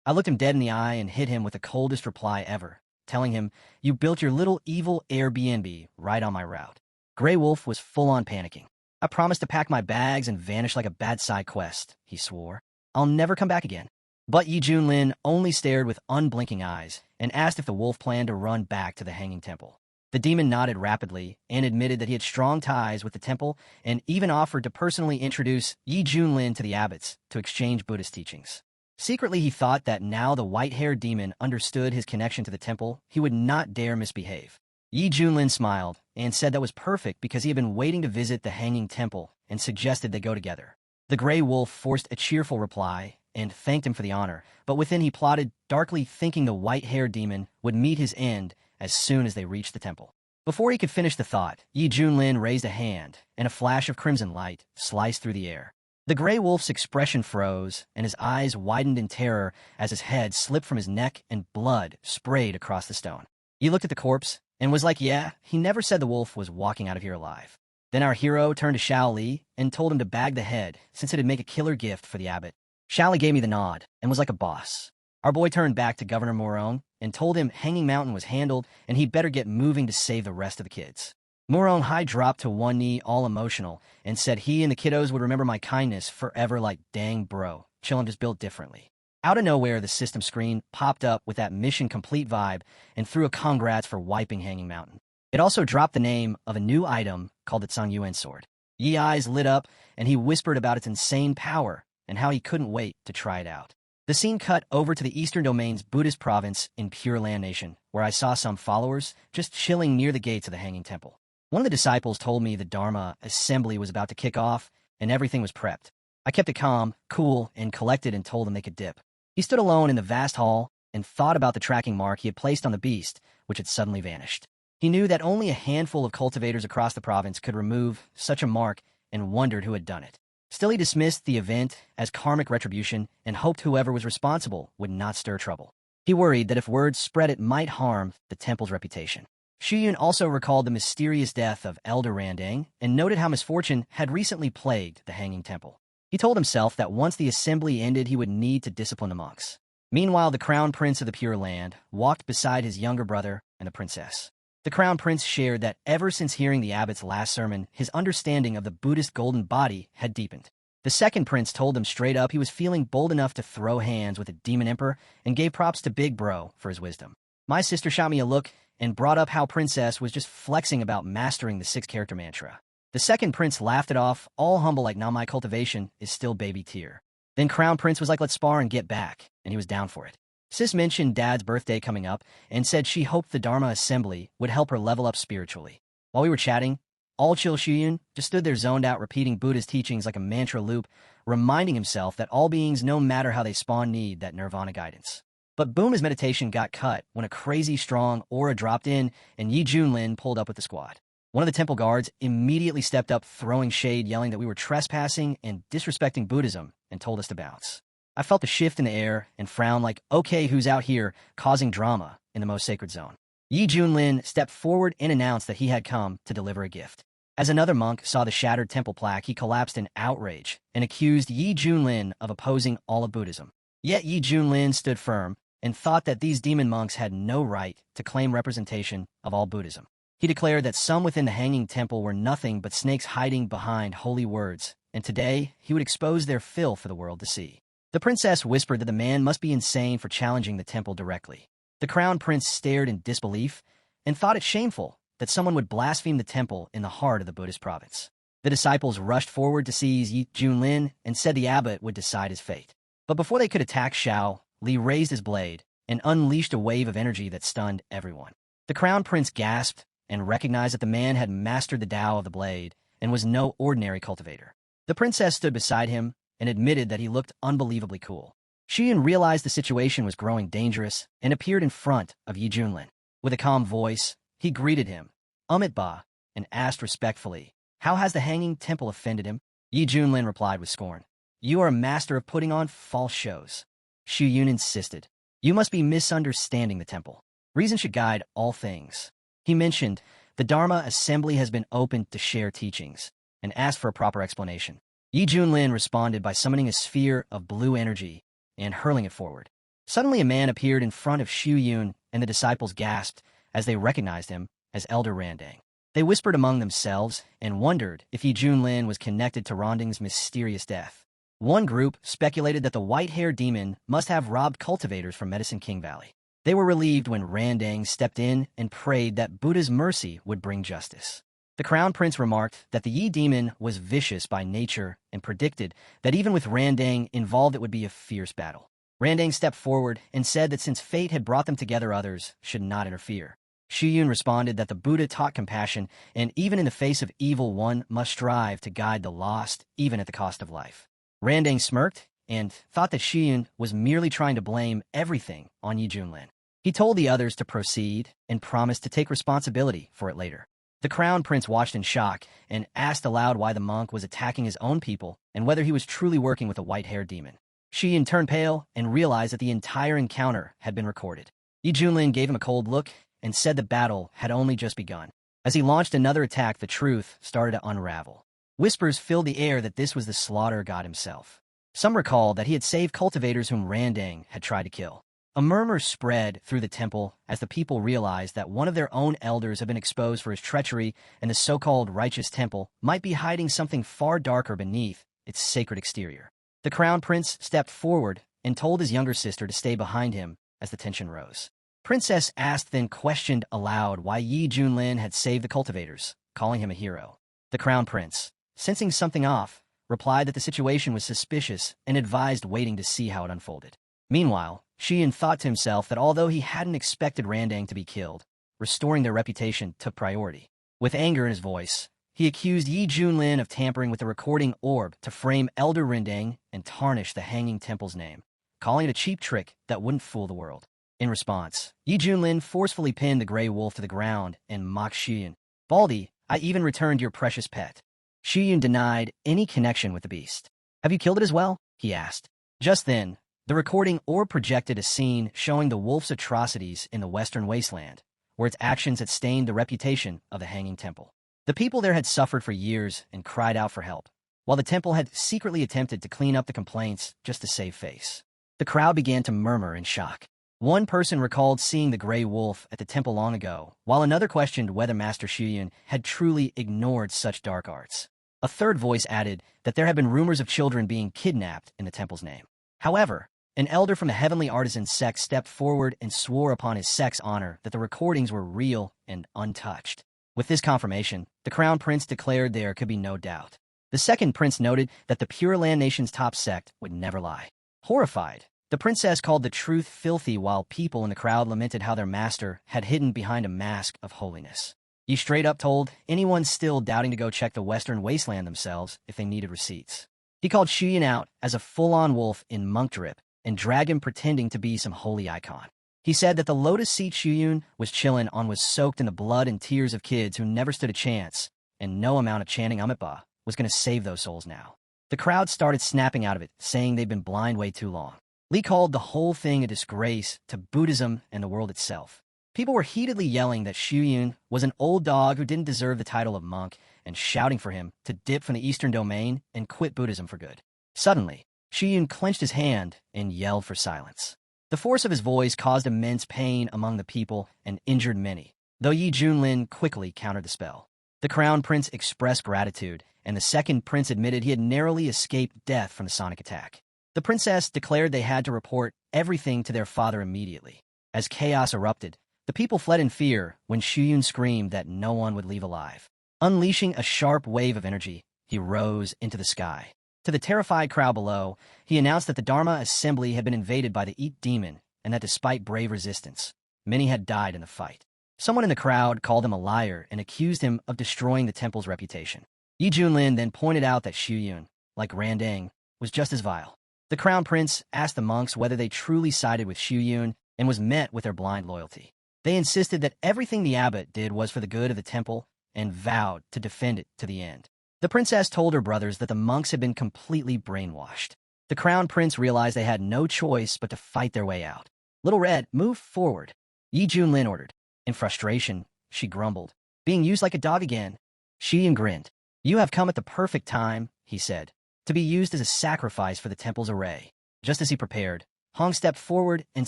I looked him dead in the eye and hit him with the coldest reply ever, telling him, "You built your little evil Airbnb right on my route." Grey Wolf was full-on panicking. "I promised to pack my bags and vanish like a bad side quest," he swore. "I'll never come back again." But Yi Junlin only stared with unblinking eyes and asked if the wolf planned to run back to the Hanging Temple. The demon nodded rapidly and admitted that he had strong ties with the temple and even offered to personally introduce Yi Junlin to the abbots to exchange Buddhist teachings. Secretly, he thought that now the white-haired demon understood his connection to the temple, he would not dare misbehave. Yi Junlin smiled and said that was perfect because he had been waiting to visit the Hanging Temple and suggested they go together. The Gray Wolf forced a cheerful reply and thanked him for the honor, but within he plotted, darkly thinking the white-haired demon would meet his end as soon as they reached the temple. Before he could finish the thought, Yi Junlin raised a hand, and a flash of crimson light sliced through the air. The Gray Wolf's expression froze, and his eyes widened in terror as his head slipped from his neck and blood sprayed across the stone. He looked at the corpse and was like, yeah, he never said the wolf was walking out of here alive. Then our hero turned to Xiao Li and told him to bag the head since it'd make a killer gift for the abbot. Xiao Li gave me the nod and was like a boss. Our boy turned back to Governor Morong and told him Hanging Mountain was handled and he'd better get moving to save the rest of the kids. Morong Hai dropped to one knee all emotional and said he and the kiddos would remember my kindness forever like, dang bro, Chillin just built differently. Out of nowhere, the system screen popped up with that mission complete vibe and threw a congrats for wiping Hanging Mountain. It also dropped the name of a new item called the Tsang Yuan sword. Yi eyes lit up and he whispered about its insane power and how he couldn't wait to try it out. The scene cut over to the Eastern Domain's Buddhist province in Pure Land Nation, where I saw some followers just chilling near the gates of the Hanging Temple. One of the disciples told me the Dharma assembly was about to kick off and everything was prepped. I kept it calm, cool, and collected and told them they could dip. He stood alone in the vast hall and thought about the tracking mark he had placed on the beast, which had suddenly vanished. He knew that only a handful of cultivators across the province could remove such a mark and wondered who had done it. Still, he dismissed the event as karmic retribution and hoped whoever was responsible would not stir trouble. He worried that if word spread it might harm the temple's reputation. Shuyun also recalled the mysterious death of Elder Randang and noted how misfortune had recently plagued the Hanging Temple. He told himself that once the assembly ended he would need to discipline the monks. Meanwhile, the Crown Prince of the Pure Land walked beside his younger brother and the princess. The Crown Prince shared that ever since hearing the abbot's last sermon, his understanding of the Buddhist golden body had deepened. The second prince told them straight up he was feeling bold enough to throw hands with a demon emperor and gave props to Big Bro for his wisdom. My sister shot me a look and brought up how Princess was just flexing about mastering the 6-character mantra. The second prince laughed it off, all humble like, now my cultivation is still baby tier. Then Crown Prince was like, let's spar and get back, and he was down for it. Sis mentioned Dad's birthday coming up and said she hoped the Dharma assembly would help her level up spiritually. While we were chatting, all chill Shuyun just stood there zoned out repeating Buddha's teachings like a mantra loop, reminding himself that all beings, no matter how they spawn, need that nirvana guidance. But boom, his meditation got cut when a crazy strong aura dropped in and Yi Junlin pulled up with the squad. One of the temple guards immediately stepped up, throwing shade, yelling that we were trespassing and disrespecting Buddhism, and told us to bounce. I felt the shift in the air and frowned like, okay, who's out here causing drama in the most sacred zone? Yi Junlin stepped forward and announced that he had come to deliver a gift. As another monk saw the shattered temple plaque, he collapsed in outrage and accused Yi Junlin of opposing all of Buddhism. Yet Yi Junlin stood firm and thought that these demon monks had no right to claim representation of all Buddhism. He declared that some within the Hanging Temple were nothing but snakes hiding behind holy words, and today he would expose their filth for the world to see. The princess whispered that the man must be insane for challenging the temple directly. The crown prince stared in disbelief and thought it shameful that someone would blaspheme the temple in the heart of the Buddhist province. The disciples rushed forward to seize Yi Junlin and said the abbot would decide his fate. But before they could attack Xiao, Li raised his blade and unleashed a wave of energy that stunned everyone. The crown prince gasped and recognized that the man had mastered the Tao of the blade and was no ordinary cultivator. The princess stood beside him and admitted that he looked unbelievably cool. Shuyun realized the situation was growing dangerous and appeared in front of Yi Junlin. With a calm voice, he greeted him, Amit Ba, and asked respectfully, how has the Hanging Temple offended him? Yi Junlin replied with scorn, you are a master of putting on false shows. Shuyun insisted, you must be misunderstanding the temple. Reason should guide all things. He mentioned, the Dharma assembly has been opened to share teachings, and asked for a proper explanation. Yi Junlin responded by summoning a sphere of blue energy and hurling it forward. Suddenly a man appeared in front of Shuyun, and the disciples gasped as they recognized him as Elder Randang. They whispered among themselves and wondered if Yi Junlin was connected to Randang's mysterious death. One group speculated that the white-haired demon must have robbed cultivators from Medicine King Valley. They were relieved when Randang stepped in and prayed that Buddha's mercy would bring justice. The Crown Prince remarked that the Yi demon was vicious by nature and predicted that even with Randang involved it would be a fierce battle. Randang stepped forward and said that since fate had brought them together, others should not interfere. Shiyun responded that the Buddha taught compassion, and even in the face of evil, one must strive to guide the lost, even at the cost of life. Randang smirked and thought that Shiyun was merely trying to blame everything on Yi Junlin. He told the others to proceed and promised to take responsibility for it later. The Crown Prince watched in shock and asked aloud why the monk was attacking his own people and whether he was truly working with a white-haired demon. Shiyun turned pale and realized that the entire encounter had been recorded. Yi Junlin gave him a cold look and said the battle had only just begun. As he launched another attack, the truth started to unravel. Whispers filled the air that this was the slaughter god himself. Some recalled that he had saved cultivators whom Randang had tried to kill. A murmur spread through the temple as the people realized that one of their own elders had been exposed for his treachery, and the so-called righteous temple might be hiding something far darker beneath its sacred exterior. The Crown Prince stepped forward and told his younger sister to stay behind him as the tension rose. Princess asked, then questioned aloud why Yi Junlin had saved the cultivators, calling him a hero. The Crown Prince, sensing something off, replied that the situation was suspicious and advised waiting to see how it unfolded. Meanwhile, Shiyun thought to himself that although he hadn't expected Randang to be killed, restoring their reputation took priority. With anger in his voice, he accused Yi Junlin of tampering with the recording orb to frame Elder Randang and tarnish the Hanging Temple's name, calling it a cheap trick that wouldn't fool the world. In response, Yi Junlin forcefully pinned the gray wolf to the ground and mocked Shiyun. "Baldy, I even returned your precious pet." Shiyun denied any connection with the beast. "Have you killed it as well?" he asked. Just then, the recording orb projected a scene showing the wolf's atrocities in the Western Wasteland, where its actions had stained the reputation of the Hanging Temple. The people there had suffered for years and cried out for help, while the temple had secretly attempted to clean up the complaints just to save face. The crowd began to murmur in shock. One person recalled seeing the gray wolf at the temple long ago, while another questioned whether Master Shiyun had truly ignored such dark arts. A third voice added that there had been rumors of children being kidnapped in the temple's name. However, an elder from the Heavenly Artisan sect stepped forward and swore upon his sect's honor that the recordings were real and untouched. With this confirmation, the Crown Prince declared there could be no doubt. The second prince noted that the Pure Land Nation's top sect would never lie. Horrified, the princess called the truth filthy while people in the crowd lamented how their master had hidden behind a mask of holiness. He straight up told anyone still doubting to go check the Western Wasteland themselves if they needed receipts. He called Shiyun out as a full-on wolf in monk drip and dragged him pretending to be some holy icon. He said that the lotus seat Shiyun was chillin' on was soaked in the blood and tears of kids who never stood a chance, and no amount of chanting Amitabha was going to save those souls now. The crowd started snapping out of it, saying they'd been blind way too long. Li called the whole thing a disgrace to Buddhism and the world itself. People were heatedly yelling that Shiyun was an old dog who didn't deserve the title of monk and shouting for him to dip from the Eastern Domain and quit Buddhism for good. Suddenly, Shiyun clenched his hand and yelled for silence. The force of his voice caused immense pain among the people and injured many, though Yi Junlin quickly countered the spell. The Crown Prince expressed gratitude, and the second prince admitted he had narrowly escaped death from the sonic attack. The princess declared they had to report everything to their father immediately. As chaos erupted, the people fled in fear when Shiyun screamed that no one would leave alive. Unleashing a sharp wave of energy, he rose into the sky. To the terrified crowd below, he announced that the Dharma Assembly had been invaded by the Eat Demon and that despite brave resistance, many had died in the fight. Someone in the crowd called him a liar and accused him of destroying the temple's reputation. Yi Junlin then pointed out that Shiyun, like Randang, was just as vile. The Crown Prince asked the monks whether they truly sided with Shiyun and was met with their blind loyalty. They insisted that everything the abbot did was for the good of the temple and vowed to defend it to the end. The princess told her brothers that the monks had been completely brainwashed. The Crown Prince realized they had no choice but to fight their way out. "Little Red, move forward," Yi Junlin ordered. In frustration, she grumbled, "Being used like a dog again." Shiyun grinned. "You have come at the perfect time," he said, "to be used as a sacrifice for the temple's array." Just as he prepared, Hong stepped forward and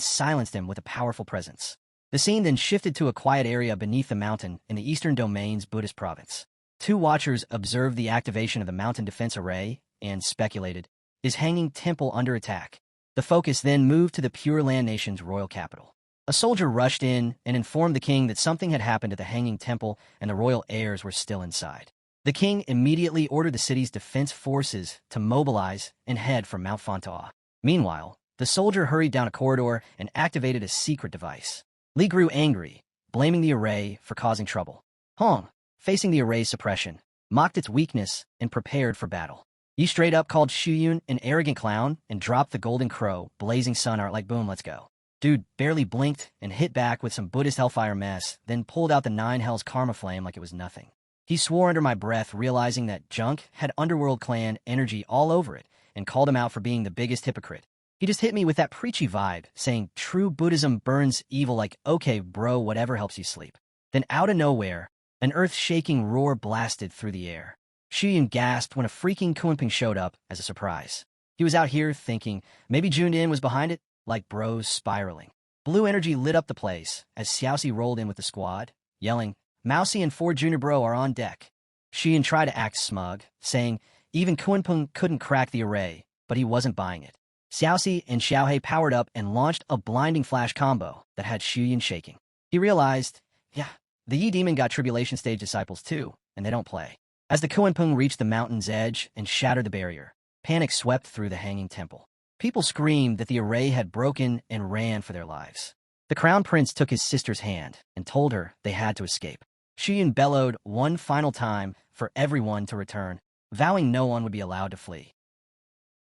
silenced him with a powerful presence. The scene then shifted to a quiet area beneath the mountain in the Eastern Domain's Buddhist province. Two watchers observed the activation of the mountain defense array and speculated, is Hanging Temple under attack? The focus then moved to the Pure Land Nation's royal capital. A soldier rushed in and informed the king that something had happened at the Hanging Temple and the royal heirs were still inside. The king immediately ordered the city's defense forces to mobilize and head for Mount Fontaine. Meanwhile, the soldier hurried down a corridor and activated a secret device. Li grew angry, blaming the array for causing trouble. Hong, facing the array's suppression, mocked its weakness and prepared for battle. Yi straight up called Shuyun an arrogant clown and dropped the golden crow, blazing sun art like boom, let's go. Dude barely blinked and hit back with some Buddhist hellfire mess, then pulled out the nine hells karma flame like it was nothing. He swore under my breath, realizing that junk had Underworld Clan energy all over it, and called him out for being the biggest hypocrite. He just hit me with that preachy vibe, saying true Buddhism burns evil like, okay bro, whatever helps you sleep. Then out of nowhere, an earth-shaking roar blasted through the air. Shuyun gasped when a freaking Kunping showed up as a surprise. He was out here thinking maybe Junin was behind it, like bros spiraling. Blue energy lit up the place as Xiaoxi rolled in with the squad, yelling, Mousy and 4 Junior Bro are on deck. Shuyun tried to act smug, saying even Kunpeng couldn't crack the array, but he wasn't buying it. Xiaoxi and Xiaohei powered up and launched a blinding flash combo that had Shuyun shaking. He realized, yeah, the Yi Demon got Tribulation Stage disciples too, and they don't play. As the Kunpeng reached the mountain's edge and shattered the barrier, panic swept through the Hanging Temple. People screamed that the array had broken and ran for their lives. The Crown Prince took his sister's hand and told her they had to escape. Shuyun bellowed one final time for everyone to return, vowing no one would be allowed to flee.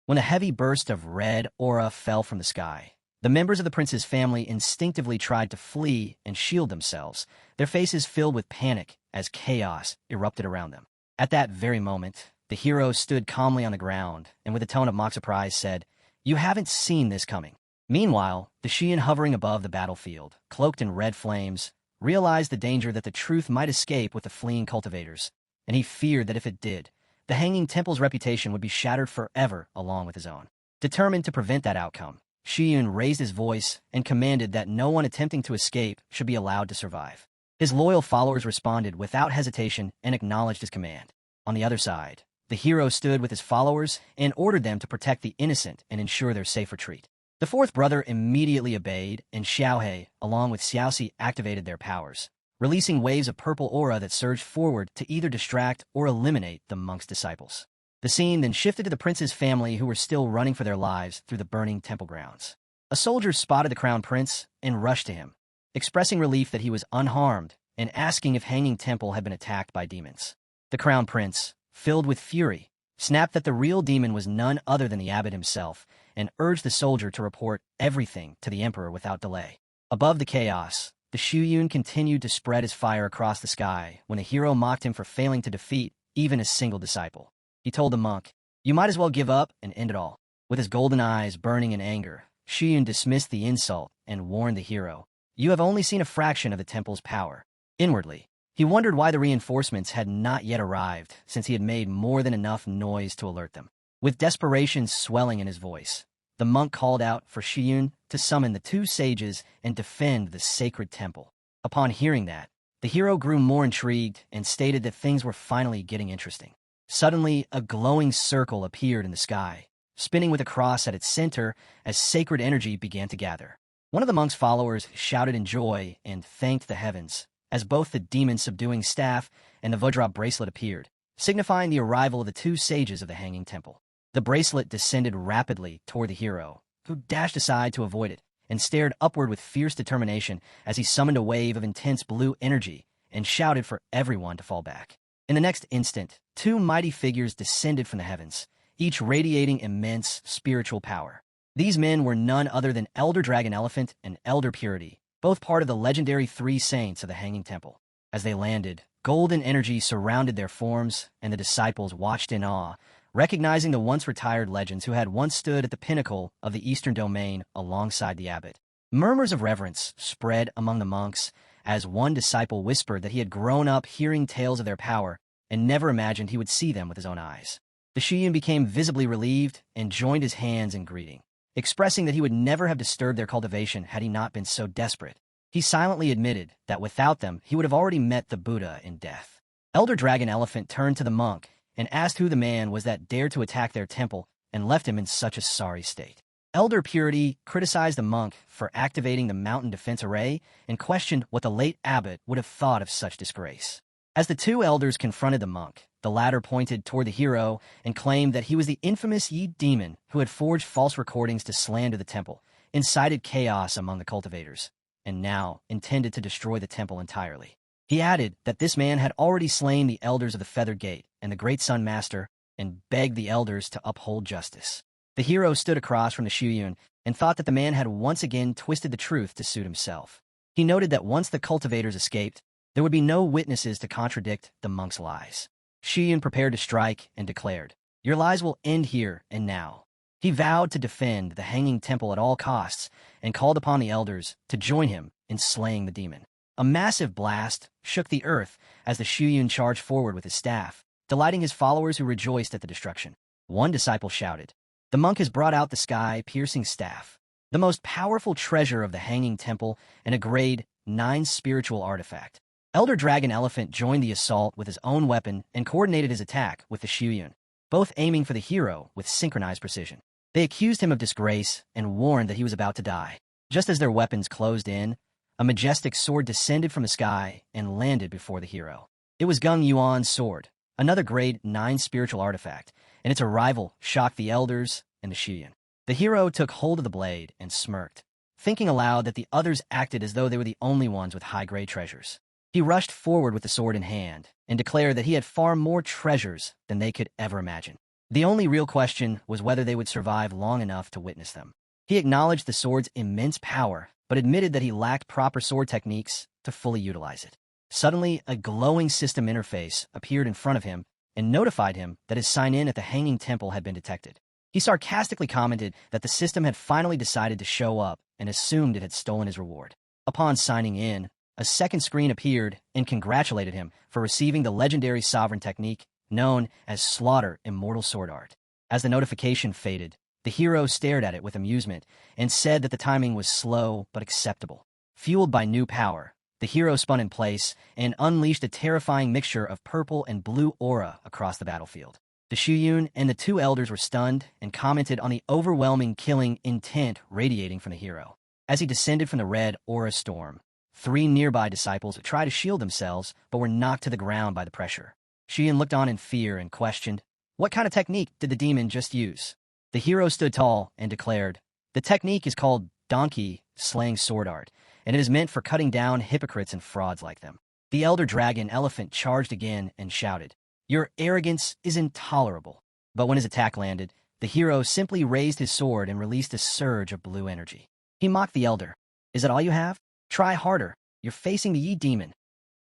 When a heavy burst of red aura fell from the sky, the members of the prince's family instinctively tried to flee and shield themselves, their faces filled with panic as chaos erupted around them. At that very moment, the hero stood calmly on the ground and with a tone of mock surprise said, "You haven't seen this coming." Meanwhile, the Shuyun hovering above the battlefield, cloaked in red flames, realized the danger that the truth might escape with the fleeing cultivators, and he feared that if it did, the Hanging Temple's reputation would be shattered forever along with his own. Determined to prevent that outcome, Shuyun raised his voice and commanded that no one attempting to escape should be allowed to survive. His loyal followers responded without hesitation and acknowledged his command. On the other side, the hero stood with his followers and ordered them to protect the innocent and ensure their safe retreat. The fourth brother immediately obeyed, and Xiaohei, along with Xiaoxi, activated their powers, releasing waves of purple aura that surged forward to either distract or eliminate the monk's disciples. The scene then shifted to the prince's family, who were still running for their lives through the burning temple grounds. A soldier spotted the crown prince and rushed to him, expressing relief that he was unharmed and asking if Hanging Temple had been attacked by demons. The crown prince, filled with fury, snapped that the real demon was none other than the abbot himself and urged the soldier to report everything to the emperor without delay. Above the chaos, the Shuyun continued to spread his fire across the sky when the hero mocked him for failing to defeat even a single disciple. He told the monk, "You might as well give up and end it all." With his golden eyes burning in anger, Shuyun dismissed the insult and warned the hero, "You have only seen a fraction of the temple's power." Inwardly, he wondered why the reinforcements had not yet arrived, since he had made more than enough noise to alert them. With desperation swelling in his voice, the monk called out for Shuyun to summon the 2 sages and defend the sacred temple. Upon hearing that, the hero grew more intrigued and stated that things were finally getting interesting. Suddenly, a glowing circle appeared in the sky, spinning with a cross at its center as sacred energy began to gather. One of the monk's followers shouted in joy and thanked the heavens, as both the demon-subduing staff and the Vajra bracelet appeared, signifying the arrival of the 2 sages of the Hanging Temple. The bracelet descended rapidly toward the hero, who dashed aside to avoid it, and stared upward with fierce determination as he summoned a wave of intense blue energy and shouted for everyone to fall back. In the next instant, 2 mighty figures descended from the heavens, each radiating immense spiritual power. These men were none other than Elder Dragon Elephant and Elder Purity, both part of the legendary 3 saints of the Hanging Temple. As they landed, golden energy surrounded their forms, and the disciples watched in awe, recognizing the once-retired legends who had once stood at the pinnacle of the Eastern Domain alongside the abbot. Murmurs of reverence spread among the monks as one disciple whispered that he had grown up hearing tales of their power and never imagined he would see them with his own eyes. The Shuyun became visibly relieved and joined his hands in greeting, expressing that he would never have disturbed their cultivation had he not been so desperate. He silently admitted that without them, he would have already met the Buddha in death. Elder Dragon Elephant turned to the monk and asked who the man was that dared to attack their temple and left him in such a sorry state. Elder Purity criticized the monk for activating the mountain defense array and questioned what the late abbot would have thought of such disgrace. As the two elders confronted the monk, the latter pointed toward the hero and claimed that he was the infamous Yi demon who had forged false recordings to slander the temple, incited chaos among the cultivators, and now intended to destroy the temple entirely. He added that this man had already slain the elders of the Feathered Gate and the Great Sun Master and begged the elders to uphold justice. The hero stood across from the Shuyun and thought that the man had once again twisted the truth to suit himself. He noted that once the cultivators escaped, there would be no witnesses to contradict the monk's lies. Shuyun prepared to strike and declared, "Your lies will end here and now." He vowed to defend the hanging temple at all costs and called upon the elders to join him in slaying the demon. A massive blast shook the earth as the Shuyun charged forward with his staff, delighting his followers who rejoiced at the destruction. One disciple shouted, "The monk has brought out the sky-piercing staff, the most powerful treasure of the Hanging Temple and a grade 9 spiritual artifact." Elder Dragon Elephant joined the assault with his own weapon and coordinated his attack with the Shuyun, both aiming for the hero with synchronized precision. They accused him of disgrace and warned that he was about to die. Just as their weapons closed in, a majestic sword descended from the sky and landed before the hero. It was Gung Yuan's sword, another grade 9 spiritual artifact, and its arrival shocked the elders and the Shuyun. The hero took hold of the blade and smirked, thinking aloud that the others acted as though they were the only ones with high-grade treasures. He rushed forward with the sword in hand and declared that he had far more treasures than they could ever imagine. The only real question was whether they would survive long enough to witness them. He acknowledged the sword's immense power, but admitted that he lacked proper sword techniques to fully utilize it. Suddenly, a glowing system interface appeared in front of him and notified him that his sign-in at the Hanging Temple had been detected. He sarcastically commented that the system had finally decided to show up and assumed it had stolen his reward. Upon signing in, a second screen appeared and congratulated him for receiving the legendary sovereign technique known as Slaughter Immortal Sword Art. As the notification faded, the hero stared at it with amusement and said that the timing was slow but acceptable. Fueled by new power, the hero spun in place and unleashed a terrifying mixture of purple and blue aura across the battlefield. The Shuyun and the two elders were stunned and commented on the overwhelming killing intent radiating from the hero. As he descended from the red aura storm, 3 nearby disciples tried to shield themselves but were knocked to the ground by the pressure. Shuyun looked on in fear and questioned, "What kind of technique did the demon just use?" The hero stood tall and declared, "The technique is called Donkey Slaying Sword Art, and it is meant for cutting down hypocrites and frauds like them." The elder dragon elephant charged again and shouted, "Your arrogance is intolerable." But when his attack landed, the hero simply raised his sword and released a surge of blue energy. He mocked the elder. "Is that all you have? Try harder. You're facing the Yi demon."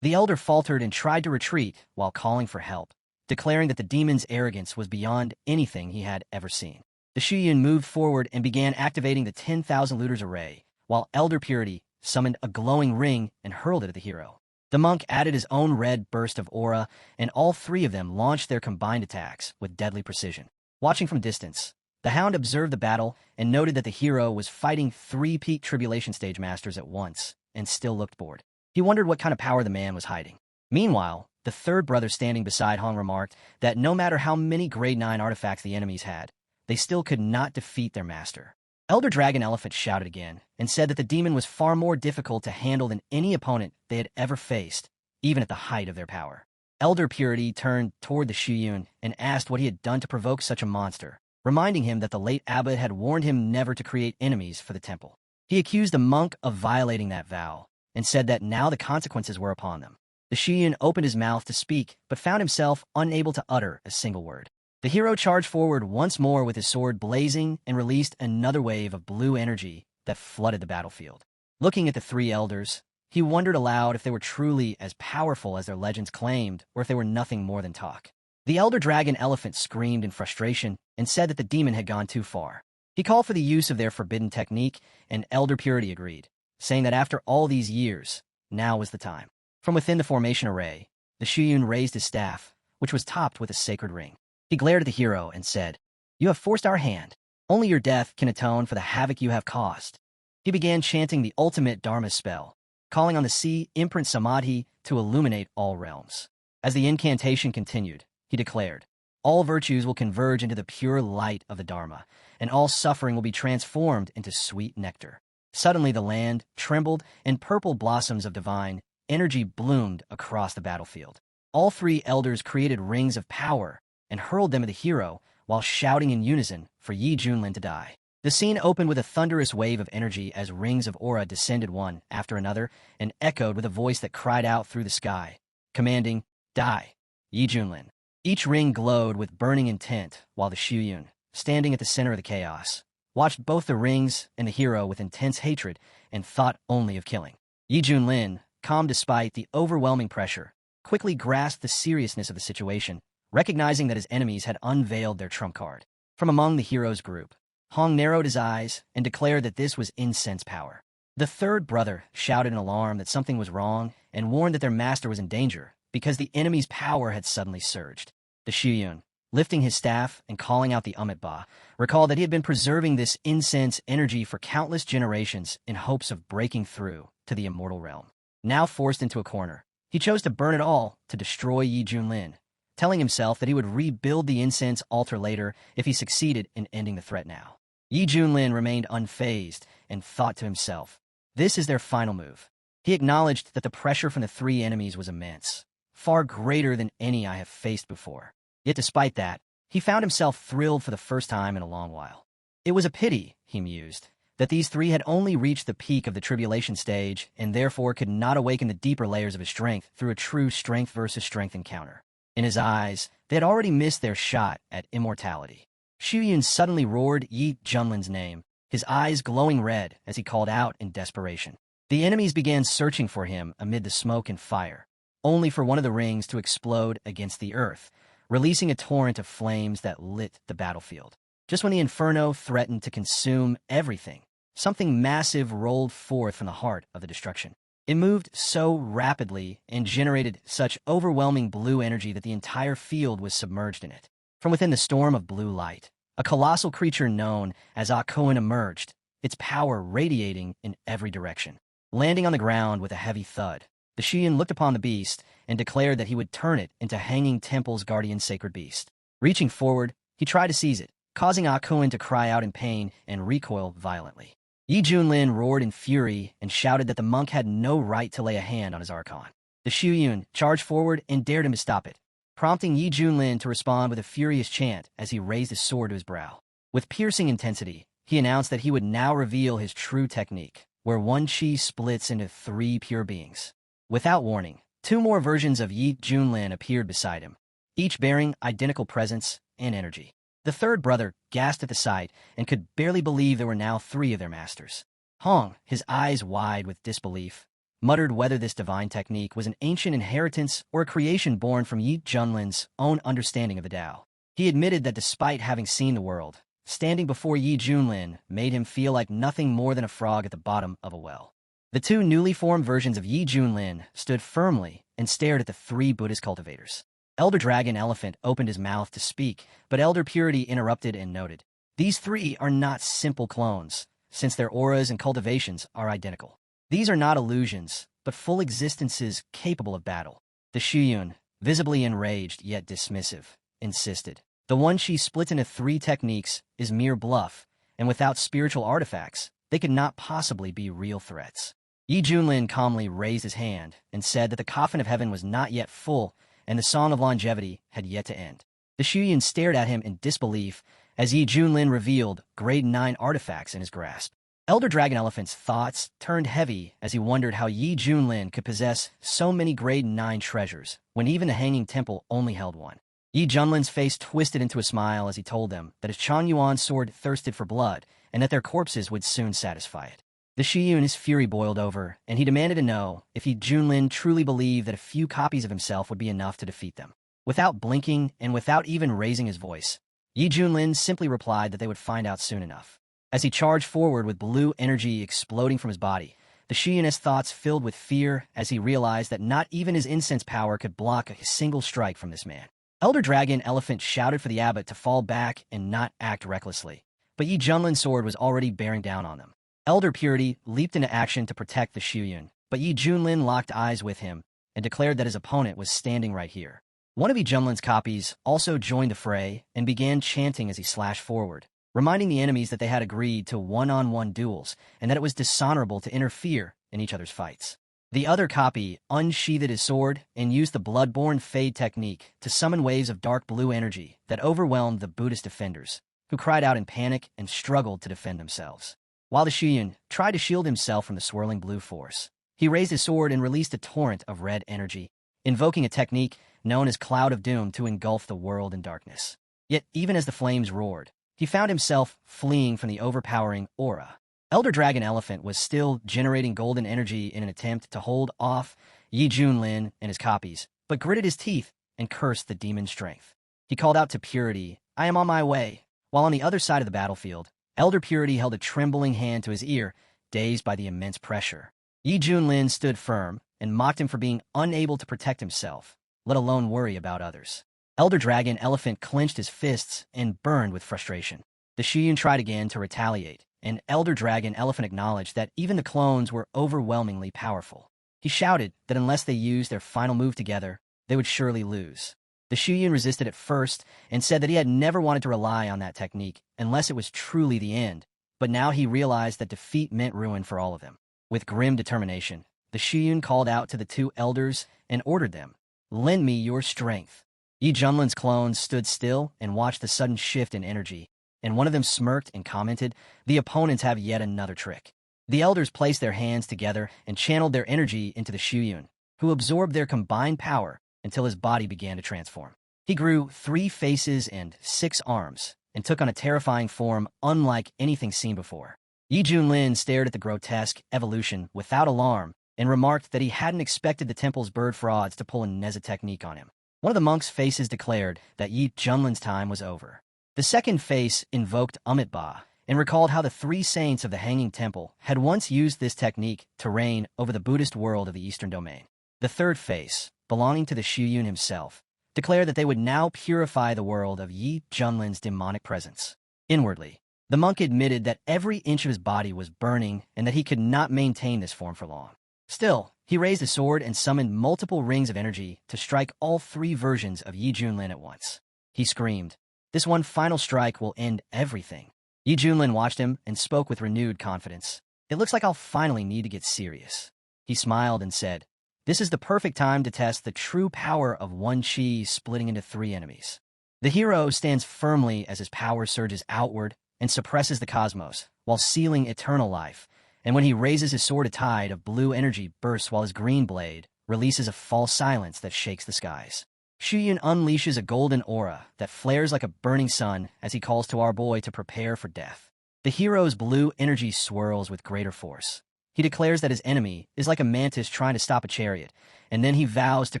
The elder faltered and tried to retreat while calling for help, declaring that the demon's arrogance was beyond anything he had ever seen. The Shuyun moved forward and began activating the 10,000 looters array, while Elder Purity summoned a glowing ring and hurled it at the hero. The monk added his own red burst of aura, and all 3 of them launched their combined attacks with deadly precision. Watching from distance, the hound observed the battle and noted that the hero was fighting 3 peak tribulation stage masters at once and still looked bored. He wondered what kind of power the man was hiding. Meanwhile, the third brother standing beside Hong remarked that no matter how many grade 9 artifacts the enemies had, they still could not defeat their master. Elder Dragon Elephant shouted again and said that the demon was far more difficult to handle than any opponent they had ever faced, even at the height of their power. Elder Purity turned toward the Shuyun and asked what he had done to provoke such a monster, reminding him that the late abbot had warned him never to create enemies for the temple. He accused the monk of violating that vow and said that now the consequences were upon them. The Shuyun opened his mouth to speak, but found himself unable to utter a single word. The hero charged forward once more with his sword blazing and released another wave of blue energy that flooded the battlefield. Looking at the 3 elders, he wondered aloud if they were truly as powerful as their legends claimed, or if they were nothing more than talk. The elder dragon elephant screamed in frustration and said that the demon had gone too far. He called for the use of their forbidden technique, and Elder Purity agreed, saying that after all these years, now was the time. From within the formation array, the Shuyun raised his staff, which was topped with a sacred ring. He glared at the hero and said, "You have forced our hand. Only your death can atone for the havoc you have caused." He began chanting the ultimate Dharma spell, calling on the sea imprint Samadhi to illuminate all realms. As the incantation continued, he declared, All virtues will converge into the pure light of the Dharma, and all suffering will be transformed into sweet nectar. Suddenly the land trembled, and purple blossoms of divine energy bloomed across the battlefield. All three elders created rings of power and hurled them at the hero while shouting in unison for Yi Junlin to die. The scene opened with a thunderous wave of energy as rings of aura descended one after another and echoed with a voice that cried out through the sky, commanding, "Die, Yi Junlin." Each ring glowed with burning intent while the Shuyun, standing at the center of the chaos, watched both the rings and the hero with intense hatred and thought only of killing. Yi Junlin, calm despite the overwhelming pressure, quickly grasped the seriousness of the situation, recognizing that his enemies had unveiled their trump card. From among the hero's group, Hong narrowed his eyes and declared that this was incense power. The third brother shouted in alarm that something was wrong and warned that their master was in danger because the enemy's power had suddenly surged. The Shuyun, lifting his staff and calling out the Amitabha, recalled that he had been preserving this incense energy for countless generations in hopes of breaking through to the immortal realm. Now forced into a corner, he chose to burn it all to destroy Yi Junlin, telling himself that he would rebuild the incense altar later if he succeeded in ending the threat now. Yi Junlin remained unfazed and thought to himself, "This is their final move." He acknowledged that the pressure from the three enemies was immense, far greater than any I have faced before. Yet despite that, he found himself thrilled for the first time in a long while. It was a pity, he mused, that these three had only reached the peak of the tribulation stage and therefore could not awaken the deeper layers of his strength through a true strength versus strength encounter. In his eyes, they had already missed their shot at immortality. Shuyun suddenly roared Yi Junlin's name, his eyes glowing red as he called out in desperation. The enemies began searching for him amid the smoke and fire, only for one of the rings to explode against the earth, releasing a torrent of flames that lit the battlefield. Just when the inferno threatened to consume everything, something massive rolled forth from the heart of the destruction. It moved so rapidly and generated such overwhelming blue energy that the entire field was submerged in it. From within the storm of blue light, a colossal creature known as Akuin emerged, its power radiating in every direction. Landing on the ground with a heavy thud, the Shuyun looked upon the beast and declared that he would turn it into Hanging Temple's guardian sacred beast. Reaching forward, he tried to seize it, causing Akuin to cry out in pain and recoil violently. Yi Junlin roared in fury and shouted that the monk had no right to lay a hand on his archon. The Shuyun charged forward and dared him to stop it, prompting Yi Junlin to respond with a furious chant as he raised his sword to his brow. With piercing intensity, he announced that he would now reveal his true technique, where one chi splits into three pure beings. Without warning, two more versions of Yi Junlin appeared beside him, each bearing identical presence and energy. The third brother gasped at the sight and could barely believe there were now three of their masters. Hong, his eyes wide with disbelief, muttered whether this divine technique was an ancient inheritance or a creation born from Yi Junlin's own understanding of the Tao. He admitted that despite having seen the world, standing before Yi Junlin made him feel like nothing more than a frog at the bottom of a well. The two newly formed versions of Yi Junlin stood firmly and stared at the three Buddhist cultivators. Elder Dragon Elephant opened his mouth to speak, but Elder Purity interrupted and noted, "These three are not simple clones, since their auras and cultivations are identical. These are not illusions, but full existences capable of battle." The Shuyun, visibly enraged yet dismissive, insisted, "The one she split into three techniques is mere bluff, and without spiritual artifacts, they could not possibly be real threats." Yi Junlin calmly raised his hand and said that the coffin of heaven was not yet full and the song of longevity had yet to end. The Shuyun stared at him in disbelief as Yi Junlin revealed grade 9 artifacts in his grasp. Elder Dragon Elephant's thoughts turned heavy as he wondered how Yi Junlin could possess so many grade 9 treasures when even the Hanging Temple only held one. Yi Junlin's face twisted into a smile as he told them that his Chan Yuan sword thirsted for blood and that their corpses would soon satisfy it. The Shuyun's fury boiled over, and he demanded to know if Yi Junlin truly believed that a few copies of himself would be enough to defeat them. Without blinking and without even raising his voice, Yi Junlin simply replied that they would find out soon enough. As he charged forward with blue energy exploding from his body, the Shuyun's thoughts filled with fear as he realized that not even his incense power could block a single strike from this man. Elder Dragon Elephant shouted for the abbot to fall back and not act recklessly, but Yi Junlin's sword was already bearing down on them. Elder Purity leaped into action to protect the Shuyun, but Yi Junlin locked eyes with him and declared that his opponent was standing right here. One of Junlin's copies also joined the fray and began chanting as he slashed forward, reminding the enemies that they had agreed to one-on-one duels and that it was dishonorable to interfere in each other's fights. The other copy unsheathed his sword and used the blood-borne fade technique to summon waves of dark blue energy that overwhelmed the Buddhist defenders, who cried out in panic and struggled to defend themselves. While the Shuyun tried to shield himself from the swirling blue force, he raised his sword and released a torrent of red energy, invoking a technique known as Cloud of Doom to engulf the world in darkness. Yet, even as the flames roared, he found himself fleeing from the overpowering aura. Elder Dragon Elephant was still generating golden energy in an attempt to hold off Junlin and his copies, but gritted his teeth and cursed the demon's strength. He called out to Purity, "I am on my way," while on the other side of the battlefield, Elder Purity held a trembling hand to his ear, dazed by the immense pressure. Junlin stood firm and mocked him for being unable to protect himself, let alone worry about others. Elder Dragon Elephant clenched his fists and burned with frustration. The Shuyun tried again to retaliate, and Elder Dragon Elephant acknowledged that even the clones were overwhelmingly powerful. He shouted that unless they used their final move together, they would surely lose. The Shuyun resisted at first and said that he had never wanted to rely on that technique unless it was truly the end, but now he realized that defeat meant ruin for all of them. With grim determination, the Shuyun called out to the two elders and ordered them, "Lend me your strength." Junlin's clones stood still and watched the sudden shift in energy, and one of them smirked and commented, "The opponents have yet another trick." The elders placed their hands together and channeled their energy into the Shuyun, who absorbed their combined power until his body began to transform. He grew 3 faces and 6 arms, and took on a terrifying form unlike anything seen before. Junlin stared at the grotesque evolution without alarm and remarked that he hadn't expected the temple's bird frauds to pull a Neza technique on him. One of the monks' faces declared that Junlin's time was over. The second face invoked Amitba and recalled how the 3 saints of the Hanging Temple had once used this technique to reign over the Buddhist world of the Eastern Domain. The third face, belonging to the Shuyun himself, declared that they would now purify the world of Junlin's demonic presence. Inwardly, the monk admitted that every inch of his body was burning and that he could not maintain this form for long. Still, he raised a sword and summoned multiple rings of energy to strike all 3 versions of Junlin at once. He screamed, "This one final strike will end everything." Junlin watched him and spoke with renewed confidence. "It looks like I'll finally need to get serious." He smiled and said, "This is the perfect time to test the true power of one chi splitting into 3 enemies." The hero stands firmly as his power surges outward and suppresses the cosmos, while sealing eternal life, and when he raises his sword, a tide of blue energy bursts while his green blade releases a false silence that shakes the skies. Shuyun unleashes a golden aura that flares like a burning sun as he calls to our boy to prepare for death. The hero's blue energy swirls with greater force. He declares that his enemy is like a mantis trying to stop a chariot, and then he vows to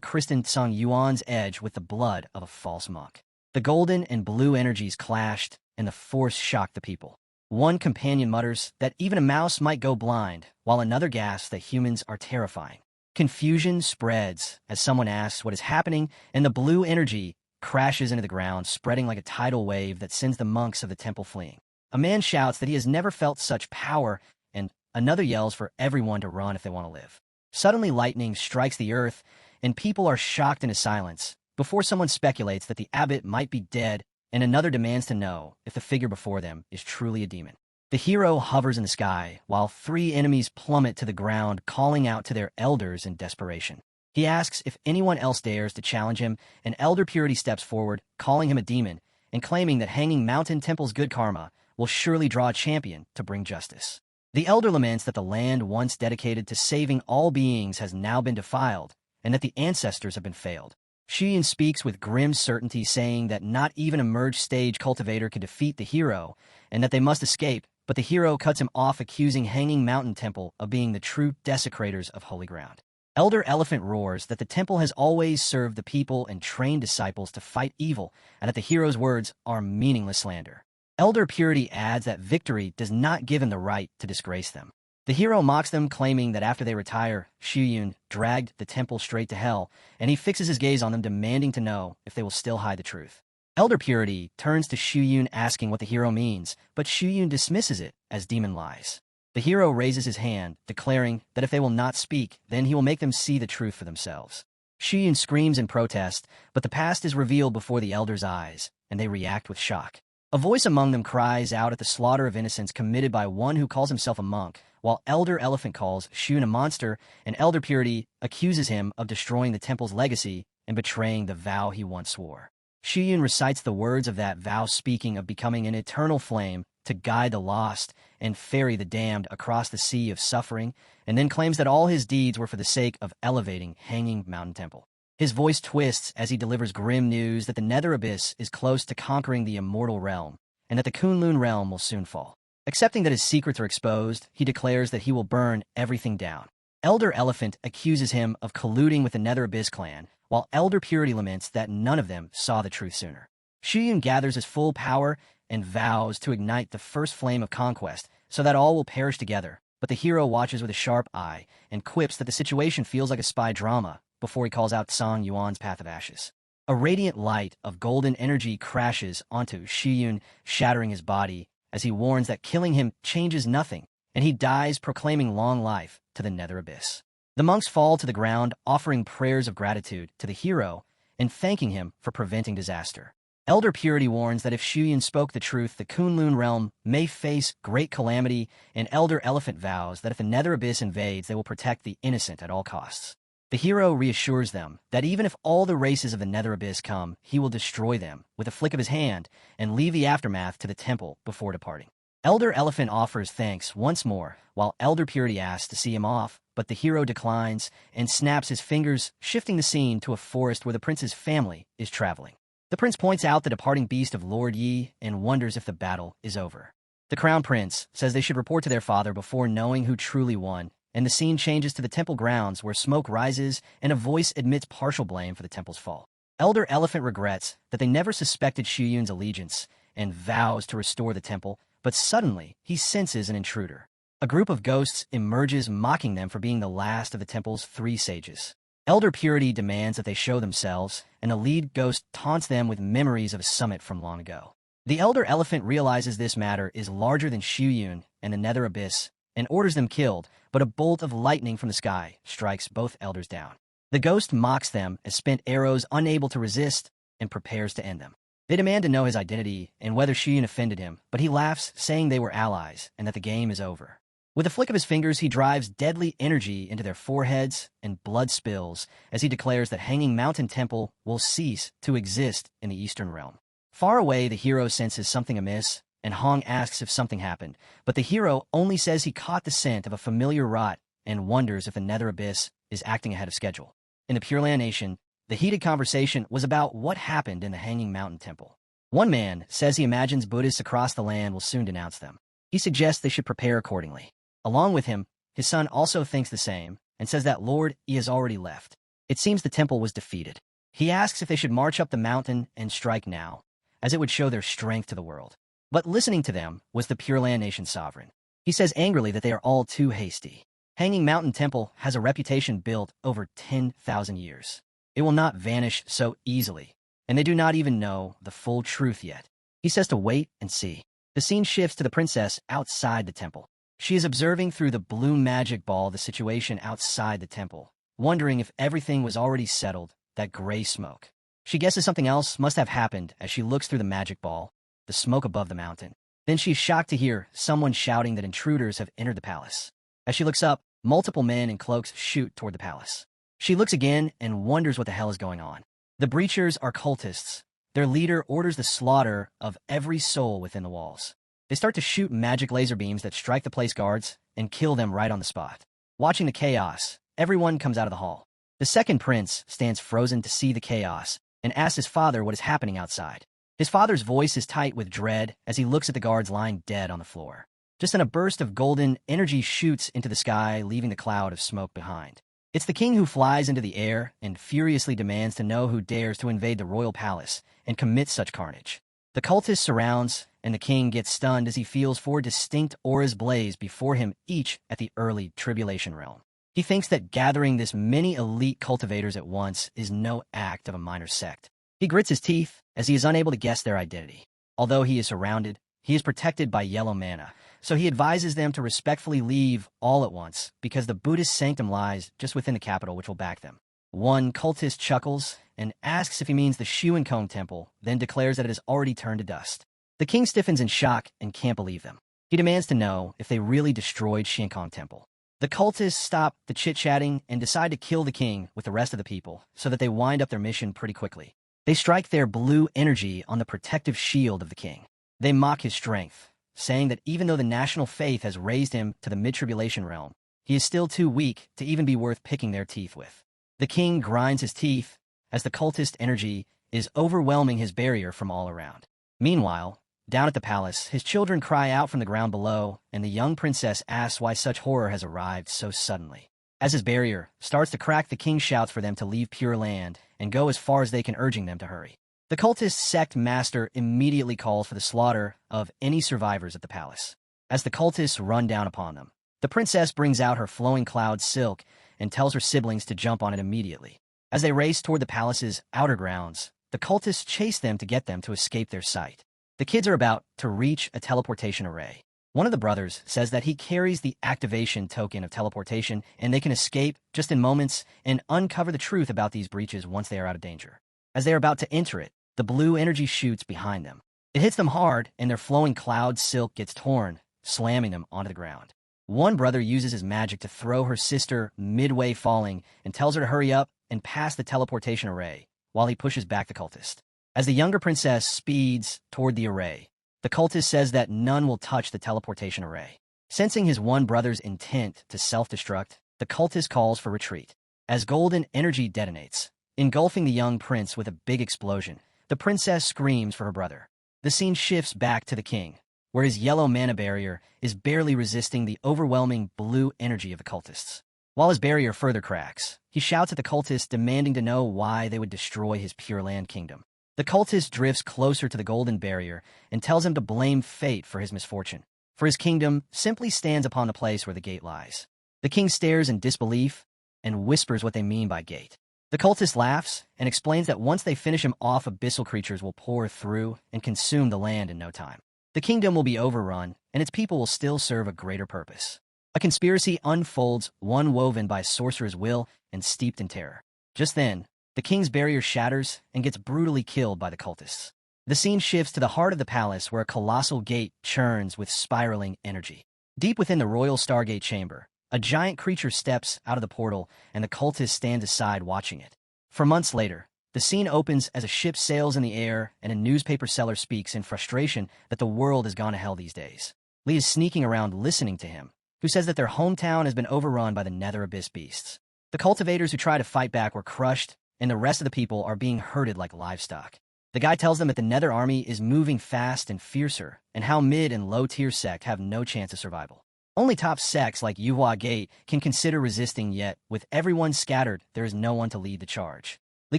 Kristen Tsung Yuan's edge with the blood of a false monk. The golden and blue energies clashed, and the force shocked the people. One companion mutters that even a mouse might go blind, while another gasps that humans are terrifying. Confusion spreads as someone asks what is happening, and the blue energy crashes into the ground, spreading like a tidal wave that sends the monks of the temple fleeing. A man shouts that he has never felt such power, and another yells for everyone to run if they want to live. Suddenly, lightning strikes the earth, and people are shocked into silence, before someone speculates that the abbot might be dead, and another demands to know if the figure before them is truly a demon. The hero hovers in the sky, while 3 enemies plummet to the ground, calling out to their elders in desperation. He asks if anyone else dares to challenge him, and Elder Purity steps forward, calling him a demon, and claiming that Hanging Mountain Temple's good karma will surely draw a champion to bring justice. The elder laments that the land once dedicated to saving all beings has now been defiled, and that the ancestors have been failed. Shuyun speaks with grim certainty, saying that not even a merged stage cultivator can defeat the hero, and that they must escape, but the hero cuts him off, accusing Hanging Mountain Temple of being the true desecrators of holy ground. Elder Elephant roars that the temple has always served the people and trained disciples to fight evil, and that the hero's words are meaningless slander. Elder Purity adds that victory does not give him the right to disgrace them. The hero mocks them, claiming that after they retire, Shuyun dragged the temple straight to hell, and he fixes his gaze on them, demanding to know if they will still hide the truth. Elder Purity turns to Shuyun, asking what the hero means, but Shuyun dismisses it as demon lies. The hero raises his hand, declaring that if they will not speak, then he will make them see the truth for themselves. Shiyun screams in protest, but the past is revealed before the elders' eyes, and they react with shock. A voice among them cries out at the slaughter of innocents committed by one who calls himself a monk, while Elder Elephant calls Shiyun a monster, and Elder Purity accuses him of destroying the temple's legacy and betraying the vow he once swore. Shiyun recites the words of that vow, speaking of becoming an eternal flame to guide the lost and ferry the damned across the sea of suffering, and then claims that all his deeds were for the sake of elevating Hanging Mountain Temple. His voice twists as he delivers grim news that the Nether Abyss is close to conquering the immortal realm, and that the Kunlun realm will soon fall. Accepting that his secrets are exposed, he declares that he will burn everything down. Elder Elephant accuses him of colluding with the Nether Abyss clan, while Elder Purity laments that none of them saw the truth sooner. Shiyun gathers his full power and vows to ignite the first flame of conquest so that all will perish together, but the hero watches with a sharp eye and quips that the situation feels like a spy drama before he calls out Song Yuan's Path of Ashes. A radiant light of golden energy crashes onto Shiyun, shattering his body as he warns that killing him changes nothing, and he dies proclaiming long life to the Nether Abyss. The monks fall to the ground, offering prayers of gratitude to the hero and thanking him for preventing disaster. Elder Purity warns that if Shiyun spoke the truth, the Kunlun realm may face great calamity, and Elder Elephant vows that if the Nether Abyss invades, they will protect the innocent at all costs. The hero reassures them that even if all the races of the Nether Abyss come, he will destroy them with a flick of his hand and leave the aftermath to the temple before departing. Elder Elephant offers thanks once more, while Elder Purity asks to see him off, but the hero declines and snaps his fingers, shifting the scene to a forest where the prince's family is traveling. The prince points out the departing beast of Lord Yi and wonders if the battle is over. The crown prince says they should report to their father before knowing who truly won, and the scene changes to the temple grounds where smoke rises and a voice admits partial blame for the temple's fall. Elder Elephant regrets that they never suspected Shiyun's allegiance and vows to restore the temple, but suddenly he senses an intruder. A group of ghosts emerges, mocking them for being the last of the temple's 3 sages. Elder Purity demands that they show themselves, and the lead ghost taunts them with memories of a summit from long ago. The Elder Elephant realizes this matter is larger than Shiyun and the Nether Abyss, and orders them killed, but a bolt of lightning from the sky strikes both elders down. The ghost mocks them as spent arrows unable to resist and prepares to end them. They demand to know his identity and whether Shiyun offended him, but he laughs, saying they were allies and that the game is over. With a flick of his fingers, he drives deadly energy into their foreheads, and blood spills as he declares that Hanging Mountain Temple will cease to exist in the Eastern Realm. Far away, the hero senses something amiss, and Hong asks if something happened, but the hero only says he caught the scent of a familiar rot and wonders if the Nether Abyss is acting ahead of schedule. In the Pure Land Nation, the heated conversation was about what happened in the Hanging Mountain Temple. One man says he imagines Buddhists across the land will soon denounce them. He suggests they should prepare accordingly. Along with him, his son also thinks the same and says that Lord Yi has already left. It seems the temple was defeated. He asks if they should march up the mountain and strike now, as it would show their strength to the world. But listening to them was the Pure Land Nation sovereign. He says angrily that they are all too hasty. Hanging Mountain Temple has a reputation built over 10,000 years. It will not vanish so easily, and they do not even know the full truth yet. He says to wait and see. The scene shifts to the princess outside the temple. She is observing through the blue magic ball the situation outside the temple, wondering if everything was already settled, that gray smoke. She guesses something else must have happened as she looks through the magic ball, the smoke above the mountain. Then she's shocked to hear someone shouting that intruders have entered the palace. As she looks up, multiple men in cloaks shoot toward the palace. She looks again and wonders what the hell is going on. The breachers are cultists. Their leader orders the slaughter of every soul within the walls. They start to shoot magic laser beams that strike the place guards and kill them right on the spot. Watching the chaos, everyone comes out of the hall. The second prince stands frozen to see the chaos and asks his father what is happening outside. His father's voice is tight with dread as he looks at the guards lying dead on the floor. Just then a burst of golden energy shoots into the sky, leaving the cloud of smoke behind. It's the king who flies into the air and furiously demands to know who dares to invade the royal palace and commit such carnage. The cultist surrounds, and the king gets stunned as he feels 4 distinct auras blaze before him, each at the early tribulation realm. He thinks that gathering this many elite cultivators at once is no act of a minor sect. He grits his teeth as he is unable to guess their identity. Although he is surrounded, he is protected by yellow mana, so he advises them to respectfully leave all at once because the Buddhist sanctum lies just within the capital, which will back them. One cultist chuckles and asks if he means the Shuenkong temple, then declares that it has already turned to dust. The king stiffens in shock and can't believe them. He demands to know if they really destroyed Shuenkong temple. The cultists stop the chit-chatting and decide to kill the king with the rest of the people so that they wind up their mission pretty quickly. They strike their blue energy on the protective shield of the king. They mock his strength, saying that even though the national faith has raised him to the mid-tribulation realm, he is still too weak to even be worth picking their teeth with. The king grinds his teeth as the cultist energy is overwhelming his barrier from all around. Meanwhile, down at the palace, his children cry out from the ground below, and the young princess asks why such horror has arrived so suddenly. As his barrier starts to crack, the king shouts for them to leave Pure Land and go as far as they can, urging them to hurry. The cultist sect master immediately calls for the slaughter of any survivors at the palace. As the cultists run down upon them, the princess brings out her flowing cloud silk and tells her siblings to jump on it immediately. As they race toward the palace's outer grounds, the cultists chase them to get them to escape their sight. The kids are about to reach a teleportation array. One of the brothers says that he carries the activation token of teleportation and they can escape just in moments and uncover the truth about these breaches once they are out of danger. As they are about to enter it, the blue energy shoots behind them. It hits them hard and their flowing cloud silk gets torn, slamming them onto the ground. One brother uses his magic to throw her sister midway falling and tells her to hurry up and pass the teleportation array while he pushes back the cultist. As the younger princess speeds toward the array, the cultist says that none will touch the teleportation array. Sensing his one brother's intent to self-destruct, the cultist calls for retreat. As golden energy detonates, engulfing the young prince with a big explosion, the princess screams for her brother. The scene shifts back to the king, where his yellow mana barrier is barely resisting the overwhelming blue energy of the cultists. While his barrier further cracks, he shouts at the cultists, demanding to know why they would destroy his Pure Land kingdom. The cultist drifts closer to the golden barrier and tells him to blame fate for his misfortune, for his kingdom simply stands upon the place where the gate lies. The king stares in disbelief and whispers what they mean by gate. The cultist laughs and explains that once they finish him off, abyssal creatures will pour through and consume the land in no time. The kingdom will be overrun, and its people will still serve a greater purpose. A conspiracy unfolds, one woven by sorcerer's will and steeped in terror. Just then, the king's barrier shatters and gets brutally killed by the cultists. The scene shifts to the heart of the palace, where a colossal gate churns with spiraling energy. Deep within the royal Stargate chamber, a giant creature steps out of the portal, and the cultists stand aside watching it. For months later, the scene opens as a ship sails in the air and a newspaper seller speaks in frustration that the world has gone to hell these days. Lee is sneaking around listening to him, who says that their hometown has been overrun by the Nether Abyss beasts. The cultivators who tried to fight back were crushed, and the rest of the people are being herded like livestock. The guy tells them that the Nether army is moving fast and fiercer, and how mid and low-tier sect have no chance of survival. Only top sects like Yuhua Gate can consider resisting, yet with everyone scattered, there is no one to lead the charge. Lee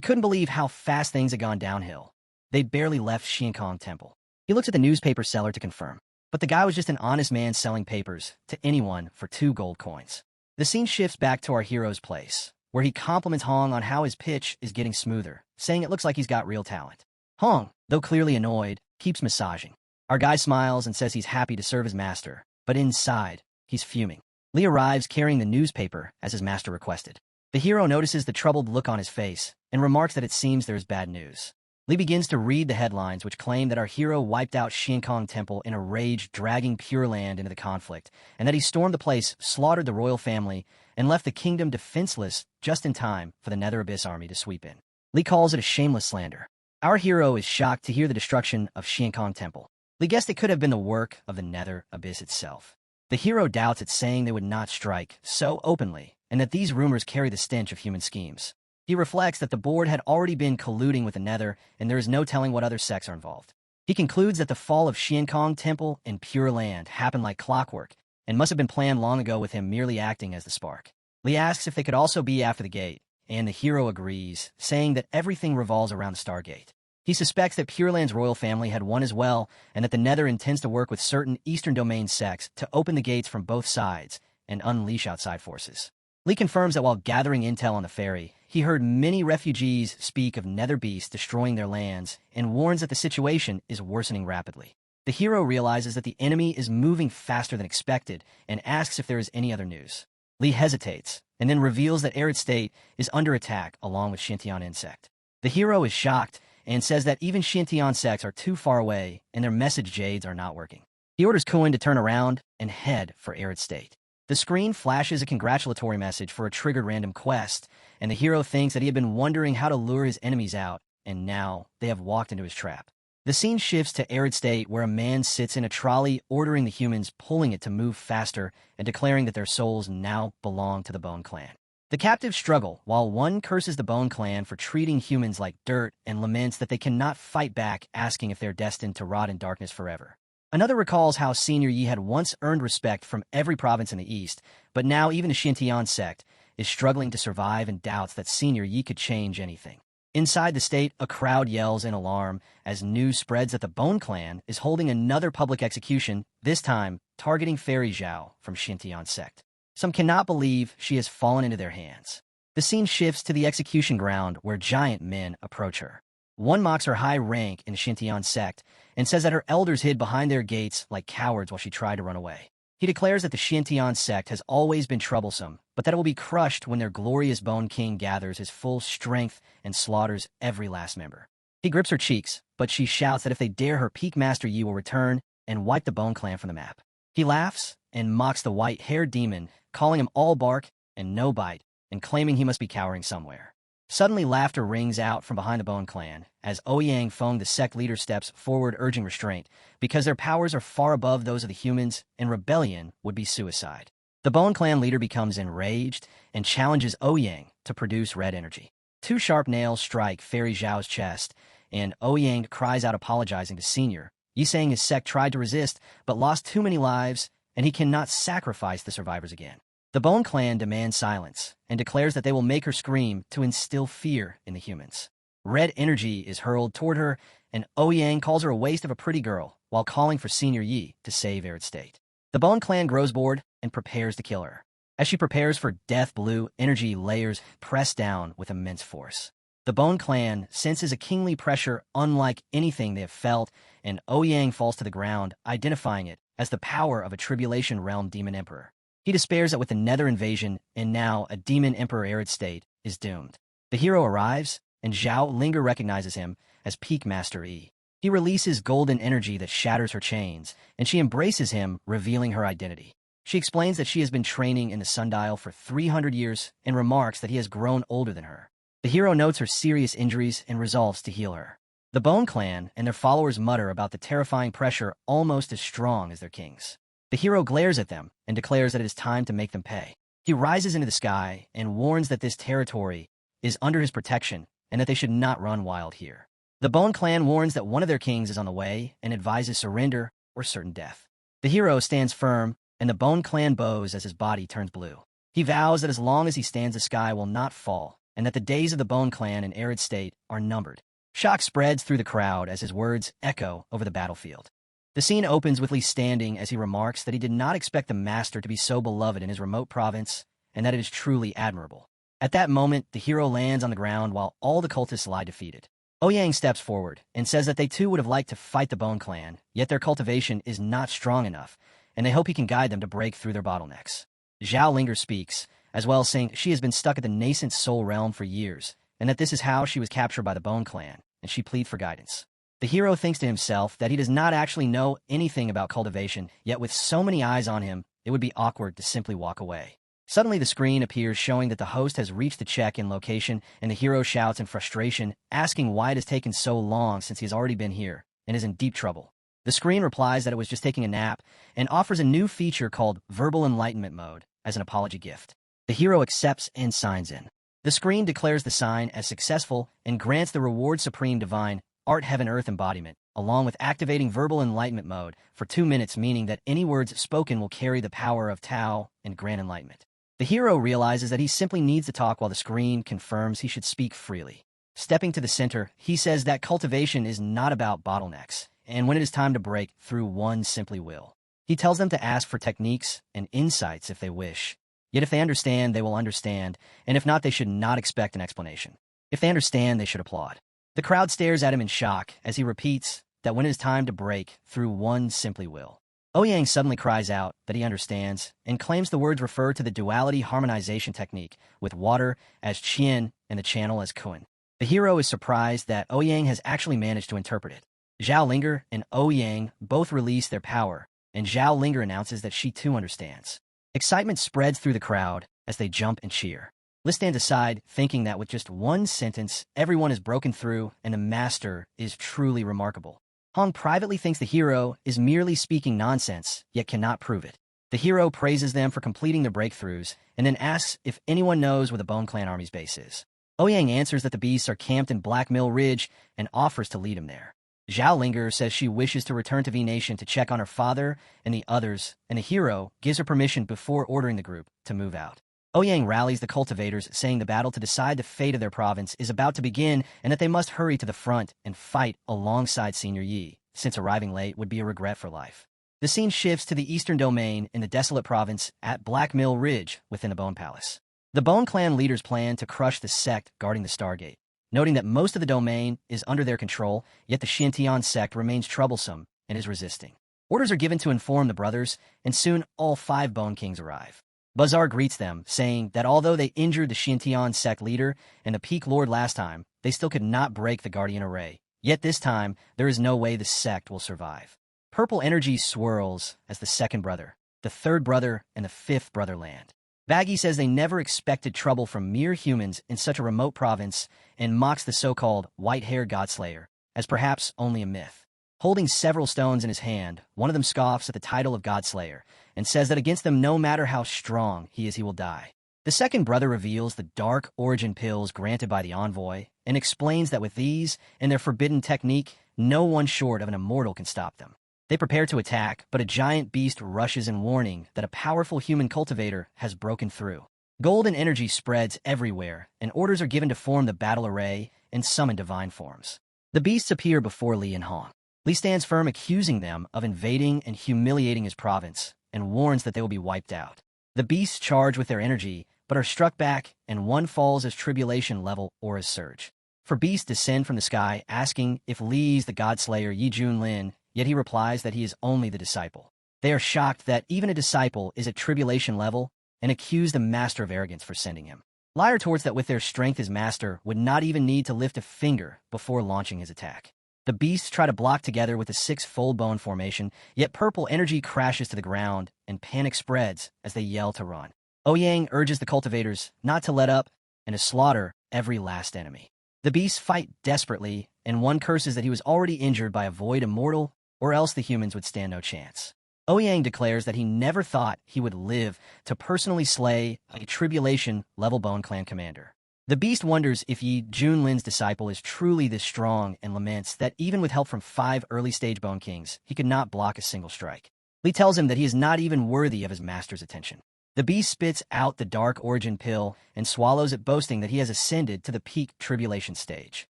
couldn't believe how fast things had gone downhill. They'd barely left Shuenkong Temple. He looked at the newspaper seller to confirm, but the guy was just an honest man selling papers to anyone for 2 gold coins. The scene shifts back to our hero's place, where he compliments Hong on how his pitch is getting smoother, saying it looks like he's got real talent. Hong, though clearly annoyed, keeps massaging. Our guy smiles and says he's happy to serve his master, but inside, he's fuming. Lee arrives carrying the newspaper as his master requested. The hero notices the troubled look on his face and remarks that it seems there's bad news. Lee begins to read the headlines, which claim that our hero wiped out Shuenkong Temple in a rage, dragging Pure Land into the conflict, and that he stormed the place, slaughtered the royal family, and left the kingdom defenseless just in time for the Nether Abyss army to sweep in. Lee calls it a shameless slander. Our hero is shocked to hear the destruction of Shuenkong Temple. Lee guessed it could have been the work of the Nether Abyss itself. The hero doubts it, saying they would not strike so openly, and that these rumors carry the stench of human schemes. He reflects that the board had already been colluding with the Nether, and there is no telling what other sects are involved. He concludes that the fall of Shuenkong Temple and Pure Land happened like clockwork, and must have been planned long ago, with him merely acting as the spark. Lee asks if they could also be after the gate, and the hero agrees, saying that everything revolves around the Stargate. He suspects that Pure Land's royal family had won as well, and that the Nether intends to work with certain Eastern Domain sects to open the gates from both sides and unleash outside forces. Lee confirms that while gathering intel on the ferry, he heard many refugees speak of Nether beasts destroying their lands, and warns that the situation is worsening rapidly. The hero realizes that the enemy is moving faster than expected and asks if there is any other news. Lee hesitates, and then reveals that Arid State is under attack along with Shintian Insect. The hero is shocked and says that even Shintian insects are too far away and their message jades are not working. He orders Kuin to turn around and head for Arid State. The screen flashes a congratulatory message for a triggered random quest, and the hero thinks that he had been wondering how to lure his enemies out, and now they have walked into his trap. The scene shifts to Arid State, where a man sits in a trolley ordering the humans, pulling it to move faster and declaring that their souls now belong to the Bone Clan. The captives struggle, while one curses the Bone Clan for treating humans like dirt and laments that they cannot fight back, asking if they're destined to rot in darkness forever. Another recalls how Senior Yi had once earned respect from every province in the East, but now even the Shintian sect is struggling to survive and doubts that Senior Yi could change anything. Inside the state, a crowd yells in alarm as news spreads that the Bone Clan is holding another public execution, this time targeting Fairy Zhao from Shintian sect. Some cannot believe she has fallen into their hands. The scene shifts to the execution ground where giant men approach her. One mocks her high rank in the Shintian sect and says that her elders hid behind their gates like cowards while she tried to run away. He declares that the Shintian sect has always been troublesome, but that it will be crushed when their glorious Bone King gathers his full strength and slaughters every last member. He grips her cheeks, but she shouts that if they dare her, Peak Master Yi will return and wipe the Bone Clan from the map. He laughs and mocks the white-haired demon, calling him all bark and no bite, and claiming he must be cowering somewhere. Suddenly, laughter rings out from behind the Bone Clan as Ouyang Feng, the sect leader, steps forward urging restraint because their powers are far above those of the humans and rebellion would be suicide. The Bone Clan leader becomes enraged and challenges Ouyang to produce red energy. Two sharp nails strike Fairy Zhao's chest, and Ouyang cries out apologizing to Senior Yi, saying his sect tried to resist but lost too many lives and he cannot sacrifice the survivors again. The Bone Clan demands silence and declares that they will make her scream to instill fear in the humans. Red energy is hurled toward her, and Ouyang calls her a waste of a pretty girl while calling for Senior Yi to save Arid State. The Bone Clan grows bored and prepares to kill her. As she prepares for death, blue energy layers press down with immense force. The Bone Clan senses a kingly pressure unlike anything they have felt, and Ouyang falls to the ground, identifying it as the power of a Tribulation Realm Demon Emperor. He despairs that with the Nether invasion, and now a Demon Emperor Arid State, is doomed. The hero arrives, and Zhao Linger recognizes him as Peak Master Yi. He releases golden energy that shatters her chains, and she embraces him, revealing her identity. She explains that she has been training in the sundial for 300 years and remarks that he has grown older than her. The hero notes her serious injuries and resolves to heal her. The Bone Clan and their followers mutter about the terrifying pressure almost as strong as their kings. The hero glares at them and declares that it is time to make them pay. He rises into the sky and warns that this territory is under his protection and that they should not run wild here. The Bone Clan warns that one of their kings is on the way and advises surrender or certain death. The hero stands firm, and the Bone Clan bows as his body turns blue. He vows that as long as he stands, the sky will not fall, and that the days of the Bone Clan in Arid State are numbered. Shock spreads through the crowd as his words echo over the battlefield. The scene opens with Lee standing as he remarks that he did not expect the Master to be so beloved in his remote province, and that it is truly admirable. At that moment, the hero lands on the ground while all the cultists lie defeated. Ouyang steps forward and says that they too would have liked to fight the Bone Clan, yet their cultivation is not strong enough, and they hope he can guide them to break through their bottlenecks. Zhao Linger speaks, as well, saying she has been stuck at the nascent soul realm for years, and that this is how she was captured by the Bone Clan, and she pleads for guidance. The hero thinks to himself that he does not actually know anything about cultivation, yet with so many eyes on him, it would be awkward to simply walk away. Suddenly the screen appears showing that the host has reached the check-in location, and the hero shouts in frustration, asking why it has taken so long since he has already been here, and is in deep trouble. The screen replies that it was just taking a nap, and offers a new feature called Verbal Enlightenment Mode as an apology gift. The hero accepts and signs in. The screen declares the sign as successful and grants the reward Supreme Divine Art Heaven Earth embodiment, along with activating Verbal Enlightenment Mode for 2 minutes, meaning that any words spoken will carry the power of Tao and Grand Enlightenment. The hero realizes that he simply needs to talk while the screen confirms he should speak freely. Stepping to the center, he says that cultivation is not about bottlenecks, and when it is time to break through, one simply will. He tells them to ask for techniques and insights if they wish. Yet if they understand, they will understand, and if not, they should not expect an explanation. If they understand, they should applaud. The crowd stares at him in shock as he repeats that when it is time to break through, one simply will. Ouyang suddenly cries out that he understands and claims the words refer to the duality harmonization technique, with water as Qian and the channel as Kun. The hero is surprised that Ouyang has actually managed to interpret it. Zhao Linger and Ouyang both release their power, and Zhao Linger announces that she too understands. Excitement spreads through the crowd as they jump and cheer. Li stands aside, thinking that with just one sentence, everyone is broken through and the master is truly remarkable. Hong privately thinks the hero is merely speaking nonsense, yet cannot prove it. The hero praises them for completing their breakthroughs, and then asks if anyone knows where the Bone Clan army's base is. Ouyang answers that the beasts are camped in Black Mill Ridge and offers to lead him there. Zhao Linger says she wishes to return to V-Nation to check on her father and the others, and the hero gives her permission before ordering the group to move out. Ouyang rallies the cultivators, saying the battle to decide the fate of their province is about to begin and that they must hurry to the front and fight alongside Senior Yi, since arriving late would be a regret for life. The scene shifts to the eastern domain in the desolate province at Black Mill Ridge within the Bone Palace. The Bone Clan leaders plan to crush the sect guarding the Stargate, noting that most of the domain is under their control, yet the Xintian sect remains troublesome and is resisting. Orders are given to inform the brothers, and soon all 5 Bone Kings arrive. Bazaar greets them, saying that although they injured the Xintian sect leader and the Peak Lord last time, they still could not break the Guardian Array. Yet this time, there is no way the sect will survive. Purple energy swirls as the second brother, the third brother, and the fifth brother land. Baggy says they never expected trouble from mere humans in such a remote province and mocks the so-called white-haired Godslayer as perhaps only a myth. Holding several stones in his hand, one of them scoffs at the title of Godslayer and says that against them no matter how strong he is, he will die. The second brother reveals the dark origin pills granted by the envoy and explains that with these and their forbidden technique, no one short of an immortal can stop them. They prepare to attack, but a giant beast rushes in warning that a powerful human cultivator has broken through. Golden energy spreads everywhere, and orders are given to form the battle array and summon divine forms. The beasts appear before Li and Hong. Li stands firm, accusing them of invading and humiliating his province, and warns that they will be wiped out. The beasts charge with their energy, but are struck back, and one falls as tribulation level or as surge. For beasts descend from the sky, asking if Li's the Godslayer Yi Junlin, yet he replies that he is only the disciple. They are shocked that even a disciple is at tribulation level, and accuse the master of arrogance for sending him. Li retorts that with their strength his master would not even need to lift a finger before launching his attack. The beasts try to block together with a 6-fold bone formation, yet purple energy crashes to the ground, and panic spreads as they yell to run. Ouyang urges the cultivators not to let up and to slaughter every last enemy. The beasts fight desperately, and one curses that he was already injured by a void immortal, or else the humans would stand no chance. Ouyang declares that he never thought he would live to personally slay a tribulation-level Bone Clan commander. The beast wonders if Yi Junlin's disciple is truly this strong and laments that even with help from 5 early-stage Bone Kings, he could not block a single strike. Li tells him that he is not even worthy of his master's attention. The beast spits out the dark origin pill and swallows it, boasting that he has ascended to the peak tribulation stage.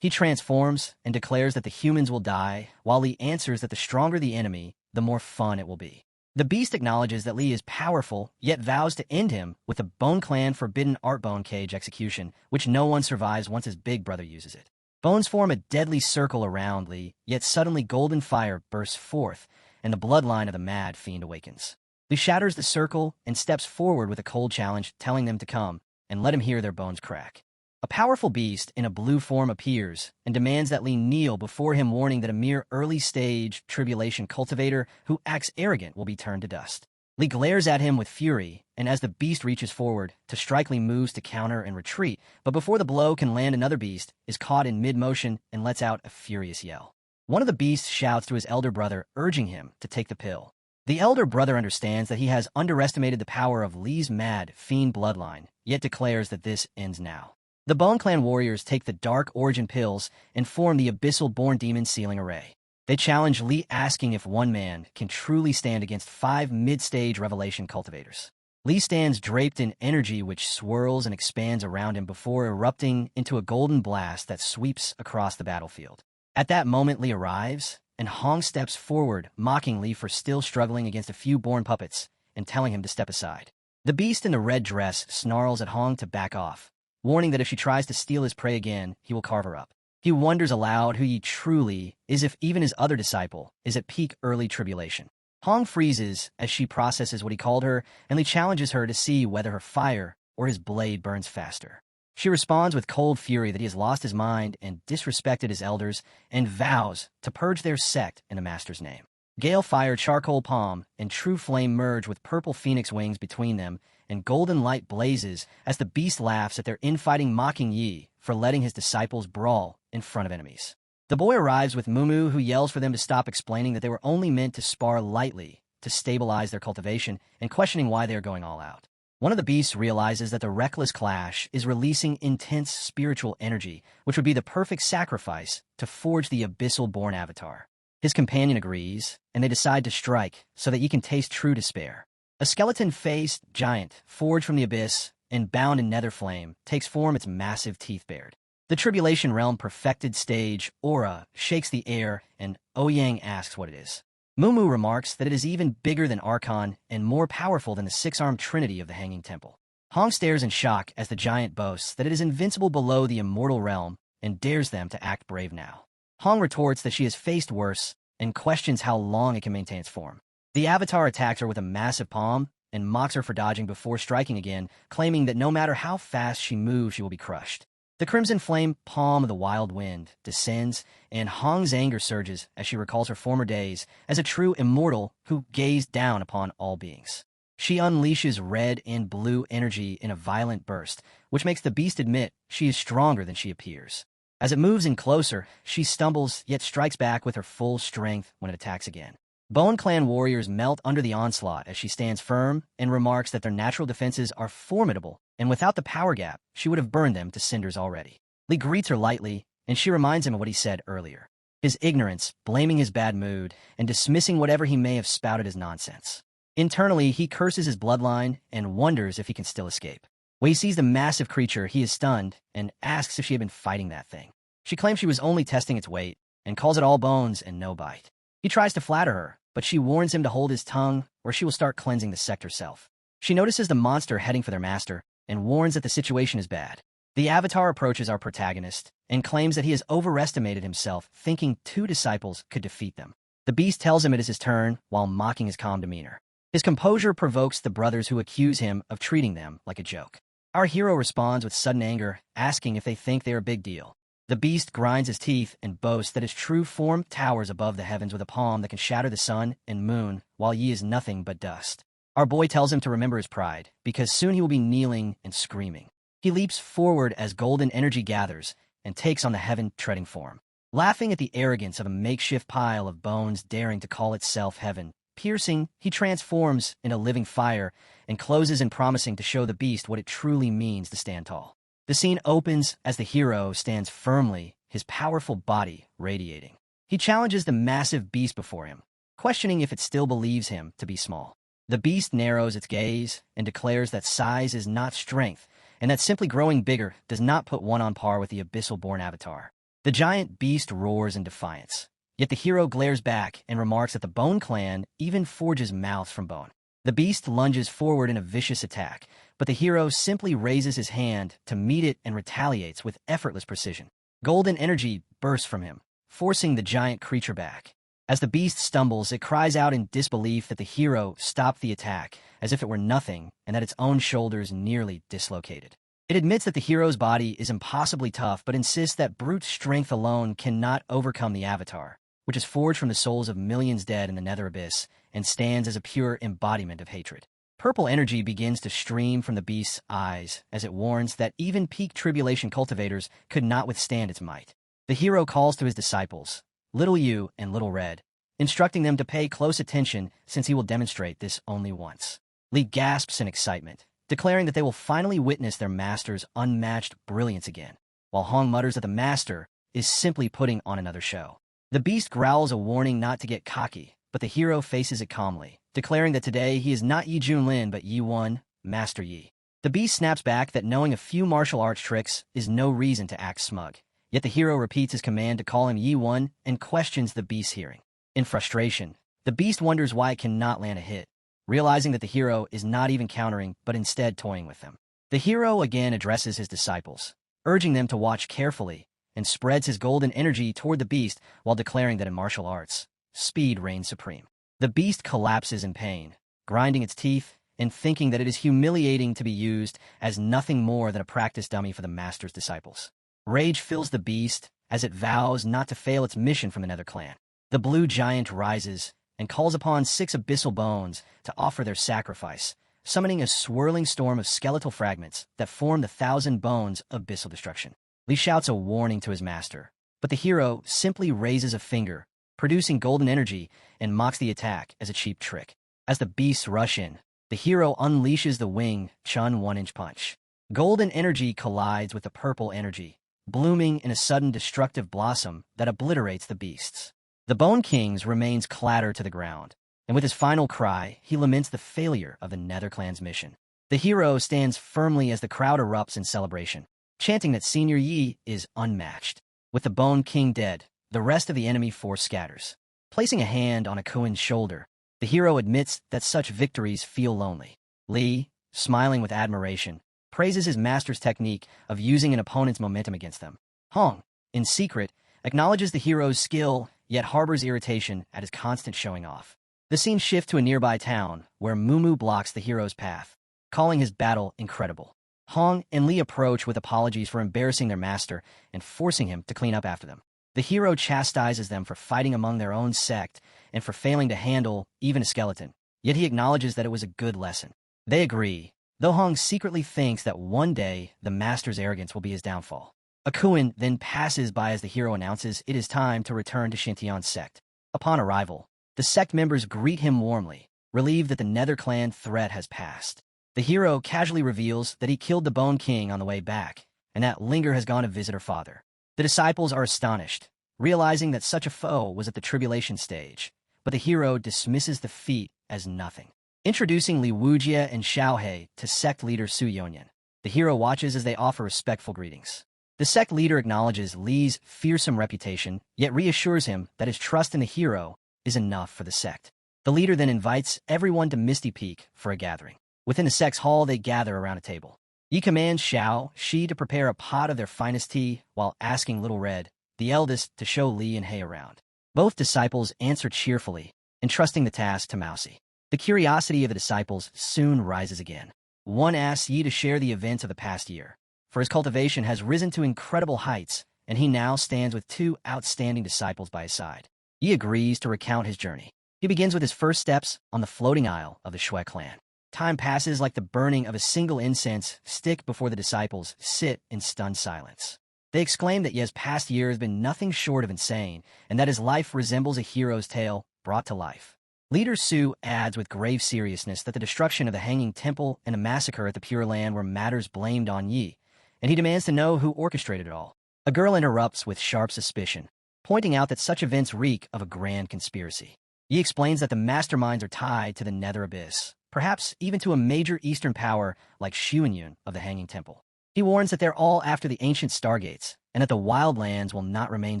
He transforms and declares that the humans will die, while Li answers that the stronger the enemy, the more fun it will be. The beast acknowledges that Li is powerful, yet vows to end him with a Bone Clan forbidden art bone cage execution, which no one survives once his big brother uses it. Bones form a deadly circle around Li, yet suddenly golden fire bursts forth, and the bloodline of the mad fiend awakens. Li shatters the circle and steps forward with a cold challenge, telling them to come and let him hear their bones crack. A powerful beast in a blue form appears and demands that Li kneel before him, warning that a mere early-stage tribulation cultivator who acts arrogant will be turned to dust. Li glares at him with fury, and as the beast reaches forward to strike, Li moves to counter and retreat, but before the blow can land, another beast is caught in mid-motion and lets out a furious yell. One of the beasts shouts to his elder brother, urging him to take the pill. The elder brother understands that he has underestimated the power of Li's mad fiend bloodline, yet declares that this ends now. The Bone Clan warriors take the dark origin pills and form the abyssal-born demon sealing array. They challenge Li, asking if one man can truly stand against 5 mid-stage revelation cultivators. Li stands draped in energy which swirls and expands around him before erupting into a golden blast that sweeps across the battlefield. At that moment, Li arrives, and Hong steps forward, mocking Li for still struggling against a few born puppets and telling him to step aside. The beast in the red dress snarls at Hong to back off, warning that if she tries to steal his prey again, he will carve her up. He wonders aloud who he truly is, if even his other disciple is at peak early tribulation. Hong freezes as she processes what he called her, and Li challenges her to see whether her fire or his blade burns faster. She responds with cold fury that he has lost his mind and disrespected his elders, and vows to purge their sect in the master's name. Gale fire, charcoal palm, and true flame merge with purple phoenix wings between them, and golden light blazes as the beast laughs at their infighting, mocking Yi for letting his disciples brawl in front of enemies. The boy arrives with Mumu, who yells for them to stop, explaining that they were only meant to spar lightly to stabilize their cultivation, and questioning why they are going all out. One of the beasts realizes that the reckless clash is releasing intense spiritual energy, which would be the perfect sacrifice to forge the abyssal-born avatar. His companion agrees, and they decide to strike so that Yi can taste true despair. A skeleton-faced giant, forged from the abyss and bound in nether flame, takes form, its massive teeth bared. The Tribulation Realm perfected stage aura shakes the air, and Ouyang asks what it is. Mumu remarks that it is even bigger than Archon and more powerful than the six-armed trinity of the Hanging Temple. Hong stares in shock as the giant boasts that it is invincible below the immortal realm and dares them to act brave now. Hong retorts that she has faced worse and questions how long it can maintain its form. The avatar attacks her with a massive palm and mocks her for dodging before striking again, claiming that no matter how fast she moves, she will be crushed. The crimson flame palm of the wild wind descends, and Hong's anger surges as she recalls her former days as a true immortal who gazed down upon all beings. She unleashes red and blue energy in a violent burst, which makes the beast admit she is stronger than she appears. As it moves in closer, she stumbles, yet strikes back with her full strength when it attacks again. Bone Clan warriors melt under the onslaught as she stands firm and remarks that their natural defenses are formidable, and without the power gap, she would have burned them to cinders already. Li greets her lightly, and she reminds him of what he said earlier. His ignorance, blaming his bad mood, and dismissing whatever he may have spouted as nonsense. Internally, he curses his bloodline and wonders if he can still escape. When he sees the massive creature, he is stunned and asks if she had been fighting that thing. She claims she was only testing its weight and calls it all bones and no bite. He tries to flatter her, but she warns him to hold his tongue or she will start cleansing the sect herself. She notices the monster heading for their master and warns that the situation is bad. The avatar approaches our protagonist and claims that he has overestimated himself, thinking 2 disciples could defeat them. The beast tells him it is his turn while mocking his calm demeanor. His composure provokes the brothers, who accuse him of treating them like a joke. Our hero responds with sudden anger, asking if they think they are a big deal. The beast grinds his teeth and boasts that his true form towers above the heavens with a palm that can shatter the sun and moon, while Yi is nothing but dust. Our boy tells him to remember his pride, because soon he will be kneeling and screaming. He leaps forward as golden energy gathers and takes on the heaven-treading form. Laughing at the arrogance of a makeshift pile of bones daring to call itself heaven, piercing, he transforms into living fire and closes in, promising to show the beast what it truly means to stand tall. The scene opens as the hero stands firmly, his powerful body radiating. He challenges the massive beast before him, questioning if it still believes him to be small. The beast narrows its gaze and declares that size is not strength, and that simply growing bigger does not put one on par with the abyssal-born avatar. The giant beast roars in defiance, yet the hero glares back and remarks that the Bone Clan even forges mouths from bone. The beast lunges forward in a vicious attack, but the hero simply raises his hand to meet it and retaliates with effortless precision. Golden energy bursts from him, forcing the giant creature back. As the beast stumbles, it cries out in disbelief that the hero stopped the attack, as if it were nothing, and that its own shoulders nearly dislocated. It admits that the hero's body is impossibly tough, but insists that brute strength alone cannot overcome the avatar, which is forged from the souls of millions dead in the nether abyss, and stands as a pure embodiment of hatred. Purple energy begins to stream from the beast's eyes as it warns that even peak tribulation cultivators could not withstand its might. The hero calls to his disciples, Little Yu and Little Red, instructing them to pay close attention since he will demonstrate this only once. Li gasps in excitement, declaring that they will finally witness their master's unmatched brilliance again, while Hong mutters that the master is simply putting on another show. The beast growls a warning not to get cocky, but the hero faces it calmly, declaring that today he is not Yi Junlin but Yi Wan, Master Yi. The beast snaps back that knowing a few martial arts tricks is no reason to act smug, yet the hero repeats his command to call him Yi Wan and questions the beast's hearing. In frustration, the beast wonders why it cannot land a hit, realizing that the hero is not even countering but instead toying with them. The hero again addresses his disciples, urging them to watch carefully, and spreads his golden energy toward the beast while declaring that in martial arts, speed reigns supreme. The beast collapses in pain, grinding its teeth and thinking that it is humiliating to be used as nothing more than a practice dummy for the master's disciples. Rage fills the beast as it vows not to fail its mission from the Nether Clan. The blue giant rises and calls upon 6 abyssal bones to offer their sacrifice, summoning a swirling storm of skeletal fragments that form the 1,000 bones of abyssal destruction. Lee shouts a warning to his master, but the hero simply raises a finger, producing golden energy, and mocks the attack as a cheap trick. As the beasts rush in, the hero unleashes the Wing Chun 1-inch punch. Golden energy collides with the purple energy, blooming in a sudden destructive blossom that obliterates the beasts. The Bone King's remains clatter to the ground, and with his final cry, he laments the failure of the Nether Clan's mission. The hero stands firmly as the crowd erupts in celebration, chanting that Senior Yi is unmatched. With the Bone King dead, the rest of the enemy force scatters. Placing a hand on Akuin's shoulder, the hero admits that such victories feel lonely. Lee, smiling with admiration, praises his master's technique of using an opponent's momentum against them. Hong, in secret, acknowledges the hero's skill, yet harbors irritation at his constant showing off. The scene shifts to a nearby town, where Mumu blocks the hero's path, calling his battle incredible. Hong and Lee approach with apologies for embarrassing their master and forcing him to clean up after them. The hero chastises them for fighting among their own sect and for failing to handle even a skeleton, yet he acknowledges that it was a good lesson. They agree, though Hong secretly thinks that one day the master's arrogance will be his downfall. Akuin then passes by as the hero announces it is time to return to Shintian's sect. Upon arrival, the sect members greet him warmly, relieved that the Nether Clan threat has passed. The hero casually reveals that he killed the Bone King on the way back, and that Linger has gone to visit her father. The disciples are astonished, realizing that such a foe was at the tribulation stage, but the hero dismisses the feat as nothing. Introducing Li Wujie and Xiaohei to sect leader Su Yonyan, the hero watches as they offer respectful greetings. The sect leader acknowledges Li's fearsome reputation, yet reassures him that his trust in the hero is enough for the sect. The leader then invites everyone to Misty Peak for a gathering. Within the sect's hall, they gather around a table. Yi commands Xiao Shi to prepare a pot of their finest tea while asking Little Red, the eldest, to show Li and Hei around. Both disciples answer cheerfully, entrusting the task to Mousy. The curiosity of the disciples soon rises again. One asks Yi to share the events of the past year, for his cultivation has risen to incredible heights, and he now stands with 2 outstanding disciples by his side. Yi agrees to recount his journey. He begins with his first steps on the floating isle of the Shui clan. Time passes like the burning of a single incense stick before the disciples sit in stunned silence. They exclaim that Ye's past year has been nothing short of insane, and that his life resembles a hero's tale brought to life. Leader Su adds with grave seriousness that the destruction of the Hanging Temple and a massacre at the Pure Land were matters blamed on Yi, and he demands to know who orchestrated it all. A girl interrupts with sharp suspicion, pointing out that such events reek of a grand conspiracy. Yi explains that the masterminds are tied to the Nether Abyss, perhaps even to a major Eastern power like Xuanyun of the Hanging Temple. He warns that they're all after the ancient Stargates, and that the Wildlands will not remain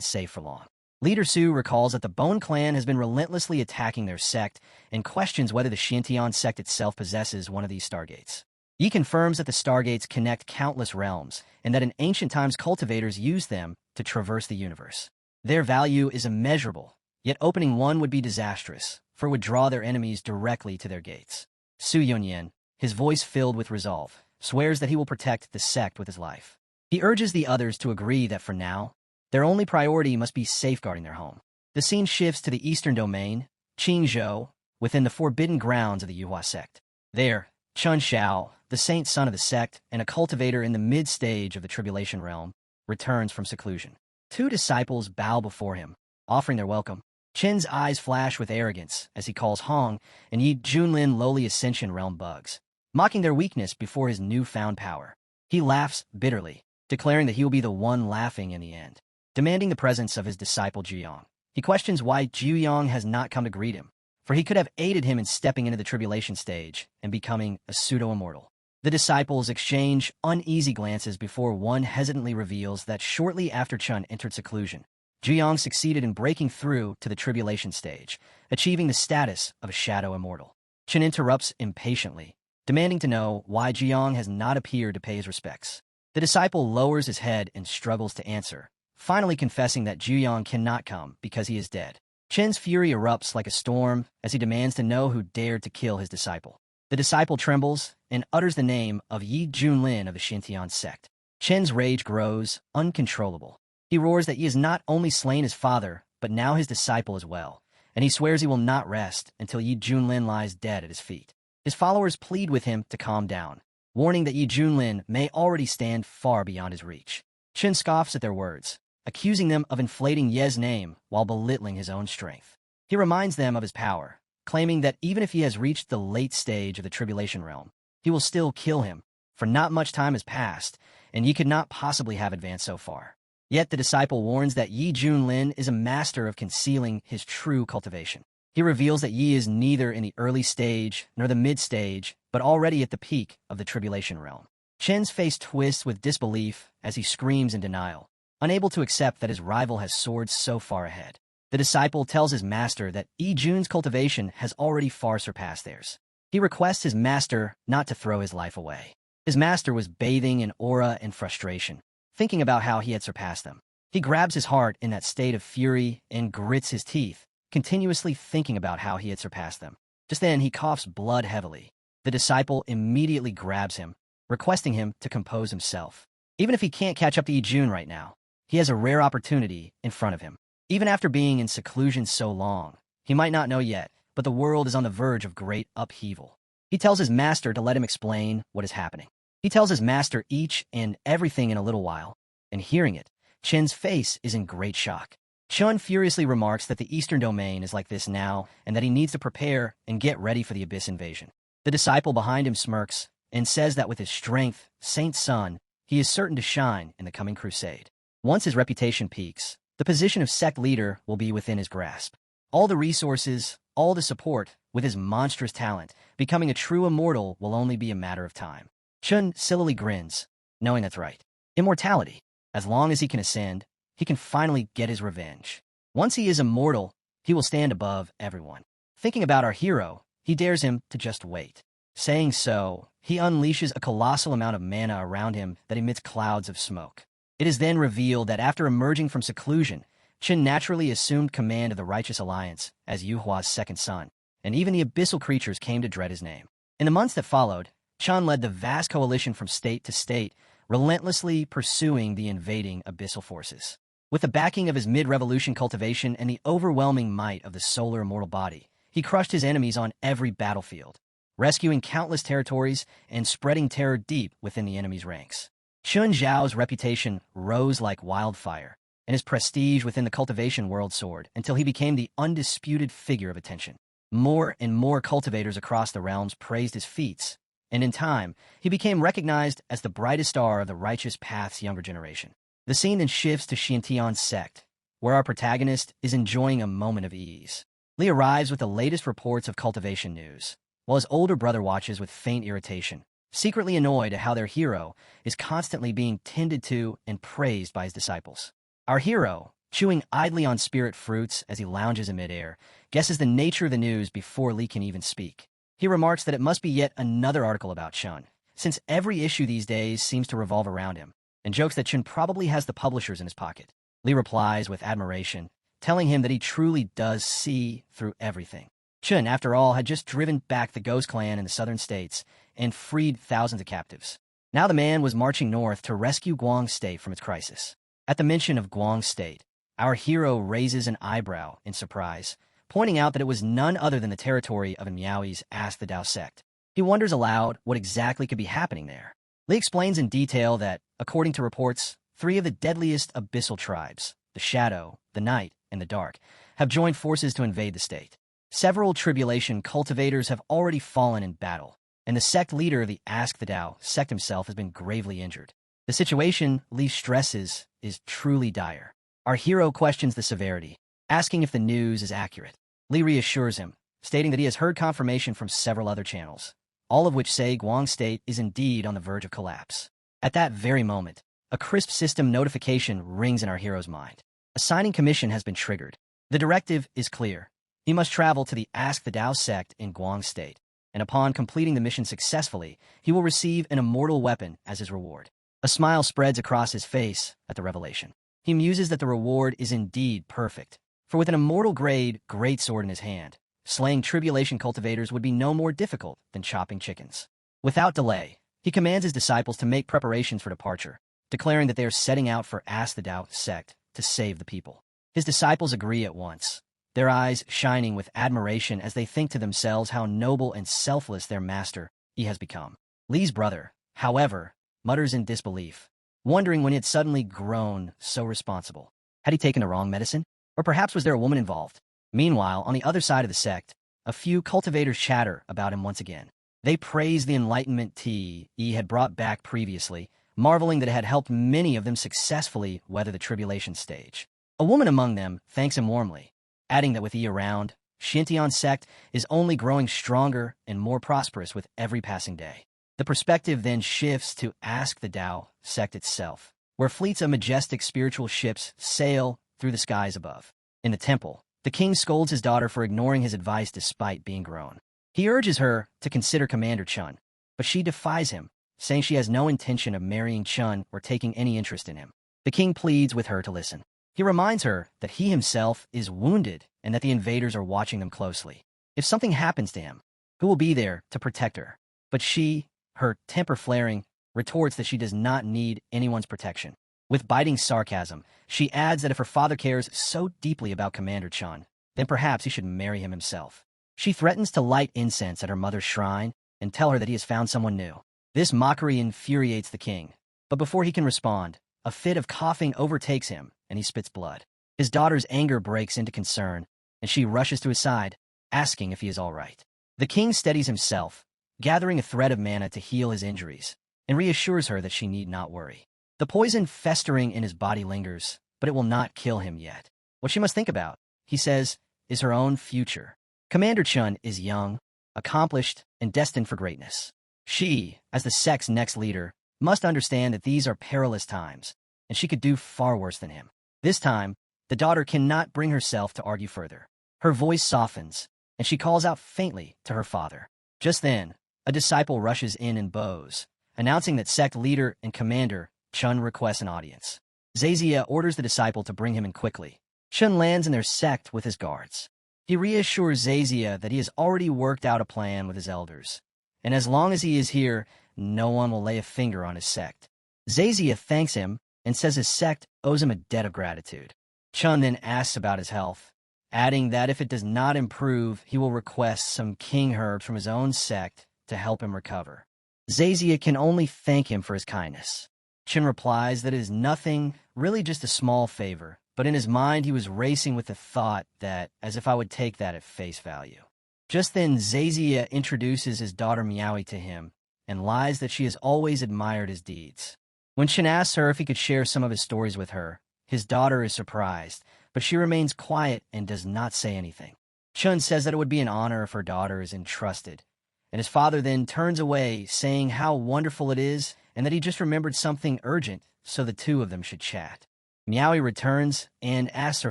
safe for long. Leader Su recalls that the Bone Clan has been relentlessly attacking their sect and questions whether the Shintian sect itself possesses one of these Stargates. Yi confirms that the Stargates connect countless realms, and that in ancient times cultivators used them to traverse the universe. Their value is immeasurable, yet opening one would be disastrous, for it would draw their enemies directly to their gates. Su Yonyan, his voice filled with resolve, swears that he will protect the sect with his life. He urges the others to agree that for now, their only priority must be safeguarding their home. The scene shifts to the eastern domain, Qingzhou, within the forbidden grounds of the Yuhua sect. There, Chun Xiao, the saint son of the sect and a cultivator in the mid-stage of the tribulation realm, returns from seclusion. 2 disciples bow before him, offering their welcome. Chen's eyes flash with arrogance as he calls Hong and Yi Junlin lowly Ascension realm bugs, mocking their weakness before his newfound power. He laughs bitterly, declaring that he will be the one laughing in the end. Demanding the presence of his disciple Juyong, he questions why Juyong has not come to greet him, for he could have aided him in stepping into the tribulation stage and becoming a pseudo-immortal. The disciples exchange uneasy glances before one hesitantly reveals that shortly after Chun entered seclusion, Juyong succeeded in breaking through to the tribulation stage, achieving the status of a shadow immortal. Chun interrupts impatiently, demanding to know why Juyong has not appeared to pay his respects. The disciple lowers his head and struggles to answer, finally confessing that Juyong cannot come because he is dead. Chen's fury erupts like a storm as he demands to know who dared to kill his disciple. The disciple trembles and utters the name of Yi Junlin of the Xintian sect. Chen's rage grows uncontrollable. He roars that he has not only slain his father, but now his disciple as well, and he swears he will not rest until Yi Junlin lies dead at his feet. His followers plead with him to calm down, warning that Yi Junlin may already stand far beyond his reach. Chen scoffs at their words, accusing them of inflating Ye's name while belittling his own strength. He reminds them of his power, claiming that even if he has reached the late stage of the Tribulation realm, he will still kill him, for not much time has passed, and Yi could not possibly have advanced so far. Yet the disciple warns that Yi Junlin is a master of concealing his true cultivation. He reveals that Yi is neither in the early stage nor the mid-stage, but already at the peak of the Tribulation realm. Chen's face twists with disbelief as he screams in denial, unable to accept that his rival has soared so far ahead. The disciple tells his master that Yi Jun's cultivation has already far surpassed theirs. He requests his master not to throw his life away. His master was bathing in aura and frustration, thinking about how he had surpassed them. He grabs his heart in that state of fury and grits his teeth, continuously thinking about how he had surpassed them. Just then, he coughs blood heavily. The disciple immediately grabs him, requesting him to compose himself. Even if he can't catch up to Yi Jun right now, he has a rare opportunity in front of him. Even after being in seclusion so long, he might not know yet, but the world is on the verge of great upheaval. He tells his master to let him explain what is happening. He tells his master each and everything in a little while, and hearing it, Chen's face is in great shock. Chun furiously remarks that the Eastern Domain is like this now, and that he needs to prepare and get ready for the Abyss invasion. The disciple behind him smirks and says that with his strength, Saint's son, he is certain to shine in the coming crusade. Once his reputation peaks, the position of sect leader will be within his grasp. All the resources, all the support, with his monstrous talent, becoming a true immortal will only be a matter of time. Chun sillily grins, knowing that's right. Immortality. As long as he can ascend, he can finally get his revenge. Once he is immortal, he will stand above everyone. Thinking about our hero, he dares him to just wait. Saying so, he unleashes a colossal amount of mana around him that emits clouds of smoke. It is then revealed that after emerging from seclusion, Chen naturally assumed command of the Righteous Alliance as Yuhua's second son, and even the abyssal creatures came to dread his name. In the months that followed, Chen led the vast coalition from state to state, relentlessly pursuing the invading abyssal forces. With the backing of his mid-revolution cultivation and the overwhelming might of the solar immortal body, he crushed his enemies on every battlefield, rescuing countless territories and spreading terror deep within the enemy's ranks. Chun Zhao's reputation rose like wildfire, and his prestige within the cultivation world soared until he became the undisputed figure of attention. More and more cultivators across the realms praised his feats, and in time, he became recognized as the brightest star of the Righteous Path's younger generation. The scene then shifts to Xintian's sect, where our protagonist is enjoying a moment of ease. Li arrives with the latest reports of cultivation news, while his older brother watches with faint irritation, secretly annoyed at how their hero is constantly being tended to and praised by his disciples. Our hero, chewing idly on spirit fruits as he lounges in midair, guesses the nature of the news before Li can even speak. He remarks that it must be yet another article about Chun, since every issue these days seems to revolve around him, and jokes that Chun probably has the publishers in his pocket. Li replies with admiration, telling him that he truly does see through everything. Chun, after all, had just driven back the Ghost Clan in the southern states and freed thousands of captives. Now the man was marching north to rescue Guang State from its crisis. At the mention of Guang State, our hero raises an eyebrow in surprise, pointing out that it was none other than the territory of Miaoi's Ask the Tao sect. He wonders aloud what exactly could be happening there. Li explains in detail that, according to reports, 3 of the deadliest abyssal tribes, the Shadow, the Night, and the Dark, have joined forces to invade the state. Several tribulation cultivators have already fallen in battle, and the sect leader of the Ask the Tao sect himself has been gravely injured. The situation, Li stresses, is truly dire. Our hero questions the severity, asking if the news is accurate. Li reassures him, stating that he has heard confirmation from several other channels, all of which say Guang State is indeed on the verge of collapse. At that very moment, a crisp system notification rings in our hero's mind. A signing commission has been triggered. The directive is clear. He must travel to the Ask the Tao sect in Guang State, and upon completing the mission successfully, he will receive an immortal weapon as his reward. A smile spreads across his face at the revelation. He muses that the reward is indeed perfect, for with an immortal-grade greatsword in his hand, slaying tribulation cultivators would be no more difficult than chopping chickens. Without delay, he commands his disciples to make preparations for departure, declaring that they are setting out for Ask the Tao sect to save the people. His disciples agree at once, their eyes shining with admiration as they think to themselves how noble and selfless their master he has become. Li's brother, however, mutters in disbelief, wondering when he had suddenly grown so responsible. Had he taken the wrong medicine? Or perhaps was there a woman involved? Meanwhile, on the other side of the sect, a few cultivators chatter about him once again. They praise the enlightenment tea he had brought back previously, marveling that it had helped many of them successfully weather the tribulation stage. A woman among them thanks him warmly, adding that with he around, Shintian sect is only growing stronger and more prosperous with every passing day. The perspective then shifts to Ask the Tao sect itself, where fleets of majestic spiritual ships sail through the skies above. In the temple, the king scolds his daughter for ignoring his advice despite being grown. He urges her to consider Commander Chun, but she defies him, saying she has no intention of marrying Chun or taking any interest in him. The king pleads with her to listen. He reminds her that he himself is wounded and that the invaders are watching them closely. If something happens to him, who will be there to protect her? But she, her temper flaring, retorts that she does not need anyone's protection. With biting sarcasm, she adds that if her father cares so deeply about Commander Chun, then perhaps he should marry him himself. She threatens to light incense at her mother's shrine and tell her that he has found someone new. This mockery infuriates the king, but before he can respond, a fit of coughing overtakes him and he spits blood. His daughter's anger breaks into concern, and she rushes to his side, asking if he is all right. The king steadies himself, gathering a thread of mana to heal his injuries, and reassures her that she need not worry. The poison festering in his body lingers, but it will not kill him yet. What she must think about, he says, is her own future. Commander Chun is young, accomplished, and destined for greatness. She, as the sect's next leader, must understand that these are perilous times, and she could do far worse than him. This time, the daughter cannot bring herself to argue further. Her voice softens, and she calls out faintly to her father. Just then, a disciple rushes in and bows, announcing that sect leader and commander Chun requests an audience. Zazia orders the disciple to bring him in quickly. Chun lands in their sect with his guards. He reassures Zazia that he has already worked out a plan with his elders, and as long as he is here, no one will lay a finger on his sect. Zazia thanks him and says his sect owes him a debt of gratitude. Chun then asks about his health, adding that if it does not improve, he will request some king herbs from his own sect to help him recover. Zazia can only thank him for his kindness. Chun replies that it is nothing, really just a small favor, but in his mind he was racing with the thought that, as if I would take that at face value. Just then, Zazia introduces his daughter Miaoi to him, and lies that she has always admired his deeds. When Chun asks her if he could share some of his stories with her, his daughter is surprised, but she remains quiet and does not say anything. Chun says that it would be an honor if her daughter is entrusted, and his father then turns away, saying how wonderful it is and that he just remembered something urgent, so the two of them should chat. Miaoi returns and asks her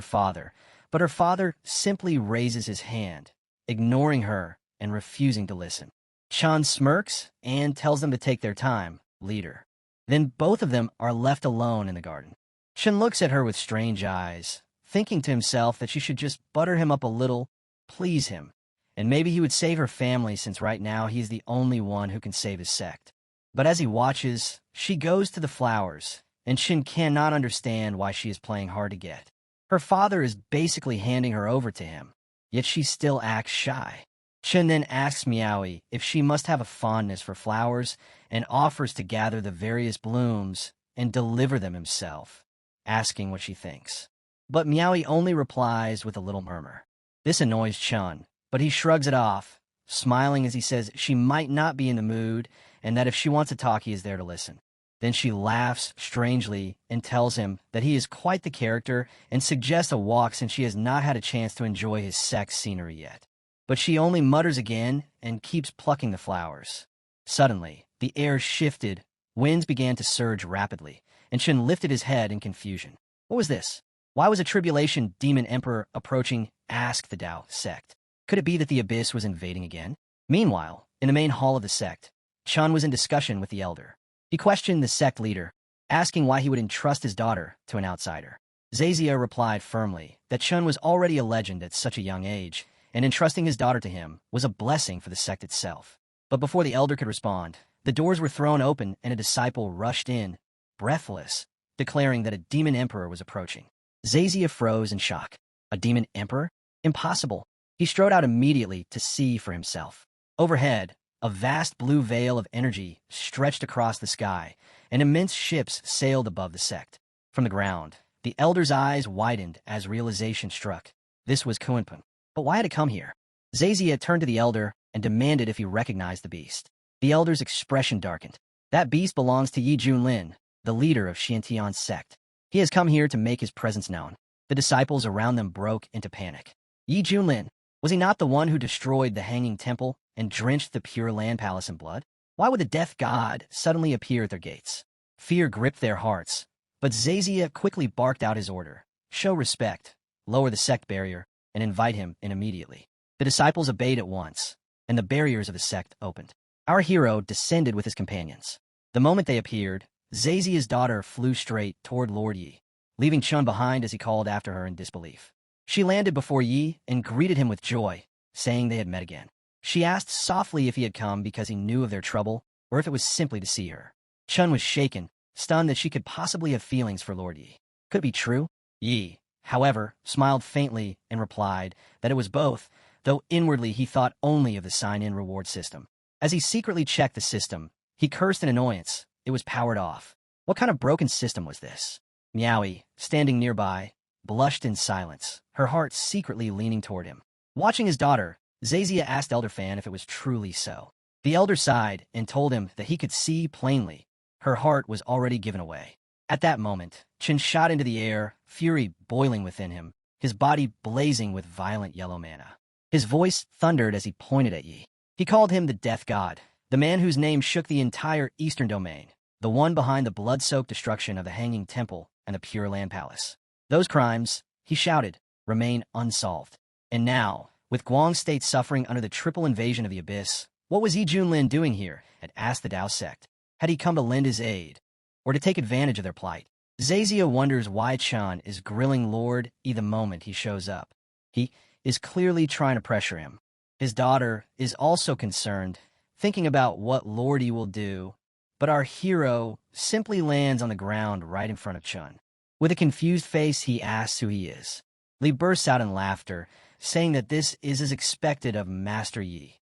father, but her father simply raises his hand, ignoring her and refusing to listen. Chun smirks and tells them to take their time, leader. Then both of them are left alone in the garden. Chun looks at her with strange eyes, thinking to himself that she should just butter him up a little, please him, and maybe he would save her family since right now he is the only one who can save his sect. But as he watches, she goes to the flowers, and Chun cannot understand why she is playing hard to get. Her father is basically handing her over to him, yet she still acts shy. Chun then asks Miaoi if she must have a fondness for flowers and offers to gather the various blooms and deliver them himself, asking what she thinks. But Miaoi only replies with a little murmur. This annoys Chun, but he shrugs it off, smiling as he says she might not be in the mood and that if she wants to talk, he is there to listen. Then she laughs strangely and tells him that he is quite the character and suggests a walk since she has not had a chance to enjoy his sex scenery yet. But she only mutters again and keeps plucking the flowers. Suddenly, the air shifted, winds began to surge rapidly, and Chun lifted his head in confusion. What was this? Why was a tribulation demon emperor approaching Ask the Tao sect? Could it be that the abyss was invading again? Meanwhile, in the main hall of the sect, Chun was in discussion with the elder. He questioned the sect leader, asking why he would entrust his daughter to an outsider. Zazia replied firmly that Chun was already a legend at such a young age, and entrusting his daughter to him was a blessing for the sect itself. But before the elder could respond, the doors were thrown open and a disciple rushed in, breathless, declaring that a demon emperor was approaching. Zazia froze in shock. A demon emperor? Impossible. He strode out immediately to see for himself. Overhead, a vast blue veil of energy stretched across the sky, and immense ships sailed above the sect. From the ground, the elder's eyes widened as realization struck. This was Kunpun. But why had it come here? Zazia turned to the elder and demanded if he recognized the beast. The elder's expression darkened. That beast belongs to Yi Junlin, the leader of Xiantian's sect. He has come here to make his presence known. The disciples around them broke into panic. Yi Junlin, was he not the one who destroyed the Hanging Temple and drenched the Pure Land Palace in blood? Why would the death god suddenly appear at their gates? Fear gripped their hearts, but Zazia quickly barked out his order. Show respect, lower the sect barrier, and invite him in immediately. The disciples obeyed at once, and the barriers of the sect opened. Our hero descended with his companions. The moment they appeared, Zazia's daughter flew straight toward Lord Yi, leaving Chun behind as he called after her in disbelief. She landed before Yi and greeted him with joy, saying they had met again. She asked softly if he had come because he knew of their trouble, or if it was simply to see her. Chun was shaken, stunned that she could possibly have feelings for Lord Yi. Could it be true? Yi, however, smiled faintly and replied that it was both, though inwardly he thought only of the sign-in reward system. As he secretly checked the system, he cursed in annoyance. It was powered off. What kind of broken system was this? Miaowie, standing nearby, blushed in silence, her heart secretly leaning toward him. Watching his daughter, Zazia asked Elder Fan if it was truly so. The elder sighed and told him that he could see plainly. Her heart was already given away. At that moment, Chen shot into the air, fury boiling within him, his body blazing with violent yellow mana. His voice thundered as he pointed at Yi. He called him the Death God, the man whose name shook the entire Eastern Domain, the one behind the blood-soaked destruction of the Hanging Temple and the Pure Land Palace. Those crimes, he shouted, remain unsolved. And now, with Guang State suffering under the triple invasion of the Abyss, what was Yi Junlin doing here? Had asked the Dao sect. Had he come to lend his aid, or to take advantage of their plight? Zazia wonders why Chan is grilling Lord Yi the moment he shows up. He is clearly trying to pressure him. His daughter is also concerned, thinking about what Lord Yi will do, but our hero simply lands on the ground right in front of Chun. With a confused face, he asks who he is. Li bursts out in laughter, saying that this is as expected of Master Yi.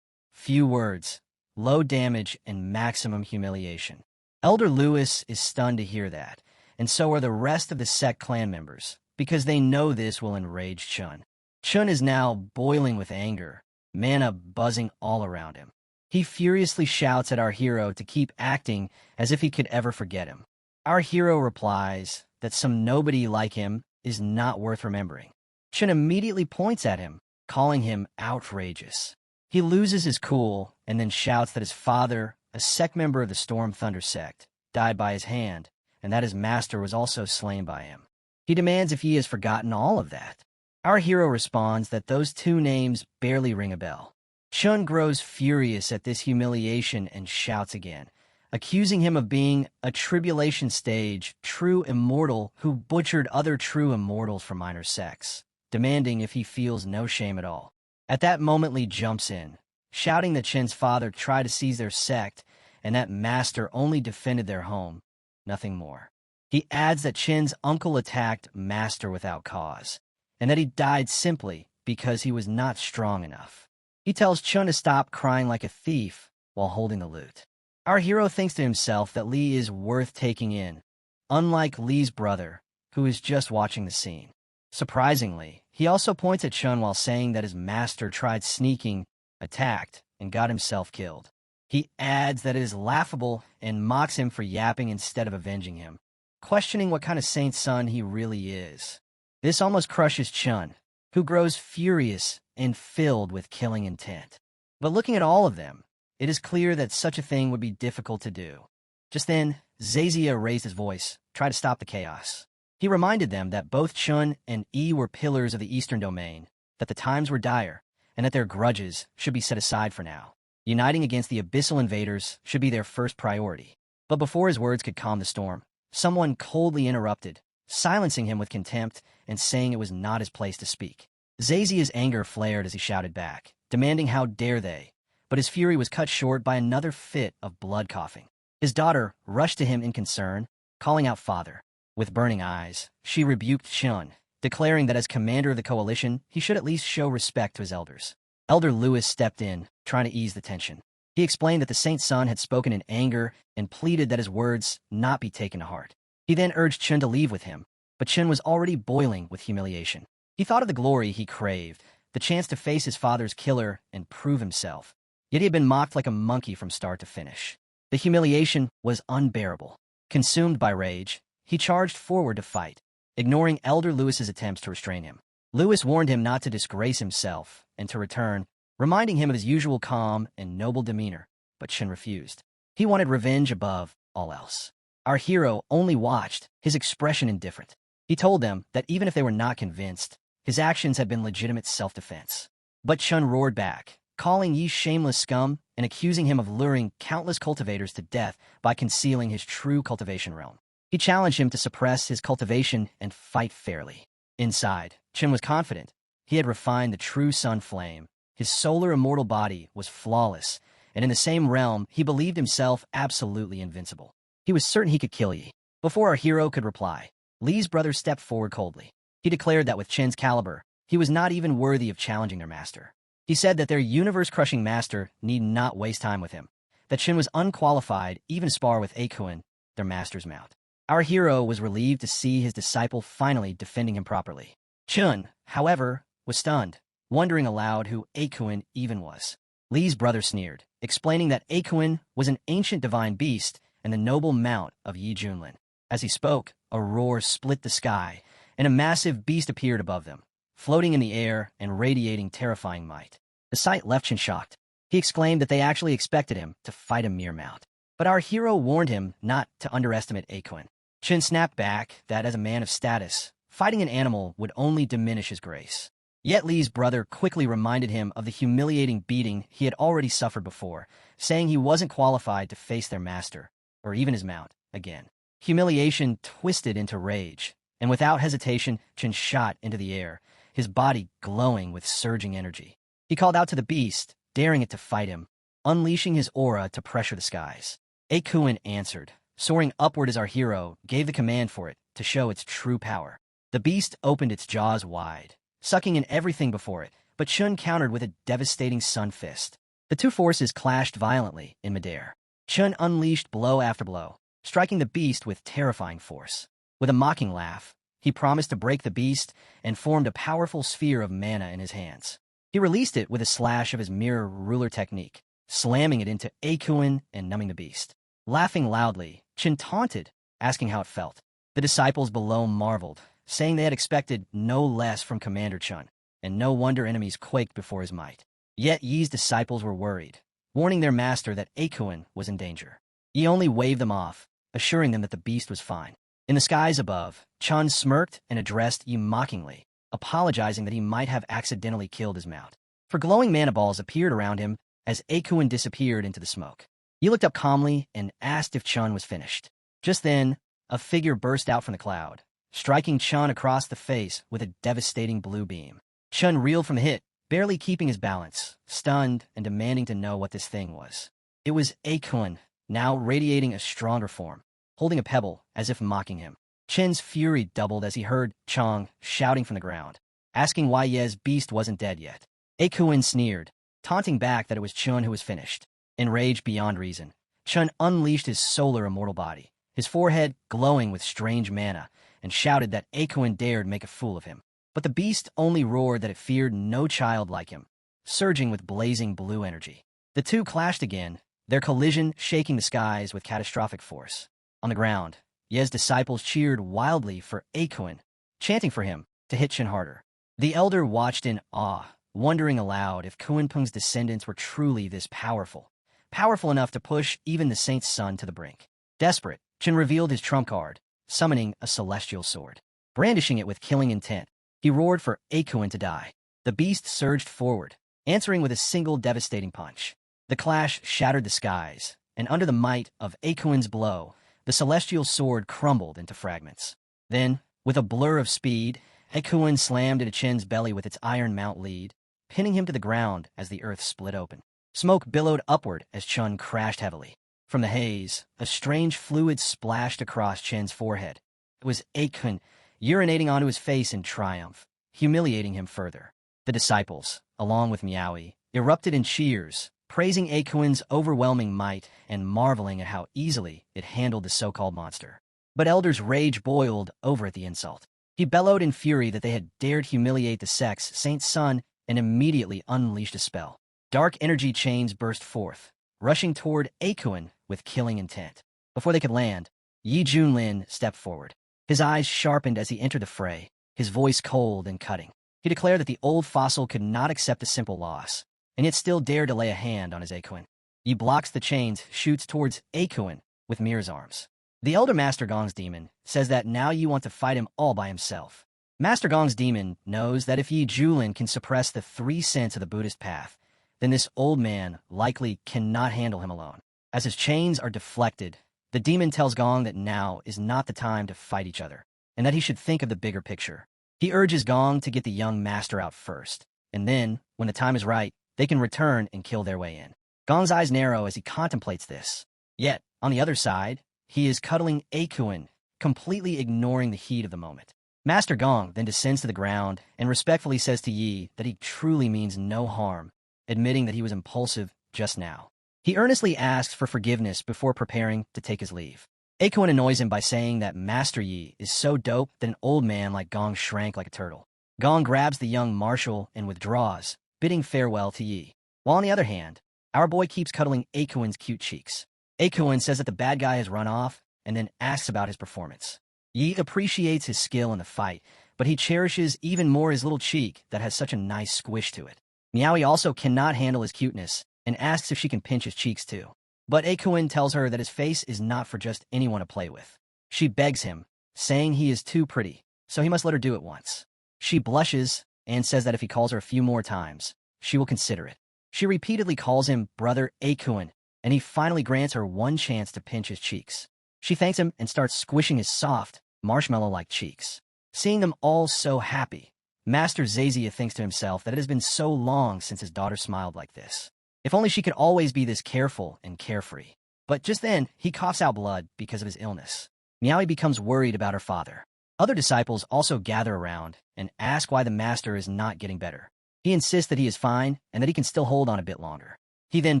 Few words, low damage, and maximum humiliation. Elder Lewis is stunned to hear that, and so are the rest of the sect clan members, because they know this will enrage Chun. Chun is now boiling with anger, mana buzzing all around him. He furiously shouts at our hero to keep acting as if he could ever forget him. Our hero replies that some nobody like him is not worth remembering. Chun immediately points at him, calling him outrageous. He loses his cool and then shouts that his father, a sect member of the Storm Thunder sect, died by his hand, and that his master was also slain by him. He demands if he has forgotten all of that. Our hero responds that those two names barely ring a bell. Chun grows furious at this humiliation and shouts again, accusing him of being a tribulation stage true immortal who butchered other true immortals for minor sects, demanding if he feels no shame at all. At that moment, Li jumps in, shouting that Chen's father tried to seize their sect and that master only defended their home, nothing more. He adds that Chen's uncle attacked master without cause, and that he died simply because he was not strong enough. He tells Chun to stop crying like a thief while holding the lute. Our hero thinks to himself that Li is worth taking in, unlike Li's brother, who is just watching the scene. Surprisingly, he also points at Chun while saying that his master tried sneaking, attacked, and got himself killed. He adds that it is laughable and mocks him for yapping instead of avenging him, questioning what kind of saint's son he really is. This almost crushes Chun, who grows furious and filled with killing intent. But looking at all of them, it is clear that such a thing would be difficult to do. Just then, Zazia raised his voice, tried to stop the chaos. He reminded them that both Chun and Yi were pillars of the Eastern Domain, that the times were dire, and that their grudges should be set aside for now. Uniting against the abyssal invaders should be their first priority. But before his words could calm the storm, someone coldly interrupted, silencing him with contempt and saying it was not his place to speak. Zazia's anger flared as he shouted back, demanding how dare they, but his fury was cut short by another fit of blood coughing. His daughter rushed to him in concern, calling out father. With burning eyes, she rebuked Chun, declaring that as commander of the coalition, he should at least show respect to his elders. Elder Lewis stepped in, trying to ease the tension. He explained that the saint's son had spoken in anger and pleaded that his words not be taken to heart. He then urged Chun to leave with him, but Chun was already boiling with humiliation. He thought of the glory he craved, the chance to face his father's killer and prove himself. Yet he had been mocked like a monkey from start to finish. The humiliation was unbearable. Consumed by rage, he charged forward to fight, ignoring Elder Lewis's attempts to restrain him. Lewis warned him not to disgrace himself and to return, reminding him of his usual calm and noble demeanor, but Chun refused. He wanted revenge above all else. Our hero only watched, his expression indifferent. He told them that even if they were not convinced, his actions had been legitimate self-defense. But Chun roared back, calling Yi shameless scum and accusing him of luring countless cultivators to death by concealing his true cultivation realm. He challenged him to suppress his cultivation and fight fairly. Inside, Chun was confident. He had refined the true sun flame. His solar immortal body was flawless, and in the same realm, he believed himself absolutely invincible. He was certain he could kill Yi. Before our hero could reply, Li's brother stepped forward coldly. He declared that with Chen's caliber, he was not even worthy of challenging their master. He said that their universe-crushing master need not waste time with him, that Chen was unqualified even to spar with Akuen, their master's mount. Our hero was relieved to see his disciple finally defending him properly. Chun, however, was stunned, wondering aloud who Akuen even was. Li's brother sneered, explaining that Akuen was an ancient divine beast and the noble mount of Yi Junlin. As he spoke, a roar split the sky, and a massive beast appeared above them, floating in the air and radiating terrifying might. The sight left Chen shocked. He exclaimed that they actually expected him to fight a mere mount. But our hero warned him not to underestimate Akuen. Chen snapped back that as a man of status, fighting an animal would only diminish his grace. Yet Li's brother quickly reminded him of the humiliating beating he had already suffered before, saying he wasn't qualified to face their master, or even his mount, again. Humiliation twisted into rage, and without hesitation, Chen shot into the air, his body glowing with surging energy. He called out to the beast, daring it to fight him, unleashing his aura to pressure the skies. Akuen answered, soaring upward as our hero gave the command for it to show its true power. The beast opened its jaws wide, sucking in everything before it, but Chun countered with a devastating sun fist. The two forces clashed violently in midair. Chun unleashed blow after blow, striking the beast with terrifying force. With a mocking laugh, he promised to break the beast and formed a powerful sphere of mana in his hands. He released it with a slash of his mirror ruler technique, slamming it into Akuen and numbing the beast. Laughing loudly, Chin taunted, asking how it felt. The disciples below marveled, saying they had expected no less from Commander Chun, and no wonder enemies quaked before his might. Yet Yi's disciples were worried, warning their master that Akuen was in danger. Yi only waved them off, assuring them that the beast was fine. In the skies above, Chun smirked and addressed Yi mockingly, apologizing that he might have accidentally killed his mount. For glowing mana balls appeared around him as Akuen disappeared into the smoke. Yi looked up calmly and asked if Chun was finished. Just then, a figure burst out from the cloud, striking Chun across the face with a devastating blue beam. Chun reeled from the hit, barely keeping his balance, stunned and demanding to know what this thing was. It was Akuen, now radiating a stronger form, holding a pebble as if mocking him. Chen's fury doubled as he heard Chong shouting from the ground, asking why Ye's beast wasn't dead yet. Akuen sneered, taunting back that it was Chun who was finished. Enraged beyond reason, Chun unleashed his solar immortal body, his forehead glowing with strange mana, and shouted that Akuen dared make a fool of him. But the beast only roared that it feared no child like him, surging with blazing blue energy. The two clashed again, their collision shaking the skies with catastrophic force. On the ground, Ye's disciples cheered wildly for Akuen, chanting for him to hit Chen harder. The elder watched in awe, wondering aloud if Kuenpeng's descendants were truly this powerful enough to push even the saint's son to the brink. Desperate, Chen revealed his trump card, summoning a celestial sword. Brandishing it with killing intent, he roared for Akuen to die. The beast surged forward, answering with a single devastating punch. The clash shattered the skies, and under the might of Akuen's blow, the celestial sword crumbled into fragments. Then, With a blur of speed, Ekuin slammed into Chen's belly with its iron mount lead, pinning him to the ground as the earth split open. Smoke billowed upward as Chun crashed heavily. From the haze, a strange fluid splashed across Chen's forehead. It was Ekuin urinating onto his face in triumph, humiliating him further. The disciples, along with Miaoi, erupted in cheers, praising Ekuin's overwhelming might and marveling at how easily it handled the so-called monster. But Elder's rage boiled over at the insult. He bellowed in fury that they had dared humiliate the sect's Saint's son and immediately unleashed a spell. Dark energy chains burst forth, rushing toward Ekuin with killing intent. Before they could land, Yi Junlin stepped forward. His eyes sharpened as he entered the fray, his voice cold and cutting. He declared that the old fossil could not accept a simple loss, and yet still dared to lay a hand on his Ekuin. Yi blocks the chains, shoots towards Ekuin with Mir's arms. The Elder Master Gong's demon says that now you want to fight him all by himself. Master Gong's demon knows that if Yi Julin can suppress the 3 sense of the Buddhist path, then this old man likely cannot handle him alone. As his chains are deflected, the demon tells Gong that now is not the time to fight each other, and that he should think of the bigger picture. He urges Gong to get the young master out first, and then, when the time is right, they can return and kill their way in. Gong's eyes narrow as he contemplates this. Yet, on the other side, he is cuddling Ekuin, completely ignoring the heat of the moment. Master Gong then descends to the ground and respectfully says to Yi that he truly means no harm, admitting that he was impulsive just now. He earnestly asks for forgiveness before preparing to take his leave. Ekuin annoys him by saying that Master Yi is so dope that an old man like Gong shrank like a turtle. Gong grabs the young marshal and withdraws, bidding farewell to Yi. While on the other hand, our boy keeps cuddling Ekuin's cute cheeks. Ekuin says that the bad guy has run off and then asks about his performance. Yi appreciates his skill in the fight, but he cherishes even more his little cheek that has such a nice squish to it. Miaoi also cannot handle his cuteness and asks if she can pinch his cheeks too. But Ekuin tells her that his face is not for just anyone to play with. She begs him, saying he is too pretty, so he must let her do it once. She blushes and says that if he calls her a few more times, she will consider it. She repeatedly calls him Brother Ekuin, and he finally grants her one chance to pinch his cheeks. She thanks him and starts squishing his soft, marshmallow-like cheeks. Seeing them all so happy, Master Zazia thinks to himself that it has been so long since his daughter smiled like this. If only she could always be this careful and carefree. But just then, he coughs out blood because of his illness. Miaoi becomes worried about her father. Other disciples also gather around and ask why the master is not getting better. He insists that he is fine and that he can still hold on a bit longer. He then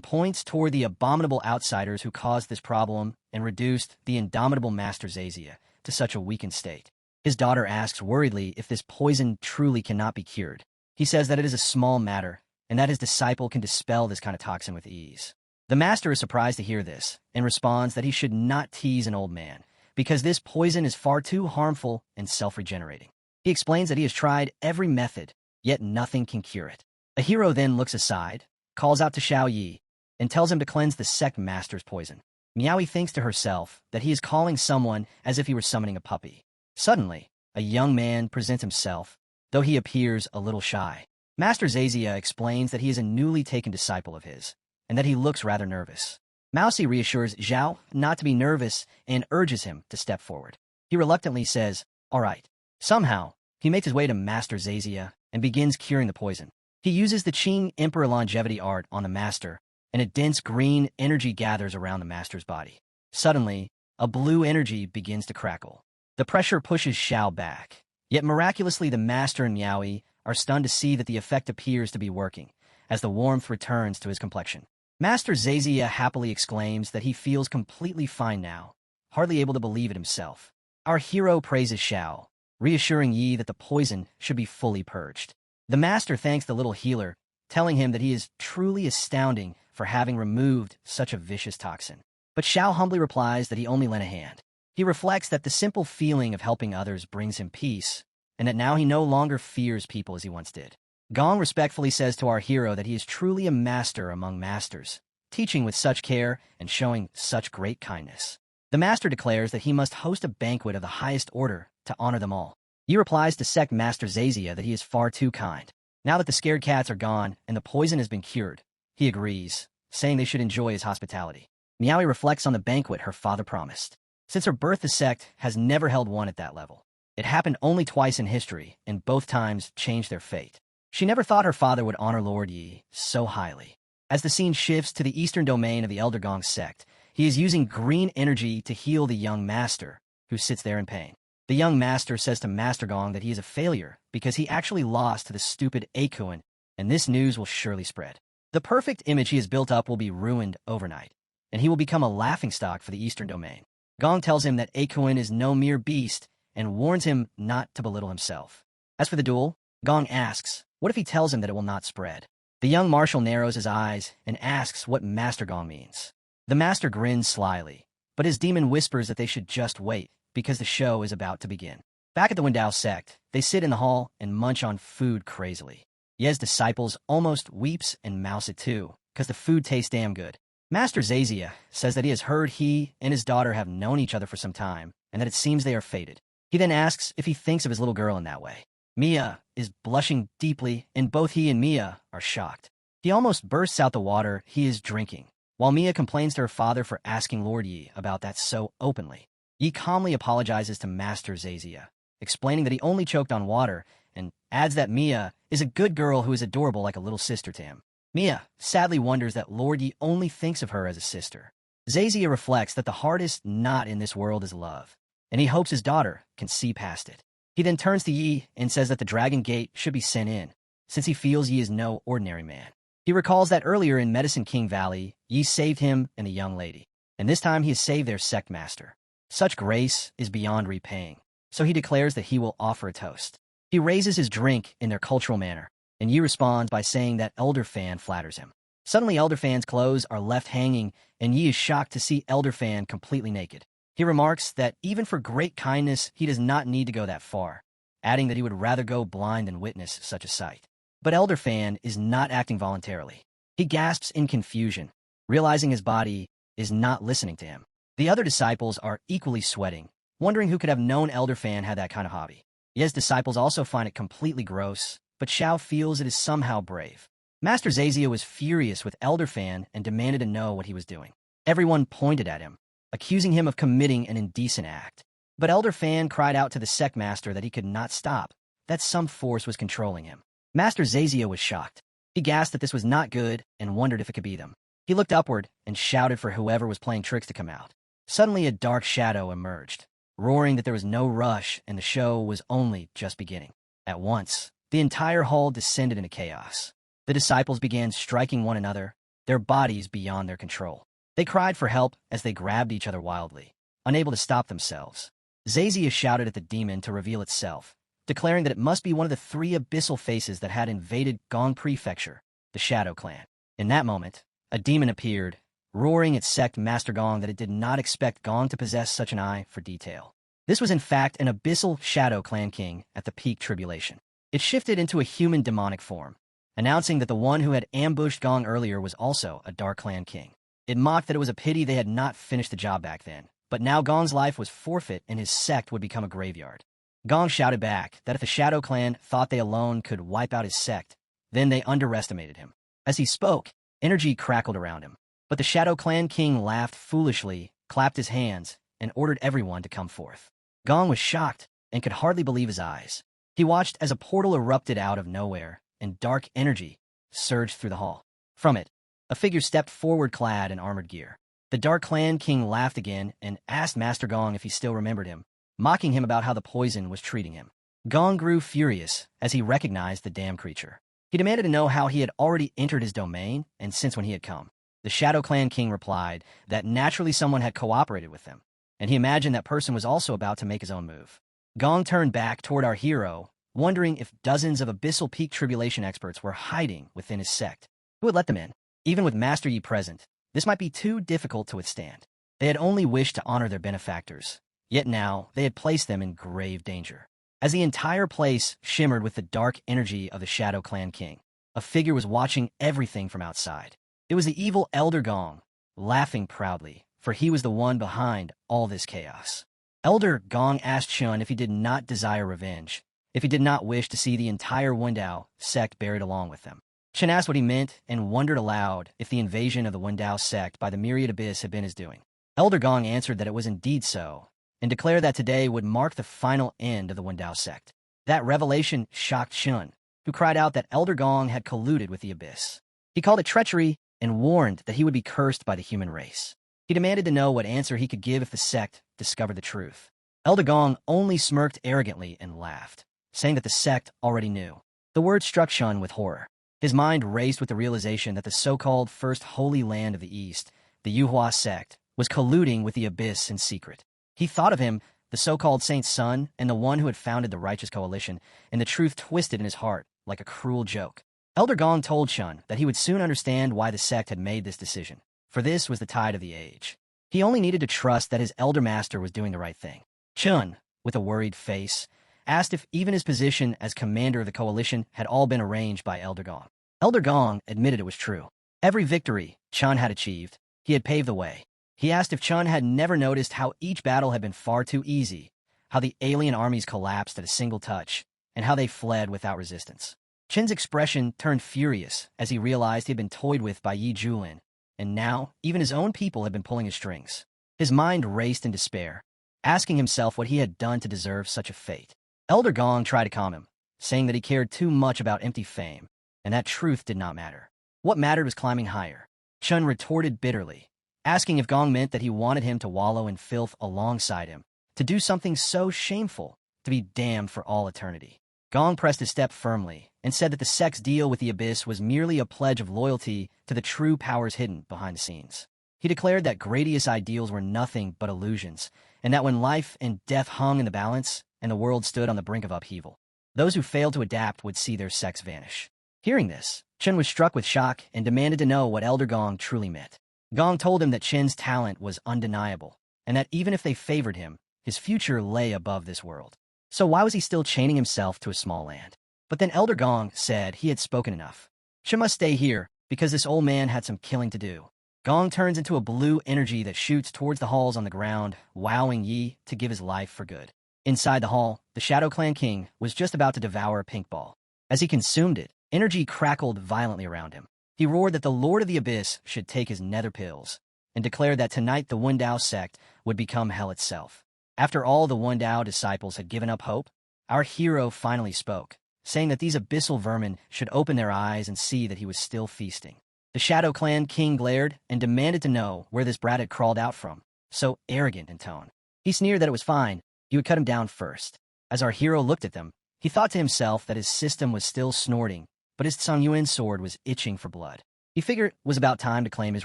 points toward the abominable outsiders who caused this problem and reduced the indomitable Master Zazia to such a weakened state. His daughter asks worriedly if this poison truly cannot be cured. He says that it is a small matter, and that his disciple can dispel this kind of toxin with ease. The master is surprised to hear this, and responds that he should not tease an old man, because this poison is far too harmful and self-regenerating. He explains that he has tried every method, yet nothing can cure it. A hero then looks aside, calls out to Xiao Yi, and tells him to cleanse the sect master's poison. Miaoi thinks to herself that he is calling someone as if he were summoning a puppy. Suddenly, a young man presents himself, though he appears a little shy. Master Zazia explains that he is a newly taken disciple of his, and that he looks rather nervous. Mousie reassures Zhao not to be nervous and urges him to step forward. He reluctantly says, "All right." Somehow, he makes his way to Master Zazia and begins curing the poison. He uses the Qing Emperor longevity art on the master, and a dense green energy gathers around the master's body. Suddenly, a blue energy begins to crackle. The pressure pushes Xiao back. Yet miraculously, the master and Miaoi are stunned to see that the effect appears to be working, as the warmth returns to his complexion. Master Zazia happily exclaims that he feels completely fine now, hardly able to believe it himself. Our hero praises Xiao, reassuring Yi that the poison should be fully purged. The master thanks the little healer, telling him that he is truly astounding for having removed such a vicious toxin. But Xiao humbly replies that he only lent a hand. He reflects that the simple feeling of helping others brings him peace, and that now he no longer fears people as he once did. Gong respectfully says to our hero that he is truly a master among masters, teaching with such care and showing such great kindness. The master declares that he must host a banquet of the highest order to honor them all. He replies to Sect Master Zazia that he is far too kind. Now that the scared cats are gone and the poison has been cured, he agrees, saying they should enjoy his hospitality. Miaoi reflects on the banquet her father promised. Since her birth, the sect has never held one at that level. It happened only twice in history, and both times changed their fate. She never thought her father would honor Lord Yi so highly. As the scene shifts to the eastern domain of the Elder Gong sect, he is using green energy to heal the young master, who sits there in pain. The young master says to Master Gong that he is a failure because he actually lost to the stupid Akuin, and this news will surely spread. The perfect image he has built up will be ruined overnight, and he will become a laughingstock for the eastern domain. Gong tells him that Akuin is no mere beast and warns him not to belittle himself. As for the duel, Gong asks, what if he tells him that it will not spread? The young marshal narrows his eyes and asks what Master Gong means. The master grins slyly, but his demon whispers that they should just wait, because the show is about to begin. Back at the Wendao sect, they sit in the hall and munch on food crazily. Ye's disciples almost weeps and mouse it too, because the food tastes damn good. Master Zazia says that he has heard he and his daughter have known each other for some time, and that it seems they are fated. He then asks if he thinks of his little girl in that way. Mia is blushing deeply, and both he and Mia are shocked. He almost bursts out the water he is drinking, while Mia complains to her father for asking Lord Yi about that so openly. Yi calmly apologizes to Master Zazia, explaining that he only choked on water, and adds that Mia is a good girl who is adorable like a little sister to him. Mia sadly wonders that Lord Yi only thinks of her as a sister. Zazia reflects that the hardest knot in this world is love, and he hopes his daughter can see past it. He then turns to Yi and says that the Dragon Gate should be sent in, since he feels Yi is no ordinary man. He recalls that earlier in Medicine King Valley, Yi saved him and a young lady, and this time he has saved their sect master. Such grace is beyond repaying, so he declares that he will offer a toast. He raises his drink in their cultural manner, and Yi responds by saying that Elder Fan flatters him. Suddenly Elder Fan's clothes are left hanging, and Yi is shocked to see Elder Fan completely naked. He remarks that even for great kindness, he does not need to go that far, adding that he would rather go blind than witness such a sight. But Elder Fan is not acting voluntarily. He gasps in confusion, realizing his body is not listening to him. The other disciples are equally sweating, wondering who could have known Elder Fan had that kind of hobby. Ye's disciples also find it completely gross, but Xiao feels it is somehow brave. Master Zazia was furious with Elder Fan and demanded to know what he was doing. Everyone pointed at him, accusing him of committing an indecent act. But Elder Fan cried out to the sect master that he could not stop, that some force was controlling him. Master Zazia was shocked. He gasped that this was not good and wondered if it could be them. He looked upward and shouted for whoever was playing tricks to come out. Suddenly a dark shadow emerged, roaring that there was no rush and the show was only just beginning. At once, the entire hall descended into chaos. The disciples began striking one another, their bodies beyond their control. They cried for help as they grabbed each other wildly, unable to stop themselves. Zazia shouted at the demon to reveal itself, declaring that it must be one of the three abyssal faces that had invaded Gong Prefecture, the Shadow Clan. In that moment, a demon appeared, roaring at sect Master Gong that it did not expect Gong to possess such an eye for detail. This was in fact an abyssal Shadow Clan king at the peak tribulation. It shifted into a human demonic form, announcing that the one who had ambushed Gong earlier was also a Dark Clan king. It mocked that it was a pity they had not finished the job back then, but now Gong's life was forfeit and his sect would become a graveyard. Gong shouted back that if the Shadow Clan thought they alone could wipe out his sect, then they underestimated him. As he spoke, energy crackled around him, but the Shadow Clan king laughed foolishly, clapped his hands, and ordered everyone to come forth. Gong was shocked and could hardly believe his eyes. He watched as a portal erupted out of nowhere, and dark energy surged through the hall. From it, a figure stepped forward clad in armored gear. The Dark Clan king laughed again and asked Master Gong if he still remembered him, mocking him about how the poison was treating him. Gong grew furious as he recognized the damn creature. He demanded to know how he had already entered his domain and since when he had come. The Shadow Clan king replied that naturally someone had cooperated with them, and he imagined that person was also about to make his own move. Gong turned back toward our hero, wondering if dozens of abyssal peak tribulation experts were hiding within his sect. Who would let them in? Even with Master Yi present, this might be too difficult to withstand. They had only wished to honor their benefactors, yet now they had placed them in grave danger. As the entire place shimmered with the dark energy of the Shadow Clan king, a figure was watching everything from outside. It was the evil Elder Gong, laughing proudly, for he was the one behind all this chaos. Elder Gong asked Chun if he did not desire revenge, if he did not wish to see the entire Wendao sect buried along with them. Chen asked what he meant and wondered aloud if the invasion of the Wendao sect by the Myriad Abyss had been his doing. Elder Gong answered that it was indeed so, and declared that today would mark the final end of the Wendao sect. That revelation shocked Chun, who cried out that Elder Gong had colluded with the Abyss. He called it treachery and warned that he would be cursed by the human race. He demanded to know what answer he could give if the sect discovered the truth. Elder Gong only smirked arrogantly and laughed, saying that the sect already knew. The word struck Chun with horror. His mind raced with the realization that the so-called First Holy Land of the East, the Yuhua sect, was colluding with the Abyss in secret. He thought of him, the so-called Saint's son, and the one who had founded the Righteous Coalition, and the truth twisted in his heart like a cruel joke. Elder Gong told Chun that he would soon understand why the sect had made this decision, for this was the tide of the age. He only needed to trust that his elder master was doing the right thing. Chun, with a worried face, asked if even his position as commander of the coalition had all been arranged by Elder Gong. Elder Gong admitted it was true. Every victory Chun had achieved, he had paved the way. He asked if Chun had never noticed how each battle had been far too easy, how the alien armies collapsed at a single touch, and how they fled without resistance. Chun's expression turned furious as he realized he had been toyed with by Yi Julin, and now even his own people had been pulling his strings. His mind raced in despair, asking himself what he had done to deserve such a fate. Elder Gong tried to calm him, saying that he cared too much about empty fame, and that truth did not matter. What mattered was climbing higher. Chun retorted bitterly, asking if Gong meant that he wanted him to wallow in filth alongside him, to do something so shameful, to be damned for all eternity. Gong pressed his step firmly and said that the sect's deal with the Abyss was merely a pledge of loyalty to the true powers hidden behind the scenes. He declared that Gradius ideals were nothing but illusions, and that when life and death hung in the balance and the world stood on the brink of upheaval, those who failed to adapt would see their sects vanish. Hearing this, Chun was struck with shock and demanded to know what Elder Gong truly meant. Gong told him that Chin's talent was undeniable, and that even if they favored him, his future lay above this world. So why was he still chaining himself to a small land? But then Elder Gong said he had spoken enough. Chun must stay here, because this old man had some killing to do. Gong turns into a blue energy that shoots towards the halls on the ground, wowing Yi to give his life for good. Inside the hall, the Shadow Clan King was just about to devour a pink ball. As he consumed it, energy crackled violently around him. He roared that the Lord of the Abyss should take his nether pills, and declared that tonight the Wendao sect would become hell itself. After all the Wendao disciples had given up hope, our hero finally spoke, saying that these abyssal vermin should open their eyes and see that he was still feasting. The Shadow Clan King glared and demanded to know where this brat had crawled out from, so arrogant in tone. He sneered that it was fine, he would cut him down first. As our hero looked at them, he thought to himself that his system was still snorting, but his Tsang Yuan sword was itching for blood. He figured it was about time to claim his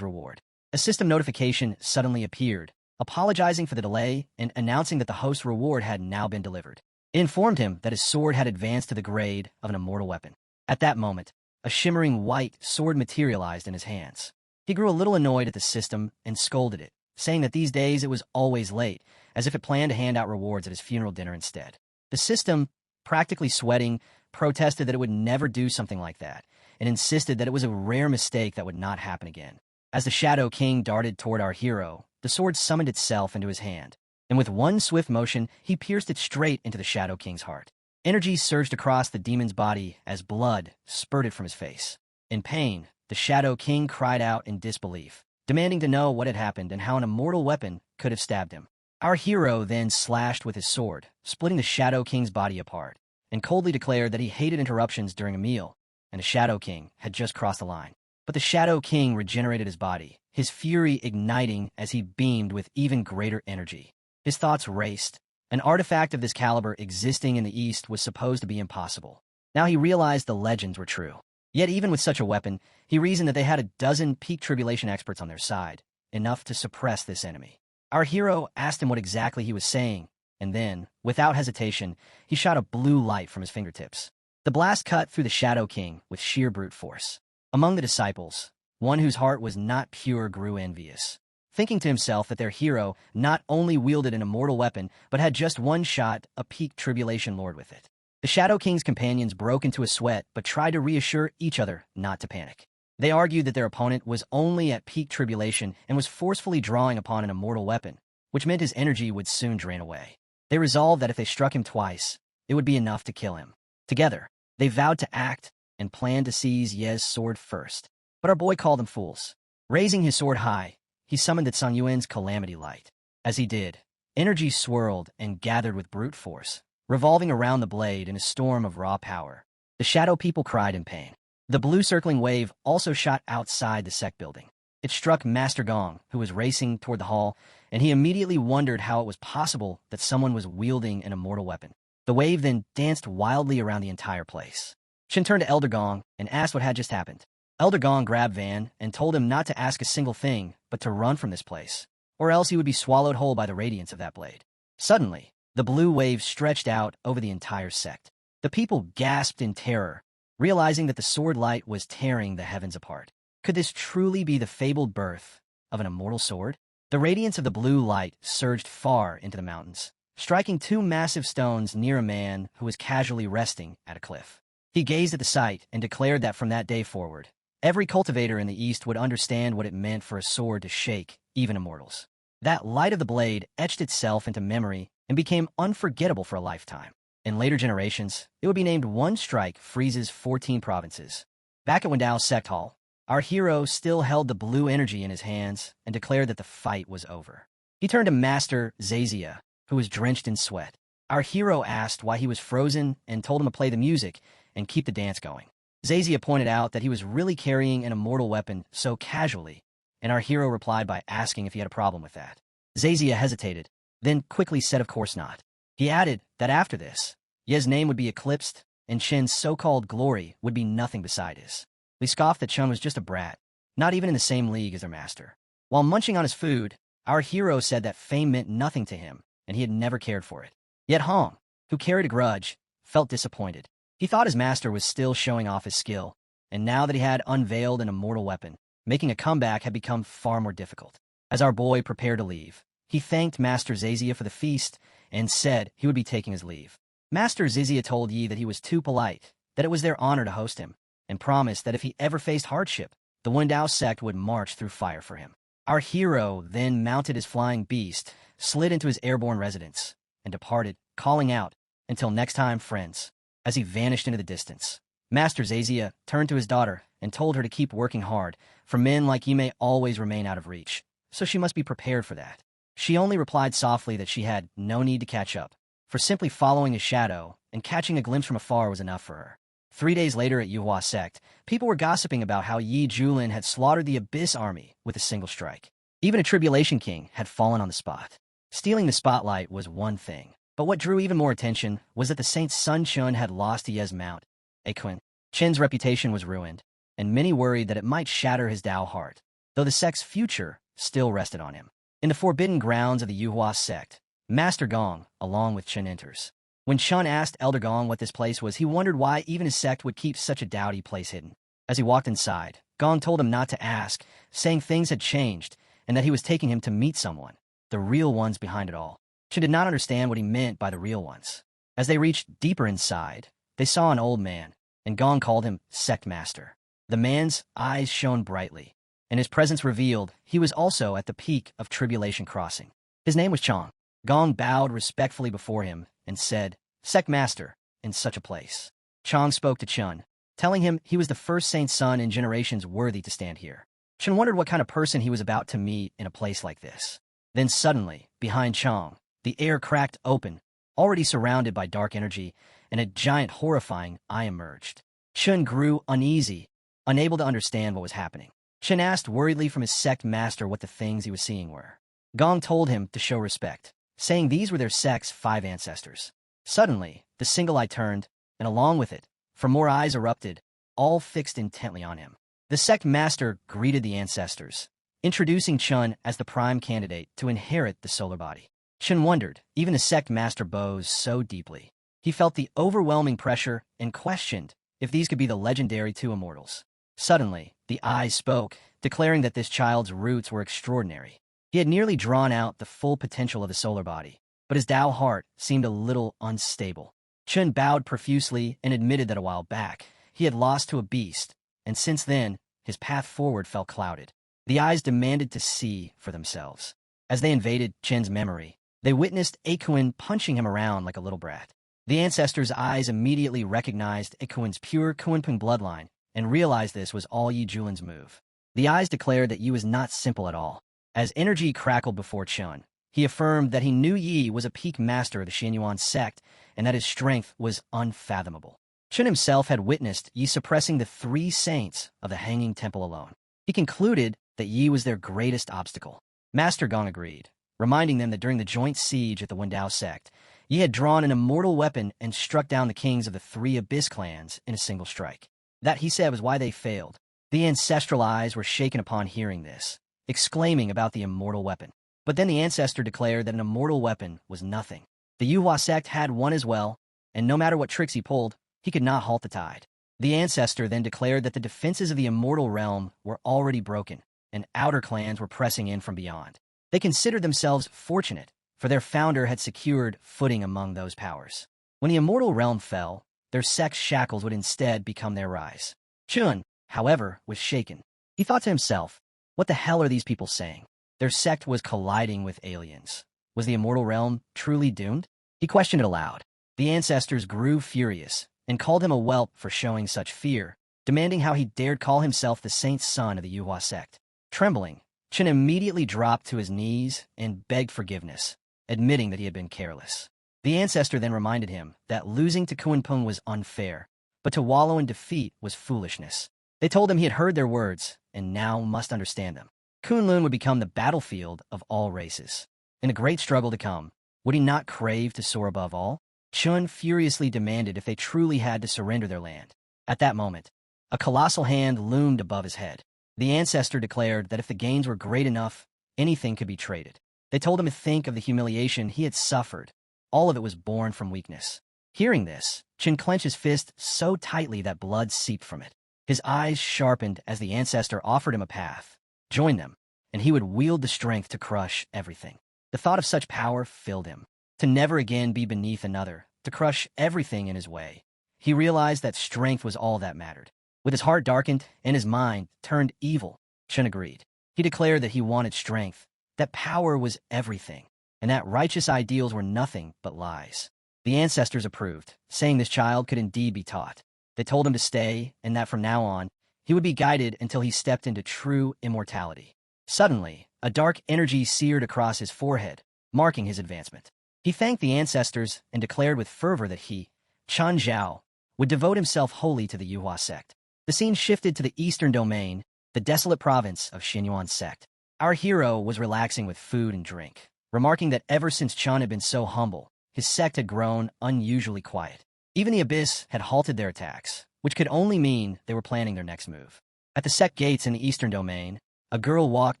reward. A system notification suddenly appeared, apologizing for the delay and announcing that the host's reward had now been delivered. It informed him that his sword had advanced to the grade of an immortal weapon. At that moment, a shimmering white sword materialized in his hands. He grew a little annoyed at the system and scolded it, saying that these days it was always late, as if it planned to hand out rewards at his funeral dinner instead. The system, practically sweating, protested that it would never do something like that, and insisted that it was a rare mistake that would not happen again. As the Shadow King darted toward our hero, the sword summoned itself into his hand, and with one swift motion, he pierced it straight into the Shadow King's heart. Energy surged across the demon's body as blood spurted from his face. In pain, the Shadow King cried out in disbelief, demanding to know what had happened and how an immortal weapon could have stabbed him. Our hero then slashed with his sword, splitting the Shadow King's body apart, and coldly declared that he hated interruptions during a meal, and the Shadow King had just crossed the line. But the Shadow King regenerated his body, his fury igniting as he beamed with even greater energy. His thoughts raced. An artifact of this caliber existing in the East was supposed to be impossible. Now he realized the legends were true. Yet even with such a weapon, he reasoned that they had a dozen peak tribulation experts on their side, enough to suppress this enemy. Our hero asked him what exactly he was saying, and then, without hesitation, he shot a blue light from his fingertips. The blast cut through the Shadow King with sheer brute force. Among the disciples, one whose heart was not pure grew envious, thinking to himself that their hero not only wielded an immortal weapon, but had just one shot a peak tribulation lord with it. The Shadow King's companions broke into a sweat, but tried to reassure each other not to panic. They argued that their opponent was only at peak tribulation and was forcefully drawing upon an immortal weapon, which meant his energy would soon drain away. They resolved that if they struck him twice, it would be enough to kill him. Together, they vowed to act and planned to seize Ye's sword first. But our boy called them fools. Raising his sword high, he summoned the Tsang Yuan's calamity light. As he did, Energy swirled and gathered with brute force, revolving around the blade in a storm of raw power. The shadow people cried in pain. The blue circling wave also shot outside the sect building. It struck Master Gong, who was racing toward the hall, and he immediately wondered how it was possible that someone was wielding an immortal weapon. The wave then danced wildly around the entire place. Chen turned to Elder Gong and asked what had just happened. Elder Gong grabbed Van and told him not to ask a single thing, but to run from this place, or else he would be swallowed whole by the radiance of that blade. Suddenly, the blue wave stretched out over the entire sect. The people gasped in terror, realizing that the sword light was tearing the heavens apart. Could this truly be the fabled birth of an immortal sword? The radiance of the blue light surged far into the mountains, striking two massive stones near a man who was casually resting at a cliff. He gazed at the sight and declared that from that day forward, every cultivator in the East would understand what it meant for a sword to shake even immortals. That light of the blade etched itself into memory and became unforgettable for a lifetime. In later generations, it would be named One Strike Freezes 14 Provinces. Back at Wendao Sect Hall, our hero still held the blue energy in his hands and declared that the fight was over. He turned to Master Zazia, who was drenched in sweat. Our hero asked why he was frozen and told him to play the music and keep the dance going. Zazia pointed out that he was really carrying an immortal weapon so casually, and our hero replied by asking if he had a problem with that. Zazia hesitated, then quickly said of course not. He added that after this, Ye's name would be eclipsed, and Chen's so-called glory would be nothing beside his. They scoffed that Chen was just a brat, not even in the same league as their master. While munching on his food, our hero said that fame meant nothing to him, and he had never cared for it. Yet Hong, who carried a grudge, felt disappointed. He thought his master was still showing off his skill, and now that he had unveiled an immortal weapon, making a comeback had become far more difficult. As our boy prepared to leave, he thanked Master Zazia for the feast and said he would be taking his leave. Master Zazia told Yi that he was too polite, that it was their honor to host him, and promised that if he ever faced hardship, the Wendao sect would march through fire for him. Our hero then mounted his flying beast, slid into his airborne residence, and departed, calling out, "Until next time, friends." As he vanished into the distance, Master Zazia turned to his daughter and told her to keep working hard, for men like you may always remain out of reach, so she must be prepared for that. She only replied softly that she had no need to catch up, for simply following his shadow and catching a glimpse from afar was enough for her. 3 days later at Yuhua Sect, people were gossiping about how Yi Julin had slaughtered the Abyss army with a single strike. Even a Tribulation King had fallen on the spot. Stealing the spotlight was one thing, but what drew even more attention was that the Saint Sun Chun had lost to Ye's mount, Aquin. Chen's reputation was ruined, and many worried that it might shatter his Dao heart, though the sect's future still rested on him. In the forbidden grounds of the Yuhua sect, Master Gong, along with Chen, enters. When Chen asked Elder Gong what this place was, he wondered why even his sect would keep such a dowdy place hidden. As he walked inside, Gong told him not to ask, saying things had changed and that he was taking him to meet someone, the real ones behind it all. Chen did not understand what he meant by the real ones. As they reached deeper inside, they saw an old man, and Gong called him Sect Master. The man's eyes shone brightly, and his presence revealed he was also at the peak of Tribulation Crossing. His name was Chong. Gong bowed respectfully before him and said, "Sect Master, in such a place." Chong spoke to Chun, telling him he was the first Saint's son in generations worthy to stand here. Chun wondered what kind of person he was about to meet in a place like this. Then suddenly, behind Chong, the air cracked open, already surrounded by dark energy, and a giant horrifying eye emerged. Chun grew uneasy, unable to understand what was happening. Chun asked worriedly from his sect master what the things he was seeing were. Gong told him to show respect, saying these were their sect's 5 ancestors. Suddenly, the single eye turned, and along with it, for more eyes erupted, all fixed intently on him. The sect master greeted the ancestors, introducing Chun as the prime candidate to inherit the solar body. Chun wondered, even the sect master bows so deeply. He felt the overwhelming pressure and questioned if these could be the legendary 2 immortals. Suddenly, the eyes spoke, declaring that this child's roots were extraordinary. He had nearly drawn out the full potential of the solar body, but his Dao heart seemed a little unstable. Chun bowed profusely and admitted that a while back, he had lost to a beast, and since then, his path forward felt clouded. The eyes demanded to see for themselves. As they invaded Chen's memory, they witnessed Akuin punching him around like a little brat. The ancestors' eyes immediately recognized Akuin's pure Kunpeng bloodline and realized this was all Yi Julin's move. The eyes declared that Yi was not simple at all. As energy crackled before Chun, He affirmed that he knew Yi was a peak master of the Xianyuan sect and that his strength was unfathomable. Chen himself had witnessed Yi suppressing the 3 saints of the Hanging Temple alone. He concluded that Yi was their greatest obstacle. Master Gong agreed, reminding them that during the joint siege at the Wendao sect, Yi had drawn an immortal weapon and struck down the kings of the 3 Abyss clans in a single strike. That, he said, was why they failed. The ancestral eyes were shaken upon hearing this, exclaiming about the immortal weapon. But then the ancestor declared that an immortal weapon was nothing. The Yuhua sect had one as well, and no matter what tricks he pulled, he could not halt the tide. The ancestor then declared that the defenses of the immortal realm were already broken, and outer clans were pressing in from beyond. They considered themselves fortunate, for their founder had secured footing among those powers. When the immortal realm fell, their sect's shackles would instead become their rise. Chun, however, was shaken. He thought to himself, what the hell are these people saying? Their sect was colliding with aliens. Was the immortal realm truly doomed? He questioned it aloud. The ancestors grew furious and called him a whelp for showing such fear, demanding how he dared call himself the saint's son of the Yuhua sect. Trembling, Chen immediately dropped to his knees and begged forgiveness, admitting that he had been careless. The ancestor then reminded him that losing to Kunpeng was unfair, but to wallow in defeat was foolishness. They told him he had heard their words and now must understand them. Kunlun would become the battlefield of all races. In a great struggle to come, would he not crave to soar above all? Chun furiously demanded if they truly had to surrender their land. At that moment, a colossal hand loomed above his head. The ancestor declared that if the gains were great enough, anything could be traded. They told him to think of the humiliation he had suffered. All of it was born from weakness. Hearing this, Chin clenched his fist so tightly that blood seeped from it. His eyes sharpened as the ancestor offered him a path. Join them, and he would wield the strength to crush everything. The thought of such power filled him. To never again be beneath another, to crush everything in his way. He realized that strength was all that mattered. With his heart darkened and his mind turned evil, Chen agreed. He declared that he wanted strength, that power was everything, and that righteous ideals were nothing but lies. The ancestors approved, saying this child could indeed be taught. They told him to stay, and that from now on, he would be guided until he stepped into true immortality. Suddenly, a dark energy seared across his forehead, marking his advancement. He thanked the ancestors and declared with fervor that he, Chan Zhao, would devote himself wholly to the Yuhua sect. The scene shifted to the eastern domain, the desolate province of Xianyuan sect. Our hero was relaxing with food and drink, remarking that ever since Chan had been so humble, his sect had grown unusually quiet. Even the Abyss had halted their attacks, which could only mean they were planning their next move. At the sect gates in the eastern domain, a girl walked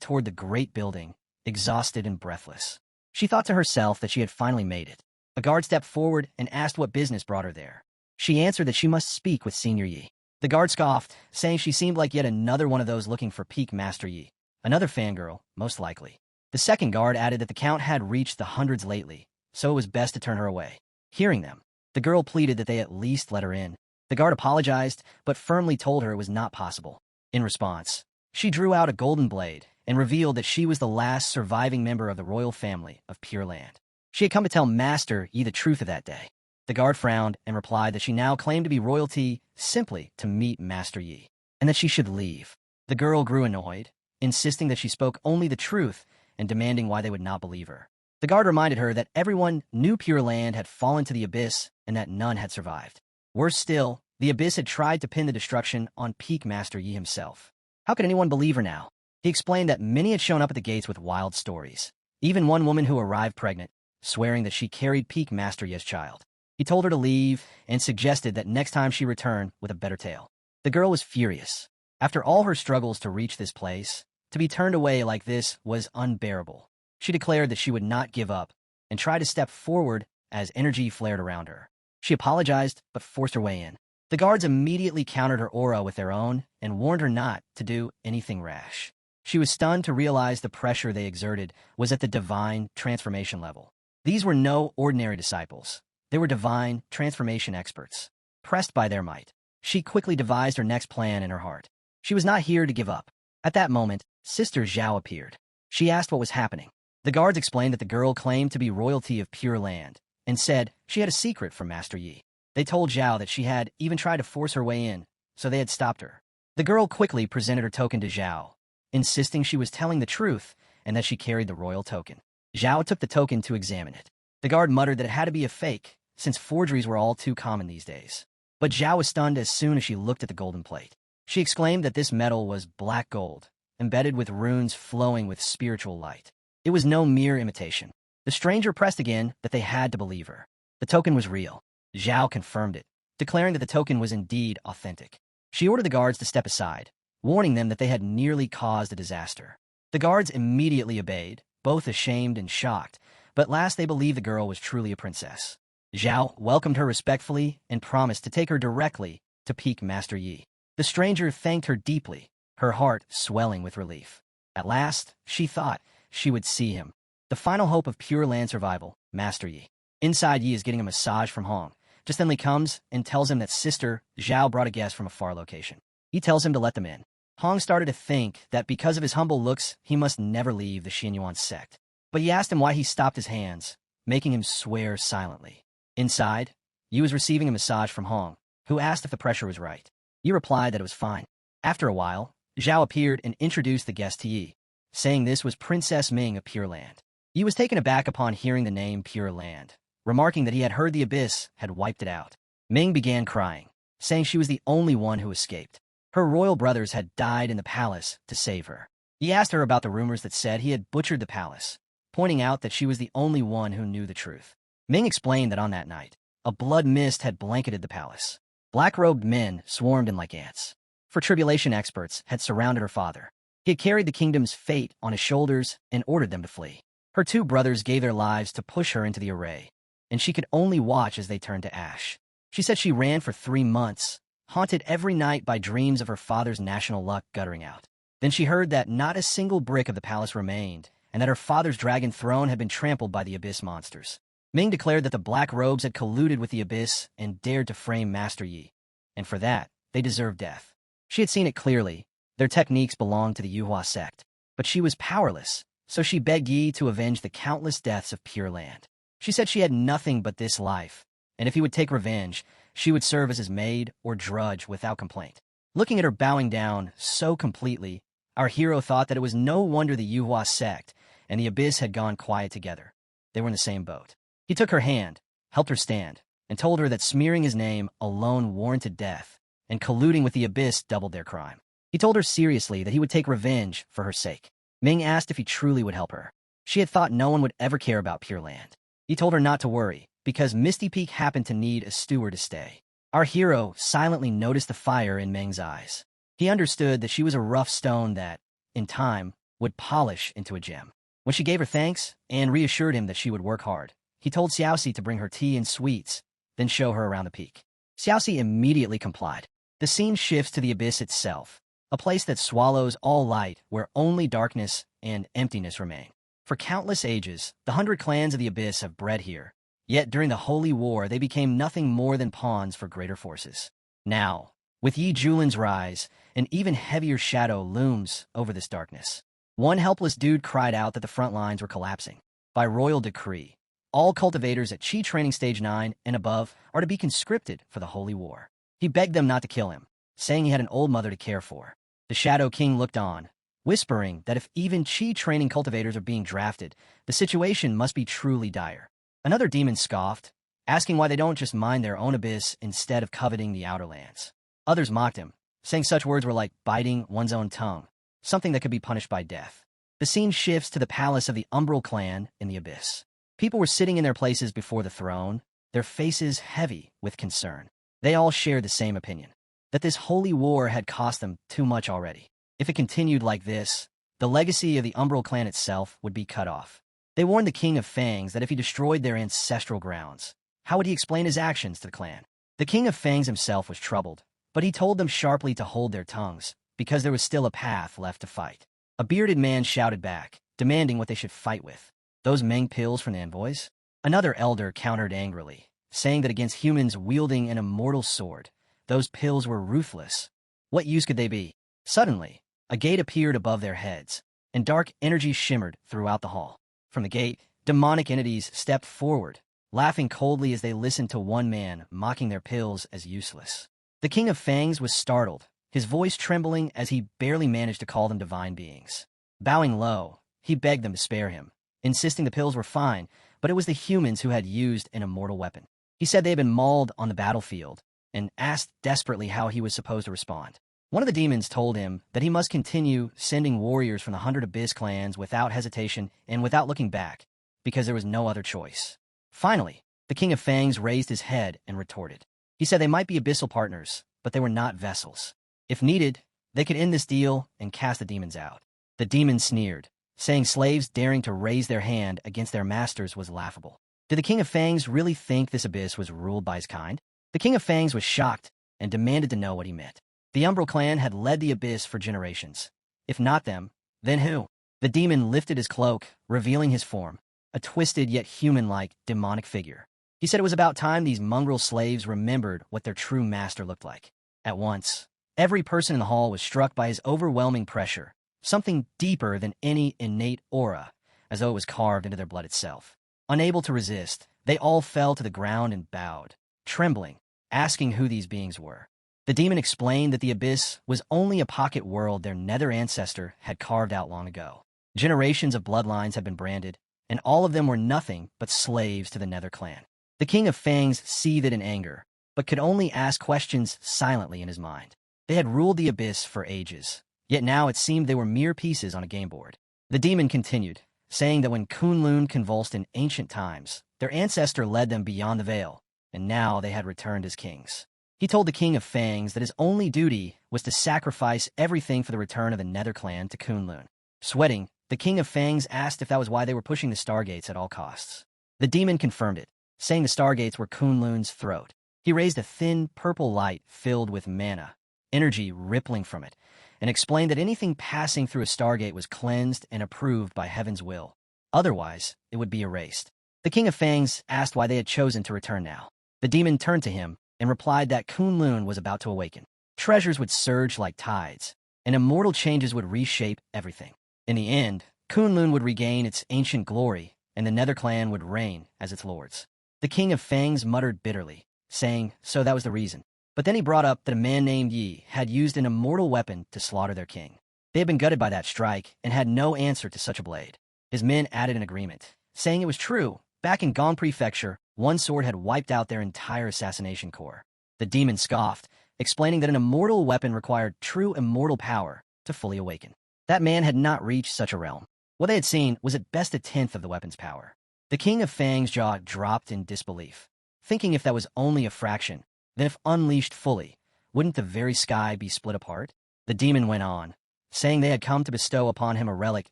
toward the great building, exhausted and breathless. She thought to herself that she had finally made it. A guard stepped forward and asked what business brought her there. She answered that she must speak with Senior Yi. The guard scoffed, saying she seemed like yet another one of those looking for peak Master Yi. Another fangirl, most likely. The second guard added that the count had reached the hundreds lately, so it was best to turn her away. Hearing them, the girl pleaded that they at least let her in. The guard apologized, but firmly told her it was not possible. In response, she drew out a golden blade and revealed that she was the last surviving member of the royal family of Pure Land. She had come to tell Master Yi the truth of that day. The guard frowned and replied that she now claimed to be royalty simply to meet Master Yi, and that she should leave. The girl grew annoyed, insisting that she spoke only the truth and demanding why they would not believe her. The guard reminded her that everyone knew Pure Land had fallen to the Abyss and that none had survived. Worse still, the Abyss had tried to pin the destruction on peak Master Yi himself. How could anyone believe her now? He explained that many had shown up at the gates with wild stories. Even one woman who arrived pregnant, swearing that she carried peak Master Yi's child. He told her to leave and suggested that next time she returned with a better tale. The girl was furious. After all her struggles to reach this place, to be turned away like this was unbearable. She declared that she would not give up and try to step forward as energy flared around her. She apologized, but forced her way in. The guards immediately countered her aura with their own and warned her not to do anything rash. She was stunned to realize the pressure they exerted was at the divine transformation level. These were no ordinary disciples. They were divine transformation experts. Pressed by their might, she quickly devised her next plan in her heart. She was not here to give up. At that moment, Sister Zhao appeared. She asked what was happening. The guards explained that the girl claimed to be royalty of Pure Land and said she had a secret from Master Yi. They told Zhao that she had even tried to force her way in, so they had stopped her. The girl quickly presented her token to Zhao, insisting she was telling the truth and that she carried the royal token. Zhao took the token to examine it. The guard muttered that it had to be a fake, since forgeries were all too common these days. But Zhao was stunned as soon as she looked at the golden plate. She exclaimed that this metal was black gold, embedded with runes flowing with spiritual light. It was no mere imitation. The stranger pressed again that they had to believe her. The token was real. Zhao confirmed it, declaring that the token was indeed authentic. She ordered the guards to step aside, warning them that they had nearly caused a disaster. The guards immediately obeyed, both ashamed and shocked, but at last they believed the girl was truly a princess. Zhao welcomed her respectfully and promised to take her directly to Peak Master Yi. The stranger thanked her deeply, her heart swelling with relief. At last, she thought she would see him. The final hope of Pure Land survival, Master Yi. Inside, Yi is getting a massage from Hong. Just then Li comes and tells him that Sister Zhao brought a guest from a far location. He tells him to let them in. Hong started to think that because of his humble looks, he must never leave the Xinyuan sect. But he asked him why he stopped his hands, making him swear silently. Inside, Yi was receiving a massage from Hong, who asked if the pressure was right. Yi replied that it was fine. After a while, Zhao appeared and introduced the guest to Yi, saying this was Princess Ming of Pure Land. Yi was taken aback upon hearing the name Pure Land, remarking that he had heard the abyss had wiped it out. Ming began crying, saying she was the only one who escaped. Her royal brothers had died in the palace to save her. He asked her about the rumors that said he had butchered the palace, pointing out that she was the only one who knew the truth. Ming explained that on that night, a blood mist had blanketed the palace. Black-robed men swarmed in like ants. For tribulation experts had surrounded her father. He had carried the kingdom's fate on his shoulders and ordered them to flee. Her two brothers gave their lives to push her into the array, and she could only watch as they turned to ash. She said she ran for 3 months, haunted every night by dreams of her father's national luck guttering out. Then she heard that not a single brick of the palace remained, and that her father's dragon throne had been trampled by the abyss monsters. Ming declared that the Black Robes had colluded with the abyss and dared to frame Master Yi, and for that, they deserved death. She had seen it clearly. Their techniques belonged to the Yuhua sect, but she was powerless, so she begged Yi to avenge the countless deaths of Pure Land. She said she had nothing but this life, and if he would take revenge, she would serve as his maid or drudge without complaint. Looking at her bowing down so completely, our hero thought that it was no wonder the Yuhua sect and the abyss had gone quiet together. They were in the same boat. He took her hand, helped her stand, and told her that smearing his name alone warranted death, and colluding with the abyss doubled their crime. He told her seriously that he would take revenge for her sake. Ming asked if he truly would help her. She had thought no one would ever care about Pure Land. He told her not to worry, because Misty Peak happened to need a steward to stay. Our hero silently noticed the fire in Meng's eyes. He understood that she was a rough stone that, in time, would polish into a gem. When she gave her thanks and reassured him that she would work hard, he told Xiaoxi to bring her tea and sweets, then show her around the peak. Xiaoxi immediately complied. The scene shifts to the abyss itself, a place that swallows all light where only darkness and emptiness remain. For countless ages, the 100 clans of the abyss have bred here, yet during the Holy War they became nothing more than pawns for greater forces. Now, with Yi Julin's rise, an even heavier shadow looms over this darkness. One helpless dude cried out that the front lines were collapsing. By royal decree, all cultivators at Qi Training Stage 9 and above are to be conscripted for the Holy War. He begged them not to kill him, saying he had an old mother to care for. The Shadow King looked on, whispering that if even Qi Training cultivators are being drafted, the situation must be truly dire. Another demon scoffed, asking why they don't just mine their own abyss instead of coveting the outer lands. Others mocked him, saying such words were like biting one's own tongue, something that could be punished by death. The scene shifts to the palace of the Umbral clan in the abyss. People were sitting in their places before the throne, their faces heavy with concern. They all shared the same opinion, that this holy war had cost them too much already. If it continued like this, the legacy of the Umbral clan itself would be cut off. They warned the King of Fangs that if he destroyed their ancestral grounds, how would he explain his actions to the clan? The King of Fangs himself was troubled, but he told them sharply to hold their tongues, because there was still a path left to fight. A bearded man shouted back, demanding what they should fight with. Those Meng pills from the envoys? Another elder countered angrily, saying that against humans wielding an immortal sword, those pills were ruthless. What use could they be? Suddenly, a gate appeared above their heads, and dark energy shimmered throughout the hall. From the gate, demonic entities stepped forward, laughing coldly as they listened to one man mocking their pills as useless. The King of Fangs was startled, his voice trembling as he barely managed to call them divine beings. Bowing low, he begged them to spare him, insisting the pills were fine, but it was the humans who had used an immortal weapon. He said they had been mauled on the battlefield and asked desperately how he was supposed to respond. One of the demons told him that he must continue sending warriors from the 100 Abyss clans without hesitation and without looking back, because there was no other choice. Finally, the King of Fangs raised his head and retorted. He said they might be abyssal partners, but they were not vessels. If needed, they could end this deal and cast the demons out. The demon sneered, saying slaves daring to raise their hand against their masters was laughable. Did the King of Fangs really think this abyss was ruled by his kind? The King of Fangs was shocked and demanded to know what he meant. The Umbral clan had led the abyss for generations. If not them, then who? The demon lifted his cloak, revealing his form, a twisted yet human-like demonic figure. He said it was about time these mongrel slaves remembered what their true master looked like. At once, every person in the hall was struck by his overwhelming pressure, something deeper than any innate aura, as though it was carved into their blood itself. Unable to resist, they all fell to the ground and bowed, trembling, asking who these beings were. The demon explained that the abyss was only a pocket world their nether ancestor had carved out long ago. Generations of bloodlines had been branded, and all of them were nothing but slaves to the nether clan. The King of Fangs seethed in anger, but could only ask questions silently in his mind. They had ruled the abyss for ages, yet now it seemed they were mere pieces on a game board. The demon continued, saying that when Kunlun convulsed in ancient times, their ancestor led them beyond the veil, and now they had returned as kings. He told the King of Fangs that his only duty was to sacrifice everything for the return of the Nether Clan to Kunlun. Sweating, the King of Fangs asked if that was why they were pushing the Stargates at all costs. The demon confirmed it, saying the Stargates were Kunlun's throat. He raised a thin purple light filled with mana, energy rippling from it, and explained that anything passing through a Stargate was cleansed and approved by Heaven's will. Otherwise, it would be erased. The King of Fangs asked why they had chosen to return now. The demon turned to him and replied that Kunlun was about to awaken. Treasures would surge like tides, and immortal changes would reshape everything. In the end, Kunlun would regain its ancient glory, and the Nether Clan would reign as its lords. The King of Fangs muttered bitterly, saying, so that was the reason. But then he brought up that a man named Yi had used an immortal weapon to slaughter their king. They had been gutted by that strike and had no answer to such a blade. His men added an agreement, saying it was true. Back in Gong Prefecture, one sword had wiped out their entire assassination corps. The demon scoffed, explaining that an immortal weapon required true immortal power to fully awaken. That man had not reached such a realm. What they had seen was at best a tenth of the weapon's power. The King of Fang's jaw dropped in disbelief, thinking if that was only a fraction, then if unleashed fully, wouldn't the very sky be split apart? The demon went on, saying they had come to bestow upon him a relic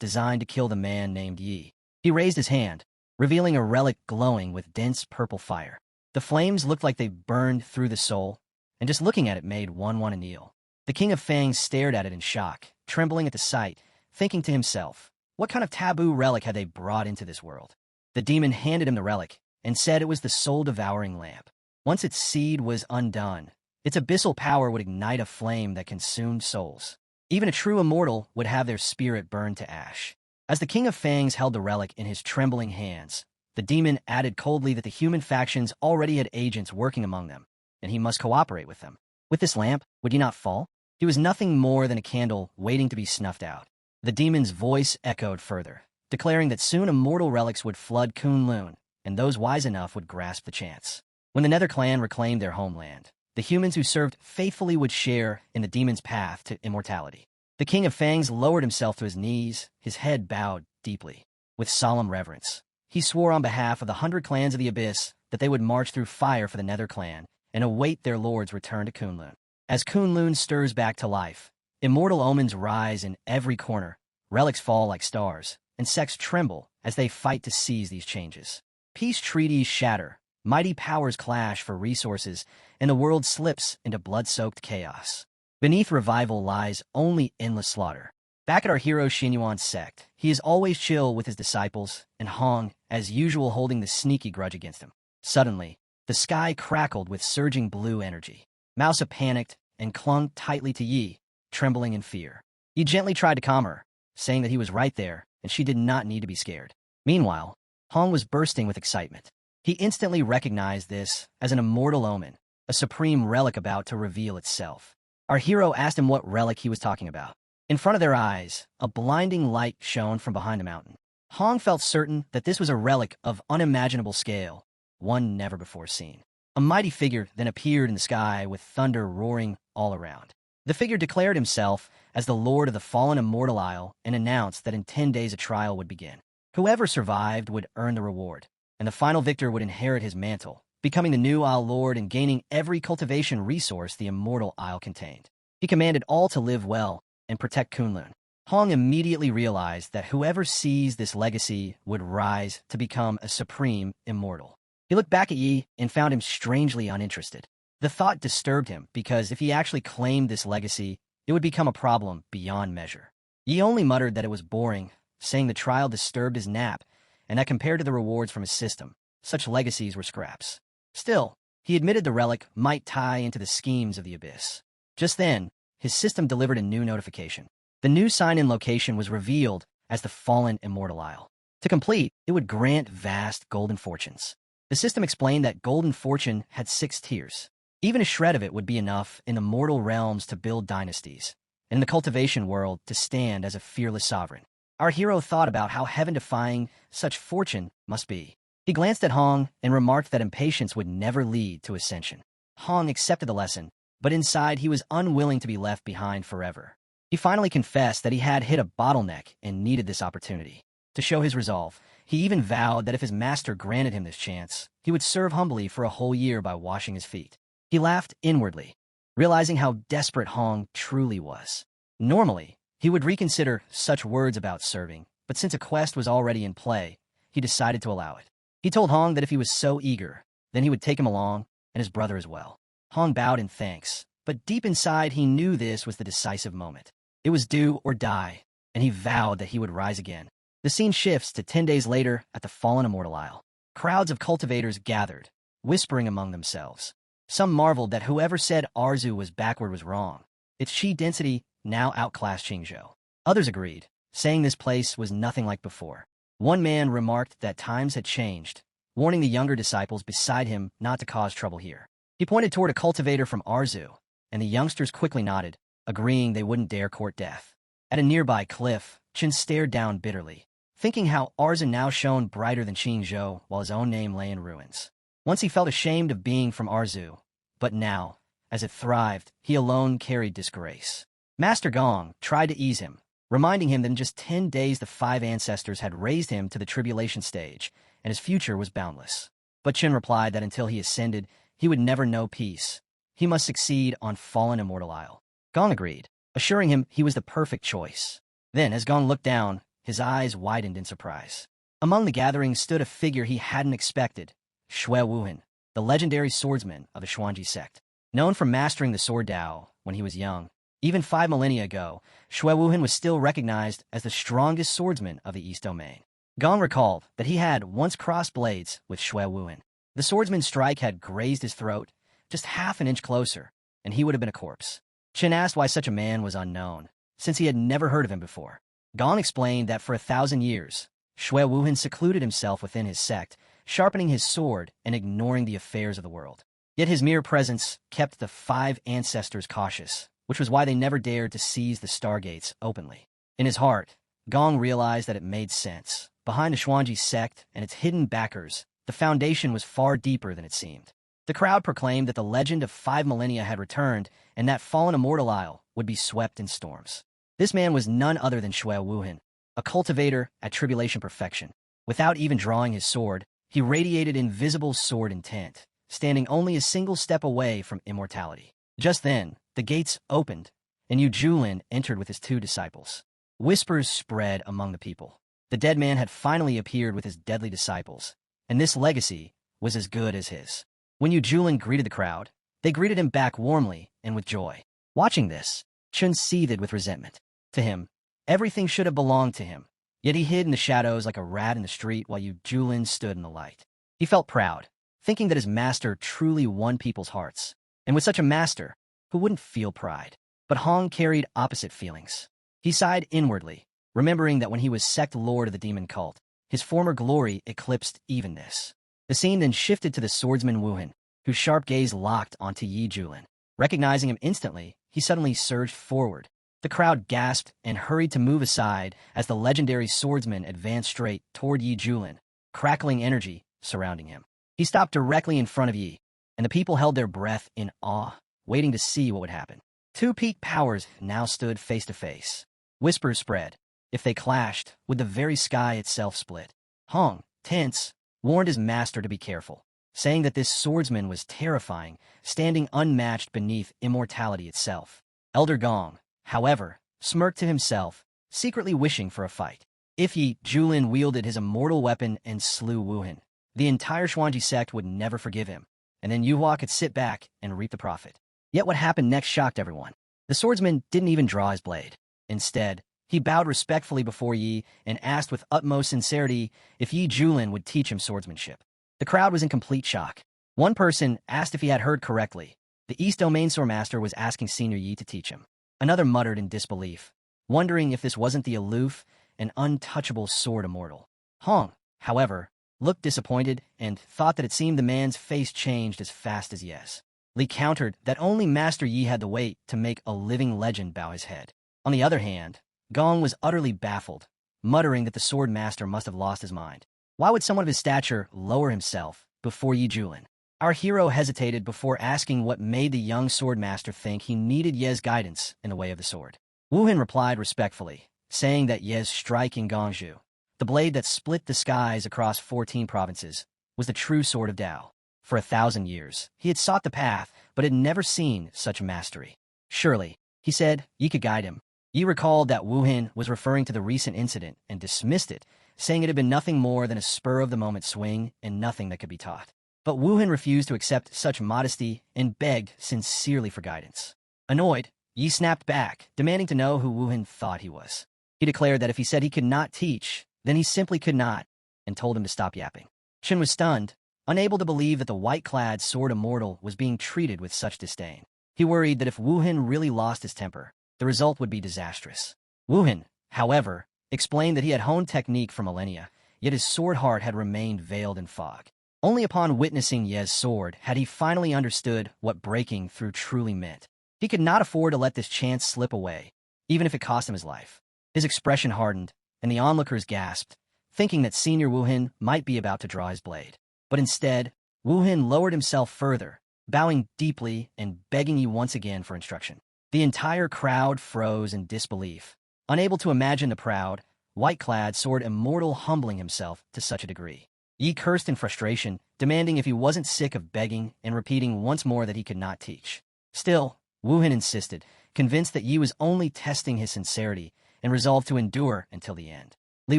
designed to kill the man named Yi. He raised his hand, revealing a relic glowing with dense purple fire. The flames looked like they burned through the soul, and just looking at it made one want to kneel. The King of Fangs stared at it in shock, trembling at the sight, thinking to himself, what kind of taboo relic had they brought into this world? The demon handed him the relic, and said it was the soul-devouring lamp. Once its seed was undone, its abyssal power would ignite a flame that consumed souls. Even a true immortal would have their spirit burned to ash. As the King of Fangs held the relic in his trembling hands, the demon added coldly that the human factions already had agents working among them, and he must cooperate with them. With this lamp, would he not fall? He was nothing more than a candle waiting to be snuffed out. The demon's voice echoed further, declaring that soon immortal relics would flood Kunlun, and those wise enough would grasp the chance. When the Nether Clan reclaimed their homeland, the humans who served faithfully would share in the demon's path to immortality. The King of Fangs lowered himself to his knees, his head bowed deeply. With solemn reverence, he swore on behalf of the 100 clans of the Abyss that they would march through fire for the Nether Clan and await their lord's return to Kunlun. As Kunlun stirs back to life, immortal omens rise in every corner, relics fall like stars, and sects tremble as they fight to seize these changes. Peace treaties shatter, mighty powers clash for resources, and the world slips into blood-soaked chaos. Beneath revival lies only endless slaughter. Back at our hero Xinyuan's sect, he is always chill with his disciples, and Hong, as usual, holding the sneaky grudge against him. Suddenly, the sky crackled with surging blue energy. Mousa panicked and clung tightly to Yi, trembling in fear. Yi gently tried to calm her, saying that he was right there, and she did not need to be scared. Meanwhile, Hong was bursting with excitement. He instantly recognized this as an immortal omen, a supreme relic about to reveal itself. Our hero asked him what relic he was talking about. In front of their eyes, a blinding light shone from behind a mountain. Hong felt certain that this was a relic of unimaginable scale, one never before seen. A mighty figure then appeared in the sky with thunder roaring all around. The figure declared himself as the lord of the fallen immortal isle and announced that in 10 days a trial would begin. Whoever survived would earn the reward, and the final victor would inherit his mantle, becoming the new Isle Lord and gaining every cultivation resource the immortal Isle contained. He commanded all to live well and protect Kunlun. Hong immediately realized that whoever seized this legacy would rise to become a supreme immortal. He looked back at Yi and found him strangely uninterested. The thought disturbed him because if he actually claimed this legacy, it would become a problem beyond measure. Yi only muttered that it was boring, saying the trial disturbed his nap, and that compared to the rewards from his system, such legacies were scraps. Still, he admitted the relic might tie into the schemes of the Abyss. Just then, his system delivered a new notification. The new sign-in location was revealed as the Fallen Immortal Isle. To complete, it would grant vast golden fortunes. The system explained that golden fortune had 6 tiers. Even a shred of it would be enough in the mortal realms to build dynasties, and in the cultivation world to stand as a fearless sovereign. Our hero thought about how heaven-defying such fortune must be. He glanced at Hong and remarked that impatience would never lead to ascension. Hong accepted the lesson, but inside he was unwilling to be left behind forever. He finally confessed that he had hit a bottleneck and needed this opportunity. To show his resolve, he even vowed that if his master granted him this chance, he would serve humbly for a whole year by washing his feet. He laughed inwardly, realizing how desperate Hong truly was. Normally, he would reconsider such words about serving, but since a quest was already in play, he decided to allow it. He told Hong that if he was so eager, then he would take him along, and his brother as well. Hong bowed in thanks, but deep inside he knew this was the decisive moment. It was do or die, and he vowed that he would rise again. The scene shifts to 10 days later at the Fallen Immortal Isle. Crowds of cultivators gathered, whispering among themselves. Some marveled that whoever said Arzu was backward was wrong. Its chi density now outclassed Qingzhou. Others agreed, saying this place was nothing like before. One man remarked that times had changed, warning the younger disciples beside him not to cause trouble here. He pointed toward a cultivator from Arzu, and the youngsters quickly nodded, agreeing they wouldn't dare court death. At a nearby cliff, Chen stared down bitterly, thinking how Arzu now shone brighter than Qingzhou while his own name lay in ruins. Once he felt ashamed of being from Arzu, but now, as it thrived, he alone carried disgrace. Master Gong tried to ease him, reminding him that in just 10 days the 5 ancestors had raised him to the tribulation stage, and his future was boundless. But Chen replied that until he ascended, he would never know peace. He must succeed on Fallen Immortal Isle. Gong agreed, assuring him he was the perfect choice. Then, as Gong looked down, his eyes widened in surprise. Among the gathering stood a figure he hadn't expected, Shui Wuhan, the legendary swordsman of the Xuanji sect. Known for mastering the sword Dao when he was young, even 5 millennia ago, Shui Wuhan was still recognized as the strongest swordsman of the East Domain. Gong recalled that he had once crossed blades with Shui Wuhan. The swordsman's strike had grazed his throat just half an inch closer, and he would have been a corpse. Chen asked why such a man was unknown, since he had never heard of him before. Gong explained that for 1,000 years, Shui Wuhan secluded himself within his sect, sharpening his sword and ignoring the affairs of the world. Yet his mere presence kept the 5 ancestors cautious, which was why they never dared to seize the stargates openly. In his heart, Gong realized that it made sense. Behind the Xuanji sect and its hidden backers, the foundation was far deeper than it seemed. The crowd proclaimed that the legend of 5 millennia had returned and that Fallen Immortal Isle would be swept in storms. This man was none other than Shui Wuhan, a cultivator at tribulation perfection. Without even drawing his sword, he radiated invisible sword intent, standing only a single step away from immortality. Just then, the gates opened, and Yu Julin entered with his 2 disciples. Whispers spread among the people. The dead man had finally appeared with his deadly disciples, and this legacy was as good as his. When Yu Julin greeted the crowd, they greeted him back warmly and with joy. Watching this, Chen seethed with resentment. To him, everything should have belonged to him, yet he hid in the shadows like a rat in the street while Yu Julin stood in the light. He felt proud, thinking that his master truly won people's hearts. And with such a master, who wouldn't feel pride? But Hong carried opposite feelings. He sighed inwardly, remembering that when he was sect lord of the demon cult, his former glory eclipsed even this. The scene then shifted to the swordsman Wuhan, whose sharp gaze locked onto Yi Julin. Recognizing him instantly, he suddenly surged forward, The crowd gasped and hurried to move aside as the legendary swordsman advanced straight toward Yi Julin, crackling energy surrounding him. He stopped directly in front of Yi, and the people held their breath in awe, waiting to see what would happen. Two peak powers now stood face to face. Whispers spread. If they clashed, would the very sky itself split? Hong, tense, warned his master to be careful, saying that this swordsman was terrifying, standing unmatched beneath immortality itself. Elder Gong, however, smirked to himself, secretly wishing for a fight. If Yi Julin wielded his immortal weapon and slew Wuhan, the entire Xuanji sect would never forgive him, and then Yuhua could sit back and reap the profit. Yet what happened next shocked everyone. The swordsman didn't even draw his blade. Instead, he bowed respectfully before Yi and asked with utmost sincerity if Yi Julin would teach him swordsmanship. The crowd was in complete shock. One person asked if he had heard correctly. The East Domain Swordmaster was asking Senior Yi to teach him. Another muttered in disbelief, wondering if this wasn't the aloof and untouchable sword immortal. Hong, however, looked disappointed and thought that it seemed the man's face changed as fast as yes. Li countered that only Master Yi had the weight to make a living legend bow his head. On the other hand, Gong was utterly baffled, muttering that the sword master must have lost his mind. Why would someone of his stature lower himself before Yi Julin? Our hero hesitated before asking what made the young sword master think he needed Ye's guidance in the way of the sword. Wuhan replied respectfully, saying that Ye's strike in Gongzhou, the blade that split the skies across 14 provinces, was the true sword of Tao. For 1,000 years, he had sought the path, but had never seen such mastery. Surely, he said, Yi could guide him. Yi recalled that Wuhan was referring to the recent incident and dismissed it, saying it had been nothing more than a spur-of-the-moment swing and nothing that could be taught. But Wuhan refused to accept such modesty and begged sincerely for guidance. Annoyed, Yi snapped back, demanding to know who Wuhan thought he was. He declared that if he said he could not teach, then he simply could not, and told him to stop yapping. Chen was stunned, unable to believe that the white-clad sword immortal was being treated with such disdain. He worried that if Wuhan really lost his temper, the result would be disastrous. Wuhan, however, explained that he had honed technique for millennia, yet his sword heart had remained veiled in fog. Only upon witnessing Ye's sword had he finally understood what breaking through truly meant. He could not afford to let this chance slip away, even if it cost him his life. His expression hardened, and the onlookers gasped, thinking that Senior Wuhan might be about to draw his blade. But instead, Wuhan lowered himself further, bowing deeply and begging Yi once again for instruction. The entire crowd froze in disbelief, unable to imagine the proud, white-clad sword immortal humbling himself to such a degree. Yi cursed in frustration, demanding if he wasn't sick of begging and repeating once more that he could not teach. Still, Wuhan insisted, convinced that Yi was only testing his sincerity and resolved to endure until the end. Li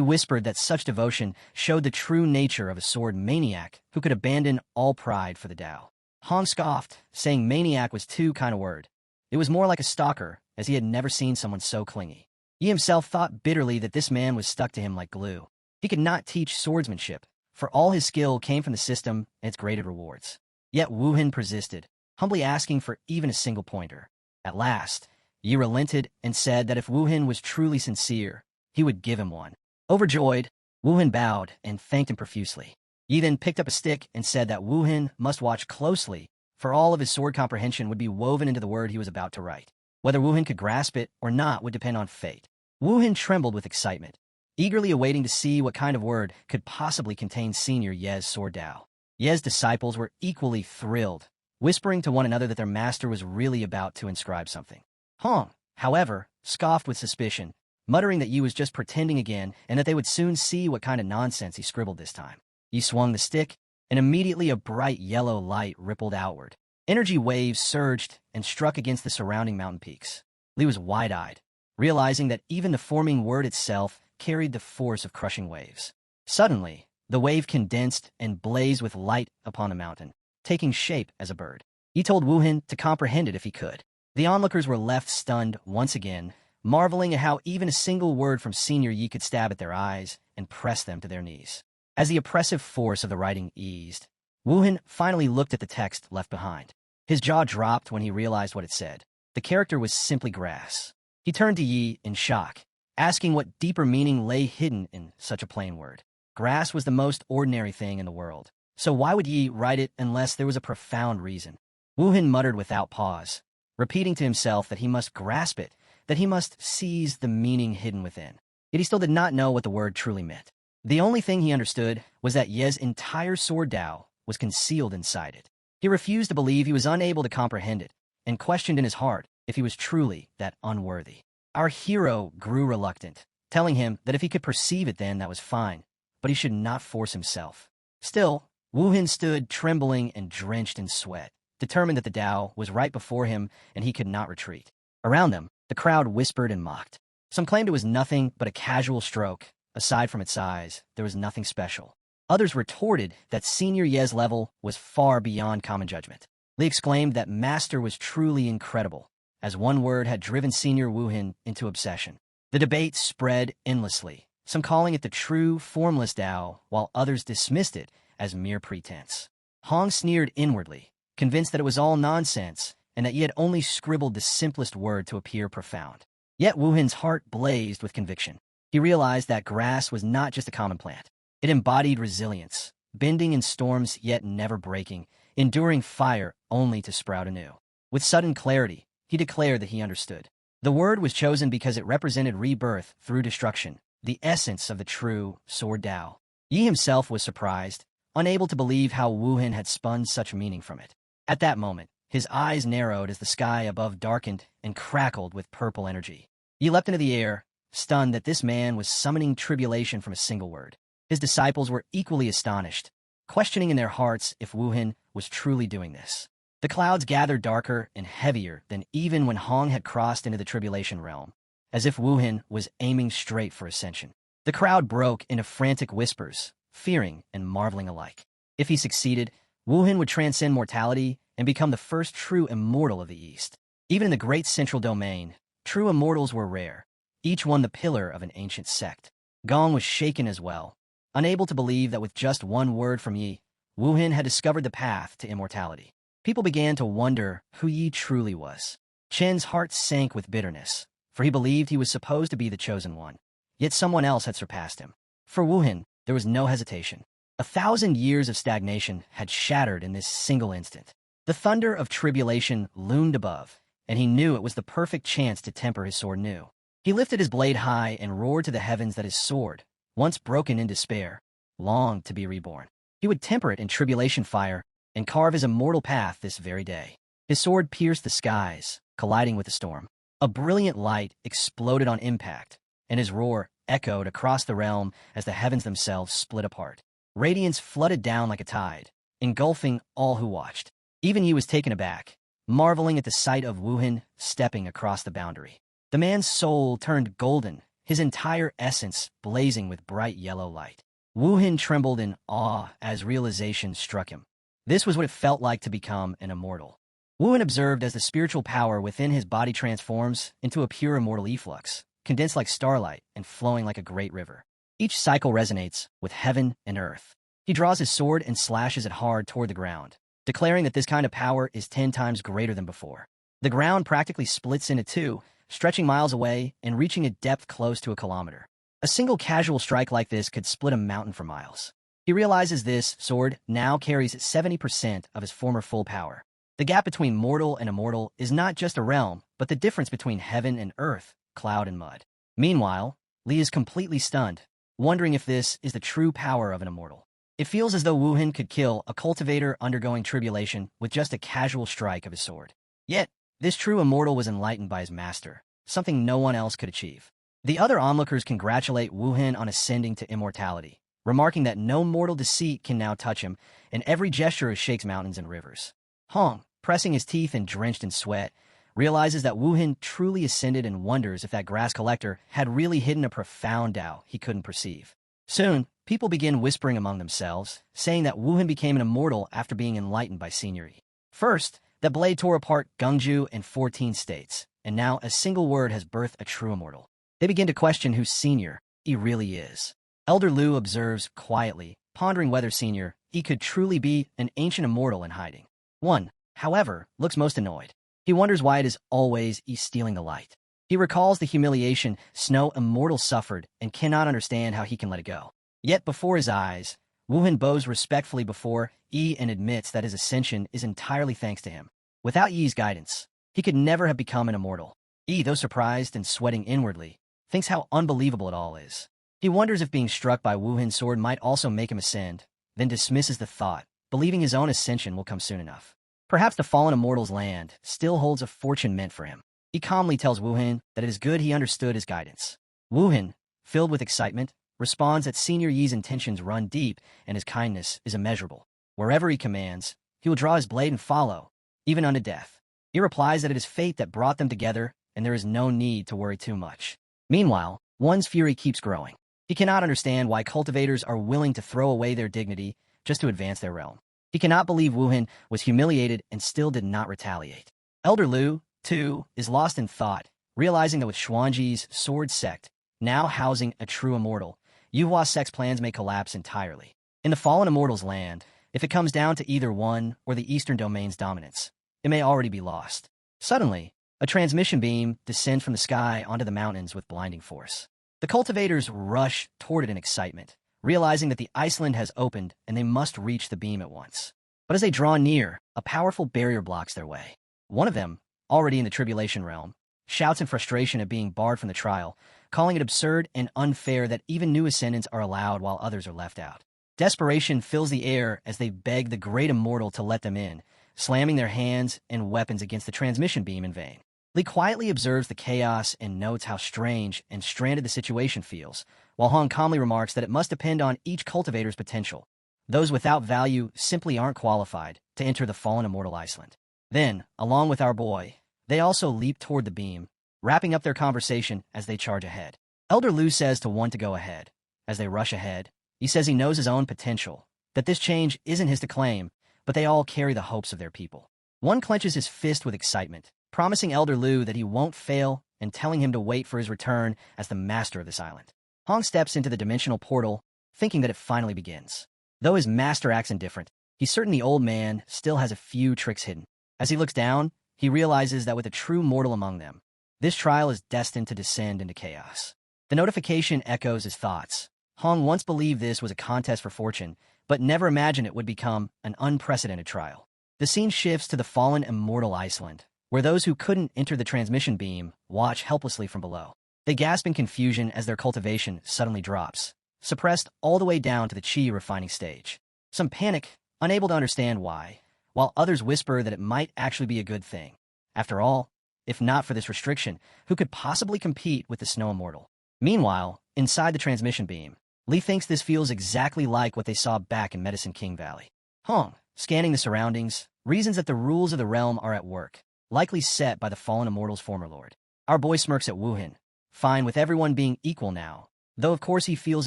whispered that such devotion showed the true nature of a sword maniac who could abandon all pride for the Tao. Hong scoffed, saying maniac was too kind a word. It was more like a stalker, as he had never seen someone so clingy. He himself thought bitterly that this man was stuck to him like glue. He could not teach swordsmanship, for all his skill came from the system and its graded rewards. Yet Wuhan persisted, humbly asking for even a single pointer. At last, Yi relented and said that if Wuhan was truly sincere, he would give him one. Overjoyed, Wuhan bowed and thanked him profusely. Yi then picked up a stick and said that Wuhan must watch closely, for all of his sword comprehension would be woven into the word he was about to write. Whether Wuhan could grasp it or not would depend on fate. Wuhan trembled with excitement, eagerly awaiting to see what kind of word could possibly contain Senior Ye's sword Tao. Ye's disciples were equally thrilled, whispering to one another that their master was really about to inscribe something. Hong, however, scoffed with suspicion, muttering that Yi was just pretending again and that they would soon see what kind of nonsense he scribbled this time. Yi swung the stick, and immediately a bright yellow light rippled outward. Energy waves surged and struck against the surrounding mountain peaks. Li was wide-eyed, realizing that even the forming word itself carried the force of crushing waves. Suddenly, the wave condensed and blazed with light upon the mountain, taking shape as a bird. He told Wuhan to comprehend it if he could. The onlookers were left stunned once again, marveling at how even a single word from Senior Yi could stab at their eyes and press them to their knees. As the oppressive force of the writing eased, Wuhan finally looked at the text left behind. His jaw dropped when he realized what it said. The character was simply grass. He turned to Yi in shock, asking what deeper meaning lay hidden in such a plain word. Grass was the most ordinary thing in the world, so why would Yi write it unless there was a profound reason? Wuhan muttered without pause, repeating to himself that he must grasp it, that he must seize the meaning hidden within. Yet he still did not know what the word truly meant. The only thing he understood was that Ye's entire sword Tao was concealed inside it. He refused to believe, he was unable to comprehend it, and questioned in his heart if he was truly that unworthy. Our hero grew reluctant, telling him that if he could perceive it then, that was fine, but he should not force himself. Still, Wu Hin stood trembling and drenched in sweat, determined that the Tao was right before him and he could not retreat. Around them, the crowd whispered and mocked. Some claimed it was nothing but a casual stroke. Aside from its size, there was nothing special. Others retorted that Senior Ye's level was far beyond common judgment. Li exclaimed that Master was truly incredible, as one word had driven Senior Wu Hin into obsession. The debate spread endlessly, some calling it the true, formless Tao, while others dismissed it as mere pretense. Hong sneered inwardly, convinced that it was all nonsense, and that Yi had only scribbled the simplest word to appear profound. Yet Wu Hin's heart blazed with conviction. He realized that grass was not just a common plant. It embodied resilience, bending in storms yet never breaking, enduring fire only to sprout anew. With sudden clarity, he declared that he understood. The word was chosen because it represented rebirth through destruction, the essence of the true Sword Tao. Yi himself was surprised, unable to believe how Wu Hin had spun such meaning from it. At that moment, his eyes narrowed as the sky above darkened and crackled with purple energy. He leapt into the air, stunned that this man was summoning tribulation from a single word. His disciples were equally astonished, questioning in their hearts if Wu Hin was truly doing this. The clouds gathered darker and heavier than even when Hong had crossed into the tribulation realm, as if Wu Hin was aiming straight for Ascension. The crowd broke into frantic whispers, fearing and marveling alike. If he succeeded, Wu Hin would transcend mortality and become the first true immortal of the East. Even in the great central domain, true immortals were rare, each one the pillar of an ancient sect. Gong was shaken as well, unable to believe that with just one word from Yi, Wu Hin had discovered the path to immortality. People began to wonder who Yi truly was. Chen's heart sank with bitterness, for he believed he was supposed to be the chosen one. Yet someone else had surpassed him. For Wu Hin, there was no hesitation. 1,000 years of stagnation had shattered in this single instant. The thunder of tribulation loomed above, and he knew it was the perfect chance to temper his sword anew. He lifted his blade high and roared to the heavens that his sword, once broken in despair, longed to be reborn. He would temper it in tribulation fire and carve his immortal path this very day. His sword pierced the skies, colliding with the storm. A brilliant light exploded on impact, and his roar echoed across the realm as the heavens themselves split apart. Radiance flooded down like a tide, engulfing all who watched. Even Yi was taken aback, marveling at the sight of Wu Hin stepping across the boundary. The man's soul turned golden, his entire essence blazing with bright yellow light. Wu Hin trembled in awe as realization struck him. This was what it felt like to become an immortal. Wu Hin observed as the spiritual power within his body transforms into a pure immortal efflux, condensed like starlight and flowing like a great river. Each cycle resonates with heaven and earth. He draws his sword and slashes it hard toward the ground, declaring that this kind of power is 10 times greater than before. The ground practically splits into two, stretching miles away and reaching a depth close to a kilometer. A single casual strike like this could split a mountain for miles. He realizes this sword now carries 70% of his former full power. The gap between mortal and immortal is not just a realm, but the difference between heaven and earth, cloud and mud. Meanwhile, Li is completely stunned, wondering if this is the true power of an immortal. It feels as though Wu Hin could kill a cultivator undergoing tribulation with just a casual strike of his sword. Yet, this true immortal was enlightened by his master, something no one else could achieve. The other onlookers congratulate Wu Hin on ascending to immortality, remarking that no mortal deceit can now touch him, and every gesture shakes mountains and rivers. Hong, pressing his teeth and drenched in sweat, realizes that Wu Hin truly ascended and wonders if that grass collector had really hidden a profound Tao he couldn't perceive. Soon, people begin whispering among themselves, saying that Wu Hin became an immortal after being enlightened by Senior Yi. First, that blade tore apart Gungju and 14 states, and now a single word has birthed a true immortal. They begin to question who Senior Yi really is. Elder Liu observes quietly, pondering whether Senior Yi could truly be an ancient immortal in hiding. One, however, looks most annoyed. He wonders why it is always Yi stealing the light. He recalls the humiliation Snow Immortal suffered and cannot understand how he can let it go. Yet before his eyes, Wu Hin bows respectfully before Yi and admits that his ascension is entirely thanks to him. Without Yi's guidance, he could never have become an immortal. Though surprised and sweating inwardly, thinks how unbelievable it all is. He wonders if being struck by Wuhan's sword might also make him ascend, then dismisses the thought, believing his own ascension will come soon enough. Perhaps the fallen immortal's land still holds a fortune meant for him. He calmly tells Wuhan that it is good he understood his guidance. Wuhan, filled with excitement, responds that Senior Yi's intentions run deep and his kindness is immeasurable. Wherever he commands, he will draw his blade and follow, even unto death. He replies that it is fate that brought them together and there is no need to worry too much. Meanwhile, one's fury keeps growing. He cannot understand why cultivators are willing to throw away their dignity just to advance their realm. He cannot believe Wuhan was humiliated and still did not retaliate. Elder Lu, too, is lost in thought, realizing that with Xuanji's sword sect now housing a true immortal, Yuhua sect's plans may collapse entirely. In the fallen immortal's land, if it comes down to either one or the eastern domain's dominance, it may already be lost. Suddenly, a transmission beam descends from the sky onto the mountains with blinding force. The cultivators rush toward it in excitement, realizing that the Iceland has opened and they must reach the beam at once. But as they draw near, a powerful barrier blocks their way. One of them, already in the tribulation realm, shouts in frustration at being barred from the trial, calling it absurd and unfair that even new ascendants are allowed while others are left out. Desperation fills the air as they beg the great immortal to let them in, slamming their hands and weapons against the transmission beam in vain. Li quietly observes the chaos and notes how strange and stranded the situation feels, while Hong calmly remarks that it must depend on each cultivator's potential. Those without value simply aren't qualified to enter the fallen immortal Iceland. Then, along with our boy, they also leap toward the beam, wrapping up their conversation as they charge ahead. Elder Lu says to one to go ahead. As they rush ahead, he says he knows his own potential, that this change isn't his to claim, but they all carry the hopes of their people. One clenches his fist with excitement, promising Elder Lu that he won't fail and telling him to wait for his return as the master of this island. Hong steps into the dimensional portal, thinking that it finally begins. Though his master acts indifferent, he's certain the old man still has a few tricks hidden. As he looks down, he realizes that with a true mortal among them, this trial is destined to descend into chaos. The notification echoes his thoughts. Hong once believed this was a contest for fortune, but never imagined it would become an unprecedented trial. The scene shifts to the fallen immortal Iceland, where those who couldn't enter the transmission beam watch helplessly from below. They gasp in confusion as their cultivation suddenly drops, suppressed all the way down to the chi refining stage. Some panic, unable to understand why, while others whisper that it might actually be a good thing. After all, if not for this restriction, who could possibly compete with the snow immortal? Meanwhile, inside the transmission beam, Li thinks this feels exactly like what they saw back in Medicine King Valley. Hong, scanning the surroundings, reasons that the rules of the realm are at work, likely set by the fallen immortal's former lord. Our boy smirks at Wuhan, fine with everyone being equal now, though of course he feels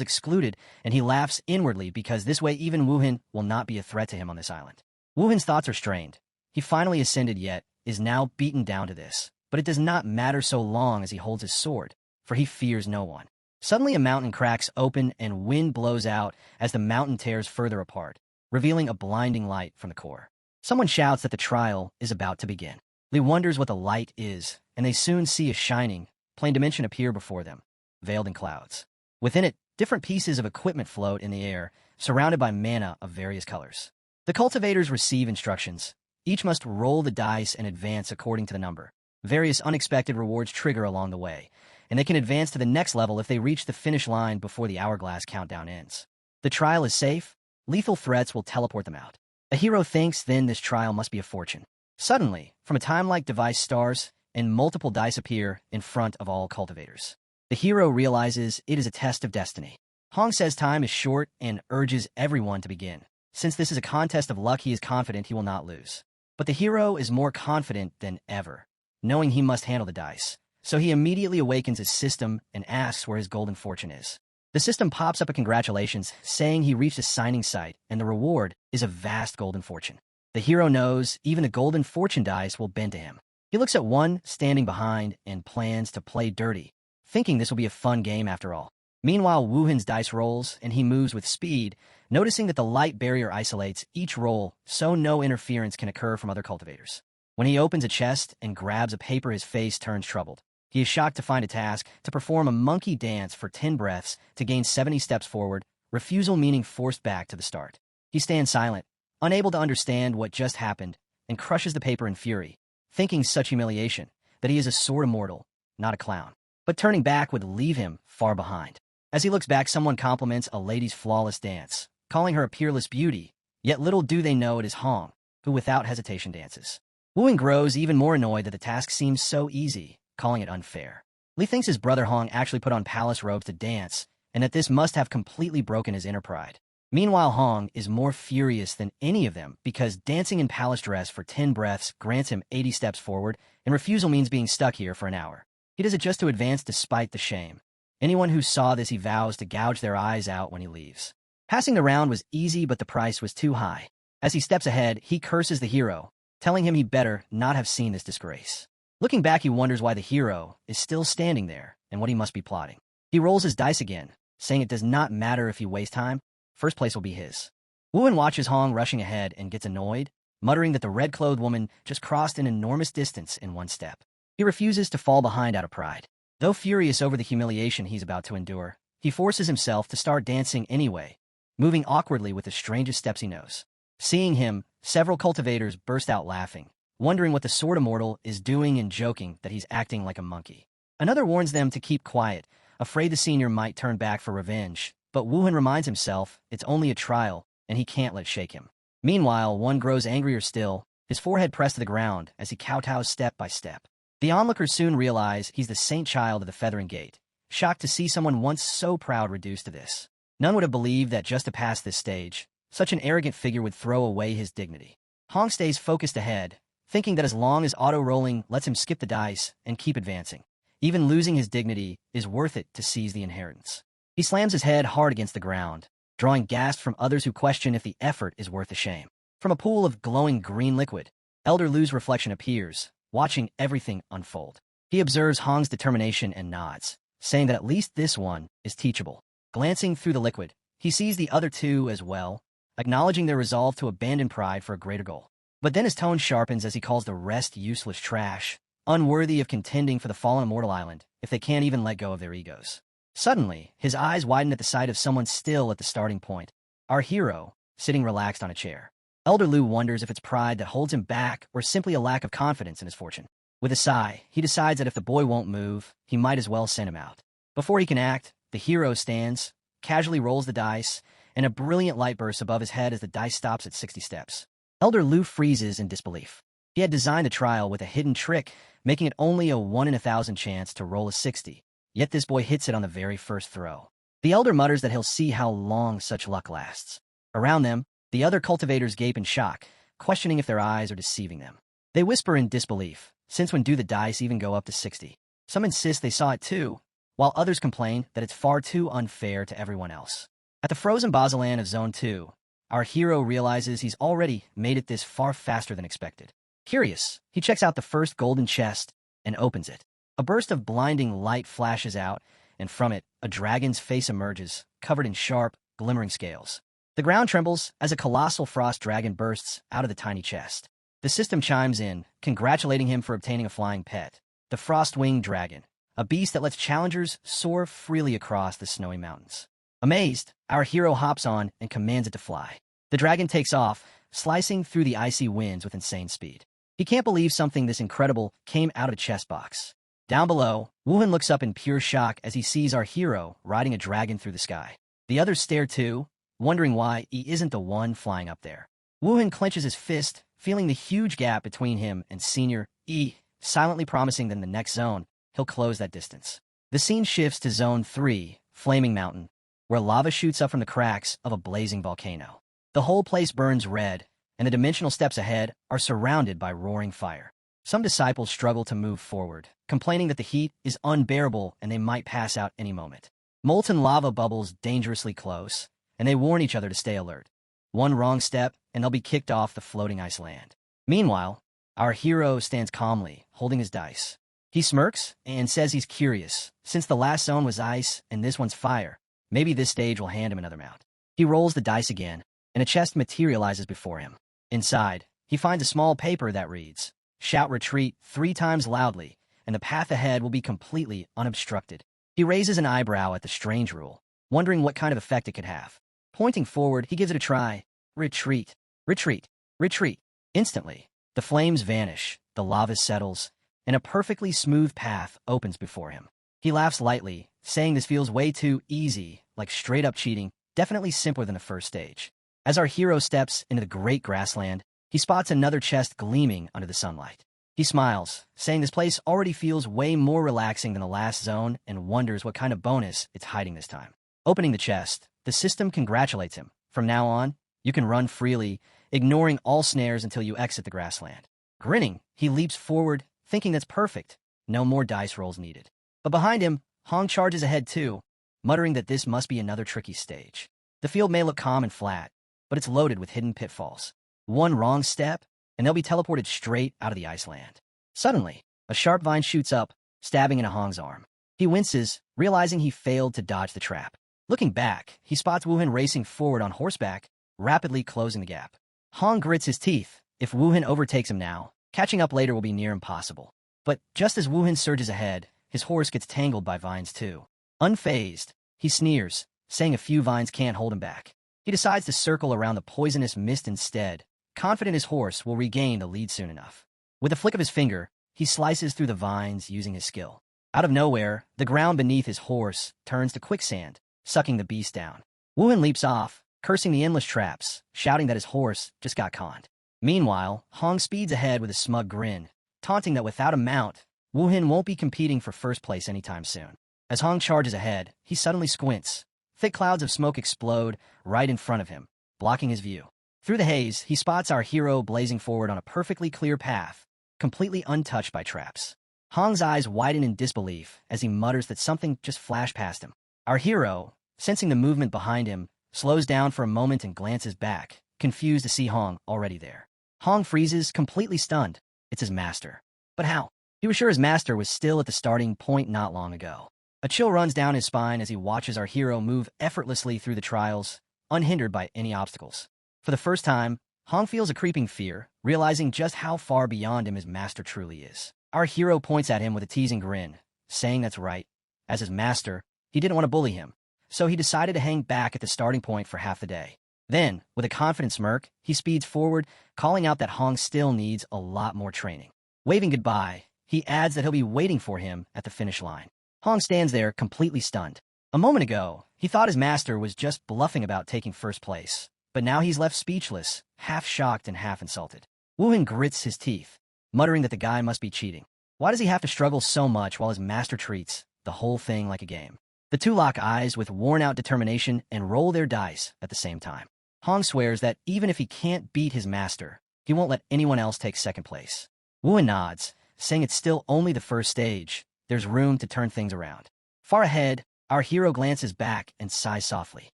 excluded and he laughs inwardly because this way even Wuhan will not be a threat to him on this island. Wuhan's thoughts are strained. He finally ascended yet is now beaten down to this, but it does not matter so long as he holds his sword, for he fears no one. Suddenly a mountain cracks open and wind blows out as the mountain tears further apart, revealing a blinding light from the core. Someone shouts that the trial is about to begin. Li wonders what the light is, and they soon see a shining, plane dimension appear before them, veiled in clouds. Within it, different pieces of equipment float in the air, surrounded by mana of various colors. The cultivators receive instructions. Each must roll the dice and advance according to the number. Various unexpected rewards trigger along the way, and they can advance to the next level if they reach the finish line before the hourglass countdown ends. The trial is safe. Lethal threats will teleport them out. A hero thinks then this trial must be a fortune. Suddenly, from a time-like device stars, and multiple dice appear in front of all cultivators. The hero realizes it is a test of destiny. Hong says time is short and urges everyone to begin. Since this is a contest of luck, he is confident he will not lose. But the hero is more confident than ever, knowing he must handle the dice. So he immediately awakens his system and asks where his golden fortune is. The system pops up a congratulations, saying he reached a signing site, and the reward is a vast golden fortune. The hero knows even the golden fortune dice will bend to him. He looks at one standing behind and plans to play dirty, thinking this will be a fun game after all. Meanwhile, Wuhan's dice rolls, and he moves with speed, noticing that the light barrier isolates each roll so no interference can occur from other cultivators. When he opens a chest and grabs a paper, his face turns troubled. He is shocked to find a task to perform a monkey dance for 10 breaths to gain 70 steps forward, refusal meaning forced back to the start. He stands silent, unable to understand what just happened, and crushes the paper in fury, thinking such humiliation that he is a sword immortal not a clown. But turning back would leave him far behind. As he looks back, someone compliments a lady's flawless dance, calling her a peerless beauty, yet little do they know it is Hong, who without hesitation dances. Wooing grows even more annoyed that the task seems so easy, calling it unfair. Lee thinks his brother Hong actually put on palace robes to dance, and that this must have completely broken his inner pride. Meanwhile, Hong is more furious than any of them because dancing in palace dress for 10 breaths grants him 80 steps forward, and refusal means being stuck here for an hour. He does it just to advance despite the shame. Anyone who saw this, he vows to gouge their eyes out when he leaves. Passing the round was easy, but the price was too high. As he steps ahead, he curses the hero, telling him he better not have seen this disgrace. Looking back, he wonders why the hero is still standing there and what he must be plotting. He rolls his dice again, saying it does not matter if he wastes time, first place will be his. Wooin watches Hong rushing ahead and gets annoyed, muttering that the red-clothed woman just crossed an enormous distance in one step. He refuses to fall behind out of pride. Though furious over the humiliation he's about to endure, he forces himself to start dancing anyway, moving awkwardly with the strangest steps he knows. Seeing him, several cultivators burst out laughing, wondering what the sword immortal is doing and joking that he's acting like a monkey. Another warns them to keep quiet, afraid the senior might turn back for revenge, but Woohin reminds himself it's only a trial and he can't let it shake him. Meanwhile, one grows angrier still, his forehead pressed to the ground as he kowtows step by step. The onlookers soon realize he's the saint child of the Feathering Gate, shocked to see someone once so proud reduced to this. None would have believed that just to pass this stage, such an arrogant figure would throw away his dignity. Hong stays focused ahead, thinking that as long as auto-rolling lets him skip the dice and keep advancing, even losing his dignity is worth it to seize the inheritance. He slams his head hard against the ground, drawing gasps from others who question if the effort is worth the shame. From a pool of glowing green liquid, Elder Lu's reflection appears, watching everything unfold. He observes Hong's determination and nods, saying that at least this one is teachable. Glancing through the liquid, he sees the other two as well, acknowledging their resolve to abandon pride for a greater goal. But then his tone sharpens as he calls the rest useless trash, unworthy of contending for the fallen immortal island if they can't even let go of their egos. Suddenly, his eyes widen at the sight of someone still at the starting point, our hero, sitting relaxed on a chair. Elder Lu wonders if it's pride that holds him back or simply a lack of confidence in his fortune. With a sigh, he decides that if the boy won't move, he might as well send him out. Before he can act, the hero stands, casually rolls the dice, and a brilliant light bursts above his head as the dice stops at 60 steps. Elder Lu freezes in disbelief. He had designed the trial with a hidden trick, making it only a 1 in 1,000 chance to roll a 60, yet this boy hits it on the very first throw. The elder mutters that he'll see how long such luck lasts. Around them, the other cultivators gape in shock, questioning if their eyes are deceiving them. They whisper in disbelief, since when do the dice even go up to 60? Some insist they saw it too, while others complain that it's far too unfair to everyone else. At the frozen Bazaland of Zone 2, our hero realizes he's already made it this far faster than expected. Curious, he checks out the first golden chest and opens it. A burst of blinding light flashes out, and from it, a dragon's face emerges, covered in sharp, glimmering scales. The ground trembles as a colossal frost dragon bursts out of the tiny chest. The system chimes in, congratulating him for obtaining a flying pet, the frost-winged dragon, a beast that lets challengers soar freely across the snowy mountains. Amazed, our hero hops on and commands it to fly. The dragon takes off, slicing through the icy winds with insane speed. He can't believe something this incredible came out of a chest box. Down below, Wuhan looks up in pure shock as he sees our hero riding a dragon through the sky. The others stare too, wondering why he isn't the one flying up there. Wuhan clenches his fist, feeling the huge gap between him and Senior E, silently promising that in the next zone, he'll close that distance. The scene shifts to Zone 3, Flaming Mountain, where lava shoots up from the cracks of a blazing volcano. The whole place burns red, and the dimensional steps ahead are surrounded by roaring fire. Some disciples struggle to move forward, complaining that the heat is unbearable and they might pass out any moment. Molten lava bubbles dangerously close, and they warn each other to stay alert. One wrong step, and they'll be kicked off the floating ice land. Meanwhile, our hero stands calmly, holding his dice. He smirks and says he's curious. Since the last zone was ice and this one's fire, maybe this stage will hand him another mount. He rolls the dice again, and a chest materializes before him. Inside, he finds a small paper that reads, "Shout retreat 3 times loudly, and the path ahead will be completely unobstructed." He raises an eyebrow at the strange rule, wondering what kind of effect it could have. Pointing forward, he gives it a try. Retreat, retreat, retreat. Instantly, the flames vanish, the lava settles, and a perfectly smooth path opens before him. He laughs lightly, saying this feels way too easy, like straight-up cheating, definitely simpler than the first stage. As our hero steps into the great grassland, he spots another chest gleaming under the sunlight. He smiles, saying this place already feels way more relaxing than the last zone and wonders what kind of bonus it's hiding this time. Opening the chest, the system congratulates him. From now on, you can run freely, ignoring all snares until you exit the grassland. Grinning, he leaps forward, thinking that's perfect. No more dice rolls needed. But behind him, Hong charges ahead too, muttering that this must be another tricky stage. The field may look calm and flat, but it's loaded with hidden pitfalls. One wrong step, and they'll be teleported straight out of the Iceland. Suddenly, a sharp vine shoots up, stabbing into Hong's arm. He winces, realizing he failed to dodge the trap. Looking back, he spots Woohin racing forward on horseback, rapidly closing the gap. Hong grits his teeth. If Woohin overtakes him now, catching up later will be near impossible. But just as Woohin surges ahead, his horse gets tangled by vines too. Unfazed, he sneers, saying a few vines can't hold him back. He decides to circle around the poisonous mist instead, confident his horse will regain the lead soon enough. With a flick of his finger, he slices through the vines using his skill. Out of nowhere, the ground beneath his horse turns to quicksand, sucking the beast down. Woohin leaps off, cursing the endless traps, shouting that his horse just got conned. Meanwhile, Hong speeds ahead with a smug grin, taunting that without a mount, Woohin won't be competing for first place anytime soon. As Hong charges ahead, he suddenly squints. Thick clouds of smoke explode right in front of him, blocking his view. Through the haze, he spots our hero blazing forward on a perfectly clear path, completely untouched by traps. Hong's eyes widen in disbelief as he mutters that something just flashed past him. Our hero, sensing the movement behind him, slows down for a moment and glances back, confused to see Hong already there. Hong freezes, completely stunned. It's his master. But how? He was sure his master was still at the starting point not long ago. A chill runs down his spine as he watches our hero move effortlessly through the trials, unhindered by any obstacles. For the first time, Hong feels a creeping fear, realizing just how far beyond him his master truly is. Our hero points at him with a teasing grin, saying that's right. As his master, he didn't want to bully him, so he decided to hang back at the starting point for half the day. Then, with a confident smirk, he speeds forward, calling out that Hong still needs a lot more training. Waving goodbye, he adds that he'll be waiting for him at the finish line. Hong stands there, completely stunned. A moment ago, he thought his master was just bluffing about taking first place, but now he's left speechless, half shocked and half insulted. Woohin grits his teeth, muttering that the guy must be cheating. Why does he have to struggle so much while his master treats the whole thing like a game? The two lock eyes with worn-out determination and roll their dice at the same time. Hong swears that even if he can't beat his master, he won't let anyone else take second place. Woohin nods, saying it's still only the first stage. There's room to turn things around. Far ahead, our hero glances back and sighs softly.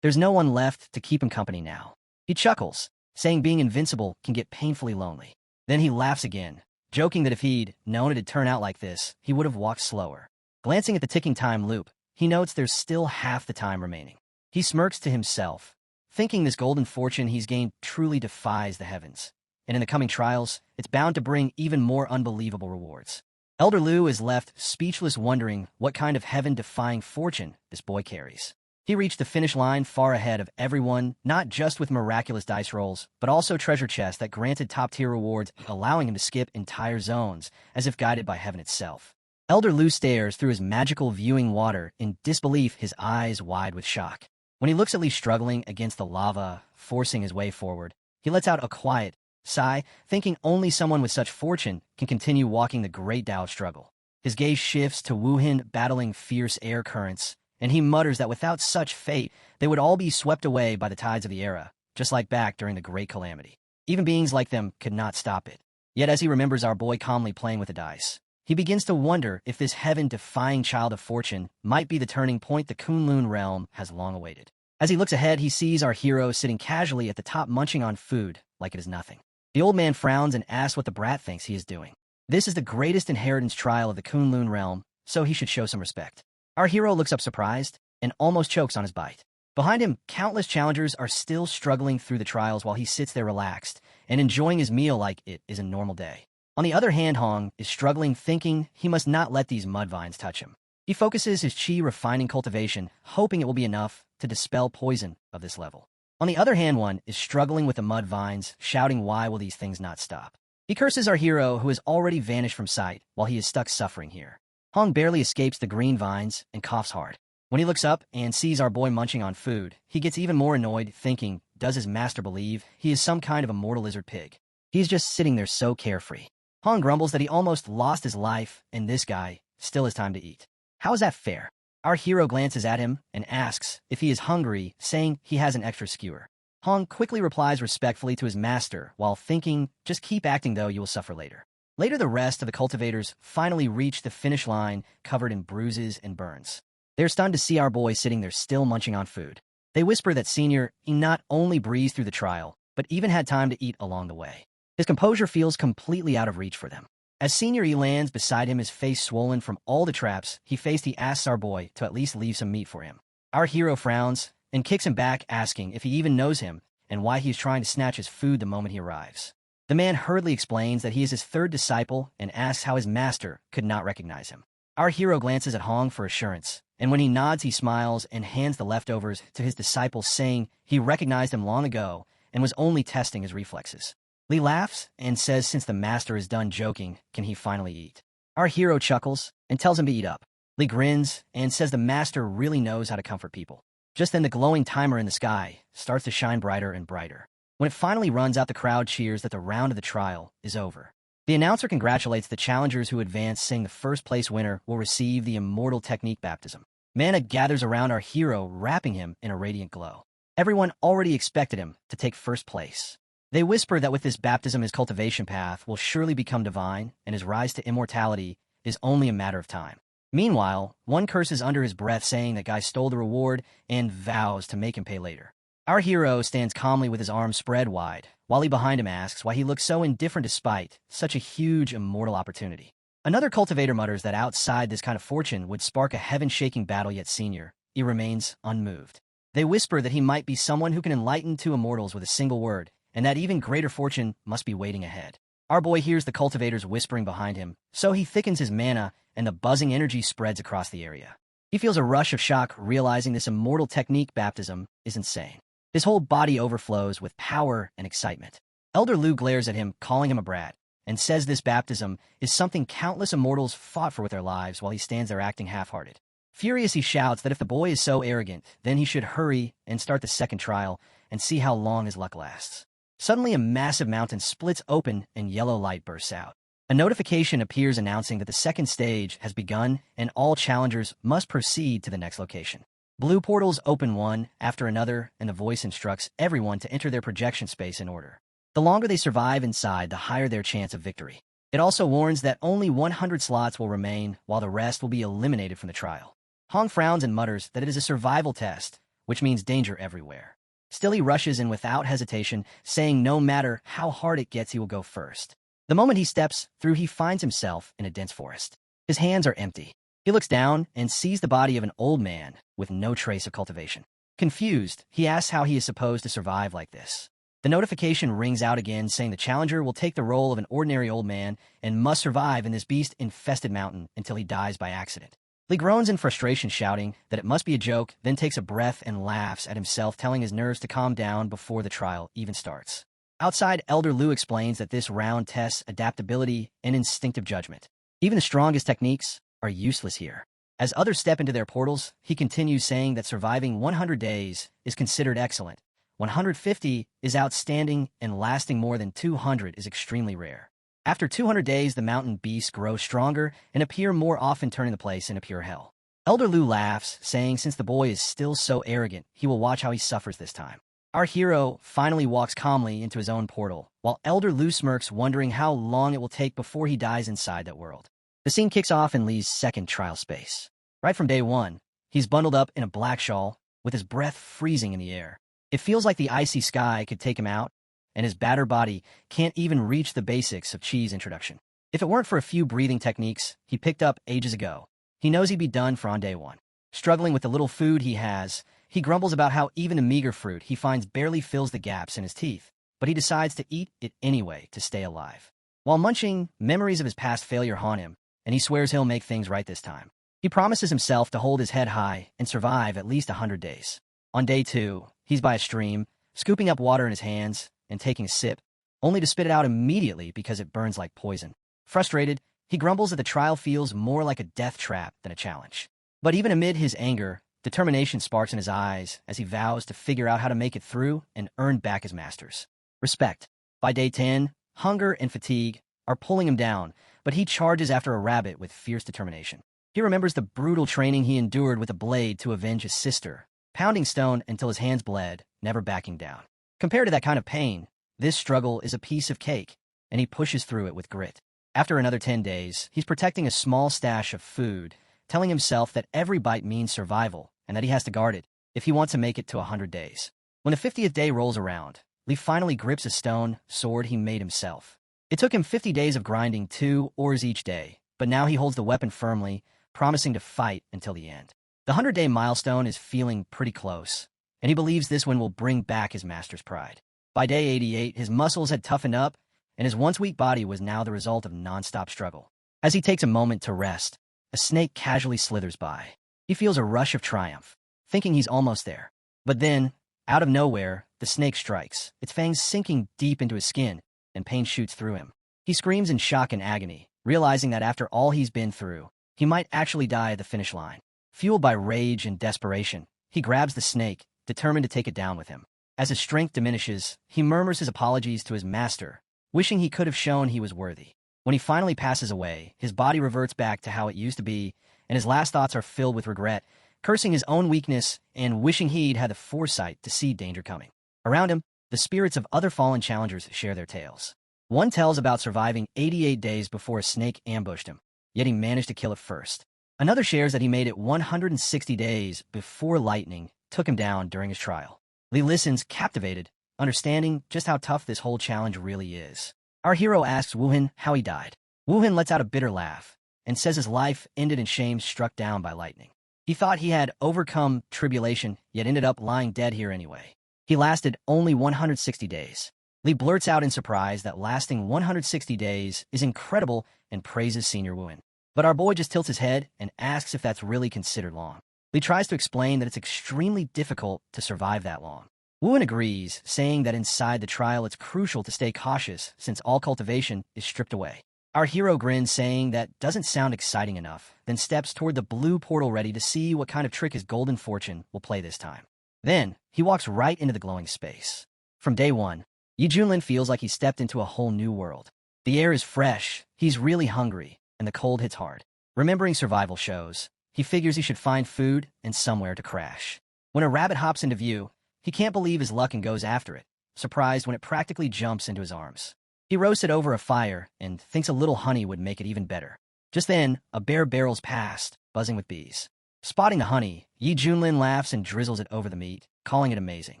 There's no one left to keep him company now. He chuckles, saying being invincible can get painfully lonely. Then he laughs again, joking that if he'd known it'd turn out like this, he would have walked slower. Glancing at the ticking time loop, he notes there's still half the time remaining. He smirks to himself, thinking this golden fortune he's gained truly defies the heavens. And in the coming trials, it's bound to bring even more unbelievable rewards. Elder Liu is left speechless, wondering what kind of heaven-defying fortune this boy carries. He reached the finish line far ahead of everyone, not just with miraculous dice rolls, but also treasure chests that granted top-tier rewards, allowing him to skip entire zones, as if guided by heaven itself. Elder Liu stares through his magical viewing water in disbelief, his eyes wide with shock. When he looks at Li struggling against the lava, forcing his way forward, he lets out a quiet sigh, thinking only someone with such fortune can continue walking the great Dao struggle. His gaze shifts to Woohin battling fierce air currents, and he mutters that without such fate, they would all be swept away by the tides of the era, just like back during the Great Calamity. Even beings like them could not stop it. Yet as he remembers our boy calmly playing with the dice, he begins to wonder if this heaven-defying child of fortune might be the turning point the Kunlun realm has long awaited. As he looks ahead, he sees our hero sitting casually at the top munching on food like it is nothing. The old man frowns and asks what the brat thinks he is doing. This is the greatest inheritance trial of the Kunlun realm, so he should show some respect. Our hero looks up surprised and almost chokes on his bite. Behind him, countless challengers are still struggling through the trials while he sits there relaxed and enjoying his meal like it is a normal day. On the other hand, Hong is struggling, thinking he must not let these mud vines touch him. He focuses his chi refining cultivation, hoping it will be enough to dispel poison of this level. On the other hand, one is struggling with the mud vines, shouting, why will these things not stop? He curses our hero, who has already vanished from sight, while he is stuck suffering here. Hong barely escapes the green vines and coughs hard. When he looks up and sees our boy munching on food, he gets even more annoyed, thinking, does his master believe he is some kind of immortal lizard pig? He's just sitting there so carefree. Hong grumbles that he almost lost his life, and this guy still has time to eat. How is that fair? Our hero glances at him and asks if he is hungry, saying he has an extra skewer. Hong quickly replies respectfully to his master, while thinking, just keep acting though, you will suffer later. Later, the rest of the cultivators finally reach the finish line, covered in bruises and burns. They're stunned to see our boy sitting there still munching on food. They whisper that Senior, he not only breezed through the trial, but even had time to eat along the way. His composure feels completely out of reach for them. As Senior E lands beside him, his face swollen from all the traps he faced, he asks our boy to at least leave some meat for him. Our hero frowns and kicks him back, asking if he even knows him and why he's trying to snatch his food the moment he arrives. The man hurriedly explains that he is his third disciple and asks how his master could not recognize him. Our hero glances at Hong for assurance, and when he nods, he smiles and hands the leftovers to his disciple, saying he recognized him long ago and was only testing his reflexes. Lee laughs and says since the master is done joking, can he finally eat? Our hero chuckles and tells him to eat up. Lee grins and says the master really knows how to comfort people. Just then, the glowing timer in the sky starts to shine brighter and brighter. When it finally runs out, the crowd cheers that the round of the trial is over. The announcer congratulates the challengers who advance, saying the first-place winner will receive the immortal technique baptism. Mana gathers around our hero, wrapping him in a radiant glow. Everyone already expected him to take first place. They whisper that with this baptism, his cultivation path will surely become divine, and his rise to immortality is only a matter of time. Meanwhile, one curses under his breath, saying that guy stole the reward and vows to make him pay later. Our hero stands calmly with his arms spread wide, while he behind him asks why he looks so indifferent despite such a huge immortal opportunity. Another cultivator mutters that outside this kind of fortune would spark a heaven-shaking battle, yet Senior, he remains unmoved. They whisper that he might be someone who can enlighten two immortals with a single word, and that even greater fortune must be waiting ahead. Our boy hears the cultivators whispering behind him, so he thickens his mana, and the buzzing energy spreads across the area. He feels a rush of shock, realizing this immortal technique baptism is insane. His whole body overflows with power and excitement. Elder Lu glares at him, calling him a brat, and says this baptism is something countless immortals fought for with their lives, while he stands there acting half-hearted. Furious, he shouts that if the boy is so arrogant, then he should hurry and start the second trial and see how long his luck lasts. Suddenly, a massive mountain splits open and yellow light bursts out. A notification appears announcing that the second stage has begun and all challengers must proceed to the next location. Blue portals open one after another, and the voice instructs everyone to enter their projection space in order. The longer they survive inside, the higher their chance of victory. It also warns that only 100 slots will remain, while the rest will be eliminated from the trial. Hong frowns and mutters that it is a survival test, which means danger everywhere. Still, he rushes in without hesitation, saying no matter how hard it gets, he will go first. The moment he steps through, he finds himself in a dense forest. His hands are empty. He looks down and sees the body of an old man with no trace of cultivation. Confused, he asks how he is supposed to survive like this. The notification rings out again, saying the challenger will take the role of an ordinary old man and must survive in this beast-infested mountain until he dies by accident. Lee groans in frustration, shouting that it must be a joke, then takes a breath and laughs at himself, telling his nerves to calm down before the trial even starts. Outside, Elder Lu explains that this round tests adaptability and instinctive judgment. Even the strongest techniques are useless here. As others step into their portals, he continues, saying that surviving 100 days is considered excellent, 150 is outstanding, and lasting more than 200 is extremely rare. After 200 days, the mountain beasts grow stronger and appear more often, turning the place into pure hell. Elder Lu laughs, saying since the boy is still so arrogant, he will watch how he suffers this time. Our hero finally walks calmly into his own portal, while Elder Lu smirks, wondering how long it will take before he dies inside that world. The scene kicks off in Lee's second trial space. Right from day one, he's bundled up in a black shawl, with his breath freezing in the air. It feels like the icy sky could take him out, and his battered body can't even reach the basics of Chi's introduction. If it weren't for a few breathing techniques he picked up ages ago, he knows he'd be done for on day one. Struggling with the little food he has, he grumbles about how even the meager fruit he finds barely fills the gaps in his teeth, but he decides to eat it anyway to stay alive. While munching, memories of his past failure haunt him, and he swears he'll make things right this time. He promises himself to hold his head high and survive at least 100 days. On day 2, he's by a stream, scooping up water in his hands and taking a sip, only to spit it out immediately because it burns like poison. Frustrated, he grumbles that the trial feels more like a death trap than a challenge. But even amid his anger, determination sparks in his eyes as he vows to figure out how to make it through and earn back his masters' respect. By day 10, hunger and fatigue are pulling him down, but he charges after a rabbit with fierce determination. He remembers the brutal training he endured with a blade to avenge his sister, pounding stone until his hands bled, never backing down. Compared to that kind of pain, this struggle is a piece of cake, and he pushes through it with grit. After another 10 days, he's protecting a small stash of food, telling himself that every bite means survival and that he has to guard it if he wants to make it to 100 days. When the 50th day rolls around, Lee finally grips a stone sword he made himself. It took him 50 days of grinding 2 ores each day, but now he holds the weapon firmly, promising to fight until the end. The 100-day milestone is feeling pretty close, and he believes this one will bring back his master's pride. By day 88, his muscles had toughened up, and his once weak body was now the result of non-stop struggle. As he takes a moment to rest, a snake casually slithers by. He feels a rush of triumph, thinking he's almost there. But then, out of nowhere, the snake strikes, its fangs sinking deep into his skin, and pain shoots through him. He screams in shock and agony, realizing that after all he's been through, he might actually die at the finish line. Fueled by rage and desperation, he grabs the snake, determined to take it down with him. As his strength diminishes, he murmurs his apologies to his master, wishing he could have shown he was worthy. When he finally passes away, his body reverts back to how it used to be, and his last thoughts are filled with regret, cursing his own weakness and wishing he'd had the foresight to see danger coming. Around him, the spirits of other fallen challengers share their tales. One tells about surviving 88 days before a snake ambushed him, yet he managed to kill it first. Another shares that he made it 160 days before lightning took him down during his trial. Lee listens, captivated, understanding just how tough this whole challenge really is. Our hero asks Woohin how he died. Woohin lets out a bitter laugh and says his life ended in shame, struck down by lightning. He thought he had overcome tribulation, yet ended up lying dead here anyway. He lasted only 160 days. Lee blurts out in surprise that lasting 160 days is incredible and praises Senior Woohin. But our boy just tilts his head and asks if that's really considered long. Lee tries to explain that it's extremely difficult to survive that long. Woohin agrees, saying that inside the trial it's crucial to stay cautious since all cultivation is stripped away. Our hero grins, saying that doesn't sound exciting enough, then steps toward the blue portal ready to see what kind of trick his golden fortune will play this time. Then, he walks right into the glowing space. From day one, Yi Junlin feels like he stepped into a whole new world. The air is fresh, he's really hungry, and the cold hits hard. Remembering survival shows, he figures he should find food and somewhere to crash. When a rabbit hops into view, he can't believe his luck and goes after it, surprised when it practically jumps into his arms. He roasts it over a fire and thinks a little honey would make it even better. Just then, a bear barrels past, buzzing with bees. Spotting the honey, Yi Junlin laughs and drizzles it over the meat, calling it amazing.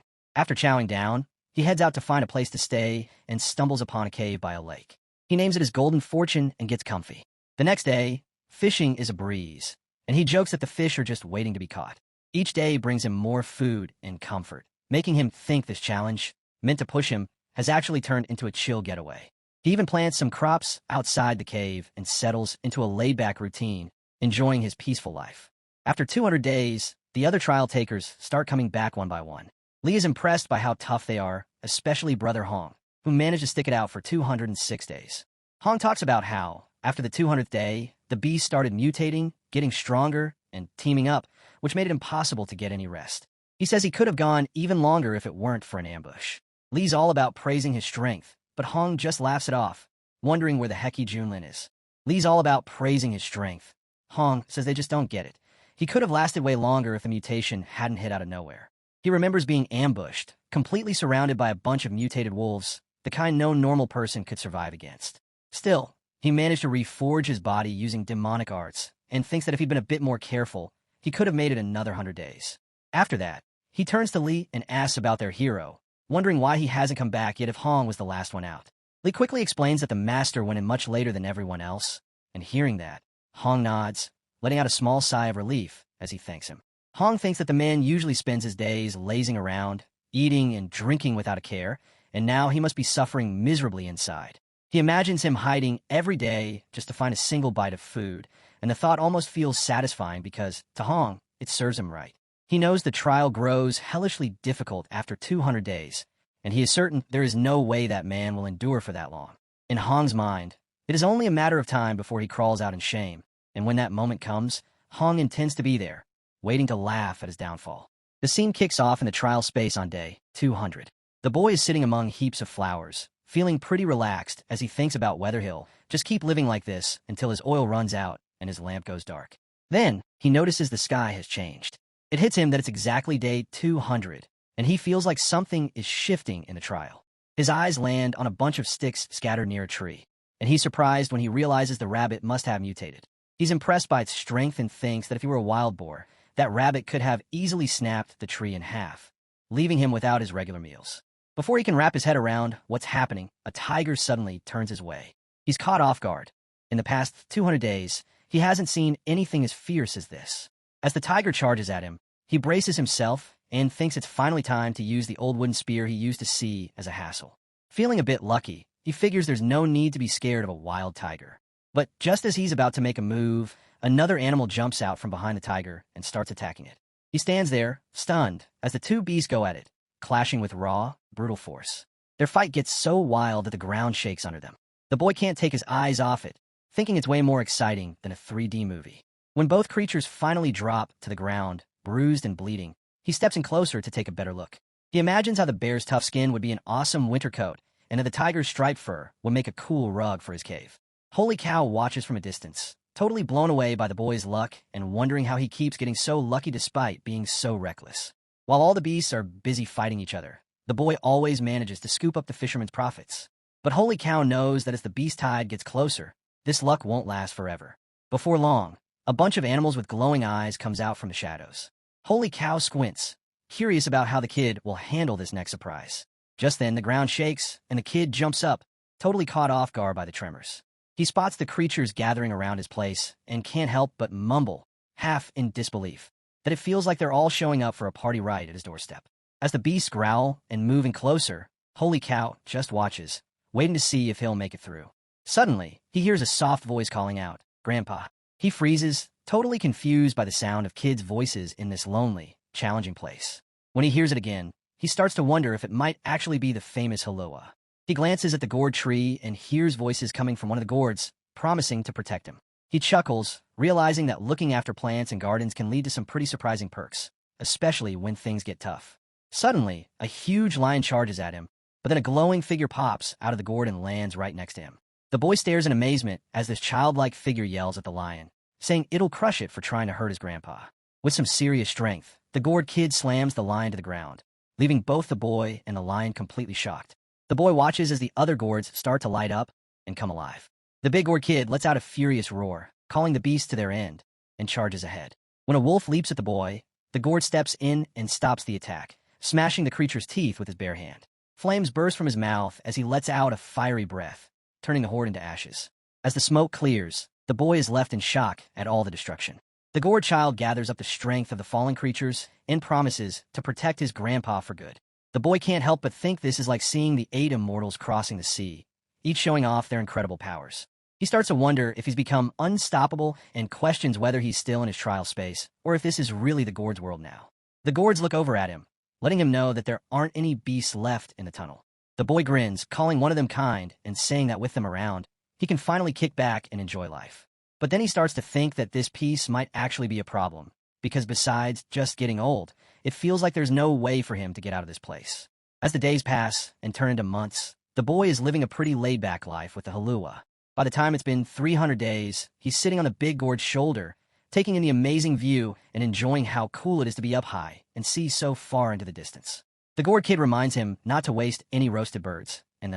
After chowing down, he heads out to find a place to stay and stumbles upon a cave by a lake. He names it his golden fortune and gets comfy. The next day, fishing is a breeze, and he jokes that the fish are just waiting to be caught. Each day brings him more food and comfort, making him think this challenge, meant to push him, has actually turned into a chill getaway. He even plants some crops outside the cave and settles into a laid-back routine, enjoying his peaceful life. After 200 days, the other trial takers start coming back one by one. Lee is impressed by how tough they are, especially Brother Hong, who managed to stick it out for 206 days. Hong talks about how, after the 200th day, the beast started mutating, getting stronger, and teaming up, which made it impossible to get any rest. He says he could have gone even longer if it weren't for an ambush. Lee's all about praising his strength, but Hong just laughs it off, wondering where the heck Yi Junlin is. Lee's all about praising his strength. Hong says they just don't get it. He could have lasted way longer if the mutation hadn't hit out of nowhere. He remembers being ambushed, completely surrounded by a bunch of mutated wolves, the kind no normal person could survive against. Still, he managed to reforge his body using demonic arts, and thinks that if he'd been a bit more careful, he could have made it another 100 days. After that, he turns to Lee and asks about their hero, wondering why he hasn't come back yet if Hong was the last one out. Lee quickly explains that the master went in much later than everyone else, and hearing that, Hong nods, letting out a small sigh of relief as he thanks him. Hong thinks that the man usually spends his days lazing around, eating and drinking without a care, and now he must be suffering miserably inside. He imagines him hiding every day just to find a single bite of food, and the thought almost feels satisfying because, to Hong, it serves him right. He knows the trial grows hellishly difficult after 200 days, and he is certain there is no way that man will endure for that long. In Hong's mind, it is only a matter of time before he crawls out in shame, and when that moment comes, Hong intends to be there, waiting to laugh at his downfall. The scene kicks off in the trial space on day 200. The boy is sitting among heaps of flowers, feeling pretty relaxed as he thinks about whether he'll just keep living like this until his oil runs out and his lamp goes dark. Then, he notices the sky has changed. It hits him that it's exactly day 200, and he feels like something is shifting in the trial. His eyes land on a bunch of sticks scattered near a tree, and he's surprised when he realizes the rabbit must have mutated. He's impressed by its strength and thinks that if he were a wild boar, that rabbit could have easily snapped the tree in half, leaving him without his regular meals. Before he can wrap his head around what's happening, a tiger suddenly turns his way. He's caught off guard. In the past 200 days, he hasn't seen anything as fierce as this. As the tiger charges at him, he braces himself and thinks it's finally time to use the old wooden spear he used to see as a hassle. Feeling a bit lucky, he figures there's no need to be scared of a wild tiger. But just as he's about to make a move, another animal jumps out from behind the tiger and starts attacking it. He stands there, stunned, as the two beasts go at it, clashing with raw, brutal force. Their fight gets so wild that the ground shakes under them. The boy can't take his eyes off it, thinking it's way more exciting than a 3D movie. When both creatures finally drop to the ground, bruised and bleeding, he steps in closer to take a better look. He imagines how the bear's tough skin would be an awesome winter coat, and that the tiger's striped fur would make a cool rug for his cave. Holy Cow watches from a distance, totally blown away by the boy's luck and wondering how he keeps getting so lucky despite being so reckless. While all the beasts are busy fighting each other, the boy always manages to scoop up the fisherman's profits. But Holy Cow knows that as the beast tide gets closer, this luck won't last forever. Before long, a bunch of animals with glowing eyes comes out from the shadows. Holy Cow squints, curious about how the kid will handle this next surprise. Just then, the ground shakes, and the kid jumps up, totally caught off guard by the tremors. He spots the creatures gathering around his place and can't help but mumble, half in disbelief, that it feels like they're all showing up for a party right at his doorstep. As the beasts growl and move in closer, Holy Cow just watches, waiting to see if he'll make it through. Suddenly, he hears a soft voice calling out, "Grandpa." He freezes, totally confused by the sound of kids' voices in this lonely, challenging place. When he hears it again, he starts to wonder if it might actually be the famous Halua. He glances at the gourd tree and hears voices coming from one of the gourds, promising to protect him. He chuckles, realizing that looking after plants and gardens can lead to some pretty surprising perks, especially when things get tough. Suddenly, a huge lion charges at him, but then a glowing figure pops out of the gourd and lands right next to him. The boy stares in amazement as this childlike figure yells at the lion, saying it'll crush it for trying to hurt his grandpa. With some serious strength, the gourd kid slams the lion to the ground, leaving both the boy and the lion completely shocked. The boy watches as the other gourds start to light up and come alive. The big gourd kid lets out a furious roar, calling the beasts to their end, and charges ahead. When a wolf leaps at the boy, the gourd steps in and stops the attack, smashing the creature's teeth with his bare hand. Flames burst from his mouth as he lets out a fiery breath, turning the horde into ashes. As the smoke clears, the boy is left in shock at all the destruction. The gourd child gathers up the strength of the fallen creatures and promises to protect his grandpa for good. The boy can't help but think this is like seeing the 8 immortals crossing the sea, each showing off their incredible powers. He starts to wonder if he's become unstoppable and questions whether he's still in his trial space, or if this is really the gourd's world now. The gourds look over at him, letting him know that there aren't any beasts left in the tunnel. The boy grins, calling one of them kind and saying that with them around, he can finally kick back and enjoy life. But then he starts to think that this peace might actually be a problem, because besides just getting old, it feels like there's no way for him to get out of this place. As the days pass and turn into months, the boy is living a pretty laid-back life with the Halua. By the time it's been 300 days, he's sitting on the big gourd's shoulder, taking in the amazing view and enjoying how cool it is to be up high and see so far into the distance. The gourd kid reminds him not to waste any roasted birds, and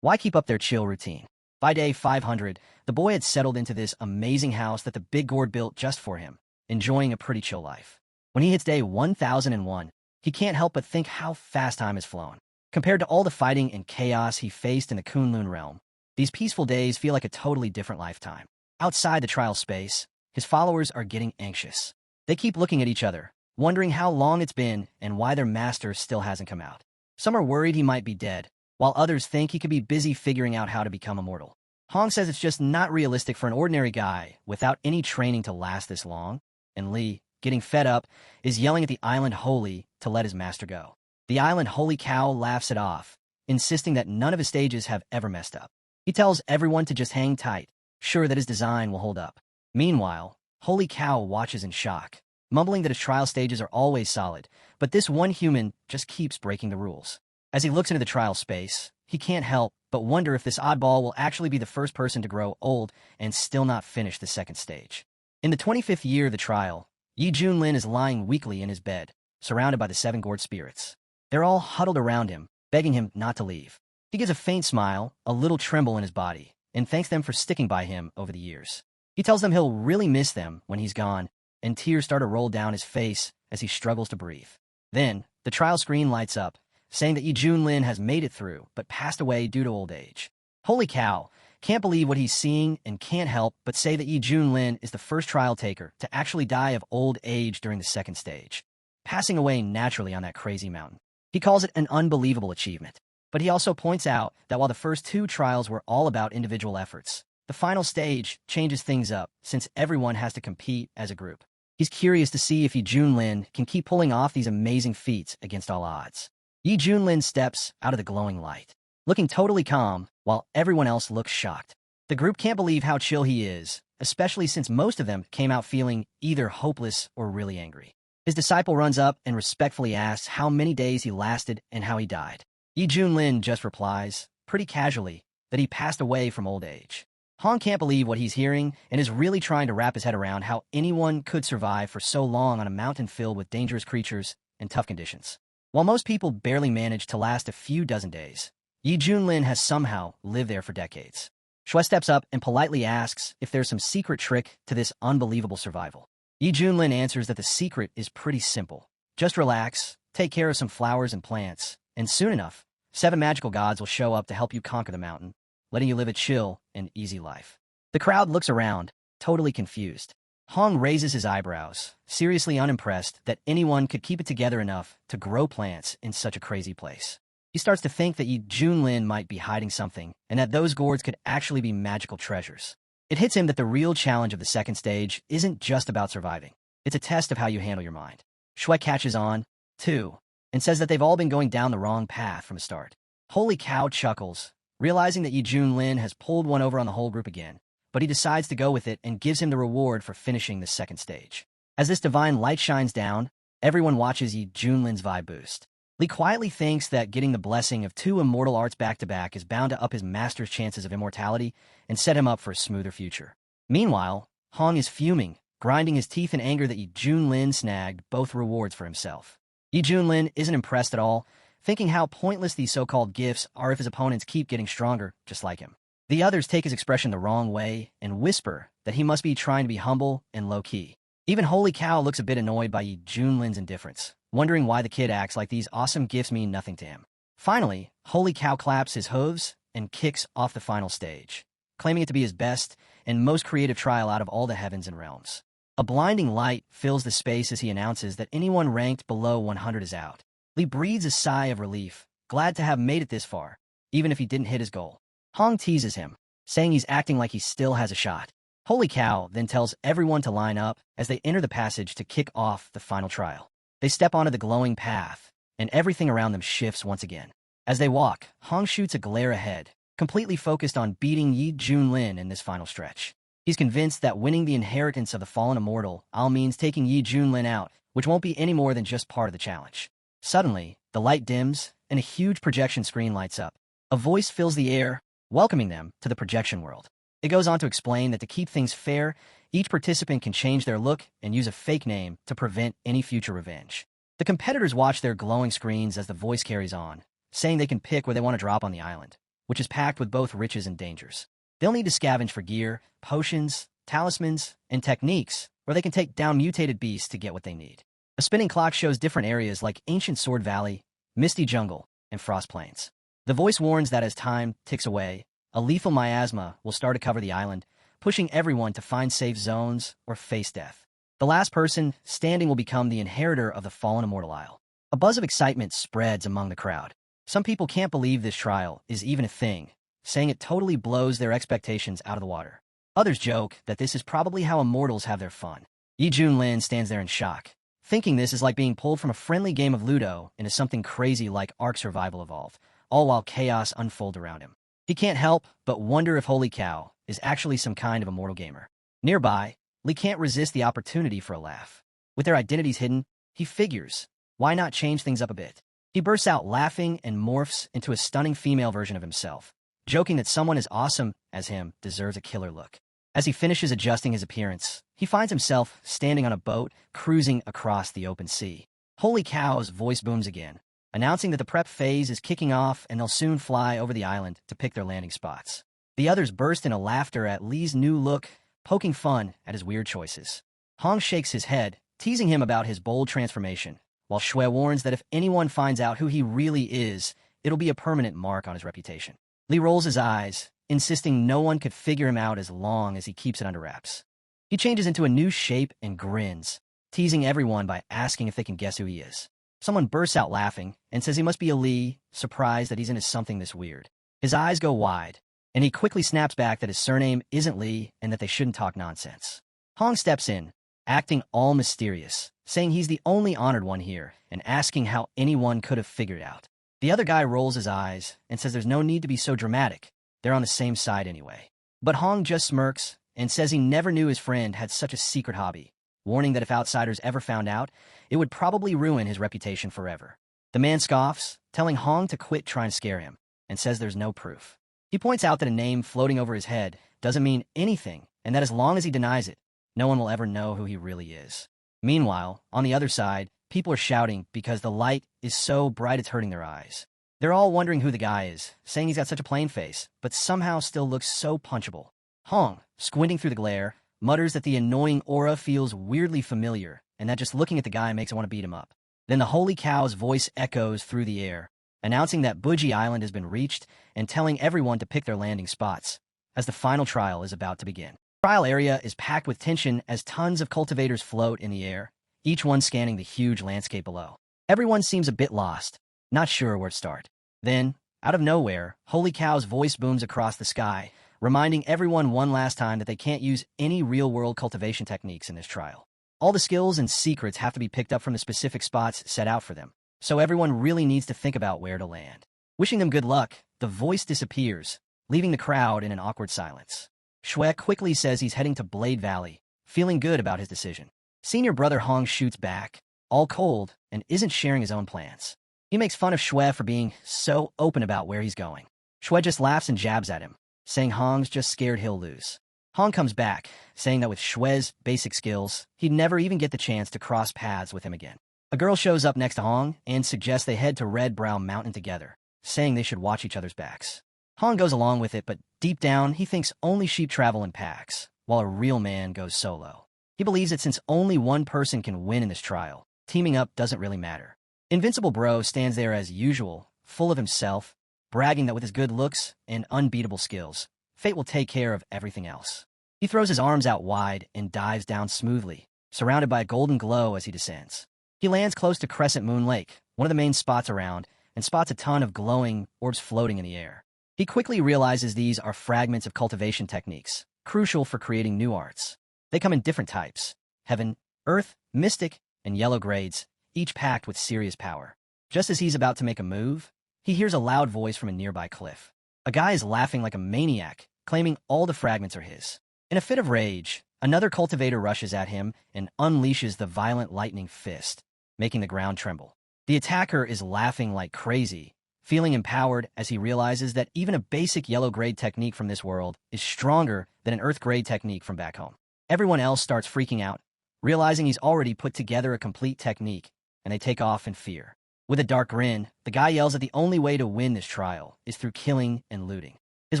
why keep up their chill routine? By day 500, the boy had settled into this amazing house that the big gourd built just for him, enjoying a pretty chill life. When he hits day 1001, he can't help but think how fast time has flown. Compared to all the fighting and chaos he faced in the Kunlun realm, these peaceful days feel like a totally different lifetime. Outside the trial space, his followers are getting anxious. They keep looking at each other, wondering how long it's been and why their master still hasn't come out. Some are worried he might be dead, while others think he could be busy figuring out how to become immortal. Hong says it's just not realistic for an ordinary guy without any training to last this long, and Li, getting fed up, is yelling at the island Holy to let his master go. The island Holy Cow laughs it off, insisting that none of his stages have ever messed up. He tells everyone to just hang tight, sure that his design will hold up. Meanwhile, Holy Cow watches in shock, mumbling that his trial stages are always solid, but this one human just keeps breaking the rules. As he looks into the trial space, he can't help but wonder if this oddball will actually be the first person to grow old and still not finish the second stage. In the 25th year of the trial, Yi Junlin is lying weakly in his bed, surrounded by the 7 gourd spirits. They're all huddled around him, begging him not to leave. He gives a faint smile, a little tremble in his body, and thanks them for sticking by him over the years. He tells them he'll really miss them when he's gone, and tears start to roll down his face as he struggles to breathe. Then, the trial screen lights up, saying that Yi Junlin has made it through, but passed away due to old age. Holy Cow can't believe what he's seeing and can't help but say that Yi Junlin is the first trial taker to actually die of old age during the second stage, passing away naturally on that crazy mountain. He calls it an unbelievable achievement, but he also points out that while the first 2 trials were all about individual efforts, the final stage changes things up since everyone has to compete as a group. He's curious to see if Yi Junlin can keep pulling off these amazing feats against all odds. Yi Junlin steps out of the glowing light, looking totally calm, while everyone else looks shocked. The group can't believe how chill he is, especially since most of them came out feeling either hopeless or really angry. His disciple runs up and respectfully asks how many days he lasted and how he died. Yi Junlin just replies, pretty casually, that he passed away from old age. Han can't believe what he's hearing and is really trying to wrap his head around how anyone could survive for so long on a mountain filled with dangerous creatures and tough conditions. While most people barely manage to last a few dozen days, Yi Junlin has somehow lived there for decades. Shui steps up and politely asks if there's some secret trick to this unbelievable survival. Yi Junlin answers that the secret is pretty simple. Just relax, take care of some flowers and plants, and soon enough, 7 magical gods will show up to help you conquer the mountain, letting you live a chill and easy life. The crowd looks around, totally confused. Hong raises his eyebrows, seriously unimpressed that anyone could keep it together enough to grow plants in such a crazy place. He starts to think that Yi Junlin might be hiding something, and that those gourds could actually be magical treasures. It hits him that the real challenge of the second stage isn't just about surviving. It's a test of how you handle your mind. Shui catches on, too, and says that they've all been going down the wrong path from the start. Holy Cow chuckles, realizing that Yi Junlin has pulled one over on the whole group again, but he decides to go with it and gives him the reward for finishing the second stage. As this divine light shines down, everyone watches Yi Junlin's vibe boost. Li quietly thinks that getting the blessing of 2 immortal arts back-to-back is bound to up his master's chances of immortality and set him up for a smoother future. Meanwhile, Hong is fuming, grinding his teeth in anger that Yi Junlin snagged both rewards for himself. Yi Junlin isn't impressed at all, thinking how pointless these so-called gifts are if his opponents keep getting stronger, just like him. The others take his expression the wrong way and whisper that he must be trying to be humble and low-key. Even Holy Cow looks a bit annoyed by Yi Junlin's indifference, wondering why the kid acts like these awesome gifts mean nothing to him. Finally, Holy Cow claps his hooves and kicks off the final stage, claiming it to be his best and most creative trial out of all the heavens and realms. A blinding light fills the space as he announces that anyone ranked below 100 is out. Li breathes a sigh of relief, glad to have made it this far, even if he didn't hit his goal. Hong teases him, saying he's acting like he still has a shot. Holy Cow then tells everyone to line up as they enter the passage to kick off the final trial. They step onto the glowing path, and everything around them shifts once again. As they walk, Hong shoots a glare ahead, completely focused on beating Yi Junlin in this final stretch. He's convinced that winning the inheritance of the fallen immortal all means taking Yi Junlin out, which won't be any more than just part of the challenge. Suddenly, the light dims, and a huge projection screen lights up. A voice fills the air, welcoming them to the projection world. It goes on to explain that to keep things fair, each participant can change their look and use a fake name to prevent any future revenge. The competitors watch their glowing screens as the voice carries on, saying they can pick where they want to drop on the island, which is packed with both riches and dangers. They'll need to scavenge for gear, potions, talismans, and techniques, or they can take down mutated beasts to get what they need. A spinning clock shows different areas like Ancient Sword Valley, Misty Jungle, and Frost Plains. The voice warns that as time ticks away, a lethal miasma will start to cover the island, pushing everyone to find safe zones or face death. The last person standing will become the inheritor of the fallen immortal isle. A buzz of excitement spreads among the crowd. Some people can't believe this trial is even a thing, saying it totally blows their expectations out of the water. Others joke that this is probably how immortals have their fun. Yi Junlin stands there in shock, Thinking this is like being pulled from a friendly game of Ludo into something crazy like Ark Survival Evolved, all while chaos unfolds around him. He can't help but wonder if Holy Cow is actually some kind of immortal gamer. Nearby, Lee can't resist the opportunity for a laugh. With their identities hidden, he figures, why not change things up a bit? He bursts out laughing and morphs into a stunning female version of himself, joking that someone as awesome as him deserves a killer look. As he finishes adjusting his appearance, he finds himself standing on a boat, cruising across the open sea. Holy Cow's voice booms again, announcing that the prep phase is kicking off and they'll soon fly over the island to pick their landing spots. The others burst into laughter at Lee's new look, poking fun at his weird choices. Hong shakes his head, teasing him about his bold transformation, while Shui warns that if anyone finds out who he really is, it'll be a permanent mark on his reputation. Lee rolls his eyes, insisting no one could figure him out as long as he keeps it under wraps. He changes into a new shape and grins, teasing everyone by asking if they can guess who he is. Someone bursts out laughing and says he must be a Lee, surprised that he's into something this weird. His eyes go wide, and he quickly snaps back that his surname isn't Lee and that they shouldn't talk nonsense. Hong steps in, acting all mysterious, saying he's the only honored one here and asking how anyone could have figured it out. The other guy rolls his eyes and says there's no need to be so dramatic. They're on the same side anyway. But Hong just smirks and says he never knew his friend had such a secret hobby, warning that if outsiders ever found out, it would probably ruin his reputation forever. The man scoffs, telling Hong to quit trying to scare him, and says there's no proof. He points out that a name floating over his head doesn't mean anything, and that as long as he denies it, no one will ever know who he really is. Meanwhile, on the other side, people are shouting because the light is so bright it's hurting their eyes. They're all wondering who the guy is, saying he's got such a plain face, but somehow still looks so punchable. Hong, squinting through the glare, mutters that the annoying aura feels weirdly familiar, and that just looking at the guy makes him want to beat him up. Then the Holy Cow's voice echoes through the air, announcing that Buji Island has been reached and telling everyone to pick their landing spots, as the final trial is about to begin. The trial area is packed with tension as tons of cultivators float in the air, each one scanning the huge landscape below. Everyone seems a bit lost, not sure where to start. Then, out of nowhere, Holy Cow's voice booms across the sky, reminding everyone one last time that they can't use any real-world cultivation techniques in this trial. All the skills and secrets have to be picked up from the specific spots set out for them, so everyone really needs to think about where to land. Wishing them good luck, the voice disappears, leaving the crowd in an awkward silence. Shui quickly says he's heading to Blade Valley, feeling good about his decision. Senior brother Hong shoots back, all cold, and isn't sharing his own plans. He makes fun of Shui for being so open about where he's going. Shui just laughs and jabs at him, saying Hong's just scared he'll lose. Hong comes back, saying that with Shui's basic skills, he'd never even get the chance to cross paths with him again. A girl shows up next to Hong and suggests they head to Red Brow Mountain together, saying they should watch each other's backs. Hong goes along with it, but deep down, he thinks only sheep travel in packs, while a real man goes solo. He believes that since only one person can win in this trial, teaming up doesn't really matter. Invincible Bro stands there as usual, full of himself, bragging that with his good looks and unbeatable skills, fate will take care of everything else. He throws his arms out wide and dives down smoothly, surrounded by a golden glow as he descends. He lands close to Crescent Moon Lake, one of the main spots around, and spots a ton of glowing orbs floating in the air. He quickly realizes these are fragments of cultivation techniques, crucial for creating new arts. They come in different types: Heaven, Earth, Mystic, and Yellow grades, each packed with serious power. Just as he's about to make a move, he hears a loud voice from a nearby cliff. A guy is laughing like a maniac, claiming all the fragments are his. In a fit of rage, another cultivator rushes at him and unleashes the violent lightning fist, making the ground tremble. The attacker is laughing like crazy, feeling empowered as he realizes that even a basic yellow grade technique from this world is stronger than an earth grade technique from back home. Everyone else starts freaking out, realizing he's already put together a complete technique, and they take off in fear. With a dark grin, the guy yells that the only way to win this trial is through killing and looting. His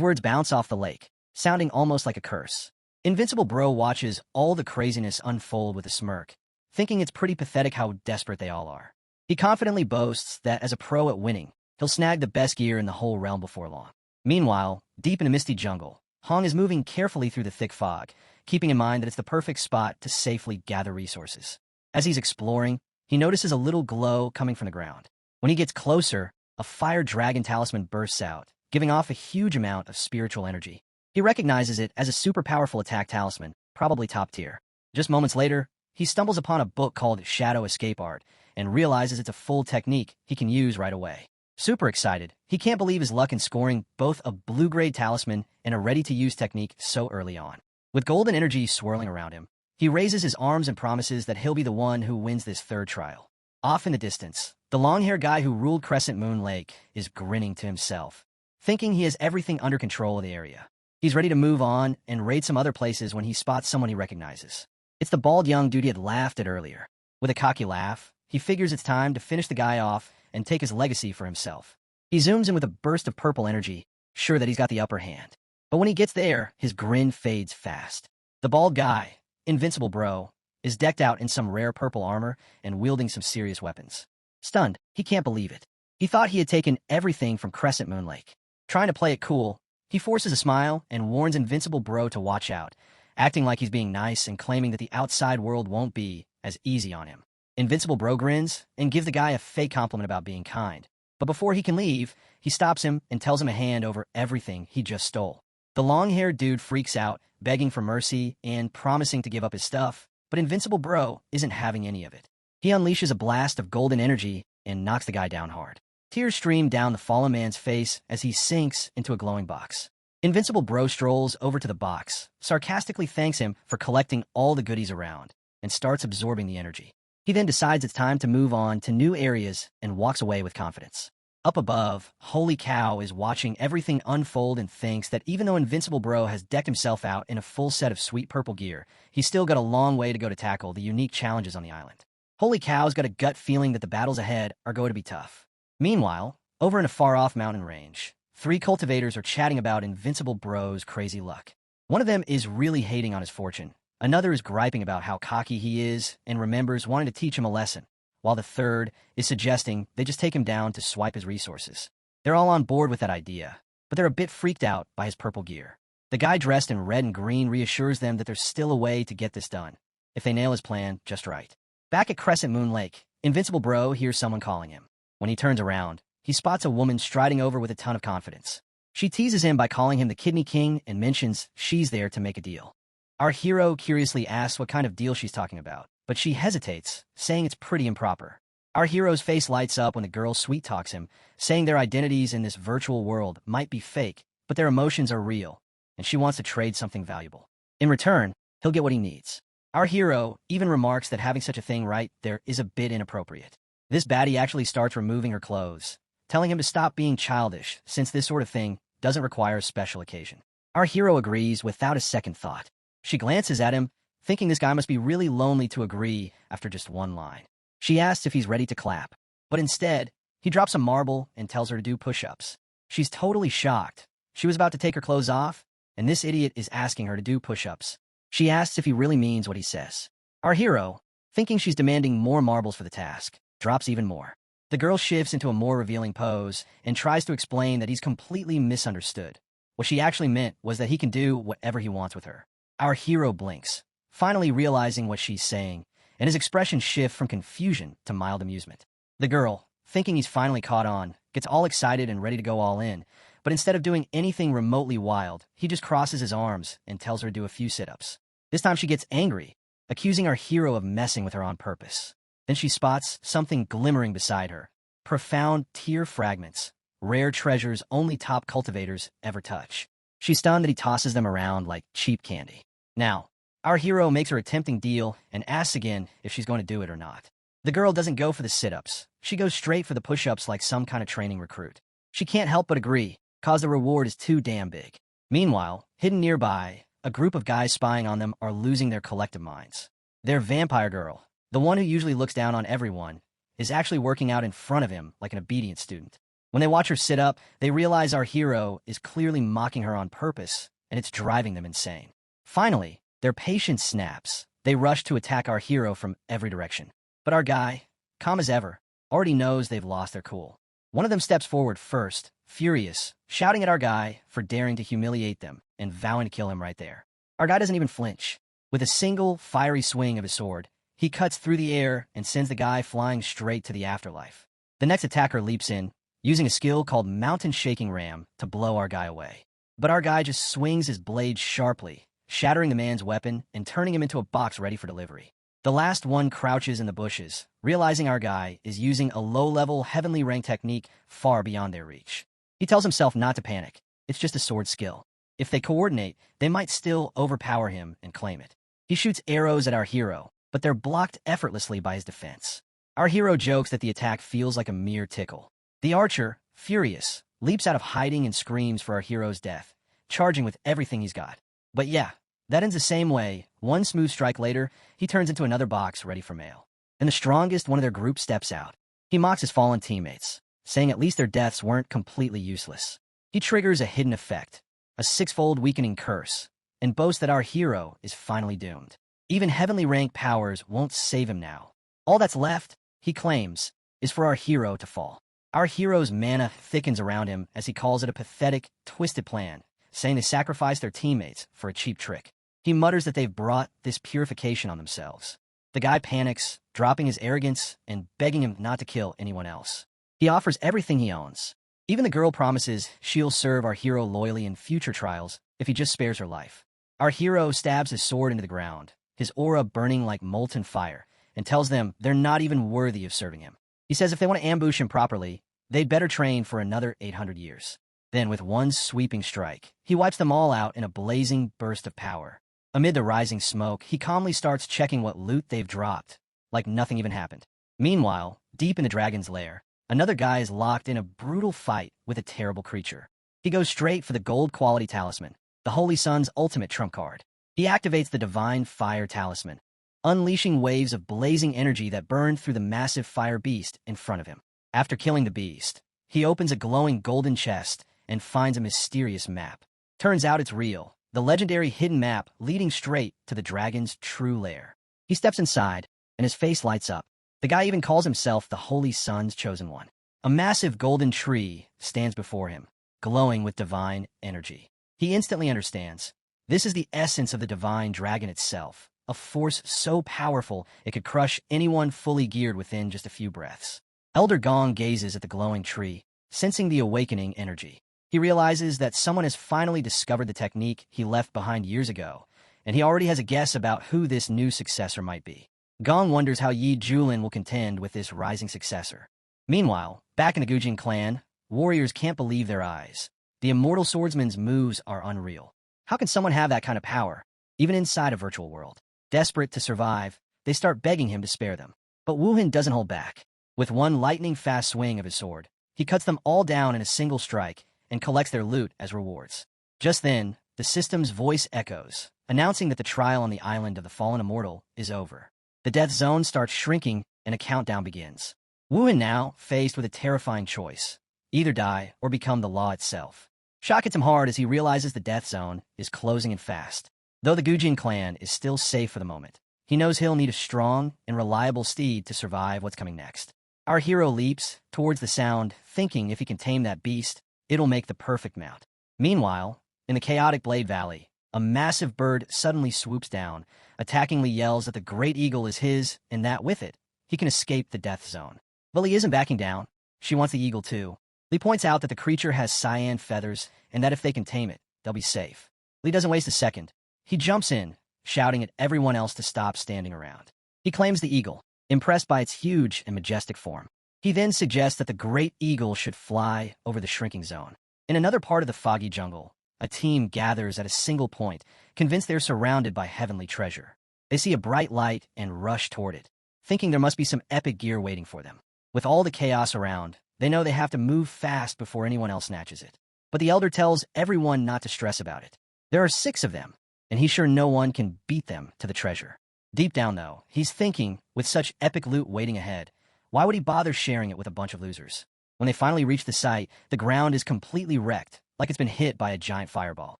words bounce off the lake, sounding almost like a curse. Invincible Bro watches all the craziness unfold with a smirk, thinking it's pretty pathetic how desperate they all are. He confidently boasts that as a pro at winning, he'll snag the best gear in the whole realm before long. Meanwhile, deep in a misty jungle, Hong is moving carefully through the thick fog, keeping in mind that it's the perfect spot to safely gather resources. As he's exploring, he notices a little glow coming from the ground. When he gets closer, a fire dragon talisman bursts out, giving off a huge amount of spiritual energy. He recognizes it as a super powerful attack talisman, probably top tier. Just moments later, he stumbles upon a book called Shadow Escape Art and realizes it's a full technique he can use right away. Super excited, he can't believe his luck in scoring both a blue-grade talisman and a ready-to-use technique so early on. With golden energy swirling around him, he raises his arms and promises that he'll be the one who wins this third trial. Off in the distance, the long-haired guy who ruled Crescent Moon Lake is grinning to himself, thinking he has everything under control of the area. He's ready to move on and raid some other places when he spots someone he recognizes. It's the bald young dude he had laughed at earlier. With a cocky laugh, he figures it's time to finish the guy off and take his legacy for himself. He zooms in with a burst of purple energy, sure that he's got the upper hand. But when he gets there, his grin fades fast. The bald guy, Invincible Bro, is decked out in some rare purple armor and wielding some serious weapons. Stunned, he can't believe it. He thought he had taken everything from Crescent Moon Lake. Trying to play it cool, he forces a smile and warns Invincible Bro to watch out, acting like he's being nice and claiming that the outside world won't be as easy on him. Invincible Bro grins and gives the guy a fake compliment about being kind. But before he can leave, he stops him and tells him a hand over everything he just stole. The long-haired dude freaks out, begging for mercy and promising to give up his stuff, but Invincible Bro isn't having any of it. He unleashes a blast of golden energy and knocks the guy down hard. Tears stream down the fallen man's face as he sinks into a glowing box. Invincible Bro strolls over to the box, sarcastically thanks him for collecting all the goodies around, and starts absorbing the energy. He then decides it's time to move on to new areas and walks away with confidence. Up above, Holy Cow is watching everything unfold and thinks that even though Invincible Bro has decked himself out in a full set of sweet purple gear, he's still got a long way to go to tackle the unique challenges on the island. Holy Cow's got a gut feeling that the battles ahead are going to be tough. Meanwhile, over in a far-off mountain range, 3 cultivators are chatting about Invincible Bro's crazy luck. One of them is really hating on his fortune. Another is griping about how cocky he is and remembers wanting to teach him a lesson, while the third is suggesting they just take him down to swipe his resources. They're all on board with that idea, but they're a bit freaked out by his purple gear. The guy dressed in red and green reassures them that there's still a way to get this done, if they nail his plan just right. Back at Crescent Moon Lake, Invincible Bro hears someone calling him. When he turns around, he spots a woman striding over with a ton of confidence. She teases him by calling him the Kidney King and mentions she's there to make a deal. Our hero curiously asks what kind of deal she's talking about, but she hesitates, saying it's pretty improper. Our hero's face lights up when the girl sweet-talks him, saying their identities in this virtual world might be fake, but their emotions are real, and she wants to trade something valuable. In return, he'll get what he needs. Our hero even remarks that having such a thing right there is a bit inappropriate. This baddie actually starts removing her clothes, telling him to stop being childish, since this sort of thing doesn't require a special occasion. Our hero agrees without a second thought. She glances at him, thinking this guy must be really lonely to agree after just one line. She asks if he's ready to clap, but instead, he drops a marble and tells her to do push-ups. She's totally shocked. She was about to take her clothes off, and this idiot is asking her to do push-ups. She asks if he really means what he says. Our hero, thinking she's demanding more marbles for the task, drops even more. The girl shifts into a more revealing pose and tries to explain that he's completely misunderstood. What she actually meant was that he can do whatever he wants with her. Our hero blinks, finally realizing what she's saying, and his expression shifts from confusion to mild amusement. The girl, thinking he's finally caught on, gets all excited and ready to go all in, but instead of doing anything remotely wild, he just crosses his arms and tells her to do a few sit-ups. This time she gets angry, accusing our hero of messing with her on purpose. Then she spots something glimmering beside her. Profound tear fragments, rare treasures only top cultivators ever touch. She's stunned that he tosses them around like cheap candy. Now, our hero makes her a tempting deal and asks again if she's going to do it or not. The girl doesn't go for the sit-ups. She goes straight for the push-ups like some kind of training recruit. She can't help but agree, cause the reward is too damn big. Meanwhile, hidden nearby, a group of guys spying on them are losing their collective minds. Their vampire girl, the one who usually looks down on everyone, is actually working out in front of him like an obedient student. When they watch her sit up, they realize our hero is clearly mocking her on purpose, and it's driving them insane. Finally, their patience snaps. They rush to attack our hero from every direction. But our guy, calm as ever, already knows they've lost their cool. One of them steps forward first, furious, shouting at our guy for daring to humiliate them and vowing to kill him right there. Our guy doesn't even flinch. With a single, fiery swing of his sword, he cuts through the air and sends the guy flying straight to the afterlife. The next attacker leaps in, using a skill called Mountain Shaking Ram to blow our guy away. But our guy just swings his blade sharply, shattering the man's weapon and turning him into a box ready for delivery. The last one crouches in the bushes, realizing our guy is using a low-level, heavenly rank technique far beyond their reach. He tells himself not to panic. It's just a sword skill. If they coordinate, they might still overpower him and claim it. He shoots arrows at our hero, but they're blocked effortlessly by his defense. Our hero jokes that the attack feels like a mere tickle. The archer, furious, leaps out of hiding and screams for our hero's death, charging with everything he's got. But yeah, that ends the same way. One smooth strike later, he turns into another box ready for mail. And the strongest one of their group steps out. He mocks his fallen teammates, saying at least their deaths weren't completely useless. He triggers a hidden effect, a six-fold weakening curse, and boasts that our hero is finally doomed. Even heavenly rank powers won't save him now. All that's left, he claims, is for our hero to fall. Our hero's mana thickens around him as he calls it a pathetic, twisted plan, saying they sacrificed their teammates for a cheap trick. He mutters that they've brought this purification on themselves. The guy panics, dropping his arrogance and begging him not to kill anyone else. He offers everything he owns. Even the girl promises she'll serve our hero loyally in future trials if he just spares her life. Our hero stabs his sword into the ground, his aura burning like molten fire, and tells them they're not even worthy of serving him. He says if they want to ambush him properly, they'd better train for another 800 years. Then, with one sweeping strike, he wipes them all out in a blazing burst of power. Amid the rising smoke, he calmly starts checking what loot they've dropped, like nothing even happened. Meanwhile, deep in the dragon's lair, another guy is locked in a brutal fight with a terrible creature. He goes straight for the gold quality talisman, the Holy Sun's ultimate trump card. He activates the Divine Fire Talisman, unleashing waves of blazing energy that burn through the massive fire beast in front of him. After killing the beast, he opens a glowing golden chest and finds a mysterious map. Turns out it's real, the legendary hidden map leading straight to the dragon's true lair. He steps inside, and his face lights up. The guy even calls himself the Holy Sun's chosen one. A massive golden tree stands before him, glowing with divine energy. He instantly understands. This is the essence of the divine dragon itself, a force so powerful it could crush anyone fully geared within just a few breaths. Elder Gong gazes at the glowing tree, sensing the awakening energy. He realizes that someone has finally discovered the technique he left behind years ago, and he already has a guess about who this new successor might be. Gong wonders how Yi Julin will contend with this rising successor. Meanwhile, back in the Gujin clan, warriors can't believe their eyes. The immortal swordsman's moves are unreal. How can someone have that kind of power, even inside a virtual world? Desperate to survive, they start begging him to spare them. But Wuhan doesn't hold back. With one lightning-fast swing of his sword, he cuts them all down in a single strike and collects their loot as rewards. Just then, the system's voice echoes, announcing that the trial on the island of the fallen immortal is over. The death zone starts shrinking and a countdown begins. Wuhan now faced with a terrifying choice: either die or become the law itself. Shock hits him hard as he realizes the death zone is closing in fast. Though the Gujin clan is still safe for the moment, he knows he'll need a strong and reliable steed to survive what's coming next. Our hero leaps towards the sound, thinking if he can tame that beast, it'll make the perfect mount. Meanwhile, in the chaotic Blade Valley, a massive bird suddenly swoops down, attackingly yells that the great eagle is his, and that with it, he can escape the death zone. But Lee isn't backing down. She wants the eagle too. Lee points out that the creature has cyan feathers, and that if they can tame it, they'll be safe. Lee doesn't waste a second. He jumps in, shouting at everyone else to stop standing around. He claims the eagle, impressed by its huge and majestic form. He then suggests that the great eagle should fly over the shrinking zone. In another part of the foggy jungle, a team gathers at a single point, convinced they're surrounded by heavenly treasure. They see a bright light and rush toward it, thinking there must be some epic gear waiting for them. With all the chaos around, they know they have to move fast before anyone else snatches it. But the elder tells everyone not to stress about it. There are 6 of them, and he's sure no one can beat them to the treasure. Deep down, though, he's thinking, with such epic loot waiting ahead, why would he bother sharing it with a bunch of losers? When they finally reach the site, the ground is completely wrecked, like it's been hit by a giant fireball.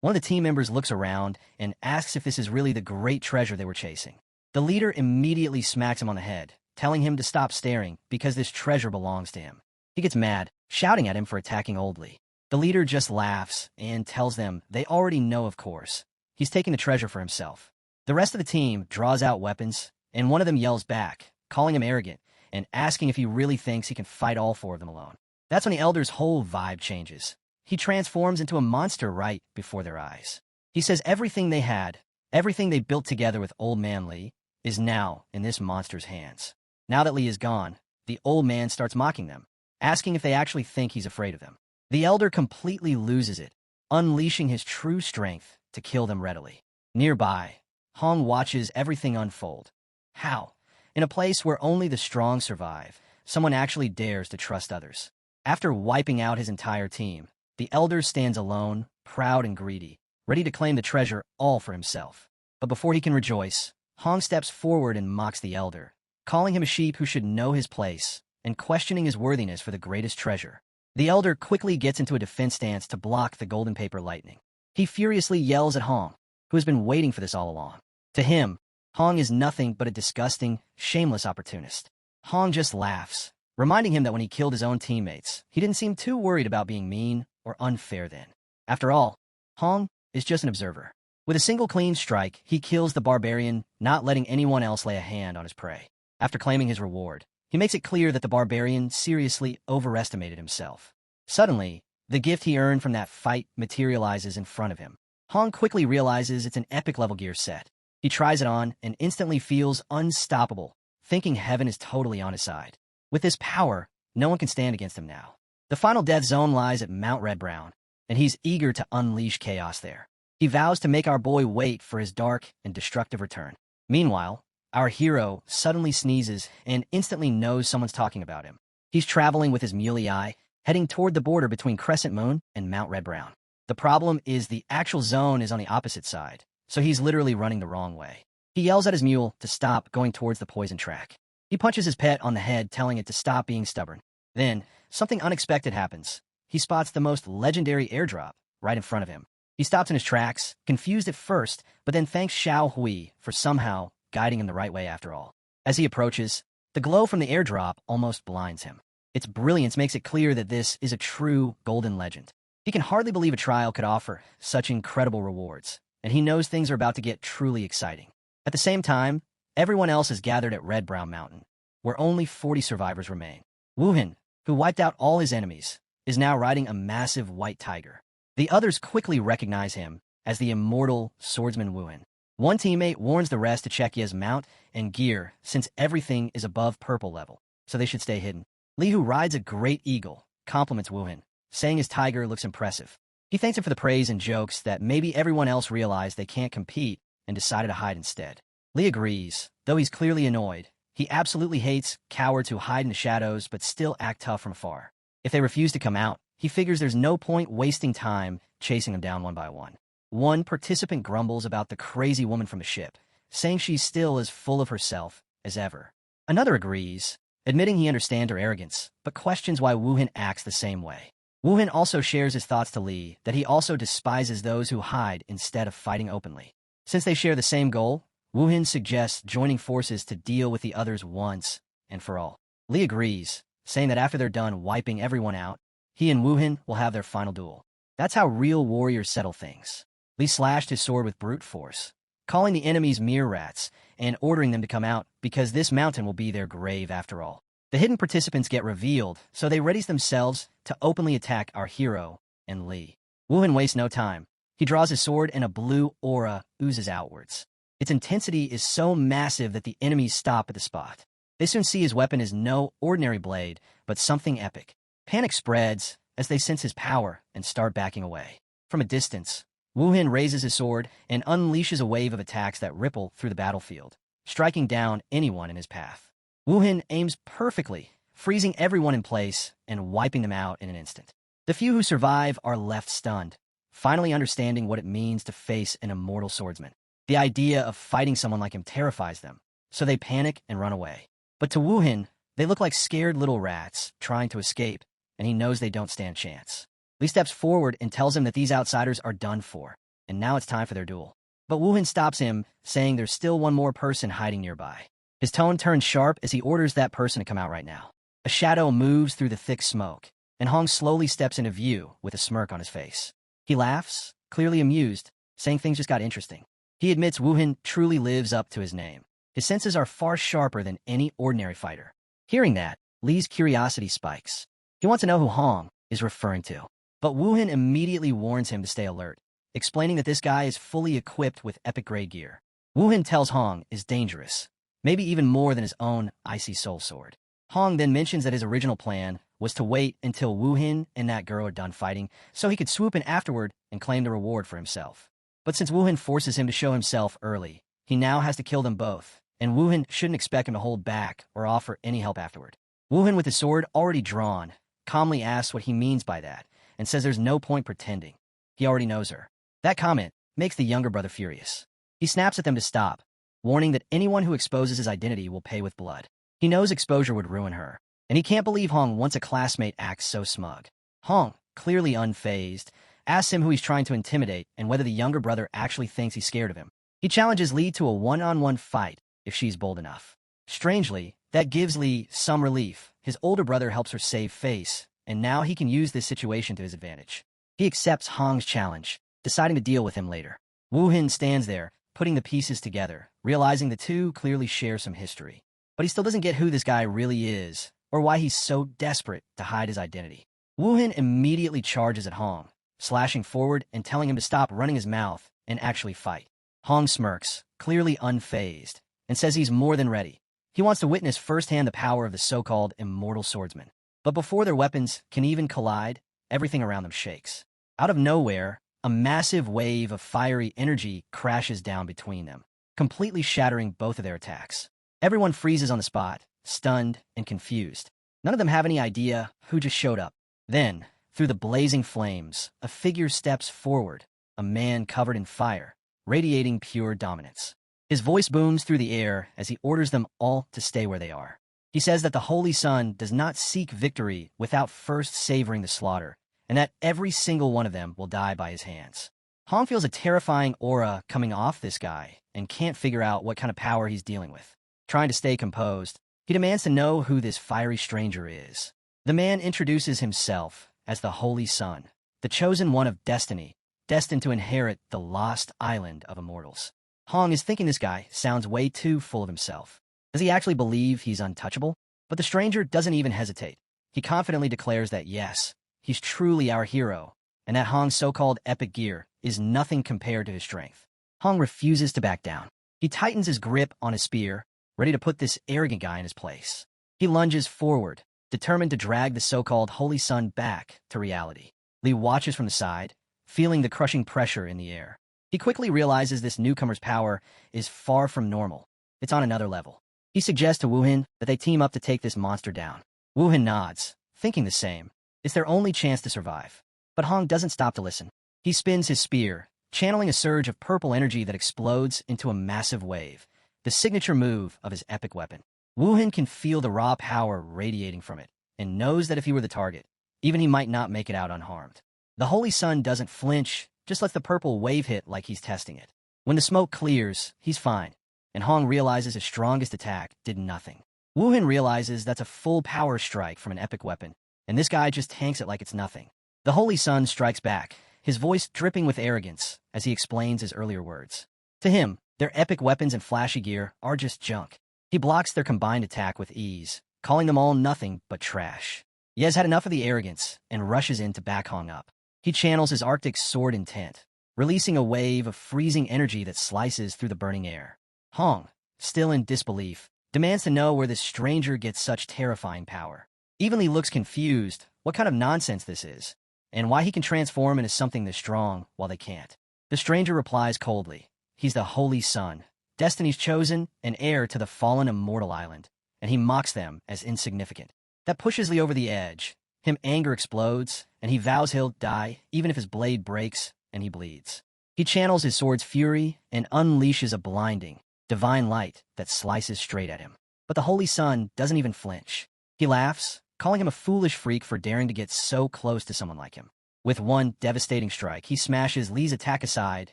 One of the team members looks around and asks if this is really the great treasure they were chasing. The leader immediately smacks him on the head, telling him to stop staring because this treasure belongs to him. He gets mad, shouting at him for attacking Old Lee. The leader just laughs and tells them they already know, of course. He's taking the treasure for himself. The rest of the team draws out weapons, and one of them yells back, calling him arrogant, and asking if he really thinks he can fight all 4 of them alone. That's when the elder's whole vibe changes. He transforms into a monster right before their eyes. He says everything they had, everything they built together with Old Man Lee, is now in this monster's hands. Now that Li is gone, the old man starts mocking them, asking if they actually think he's afraid of them. The elder completely loses it, unleashing his true strength to kill them readily. Nearby, Hong watches everything unfold. How? In a place where only the strong survive, someone actually dares to trust others. After wiping out his entire team, the elder stands alone, proud and greedy, ready to claim the treasure all for himself. But before he can rejoice, Hong steps forward and mocks the elder, calling him a sheep who should know his place and questioning his worthiness for the greatest treasure. The elder quickly gets into a defense stance to block the golden paper lightning. He furiously yells at Hong, who has been waiting for this all along. To him, Hong is nothing but a disgusting, shameless opportunist. Hong just laughs, reminding him that when he killed his own teammates, he didn't seem too worried about being mean or unfair then. After all, Hong is just an observer. With a single clean strike, he kills the barbarian, not letting anyone else lay a hand on his prey. After claiming his reward, he makes it clear that the barbarian seriously overestimated himself. Suddenly, the gift he earned from that fight materializes in front of him. Hong quickly realizes it's an epic level gear set. He tries it on and instantly feels unstoppable, thinking heaven is totally on his side. With this power, no one can stand against him now. The final death zone lies at Mount Red Brown, and he's eager to unleash chaos there. He vows to make our boy wait for his dark and destructive return. Meanwhile, our hero suddenly sneezes and instantly knows someone's talking about him. He's traveling with his muley eye, heading toward the border between Crescent Moon and Mount Red Brown. The problem is the actual zone is on the opposite side, so he's literally running the wrong way. He yells at his mule to stop going towards the poison track. He punches his pet on the head, telling it to stop being stubborn. Then, something unexpected happens. He spots the most legendary airdrop right in front of him. He stops in his tracks, confused at first, but then thanks Xiao Hui for somehow guiding him the right way after all. As he approaches, the glow from the airdrop almost blinds him. Its brilliance makes it clear that this is a true golden legend. He can hardly believe a trial could offer such incredible rewards, and he knows things are about to get truly exciting. At the same time, everyone else is gathered at Red Brown Mountain, where only 40 survivors remain. Wuhan, who wiped out all his enemies, is now riding a massive white tiger. The others quickly recognize him as the immortal swordsman Wuhan. One teammate warns the rest to check Ye's mount and gear since everything is above purple level, so they should stay hidden. Li, who rides a great eagle, compliments Wuhan, saying his tiger looks impressive. He thanks him for the praise and jokes that maybe everyone else realized they can't compete and decided to hide instead. Li agrees, though he's clearly annoyed. He absolutely hates cowards who hide in the shadows but still act tough from afar. If they refuse to come out, he figures there's no point wasting time chasing them down one by one. One participant grumbles about the crazy woman from the ship, saying she's still as full of herself as ever. Another agrees, admitting he understands her arrogance, but questions why Wuhan acts the same way. Wuhan also shares his thoughts to Li that he also despises those who hide instead of fighting openly. Since they share the same goal, Wuhan suggests joining forces to deal with the others once and for all. Li agrees, saying that after they're done wiping everyone out, he and Wuhan will have their final duel. That's how real warriors settle things. Li slashed his sword with brute force, calling the enemies mere rats and ordering them to come out because this mountain will be their grave after all. The hidden participants get revealed, so they ready themselves to openly attack our hero and Li. Wuhan wastes no time. He draws his sword and a blue aura oozes outwards. Its intensity is so massive that the enemies stop at the spot. They soon see his weapon is no ordinary blade, but something epic. Panic spreads as they sense his power and start backing away. From a distance, Wuhan raises his sword and unleashes a wave of attacks that ripple through the battlefield, striking down anyone in his path. Wuhan aims perfectly, freezing everyone in place and wiping them out in an instant. The few who survive are left stunned, finally understanding what it means to face an immortal swordsman. The idea of fighting someone like him terrifies them, so they panic and run away. But to Wuhan, they look like scared little rats trying to escape, and he knows they don't stand a chance. Li steps forward and tells him that these outsiders are done for, and now it's time for their duel. But Wuhan stops him, saying there's still one more person hiding nearby. His tone turns sharp as he orders that person to come out right now. A shadow moves through the thick smoke, and Hong slowly steps into view with a smirk on his face. He laughs, clearly amused, saying things just got interesting. He admits Wuhan truly lives up to his name. His senses are far sharper than any ordinary fighter. Hearing that, Li's curiosity spikes. He wants to know who Hong is referring to. But Wuhan immediately warns him to stay alert, explaining that this guy is fully equipped with epic grade gear. Woohin tells Hong is dangerous, maybe even more than his own icy soul sword. Hong then mentions that his original plan was to wait until Woohin and that girl are done fighting so he could swoop in afterward and claim the reward for himself. But since Woohin forces him to show himself early, he now has to kill them both, and Woohin shouldn't expect him to hold back or offer any help afterward. Woohin, with his sword already drawn, calmly asks what he means by that and says there's no point pretending. He already knows her. That comment makes the younger brother furious. He snaps at them to stop, warning that anyone who exposes his identity will pay with blood. He knows exposure would ruin her, and he can't believe Hong once a classmate acts so smug. Hong, clearly unfazed, asks him who he's trying to intimidate and whether the younger brother actually thinks he's scared of him. He challenges Lee to a one-on-one fight if she's bold enough. Strangely, that gives Lee some relief. His older brother helps her save face, and now he can use this situation to his advantage. He accepts Hong's challenge, deciding to deal with him later. Woohin stands there, putting the pieces together, realizing the two clearly share some history. But he still doesn't get who this guy really is, or why he's so desperate to hide his identity. Woohin immediately charges at Hong, slashing forward and telling him to stop running his mouth and actually fight. Hong smirks, clearly unfazed, and says he's more than ready. He wants to witness firsthand the power of the so-called immortal swordsman. But before their weapons can even collide, everything around them shakes. Out of nowhere, a massive wave of fiery energy crashes down between them, completely shattering both of their attacks. Everyone freezes on the spot, stunned and confused. None of them have any idea who just showed up. Then, through the blazing flames, a figure steps forward, a man covered in fire, radiating pure dominance. His voice booms through the air as he orders them all to stay where they are. He says that the Holy Sun does not seek victory without first savoring the slaughter, and that every single one of them will die by his hands. Hong feels a terrifying aura coming off this guy and can't figure out what kind of power he's dealing with. Trying to stay composed, he demands to know who this fiery stranger is. The man introduces himself as the Holy Sun, the chosen one of destiny, destined to inherit the lost island of immortals. Hong is thinking this guy sounds way too full of himself. Does he actually believe he's untouchable? But the stranger doesn't even hesitate. He confidently declares that yes, he's truly our hero, and that Hong's so-called epic gear is nothing compared to his strength. Hong refuses to back down. He tightens his grip on his spear, ready to put this arrogant guy in his place. He lunges forward, determined to drag the so-called Holy Sun back to reality. Lee watches from the side, feeling the crushing pressure in the air. He quickly realizes this newcomer's power is far from normal. It's on another level. He suggests to Woohin that they team up to take this monster down. Woohin nods, thinking the same. It's their only chance to survive. But Hong doesn't stop to listen. He spins his spear, channeling a surge of purple energy that explodes into a massive wave, the signature move of his epic weapon. Woohin can feel the raw power radiating from it, and knows that if he were the target, even he might not make it out unharmed. The Holy Sun doesn't flinch, just lets the purple wave hit like he's testing it. When the smoke clears, he's fine, and Hong realizes his strongest attack did nothing. Woohin realizes that's a full power strike from an epic weapon, and this guy just tanks it like it's nothing. The Holy Sun strikes back, his voice dripping with arrogance as he explains his earlier words. To him, their epic weapons and flashy gear are just junk. He blocks their combined attack with ease, calling them all nothing but trash. He has had enough of the arrogance and rushes in to back Hong up. He channels his Arctic sword intent, releasing a wave of freezing energy that slices through the burning air. Hong, still in disbelief, demands to know where this stranger gets such terrifying power. Even Lee looks confused what kind of nonsense this is, and why he can transform into something this strong while they can't. The stranger replies coldly. He's the Holy Sun, Destiny's chosen, and heir to the fallen immortal island, and he mocks them as insignificant. That pushes Lee over the edge. Him anger explodes, and he vows he'll die even if his blade breaks and he bleeds. He channels his sword's fury and unleashes a blinding, divine light that slices straight at him. But the Holy Sun doesn't even flinch. He laughs, calling him a foolish freak for daring to get so close to someone like him. With one devastating strike, he smashes Lee's attack aside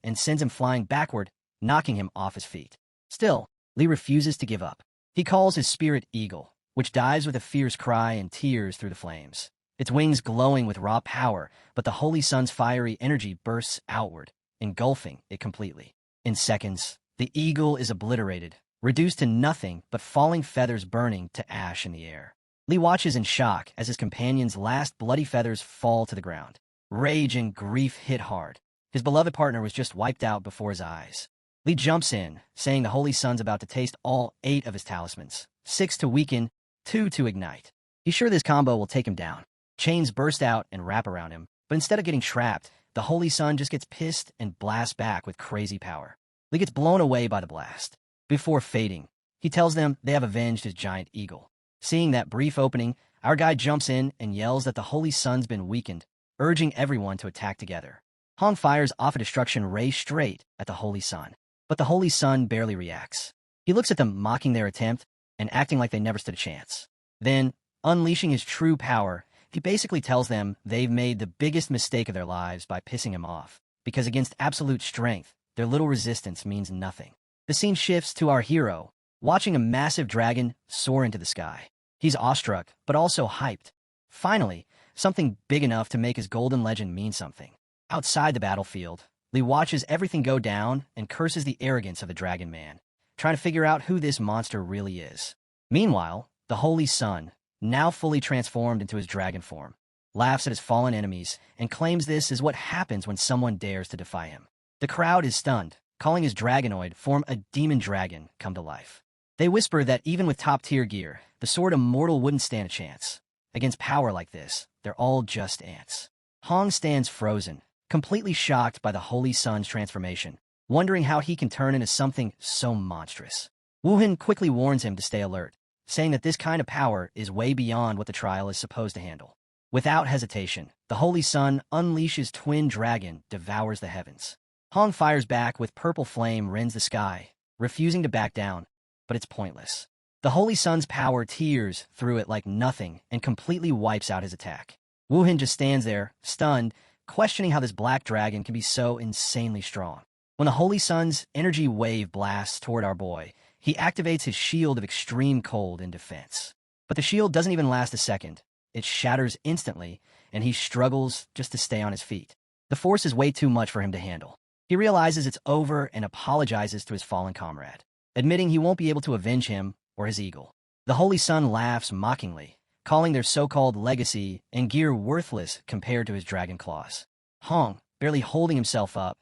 and sends him flying backward, knocking him off his feet. Still, Lee refuses to give up. He calls his spirit Eagle, which dives with a fierce cry and tears through the flames. Its wings glowing with raw power, but the Holy Sun's fiery energy bursts outward, engulfing it completely. In seconds, the eagle is obliterated, reduced to nothing but falling feathers burning to ash in the air. Lee watches in shock as his companion's last bloody feathers fall to the ground. Rage and grief hit hard. His beloved partner was just wiped out before his eyes. Li jumps in, saying the Holy Sun's about to taste all 8 of his talismans. 6 to weaken, 2 to ignite. He's sure this combo will take him down. Chains burst out and wrap around him, but instead of getting trapped, the Holy Sun just gets pissed and blasts back with crazy power. Li gets blown away by the blast. Before fading, he tells them they have avenged his giant eagle. Seeing that brief opening, our guy jumps in and yells that the Holy Sun's been weakened, urging everyone to attack together. Hong fires off a destruction ray straight at the Holy Sun, but the Holy Sun barely reacts. He looks at them mocking their attempt and acting like they never stood a chance. Then, unleashing his true power, he basically tells them they've made the biggest mistake of their lives by pissing him off, because against absolute strength, their little resistance means nothing. The scene shifts to our hero, watching a massive dragon soar into the sky. He's awestruck, but also hyped. Finally, something big enough to make his golden legend mean something. Outside the battlefield, Li watches everything go down and curses the arrogance of the Dragon Man, trying to figure out who this monster really is. Meanwhile, the Holy Sun, now fully transformed into his dragon form, laughs at his fallen enemies and claims this is what happens when someone dares to defy him. The crowd is stunned, calling his dragonoid form a demon dragon come to life. They whisper that even with top-tier gear, the sword immortal wouldn't stand a chance. Against power like this, they're all just ants. Hong stands frozen, completely shocked by the Holy Sun's transformation, wondering how he can turn into something so monstrous. Wuhan quickly warns him to stay alert, saying that this kind of power is way beyond what the trial is supposed to handle. Without hesitation, the Holy Sun unleashes Twin Dragon, devours the heavens. Hong fires back with purple flame rends the sky, refusing to back down, but it's pointless. The Holy Sun's power tears through it like nothing and completely wipes out his attack. Wuhan just stands there, stunned, questioning how this black dragon can be so insanely strong. When the Holy Sun's energy wave blasts toward our boy, he activates his shield of extreme cold in defense. But the shield doesn't even last a second. It shatters instantly, and he struggles just to stay on his feet. The force is way too much for him to handle. He realizes it's over and apologizes to his fallen comrade, admitting he won't be able to avenge him or his eagle. The Holy Sun laughs mockingly, calling their so-called legacy and gear worthless compared to his dragon claws. Hong, barely holding himself up,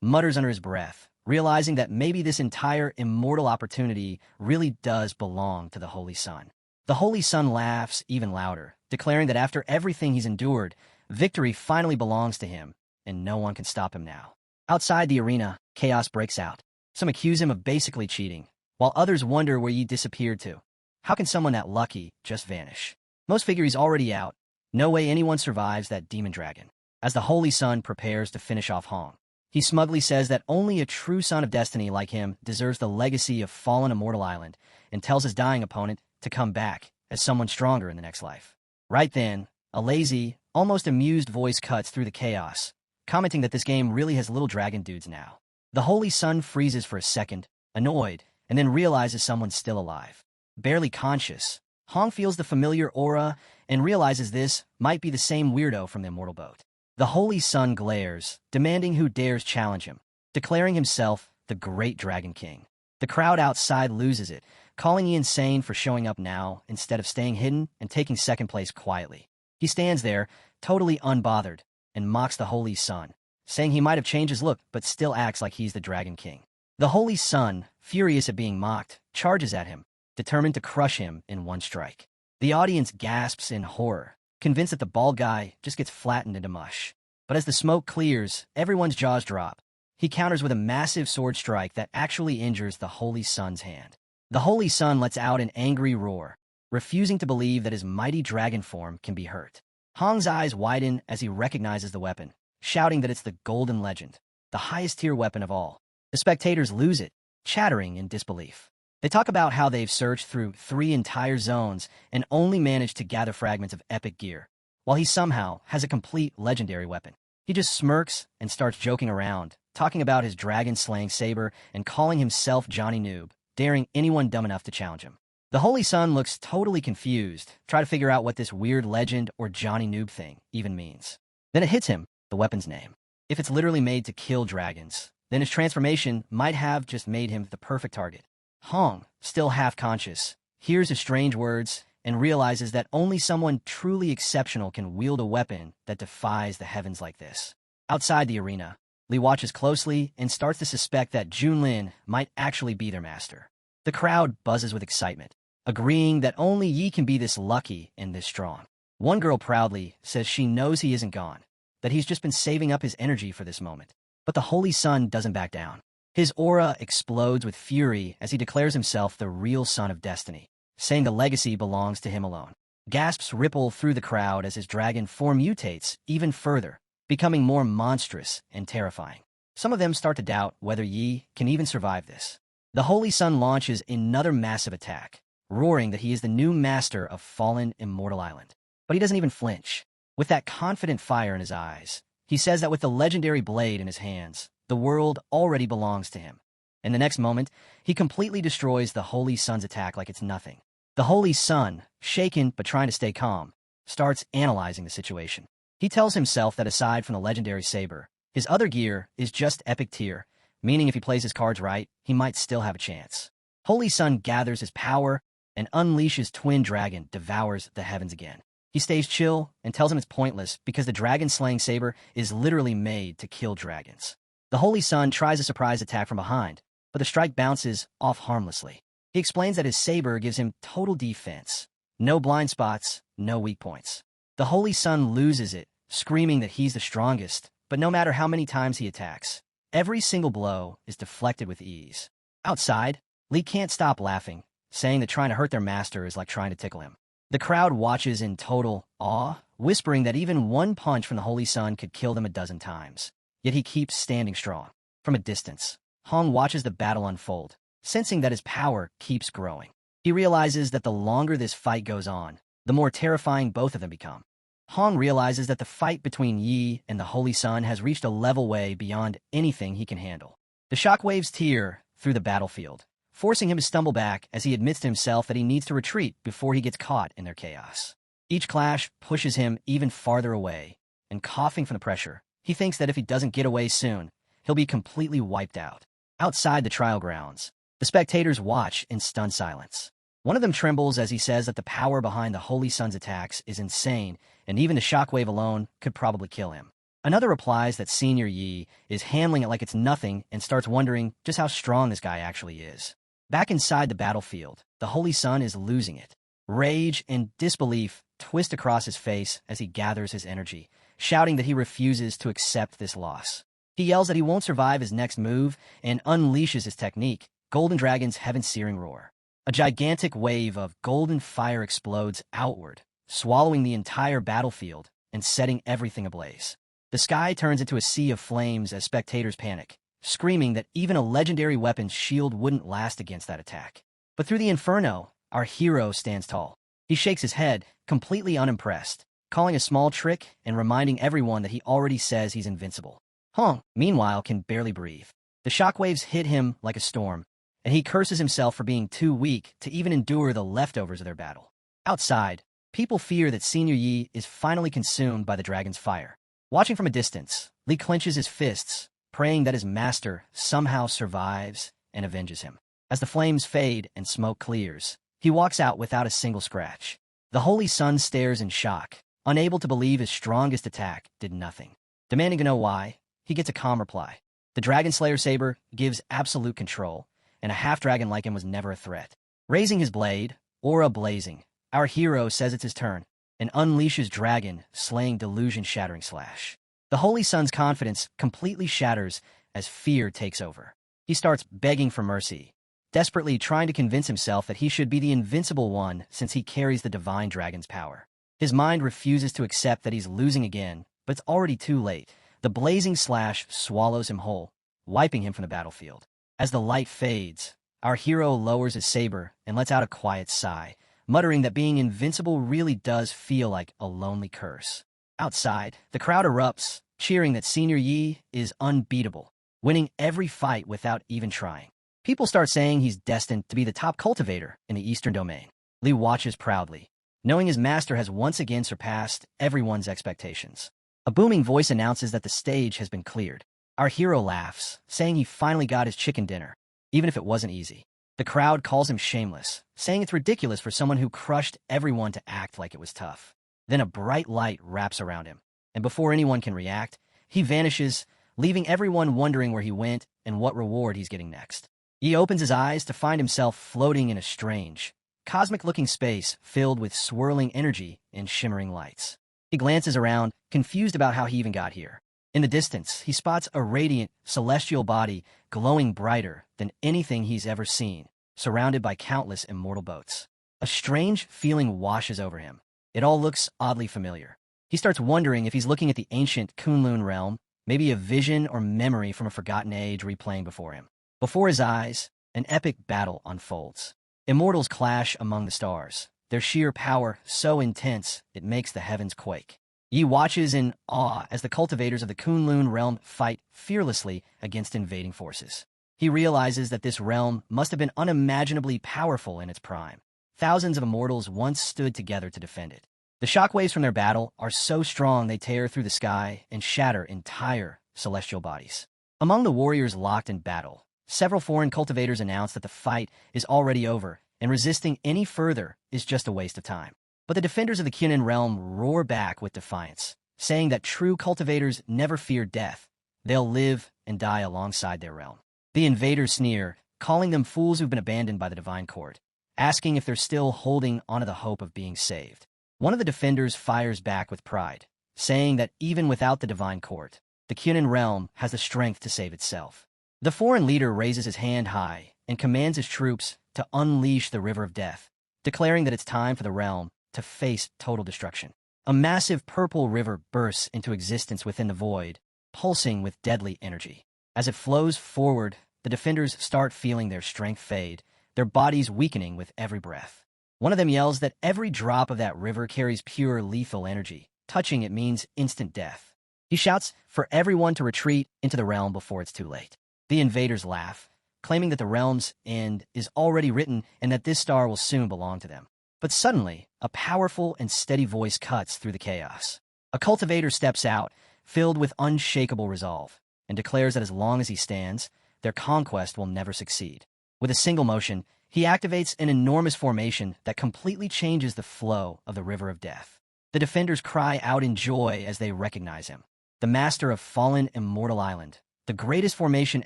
mutters under his breath, realizing that maybe this entire immortal opportunity really does belong to the Holy Sun. The Holy Sun laughs even louder, declaring that after everything he's endured, victory finally belongs to him, and no one can stop him now. Outside the arena, chaos breaks out. Some accuse him of basically cheating, while others wonder where he disappeared to. How can someone that lucky just vanish? Most figure he's already out. No way anyone survives that demon dragon. As the Holy Sun prepares to finish off Hong, he smugly says that only a true son of destiny like him deserves the legacy of fallen Immortal Island, and tells his dying opponent to come back as someone stronger in the next life. Right then, a lazy, almost amused voice cuts through the chaos, commenting that this game really has little dragon dudes now. The Holy Sun freezes for a second, annoyed, and then realizes someone's still alive. Barely conscious, Hong feels the familiar aura and realizes this might be the same weirdo from the Immortal Boat. The Holy Sun glares, demanding who dares challenge him, declaring himself the Great Dragon King. The crowd outside loses it, calling he insane for showing up now instead of staying hidden and taking second place quietly. He stands there, totally unbothered, and mocks the Holy Sun, saying he might have changed his look but still acts like he's the Dragon King. The Holy Sun, furious at being mocked, charges at him, determined to crush him in one strike. The audience gasps in horror, convinced that the bald guy just gets flattened into mush. But as the smoke clears, everyone's jaws drop. He counters with a massive sword strike that actually injures the Holy Sun's hand. The Holy Sun lets out an angry roar, refusing to believe that his mighty dragon form can be hurt. Hong's eyes widen as he recognizes the weapon, shouting that it's the Golden Legend, the highest tier weapon of all. The spectators lose it, chattering in disbelief. They talk about how they've searched through 3 entire zones and only managed to gather fragments of epic gear, while he somehow has a complete legendary weapon. He just smirks and starts joking around, talking about his dragon-slaying saber and calling himself Johnny Noob, daring anyone dumb enough to challenge him. The Holy Sun looks totally confused, trying to figure out what this weird legend or Johnny Noob thing even means. Then it hits him, the weapon's name. If it's literally made to kill dragons, then his transformation might have just made him the perfect target. Hong, still half-conscious, hears his strange words and realizes that only someone truly exceptional can wield a weapon that defies the heavens like this. Outside the arena, Li watches closely and starts to suspect that Junlin might actually be their master. The crowd buzzes with excitement, agreeing that only Yi can be this lucky and this strong. One girl proudly says she knows he isn't gone, that he's just been saving up his energy for this moment. But the Holy Sun doesn't back down. His aura explodes with fury as he declares himself the real son of destiny, saying the legacy belongs to him alone. Gasps ripple through the crowd as his dragon form mutates even further, becoming more monstrous and terrifying. Some of them start to doubt whether Yi can even survive this. The Holy Sun launches another massive attack, roaring that he is the new master of fallen Immortal Island. But he doesn't even flinch. With that confident fire in his eyes, he says that with the legendary blade in his hands, the world already belongs to him. In the next moment, he completely destroys the Holy Sun's attack like it's nothing. The Holy Sun, shaken but trying to stay calm, starts analyzing the situation. He tells himself that aside from the legendary saber, his other gear is just epic tier, meaning if he plays his cards right, he might still have a chance. Holy Sun gathers his power and unleashes Twin Dragon devours the heavens again. He stays chill and tells him it's pointless because the dragon-slaying saber is literally made to kill dragons. The Holy Sun tries a surprise attack from behind, but the strike bounces off harmlessly. He explains that his saber gives him total defense. No blind spots, no weak points. The Holy Sun loses it, screaming that he's the strongest, but no matter how many times he attacks, every single blow is deflected with ease. Outside, Li can't stop laughing, saying that trying to hurt their master is like trying to tickle him. The crowd watches in total awe, whispering that even one punch from the Holy Sun could kill them a dozen times. Yet he keeps standing strong. From a distance, Hong watches the battle unfold, sensing that his power keeps growing. He realizes that the longer this fight goes on, the more terrifying both of them become. Hong realizes that the fight between Yi and the Holy Sun has reached a level way beyond anything he can handle. The shockwaves tear through the battlefield, forcing him to stumble back as he admits to himself that he needs to retreat before he gets caught in their chaos. Each clash pushes him even farther away, and coughing from the pressure, he thinks that if he doesn't get away soon, he'll be completely wiped out. Outside the trial grounds, the spectators watch in stunned silence. One of them trembles as he says that the power behind the Holy Sun's attacks is insane, and even the shockwave alone could probably kill him. Another replies that Senior Yi is handling it like it's nothing and starts wondering just how strong this guy actually is. Back inside the battlefield, the Holy Sun is losing it. Rage and disbelief twist across his face as he gathers his energy, shouting that he refuses to accept this loss. He yells that he won't survive his next move and unleashes his technique, Golden Dragon's heaven-searing roar. A gigantic wave of golden fire explodes outward, swallowing the entire battlefield and setting everything ablaze. The sky turns into a sea of flames as spectators panic, screaming that even a legendary weapon's shield wouldn't last against that attack. But through the inferno, our hero stands tall. He shakes his head, completely unimpressed, calling a small trick and reminding everyone that he already says he's invincible. Hong, meanwhile, can barely breathe. The shockwaves hit him like a storm, and he curses himself for being too weak to even endure the leftovers of their battle. Outside, people fear that Senior Yi is finally consumed by the dragon's fire. Watching from a distance, Li clenches his fists, praying that his master somehow survives and avenges him. As the flames fade and smoke clears, he walks out without a single scratch. The Holy Sun stares in shock, unable to believe his strongest attack did nothing. Demanding to know why, he gets a calm reply. The Dragon Slayer saber gives absolute control, and a half-dragon like him was never a threat. Raising his blade, aura blazing, our hero says it's his turn, and unleashes Dragon, slaying delusion-shattering slash. The Holy Sun's confidence completely shatters as fear takes over. He starts begging for mercy, desperately trying to convince himself that he should be the invincible one since he carries the Divine Dragon's power. His mind refuses to accept that he's losing again, but it's already too late. The blazing slash swallows him whole, wiping him from the battlefield. As the light fades, our hero lowers his saber and lets out a quiet sigh, muttering that being invincible really does feel like a lonely curse. Outside, the crowd erupts, cheering that Senior Yi is unbeatable, winning every fight without even trying. People start saying he's destined to be the top cultivator in the Eastern Domain. Li watches proudly, knowing his master has once again surpassed everyone's expectations. A booming voice announces that the stage has been cleared. Our hero laughs, saying he finally got his chicken dinner, even if it wasn't easy. The crowd calls him shameless, saying it's ridiculous for someone who crushed everyone to act like it was tough. Then a bright light wraps around him, and before anyone can react, he vanishes, leaving everyone wondering where he went and what reward he's getting next. He opens his eyes to find himself floating in a strange, cosmic-looking space filled with swirling energy and shimmering lights. He glances around, confused about how he even got here. In the distance, he spots a radiant, celestial body glowing brighter than anything he's ever seen, surrounded by countless immortal boats. A strange feeling washes over him. It all looks oddly familiar. He starts wondering if he's looking at the ancient Kunlun realm, maybe a vision or memory from a forgotten age replaying before him. Before his eyes, an epic battle unfolds. Immortals clash among the stars, their sheer power so intense it makes the heavens quake. Yi watches in awe as the cultivators of the Kunlun realm fight fearlessly against invading forces. He realizes that this realm must have been unimaginably powerful in its prime. Thousands of immortals once stood together to defend it. The shockwaves from their battle are so strong they tear through the sky and shatter entire celestial bodies. Among the warriors locked in battle, several foreign cultivators announce that the fight is already over, and resisting any further is just a waste of time. But the defenders of the Kunlun realm roar back with defiance, saying that true cultivators never fear death. They'll live and die alongside their realm. The invaders sneer, calling them fools who've been abandoned by the divine court, asking if they're still holding onto the hope of being saved. One of the defenders fires back with pride, saying that even without the divine court, the Kunlun realm has the strength to save itself. The foreign leader raises his hand high and commands his troops to unleash the river of death, declaring that it's time for the realm to face total destruction. A massive purple river bursts into existence within the void, pulsing with deadly energy. As it flows forward, the defenders start feeling their strength fade, their bodies weakening with every breath. One of them yells that every drop of that river carries pure lethal energy. Touching it means instant death. He shouts for everyone to retreat into the realm before it's too late. The invaders laugh, claiming that the realm's end is already written and that this star will soon belong to them. But suddenly, a powerful and steady voice cuts through the chaos. A cultivator steps out, filled with unshakable resolve, and declares that as long as he stands, their conquest will never succeed. With a single motion, he activates an enormous formation that completely changes the flow of the river of death. The defenders cry out in joy as they recognize him, the master of fallen immortal island, the greatest formation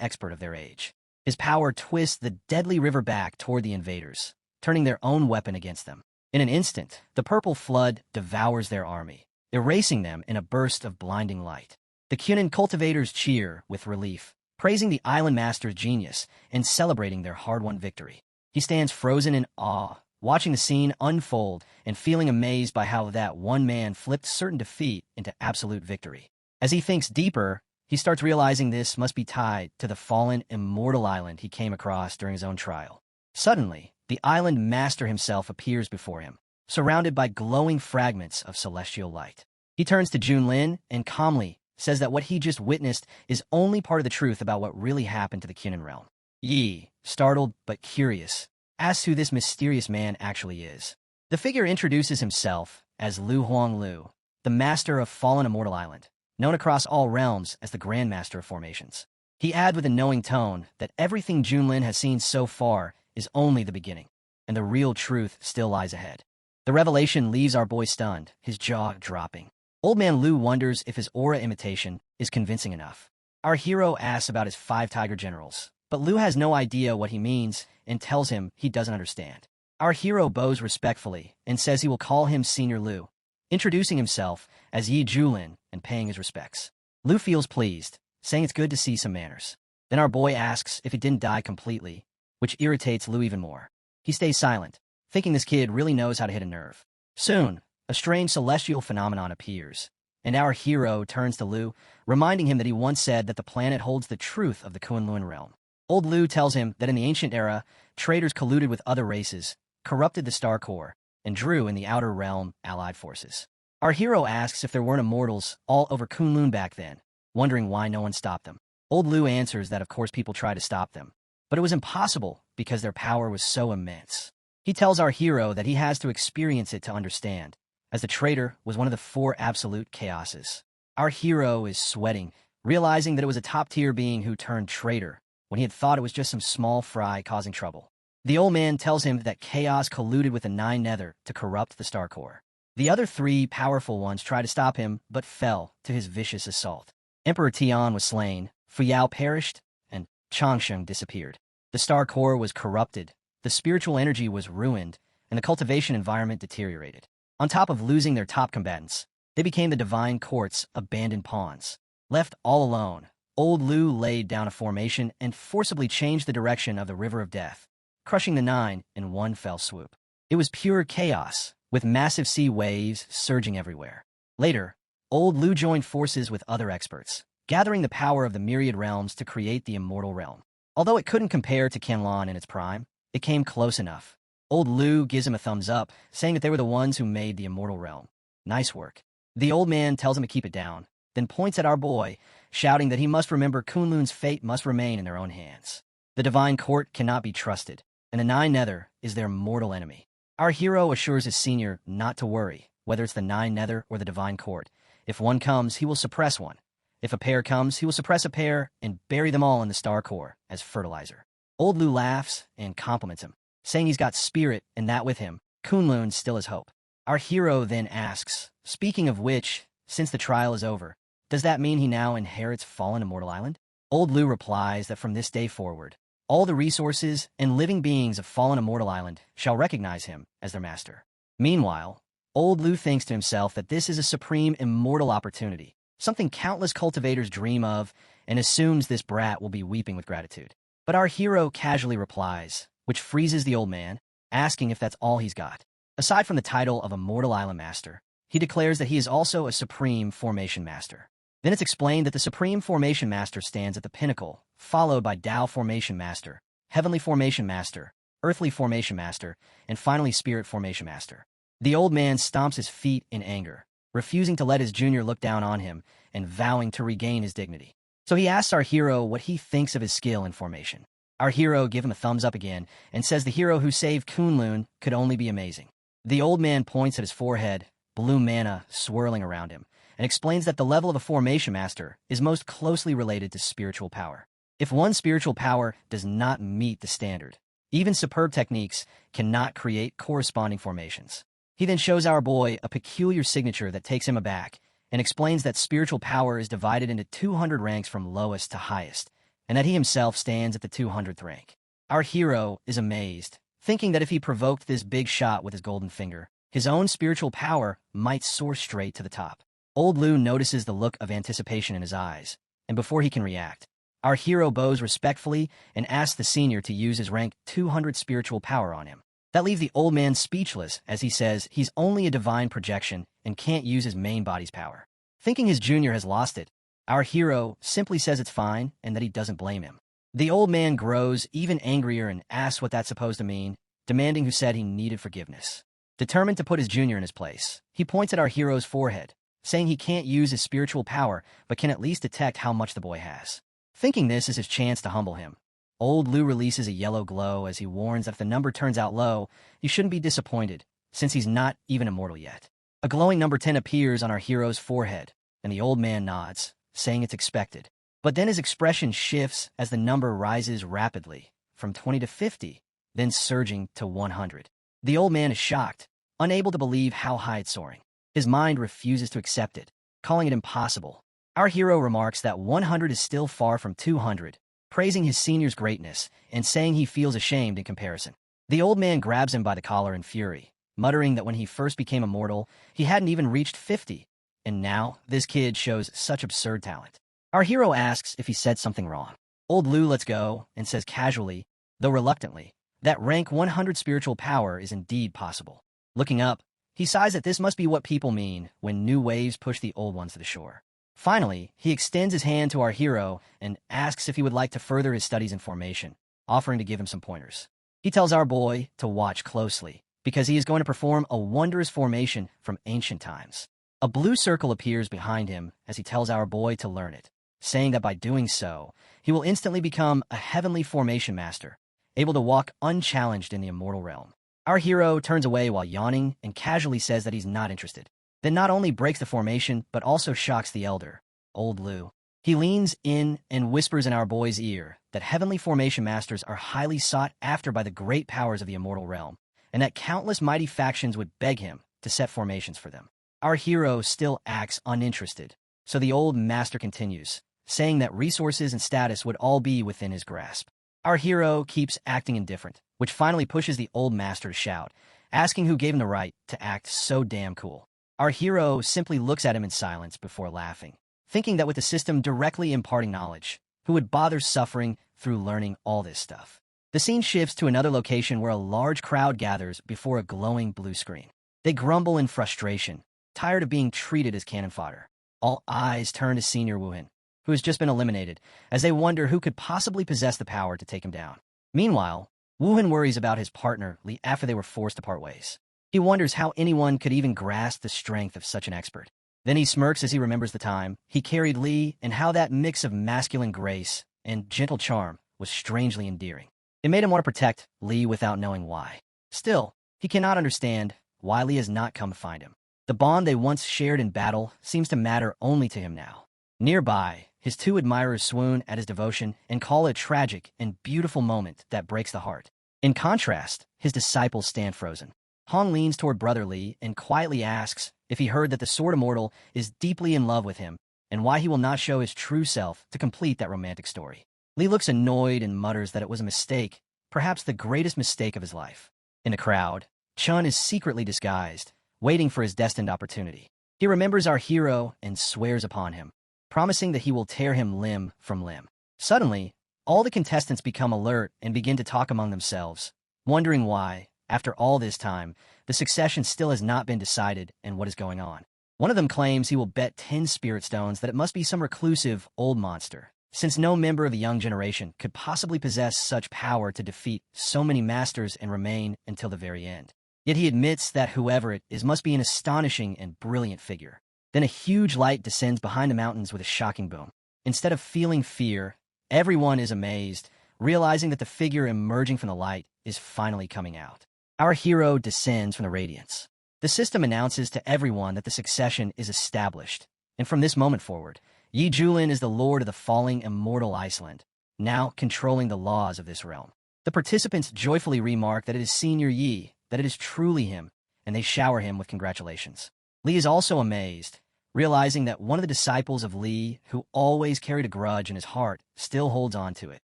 expert of their age. His power twists the deadly river back toward the invaders, turning their own weapon against them. In an instant, the purple flood devours their army, erasing them in a burst of blinding light. The Kunlun cultivators cheer with relief, praising the island master's genius and celebrating their hard-won victory. He stands frozen in awe, watching the scene unfold and feeling amazed by how that one man flipped certain defeat into absolute victory. As he thinks deeper, he starts realizing this must be tied to the fallen immortal island he came across during his own trial. Suddenly, the island master himself appears before him, surrounded by glowing fragments of celestial light. He turns to Junlin and calmly says that what he just witnessed is only part of the truth about what really happened to the Kunlun realm. Yi, startled but curious, asks who this mysterious man actually is. The figure introduces himself as Lu Huanglu, the master of Fallen Immortal Island, known across all realms as the Grand Master of Formations. He adds with a knowing tone that everything Junlin has seen so far is only the beginning, and the real truth still lies ahead. The revelation leaves our boy stunned, his jaw dropping. Old Man Lu wonders if his aura imitation is convincing enough. Our hero asks about his 5 tiger generals, but Lu has no idea what he means and tells him he doesn't understand. Our hero bows respectfully and says he will call him Senior Lu, introducing himself as Yi Julin and paying his respects. Lu feels pleased, saying it's good to see some manners. Then our boy asks if he didn't die completely, which irritates Lu even more. He stays silent, thinking this kid really knows how to hit a nerve. Soon, a strange celestial phenomenon appears, and our hero turns to Lu, reminding him that he once said that the planet holds the truth of the Kunlun realm. Old Lu tells him that in the ancient era, traders colluded with other races, corrupted the star core, and drew in the outer realm allied forces. Our hero asks if there weren't immortals all over Kunlun back then, wondering why no one stopped them. Old Lu answers that of course people tried to stop them, but it was impossible because their power was so immense. He tells our hero that he has to experience it to understand, as the traitor was one of the 4 absolute chaoses. Our hero is sweating, realizing that it was a top-tier being who turned traitor, when he had thought it was just some small fry causing trouble. The old man tells him that chaos colluded with the 9 nether to corrupt the star core. The other 3 powerful ones tried to stop him, but fell to his vicious assault. Emperor Tian was slain, Fuyao perished, and Changsheng disappeared. The star core was corrupted, the spiritual energy was ruined, and the cultivation environment deteriorated. On top of losing their top combatants, they became the divine court's abandoned pawns. Left all alone, Old Lu laid down a formation and forcibly changed the direction of the River of Death, crushing the Nine in one fell swoop. It was pure chaos, with massive sea waves surging everywhere. Later, Old Lu joined forces with other experts, gathering the power of the myriad realms to create the immortal realm. Although it couldn't compare to Qianlong in its prime, it came close enough. Old Lu gives him a thumbs up, saying that they were the ones who made the immortal realm. Nice work. The old man tells him to keep it down, then points at our boy, shouting that he must remember Kunlun's fate must remain in their own hands. The divine court cannot be trusted, and the Nine Nether is their mortal enemy. Our hero assures his senior not to worry, whether it's the Nine Nether or the divine court. If one comes, he will suppress one. If a pair comes, he will suppress a pair and bury them all in the star core as fertilizer. Old Lu laughs and compliments him, saying he's got spirit and that with him, Kunlun still has hope. Our hero then asks, speaking of which, since the trial is over, does that mean he now inherits Fallen Immortal Island? Old Lu replies that from this day forward, all the resources and living beings of Fallen Immortal Island shall recognize him as their master. Meanwhile, Old Lu thinks to himself that this is a supreme immortal opportunity, something countless cultivators dream of, and assumes this brat will be weeping with gratitude. But our hero casually replies, which freezes the old man, asking if that's all he's got. Aside from the title of Immortal Island Master, he declares that he is also a Supreme Formation Master. Then it's explained that the Supreme Formation Master stands at the pinnacle, followed by Tao Formation Master, Heavenly Formation Master, Earthly Formation Master, and finally Spirit Formation Master. The old man stomps his feet in anger, refusing to let his junior look down on him and vowing to regain his dignity. So he asks our hero what he thinks of his skill in formation. Our hero gives him a thumbs up again and says the hero who saved Kunlun could only be amazing. The old man points at his forehead, blue mana swirling around him, and explains that the level of a formation master is most closely related to spiritual power. If one spiritual power does not meet the standard, even superb techniques cannot create corresponding formations. He then shows our boy a peculiar signature that takes him aback and explains that spiritual power is divided into 200 ranks from lowest to highest, and that he himself stands at the 200th rank. Our hero is amazed, thinking that if he provoked this big shot with his golden finger, his own spiritual power might soar straight to the top. Old Lu notices the look of anticipation in his eyes, and before he can react, our hero bows respectfully and asks the senior to use his rank 200 spiritual power on him. That leaves the old man speechless as he says he's only a divine projection and can't use his main body's power. Thinking his junior has lost it, our hero simply says it's fine and that he doesn't blame him. The old man grows even angrier and asks what that's supposed to mean, demanding who said he needed forgiveness. Determined to put his junior in his place, he points at our hero's forehead, saying he can't use his spiritual power but can at least detect how much the boy has. Thinking this is his chance to humble him, Old Lu releases a yellow glow as he warns that if the number turns out low, he shouldn't be disappointed, since he's not even immortal yet. A glowing number 10 appears on our hero's forehead, and the old man nods, saying it's expected. But then his expression shifts as the number rises rapidly, from 20 to 50, then surging to 100. The old man is shocked, unable to believe how high it's soaring. His mind refuses to accept it, calling it impossible. Our hero remarks that 100 is still far from 200, praising his senior's greatness and saying he feels ashamed in comparison. The old man grabs him by the collar in fury, muttering that when he first became immortal, he hadn't even reached 50, and now this kid shows such absurd talent. Our hero asks if he said something wrong. Old Lu lets go and says casually, though reluctantly, that rank 100 spiritual power is indeed possible. Looking up, he sighs that this must be what people mean when new waves push the old ones to the shore. Finally, he extends his hand to our hero and asks if he would like to further his studies in formation, offering to give him some pointers. He tells our boy to watch closely, because he is going to perform a wondrous formation from ancient times. A blue circle appears behind him as he tells our boy to learn it, saying that by doing so, he will instantly become a heavenly formation master, able to walk unchallenged in the immortal realm. Our hero turns away while yawning and casually says that he's not interested. Then not only breaks the formation, but also shocks the elder, Old Lu. He leans in and whispers in our boy's ear that heavenly formation masters are highly sought after by the great powers of the immortal realm, and that countless mighty factions would beg him to set formations for them. Our hero still acts uninterested, So the old master continues, saying that resources and status would all be within his grasp. Our hero keeps acting indifferent, which finally pushes the old master to shout, asking who gave him the right to act so damn cool. Our hero simply looks at him in silence before laughing, thinking that with the system directly imparting knowledge, who would bother suffering through learning all this stuff? The scene shifts to another location where a large crowd gathers before a glowing blue screen. They grumble in frustration, tired of being treated as cannon fodder. All eyes turn to Senior Wuhan, who has just been eliminated, as they wonder who could possibly possess the power to take him down. Meanwhile, Wuhan worries about his partner, Li, after they were forced to part ways. He wonders how anyone could even grasp the strength of such an expert. Then he smirks as he remembers the time he carried Li and how that mix of masculine grace and gentle charm was strangely endearing. It made him want to protect Li without knowing why. Still, he cannot understand why Li has not come to find him. The bond they once shared in battle seems to matter only to him now. Nearby, his two admirers swoon at his devotion and call it a tragic and beautiful moment that breaks the heart. In contrast, his disciples stand frozen. Hong leans toward Brother Li and quietly asks if he heard that the Sword Immortal is deeply in love with him and why he will not show his true self to complete that romantic story. Li looks annoyed and mutters that it was a mistake, perhaps the greatest mistake of his life. In the crowd, Chun is secretly disguised, waiting for his destined opportunity. He remembers our hero and swears upon him, promising that he will tear him limb from limb. Suddenly, all the contestants become alert and begin to talk among themselves, wondering why, after all this time, the succession still has not been decided and what is going on. One of them claims he will bet 10 spirit stones that it must be some reclusive old monster, since no member of the young generation could possibly possess such power to defeat so many masters and remain until the very end. Yet he admits that whoever it is must be an astonishing and brilliant figure. Then a huge light descends behind the mountains with a shocking boom. Instead of feeling fear, everyone is amazed, realizing that the figure emerging from the light is finally coming out. Our hero descends from the radiance. The system announces to everyone that the succession is established, and from this moment forward, Yi Julin is the lord of the falling immortal Iceland, now controlling the laws of this realm. The participants joyfully remark that it is Senior Yi, that it is truly him, and they shower him with congratulations. Li is also amazed, realizing that one of the disciples of Li, who always carried a grudge in his heart, still holds on to it,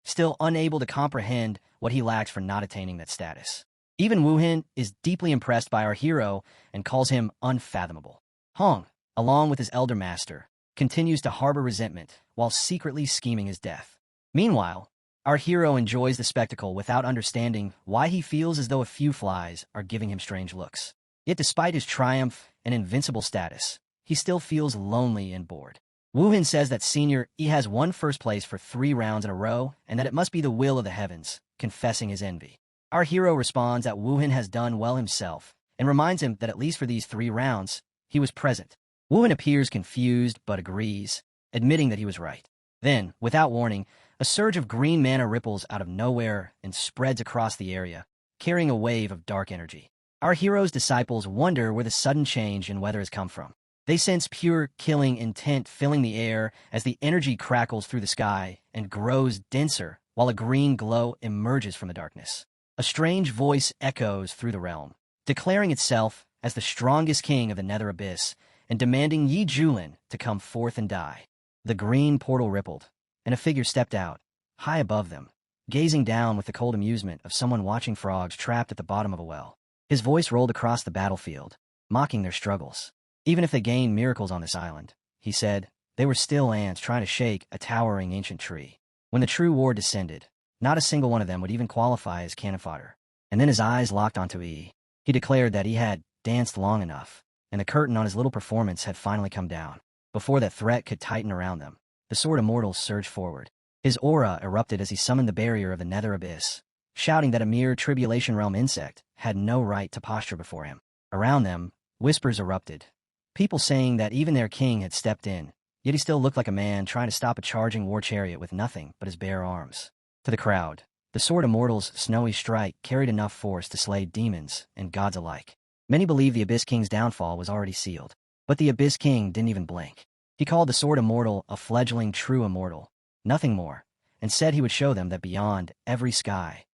still unable to comprehend what he lacks for not attaining that status. Even Wu Hin is deeply impressed by our hero and calls him unfathomable. Hong, along with his elder master, continues to harbor resentment while secretly scheming his death. Meanwhile, our hero enjoys the spectacle without understanding why he feels as though a few flies are giving him strange looks. Yet despite his triumph and invincible status, he still feels lonely and bored. Wu Hin says that Senior Yi has won first place for 3 rounds in a row and that it must be the will of the heavens, confessing his envy. Our hero responds that Wu Hin has done well himself and reminds him that at least for these 3 rounds, he was present. Wu Hin appears confused but agrees, admitting that he was right. Then, without warning, a surge of green mana ripples out of nowhere and spreads across the area, carrying a wave of dark energy. Our hero's disciples wonder where the sudden change in weather has come from. They sense pure killing intent filling the air as the energy crackles through the sky and grows denser while a green glow emerges from the darkness. A strange voice echoes through the realm, declaring itself as the strongest king of the Nether Abyss and demanding Yi Julin to come forth and die. The green portal rippled, and a figure stepped out, high above them, gazing down with the cold amusement of someone watching frogs trapped at the bottom of a well. His voice rolled across the battlefield, mocking their struggles. Even if they gained miracles on this island, he said, they were still ants trying to shake a towering ancient tree. When the true war descended, not a single one of them would even qualify as cannon fodder. And then his eyes locked onto Yi. He declared that he had danced long enough, and the curtain on his little performance had finally come down. Before that threat could tighten around them, the Sword Immortal surged forward. His aura erupted as he summoned the barrier of the Nether Abyss, shouting that a mere Tribulation Realm insect had no right to posture before him. Around them, whispers erupted, people saying that even their king had stepped in, yet he still looked like a man trying to stop a charging war chariot with nothing but his bare arms. To the crowd, the Sword Immortal's snowy strike carried enough force to slay demons and gods alike. Many believed the Abyss King's downfall was already sealed, but the Abyss King didn't even blink. He called the Sword Immortal a fledgling true immortal, nothing more, and said he would show them that beyond every sky,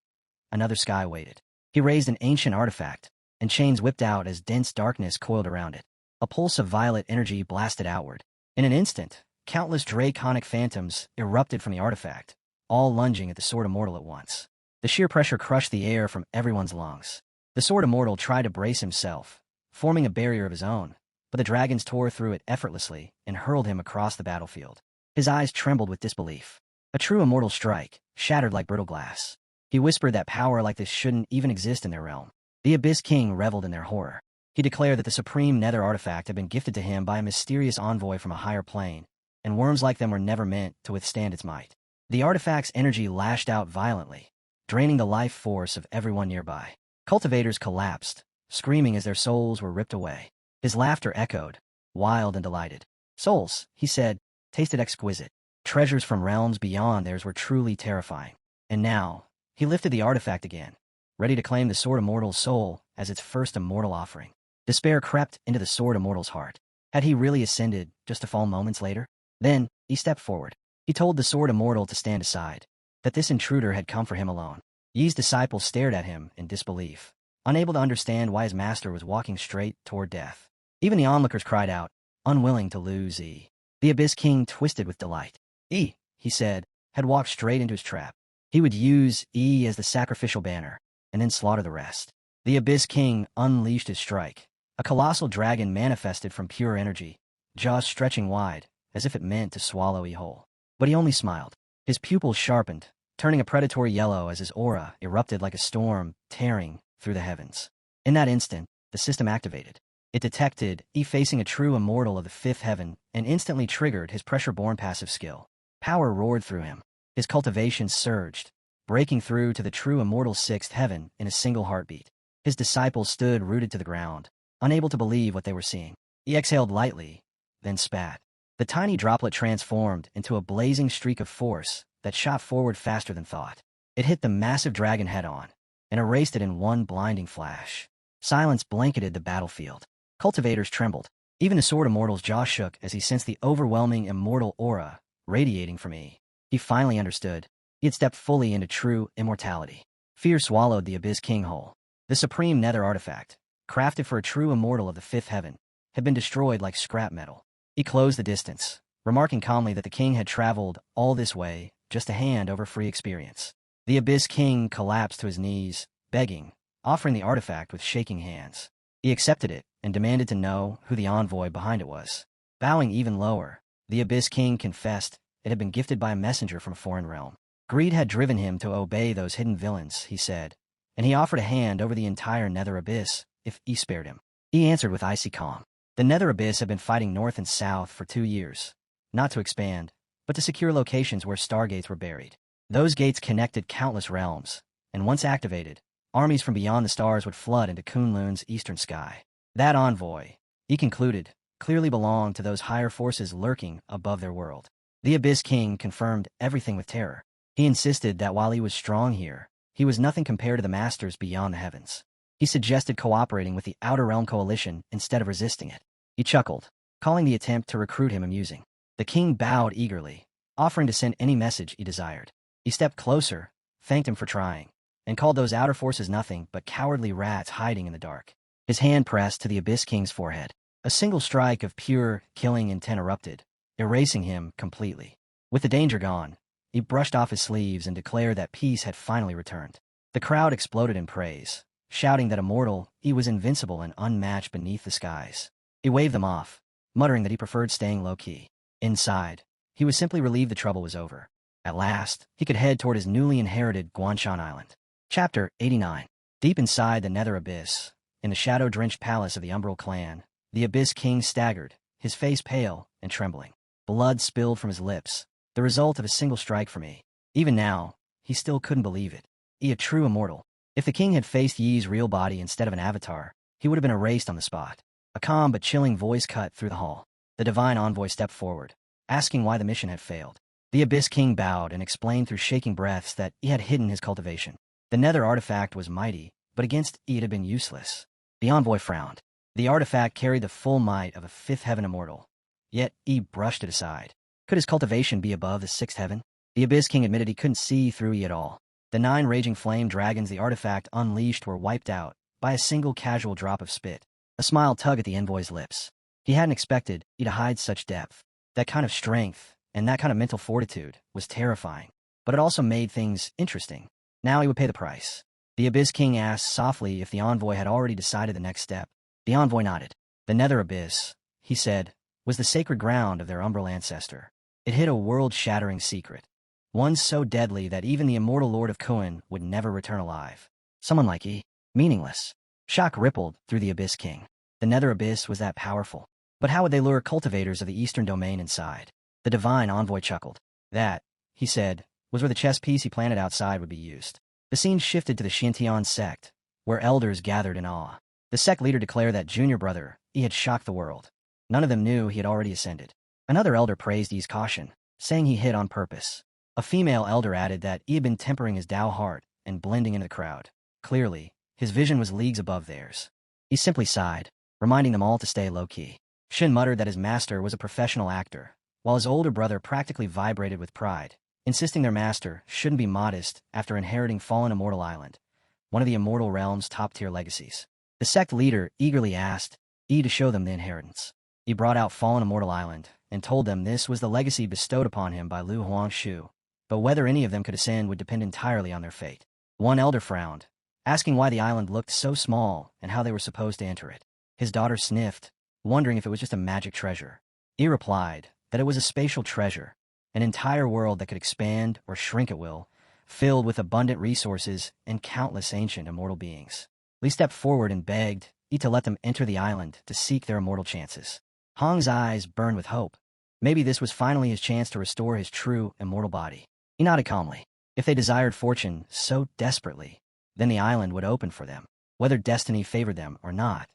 another sky waited. He raised an ancient artifact, and chains whipped out as dense darkness coiled around it. A pulse of violet energy blasted outward, In an instant, countless draconic phantoms erupted from the artifact, all lunging at the Sword Immortal at once. The sheer pressure crushed the air from everyone's lungs. The Sword Immortal tried to brace himself, forming a barrier of his own, but the dragons tore through it effortlessly and hurled him across the battlefield. His eyes trembled with disbelief. A true immortal strike, shattered like brittle glass. He whispered that power like this shouldn't even exist in their realm. The Abyss King reveled in their horror. He declared that the supreme nether artifact had been gifted to him by a mysterious envoy from a higher plane, and worms like them were never meant to withstand its might. The artifact's energy lashed out violently, draining the life force of everyone nearby. Cultivators collapsed, screaming as their souls were ripped away. His laughter echoed, wild and delighted. Souls, he said, tasted exquisite. Treasures from realms beyond theirs were truly terrifying. And now, he lifted the artifact again, ready to claim the Sword Immortal's soul as its first immortal offering. Despair crept into the Sword Immortal's heart. Had he really ascended just to fall moments later? Then, he stepped forward. He told the Sword Immortal to stand aside, that this intruder had come for him alone. Yi's disciples stared at him in disbelief, unable to understand why his master was walking straight toward death. Even the onlookers cried out, unwilling to lose Yi. The Abyss King twisted with delight. Yi, he said, had walked straight into his trap. He would use Yi as the sacrificial banner, and then slaughter the rest. The Abyss King unleashed his strike. A colossal dragon manifested from pure energy, jaws stretching wide, as if it meant to swallow Yi whole. But he only smiled. His pupils sharpened, turning a predatory yellow as his aura erupted like a storm, tearing through the heavens. In that instant, the system activated. It detected Yi facing a true immortal of the fifth heaven and instantly triggered his pressure-born passive skill. Power roared through him. His cultivation surged, breaking through to the true immortal sixth heaven in a single heartbeat. His disciples stood rooted to the ground, unable to believe what they were seeing. He exhaled lightly, then spat. The tiny droplet transformed into a blazing streak of force that shot forward faster than thought. It hit the massive dragon head-on and erased it in one blinding flash. Silence blanketed the battlefield. Cultivators trembled. Even the Sword Immortal's jaw shook as he sensed the overwhelming immortal aura radiating from Yi. He finally understood. He had stepped fully into true immortality. Fear swallowed the Abyss King whole. The supreme nether artifact, crafted for a true immortal of the fifth heaven, had been destroyed like scrap metal. He closed the distance, remarking calmly that the king had traveled all this way just to hand over free experience. The Abyss King collapsed to his knees, begging, offering the artifact with shaking hands. He accepted it and demanded to know who the envoy behind it was. Bowing even lower, the Abyss King confessed it had been gifted by a messenger from a foreign realm. Greed had driven him to obey those hidden villains, he said, and he offered a hand over the entire nether abyss if Yi spared him. He answered with icy calm. The nether abyss had been fighting north and south for 2 years, not to expand, but to secure locations where stargates were buried. Those gates connected countless realms, and once activated, armies from beyond the stars would flood into Kunlun's eastern sky. That envoy, he concluded, clearly belonged to those higher forces lurking above their world. The Abyss King confirmed everything with terror. He insisted that while he was strong here, he was nothing compared to the masters beyond the heavens. He suggested cooperating with the Outer Realm Coalition instead of resisting it. He chuckled, calling the attempt to recruit him amusing. The king bowed eagerly, offering to send any message he desired. He stepped closer, thanked him for trying, and called those outer forces nothing but cowardly rats hiding in the dark. His hand pressed to the Abyss King's forehead. A single strike of pure, killing intent erupted, erasing him completely. With the danger gone, he brushed off his sleeves and declared that peace had finally returned. The crowd exploded in praise, shouting that immortal, he was invincible and unmatched beneath the skies. He waved them off, muttering that he preferred staying low-key. Inside, he was simply relieved the trouble was over. At last, he could head toward his newly inherited Guanshan Island. Chapter 89. Deep inside the nether abyss, in the shadow-drenched palace of the Umbral clan, the Abyss King staggered, his face pale and trembling. Blood spilled from his lips, the result of a single strike from Yi. Even now, he still couldn't believe it. Yi, a true immortal. If the king had faced Yi's real body instead of an avatar, he would have been erased on the spot. A calm but chilling voice cut through the hall. The divine envoy stepped forward, asking why the mission had failed. The Abyss King bowed and explained through shaking breaths that he had hidden his cultivation. The nether artifact was mighty, but against Yi it had been useless. The envoy frowned. The artifact carried the full might of a fifth heaven immortal. Yet Yi brushed it aside. Could his cultivation be above the sixth heaven? The Abyss King admitted he couldn't see through Yi at all. The 9 raging flame dragons the artifact unleashed were wiped out by a single casual drop of spit. A smile tugged at the envoy's lips. He hadn't expected Yi to hide such depth. That kind of strength and that kind of mental fortitude was terrifying, but it also made things interesting. Now he would pay the price. The Abyss King asked softly if the envoy had already decided the next step. The envoy nodded. The Nether Abyss, he said, was the sacred ground of their umbral ancestor. It hid a world-shattering secret, one so deadly that even the immortal Lord of Kuan would never return alive. Someone like he, meaningless. Shock rippled through the Abyss King. The Nether Abyss was that powerful. But how would they lure cultivators of the Eastern Domain inside? The divine envoy chuckled. That, he said, was where the chess piece he planted outside would be used. The scene shifted to the Xintian sect, where elders gathered in awe. The sect leader declared that junior brother, he had shocked the world. None of them knew he had already ascended. Another elder praised Yi's caution, saying he hid on purpose. A female elder added that he had been tempering his Tao heart and blending into the crowd. Clearly, his vision was leagues above theirs. He simply sighed, reminding them all to stay low-key. Shin muttered that his master was a professional actor, while his older brother practically vibrated with pride, insisting their master shouldn't be modest after inheriting Fallen Immortal Island, one of the Immortal Realm's top-tier legacies. The sect leader eagerly asked Yi to show them the inheritance. He brought out Fallen Immortal Island and told them this was the legacy bestowed upon him by Lu Huangshu, but whether any of them could ascend would depend entirely on their fate. One elder frowned, asking why the island looked so small and how they were supposed to enter it. His daughter sniffed, wondering if it was just a magic treasure. He replied that it was a spatial treasure, an entire world that could expand or shrink at will, filled with abundant resources and countless ancient immortal beings. Li stepped forward and begged Yi to let them enter the island to seek their immortal chances. Hong's eyes burned with hope. Maybe this was finally his chance to restore his true immortal body. He nodded calmly. If they desired fortune so desperately, then the island would open for them, whether destiny favored them or not.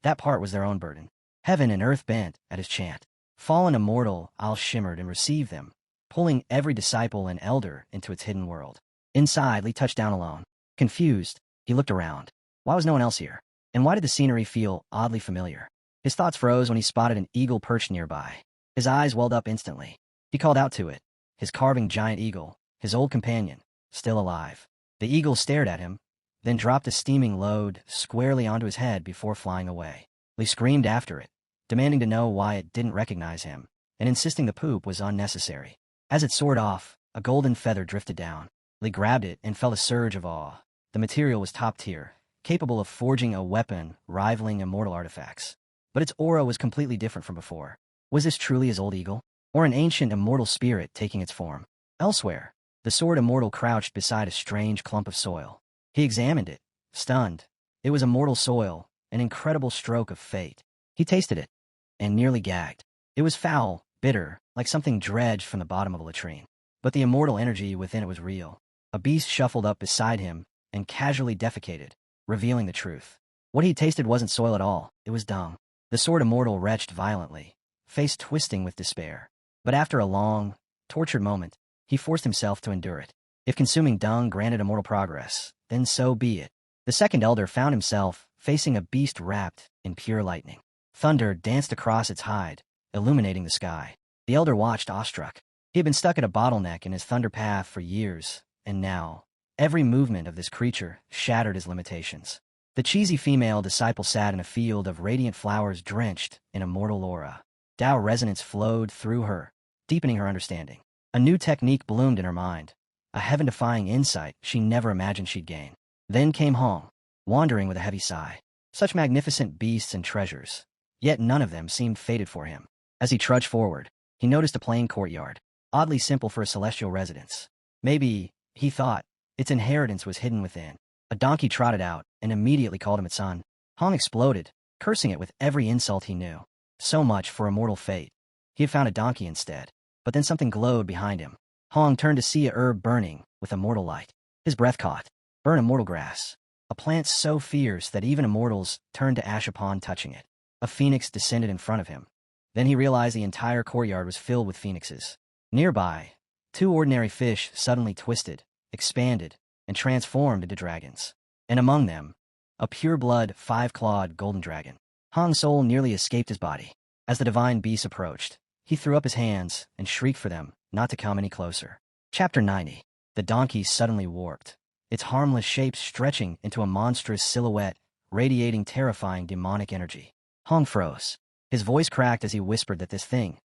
That part was their own burden. Heaven and earth bent at his chant. Fallen immortal Al shimmered and received them, pulling every disciple and elder into its hidden world. Inside, Li touched down alone. Confused, he looked around. Why was no one else here? And why did the scenery feel oddly familiar? His thoughts froze when he spotted an eagle perched nearby. His eyes welled up instantly. He called out to it, his carving giant eagle, his old companion, still alive. The eagle stared at him, then dropped a steaming load squarely onto his head before flying away. Li screamed after it, demanding to know why it didn't recognize him, and insisting the poop was unnecessary. As it soared off, a golden feather drifted down. Li grabbed it and felt a surge of awe. The material was top tier, capable of forging a weapon rivaling immortal artifacts. But its aura was completely different from before. Was this truly his old eagle? Or an ancient immortal spirit taking its form? Elsewhere, the sword immortal crouched beside a strange clump of soil. He examined it, stunned. It was immortal soil, an incredible stroke of fate. He tasted it, and nearly gagged. It was foul, bitter, like something dredged from the bottom of a latrine. But the immortal energy within it was real. A beast shuffled up beside him and casually defecated, revealing the truth. What he tasted wasn't soil at all, it was dung. The sword immortal retched violently, face twisting with despair. But after a long, tortured moment, he forced himself to endure it. If consuming dung granted immortal progress, then so be it. The second elder found himself facing a beast wrapped in pure lightning. Thunder danced across its hide, illuminating the sky. The elder watched awestruck. He had been stuck at a bottleneck in his thunder path for years, and now, every movement of this creature shattered his limitations. The cheesy female disciple sat in a field of radiant flowers drenched in immortal aura. Tao resonance flowed through her, deepening her understanding. A new technique bloomed in her mind, a heaven-defying insight she never imagined she'd gain. Then came Hong, wandering with a heavy sigh. Such magnificent beasts and treasures, yet none of them seemed fated for him. As he trudged forward, he noticed a plain courtyard, oddly simple for a celestial residence. Maybe, he thought, its inheritance was hidden within. A donkey trotted out and immediately called him its son. Hong exploded, cursing it with every insult he knew. So much for immortal fate. He had found a donkey instead. But then something glowed behind him. Hong turned to see a herb burning with immortal light. His breath caught. Burn immortal grass. A plant so fierce that even immortals turned to ash upon touching it. A phoenix descended in front of him. Then he realized the entire courtyard was filled with phoenixes. Nearby, two ordinary fish suddenly twisted, expanded, and transformed into dragons. And among them, a pure-blood, five-clawed golden dragon. Hong's soul nearly escaped his body. As the divine beast approached, he threw up his hands and shrieked for them not to come any closer. Chapter 90. The donkey suddenly warped, its harmless shape stretching into a monstrous silhouette, radiating terrifying demonic energy. Hong froze. His voice cracked as he whispered that this thing,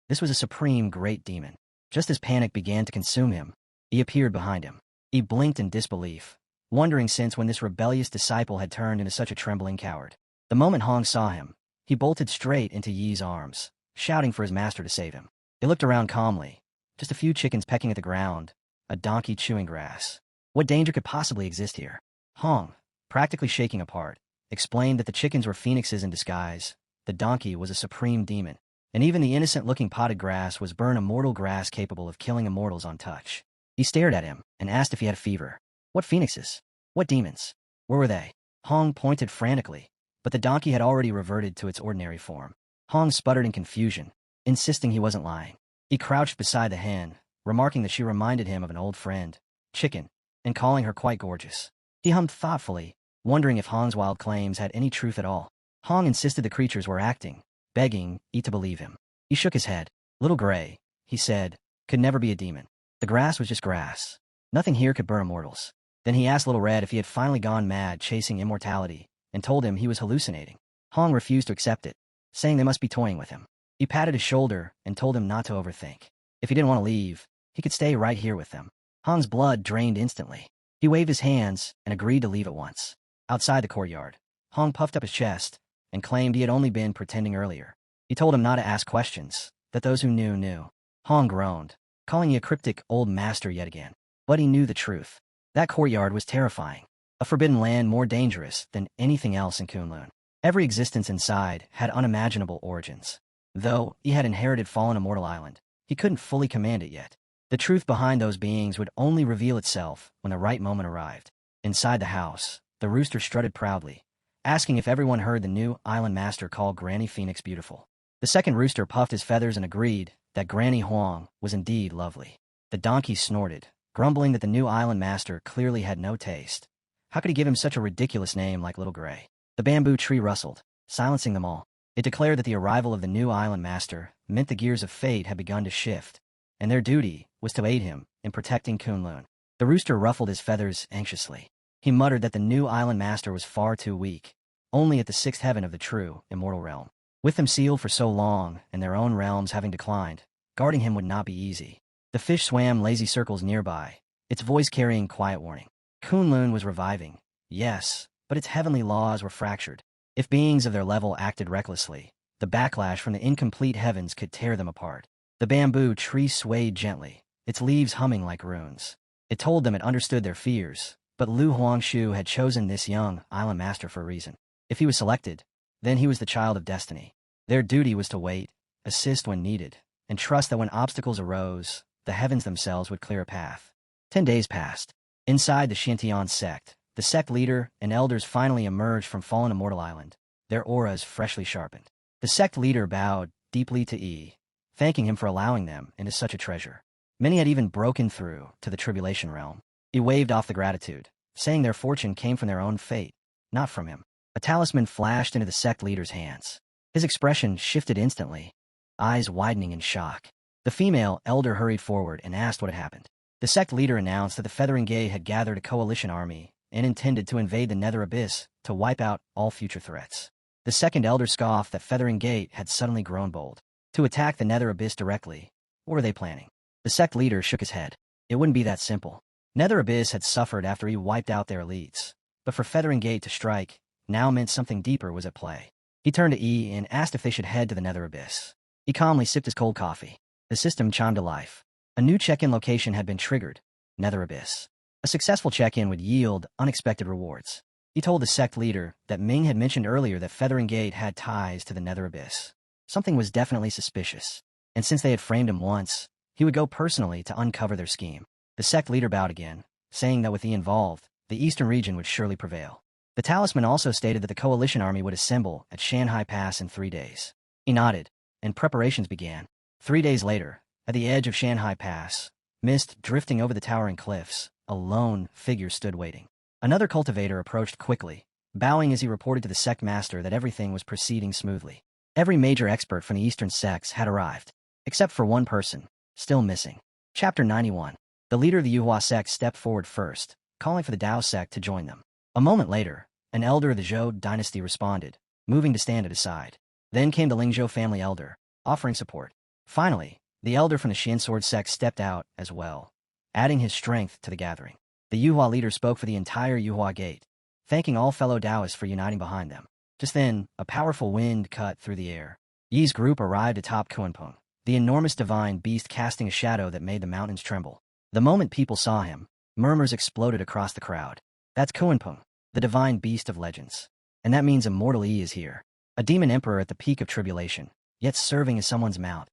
This was a supreme great demon. Just as panic began to consume him, he appeared behind him. He blinked in disbelief, wondering since when this rebellious disciple had turned into such a trembling coward. The moment Hong saw him, he bolted straight into Yi's arms, shouting for his master to save him. He looked around calmly, just a few chickens pecking at the ground, a donkey chewing grass. What danger could possibly exist here? Hong, practically shaking apart, explained that the chickens were phoenixes in disguise, the donkey was a supreme demon, and even the innocent-looking potted grass was burn immortal grass capable of killing immortals on touch. He stared at him and asked if he had a fever. What phoenixes? What demons? Where were they? Hong pointed frantically, but the donkey had already reverted to its ordinary form. Hong sputtered in confusion, insisting he wasn't lying. He crouched beside the hen, remarking that she reminded him of an old friend, Chicken, and calling her quite gorgeous. He hummed thoughtfully, wondering if Hong's wild claims had any truth at all. Hong insisted the creatures were acting, begging Yi to believe him. He shook his head. Little Gray, he said, could never be a demon. The grass was just grass. Nothing here could burn immortals. Then he asked Little Red if he had finally gone mad chasing immortality, and told him he was hallucinating. Hong refused to accept it, saying they must be toying with him. He patted his shoulder and told him not to overthink. If he didn't want to leave, he could stay right here with them. Hong's blood drained instantly. He waved his hands and agreed to leave at once. Outside the courtyard, Hong puffed up his chest and claimed he had only been pretending earlier. He told him not to ask questions, that those who knew knew. Hong groaned, calling Yi a cryptic old master yet again. But he knew the truth. That courtyard was terrifying, a forbidden land more dangerous than anything else in Kunlun. Every existence inside had unimaginable origins. Though he had inherited Fallen Immortal Island, he couldn't fully command it yet. The truth behind those beings would only reveal itself when the right moment arrived. Inside the house, the rooster strutted proudly, asking if everyone heard the new island master call Granny Phoenix beautiful. The second rooster puffed his feathers and agreed that Granny Huang was indeed lovely. The donkey snorted, grumbling that the new island master clearly had no taste. How could he give him such a ridiculous name like Little Gray? The bamboo tree rustled, silencing them all. It declared that the arrival of the new island master meant the gears of fate had begun to shift, and their duty was to aid him in protecting Kunlun. The rooster ruffled his feathers anxiously. He muttered that the new island master was far too weak, only at the sixth heaven of the true, immortal realm. With them sealed for so long and their own realms having declined, guarding him would not be easy. The fish swam lazy circles nearby, its voice carrying quiet warning. Kunlun was reviving, yes, but its heavenly laws were fractured. If beings of their level acted recklessly, the backlash from the incomplete heavens could tear them apart. The bamboo tree swayed gently, its leaves humming like runes. It told them it understood their fears, but Lu Huangshu had chosen this young island master for a reason. If he was selected, then he was the child of destiny. Their duty was to wait, assist when needed, and trust that when obstacles arose, the heavens themselves would clear a path. 10 days passed. Inside the Shintian sect, the sect leader and elders finally emerged from Fallen Immortal Island, their auras freshly sharpened. The sect leader bowed deeply to Yi, thanking him for allowing them into such a treasure. Many had even broken through to the Tribulation realm. He waved off the gratitude, saying their fortune came from their own fate, not from him. A talisman flashed into the sect leader's hands. His expression shifted instantly, eyes widening in shock. The female elder hurried forward and asked what had happened. The sect leader announced that the Feathering Gate had gathered a coalition army and intended to invade the Nether Abyss to wipe out all future threats. The second elder scoffed that Feathering Gate had suddenly grown bold. To attack the Nether Abyss directly, what were they planning? The sect leader shook his head. It wouldn't be that simple. Nether Abyss had suffered after he wiped out their elites, but for Feathering Gate to strike now meant something deeper was at play. He turned to E and asked if they should head to the Nether Abyss. He calmly sipped his cold coffee. The system chimed to life. A new check-in location had been triggered, Nether Abyss. A successful check-in would yield unexpected rewards. He told the sect leader that Ming had mentioned earlier that Feathering Gate had ties to the Nether Abyss. Something was definitely suspicious, and since they had framed him once, he would go personally to uncover their scheme. The sect leader bowed again, saying that with E involved, the eastern region would surely prevail. The talisman also stated that the coalition army would assemble at Shanghai Pass in 3 days. He nodded, and preparations began. 3 days later, at the edge of Shanghai Pass, mist drifting over the towering cliffs, a lone figure stood waiting. Another cultivator approached quickly, bowing as he reported to the sect master that everything was proceeding smoothly. Every major expert from the eastern sects had arrived, except for one person, still missing. Chapter 91. The leader of the Yuhua sect stepped forward first, calling for the Dao sect to join them. A moment later, an elder of the Zhou dynasty responded, moving to stand at his side. Then came the Lingzhou family elder, offering support. Finally, the elder from the Shin Sword sect stepped out as well, adding his strength to the gathering. The Yuhua leader spoke for the entire Yuhua Gate, thanking all fellow Taoists for uniting behind them. Just then, a powerful wind cut through the air. Yi's group arrived atop Kunpeng, the enormous divine beast casting a shadow that made the mountains tremble. The moment people saw him, murmurs exploded across the crowd. That's Kunpeng, the divine beast of legends. And that means immortal Yi is here. A demon emperor at the peak of tribulation, yet serving as someone's mount.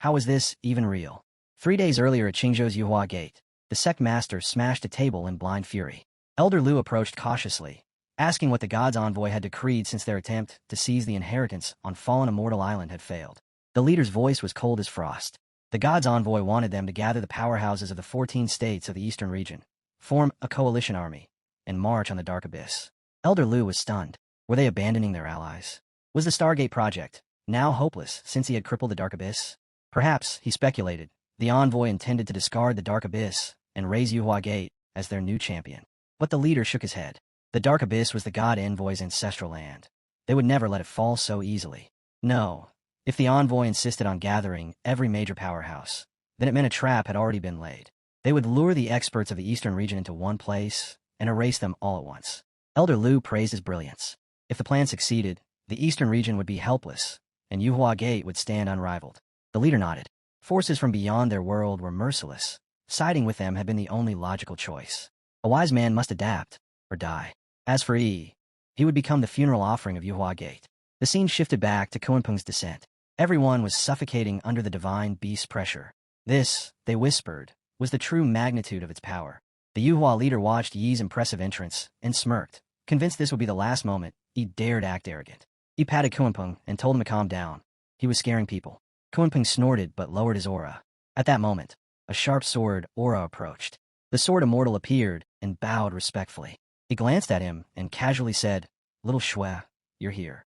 How is this even real? 3 days earlier at Qingzhou's Yuhua Gate, the sect master smashed a table in blind fury. Elder Lu approached cautiously, asking what the god's envoy had decreed since their attempt to seize the inheritance on fallen Immortal Island had failed. The leader's voice was cold as frost. The god's envoy wanted them to gather the powerhouses of the 14 states of the eastern region, form a coalition army, and march on the Dark Abyss. Elder Lu was stunned. Were they abandoning their allies? Was the Stargate project now hopeless since he had crippled the Dark Abyss? Perhaps, he speculated, the envoy intended to discard the Dark Abyss and raise Yuhua Gate as their new champion. But the leader shook his head. The Dark Abyss was the god envoy's ancestral land. They would never let it fall so easily. No. If the envoy insisted on gathering every major powerhouse, then it meant a trap had already been laid. They would lure the experts of the eastern region into one place and erase them all at once. Elder Lu praised his brilliance. If the plan succeeded, the eastern region would be helpless, and Yuhua Gate would stand unrivaled. The leader nodded. Forces from beyond their world were merciless. Siding with them had been the only logical choice. A wise man must adapt, or die. As for Yi, he would become the funeral offering of Yuhua Gate. The scene shifted back to Kunpeng's descent. Everyone was suffocating under the divine beast's pressure. This, they whispered, was the true magnitude of its power. The Yuhua leader watched Yi's impressive entrance and smirked, convinced this would be the last moment he dared act arrogant. He patted Kunpeng and told him to calm down. He was scaring people. Kunpeng snorted but lowered his aura. At that moment, a sharp sword aura approached. The sword immortal appeared and bowed respectfully. He glanced at him and casually said, "Little Shui, you're here."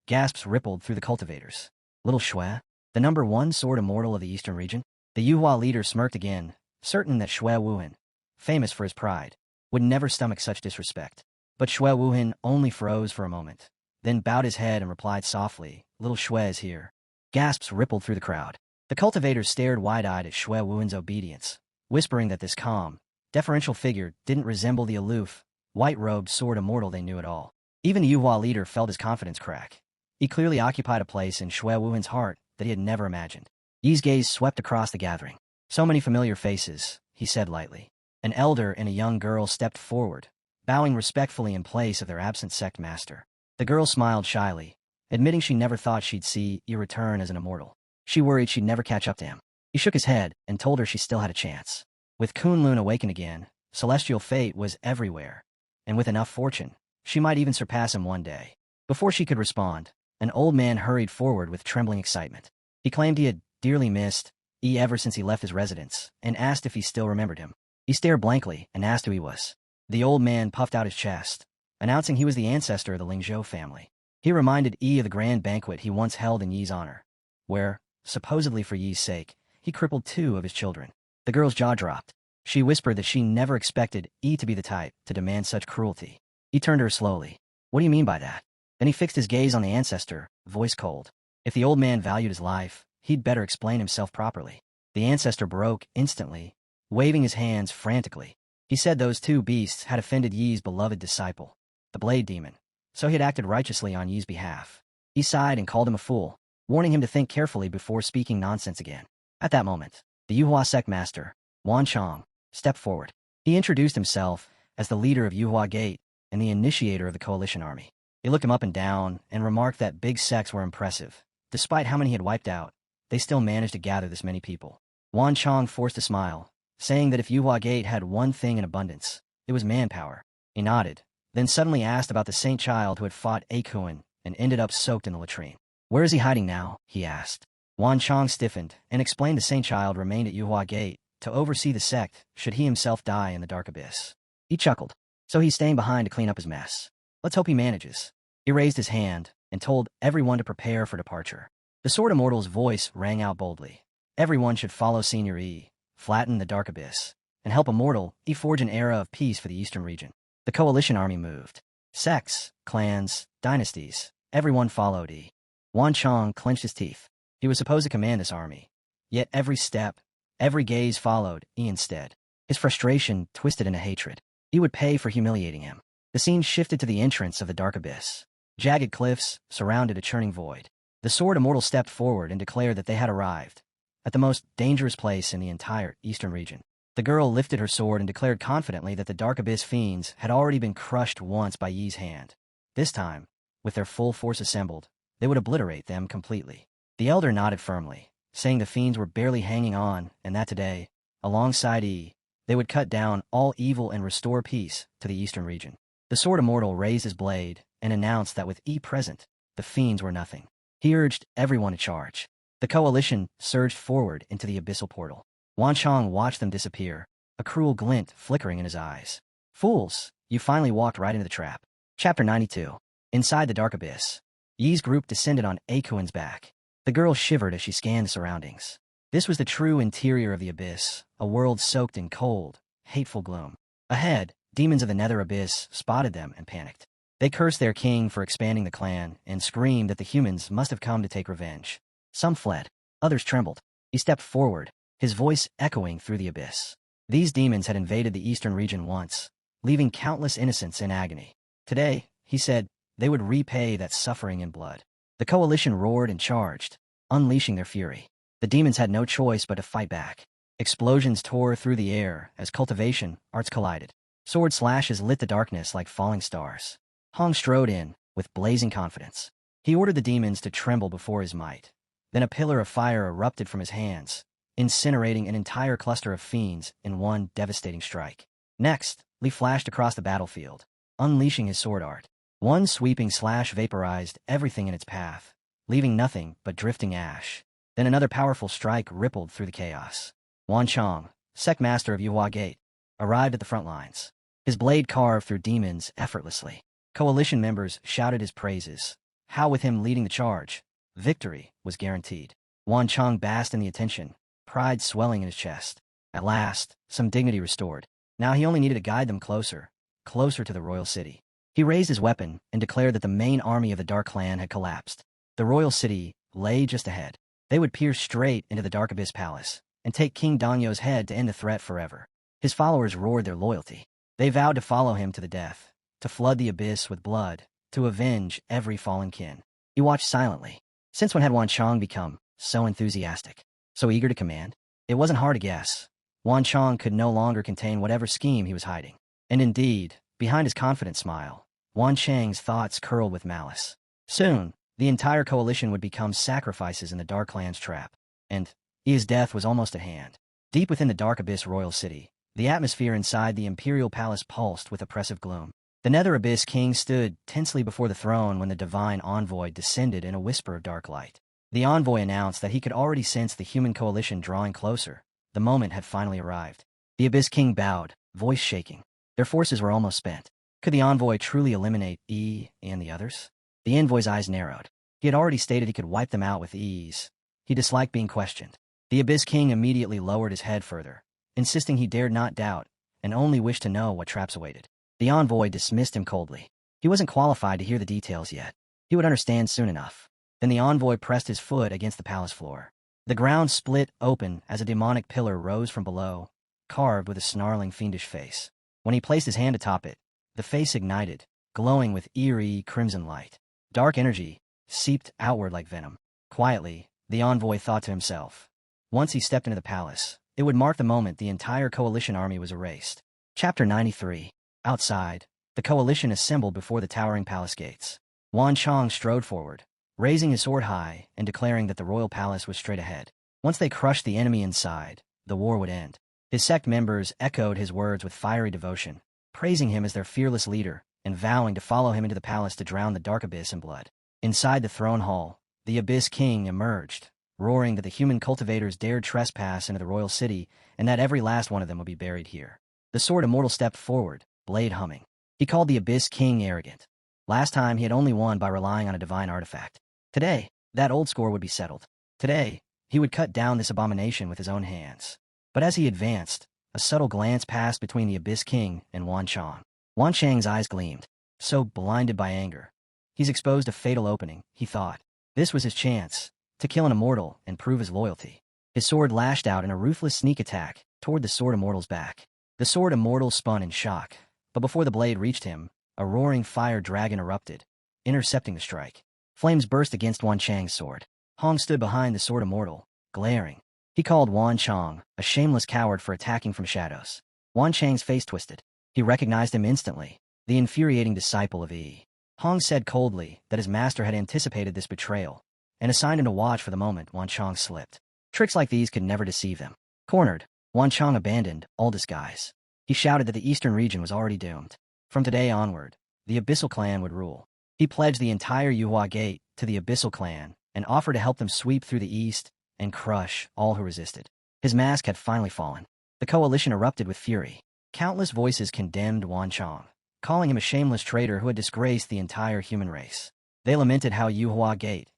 Gasps rippled through the cultivators. Little Shui? The #1 sword immortal of the eastern region? The Yuhua leader smirked again, certain that Shui Wuhan, famous for his pride, would never stomach such disrespect. But Shui Wuhan only froze for a moment, then bowed his head and replied softly, "Little Shui is here." Gasps rippled through the crowd. The cultivators stared wide-eyed at Shui Wuhan's obedience, whispering that this calm, deferential figure didn't resemble the aloof, white-robed sword immortal they knew at all. Even the Yuhua leader felt his confidence crack. He clearly occupied a place in Shui Wuhan's heart that he had never imagined. Yi's gaze swept across the gathering. "So many familiar faces," he said lightly. An elder and a young girl stepped forward, bowing respectfully in place of their absent sect master. The girl smiled shyly, admitting she never thought she'd see Yi return as an immortal. She worried she'd never catch up to him. He shook his head and told her she still had a chance. With Kunlun awakened again, celestial fate was everywhere, and with enough fortune, she might even surpass him one day. Before she could respond, an old man hurried forward with trembling excitement. He claimed he had dearly missed Yi ever since he left his residence, and asked if he still remembered him. He stared blankly and asked who he was. The old man puffed out his chest, announcing he was the ancestor of the Lingzhou family. He reminded Yi of the grand banquet he once held in Yi's honor, where, supposedly for Yi's sake, he crippled 2 of his children. The girl's jaw dropped. She whispered that she never expected Yi to be the type to demand such cruelty. He turned to her slowly. "What do you mean by that?" Then he fixed his gaze on the ancestor, voice cold. If the old man valued his life, he'd better explain himself properly. The ancestor broke instantly, waving his hands frantically. He said those 2 beasts had offended Yi's beloved disciple, the Blade Demon, so he had acted righteously on Yi's behalf. He sighed and called him a fool, warning him to think carefully before speaking nonsense again. At that moment, the Yuhua sect master, Wan Chong, stepped forward. He introduced himself as the leader of Yuhua Gate and the initiator of the coalition army. He looked him up and down and remarked that big sects were impressive. Despite how many he had wiped out, they still managed to gather this many people. Wan Chong forced a smile, saying that if Yuhua Gate had one thing in abundance, it was manpower. He nodded, then suddenly asked about the saint child who had fought Akuan and ended up soaked in the latrine. "Where is he hiding now?" he asked. Wan Chong stiffened and explained the saint child remained at Yuhua Gate to oversee the sect should he himself die in the Dark Abyss. He chuckled. "So he's staying behind to clean up his mess. Let's hope he manages." He raised his hand and told everyone to prepare for departure. The Sword Immortal's voice rang out boldly. Everyone should follow Senior Yi, flatten the Dark Abyss, and help Immortal Yi forge an era of peace for the eastern region. The coalition army moved. Sects, clans, dynasties, everyone followed Yi. Wan Chong clenched his teeth. He was supposed to command this army, Yet every step, every gaze followed E instead. His frustration twisted into hatred. He would pay for humiliating him. The scene shifted to the entrance of the dark abyss. Jagged cliffs surrounded a churning void. The Sword Immortal stepped forward and declared that they had arrived at the most dangerous place in the entire eastern region. The girl lifted her sword and declared confidently that the dark abyss fiends had already been crushed once by Yi's hand. This time, with their full force assembled, they would obliterate them completely. The elder nodded firmly, saying the fiends were barely hanging on and that today, alongside Yi, they would cut down all evil and restore peace to the eastern region. The Sword Immortal raised his blade and announced that with Yi present, the fiends were nothing. He urged everyone to charge. The coalition surged forward into the abyssal portal. Wan Chong watched them disappear, a cruel glint flickering in his eyes. Fools, you finally walked right into the trap. Chapter 92. Inside the dark abyss, Yi's group descended on Akuin's back. The girl shivered as she scanned the surroundings. This was the true interior of the abyss, a world soaked in cold, hateful gloom. Ahead, demons of the nether abyss spotted them and panicked. They cursed their king for expanding the clan and screamed that the humans must have come to take revenge. Some fled. Others trembled. He stepped forward, his voice echoing through the abyss. These demons had invaded the eastern region once, leaving countless innocents in agony. Today, he said, they would repay that suffering in blood. The coalition roared and charged, unleashing their fury. The demons had no choice but to fight back. Explosions tore through the air as cultivation arts collided. Sword slashes lit the darkness like falling stars. Hong strode in, with blazing confidence. He ordered the demons to tremble before his might. Then a pillar of fire erupted from his hands, incinerating an entire cluster of fiends in one devastating strike. Next, Li flashed across the battlefield, unleashing his sword art. One sweeping slash vaporized everything in its path, leaving nothing but drifting ash. Then another powerful strike rippled through the chaos. Wan Chong, sect master of Yuhua Gate, arrived at the front lines. His blade carved through demons effortlessly. Coalition members shouted his praises. How with him leading the charge, victory was guaranteed. Wan Chong basked in the attention, pride swelling in his chest. At last, some dignity restored. Now he only needed to guide them closer to the royal city. He raised his weapon and declared that the main army of the Dark Clan had collapsed. The royal city lay just ahead. They would pierce straight into the Dark Abyss Palace and take King Dongyo's head to end the threat forever. His followers roared their loyalty. They vowed to follow him to the death, to flood the abyss with blood, to avenge every fallen kin. He watched silently. Since when had Wan Chong become so enthusiastic, so eager to command? It wasn't hard to guess. Wan Chong could no longer contain whatever scheme he was hiding. And indeed, behind his confident smile, Wan Chang's thoughts curled with malice. Soon, the entire coalition would become sacrifices in the Dark Clan's trap. And his death was almost at hand. Deep within the Dark Abyss Royal City, the atmosphere inside the Imperial Palace pulsed with oppressive gloom. The Nether Abyss King stood tensely before the throne when the divine envoy descended in a whisper of dark light. The envoy announced that he could already sense the human coalition drawing closer. The moment had finally arrived. The Abyss King bowed, voice shaking. Their forces were almost spent. Could the envoy truly eliminate E and the others? The envoy's eyes narrowed. He had already stated he could wipe them out with ease. He disliked being questioned. The Abyss King immediately lowered his head further, insisting he dared not doubt and only wished to know what traps awaited. The envoy dismissed him coldly. He wasn't qualified to hear the details yet. He would understand soon enough. Then the envoy pressed his foot against the palace floor. The ground split open as a demonic pillar rose from below, carved with a snarling, fiendish face. When he placed his hand atop it, the face ignited, glowing with eerie crimson light. Dark energy seeped outward like venom. Quietly, the envoy thought to himself. Once he stepped into the palace, it would mark the moment the entire coalition army was erased. Chapter 93. Outside, the coalition assembled before the towering palace gates. Wan Chong strode forward, raising his sword high and declaring that the royal palace was straight ahead. Once they crushed the enemy inside, the war would end. His sect members echoed his words with fiery devotion, praising him as their fearless leader and vowing to follow him into the palace to drown the dark abyss in blood. Inside the throne hall, the Abyss King emerged, roaring that the human cultivators dared trespass into the royal city and that every last one of them would be buried here. The Sword Immortal stepped forward, blade humming. He called the Abyss King arrogant. Last time he had only won by relying on a divine artifact. Today, that old score would be settled. Today, he would cut down this abomination with his own hands. But as he advanced, a subtle glance passed between the Abyss King and Wan Chong. Wan Chang's eyes gleamed, so blinded by anger. He's exposed a fatal opening, he thought. This was his chance, to kill an immortal and prove his loyalty. His sword lashed out in a ruthless sneak attack toward the Sword Immortal's back. The Sword Immortal spun in shock, but before the blade reached him, a roaring fire dragon erupted, intercepting the strike. Flames burst against Wan Chang's sword. Hong stood behind the Sword Immortal, glaring. He called Wan Chang a shameless coward for attacking from shadows. Wan Chang's face twisted. He recognized him instantly, the infuriating disciple of Yi. Hong said coldly that his master had anticipated this betrayal, and assigned him to watch for the moment Wan Chang slipped. Tricks like these could never deceive them. Cornered, Wan Chang abandoned all disguise. He shouted that the eastern region was already doomed. From today onward, the Abyssal Clan would rule. He pledged the entire Yuhua Gate to the Abyssal Clan and offered to help them sweep through the east and crush all who resisted. His mask had finally fallen. The coalition erupted with fury. Countless voices condemned Wan Chang, calling him a shameless traitor who had disgraced the entire human race. They lamented how Yuhua Gate,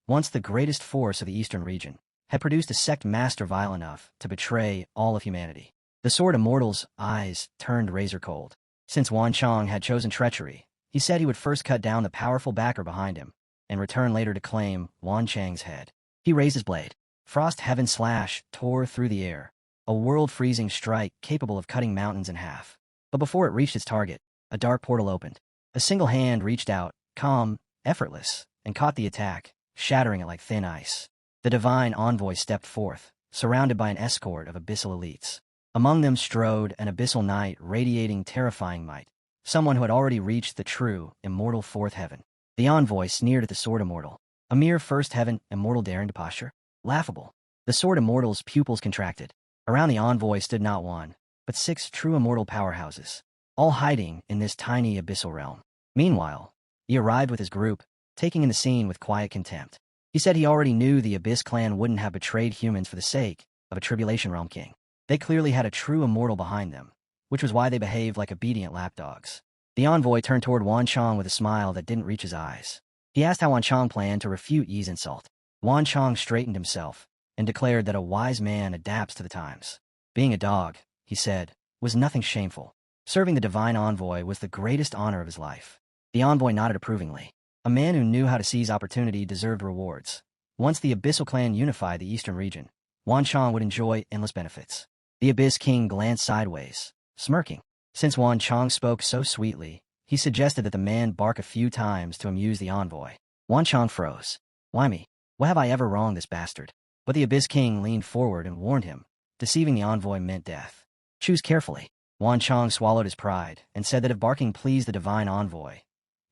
once the greatest force of the eastern region, had produced a sect master vile enough to betray all of humanity. The Sword Immortal's eyes turned razor cold. Since Wan Chang had chosen treachery, he said he would first cut down the powerful backer behind him, and return later to claim Wan Chang's head. He raised his blade. Frost Heaven Slash tore through the air, a world-freezing strike capable of cutting mountains in half. But before it reached its target, a dark portal opened. A single hand reached out, calm, effortless, and caught the attack, shattering it like thin ice. The divine envoy stepped forth, surrounded by an escort of abyssal elites. Among them strode an abyssal knight radiating terrifying might, someone who had already reached the true, immortal fourth heaven. The envoy sneered at the Sword Immortal. A mere first heaven immortal daring to posture? Laughable. The Sword Immortal's pupils contracted. Around the envoy stood not one, but 6 true immortal powerhouses, all hiding in this tiny abyssal realm. Meanwhile, he arrived with his group, taking in the scene with quiet contempt. He said he already knew the Abyss clan wouldn't have betrayed humans for the sake of a Tribulation Realm king. They clearly had a true immortal behind them, which was why they behaved like obedient lapdogs. The envoy turned toward Wan Chang with a smile that didn't reach his eyes. He asked how Wan Chang planned to refute Yi's insult. Wan Chang straightened himself and declared that a wise man adapts to the times. Being a dog, he said, was nothing shameful. Serving the divine envoy was the greatest honor of his life. The envoy nodded approvingly. A man who knew how to seize opportunity deserved rewards. Once the Abyssal Clan unified the eastern region, Wan Chang would enjoy endless benefits. The Abyss King glanced sideways, smirking. Since Wan Chang spoke so sweetly, he suggested that the man bark a few times to amuse the envoy. Wan Chang froze. Why me? What have I ever wronged this bastard? But the Abyss King leaned forward and warned him. Deceiving the envoy meant death. Choose carefully. Wan Chang swallowed his pride and said that if barking pleased the divine envoy,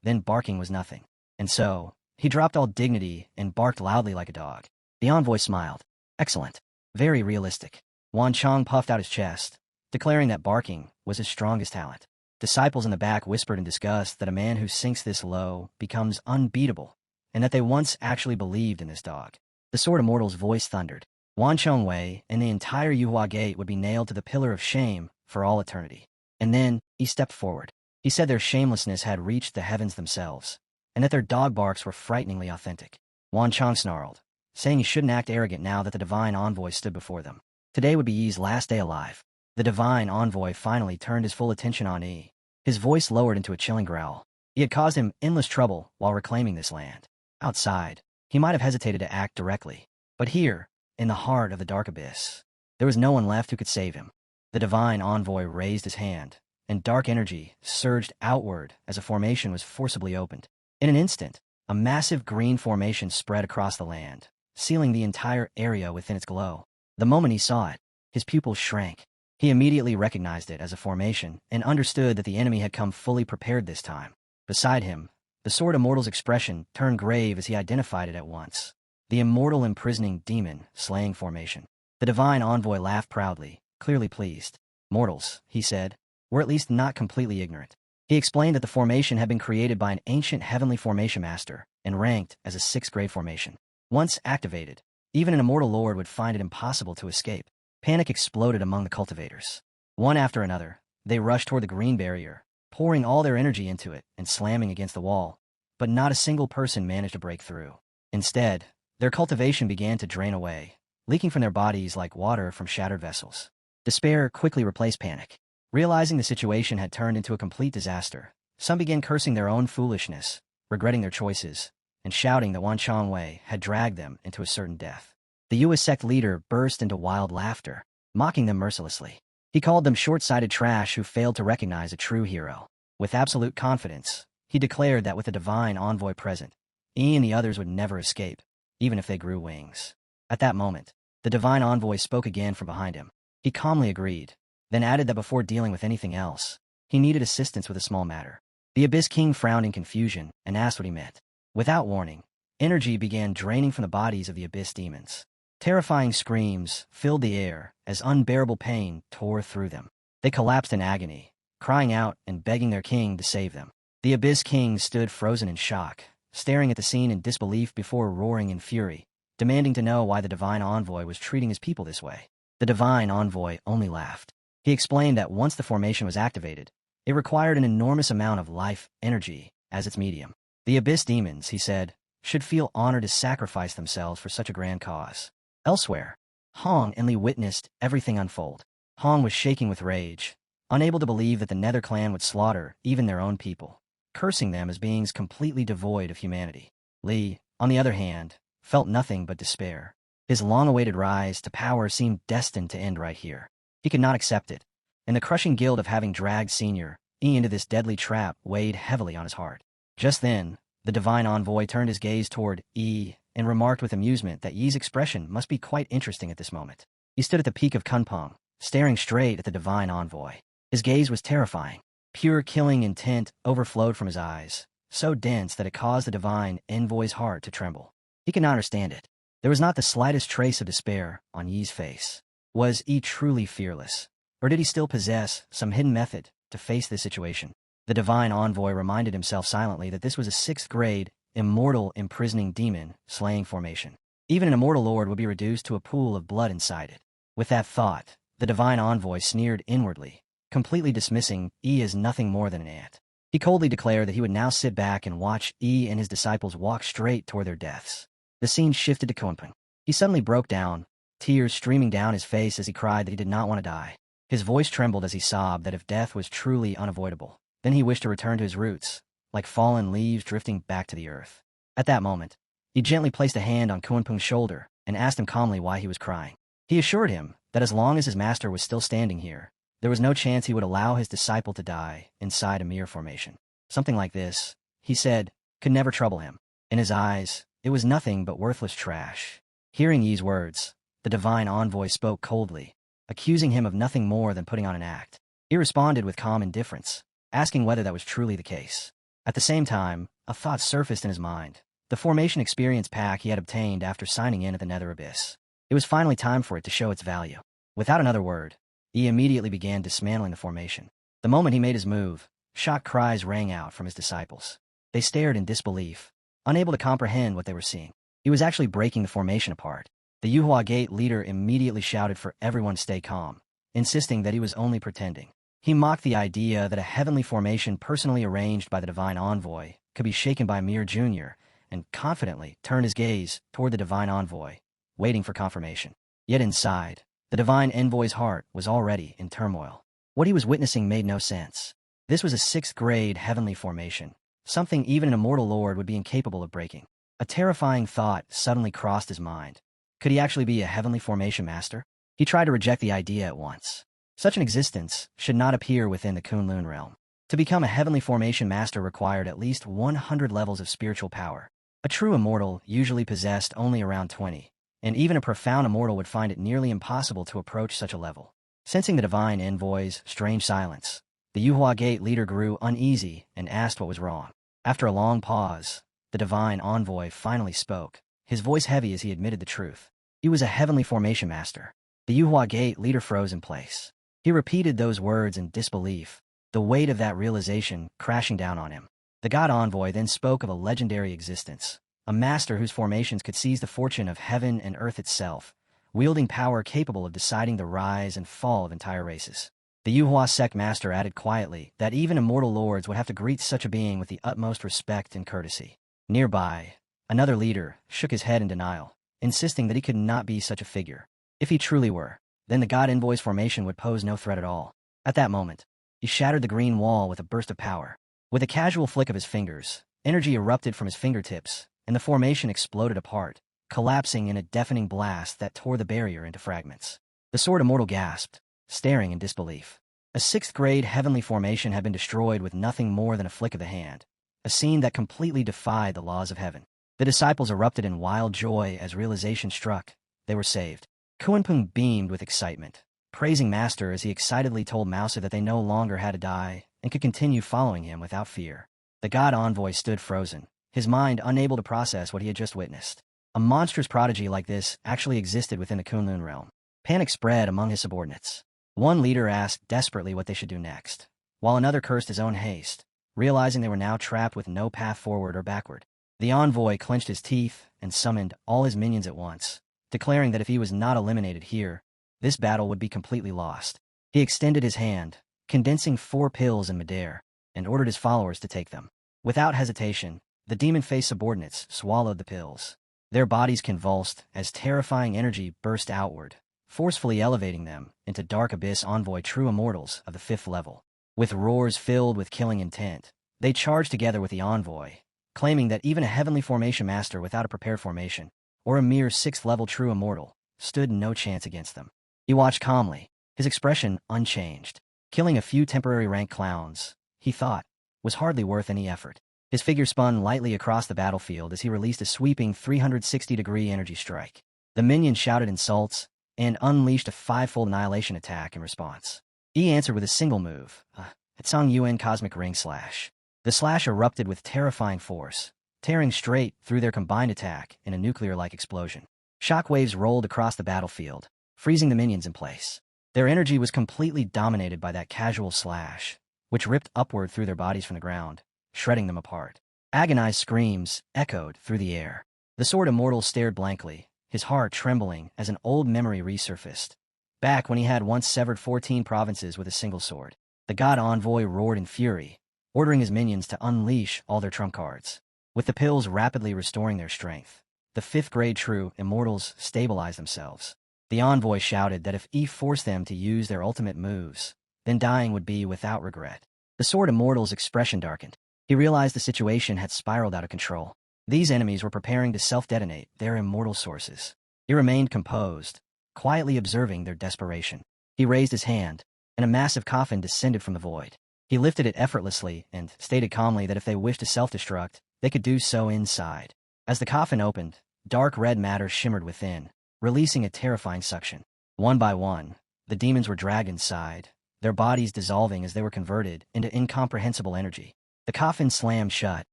then barking was nothing. And so, he dropped all dignity and barked loudly like a dog. The envoy smiled. Excellent. Very realistic. Wan Chang puffed out his chest, declaring that barking was his strongest talent. Disciples in the back whispered in disgust that a man who sinks this low becomes unbeatable, and that they once actually believed in this dog. The Sword Immortal's voice thundered. Wan Chongwei and the entire Yuhua Gate would be nailed to the pillar of shame for all eternity. And then, he stepped forward. He said their shamelessness had reached the heavens themselves, and that their dog barks were frighteningly authentic. Wan Chang snarled, saying he shouldn't act arrogant now that the divine envoy stood before them. Today would be Yi's last day alive. The divine envoy finally turned his full attention on Yi. His voice lowered into a chilling growl. He had caused him endless trouble while reclaiming this land. Outside, he might have hesitated to act directly. But here, in the heart of the dark abyss, there was no one left who could save him. The divine envoy raised his hand, and dark energy surged outward as a formation was forcibly opened. In an instant, a massive green formation spread across the land, sealing the entire area within its glow. The moment he saw it, his pupils shrank. He immediately recognized it as a formation and understood that the enemy had come fully prepared this time. Beside him, the Sword Immortal's expression turned grave as he identified it at once. The immortal imprisoning demon slaying formation. The divine envoy laughed proudly, clearly pleased. Mortals, he said, were at least not completely ignorant. He explained that the formation had been created by an ancient heavenly formation master and ranked as a 6th grade formation. Once activated, even an immortal lord would find it impossible to escape. Panic exploded among the cultivators. One after another, they rushed toward the green barrier, pouring all their energy into it and slamming against the wall. But not a single person managed to break through. Instead, their cultivation began to drain away, leaking from their bodies like water from shattered vessels. Despair quickly replaced panic. Realizing the situation had turned into a complete disaster, some began cursing their own foolishness, regretting their choices, and shouting that Wan Chongwei had dragged them into a certain death. The US sect leader burst into wild laughter, mocking them mercilessly. He called them short-sighted trash who failed to recognize a true hero. With absolute confidence, he declared that with the divine envoy present, he and the others would never escape, even if they grew wings. At that moment, the divine envoy spoke again from behind him. He calmly agreed, then added that before dealing with anything else, he needed assistance with a small matter. The Abyss King frowned in confusion and asked what he meant. Without warning, energy began draining from the bodies of the Abyss demons. Terrifying screams filled the air as unbearable pain tore through them. They collapsed in agony, crying out and begging their king to save them. The Abyss King stood frozen in shock, staring at the scene in disbelief before roaring in fury, demanding to know why the divine envoy was treating his people this way. The divine envoy only laughed. He explained that once the formation was activated, it required an enormous amount of life energy as its medium. The Abyss demons, he said, should feel honored to sacrifice themselves for such a grand cause. Elsewhere, Hong and Li witnessed everything unfold. Hong was shaking with rage, unable to believe that the Nether clan would slaughter even their own people, cursing them as beings completely devoid of humanity. Li, on the other hand, felt nothing but despair. His long-awaited rise to power seemed destined to end right here. He could not accept it, and the crushing guilt of having dragged Senior Yi into this deadly trap weighed heavily on his heart. Just then, the divine envoy turned his gaze toward Yi and remarked with amusement that Yi's expression must be quite interesting at this moment. He stood at the peak of Kunpeng, staring straight at the divine envoy. His gaze was terrifying. Pure killing intent overflowed from his eyes, so dense that it caused the divine envoy's heart to tremble. He could not understand it. There was not the slightest trace of despair on Yi's face. Was Yi truly fearless? Or did he still possess some hidden method to face this situation? The divine envoy reminded himself silently that this was a 6th-grade, immortal imprisoning demon slaying formation. Even an immortal lord would be reduced to a pool of blood inside it. With that thought, the divine envoy sneered inwardly, completely dismissing Yi as nothing more than an ant. He coldly declared that he would now sit back and watch Yi and his disciples walk straight toward their deaths. The scene shifted to Kunpeng. He suddenly broke down, tears streaming down his face as he cried that he did not want to die. His voice trembled as he sobbed that if death was truly unavoidable, then he wished to return to his roots, like fallen leaves drifting back to the earth. At that moment, he gently placed a hand on Kunpeng's shoulder and asked him calmly why he was crying. He assured him that as long as his master was still standing here, there was no chance he would allow his disciple to die inside a mere formation. Something like this, he said, could never trouble him. In his eyes, it was nothing but worthless trash. Hearing Yi's words, the divine envoy spoke coldly, accusing him of nothing more than putting on an act. He responded with calm indifference, asking whether that was truly the case. At the same time, a thought surfaced in his mind. The formation experience pack he had obtained after signing in at the Nether Abyss. It was finally time for it to show its value. Without another word, he immediately began dismantling the formation. The moment he made his move, shocked cries rang out from his disciples. They stared in disbelief, unable to comprehend what they were seeing. He was actually breaking the formation apart. The Yuhua Gate leader immediately shouted for everyone to stay calm, insisting that he was only pretending. He mocked the idea that a heavenly formation personally arranged by the divine envoy could be shaken by mere junior, and confidently turned his gaze toward the divine envoy, waiting for confirmation. Yet inside, the divine envoy's heart was already in turmoil. What he was witnessing made no sense. This was a 6th-grade heavenly formation, something even an immortal lord would be incapable of breaking. A terrifying thought suddenly crossed his mind. Could he actually be a heavenly formation master? He tried to reject the idea at once. Such an existence should not appear within the Kunlun realm. To become a heavenly formation master required at least 100 levels of spiritual power. A true immortal usually possessed only around 20, and even a profound immortal would find it nearly impossible to approach such a level. Sensing the divine envoy's strange silence, the Yuhua Gate leader grew uneasy and asked what was wrong. After a long pause, the divine envoy finally spoke, his voice heavy as he admitted the truth. He was a heavenly formation master. The Yuhua Gate leader froze in place. He repeated those words in disbelief, the weight of that realization crashing down on him. The god envoy then spoke of a legendary existence, a master whose formations could seize the fortune of heaven and earth itself, wielding power capable of deciding the rise and fall of entire races. The Yuhua sect master added quietly that even immortal lords would have to greet such a being with the utmost respect and courtesy. Nearby, another leader shook his head in denial, insisting that he could not be such a figure. If he truly were, then the god envoy's formation would pose no threat at all. At that moment, he shattered the green wall with a burst of power. With a casual flick of his fingers, energy erupted from his fingertips, and the formation exploded apart, collapsing in a deafening blast that tore the barrier into fragments. The Sword Immortal gasped, staring in disbelief. A sixth-grade heavenly formation had been destroyed with nothing more than a flick of the hand, a scene that completely defied the laws of heaven. The disciples erupted in wild joy as realization struck. They were saved. Kunpeng beamed with excitement, praising Master as he excitedly told Mouser that they no longer had to die and could continue following him without fear. The god envoy stood frozen, his mind unable to process what he had just witnessed. A monstrous prodigy like this actually existed within the Kunlun realm. Panic spread among his subordinates. One leader asked desperately what they should do next, while another cursed his own haste, realizing they were now trapped with no path forward or backward. The envoy clenched his teeth and summoned all his minions at once, declaring that if he was not eliminated here, this battle would be completely lost. He extended his hand, condensing 4 pills in midair, and ordered his followers to take them. Without hesitation, the demon-faced subordinates swallowed the pills. Their bodies convulsed as terrifying energy burst outward, forcefully elevating them into Dark Abyss Envoy true immortals of the 5th level. With roars filled with killing intent, they charged together with the envoy, claiming that even a heavenly formation master without a prepared formation, or a mere 6th level true immortal, stood no chance against them. He watched calmly, his expression unchanged. Killing a few temporary rank clowns, he thought, was hardly worth any effort. His figure spun lightly across the battlefield as he released a sweeping 360-degree energy strike. The minions shouted insults and unleashed a 5-fold annihilation attack in response. He answered with a single move, a Tsang Yuan Cosmic Ring Slash. The slash erupted with terrifying force, tearing straight through their combined attack in a nuclear-like explosion. Shockwaves rolled across the battlefield, freezing the minions in place. Their energy was completely dominated by that casual slash, which ripped upward through their bodies from the ground, shredding them apart. Agonized screams echoed through the air. The Sword Immortal stared blankly, his heart trembling as an old memory resurfaced. Back when he had once severed 14 provinces with a single sword, the god envoy roared in fury, ordering his minions to unleash all their trump cards. With the pills rapidly restoring their strength, the 5th-grade true immortals stabilized themselves. The envoy shouted that if he forced them to use their ultimate moves, then dying would be without regret. The Sword Immortal's expression darkened. He realized the situation had spiraled out of control. These enemies were preparing to self-detonate their immortal sources. He remained composed, quietly observing their desperation. He raised his hand, and a massive coffin descended from the void. He lifted it effortlessly and stated calmly that if they wished to self-destruct, they could do so inside. As the coffin opened, dark red matter shimmered within, releasing a terrifying suction. One by one, the demons were dragged inside, their bodies dissolving as they were converted into incomprehensible energy. The coffin slammed shut,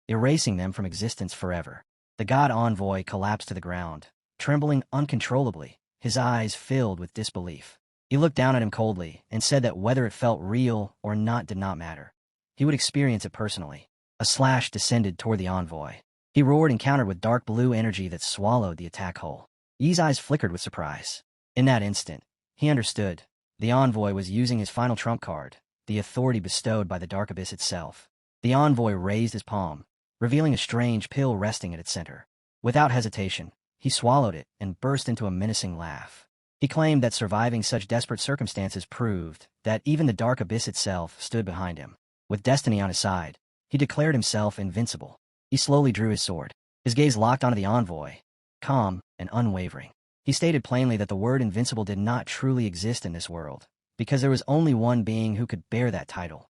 erasing them from existence forever. The god envoy collapsed to the ground, trembling uncontrollably, his eyes filled with disbelief. He looked down at him coldly and said that whether it felt real or not did not matter. He would experience it personally. A slash descended toward the envoy. He roared and countered with dark blue energy that swallowed the attack hull. Yi's eyes flickered with surprise. In that instant, he understood. The envoy was using his final trump card, the authority bestowed by the Dark Abyss itself. The envoy raised his palm, revealing a strange pill resting at its center. Without hesitation, he swallowed it and burst into a menacing laugh. He claimed that surviving such desperate circumstances proved that even the Dark Abyss itself stood behind him. With destiny on his side, he declared himself invincible. He slowly drew his sword, his gaze locked onto the envoy, calm and unwavering. He stated plainly that the word invincible did not truly exist in this world, because there was only one being who could bear that title.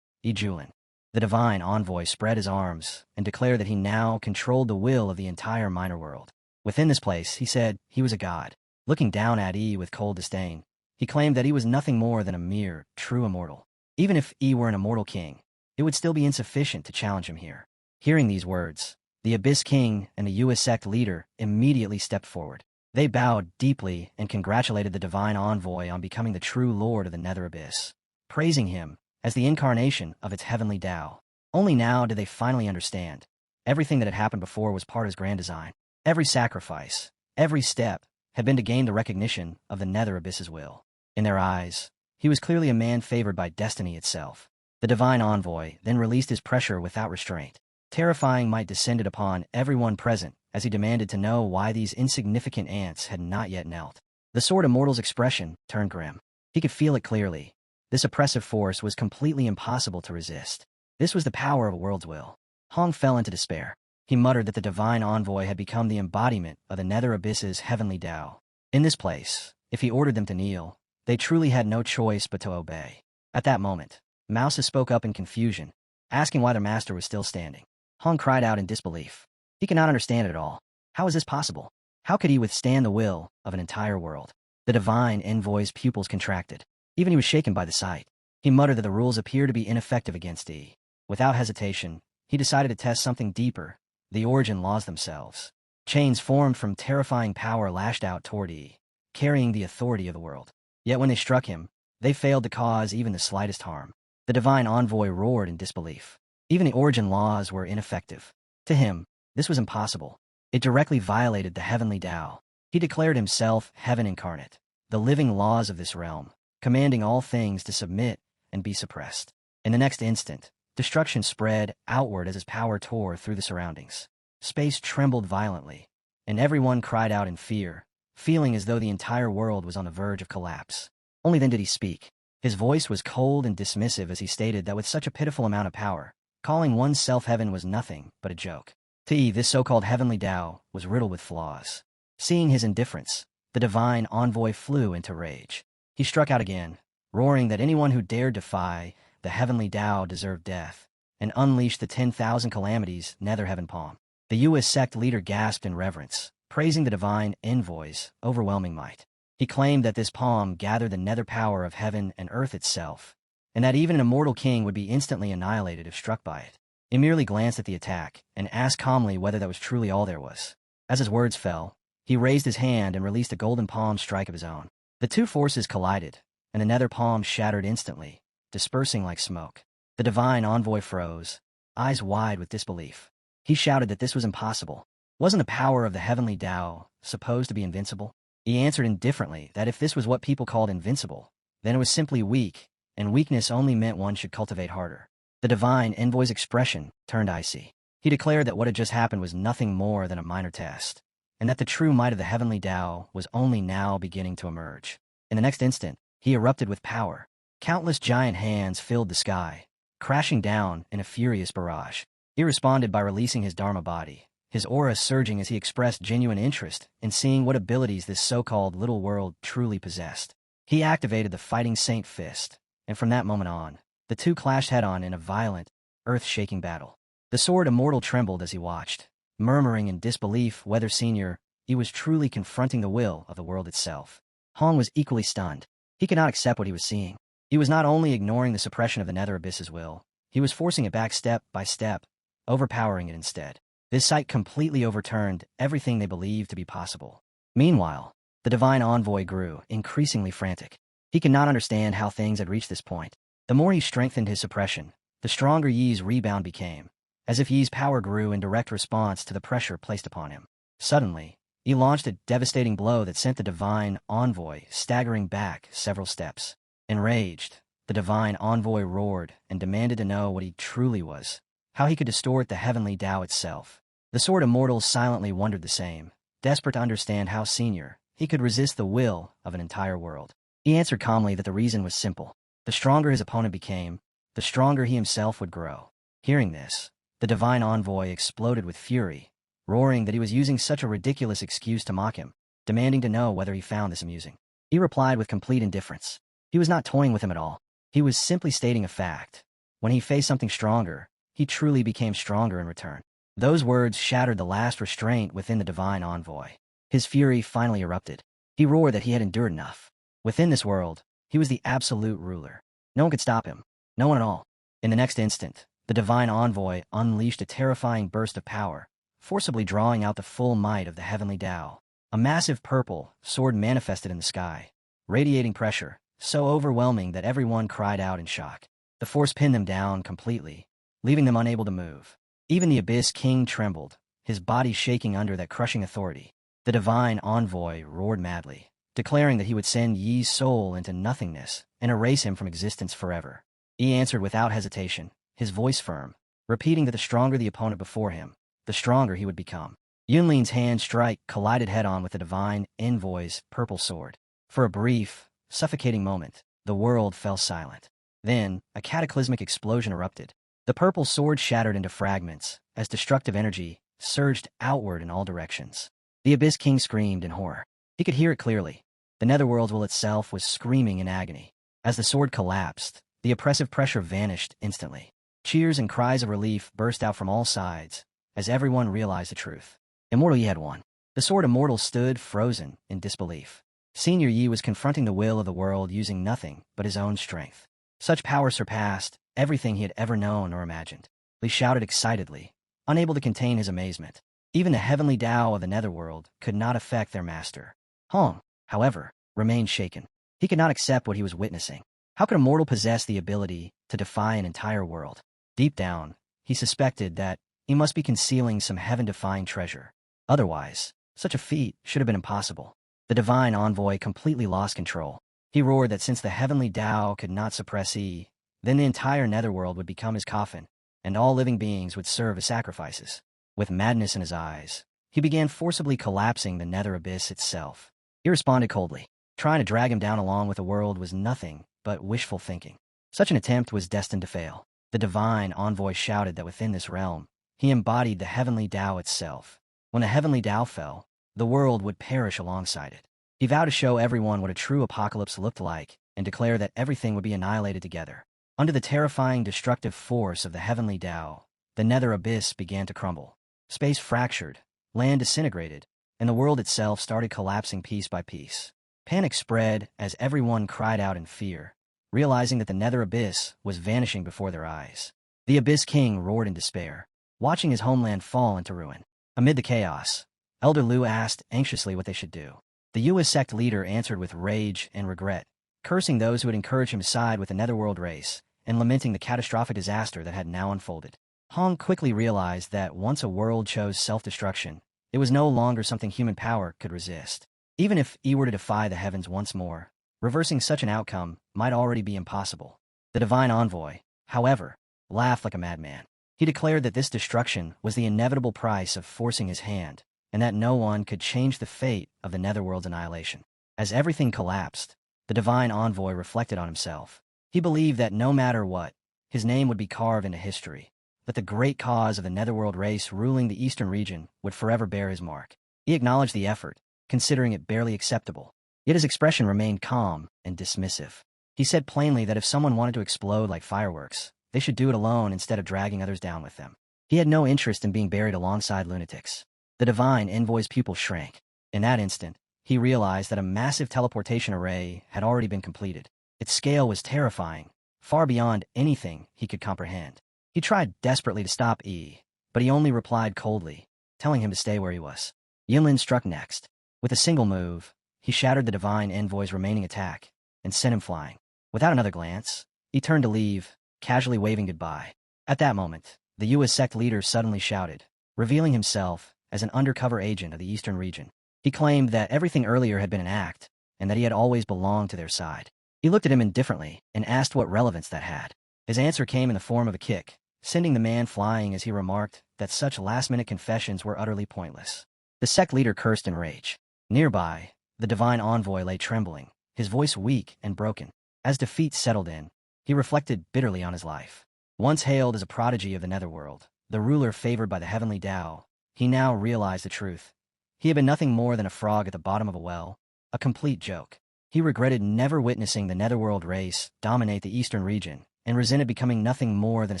Julin. The divine envoy spread his arms and declared that he now controlled the will of the entire minor world. Within this place, he said, he was a god. Looking down at with cold disdain, he claimed that he was nothing more than a mere, true immortal. Even if were an immortal king, it would still be insufficient to challenge him here. Hearing these words, the Abyss King and the US sect leader immediately stepped forward. They bowed deeply and congratulated the divine envoy on becoming the true lord of the Nether Abyss, praising him as the incarnation of its heavenly Tao. Only now did they finally understand. Everything that had happened before was part of his grand design. Every sacrifice, every step, had been to gain the recognition of the Nether Abyss's will. In their eyes, he was clearly a man favored by destiny itself. The divine envoy then released his pressure without restraint. Terrifying might descended upon everyone present as he demanded to know why these insignificant ants had not yet knelt. The Sword Immortal's expression turned grim. He could feel it clearly. This oppressive force was completely impossible to resist. This was the power of a world's will. Hong fell into despair. He muttered that the divine envoy had become the embodiment of the nether abyss's heavenly Tao. In this place, if he ordered them to kneel, they truly had no choice but to obey. At that moment, Mouses spoke up in confusion, asking why their master was still standing. Hong cried out in disbelief. He could not understand it at all. How was this possible? How could he withstand the will of an entire world? The divine envoy's pupils contracted. Even he was shaken by the sight. He muttered that the rules appear to be ineffective against E. Without hesitation, he decided to test something deeper, the origin laws themselves. Chains formed from terrifying power lashed out toward E, carrying the authority of the world. Yet when they struck him, they failed to cause even the slightest harm. The divine envoy roared in disbelief. Even the origin laws were ineffective. To him, this was impossible. It directly violated the heavenly Tao. He declared himself heaven incarnate, the living laws of this realm, commanding all things to submit and be suppressed. In the next instant, destruction spread outward as his power tore through the surroundings. Space trembled violently, and everyone cried out in fear, feeling as though the entire world was on the verge of collapse. Only then did he speak. His voice was cold and dismissive as he stated that with such a pitiful amount of power, calling oneself heaven was nothing but a joke. To Yi, this so-called heavenly Tao was riddled with flaws. Seeing his indifference, the divine envoy flew into rage. He struck out again, roaring that anyone who dared defy the heavenly Tao deserved death, and unleashed the 10,000 calamities nether heaven palm. The U.S. sect leader gasped in reverence, praising the divine envoy's overwhelming might. He claimed that this palm gathered the nether power of heaven and earth itself, and that even an immortal king would be instantly annihilated if struck by it. He merely glanced at the attack and asked calmly whether that was truly all there was. As his words fell, he raised his hand and released a golden palm strike of his own. The two forces collided, and the nether palm shattered instantly, dispersing like smoke. The divine envoy froze, eyes wide with disbelief. He shouted that this was impossible. Wasn't the power of the heavenly Tao supposed to be invincible? He answered indifferently that if this was what people called invincible, then it was simply weak, and weakness only meant one should cultivate harder. The divine envoy's expression turned icy. He declared that what had just happened was nothing more than a minor test, and that the true might of the heavenly Tao was only now beginning to emerge. In the next instant, he erupted with power. Countless giant hands filled the sky, crashing down in a furious barrage. He responded by releasing his Dharma body, his aura surging as he expressed genuine interest in seeing what abilities this so-called little world truly possessed. He activated the Fighting Saint Fist, and from that moment on, the two clashed head-on in a violent, earth-shaking battle. The sword immortal trembled as he watched, murmuring in disbelief whether he was truly confronting the will of the world itself. Hong was equally stunned. He could not accept what he was seeing. He was not only ignoring the suppression of the nether abyss's will, he was forcing it back step by step, overpowering it instead. This sight completely overturned everything they believed to be possible. Meanwhile, the divine envoy grew increasingly frantic. He could not understand how things had reached this point. The more he strengthened his suppression, the stronger Yi's rebound became, as if Yi's power grew in direct response to the pressure placed upon him. Suddenly, he launched a devastating blow that sent the divine envoy staggering back several steps. Enraged, the divine envoy roared and demanded to know what he truly was, how he could distort the heavenly Tao itself. The sword immortals silently wondered the same, desperate to understand how he could resist the will of an entire world. He answered calmly that the reason was simple. The stronger his opponent became, the stronger he himself would grow. Hearing this, the divine envoy exploded with fury, roaring that he was using such a ridiculous excuse to mock him, demanding to know whether he found this amusing. He replied with complete indifference. He was not toying with him at all. He was simply stating a fact. When he faced something stronger, he truly became stronger in return. Those words shattered the last restraint within the divine envoy. His fury finally erupted. He roared that he had endured enough. Within this world, he was the absolute ruler. No one could stop him. No one at all. In the next instant, the divine envoy unleashed a terrifying burst of power, forcibly drawing out the full might of the heavenly Tao. A massive purple sword manifested in the sky, radiating pressure, so overwhelming that everyone cried out in shock. The force pinned them down completely, leaving them unable to move. Even the Abyss King trembled, his body shaking under that crushing authority. The divine envoy roared madly, declaring that he would send Yi's soul into nothingness and erase him from existence forever. Yi answered without hesitation, his voice firm, repeating that the stronger the opponent before him, the stronger he would become. Yunlin's hand strike collided head-on with the divine envoy's purple sword. For a brief, suffocating moment, the world fell silent. Then, a cataclysmic explosion erupted. The purple sword shattered into fragments, as destructive energy surged outward in all directions. The Abyss King screamed in horror. He could hear it clearly. The netherworld will itself was screaming in agony. As the sword collapsed, the oppressive pressure vanished instantly. Cheers and cries of relief burst out from all sides, as everyone realized the truth. Immortal Yi had won. The sword immortal stood frozen in disbelief. Senior Yi was confronting the will of the world using nothing but his own strength. Such power surpassed everything he had ever known or imagined. Li shouted excitedly, unable to contain his amazement. Even the heavenly Tao of the netherworld could not affect their master. Hong, however, remained shaken. He could not accept what he was witnessing. How could a mortal possess the ability to defy an entire world? Deep down, he suspected that he must be concealing some heaven-defying treasure. Otherwise, such a feat should have been impossible. The divine envoy completely lost control. He roared that since the heavenly Tao could not suppress Yi, then the entire netherworld would become his coffin, and all living beings would serve as sacrifices. With madness in his eyes, he began forcibly collapsing the nether abyss itself. He responded coldly. Trying to drag him down along with the world was nothing but wishful thinking. Such an attempt was destined to fail. The divine envoy shouted that within this realm, he embodied the heavenly Tao itself. When the heavenly Tao fell, the world would perish alongside it. He vowed to show everyone what a true apocalypse looked like and declare that everything would be annihilated together. Under the terrifying destructive force of the heavenly Tao, the nether abyss began to crumble. Space fractured, land disintegrated, and the world itself started collapsing piece by piece. Panic spread as everyone cried out in fear, realizing that the nether abyss was vanishing before their eyes. The Abyss King roared in despair, watching his homeland fall into ruin. Amid the chaos, Elder Lu asked anxiously what they should do. The Yue sect leader answered with rage and regret, cursing those who had encouraged him to side with the netherworld race and lamenting the catastrophic disaster that had now unfolded. Hong quickly realized that once a world chose self-destruction, it was no longer something human power could resist. Even if he were to defy the heavens once more, reversing such an outcome might already be impossible. The divine envoy, however, laughed like a madman. He declared that this destruction was the inevitable price of forcing his hand, and that no one could change the fate of the netherworld's annihilation. As everything collapsed, the divine envoy reflected on himself. He believed that no matter what, his name would be carved into history, that the great cause of the netherworld race ruling the eastern region would forever bear his mark. He acknowledged the effort, considering it barely acceptable. Yet his expression remained calm and dismissive. He said plainly that if someone wanted to explode like fireworks, they should do it alone instead of dragging others down with them. He had no interest in being buried alongside lunatics. The divine envoy's pupil shrank. In that instant, he realized that a massive teleportation array had already been completed. Its scale was terrifying, far beyond anything he could comprehend. He tried desperately to stop Yi, but he only replied coldly, telling him to stay where he was. Yinlin struck next. With a single move, he shattered the divine envoy's remaining attack and sent him flying. Without another glance, he turned to leave, casually waving goodbye. At that moment, the Yue sect leader suddenly shouted, revealing himself as an undercover agent of the eastern region. He claimed that everything earlier had been an act, and that he had always belonged to their side. He looked at him indifferently and asked what relevance that had. His answer came in the form of a kick, sending the man flying as he remarked that such last-minute confessions were utterly pointless. The sect leader cursed in rage. Nearby, the divine envoy lay trembling, his voice weak and broken. As defeat settled in, he reflected bitterly on his life. Once hailed as a prodigy of the netherworld, the ruler favored by the heavenly Tao, he now realized the truth. He had been nothing more than a frog at the bottom of a well, a complete joke. He regretted never witnessing the netherworld race dominate the eastern region, and resented becoming nothing more than a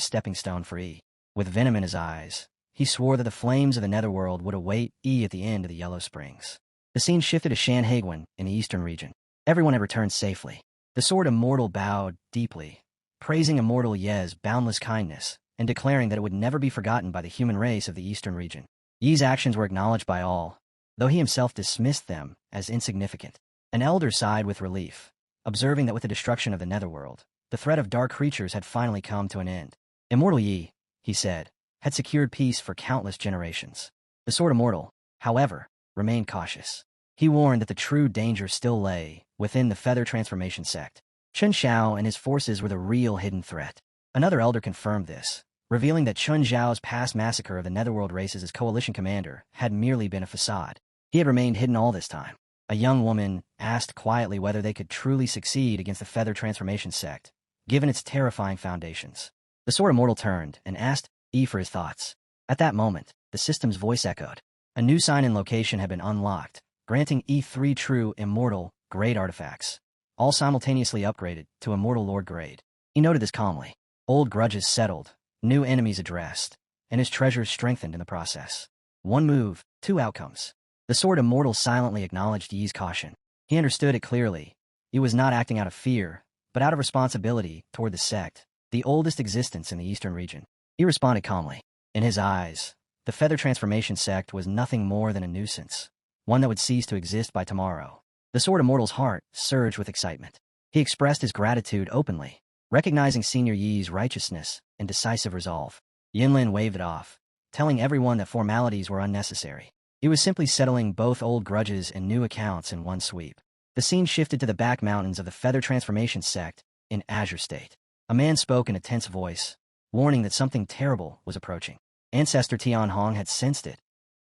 stepping stone for Yi. With venom in his eyes, he swore that the flames of the netherworld would await Yi at the end of the Yellow Springs. The scene shifted to Shanhaiguan in the eastern region. Everyone had returned safely. The sword immortal bowed deeply, praising immortal Ye's boundless kindness, and declaring that it would never be forgotten by the human race of the eastern region. Yi's actions were acknowledged by all, though he himself dismissed them as insignificant. An elder sighed with relief, observing that with the destruction of the netherworld, the threat of dark creatures had finally come to an end. Immortal Yi, he said, had secured peace for countless generations. The sword immortal, however, remained cautious. He warned that the true danger still lay within the feather transformation sect. Chun Xiao and his forces were the real hidden threat. Another elder confirmed this, revealing that Chun Xiao's past massacre of the netherworld races as coalition commander had merely been a facade. He had remained hidden all this time. A young woman asked quietly whether they could truly succeed against the feather transformation sect, given its terrifying foundations. The sword immortal turned and asked Yi for his thoughts. At that moment, the system's voice echoed. A new sign and location had been unlocked, granting E3 true, immortal, grade artifacts, all simultaneously upgraded to Immortal Lord grade. He noted this calmly. Old grudges settled, new enemies addressed, and his treasures strengthened in the process. One move, two outcomes. The Sword Immortal silently acknowledged Yi's caution. He understood it clearly. He was not acting out of fear, but out of responsibility toward the sect, the oldest existence in the eastern region. He responded calmly. In his eyes, the Feather Transformation sect was nothing more than a nuisance, one that would cease to exist by tomorrow. The Sword Immortal's heart surged with excitement. He expressed his gratitude openly, recognizing Senior Yi's righteousness and decisive resolve. Yinlin waved it off, telling everyone that formalities were unnecessary. He was simply settling both old grudges and new accounts in one sweep. The scene shifted to the back mountains of the Feather Transformation sect in Azure State. A man spoke in a tense voice, warning that something terrible was approaching. Ancestor Tianhong had sensed it,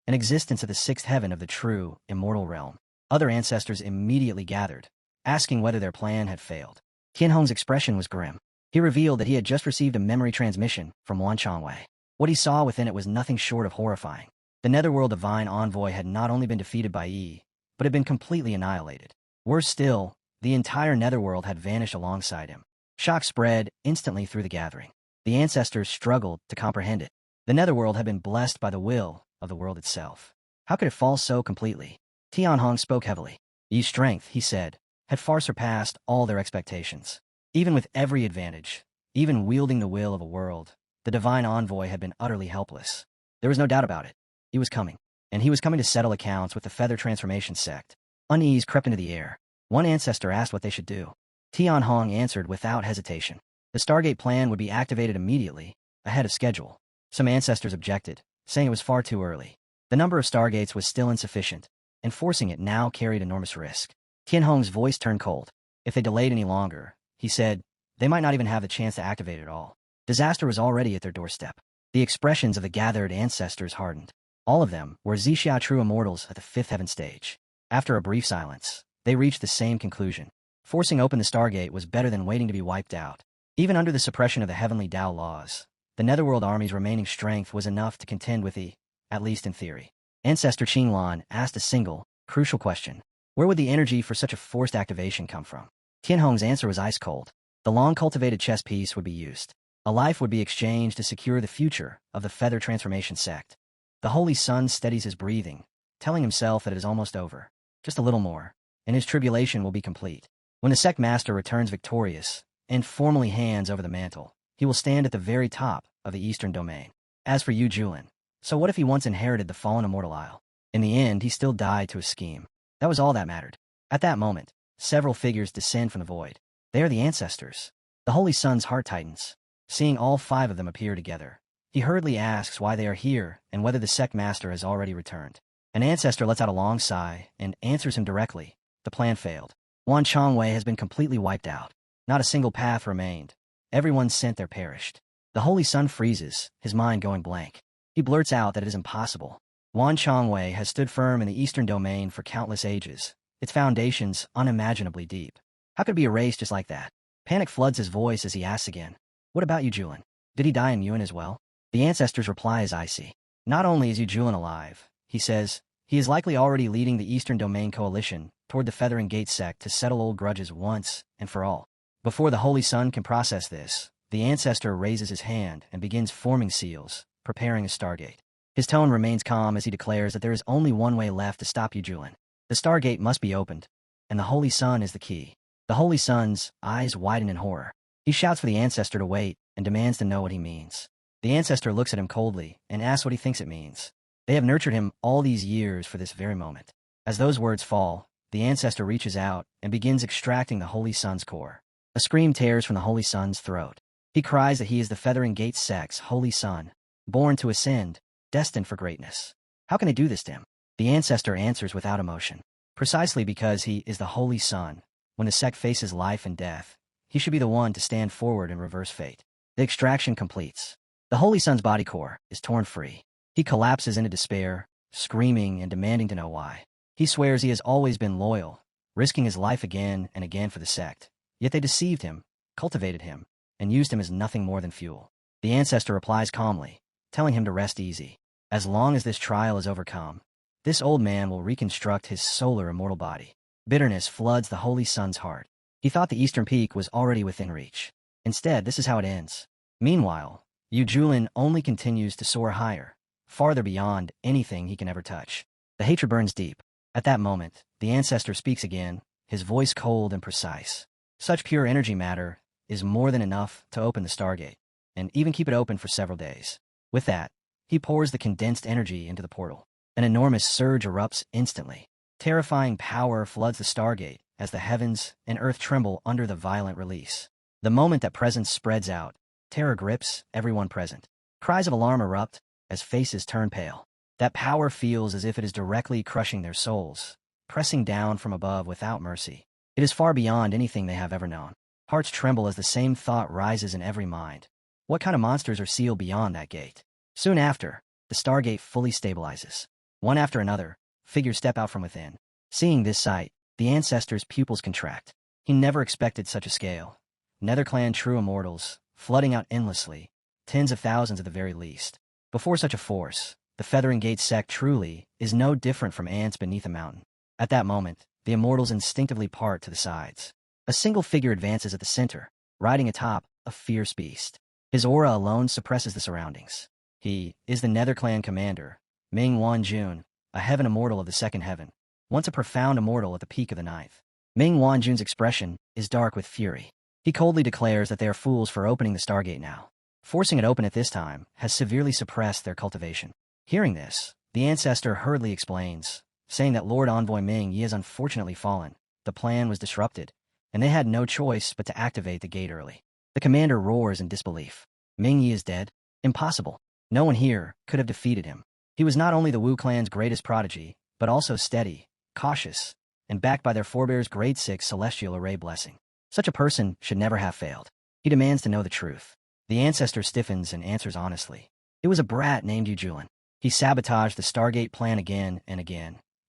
an existence of the sixth heaven of the true, immortal realm. Other ancestors immediately gathered, asking whether their plan had failed. Tianhong's expression was grim. He revealed that he had just received a memory transmission from Wan Chongwei. What he saw within it was nothing short of horrifying. The Netherworld Divine Envoy had not only been defeated by Yi, but had been completely annihilated. Worse still, the entire Netherworld had vanished alongside him. Shock spread instantly through the gathering. The ancestors struggled to comprehend it. The Netherworld had been blessed by the will of the world itself. How could it fall so completely? Tianhong spoke heavily. Yi's strength, he said, had far surpassed all their expectations. Even with every advantage, even wielding the will of a world, the Divine Envoy had been utterly helpless. There was no doubt about it. He was coming, and he was coming to settle accounts with the Feather Transformation sect. Unease crept into the air. One ancestor asked what they should do. Tianhong answered without hesitation. The Stargate plan would be activated immediately, ahead of schedule. Some ancestors objected, saying it was far too early. The number of Stargates was still insufficient, and forcing it now carried enormous risk. Tianhong's voice turned cold. If they delayed any longer, he said, they might not even have the chance to activate it all. Disaster was already at their doorstep. The expressions of the gathered ancestors hardened. All of them were Zixia true immortals at the fifth heaven stage. After a brief silence, they reached the same conclusion. Forcing open the Stargate was better than waiting to be wiped out. Even under the suppression of the heavenly Tao laws, the Netherworld army's remaining strength was enough to contend with the, at least in theory. Ancestor Qinglan asked a single, crucial question. Where would the energy for such a forced activation come from? Tianhong's answer was ice cold. The long-cultivated chess piece would be used. A life would be exchanged to secure the future of the Feather Transformation sect. The Holy Sun steadies his breathing, telling himself that it is almost over. Just a little more, and his tribulation will be complete. When the sect master returns victorious and formally hands over the mantle, he will stand at the very top of the eastern domain. As for Yu Julin, so what if he once inherited the fallen immortal isle? In the end, he still died to a scheme. That was all that mattered. At that moment, several figures descend from the void. They are the ancestors. The Holy Sun's heart tightens. Seeing all five of them appear together, he hurriedly asks why they are here and whether the sect master has already returned. An ancestor lets out a long sigh and answers him directly. The plan failed. Wan Chongwei has been completely wiped out. Not a single path remained. Everyone sent there perished. The Holy Sun freezes, his mind going blank. He blurts out that it is impossible. Wan Chongwei has stood firm in the eastern domain for countless ages, its foundations unimaginably deep. How could it be erased just like that? Panic floods his voice as he asks again. What about Yu Julin? Did he die in Yuan as well? The ancestor's reply is icy. Not only is Yu Julin alive, he says, he is likely already leading the Eastern Domain Coalition toward the Feathering Gate sect to settle old grudges once and for all. Before the Holy Sun can process this, the ancestor raises his hand and begins forming seals, preparing a Stargate. His tone remains calm as he declares that there is only one way left to stop Yu Julin. The Stargate must be opened, and the Holy Sun is the key. The Holy Sun's eyes widen in horror. He shouts for the ancestor to wait and demands to know what he means. The ancestor looks at him coldly and asks what he thinks it means. They have nurtured him all these years for this very moment. As those words fall, the ancestor reaches out and begins extracting the Holy Sun's core. A scream tears from the Holy Sun's throat. He cries that he is the Feathering Gate sect's Holy Sun, born to ascend, destined for greatness. How can they do this to him? The ancestor answers without emotion. Precisely because he is the Holy Sun, when the sect faces life and death, he should be the one to stand forward and reverse fate. The extraction completes. The Holy Sun's body core is torn free. He collapses into despair, screaming and demanding to know why. He swears he has always been loyal, risking his life again and again for the sect. Yet they deceived him, cultivated him, and used him as nothing more than fuel. The ancestor replies calmly, telling him to rest easy. As long as this trial is overcome, this old man will reconstruct his solar immortal body. Bitterness floods the Holy Sun's heart. He thought the eastern peak was already within reach. Instead, this is how it ends. Meanwhile, Yu Julin only continues to soar higher, farther beyond anything he can ever touch. The hatred burns deep. At that moment, the ancestor speaks again, his voice cold and precise. Such pure energy matter is more than enough to open the Stargate, and even keep it open for several days. With that, he pours the condensed energy into the portal. An enormous surge erupts instantly. Terrifying power floods the Stargate as the heavens and earth tremble under the violent release. The moment that presence spreads out, terror grips everyone present. Cries of alarm erupt as faces turn pale. That power feels as if it is directly crushing their souls, pressing down from above without mercy. It is far beyond anything they have ever known. Hearts tremble as the same thought rises in every mind. What kind of monsters are sealed beyond that gate? Soon after, the Stargate fully stabilizes. One after another, figures step out from within. Seeing this sight, the ancestor's pupils contract. He never expected such a scale. Netherclan true immortals, flooding out endlessly, tens of thousands at the very least. Before such a force, the Feathering Gate sect truly is no different from ants beneath a mountain. At that moment, the immortals instinctively part to the sides. A single figure advances at the center, riding atop a fierce beast. His aura alone suppresses the surroundings. He is the Netherclan commander, Ming Wanjun, a heaven immortal of the second heaven, once a profound immortal at the peak of the ninth. Ming Wanjun's expression is dark with fury. He coldly declares that they are fools for opening the Stargate now. Forcing it open at this time has severely suppressed their cultivation. Hearing this, the ancestor hurriedly explains, saying that Lord Envoy Ming Yi has unfortunately fallen. The plan was disrupted, and they had no choice but to activate the gate early. The commander roars in disbelief. Ming Yi is dead? Impossible. No one here could have defeated him. He was not only the Wu clan's greatest prodigy, but also steady, cautious, and backed by their forebears' grade 6 celestial array blessing. Such a person should never have failed. He demands to know the truth. The ancestor stiffens and answers honestly. It was a brat named Yu Julin. He sabotaged the Stargate plan again,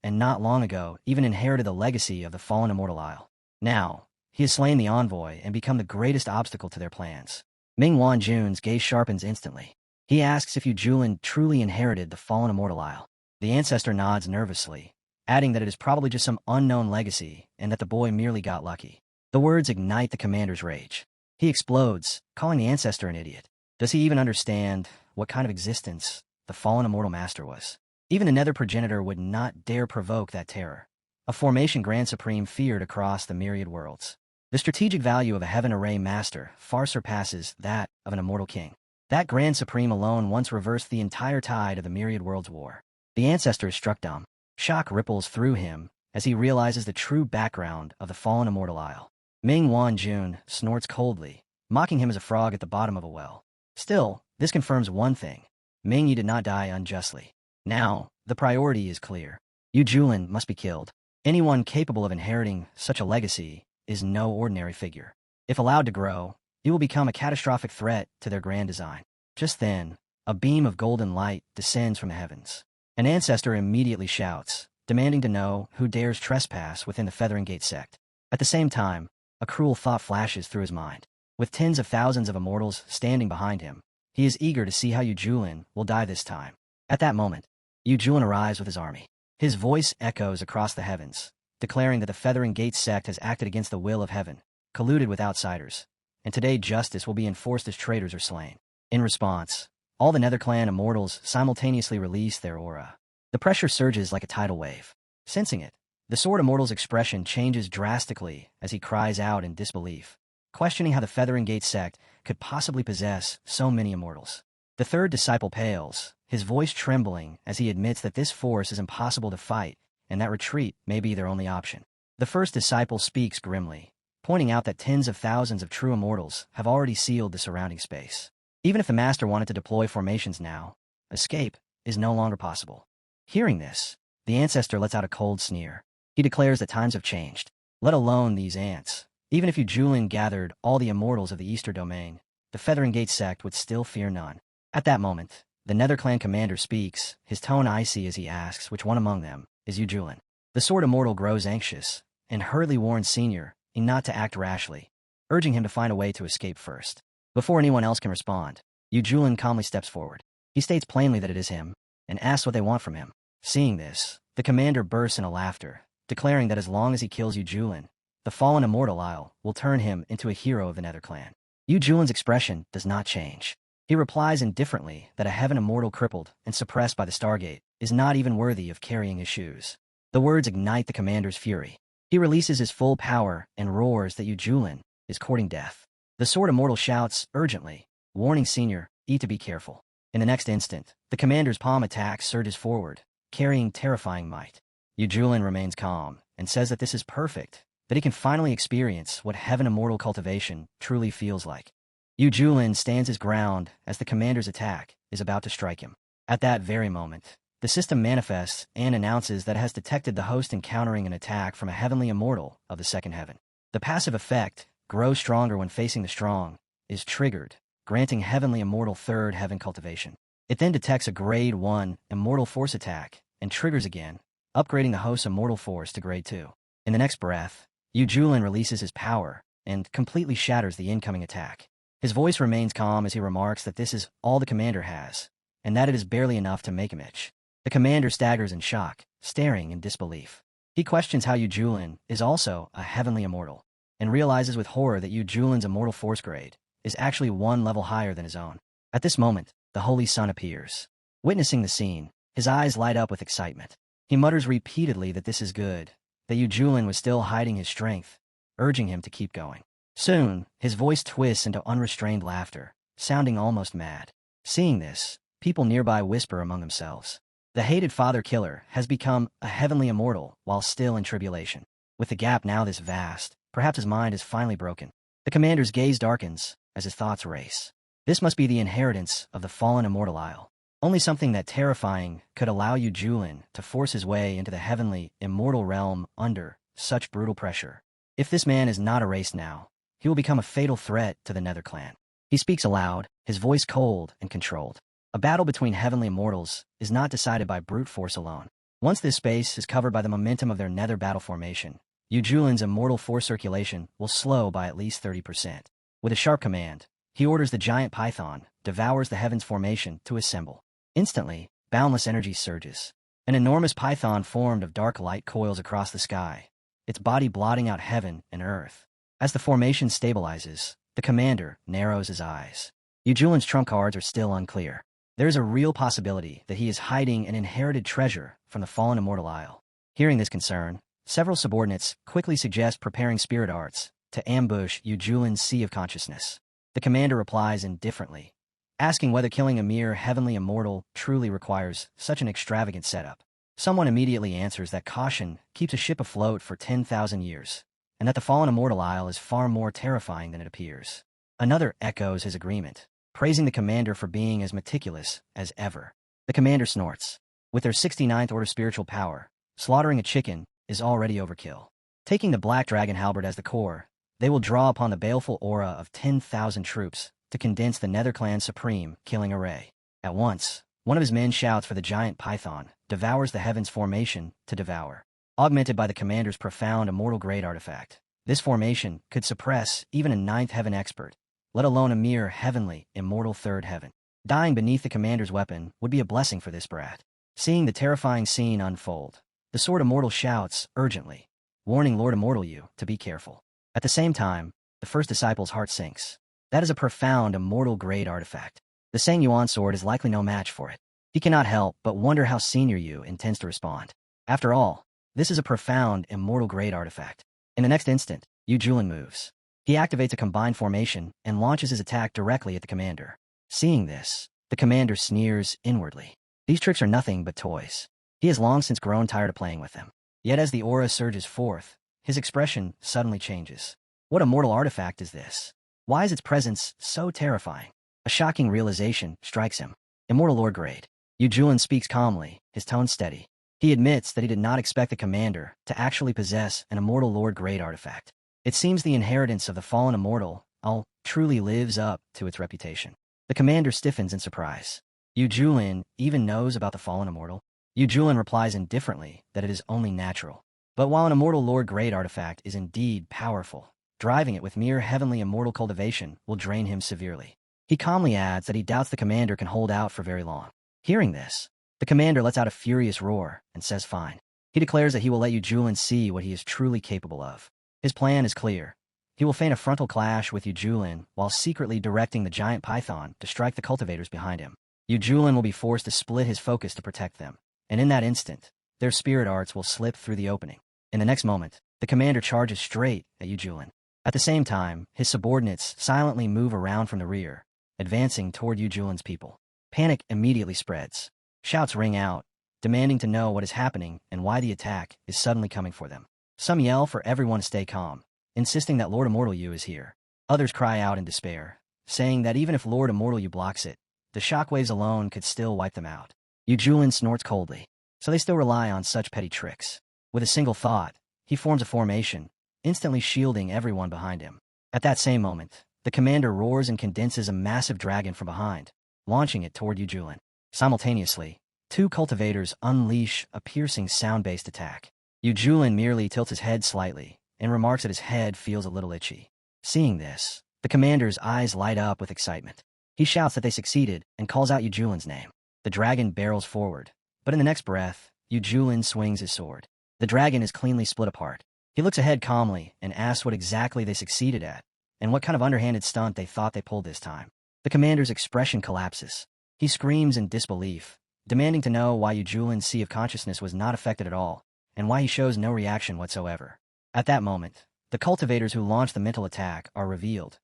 and not long ago even inherited the legacy of the fallen immortal Isle. Now, he has slain the envoy and become the greatest obstacle to their plans. Ming Wanjun's gaze sharpens instantly. He asks if Yu Julin truly inherited the fallen immortal Isle. The ancestor nods nervously, adding that it is probably just some unknown legacy and that the boy merely got lucky. The words ignite the commander's rage. He explodes, calling the ancestor an idiot. Does he even understand what kind of existence the fallen immortal master was? Even the nether progenitor would not dare provoke that terror. A formation Grand Supreme feared across the myriad worlds. The strategic value of a heaven array master far surpasses that of an immortal king. That Grand Supreme alone once reversed the entire tide of the myriad worlds war. The ancestor is struck dumb. Shock ripples through him as he realizes the true background of the fallen immortal Isle. Ming Wanjun snorts coldly, mocking him as a frog at the bottom of a well. Still, this confirms one thing. Ming Yi did not die unjustly. Now, the priority is clear. Yu Julin must be killed. Anyone capable of inheriting such a legacy is no ordinary figure. If allowed to grow, it will become a catastrophic threat to their grand design. Just then, a beam of golden light descends from the heavens. An ancestor immediately shouts, demanding to know who dares trespass within the Feathering Gate sect. At the same time, a cruel thought flashes through his mind. With tens of thousands of immortals standing behind him, he is eager to see how Yu Julin will die this time. At that moment, Yu Julin arrives with his army. His voice echoes across the heavens, declaring that the Feathering Gate sect has acted against the will of heaven, colluded with outsiders, and today justice will be enforced as traitors are slain. In response, all the Netherclan immortals simultaneously release their aura. The pressure surges like a tidal wave. Sensing it, the Sword Immortal's expression changes drastically as he cries out in disbelief, questioning how the Feathering Gate sect could possibly possess so many immortals. The third disciple pales, his voice trembling as he admits that this force is impossible to fight and that retreat may be their only option. The first disciple speaks grimly, pointing out that tens of thousands of true immortals have already sealed the surrounding space. Even if the master wanted to deploy formations now, escape is no longer possible. Hearing this, the ancestor lets out a cold sneer. He declares that times have changed, let alone these ants. Even if Yu Julin gathered all the immortals of the Eastern Domain, the Feathering Gate sect would still fear none. At that moment, the Netherclan commander speaks, his tone icy as he asks which one among them is Yu Julin. The Sword Immortal grows anxious, and hurriedly warns Senior not to act rashly, urging him to find a way to escape first. Before anyone else can respond, Yu Julin calmly steps forward. He states plainly that it is him, and asks what they want from him. Seeing this, the commander bursts into laughter, declaring that as long as he kills Yu Julin, the fallen immortal Isle will turn him into a hero of the Nether Clan. Yu Julin's expression does not change. He replies indifferently that a heaven immortal crippled and suppressed by the Stargate is not even worthy of carrying his shoes. The words ignite the commander's fury. He releases his full power and roars that Yu Julin is courting death. The Sword Immortal shouts urgently, warning Senior E to be careful. In the next instant, the commander's palm attack surges forward, carrying terrifying might. Yu Julin remains calm and says that this is perfect, that he can finally experience what heaven immortal cultivation truly feels like. Yu Julin stands his ground as the commander's attack is about to strike him. At that very moment, the system manifests and announces that it has detected the host encountering an attack from a heavenly immortal of the second heaven. The passive effect, grow stronger when facing the strong, is triggered, granting heavenly immortal third heaven cultivation. It then detects a grade 1 immortal force attack and triggers again, upgrading the host's immortal force to grade 2. In the next breath, Yu Julin releases his power and completely shatters the incoming attack. His voice remains calm as he remarks that this is all the commander has, and that it is barely enough to make him itch. The commander staggers in shock, staring in disbelief. He questions how Yu Julin is also a heavenly immortal, and realizes with horror that Yu Julin's immortal force grade is actually one level higher than his own. At this moment, the Holy Sun appears. Witnessing the scene, his eyes light up with excitement. He mutters repeatedly that this is good, that Yu Julin was still hiding his strength, urging him to keep going. Soon, his voice twists into unrestrained laughter, sounding almost mad. Seeing this, people nearby whisper among themselves. The hated father killer has become a heavenly immortal while still in tribulation. With the gap now this vast, perhaps his mind is finally broken. The commander's gaze darkens as his thoughts race. This must be the inheritance of the fallen immortal Isle. Only something that terrifying could allow Yu Julin to force his way into the heavenly, immortal realm under such brutal pressure. If this man is not erased now, he will become a fatal threat to the Nether Clan. He speaks aloud, his voice cold and controlled. A battle between heavenly immortals is not decided by brute force alone. Once this space is covered by the momentum of their Nether battle formation, Yu Julin's immortal force circulation will slow by at least 30%. With a sharp command, he orders the giant python, devours the heavens formation, to assemble. Instantly, boundless energy surges. An enormous python formed of dark light coils across the sky, its body blotting out heaven and earth. As the formation stabilizes, the commander narrows his eyes. Yu Julin's trump cards are still unclear. There is a real possibility that he is hiding an inherited treasure from the fallen immortal Isle. Hearing this concern, several subordinates quickly suggest preparing spirit arts to ambush Yu Julin's sea of consciousness. The commander replies indifferently, asking whether killing a mere heavenly immortal truly requires such an extravagant setup. Someone immediately answers that caution keeps a ship afloat for 10,000 years, and that the fallen immortal Isle is far more terrifying than it appears. Another echoes his agreement, praising the commander for being as meticulous as ever. The commander snorts. With their 69th order spiritual power, slaughtering a chicken is already overkill. Taking the Black Dragon Halberd as the core, they will draw upon the baleful aura of 10,000 troops to condense the Nether Clan's supreme killing array. At once, one of his men shouts for the giant python, devours the heavens formation to devour. Augmented by the commander's profound immortal grade artifact, this formation could suppress even a 9th heaven expert, let alone a mere heavenly, immortal third heaven. Dying beneath the commander's weapon would be a blessing for this brat. Seeing the terrifying scene unfold, the Sword Immortal shouts urgently, warning Lord Immortal Yu to be careful. At the same time, the first disciple's heart sinks. That is a profound immortal grade artifact. The Sang Yuan sword is likely no match for it. He cannot help but wonder how Senior Yu intends to respond. After all, this is a profound immortal grade artifact. In the next instant, Yu Julin moves. He activates a combined formation and launches his attack directly at the commander. Seeing this, the commander sneers inwardly. These tricks are nothing but toys. He has long since grown tired of playing with them. Yet as the aura surges forth, his expression suddenly changes. What immortal artifact is this? Why is its presence so terrifying? A shocking realization strikes him. Immortal Lord Grade. Yu Julin speaks calmly, his tone steady. He admits that he did not expect the commander to actually possess an Immortal Lord Grade artifact. It seems the inheritance of the fallen immortal Al truly lives up to its reputation. The commander stiffens in surprise. Yu Julin even knows about the fallen immortal? Yu Julin replies indifferently that it is only natural. But while an Immortal Lord Grade artifact is indeed powerful, driving it with mere heavenly immortal cultivation will drain him severely. He calmly adds that he doubts the commander can hold out for very long. Hearing this, the commander lets out a furious roar and says fine. He declares that he will let Yu Julin see what he is truly capable of. His plan is clear. He will feign a frontal clash with Yu Julin while secretly directing the giant python to strike the cultivators behind him. Yu Julin will be forced to split his focus to protect them, and in that instant, their spirit arts will slip through the opening. In the next moment, the commander charges straight at Yu Julin. At the same time, his subordinates silently move around from the rear, advancing toward Yu Julin's people. Panic immediately spreads. Shouts ring out, demanding to know what is happening and why the attack is suddenly coming for them. Some yell for everyone to stay calm, insisting that Lord Immortal Yu is here. Others cry out in despair, saying that even if Lord Immortal Yu blocks it, the shockwaves alone could still wipe them out. Yu Julin snorts coldly, so they still rely on such petty tricks. With a single thought, he forms a formation, instantly shielding everyone behind him. At that same moment, the commander roars and condenses a massive dragon from behind, launching it toward Yu Julin. Simultaneously, two cultivators unleash a piercing sound-based attack. Yu Julin merely tilts his head slightly and remarks that his head feels a little itchy. Seeing this, the commander's eyes light up with excitement. He shouts that they succeeded and calls out Yu Julin's name. The dragon barrels forward, but in the next breath, Yu Julin swings his sword. The dragon is cleanly split apart. He looks ahead calmly and asks what exactly they succeeded at, and what kind of underhanded stunt they thought they pulled this time. The commander's expression collapses. He screams in disbelief, demanding to know why Yu Julin's sea of consciousness was not affected at all, and why he shows no reaction whatsoever. At that moment, the cultivators who launched the mental attack are revealed,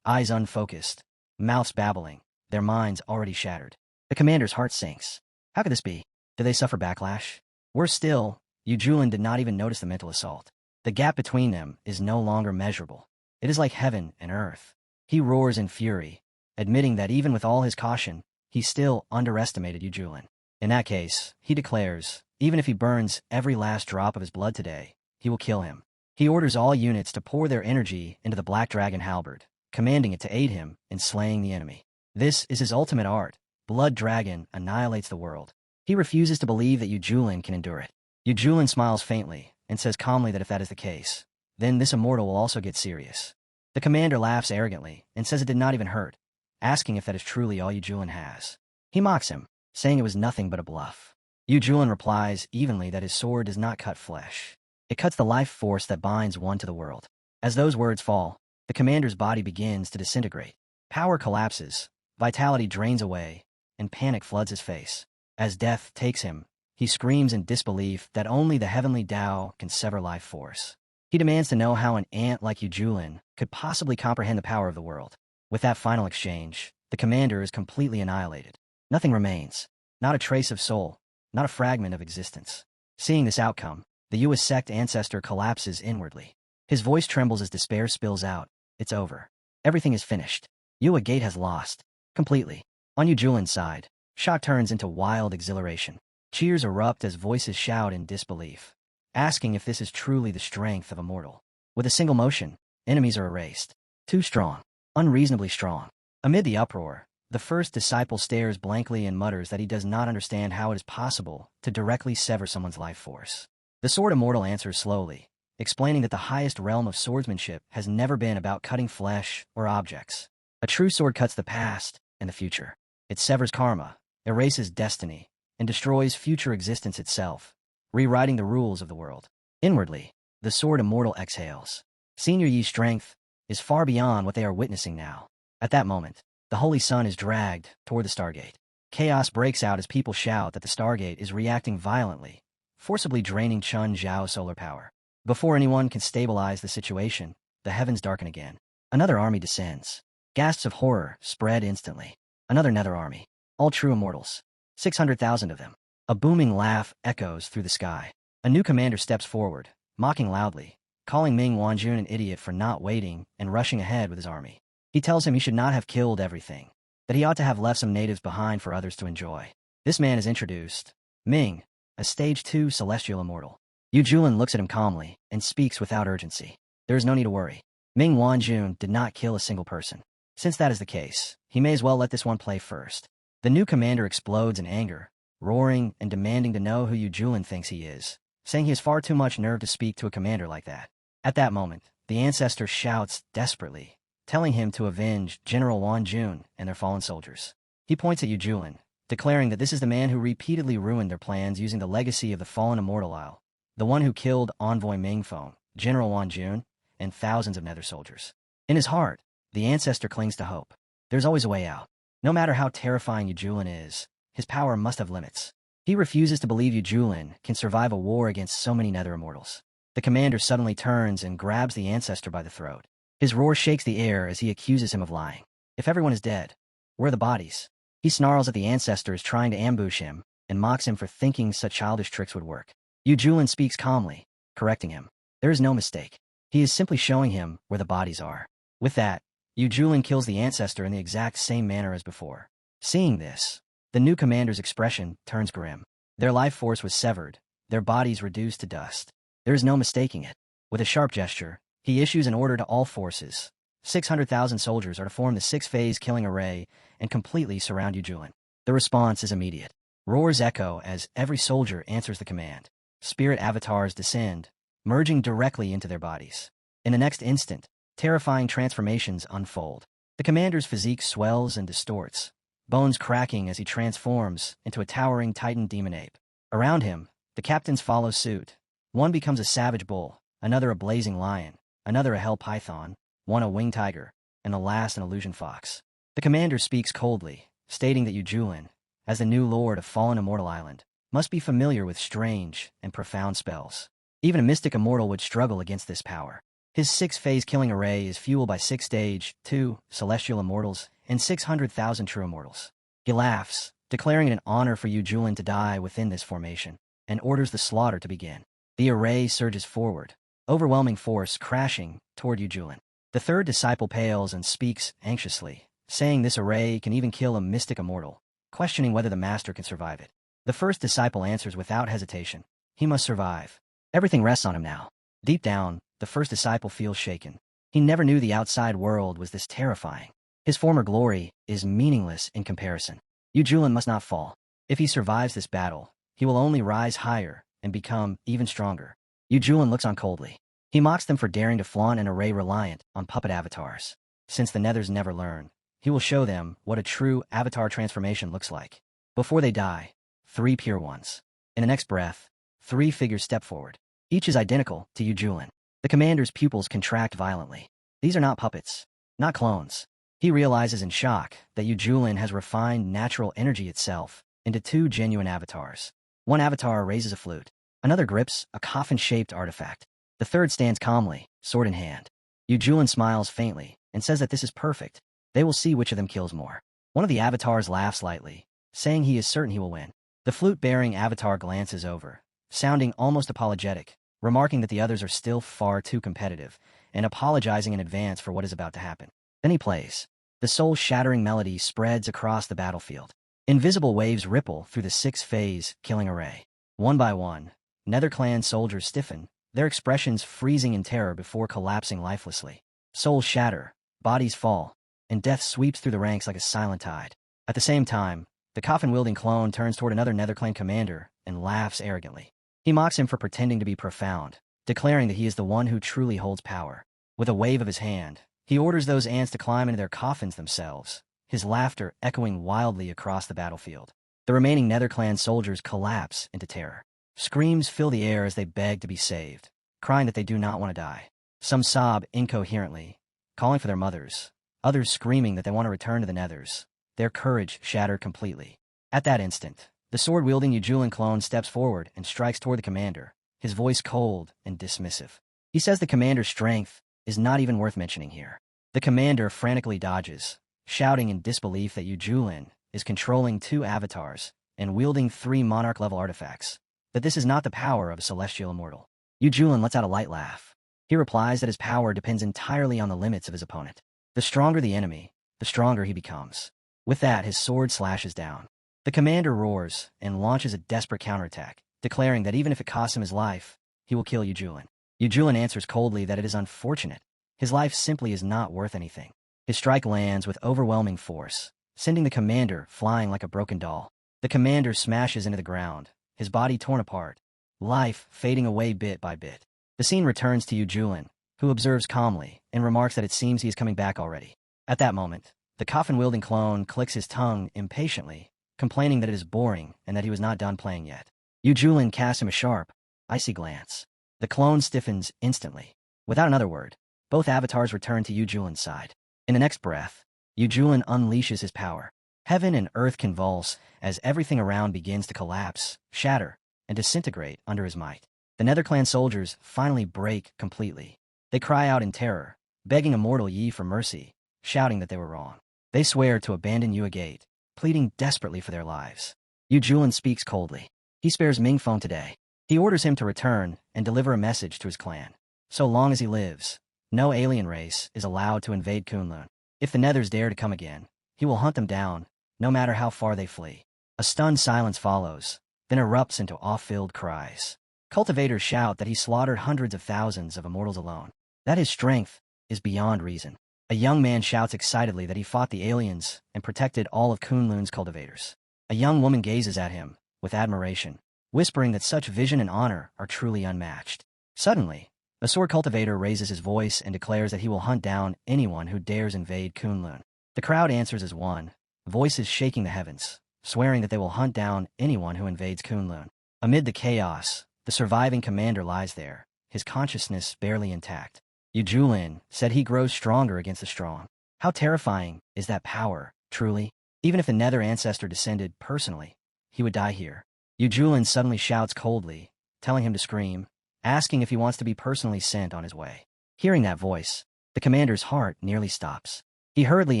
eyes unfocused, mouths babbling, their minds already shattered. The commander's heart sinks. How could this be? Did they suffer backlash? Worse still, Yu Julin did not even notice the mental assault. The gap between them is no longer measurable. It is like heaven and earth. He roars in fury, admitting that even with all his caution, he still underestimated Yu Julin. In that case, he declares, even if he burns every last drop of his blood today, he will kill him. He orders all units to pour their energy into the Black Dragon halberd, commanding it to aid him in slaying the enemy. This is his ultimate art. Blood Dragon annihilates the world. He refuses to believe that Yu Julin can endure it. Yu Julin smiles faintly and says calmly that if that is the case, then this immortal will also get serious. The commander laughs arrogantly and says it did not even hurt, asking if that is truly all Yu Julin has. He mocks him, saying it was nothing but a bluff. Yu Julin replies evenly that his sword does not cut flesh. It cuts the life force that binds one to the world. As those words fall, the commander's body begins to disintegrate. Power collapses, vitality drains away, and panic floods his face. As death takes him, he screams in disbelief that only the heavenly Tao can sever life force. He demands to know how an ant like Yu Julin could possibly comprehend the power of the world. With that final exchange, the commander is completely annihilated. Nothing remains, not a trace of soul, not a fragment of existence. Seeing this outcome, the Yua sect ancestor collapses inwardly. His voice trembles as despair spills out. It's over. Everything is finished. Yua Gate has lost. Completely. On Yu Julin's side, shock turns into wild exhilaration. Cheers erupt as voices shout in disbelief, asking if this is truly the strength of a mortal. With a single motion, enemies are erased. Too strong. Unreasonably strong. Amid the uproar, the first disciple stares blankly and mutters that he does not understand how it is possible to directly sever someone's life force. The Sword Immortal answers slowly, explaining that the highest realm of swordsmanship has never been about cutting flesh or objects. A true sword cuts the past and the future. It severs karma, erases destiny, and destroys future existence itself, rewriting the rules of the world. Inwardly, the Sword Immortal exhales. Senior Yi's strength is far beyond what they are witnessing now. At that moment, the Holy Sun is dragged toward the Stargate. Chaos breaks out as people shout that the Stargate is reacting violently, forcibly draining Chun Zhao's solar power. Before anyone can stabilize the situation, the heavens darken again. Another army descends. Gasps of horror spread instantly. Another nether army. All true immortals. 600,000 of them. A booming laugh echoes through the sky. A new commander steps forward, mocking loudly, calling Ming Wanjun an idiot for not waiting and rushing ahead with his army. He tells him he should not have killed everything, that he ought to have left some natives behind for others to enjoy. This man is introduced. Ming, a Stage 2 celestial immortal. Yu Julin looks at him calmly and speaks without urgency. There is no need to worry. Ming Wanjun did not kill a single person. Since that is the case, he may as well let this one play first. The new commander explodes in anger, roaring and demanding to know who Yu Julin thinks he is, saying he has far too much nerve to speak to a commander like that. At that moment, the ancestor shouts desperately, telling him to avenge General Wan Jun and their fallen soldiers. He points at Yu Julin, declaring that this is the man who repeatedly ruined their plans using the legacy of the fallen immortal Isle, the one who killed Envoy Mingfeng, General Wan Jun, and thousands of nether soldiers. In his heart, the ancestor clings to hope. There's always a way out. No matter how terrifying Yu Julin is, his power must have limits. He refuses to believe Yu Julin can survive a war against so many nether immortals. The commander suddenly turns and grabs the ancestor by the throat. His roar shakes the air as he accuses him of lying. If everyone is dead, where are the bodies? He snarls at the ancestors trying to ambush him and mocks him for thinking such childish tricks would work. Yu Julin speaks calmly, correcting him. There is no mistake. He is simply showing him where the bodies are. With that, Yu Julin kills the ancestor in the exact same manner as before. Seeing this, the new commander's expression turns grim. Their life force was severed, their bodies reduced to dust. There is no mistaking it. With a sharp gesture, he issues an order to all forces. 600,000 soldiers are to form the six-phase killing array and completely surround Yu Julin. The response is immediate. Roars echo as every soldier answers the command. Spirit avatars descend, merging directly into their bodies. In the next instant, terrifying transformations unfold. The commander's physique swells and distorts, bones cracking as he transforms into a towering titan demon ape. Around him, the captains follow suit. One becomes a savage bull, another a blazing lion, another a hell python, one a winged tiger, and the last an illusion fox. The commander speaks coldly, stating that Yu Julin, as the new lord of fallen immortal island, must be familiar with strange and profound spells. Even a mystic immortal would struggle against this power. His six-phase killing array is fueled by 6 stage, 2 celestial immortals, and 600,000 true immortals. He laughs, declaring it an honor for Yu Julin to die within this formation, and orders the slaughter to begin. The array surges forward, overwhelming force crashing toward Yu Julin. The third disciple pales and speaks anxiously, saying this array can even kill a mystic immortal, questioning whether the master can survive it. The first disciple answers without hesitation. He must survive. Everything rests on him now. Deep down, the first disciple feels shaken. He never knew the outside world was this terrifying. His former glory is meaningless in comparison. Yu Julin must not fall. If he survives this battle, he will only rise higher and become even stronger. Yu Julin looks on coldly. He mocks them for daring to flaunt an array reliant on puppet avatars. Since the Nethers never learn, he will show them what a true avatar transformation looks like. Before they die, 3 pure ones. In the next breath, 3 figures step forward. Each is identical to Yu Julin. The commander's pupils contract violently. These are not puppets, not clones. He realizes in shock that Yu Julin has refined natural energy itself into 2 genuine avatars. One avatar raises a flute. Another grips a coffin-shaped artifact. The third stands calmly, sword in hand. Yu Julin smiles faintly and says that this is perfect. They will see which of them kills more. One of the avatars laughs lightly, saying he is certain he will win. The flute-bearing avatar glances over, sounding almost apologetic, remarking that the others are still far too competitive, and apologizing in advance for what is about to happen. Then he plays. The soul-shattering melody spreads across the battlefield. Invisible waves ripple through the 6-phase killing array. One by one, NetherClan soldiers stiffen, their expressions freezing in terror before collapsing lifelessly. Souls shatter, bodies fall, and death sweeps through the ranks like a silent tide. At the same time, the coffin-wielding clone turns toward another NetherClan commander and laughs arrogantly. He mocks him for pretending to be profound, declaring that he is the one who truly holds power. With a wave of his hand, he orders those ants to climb into their coffins themselves, his laughter echoing wildly across the battlefield. The remaining NetherClan soldiers collapse into terror. Screams fill the air as they beg to be saved, crying that they do not want to die. Some sob incoherently, calling for their mothers, others screaming that they want to return to the Nethers, their courage shattered completely. At that instant, the sword-wielding Yu Julin clone steps forward and strikes toward the commander, his voice cold and dismissive. He says the commander's strength is not even worth mentioning here. The commander frantically dodges, shouting in disbelief that Yu Julin is controlling 2 avatars and wielding 3 monarch-level artifacts, that this is not the power of a celestial immortal. Yu Julin lets out a light laugh. He replies that his power depends entirely on the limits of his opponent. The stronger the enemy, the stronger he becomes. With that, his sword slashes down. The commander roars and launches a desperate counterattack, declaring that even if it costs him his life, he will kill Yu Julin. Yu Julin answers coldly that it is unfortunate. His life simply is not worth anything. His strike lands with overwhelming force, sending the commander flying like a broken doll. The commander smashes into the ground, his body torn apart, life fading away bit by bit. The scene returns to Yu Julin, who observes calmly and remarks that it seems he is coming back already. At that moment, the coffin-wielding clone clicks his tongue impatiently, complaining that it is boring and that he was not done playing yet. Yu Julin casts him a sharp, icy glance. The clone stiffens instantly. Without another word, both avatars return to Yu Julin's side. In the next breath, Yu Julin unleashes his power. Heaven and earth convulse as everything around begins to collapse, shatter, and disintegrate under his might. The NetherClan soldiers finally break completely. They cry out in terror, begging Immortal Yi for mercy, shouting that they were wrong. They swear to abandon Yua Gate, pleading desperately for their lives. Yu Julin speaks coldly. He spares Mingfeng today. He orders him to return and deliver a message to his clan. So long as he lives, no alien race is allowed to invade Kunlun. If the Nethers dare to come again, he will hunt them down, no matter how far they flee. A stunned silence follows, then erupts into awe-filled cries. Cultivators shout that he slaughtered hundreds of thousands of immortals alone, that his strength is beyond reason. A young man shouts excitedly that he fought the aliens and protected all of Kunlun's cultivators. A young woman gazes at him with admiration, whispering that such vision and honor are truly unmatched. Suddenly, a sword cultivator raises his voice and declares that he will hunt down anyone who dares invade Kunlun. The crowd answers as one, voices shaking the heavens, swearing that they will hunt down anyone who invades Kunlun. Amid the chaos, the surviving commander lies there, his consciousness barely intact. Yu Julin said he grows stronger against the strong. How terrifying is that power, truly? Even if the Nether ancestor descended personally, he would die here. Yu Julin suddenly shouts coldly, telling him to scream, asking if he wants to be personally sent on his way. Hearing that voice, the commander's heart nearly stops. He hurriedly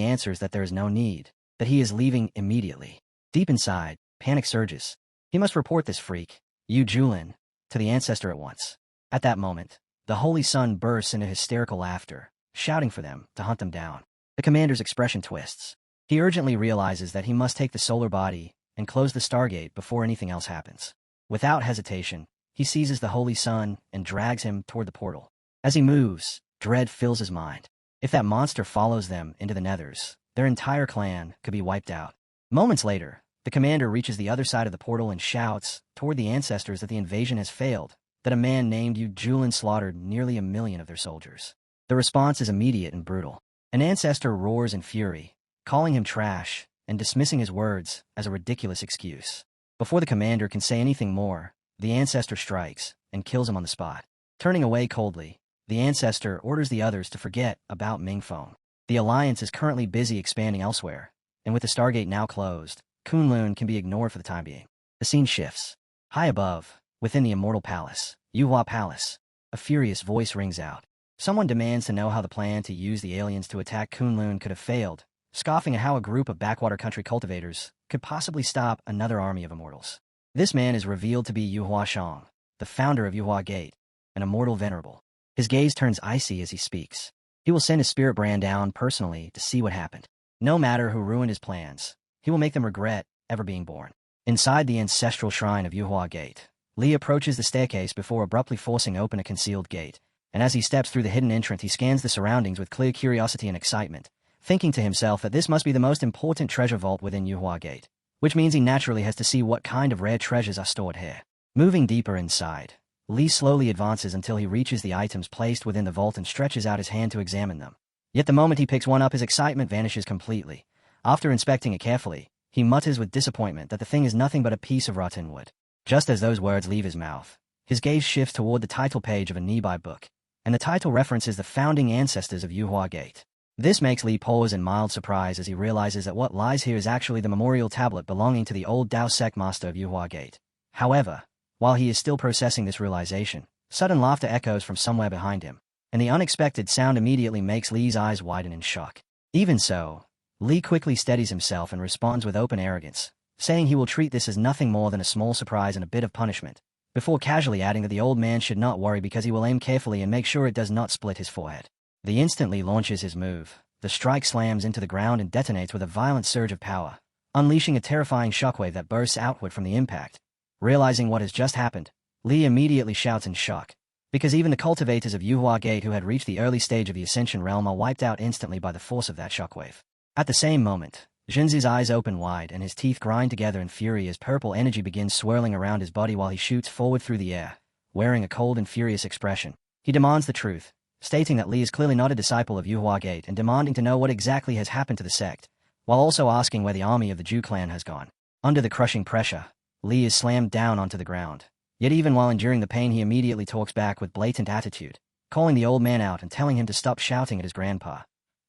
answers that there is no need, that he is leaving immediately. Deep inside, panic surges. He must report this freak, Yu Julin, to the ancestor at once. At that moment, the Holy Sun bursts into hysterical laughter, shouting for them to hunt them down. The commander's expression twists. He urgently realizes that he must take the solar body and close the Stargate before anything else happens. Without hesitation, he seizes the Holy Sun and drags him toward the portal. As he moves, dread fills his mind. If that monster follows them into the Nethers, their entire clan could be wiped out. Moments later, the commander reaches the other side of the portal and shouts toward the ancestors that the invasion has failed, that a man named Yu Julin slaughtered nearly 1 million of their soldiers. The response is immediate and brutal. An ancestor roars in fury, calling him trash and dismissing his words as a ridiculous excuse. Before the commander can say anything more, the ancestor strikes and kills him on the spot. Turning away coldly, the ancestor orders the others to forget about Mingfeng. The Alliance is currently busy expanding elsewhere, and with the Stargate now closed, Kunlun can be ignored for the time being. The scene shifts. High above, within the Immortal Palace, Yuhua Palace, a furious voice rings out. Someone demands to know how the plan to use the aliens to attack Kunlun could have failed, scoffing at how a group of backwater country cultivators could possibly stop another army of immortals. This man is revealed to be Yuhua Shang, the founder of Yuhua Gate, an immortal venerable. His gaze turns icy as he speaks. He will send his spirit brand down personally to see what happened. No matter who ruined his plans, he will make them regret ever being born. Inside the ancestral shrine of Yuhua Gate, Li approaches the staircase before abruptly forcing open a concealed gate, and as he steps through the hidden entrance he scans the surroundings with clear curiosity and excitement, thinking to himself that this must be the most important treasure vault within Yuhua Gate, which means he naturally has to see what kind of rare treasures are stored here. Moving deeper inside, Li slowly advances until he reaches the items placed within the vault and stretches out his hand to examine them. Yet the moment he picks one up, his excitement vanishes completely. After inspecting it carefully, he mutters with disappointment that the thing is nothing but a piece of rotten wood. Just as those words leave his mouth, his gaze shifts toward the title page of a nearby book, and the title references the founding ancestors of Yuhua Gate. This makes Li pause in mild surprise as he realizes that what lies here is actually the memorial tablet belonging to the old Dao sect master of Yuhua Gate. However, while he is still processing this realization, sudden laughter echoes from somewhere behind him, and the unexpected sound immediately makes Li's eyes widen in shock. Even so, Li quickly steadies himself and responds with open arrogance, saying he will treat this as nothing more than a small surprise and a bit of punishment, before casually adding that the old man should not worry because he will aim carefully and make sure it does not split his forehead. Li instantly launches his move. The strike slams into the ground and detonates with a violent surge of power, unleashing a terrifying shockwave that bursts outward from the impact. Realizing what has just happened, Li immediately shouts in shock, because even the cultivators of Yuhua Gate who had reached the early stage of the Ascension realm are wiped out instantly by the force of that shockwave. At the same moment, Jinzi's eyes open wide and his teeth grind together in fury as purple energy begins swirling around his body while he shoots forward through the air, wearing a cold and furious expression. He demands the truth, stating that Li is clearly not a disciple of Yuhua Gate and demanding to know what exactly has happened to the sect, while also asking where the army of the Zhu clan has gone. Under the crushing pressure, Li is slammed down onto the ground. Yet even while enduring the pain, he immediately talks back with blatant attitude, calling the old man out and telling him to stop shouting at his grandpa.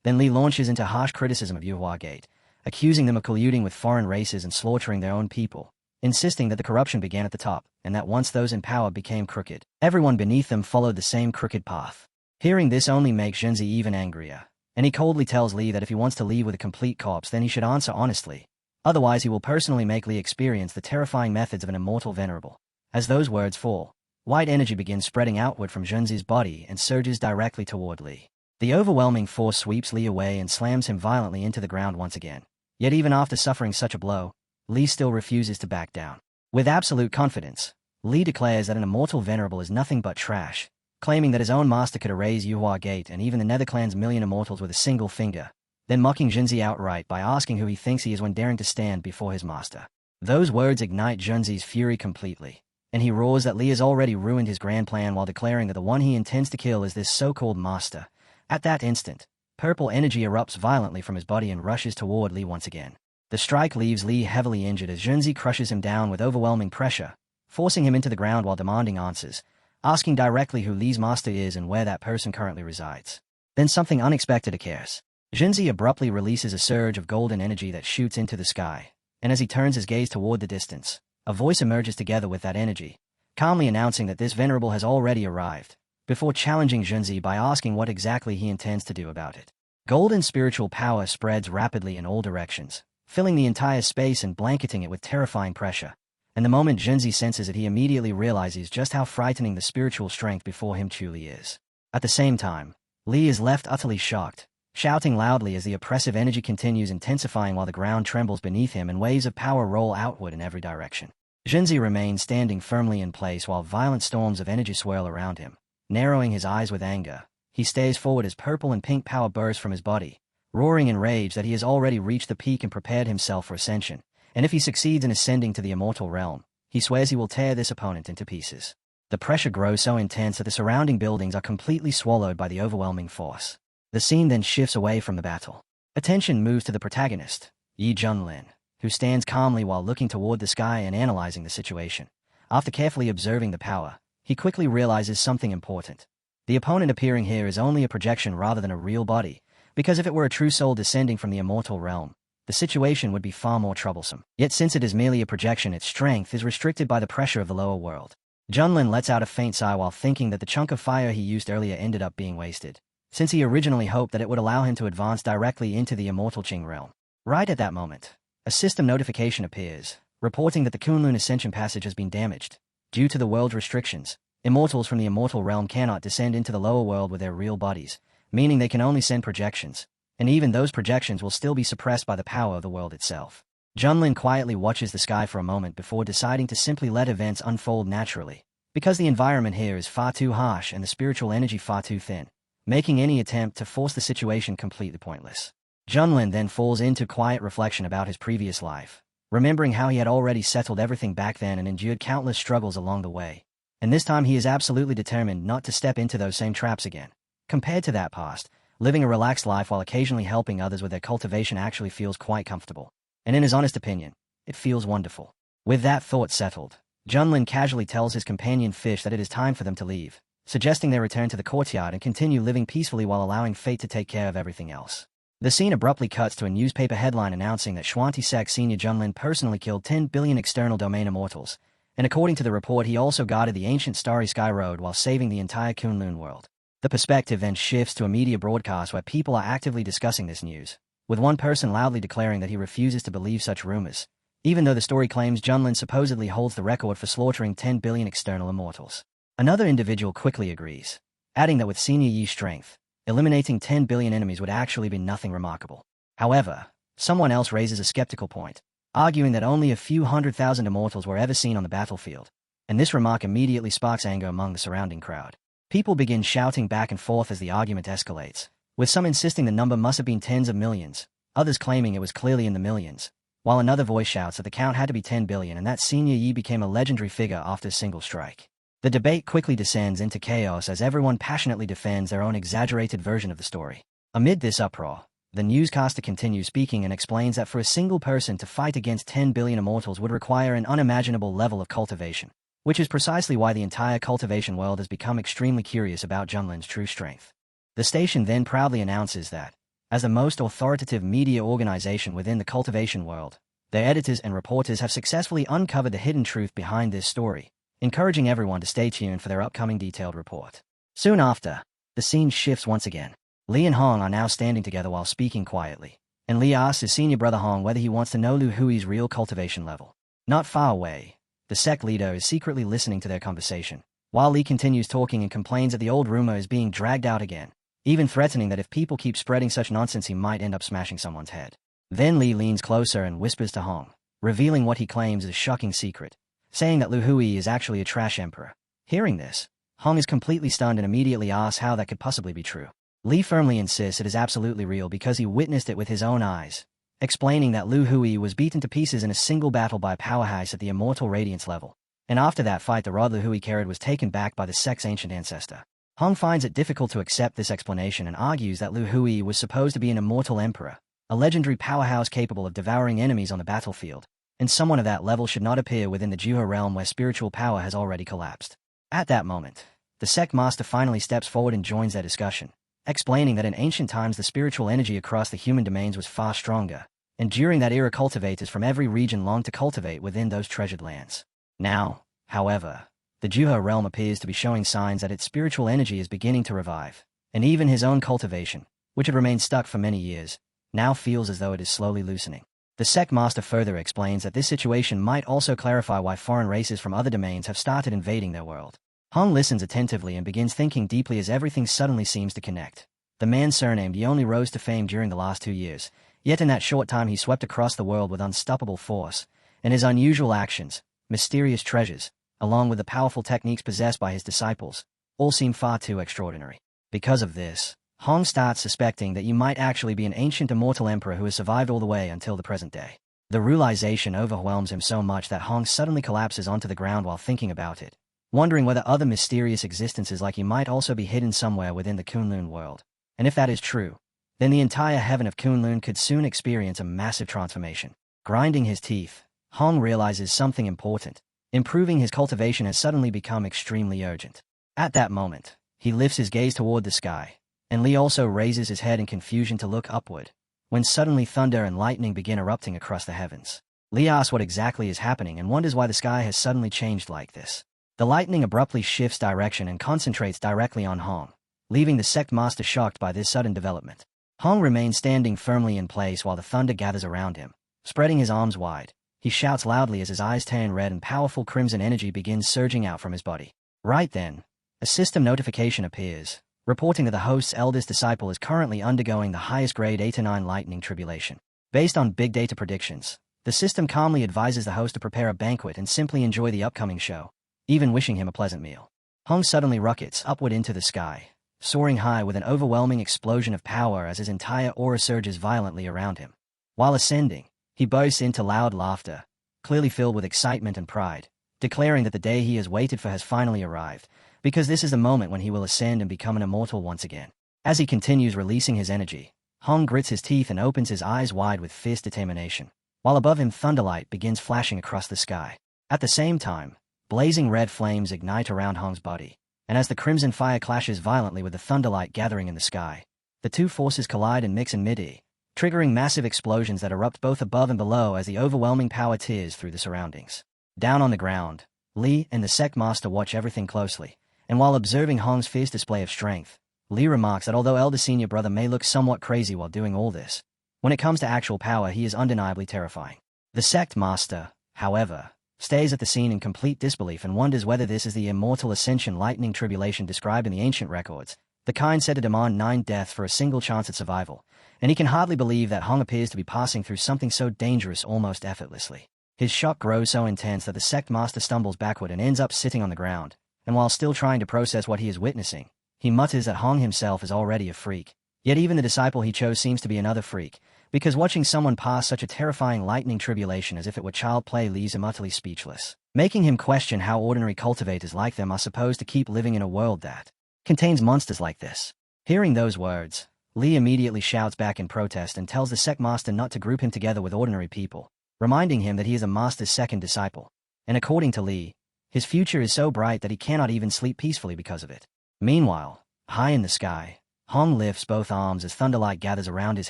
Then Li launches into harsh criticism of Yuhua Gate, accusing them of colluding with foreign races and slaughtering their own people, insisting that the corruption began at the top and that once those in power became crooked, everyone beneath them followed the same crooked path. Hearing this only makes Junzi even angrier, and he coldly tells Li that if he wants to leave with a complete corpse, then he should answer honestly. Otherwise, he will personally make Li experience the terrifying methods of an immortal venerable. As those words fall, white energy begins spreading outward from Junzi's body and surges directly toward Li. The overwhelming force sweeps Li away and slams him violently into the ground once again. Yet even after suffering such a blow, Li still refuses to back down. With absolute confidence, Li declares that an immortal venerable is nothing but trash, claiming that his own master could erase Yuhua Gate and even the Nether Clan's million immortals with a single finger, then mocking Junzi outright by asking who he thinks he is when daring to stand before his master. Those words ignite Junzi's fury completely, and he roars that Li has already ruined his grand plan while declaring that the one he intends to kill is this so-called master. At that instant, purple energy erupts violently from his body and rushes toward Li once again. The strike leaves Li heavily injured as Junzi crushes him down with overwhelming pressure, forcing him into the ground while demanding answers, asking directly who Li's master is and where that person currently resides. Then something unexpected occurs. Junzi abruptly releases a surge of golden energy that shoots into the sky, and as he turns his gaze toward the distance, a voice emerges together with that energy, calmly announcing that this venerable has already arrived, before challenging Junzi by asking what exactly he intends to do about it. Golden spiritual power spreads rapidly in all directions, filling the entire space and blanketing it with terrifying pressure, and the moment Junzi senses it, he immediately realizes just how frightening the spiritual strength before him truly is. At the same time, Li is left utterly shocked, shouting loudly as the oppressive energy continues intensifying while the ground trembles beneath him and waves of power roll outward in every direction. Junzi remains standing firmly in place while violent storms of energy swirl around him. Narrowing his eyes with anger, he stares forward as purple and pink power burst from his body, roaring in rage that he has already reached the peak and prepared himself for ascension, and if he succeeds in ascending to the immortal realm, he swears he will tear this opponent into pieces. The pressure grows so intense that the surrounding buildings are completely swallowed by the overwhelming force. The scene then shifts away from the battle. Attention moves to the protagonist, Yi Junlin, who stands calmly while looking toward the sky and analyzing the situation. After carefully observing the power, he quickly realizes something important. The opponent appearing here is only a projection rather than a real body, because if it were a true soul descending from the immortal realm, the situation would be far more troublesome. Yet since it is merely a projection, its strength is restricted by the pressure of the lower world. Junlin lets out a faint sigh while thinking that the chunk of fire he used earlier ended up being wasted, since he originally hoped that it would allow him to advance directly into the immortal Qing realm. Right at that moment, a system notification appears, reporting that the Kunlun Ascension passage has been damaged. Due to the world's restrictions, immortals from the immortal realm cannot descend into the lower world with their real bodies, meaning they can only send projections, and even those projections will still be suppressed by the power of the world itself. Junlin quietly watches the sky for a moment before deciding to simply let events unfold naturally, because the environment here is far too harsh and the spiritual energy far too thin, making any attempt to force the situation completely pointless. Junlin then falls into quiet reflection about his previous life, remembering how he had already settled everything back then and endured countless struggles along the way, and this time he is absolutely determined not to step into those same traps again. Compared to that past, living a relaxed life while occasionally helping others with their cultivation actually feels quite comfortable. And in his honest opinion, it feels wonderful. With that thought settled, Junlin casually tells his companion Fish that it is time for them to leave, suggesting they return to the courtyard and continue living peacefully while allowing fate to take care of everything else. The scene abruptly cuts to a newspaper headline announcing that Xuanti Sec Senior Junlin personally killed 10 billion external domain immortals, and according to the report he also guarded the ancient Starry Sky Road while saving the entire Kunlun world. The perspective then shifts to a media broadcast where people are actively discussing this news, with one person loudly declaring that he refuses to believe such rumors, even though the story claims Junlin supposedly holds the record for slaughtering 10 billion external immortals. Another individual quickly agrees, adding that with Senior Yi's strength, eliminating 10 billion enemies would actually be nothing remarkable. However, someone else raises a skeptical point, arguing that only a few 100,000 immortals were ever seen on the battlefield, and this remark immediately sparks anger among the surrounding crowd. People begin shouting back and forth as the argument escalates, with some insisting the number must have been tens of millions, others claiming it was clearly in the millions, while another voice shouts that the count had to be 10 billion and that Senior Yi became a legendary figure after a single strike. The debate quickly descends into chaos as everyone passionately defends their own exaggerated version of the story. Amid this uproar, the newscaster continues speaking and explains that for a single person to fight against 10 billion immortals would require an unimaginable level of cultivation, which is precisely why the entire cultivation world has become extremely curious about Junlin's true strength. The station then proudly announces that, as the most authoritative media organization within the cultivation world, their editors and reporters have successfully uncovered the hidden truth behind this story, encouraging everyone to stay tuned for their upcoming detailed report. Soon after, the scene shifts once again. Li and Hong are now standing together while speaking quietly, and Li asks his senior brother Hong whether he wants to know Lu Hui's real cultivation level. Not far away, the sect leader is secretly listening to their conversation, while Li continues talking and complains that the old rumor is being dragged out again, even threatening that if people keep spreading such nonsense he might end up smashing someone's head. Then Li leans closer and whispers to Hong, revealing what he claims is a shocking secret, saying that Lu Hui is actually a trash emperor. Hearing this, Hong is completely stunned and immediately asks how that could possibly be true. Li firmly insists it is absolutely real because he witnessed it with his own eyes, explaining that Lu Hui was beaten to pieces in a single battle by a powerhouse at the Immortal Radiance level, and after that fight the rod Lu Hui carried was taken back by the sect's ancient ancestor. Hong finds it difficult to accept this explanation and argues that Lu Hui was supposed to be an immortal emperor, a legendary powerhouse capable of devouring enemies on the battlefield, and someone of that level should not appear within the Juha realm where spiritual power has already collapsed. At that moment, the sect master finally steps forward and joins their discussion, explaining that in ancient times the spiritual energy across the human domains was far stronger, and during that era cultivators from every region longed to cultivate within those treasured lands. Now, however, the Juha realm appears to be showing signs that its spiritual energy is beginning to revive, and even his own cultivation, which had remained stuck for many years, now feels as though it is slowly loosening. The sect master further explains that this situation might also clarify why foreign races from other domains have started invading their world. Hong listens attentively and begins thinking deeply as everything suddenly seems to connect. The man surnamed Yi only rose to fame during the last 2 years, yet in that short time he swept across the world with unstoppable force, and his unusual actions, mysterious treasures, along with the powerful techniques possessed by his disciples, all seem far too extraordinary. Because of this, Hong starts suspecting that Yi might actually be an ancient immortal emperor who has survived all the way until the present day. The realization overwhelms him so much that Hong suddenly collapses onto the ground while thinking about it, wondering whether other mysterious existences like Yi might also be hidden somewhere within the Kunlun world. And if that is true, then the entire heaven of Kunlun could soon experience a massive transformation. Grinding his teeth, Hong realizes something important. Improving his cultivation has suddenly become extremely urgent. At that moment, he lifts his gaze toward the sky, and Li also raises his head in confusion to look upward, when suddenly thunder and lightning begin erupting across the heavens. Li asks what exactly is happening and wonders why the sky has suddenly changed like this. The lightning abruptly shifts direction and concentrates directly on Hong, leaving the sect master shocked by this sudden development. Hong remains standing firmly in place while the thunder gathers around him. Spreading his arms wide, he shouts loudly as his eyes turn red and powerful crimson energy begins surging out from his body. Right then, a system notification appears, reporting that the host's eldest disciple is currently undergoing the highest grade 8 to 9 lightning tribulation. Based on big data predictions, the system calmly advises the host to prepare a banquet and simply enjoy the upcoming show, even wishing him a pleasant meal. Hong suddenly rockets upward into the sky, soaring high with an overwhelming explosion of power as his entire aura surges violently around him. While ascending, he bursts into loud laughter, clearly filled with excitement and pride, declaring that the day he has waited for has finally arrived, because this is the moment when he will ascend and become an immortal once again. As he continues releasing his energy, Hong grits his teeth and opens his eyes wide with fierce determination, while above him thunderlight begins flashing across the sky. At the same time, blazing red flames ignite around Hong's body, and as the crimson fire clashes violently with the thunderlight gathering in the sky, the two forces collide and mix in mid-air, triggering massive explosions that erupt both above and below as the overwhelming power tears through the surroundings. Down on the ground, Li and the sect master watch everything closely, and while observing Hong's fierce display of strength, Li remarks that although elder senior brother may look somewhat crazy while doing all this, when it comes to actual power he is undeniably terrifying. The sect master, however, stays at the scene in complete disbelief and wonders whether this is the immortal Ascension lightning tribulation described in the ancient records, the kind said to demand 9 deaths for a single chance at survival, and he can hardly believe that Hong appears to be passing through something so dangerous almost effortlessly. His shock grows so intense that the sect master stumbles backward and ends up sitting on the ground, and while still trying to process what he is witnessing, he mutters that Hong himself is already a freak, yet even the disciple he chose seems to be another freak, because watching someone pass such a terrifying lightning tribulation as if it were child play leaves him utterly speechless, making him question how ordinary cultivators like them are supposed to keep living in a world that contains monsters like this. Hearing those words, Lee immediately shouts back in protest and tells the sect master not to group him together with ordinary people, reminding him that he is a master's second disciple. And according to Lee, his future is so bright that he cannot even sleep peacefully because of it. Meanwhile, high in the sky, Hong lifts both arms as thunderlight gathers around his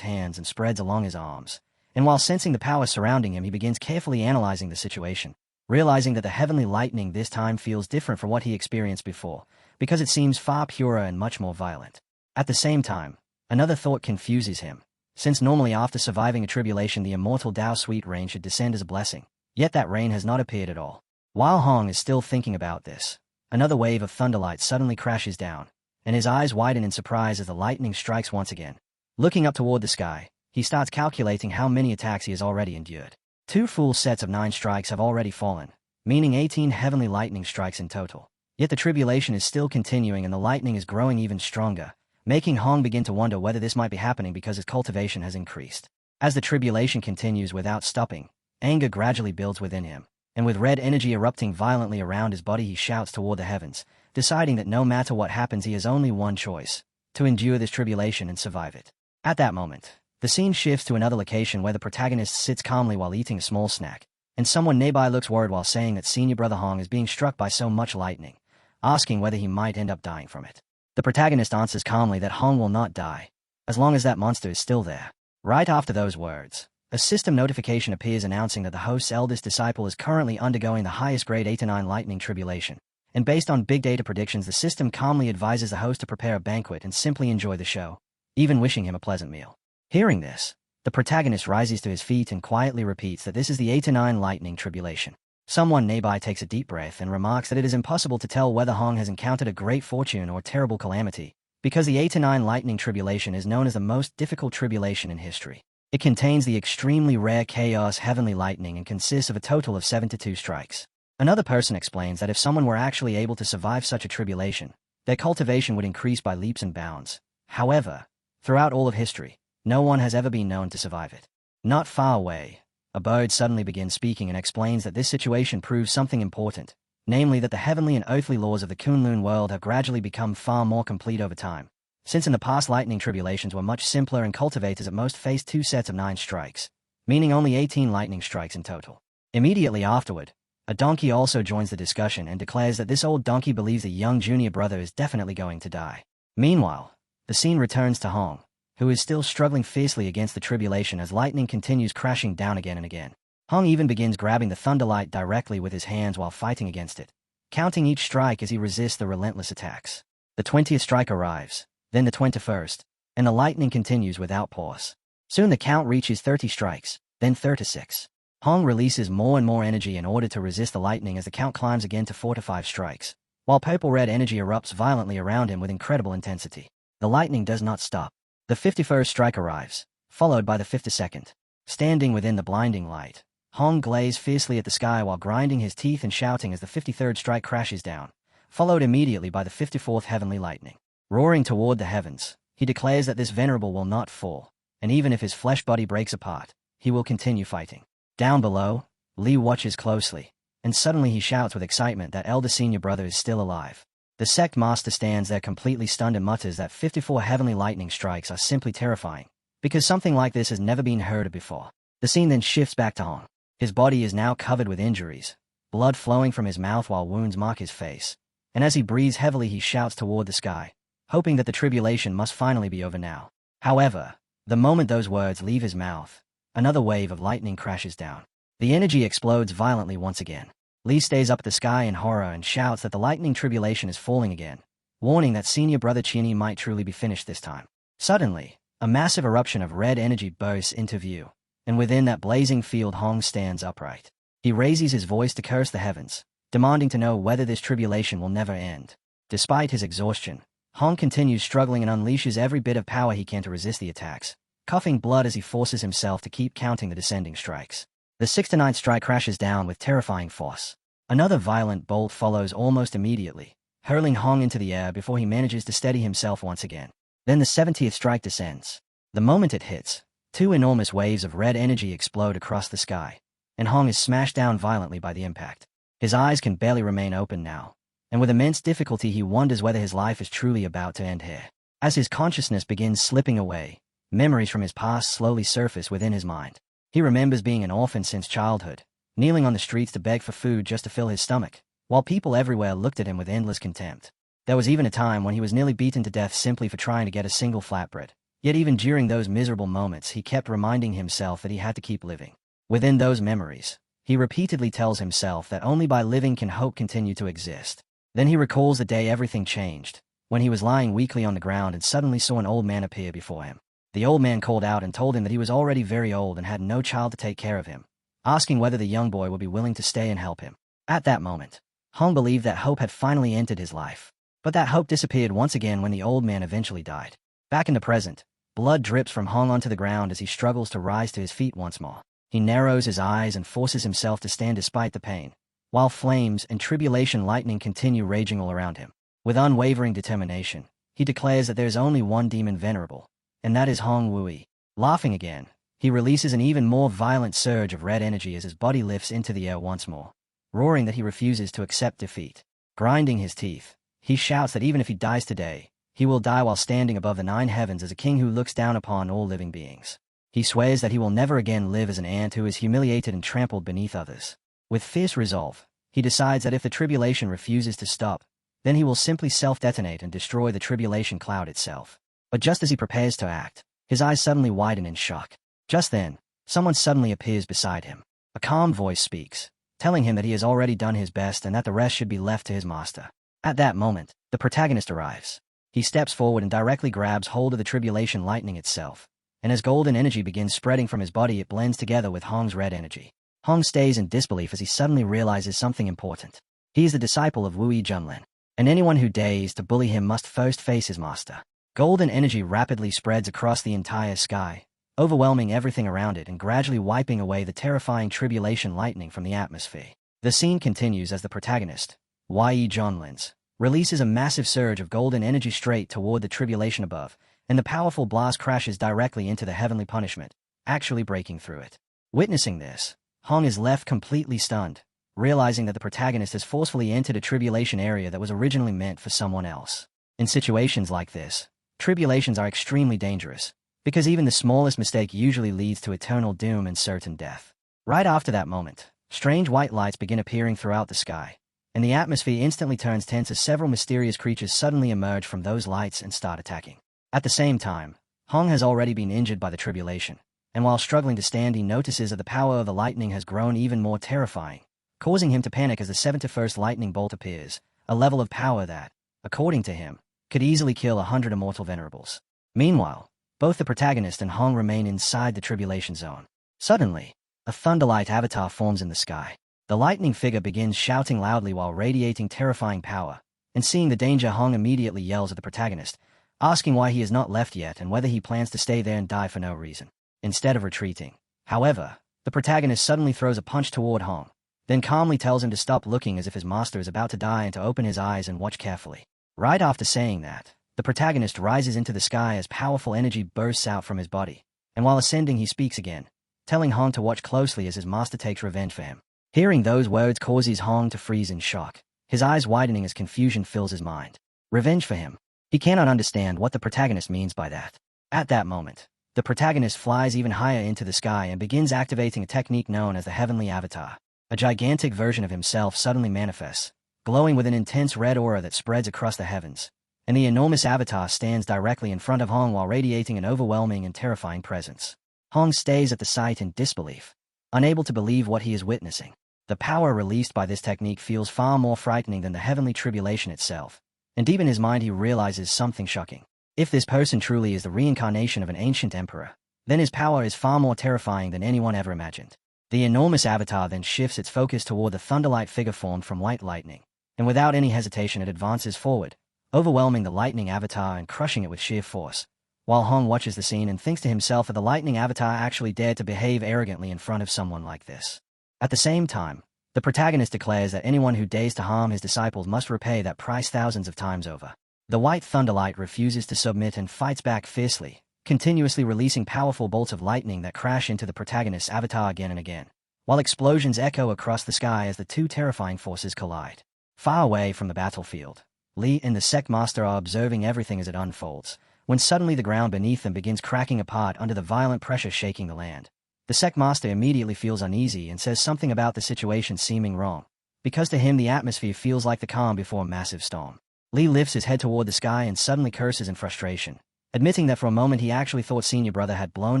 hands and spreads along his arms, and while sensing the power surrounding him, he begins carefully analyzing the situation, realizing that the heavenly lightning this time feels different from what he experienced before, because it seems far purer and much more violent. At the same time, another thought confuses him, since normally after surviving a tribulation the immortal Tao sweet rain should descend as a blessing, yet that rain has not appeared at all. While Hong is still thinking about this, another wave of thunderlight suddenly crashes down, and his eyes widen in surprise as the lightning strikes once again. Looking up toward the sky, he starts calculating how many attacks he has already endured. 2 full sets of 9 strikes have already fallen, meaning 18 heavenly lightning strikes in total. Yet the tribulation is still continuing and the lightning is growing even stronger, making Hong begin to wonder whether this might be happening because his cultivation has increased. As the tribulation continues without stopping, anger gradually builds within him, and with red energy erupting violently around his body he shouts toward the heavens, deciding that no matter what happens he has only one choice: to endure this tribulation and survive it. At that moment, the scene shifts to another location where the protagonist sits calmly while eating a small snack, and someone nearby looks worried while saying that senior brother Hong is being struck by so much lightning, asking whether he might end up dying from it. The protagonist answers calmly that Hong will not die, as long as that monster is still there. Right after those words, a system notification appears announcing that the host's eldest disciple is currently undergoing the highest grade 8 to 9 lightning tribulation, and based on big data predictions the system calmly advises the host to prepare a banquet and simply enjoy the show, even wishing him a pleasant meal. Hearing this, the protagonist rises to his feet and quietly repeats that this is the 8 to 9 lightning tribulation. Someone nearby takes a deep breath and remarks that it is impossible to tell whether Hong has encountered a great fortune or terrible calamity, because the 8 to 9 lightning tribulation is known as the most difficult tribulation in history. It contains the extremely rare chaos heavenly lightning and consists of a total of 72 strikes. Another person explains that if someone were actually able to survive such a tribulation, their cultivation would increase by leaps and bounds. However, throughout all of history, no one has ever been known to survive it. Not far away, a bird suddenly begins speaking and explains that this situation proves something important, namely that the heavenly and earthly laws of the Kunlun world have gradually become far more complete over time, since in the past lightning tribulations were much simpler and cultivators at most faced 2 sets of 9 strikes, meaning only 18 lightning strikes in total. Immediately afterward, a donkey also joins the discussion and declares that this old donkey believes the young junior brother is definitely going to die. Meanwhile, the scene returns to Hong, who is still struggling fiercely against the tribulation as lightning continues crashing down again and again. Hong even begins grabbing the thunderlight directly with his hands while fighting against it, counting each strike as he resists the relentless attacks. The 20th strike arrives, then the 21st, and the lightning continues without pause. Soon the count reaches 30 strikes, then 36. Hong releases more and more energy in order to resist the lightning as the count climbs again to 4 to 5 strikes, while purple-red energy erupts violently around him with incredible intensity. The lightning does not stop. The 51st strike arrives, followed by the 52nd. Standing within the blinding light, Hong glazes fiercely at the sky while grinding his teeth and shouting as the 53rd strike crashes down, followed immediately by the 54th heavenly lightning. Roaring toward the heavens, he declares that this venerable will not fall, and even if his flesh body breaks apart, he will continue fighting. Down below, Lee watches closely, and suddenly he shouts with excitement that elder senior brother is still alive. The sect master stands there completely stunned and mutters that 54 heavenly lightning strikes are simply terrifying, because something like this has never been heard of before. The scene then shifts back to Hong. His body is now covered with injuries, blood flowing from his mouth while wounds mark his face, and as he breathes heavily he shouts toward the sky, hoping that the tribulation must finally be over now. However, the moment those words leave his mouth, another wave of lightning crashes down. The energy explodes violently once again. Lee stays up at the sky in horror and shouts that the lightning tribulation is falling again, warning that senior brother Chinny might truly be finished this time. Suddenly, a massive eruption of red energy bursts into view, and within that blazing field Hong stands upright. He raises his voice to curse the heavens, demanding to know whether this tribulation will never end. Despite his exhaustion, Hong continues struggling and unleashes every bit of power he can to resist the attacks, coughing blood as he forces himself to keep counting the descending strikes. The 6th to 9th strike crashes down with terrifying force. Another violent bolt follows almost immediately, hurling Hong into the air before he manages to steady himself once again. Then the 70th strike descends. The moment it hits, Two enormous waves of red energy explode across the sky, and Hong is smashed down violently by the impact. His eyes can barely remain open now, and with immense difficulty he wonders whether his life is truly about to end here. As his consciousness begins slipping away, memories from his past slowly surface within his mind. He remembers being an orphan since childhood, kneeling on the streets to beg for food just to fill his stomach, while people everywhere looked at him with endless contempt. There was even a time when he was nearly beaten to death simply for trying to get a single flatbread. Yet even during those miserable moments he kept reminding himself that he had to keep living. Within those memories, he repeatedly tells himself that only by living can hope continue to exist. Then he recalls the day everything changed, when he was lying weakly on the ground and suddenly saw an old man appear before him. The old man called out and told him that he was already very old and had no child to take care of him, asking whether the young boy would be willing to stay and help him. At that moment, Hong believed that hope had finally entered his life. But that hope disappeared once again when the old man eventually died. Back in the present, blood drips from Hong onto the ground as he struggles to rise to his feet once more. He narrows his eyes and forces himself to stand despite the pain, while flames and tribulation lightning continue raging all around him. With unwavering determination, he declares that there is only one demon venerable, and that is Hong Wui. Laughing again, he releases an even more violent surge of red energy as his body lifts into the air once more, roaring that he refuses to accept defeat. Grinding his teeth, he shouts that even if he dies today, he will die while standing above the 9 heavens as a king who looks down upon all living beings. He swears that he will never again live as an ant who is humiliated and trampled beneath others. With fierce resolve, he decides that if the tribulation refuses to stop, then he will simply self-detonate and destroy the tribulation cloud itself. But just as he prepares to act, his eyes suddenly widen in shock. Just then, someone suddenly appears beside him. A calm voice speaks, telling him that he has already done his best and that the rest should be left to his master. At that moment, the protagonist arrives. He steps forward and directly grabs hold of the tribulation lightning itself, and as golden energy begins spreading from his body it blends together with Hong's red energy. Hong stays in disbelief as he suddenly realizes something important. He is the disciple of Wui Junlin, and anyone who dares to bully him must first face his master. Golden energy rapidly spreads across the entire sky, overwhelming everything around it and gradually wiping away the terrifying tribulation lightning from the atmosphere. The scene continues as the protagonist, Wui Junlin, releases a massive surge of golden energy straight toward the tribulation above, and the powerful blast crashes directly into the heavenly punishment, actually breaking through it. Witnessing this, Hong is left completely stunned, realizing that the protagonist has forcefully entered a tribulation area that was originally meant for someone else. In situations like this, tribulations are extremely dangerous, because even the smallest mistake usually leads to eternal doom and certain death. Right after that moment, strange white lights begin appearing throughout the sky, and the atmosphere instantly turns tense as several mysterious creatures suddenly emerge from those lights and start attacking. At the same time, Hong has already been injured by the tribulation, and while struggling to stand he notices that the power of the lightning has grown even more terrifying, causing him to panic as the 71st lightning bolt appears, a level of power that, according to him, could easily kill 100 immortal venerables. Meanwhile, both the protagonist and Hong remain inside the tribulation zone. Suddenly, a thunderlight avatar forms in the sky. The lightning figure begins shouting loudly while radiating terrifying power, and seeing the danger Hong immediately yells at the protagonist, asking why he has not left yet and whether he plans to stay there and die for no reason, instead of retreating. However, the protagonist suddenly throws a punch toward Hong, then calmly tells him to stop looking as if his master is about to die and to open his eyes and watch carefully. Right after saying that, the protagonist rises into the sky as powerful energy bursts out from his body, and while ascending he speaks again, telling Hong to watch closely as his master takes revenge for him. Hearing those words causes Hong to freeze in shock, his eyes widening as confusion fills his mind. Revenge for him? He cannot understand what the protagonist means by that. At that moment, the protagonist flies even higher into the sky and begins activating a technique known as the Heavenly Avatar. A gigantic version of himself suddenly manifests, glowing with an intense red aura that spreads across the heavens, and the enormous avatar stands directly in front of Hong while radiating an overwhelming and terrifying presence. Hong stays at the sight in disbelief, unable to believe what he is witnessing. The power released by this technique feels far more frightening than the heavenly tribulation itself, and deep in his mind he realizes something shocking. If this person truly is the reincarnation of an ancient emperor, then his power is far more terrifying than anyone ever imagined. The enormous avatar then shifts its focus toward the thunderlight figure formed from white lightning, and without any hesitation it advances forward, overwhelming the lightning avatar and crushing it with sheer force, while Hong watches the scene and thinks to himself that the lightning avatar actually dared to behave arrogantly in front of someone like this. At the same time, the protagonist declares that anyone who dares to harm his disciples must repay that price thousands of times over. The white thunderlight refuses to submit and fights back fiercely, continuously releasing powerful bolts of lightning that crash into the protagonist's avatar again and again, while explosions echo across the sky as the two terrifying forces collide. Far away from the battlefield, Lee and the sect master are observing everything as it unfolds, when suddenly the ground beneath them begins cracking apart under the violent pressure shaking the land. The sect master immediately feels uneasy and says something about the situation seeming wrong, because to him the atmosphere feels like the calm before a massive storm. Lee lifts his head toward the sky and suddenly curses in frustration, admitting that for a moment he actually thought senior brother had blown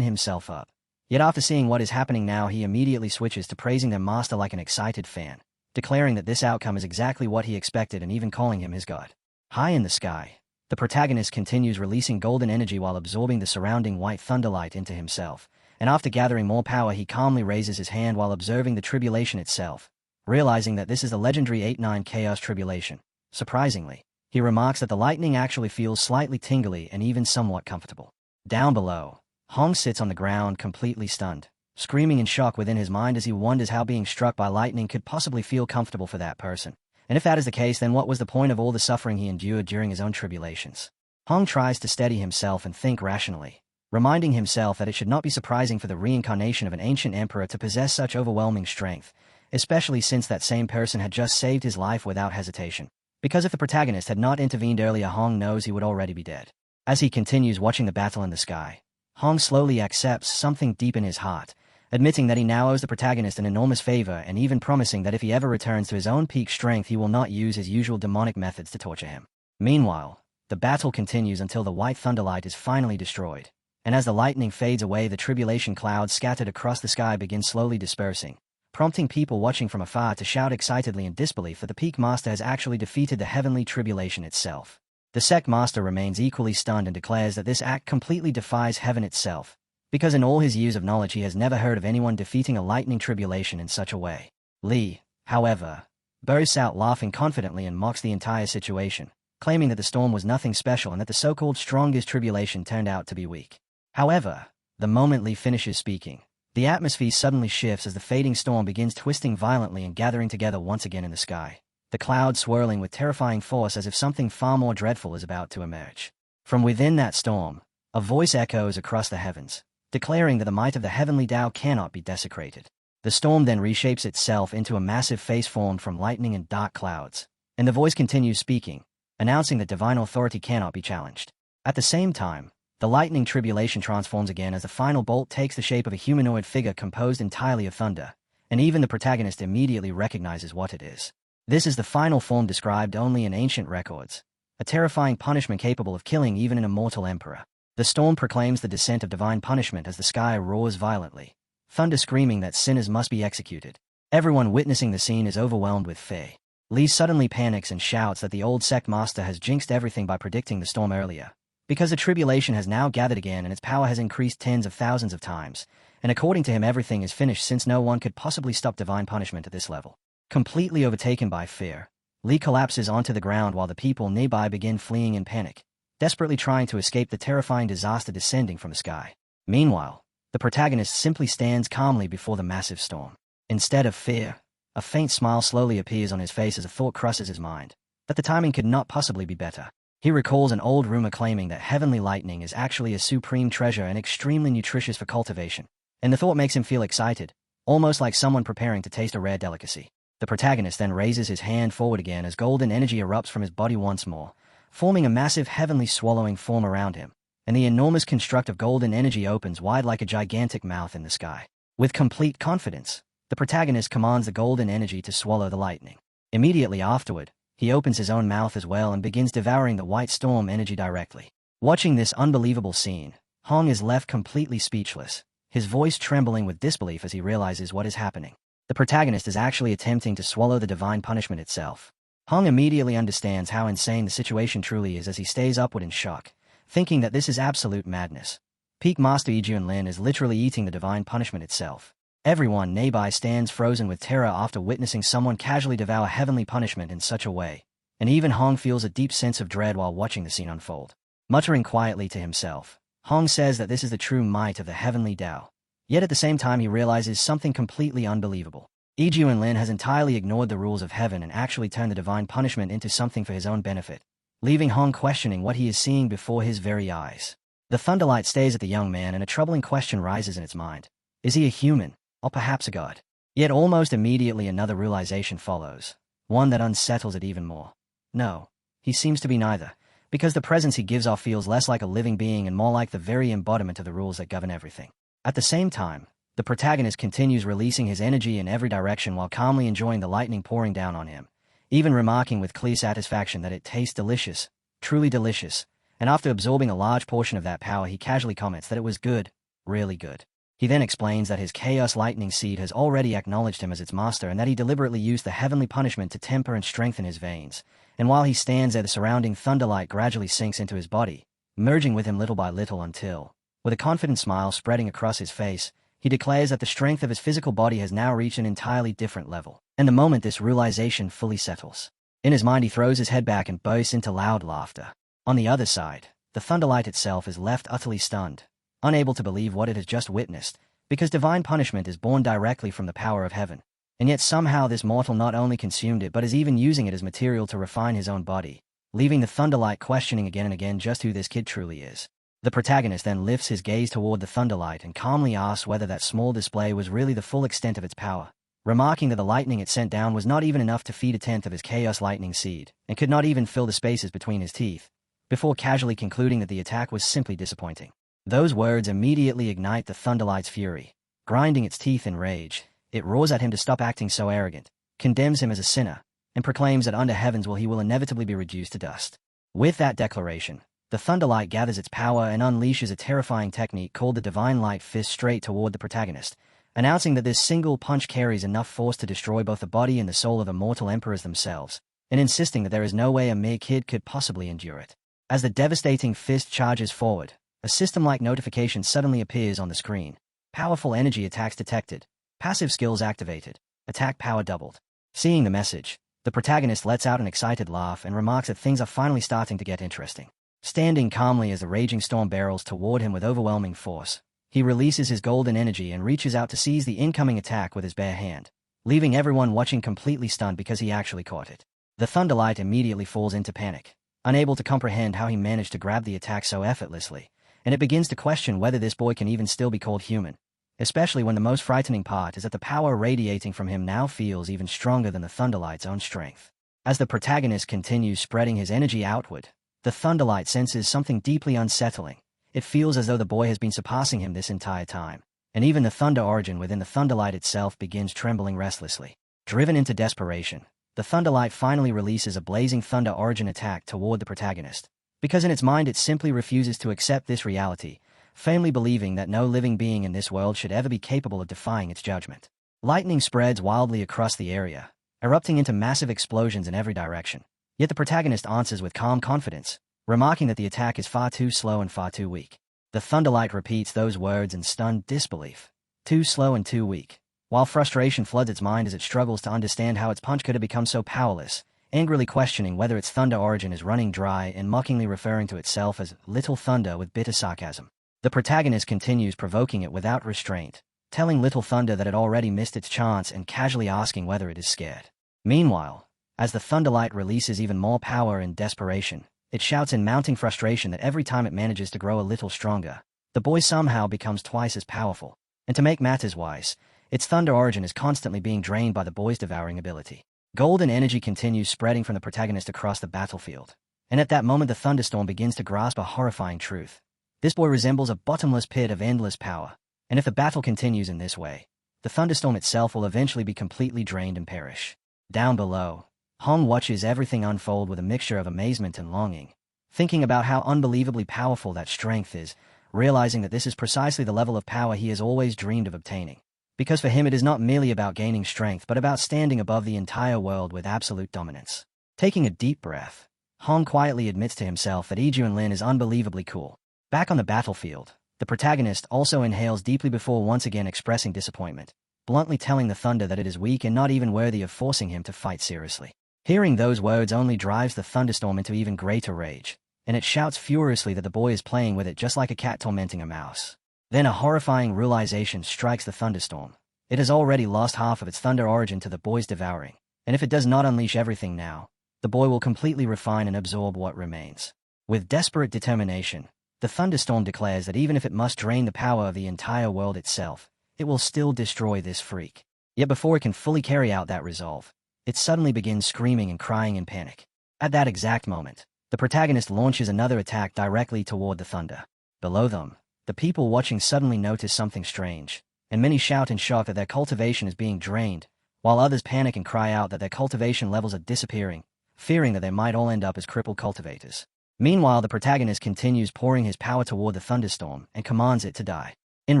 himself up. Yet after seeing what is happening now, he immediately switches to praising their master like an excited fan, declaring that this outcome is exactly what he expected and even calling him his god. High in the sky, the protagonist continues releasing golden energy while absorbing the surrounding white thunderlight into himself, and after gathering more power he calmly raises his hand while observing the tribulation itself, realizing that this is the legendary 8-9 Chaos Tribulation. Surprisingly, he remarks that the lightning actually feels slightly tingly and even somewhat comfortable. Down below, Hong sits on the ground completely stunned, screaming in shock within his mind as he wonders how being struck by lightning could possibly feel comfortable for that person. And if that is the case, then what was the point of all the suffering he endured during his own tribulations? Hong tries to steady himself and think rationally, reminding himself that it should not be surprising for the reincarnation of an ancient emperor to possess such overwhelming strength, especially since that same person had just saved his life without hesitation. Because if the protagonist had not intervened earlier, Hong knows he would already be dead. As he continues watching the battle in the sky, Hong slowly accepts something deep in his heart, admitting that he now owes the protagonist an enormous favor and even promising that if he ever returns to his own peak strength he will not use his usual demonic methods to torture him. Meanwhile, the battle continues until the white thunderlight is finally destroyed, and as the lightning fades away the tribulation clouds scattered across the sky begin slowly dispersing, prompting people watching from afar to shout excitedly in disbelief that the peak master has actually defeated the heavenly tribulation itself. The sect master remains equally stunned and declares that this act completely defies heaven itself, because in all his years of knowledge he has never heard of anyone defeating a lightning tribulation in such a way. Lee, however, bursts out laughing confidently and mocks the entire situation, claiming that the storm was nothing special and that the so-called strongest tribulation turned out to be weak. However, the moment Lee finishes speaking, the atmosphere suddenly shifts as the fading storm begins twisting violently and gathering together once again in the sky, the clouds swirling with terrifying force as if something far more dreadful is about to emerge. From within that storm, a voice echoes across the heavens, declaring that the might of the heavenly Tao cannot be desecrated. The storm then reshapes itself into a massive face formed from lightning and dark clouds, and the voice continues speaking, announcing that divine authority cannot be challenged. At the same time, the lightning tribulation transforms again as the final bolt takes the shape of a humanoid figure composed entirely of thunder, and even the protagonist immediately recognizes what it is. This is the final form described only in ancient records, a terrifying punishment capable of killing even an immortal emperor. The storm proclaims the descent of divine punishment as the sky roars violently, thunder screaming that sinners must be executed. Everyone witnessing the scene is overwhelmed with fear. Lee suddenly panics and shouts that the old sect master has jinxed everything by predicting the storm earlier, because the tribulation has now gathered again and its power has increased tens of thousands of times, and according to him everything is finished since no one could possibly stop divine punishment at this level. Completely overtaken by fear, Lee collapses onto the ground while the people nearby begin fleeing in panic, desperately trying to escape the terrifying disaster descending from the sky. Meanwhile, the protagonist simply stands calmly before the massive storm. Instead of fear, a faint smile slowly appears on his face as a thought crosses his mind, that the timing could not possibly be better. He recalls an old rumor claiming that heavenly lightning is actually a supreme treasure and extremely nutritious for cultivation, and the thought makes him feel excited, almost like someone preparing to taste a rare delicacy. The protagonist then raises his hand forward again as golden energy erupts from his body once more, forming a massive heavenly swallowing form around him, and the enormous construct of golden energy opens wide like a gigantic mouth in the sky. With complete confidence, the protagonist commands the golden energy to swallow the lightning. Immediately afterward, he opens his own mouth as well and begins devouring the white storm energy directly. Watching this unbelievable scene, Hong is left completely speechless, his voice trembling with disbelief as he realizes what is happening. The protagonist is actually attempting to swallow the divine punishment itself. Hong immediately understands how insane the situation truly is as he stays upward in shock, thinking that this is absolute madness. Peak Master Yijian Lin is literally eating the divine punishment itself. Everyone nearby stands frozen with terror after witnessing someone casually devour heavenly punishment in such a way, and even Hong feels a deep sense of dread while watching the scene unfold. Muttering quietly to himself, Hong says that this is the true might of the heavenly Tao. Yet at the same time he realizes something completely unbelievable. Yijian Lin has entirely ignored the rules of heaven and actually turned the divine punishment into something for his own benefit, leaving Hong questioning what he is seeing before his very eyes. The Thunderlight stares at the young man, and a troubling question rises in its mind. Is he a human, or perhaps a god? Yet almost immediately another realization follows, one that unsettles it even more. No, he seems to be neither, because the presence he gives off feels less like a living being and more like the very embodiment of the rules that govern everything. At the same time, the protagonist continues releasing his energy in every direction while calmly enjoying the lightning pouring down on him, even remarking with clear satisfaction that it tastes delicious, truly delicious, and after absorbing a large portion of that power he casually comments that it was good, really good. He then explains that his Chaos Lightning Seed has already acknowledged him as its master and that he deliberately used the heavenly punishment to temper and strengthen his veins, and while he stands there the surrounding thunderlight gradually sinks into his body, merging with him little by little until, with a confident smile spreading across his face, he declares that the strength of his physical body has now reached an entirely different level. And the moment this realization fully settles, in his mind he throws his head back and bursts into loud laughter. On the other side, the thunderlight itself is left utterly stunned, unable to believe what it has just witnessed, because divine punishment is born directly from the power of heaven, and yet somehow this mortal not only consumed it but is even using it as material to refine his own body, leaving the thunderlight questioning again and again just who this kid truly is. The protagonist then lifts his gaze toward the thunderlight and calmly asks whether that small display was really the full extent of its power, remarking that the lightning it sent down was not even enough to feed a tenth of his Chaos Lightning Seed, and could not even fill the spaces between his teeth, before casually concluding that the attack was simply disappointing. Those words immediately ignite the thunderlight's fury. Grinding its teeth in rage, it roars at him to stop acting so arrogant, condemns him as a sinner, and proclaims that under heaven's will he will inevitably be reduced to dust. With that declaration, the thunderlight gathers its power and unleashes a terrifying technique called the Divine Light Fist straight toward the protagonist, announcing that this single punch carries enough force to destroy both the body and the soul of immortal emperors themselves, and insisting that there is no way a mere kid could possibly endure it. As the devastating fist charges forward, a system-like notification suddenly appears on the screen. Powerful energy attacks detected. Passive skills activated. Attack power doubled. Seeing the message, the protagonist lets out an excited laugh and remarks that things are finally starting to get interesting. Standing calmly as the raging storm barrels toward him with overwhelming force, he releases his golden energy and reaches out to seize the incoming attack with his bare hand, leaving everyone watching completely stunned because he actually caught it. The thunderlight immediately falls into panic, unable to comprehend how he managed to grab the attack so effortlessly, and it begins to question whether this boy can even still be called human, especially when the most frightening part is that the power radiating from him now feels even stronger than the thunderlight's own strength. As the protagonist continues spreading his energy outward, the thunderlight senses something deeply unsettling. It feels as though the boy has been surpassing him this entire time, and even the thunder origin within the thunderlight itself begins trembling restlessly. Driven into desperation, the thunderlight finally releases a blazing thunder origin attack toward the protagonist, because in its mind it simply refuses to accept this reality, firmly believing that no living being in this world should ever be capable of defying its judgment. Lightning spreads wildly across the area, erupting into massive explosions in every direction. Yet the protagonist answers with calm confidence, remarking that the attack is far too slow and far too weak. The thunderlight repeats those words in stunned disbelief. Too slow and too weak. While frustration floods its mind as it struggles to understand how its punch could have become so powerless, angrily questioning whether its thunder origin is running dry and mockingly referring to itself as Little Thunder with bitter sarcasm. The protagonist continues provoking it without restraint, telling Little Thunder that it already missed its chance and casually asking whether it is scared. Meanwhile, as the thunderlight releases even more power in desperation, it shouts in mounting frustration that every time it manages to grow a little stronger, the boy somehow becomes twice as powerful, and to make matters worse, its thunder origin is constantly being drained by the boy's devouring ability. Golden energy continues spreading from the protagonist across the battlefield, and at that moment the thunderstorm begins to grasp a horrifying truth. This boy resembles a bottomless pit of endless power, and if the battle continues in this way, the thunderstorm itself will eventually be completely drained and perish. Down below, Hong watches everything unfold with a mixture of amazement and longing, thinking about how unbelievably powerful that strength is, realizing that this is precisely the level of power he has always dreamed of obtaining. Because for him it is not merely about gaining strength but about standing above the entire world with absolute dominance. Taking a deep breath, Hong quietly admits to himself that Yi Junlin is unbelievably cool. Back on the battlefield, the protagonist also inhales deeply before once again expressing disappointment, bluntly telling the thunder that it is weak and not even worthy of forcing him to fight seriously. Hearing those words only drives the thunderstorm into even greater rage, and it shouts furiously that the boy is playing with it just like a cat tormenting a mouse. Then a horrifying realization strikes the thunderstorm. It has already lost half of its thunder origin to the boy's devouring, and if it does not unleash everything now, the boy will completely refine and absorb what remains. With desperate determination, The thunderstorm declares that even if it must drain the power of the entire world itself, it will still destroy this freak. Yet before it can fully carry out that resolve, it suddenly begins screaming and crying in panic. At that exact moment, the protagonist launches another attack directly toward the thunder. Below them, the people watching suddenly notice something strange, and many shout in shock that their cultivation is being drained, while others panic and cry out that their cultivation levels are disappearing, fearing that they might all end up as crippled cultivators. Meanwhile, the protagonist continues pouring his power toward the thunderstorm and commands it to die. In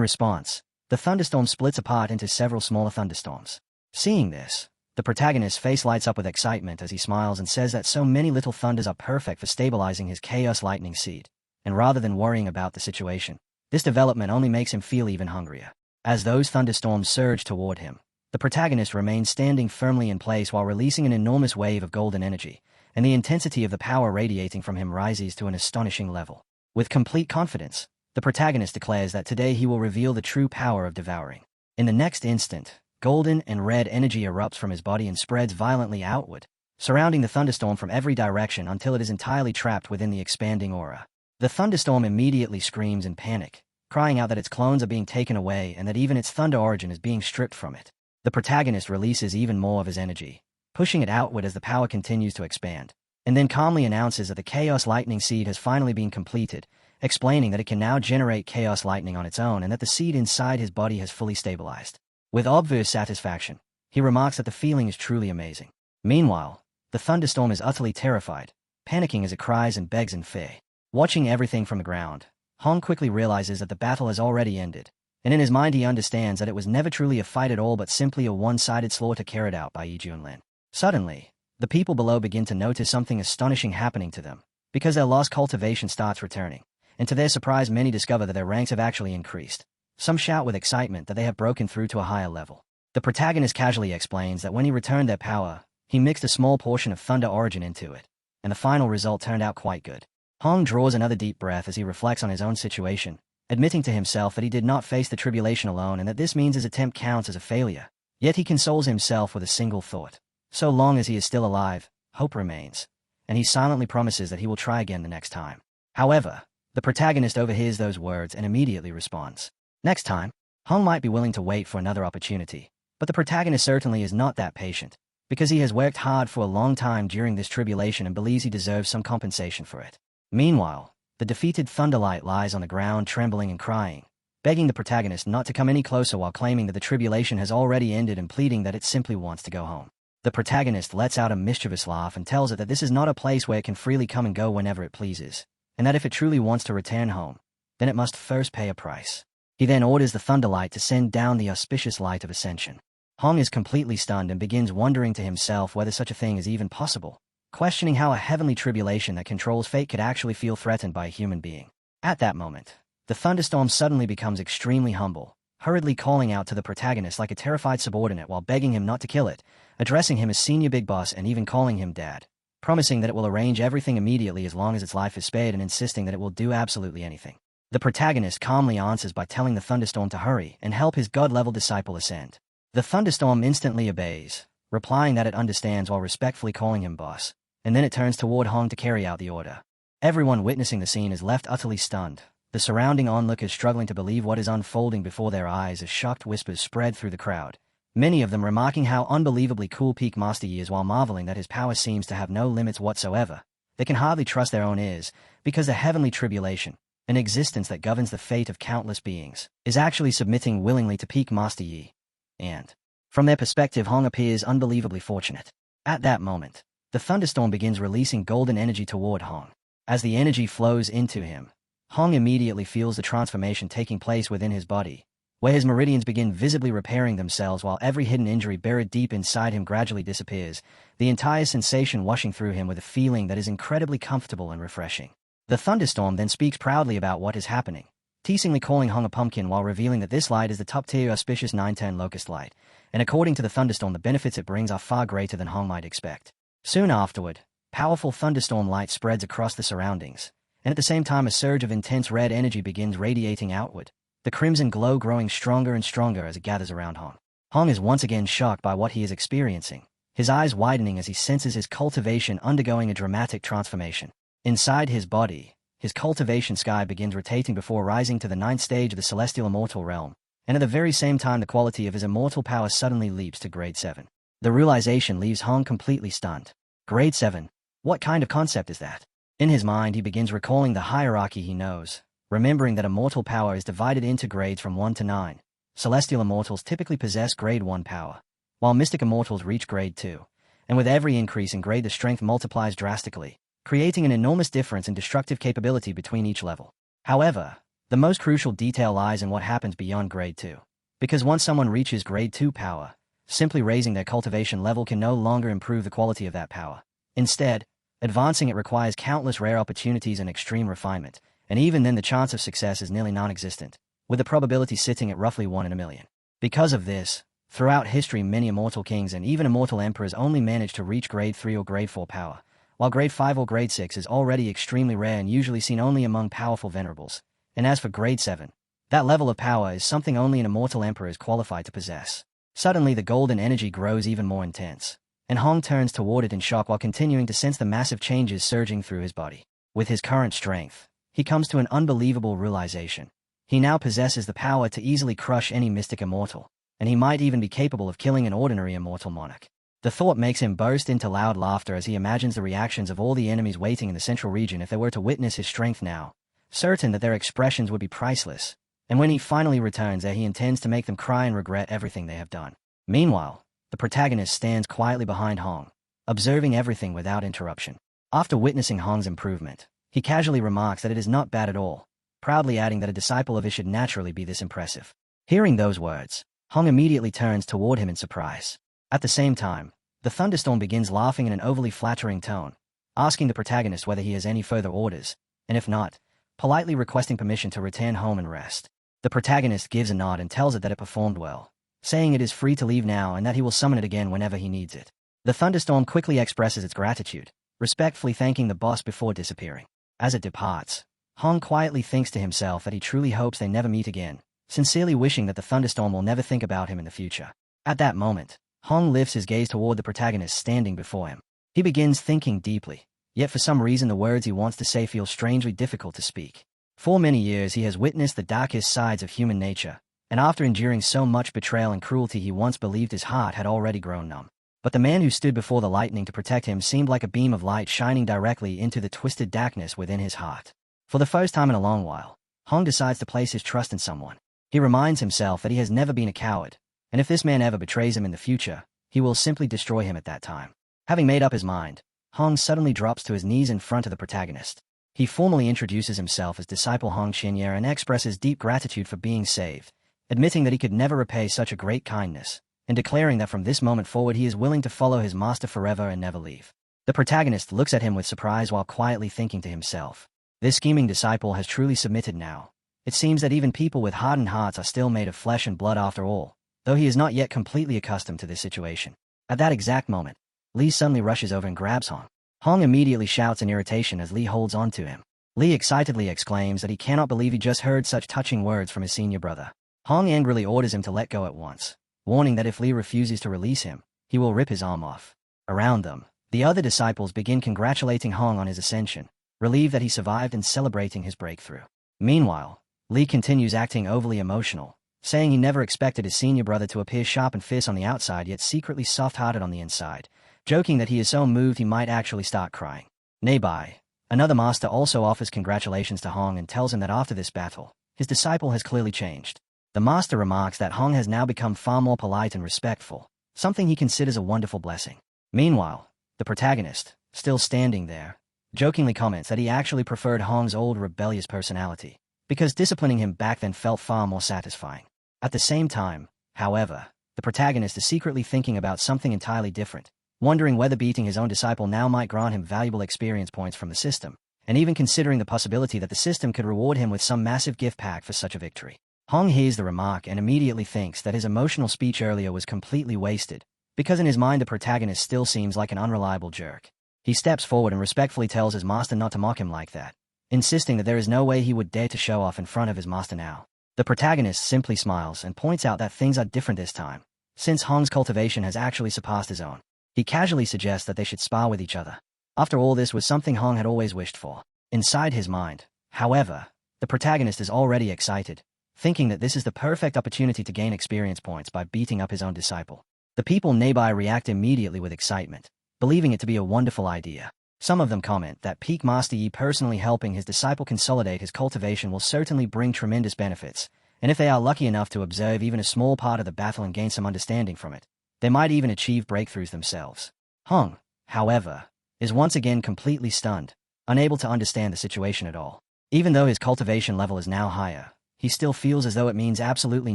response, the thunderstorm splits apart into several smaller thunderstorms. Seeing this, the protagonist's face lights up with excitement as he smiles and says that so many little thunders are perfect for stabilizing his chaos lightning seed, and rather than worrying about the situation, this development only makes him feel even hungrier. As those thunderstorms surge toward him, the protagonist remains standing firmly in place while releasing an enormous wave of golden energy, and the intensity of the power radiating from him rises to an astonishing level. With complete confidence, the protagonist declares that today he will reveal the true power of devouring. In the next instant, golden and red energy erupts from his body and spreads violently outward, surrounding the thunderstorm from every direction until it is entirely trapped within the expanding aura. The thunderstorm immediately screams in panic, crying out that its clones are being taken away and that even its thunder origin is being stripped from it. The protagonist releases even more of his energy, pushing it outward as the power continues to expand, and then calmly announces that the Chaos Lightning Seed has finally been completed, explaining that it can now generate Chaos Lightning on its own and that the seed inside his body has fully stabilized. With obvious satisfaction, he remarks that the feeling is truly amazing. Meanwhile, the thunderstorm is utterly terrified, panicking as it cries and begs in fear. Watching everything from the ground, Hong quickly realizes that the battle has already ended, and in his mind he understands that it was never truly a fight at all but simply a one-sided slaughter carried out by Yi Junlin. Suddenly, the people below begin to notice something astonishing happening to them, because their lost cultivation starts returning, and to their surprise many discover that their ranks have actually increased. Some shout with excitement that they have broken through to a higher level. The protagonist casually explains that when he returned their power, he mixed a small portion of thunder origin into it, and the final result turned out quite good. Hong draws another deep breath as he reflects on his own situation, admitting to himself that he did not face the tribulation alone and that this means his attempt counts as a failure. Yet he consoles himself with a single thought. So long as he is still alive, hope remains, and he silently promises that he will try again the next time. However, the protagonist overhears those words and immediately responds. Next time, Hong might be willing to wait for another opportunity, but the protagonist certainly is not that patient, because he has worked hard for a long time during this tribulation and believes he deserves some compensation for it. Meanwhile, the defeated Thunderlight lies on the ground trembling and crying, begging the protagonist not to come any closer while claiming that the tribulation has already ended and pleading that it simply wants to go home. The protagonist lets out a mischievous laugh and tells it that this is not a place where it can freely come and go whenever it pleases, and that if it truly wants to return home, then it must first pay a price. He then orders the Thunderlight to send down the auspicious light of Ascension. Hong is completely stunned and begins wondering to himself whether such a thing is even possible, questioning how a heavenly tribulation that controls fate could actually feel threatened by a human being. At that moment, the thunderstorm suddenly becomes extremely humble, hurriedly calling out to the protagonist like a terrified subordinate while begging him not to kill it, addressing him as senior big boss and even calling him dad, promising that it will arrange everything immediately as long as its life is spared and insisting that it will do absolutely anything. The protagonist calmly answers by telling the thunderstorm to hurry and help his god-level disciple ascend. The thunderstorm instantly obeys, replying that it understands while respectfully calling him boss, and then it turns toward Hong to carry out the order. Everyone witnessing the scene is left utterly stunned, the surrounding onlookers struggling to believe what is unfolding before their eyes as shocked whispers spread through the crowd, many of them remarking how unbelievably cool Peak Master Yi is while marveling that his power seems to have no limits whatsoever. They can hardly trust their own ears, because the heavenly tribulation, an existence that governs the fate of countless beings, is actually submitting willingly to Peak Master Yi. And, from their perspective, Hong appears unbelievably fortunate. At that moment, the thunderstorm begins releasing golden energy toward Hong. As the energy flows into him, Hong immediately feels the transformation taking place within his body, where his meridians begin visibly repairing themselves while every hidden injury buried deep inside him gradually disappears, the entire sensation washing through him with a feeling that is incredibly comfortable and refreshing. The thunderstorm then speaks proudly about what is happening, teasingly calling Hong a pumpkin while revealing that this light is the top-tier auspicious 9-turn locust light, and according to the thunderstorm the benefits it brings are far greater than Hong might expect. Soon afterward, powerful thunderstorm light spreads across the surroundings, and at the same time a surge of intense red energy begins radiating outward, the crimson glow growing stronger and stronger as it gathers around Hong. Hong is once again shocked by what he is experiencing, his eyes widening as he senses his cultivation undergoing a dramatic transformation. Inside his body, his cultivation sky begins rotating before rising to the 9th stage of the celestial immortal realm, and at the very same time the quality of his immortal power suddenly leaps to grade 7. The realization leaves Hong completely stunned. Grade 7? What kind of concept is that? In his mind he begins recalling the hierarchy he knows, remembering that immortal power is divided into grades from 1 to 9. Celestial immortals typically possess grade 1 power, while mystic immortals reach grade 2, and with every increase in grade the strength multiplies drastically, creating an enormous difference in destructive capability between each level. However, the most crucial detail lies in what happens beyond grade 2. Because once someone reaches grade 2 power, simply raising their cultivation level can no longer improve the quality of that power. Instead, advancing it requires countless rare opportunities and extreme refinement, and even then the chance of success is nearly non-existent, with the probability sitting at roughly 1 in a million. Because of this, throughout history many immortal kings and even immortal emperors only manage to reach grade 3 or grade 4 power, while grade 5 or grade 6 is already extremely rare and usually seen only among powerful venerables. And as for grade 7, that level of power is something only an immortal emperor is qualified to possess. Suddenly the golden energy grows even more intense, and Hong turns toward it in shock while continuing to sense the massive changes surging through his body. With his current strength, he comes to an unbelievable realization. He now possesses the power to easily crush any mystic immortal, and he might even be capable of killing an ordinary immortal monarch. The thought makes him burst into loud laughter as he imagines the reactions of all the enemies waiting in the central region if they were to witness his strength now, certain that their expressions would be priceless, and when he finally returns there he intends to make them cry and regret everything they have done. Meanwhile, the protagonist stands quietly behind Hong, observing everything without interruption. After witnessing Hong's improvement, he casually remarks that it is not bad at all, proudly adding that a disciple of his should naturally be this impressive. Hearing those words, Hong immediately turns toward him in surprise. At the same time, the thunderstorm begins laughing in an overly flattering tone, asking the protagonist whether he has any further orders, and if not, politely requesting permission to return home and rest. The protagonist gives a nod and tells it that it performed well, saying it is free to leave now and that he will summon it again whenever he needs it. The thunderstorm quickly expresses its gratitude, respectfully thanking the boss before disappearing. As it departs, Hong quietly thinks to himself that he truly hopes they never meet again, sincerely wishing that the thunderstorm will never think about him in the future. At that moment, Hong lifts his gaze toward the protagonist standing before him. He begins thinking deeply, yet for some reason the words he wants to say feel strangely difficult to speak. For many years he has witnessed the darkest sides of human nature, and after enduring so much betrayal and cruelty he once believed his heart had already grown numb. But the man who stood before the lightning to protect him seemed like a beam of light shining directly into the twisted darkness within his heart. For the first time in a long while, Hong decides to place his trust in someone. He reminds himself that he has never been a coward, and if this man ever betrays him in the future, he will simply destroy him at that time. Having made up his mind, Hong suddenly drops to his knees in front of the protagonist. He formally introduces himself as disciple Hong Xinyue and expresses deep gratitude for being saved, admitting that he could never repay such a great kindness, and declaring that from this moment forward he is willing to follow his master forever and never leave. The protagonist looks at him with surprise while quietly thinking to himself, this scheming disciple has truly submitted now. It seems that even people with hardened hearts are still made of flesh and blood after all, though he is not yet completely accustomed to this situation. At that exact moment, Li suddenly rushes over and grabs Hong. Hong immediately shouts in irritation as Li holds on to him. Li excitedly exclaims that he cannot believe he just heard such touching words from his senior brother. Hong angrily orders him to let go at once, warning that if Li refuses to release him, he will rip his arm off. Around them, the other disciples begin congratulating Hong on his ascension, relieved that he survived and celebrating his breakthrough. Meanwhile, Li continues acting overly emotional, saying he never expected his senior brother to appear sharp and fierce on the outside yet secretly soft-hearted on the inside, joking that he is so moved he might actually start crying. Nearby, another master also offers congratulations to Hong and tells him that after this battle, his disciple has clearly changed. The master remarks that Hong has now become far more polite and respectful, something he considers a wonderful blessing. Meanwhile, the protagonist, still standing there, jokingly comments that he actually preferred Hong's old rebellious personality, because disciplining him back then felt far more satisfying. At the same time, however, the protagonist is secretly thinking about something entirely different, wondering whether beating his own disciple now might grant him valuable experience points from the system, and even considering the possibility that the system could reward him with some massive gift pack for such a victory. Hong hears the remark and immediately thinks that his emotional speech earlier was completely wasted, because in his mind the protagonist still seems like an unreliable jerk. He steps forward and respectfully tells his master not to mock him like that, insisting that there is no way he would dare to show off in front of his master now. The protagonist simply smiles and points out that things are different this time, since Hong's cultivation has actually surpassed his own. He casually suggests that they should spar with each other. After all, this was something Hong had always wished for. Inside his mind, However, the protagonist is already excited, thinking that this is the perfect opportunity to gain experience points by beating up his own disciple. The people nearby react immediately with excitement, believing it to be a wonderful idea. Some of them comment that Peak Master Yi personally helping his disciple consolidate his cultivation will certainly bring tremendous benefits, and if they are lucky enough to observe even a small part of the battle and gain some understanding from it, they might even achieve breakthroughs themselves. Hong, however, is once again completely stunned, unable to understand the situation at all. Even though his cultivation level is now higher, he still feels as though it means absolutely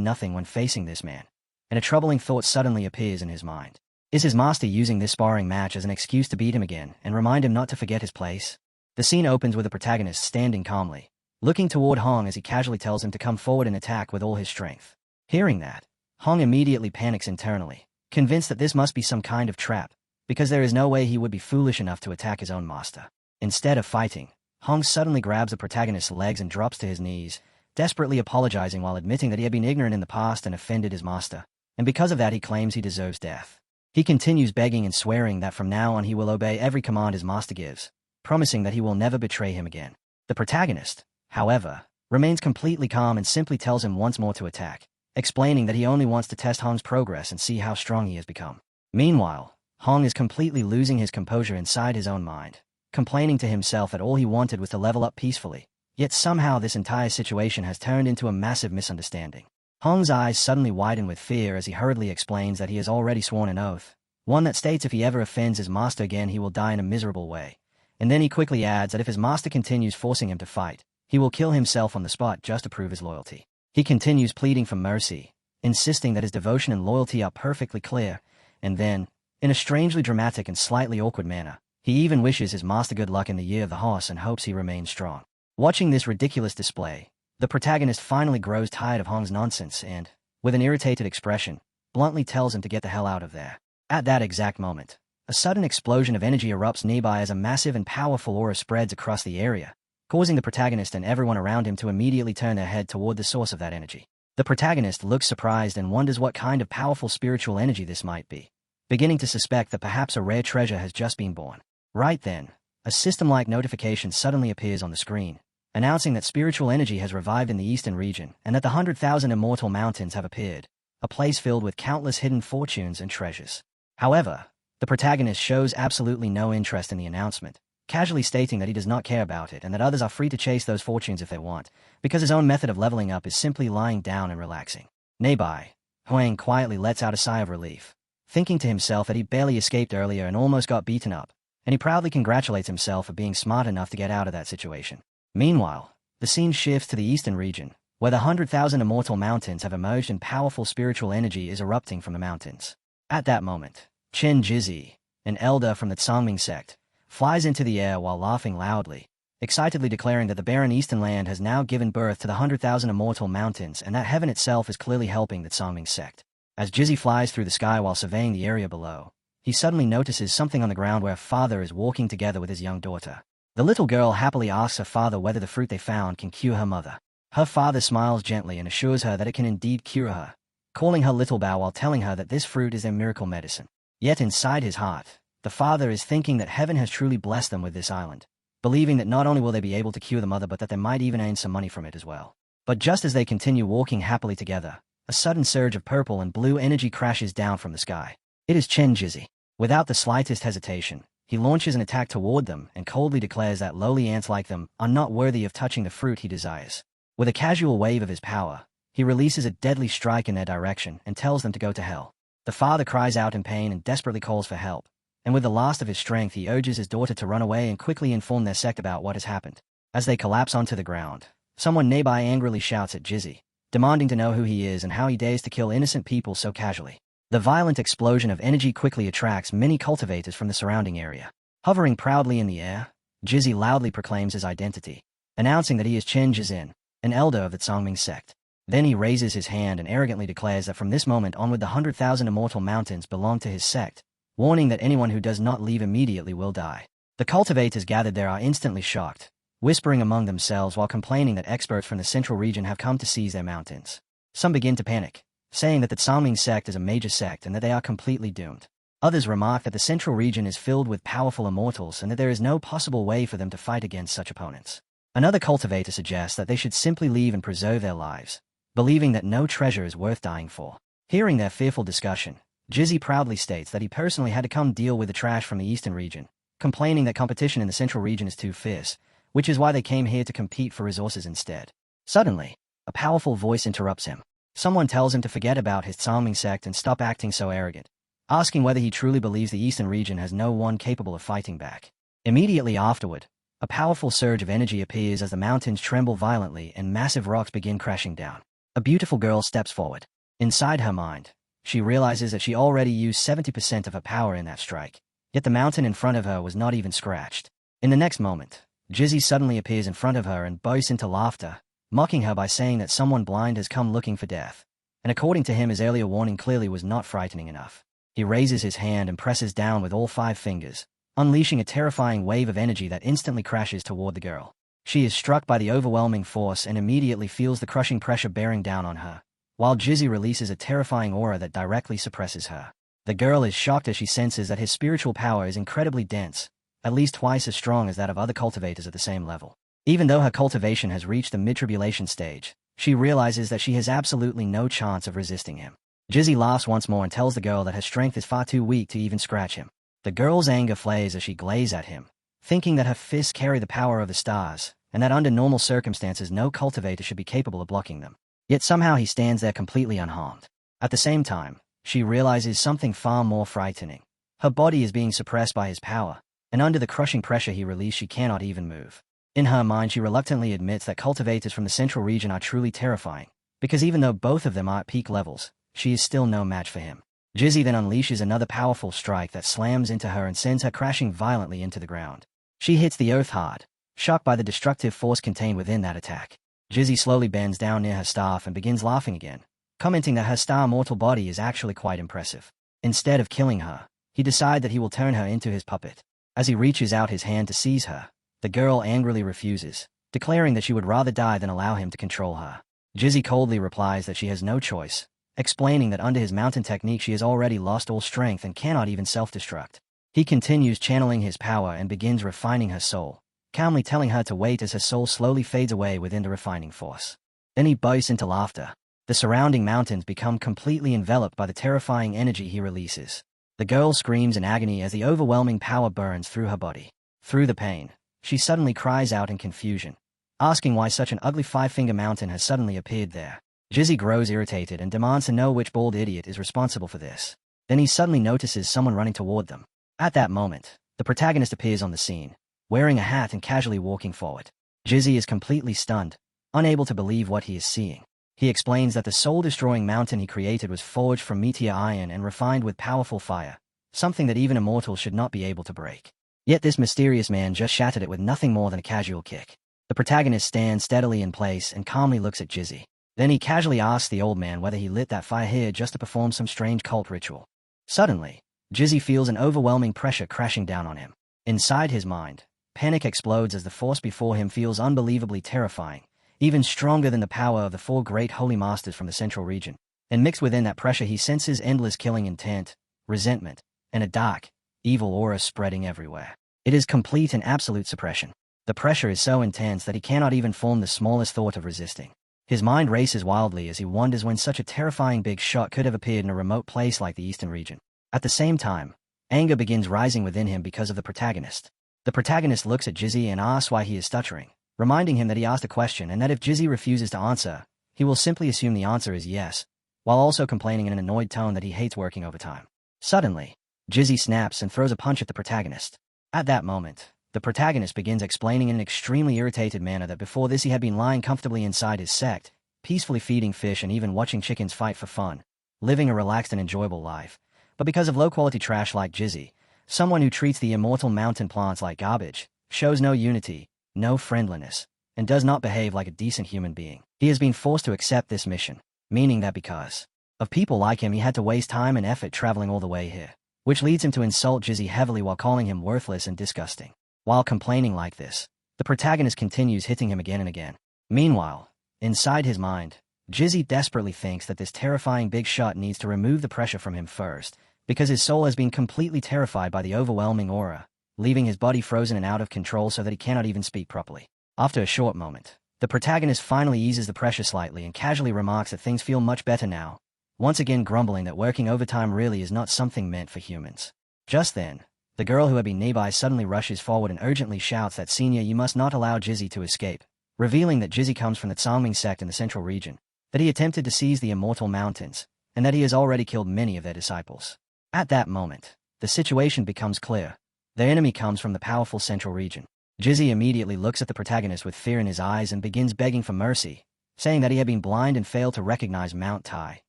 nothing when facing this man, and a troubling thought suddenly appears in his mind. Is his master using this sparring match as an excuse to beat him again and remind him not to forget his place? The scene opens with the protagonist standing calmly, looking toward Hong as he casually tells him to come forward and attack with all his strength. Hearing that, Hong immediately panics internally, convinced that this must be some kind of trap, because there is no way he would be foolish enough to attack his own master. Instead of fighting, Hong suddenly grabs the protagonist's legs and drops to his knees, desperately apologizing while admitting that he had been ignorant in the past and offended his master, and because of that he claims he deserves death. He continues begging and swearing that from now on he will obey every command his master gives, promising that he will never betray him again. The protagonist, however, remains completely calm and simply tells him once more to attack, explaining that he only wants to test Hong's progress and see how strong he has become. Meanwhile, Hong is completely losing his composure inside his own mind, complaining to himself that all he wanted was to level up peacefully, yet somehow this entire situation has turned into a massive misunderstanding. Hong's eyes suddenly widen with fear as he hurriedly explains that he has already sworn an oath, one that states if he ever offends his master again he will die in a miserable way, and then he quickly adds that if his master continues forcing him to fight, he will kill himself on the spot just to prove his loyalty. He continues pleading for mercy, insisting that his devotion and loyalty are perfectly clear, and then, in a strangely dramatic and slightly awkward manner, he even wishes his master good luck in the year of the horse and hopes he remains strong. Watching this ridiculous display, the protagonist finally grows tired of Hong's nonsense and, with an irritated expression, bluntly tells him to get the hell out of there. At that exact moment, a sudden explosion of energy erupts nearby as a massive and powerful aura spreads across the area, causing the protagonist and everyone around him to immediately turn their head toward the source of that energy. The protagonist looks surprised and wonders what kind of powerful spiritual energy this might be, beginning to suspect that perhaps a rare treasure has just been born. Right then, a system-like notification suddenly appears on the screen, announcing that spiritual energy has revived in the eastern region and that the 100,000 immortal mountains have appeared, a place filled with countless hidden fortunes and treasures. However, the protagonist shows absolutely no interest in the announcement, casually stating that he does not care about it and that others are free to chase those fortunes if they want, because his own method of leveling up is simply lying down and relaxing. Nearby, Huang quietly lets out a sigh of relief, thinking to himself that he barely escaped earlier and almost got beaten up, and he proudly congratulates himself for being smart enough to get out of that situation. Meanwhile, the scene shifts to the eastern region, where the 100,000 immortal mountains have emerged and powerful spiritual energy is erupting from the mountains. At that moment, Chen Jizi, an elder from the Tsangming sect, flies into the air while laughing loudly, excitedly declaring that the barren eastern land has now given birth to the 100,000 immortal mountains and that heaven itself is clearly helping the Tsangming sect. As Jizi flies through the sky while surveying the area below, he suddenly notices something on the ground where a father is walking together with his young daughter. The little girl happily asks her father whether the fruit they found can cure her mother. Her father smiles gently and assures her that it can indeed cure her, calling her Little Bao while telling her that this fruit is their miracle medicine. Yet inside his heart, the father is thinking that heaven has truly blessed them with this island, believing that not only will they be able to cure the mother but that they might even earn some money from it as well. But just as they continue walking happily together, a sudden surge of purple and blue energy crashes down from the sky. It is Chen Jizi. Without the slightest hesitation, he launches an attack toward them and coldly declares that lowly ants like them are not worthy of touching the fruit he desires. With a casual wave of his power, he releases a deadly strike in their direction and tells them to go to hell. The father cries out in pain and desperately calls for help, and with the last of his strength he urges his daughter to run away and quickly inform their sect about what has happened. As they collapse onto the ground, someone nearby angrily shouts at Jizi, demanding to know who he is and how he dares to kill innocent people so casually. The violent explosion of energy quickly attracts many cultivators from the surrounding area. Hovering proudly in the air, Jizi loudly proclaims his identity, announcing that he is Chen Jizin, an elder of the Tsangming sect. Then he raises his hand and arrogantly declares that from this moment onward the 100,000 immortal mountains belong to his sect, warning that anyone who does not leave immediately will die. The cultivators gathered there are instantly shocked, whispering among themselves while complaining that experts from the central region have come to seize their mountains. Some begin to panic, saying that the Tsangming sect is a major sect and that they are completely doomed. Others remark that the central region is filled with powerful immortals and that there is no possible way for them to fight against such opponents. Another cultivator suggests that they should simply leave and preserve their lives, believing that no treasure is worth dying for. Hearing their fearful discussion, Jizzy proudly states that he personally had to come deal with the trash from the eastern region, complaining that competition in the central region is too fierce, which is why they came here to compete for resources instead. Suddenly, a powerful voice interrupts him. Someone tells him to forget about his charming sect and stop acting so arrogant, asking whether he truly believes the eastern region has no one capable of fighting back. Immediately afterward, a powerful surge of energy appears as the mountains tremble violently and massive rocks begin crashing down. A beautiful girl steps forward. Inside her mind, she realizes that she already used 70% of her power in that strike, yet the mountain in front of her was not even scratched. In the next moment, Jizzy suddenly appears in front of her and bursts into laughter, mocking her by saying that someone blind has come looking for death. And according to him, his earlier warning clearly was not frightening enough. He raises his hand and presses down with all 5 fingers, unleashing a terrifying wave of energy that instantly crashes toward the girl. She is struck by the overwhelming force and immediately feels the crushing pressure bearing down on her, while Jizzy releases a terrifying aura that directly suppresses her. The girl is shocked as she senses that his spiritual power is incredibly dense, at least twice as strong as that of other cultivators at the same level. Even though her cultivation has reached the mid-tribulation stage, she realizes that she has absolutely no chance of resisting him. Jizzy laughs once more and tells the girl that her strength is far too weak to even scratch him. The girl's anger flares as she glazes at him, thinking that her fists carry the power of the stars, and that under normal circumstances no cultivator should be capable of blocking them. Yet somehow he stands there completely unharmed. At the same time, she realizes something far more frightening. Her body is being suppressed by his power, and under the crushing pressure he released she cannot even move. In her mind she reluctantly admits that cultivators from the central region are truly terrifying, because even though both of them are at peak levels, she is still no match for him. Jizzy then unleashes another powerful strike that slams into her and sends her crashing violently into the ground. She hits the earth hard, shocked by the destructive force contained within that attack. Jizzy slowly bends down near her staff and begins laughing again, commenting that her star mortal body is actually quite impressive. Instead of killing her, he decides that he will turn her into his puppet. As he reaches out his hand to seize her, the girl angrily refuses, declaring that she would rather die than allow him to control her. Jizzy coldly replies that she has no choice, explaining that under his mountain technique she has already lost all strength and cannot even self-destruct. He continues channeling his power and begins refining her soul, calmly telling her to wait as her soul slowly fades away within the refining force. Then he bursts into laughter. The surrounding mountains become completely enveloped by the terrifying energy he releases. The girl screams in agony as the overwhelming power burns through her body. Through the pain, she suddenly cries out in confusion, asking why such an ugly 5-finger mountain has suddenly appeared there. Jizzy grows irritated and demands to know which bald idiot is responsible for this. Then he suddenly notices someone running toward them. At that moment, the protagonist appears on the scene, wearing a hat and casually walking forward. Jizzy is completely stunned, unable to believe what he is seeing. He explains that the soul-destroying mountain he created was forged from meteor iron and refined with powerful fire, something that even immortals should not be able to break. Yet this mysterious man just shattered it with nothing more than a casual kick. The protagonist stands steadily in place and calmly looks at Jizzy. Then he casually asks the old man whether he lit that fire here just to perform some strange cult ritual. Suddenly, Jizzy feels an overwhelming pressure crashing down on him. Inside his mind, panic explodes as the force before him feels unbelievably terrifying, even stronger than the power of the 4 great holy masters from the central region. And mixed within that pressure he senses endless killing intent, resentment, and a dark, evil aura spreading everywhere. It is complete and absolute suppression. The pressure is so intense that he cannot even form the smallest thought of resisting. His mind races wildly as he wonders when such a terrifying big shot could have appeared in a remote place like the eastern region. At the same time, anger begins rising within him because of the protagonist. The protagonist looks at Jizzy and asks why he is stuttering, reminding him that he asked a question and that if Jizzy refuses to answer, he will simply assume the answer is yes, while also complaining in an annoyed tone that he hates working overtime. Suddenly, Jizzy snaps and throws a punch at the protagonist. At that moment, the protagonist begins explaining in an extremely irritated manner that before this he had been lying comfortably inside his sect, peacefully feeding fish and even watching chickens fight for fun, living a relaxed and enjoyable life. But because of low-quality trash like Jizzy, someone who treats the immortal mountain plants like garbage, shows no unity, no friendliness, and does not behave like a decent human being, he has been forced to accept this mission, meaning that because of people like him he had to waste time and effort traveling all the way here, which leads him to insult Jizzy heavily while calling him worthless and disgusting. While complaining like this, the protagonist continues hitting him again and again. Meanwhile, inside his mind, Jizzy desperately thinks that this terrifying big shot needs to remove the pressure from him first, because his soul has been completely terrified by the overwhelming aura, leaving his body frozen and out of control so that he cannot even speak properly. After a short moment, the protagonist finally eases the pressure slightly and casually remarks that things feel much better now, once again grumbling that working overtime really is not something meant for humans. Just then, the girl who had been nearby suddenly rushes forward and urgently shouts that Senior, you must not allow Jizzy to escape, revealing that Jizzy comes from the Transmigrated sect in the central region, that he attempted to seize the Immortal Mountains, and that he has already killed many of their disciples. At that moment, the situation becomes clear. Their enemy comes from the powerful central region. Jizzy immediately looks at the protagonist with fear in his eyes and begins begging for mercy, saying that he had been blind and failed to recognize Mount Tai,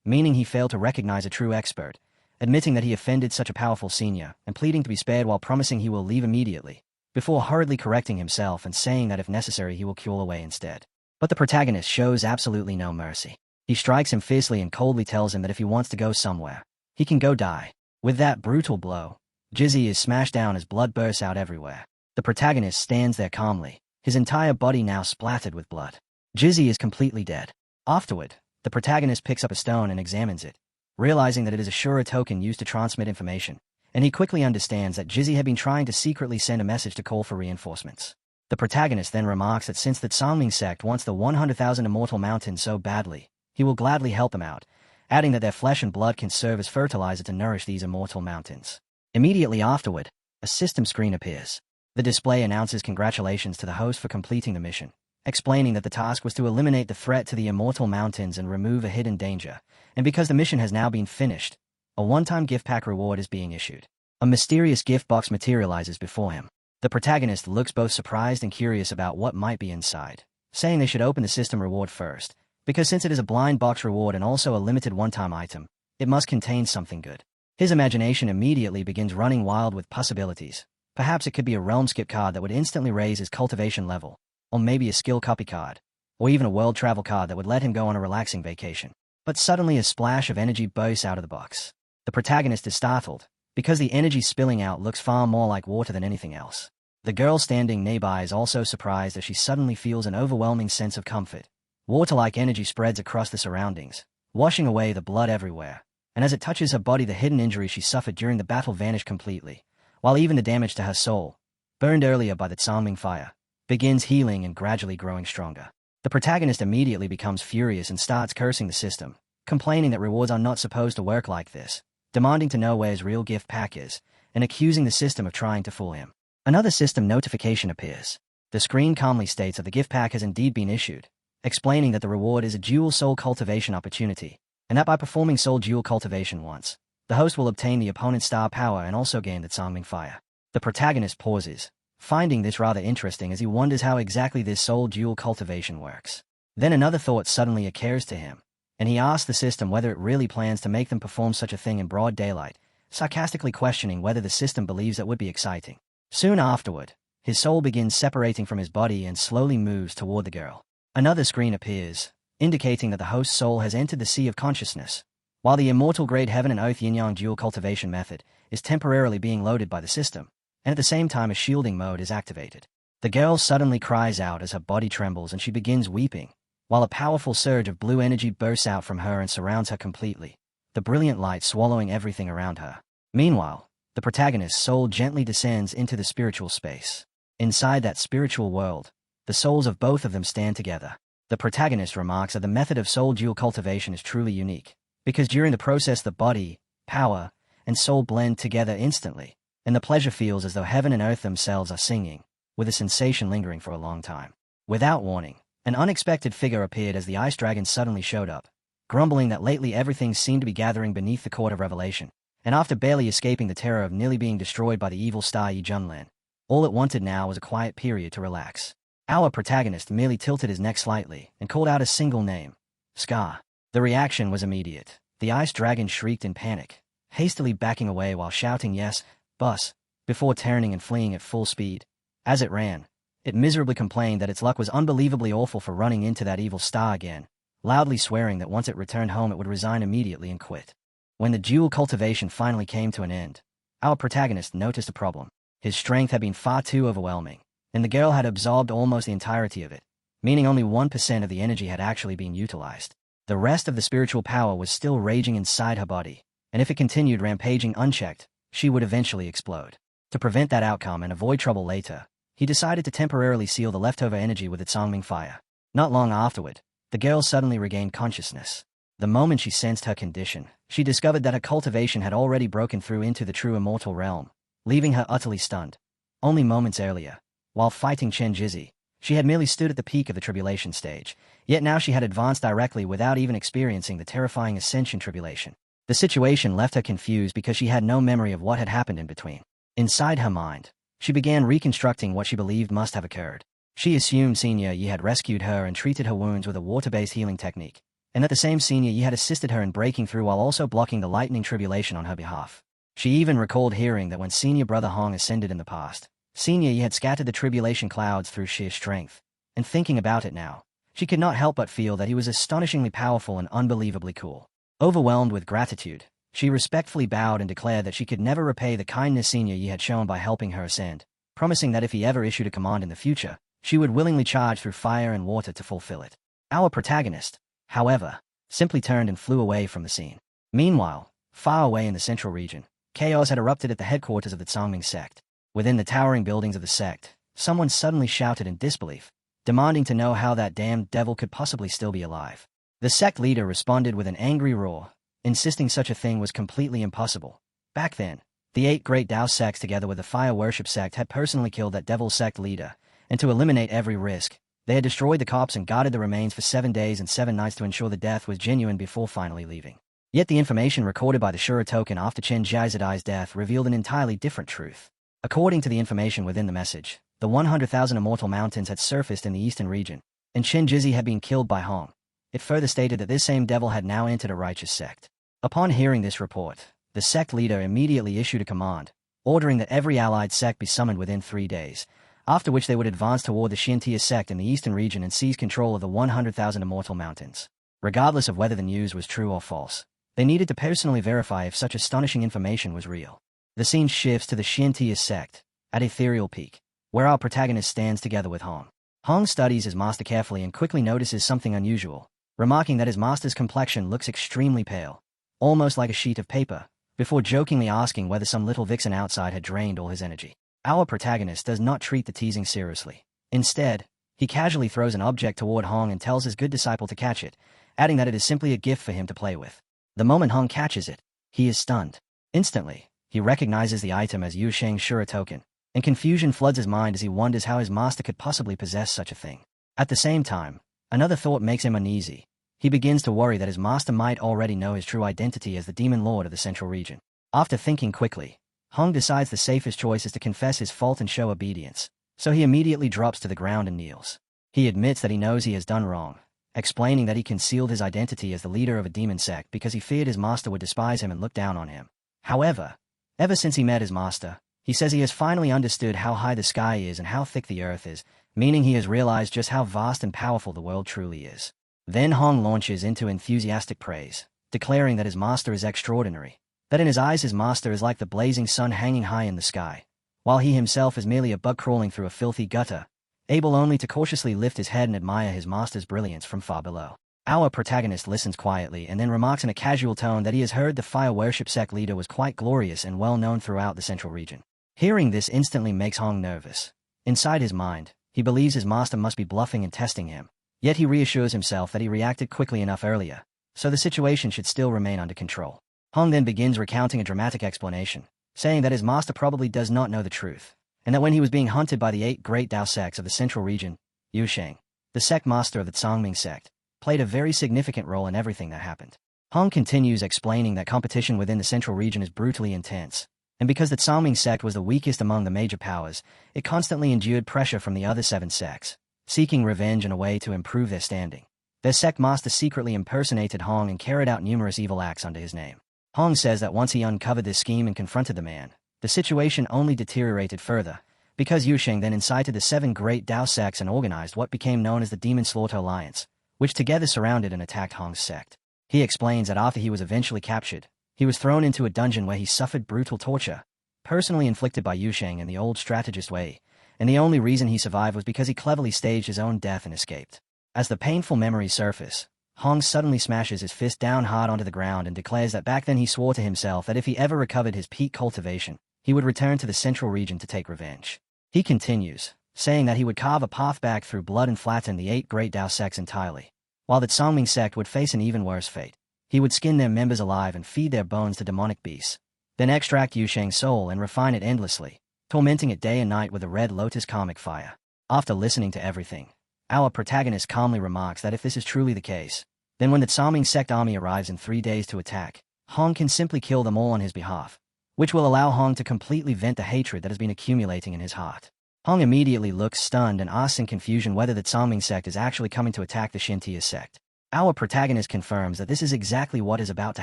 meaning he failed to recognize a true expert, admitting that he offended such a powerful senior, and pleading to be spared while promising he will leave immediately, before hurriedly correcting himself and saying that if necessary he will kill away instead. But the protagonist shows absolutely no mercy. He strikes him fiercely and coldly tells him that if he wants to go somewhere, he can go die. With that brutal blow, Jizzy is smashed down as blood bursts out everywhere. The protagonist stands there calmly, his entire body now splattered with blood. Jizzy is completely dead. Afterward, the protagonist picks up a stone and examines it, realizing that it is a Shura token used to transmit information, and he quickly understands that Jizzy had been trying to secretly send a message to call for reinforcements. The protagonist then remarks that since the Transmigrated sect wants the 100,000 Immortal Mountains so badly, he will gladly help them out, adding that their flesh and blood can serve as fertilizer to nourish these Immortal Mountains. Immediately afterward, a system screen appears. The display announces congratulations to the host for completing the mission, explaining that the task was to eliminate the threat to the Immortal Mountains and remove a hidden danger, and because the mission has now been finished, a one-time gift pack reward is being issued. A mysterious gift box materializes before him. The protagonist looks both surprised and curious about what might be inside, saying they should open the system reward first, because since it is a blind box reward and also a limited one-time item, it must contain something good. His imagination immediately begins running wild with possibilities. Perhaps it could be a realm skip card that would instantly raise his cultivation level, or maybe a skill copy card, or even a world travel card that would let him go on a relaxing vacation. But suddenly a splash of energy bursts out of the box. The protagonist is startled, because the energy spilling out looks far more like water than anything else. The girl standing nearby is also surprised as she suddenly feels an overwhelming sense of comfort. Water-like energy spreads across the surroundings, washing away the blood everywhere, and as it touches her body the hidden injuries she suffered during the battle vanish completely, while even the damage to her soul, burned earlier by the Transmigrated fire, begins healing and gradually growing stronger. The protagonist immediately becomes furious and starts cursing the system, complaining that rewards are not supposed to work like this, demanding to know where his real gift pack is, and accusing the system of trying to fool him. Another system notification appears. The screen calmly states that the gift pack has indeed been issued, explaining that the reward is a dual soul cultivation opportunity, and that by performing soul dual cultivation once, the host will obtain the opponent's star power and also gain the Transmigrated fire. The protagonist pauses, finding this rather interesting as he wonders how exactly this soul dual cultivation works. Then another thought suddenly occurs to him, and he asks the system whether it really plans to make them perform such a thing in broad daylight, sarcastically questioning whether the system believes that would be exciting. Soon afterward, his soul begins separating from his body and slowly moves toward the girl. Another screen appears, indicating that the host's soul has entered the sea of consciousness, while the immortal grade heaven and earth yin-yang dual cultivation method is temporarily being loaded by the system, and at the same time a shielding mode is activated. The girl suddenly cries out as her body trembles and she begins weeping, while a powerful surge of blue energy bursts out from her and surrounds her completely, the brilliant light swallowing everything around her. Meanwhile, the protagonist's soul gently descends into the spiritual space. Inside that spiritual world, the souls of both of them stand together. The protagonist remarks that the method of soul dual cultivation is truly unique, because during the process the body, power, and soul blend together instantly, and the pleasure feels as though heaven and earth themselves are singing, with a sensation lingering for a long time. Without warning, an unexpected figure appeared as the ice dragon suddenly showed up, grumbling that lately everything seemed to be gathering beneath the court of revelation, and after barely escaping the terror of nearly being destroyed by the evil star Yi Junlan, all it wanted now was a quiet period to relax. Our protagonist merely tilted his neck slightly and called out a single name, Scar. The reaction was immediate. The ice dragon shrieked in panic, hastily backing away while shouting yes, boss, before turning and fleeing at full speed. As it ran, it miserably complained that its luck was unbelievably awful for running into that evil star again, loudly swearing that once it returned home it would resign immediately and quit. When the dual cultivation finally came to an end, our protagonist noticed a problem. His strength had been far too overwhelming, and the girl had absorbed almost the entirety of it, meaning only 1% of the energy had actually been utilized. The rest of the spiritual power was still raging inside her body, and if it continued rampaging unchecked, she would eventually explode. To prevent that outcome and avoid trouble later, he decided to temporarily seal the leftover energy with its Songming fire. Not long afterward, the girl suddenly regained consciousness. The moment she sensed her condition, she discovered that her cultivation had already broken through into the true immortal realm, leaving her utterly stunned. Only moments earlier, while fighting Chen Jizi, she had merely stood at the peak of the tribulation stage, yet now she had advanced directly without even experiencing the terrifying Ascension tribulation. The situation left her confused because she had no memory of what had happened in between. Inside her mind, she began reconstructing what she believed must have occurred. She assumed Senior Yi had rescued her and treated her wounds with a water-based healing technique, and that the same Senior Yi had assisted her in breaking through while also blocking the lightning tribulation on her behalf. She even recalled hearing that when Senior Brother Hong ascended in the past, Senior Yi had scattered the tribulation clouds through sheer strength, and thinking about it now, she could not help but feel that he was astonishingly powerful and unbelievably cool. Overwhelmed with gratitude, she respectfully bowed and declared that she could never repay the kindness Senior Yi had shown by helping her ascend, promising that if he ever issued a command in the future, she would willingly charge through fire and water to fulfill it. Our protagonist, however, simply turned and flew away from the scene. Meanwhile, far away in the central region, chaos had erupted at the headquarters of the Tsangming sect. Within the towering buildings of the sect, someone suddenly shouted in disbelief, demanding to know how that damned devil could possibly still be alive. The sect leader responded with an angry roar, insisting such a thing was completely impossible. Back then, the 8 great Dao sects together with the fire worship sect had personally killed that devil sect leader, and to eliminate every risk, they had destroyed the corpse and guarded the remains for 7 days and 7 nights to ensure the death was genuine before finally leaving. Yet the information recorded by the Shura token after Chen Jiazadai's death revealed an entirely different truth. According to the information within the message, the 100,000 immortal mountains had surfaced in the eastern region, and Chen Jizi had been killed by Hong. It further stated that this same devil had now entered a righteous sect. Upon hearing this report, the sect leader immediately issued a command, ordering that every allied sect be summoned within 3 days, after which they would advance toward the Xiantia sect in the eastern region and seize control of the 100,000 immortal mountains. Regardless of whether the news was true or false, they needed to personally verify if such astonishing information was real. The scene shifts to the Xiantia sect, at Ethereal Peak, where our protagonist stands together with Hong. Hong studies his master carefully and quickly notices something unusual, remarking that his master's complexion looks extremely pale, almost like a sheet of paper, before jokingly asking whether some little vixen outside had drained all his energy. Our protagonist does not treat the teasing seriously. Instead, he casually throws an object toward Hong and tells his good disciple to catch it, adding that it is simply a gift for him to play with. The moment Hong catches it, he is stunned. Instantly, he recognizes the item as Yu Sheng's Shura token, and confusion floods his mind as he wonders how his master could possibly possess such a thing. At the same time, another thought makes him uneasy. He begins to worry that his master might already know his true identity as the demon lord of the central region. After thinking quickly, Hong decides the safest choice is to confess his fault and show obedience, so he immediately drops to the ground and kneels. He admits that he knows he has done wrong, explaining that he concealed his identity as the leader of a demon sect because he feared his master would despise him and look down on him. However, ever since he met his master, he says he has finally understood how high the sky is and how thick the earth is, meaning he has realized just how vast and powerful the world truly is. Then Hong launches into enthusiastic praise, declaring that his master is extraordinary, that in his eyes his master is like the blazing sun hanging high in the sky, while he himself is merely a bug crawling through a filthy gutter, able only to cautiously lift his head and admire his master's brilliance from far below. Our protagonist listens quietly and then remarks in a casual tone that he has heard the fire worship sect leader was quite glorious and well known throughout the central region. Hearing this instantly makes Hong nervous. Inside his mind, he believes his master must be bluffing and testing him, yet he reassures himself that he reacted quickly enough earlier, so the situation should still remain under control. Hong then begins recounting a dramatic explanation, saying that his master probably does not know the truth, and that when he was being hunted by the 8 great Dao sects of the central region, Yu Sheng, the sect master of the Tsangming sect, played a very significant role in everything that happened. Hong continues explaining that competition within the central region is brutally intense, and because the Tsangming sect was the weakest among the major powers, it constantly endured pressure from the other 7 sects, seeking revenge in a way to improve their standing. Their sect master secretly impersonated Hong and carried out numerous evil acts under his name. Hong says that once he uncovered this scheme and confronted the man, the situation only deteriorated further, because Yu Sheng then incited the 7 great Dao sects and organized what became known as the Demon Slaughter Alliance, which together surrounded and attacked Hong's sect. He explains that after he was eventually captured, he was thrown into a dungeon where he suffered brutal torture, personally inflicted by Yu Sheng in the old strategist way, and the only reason he survived was because he cleverly staged his own death and escaped. As the painful memories surface, Hong suddenly smashes his fist down hard onto the ground and declares that back then he swore to himself that if he ever recovered his peak cultivation, he would return to the central region to take revenge. He continues, saying that he would carve a path back through blood and flatten the 8 great Dao sects entirely, while the Tsangming sect would face an even worse fate. He would skin their members alive and feed their bones to demonic beasts, then extract Yusheng's soul and refine it endlessly, tormenting it day and night with a red lotus karmic fire. After listening to everything, our protagonist calmly remarks that if this is truly the case, then when the Tsangming sect army arrives in 3 days to attack, Hong can simply kill them all on his behalf, which will allow Hong to completely vent the hatred that has been accumulating in his heart. Hong immediately looks stunned and asks in confusion whether the Tsangming sect is actually coming to attack the Shintia sect. Our protagonist confirms that this is exactly what is about to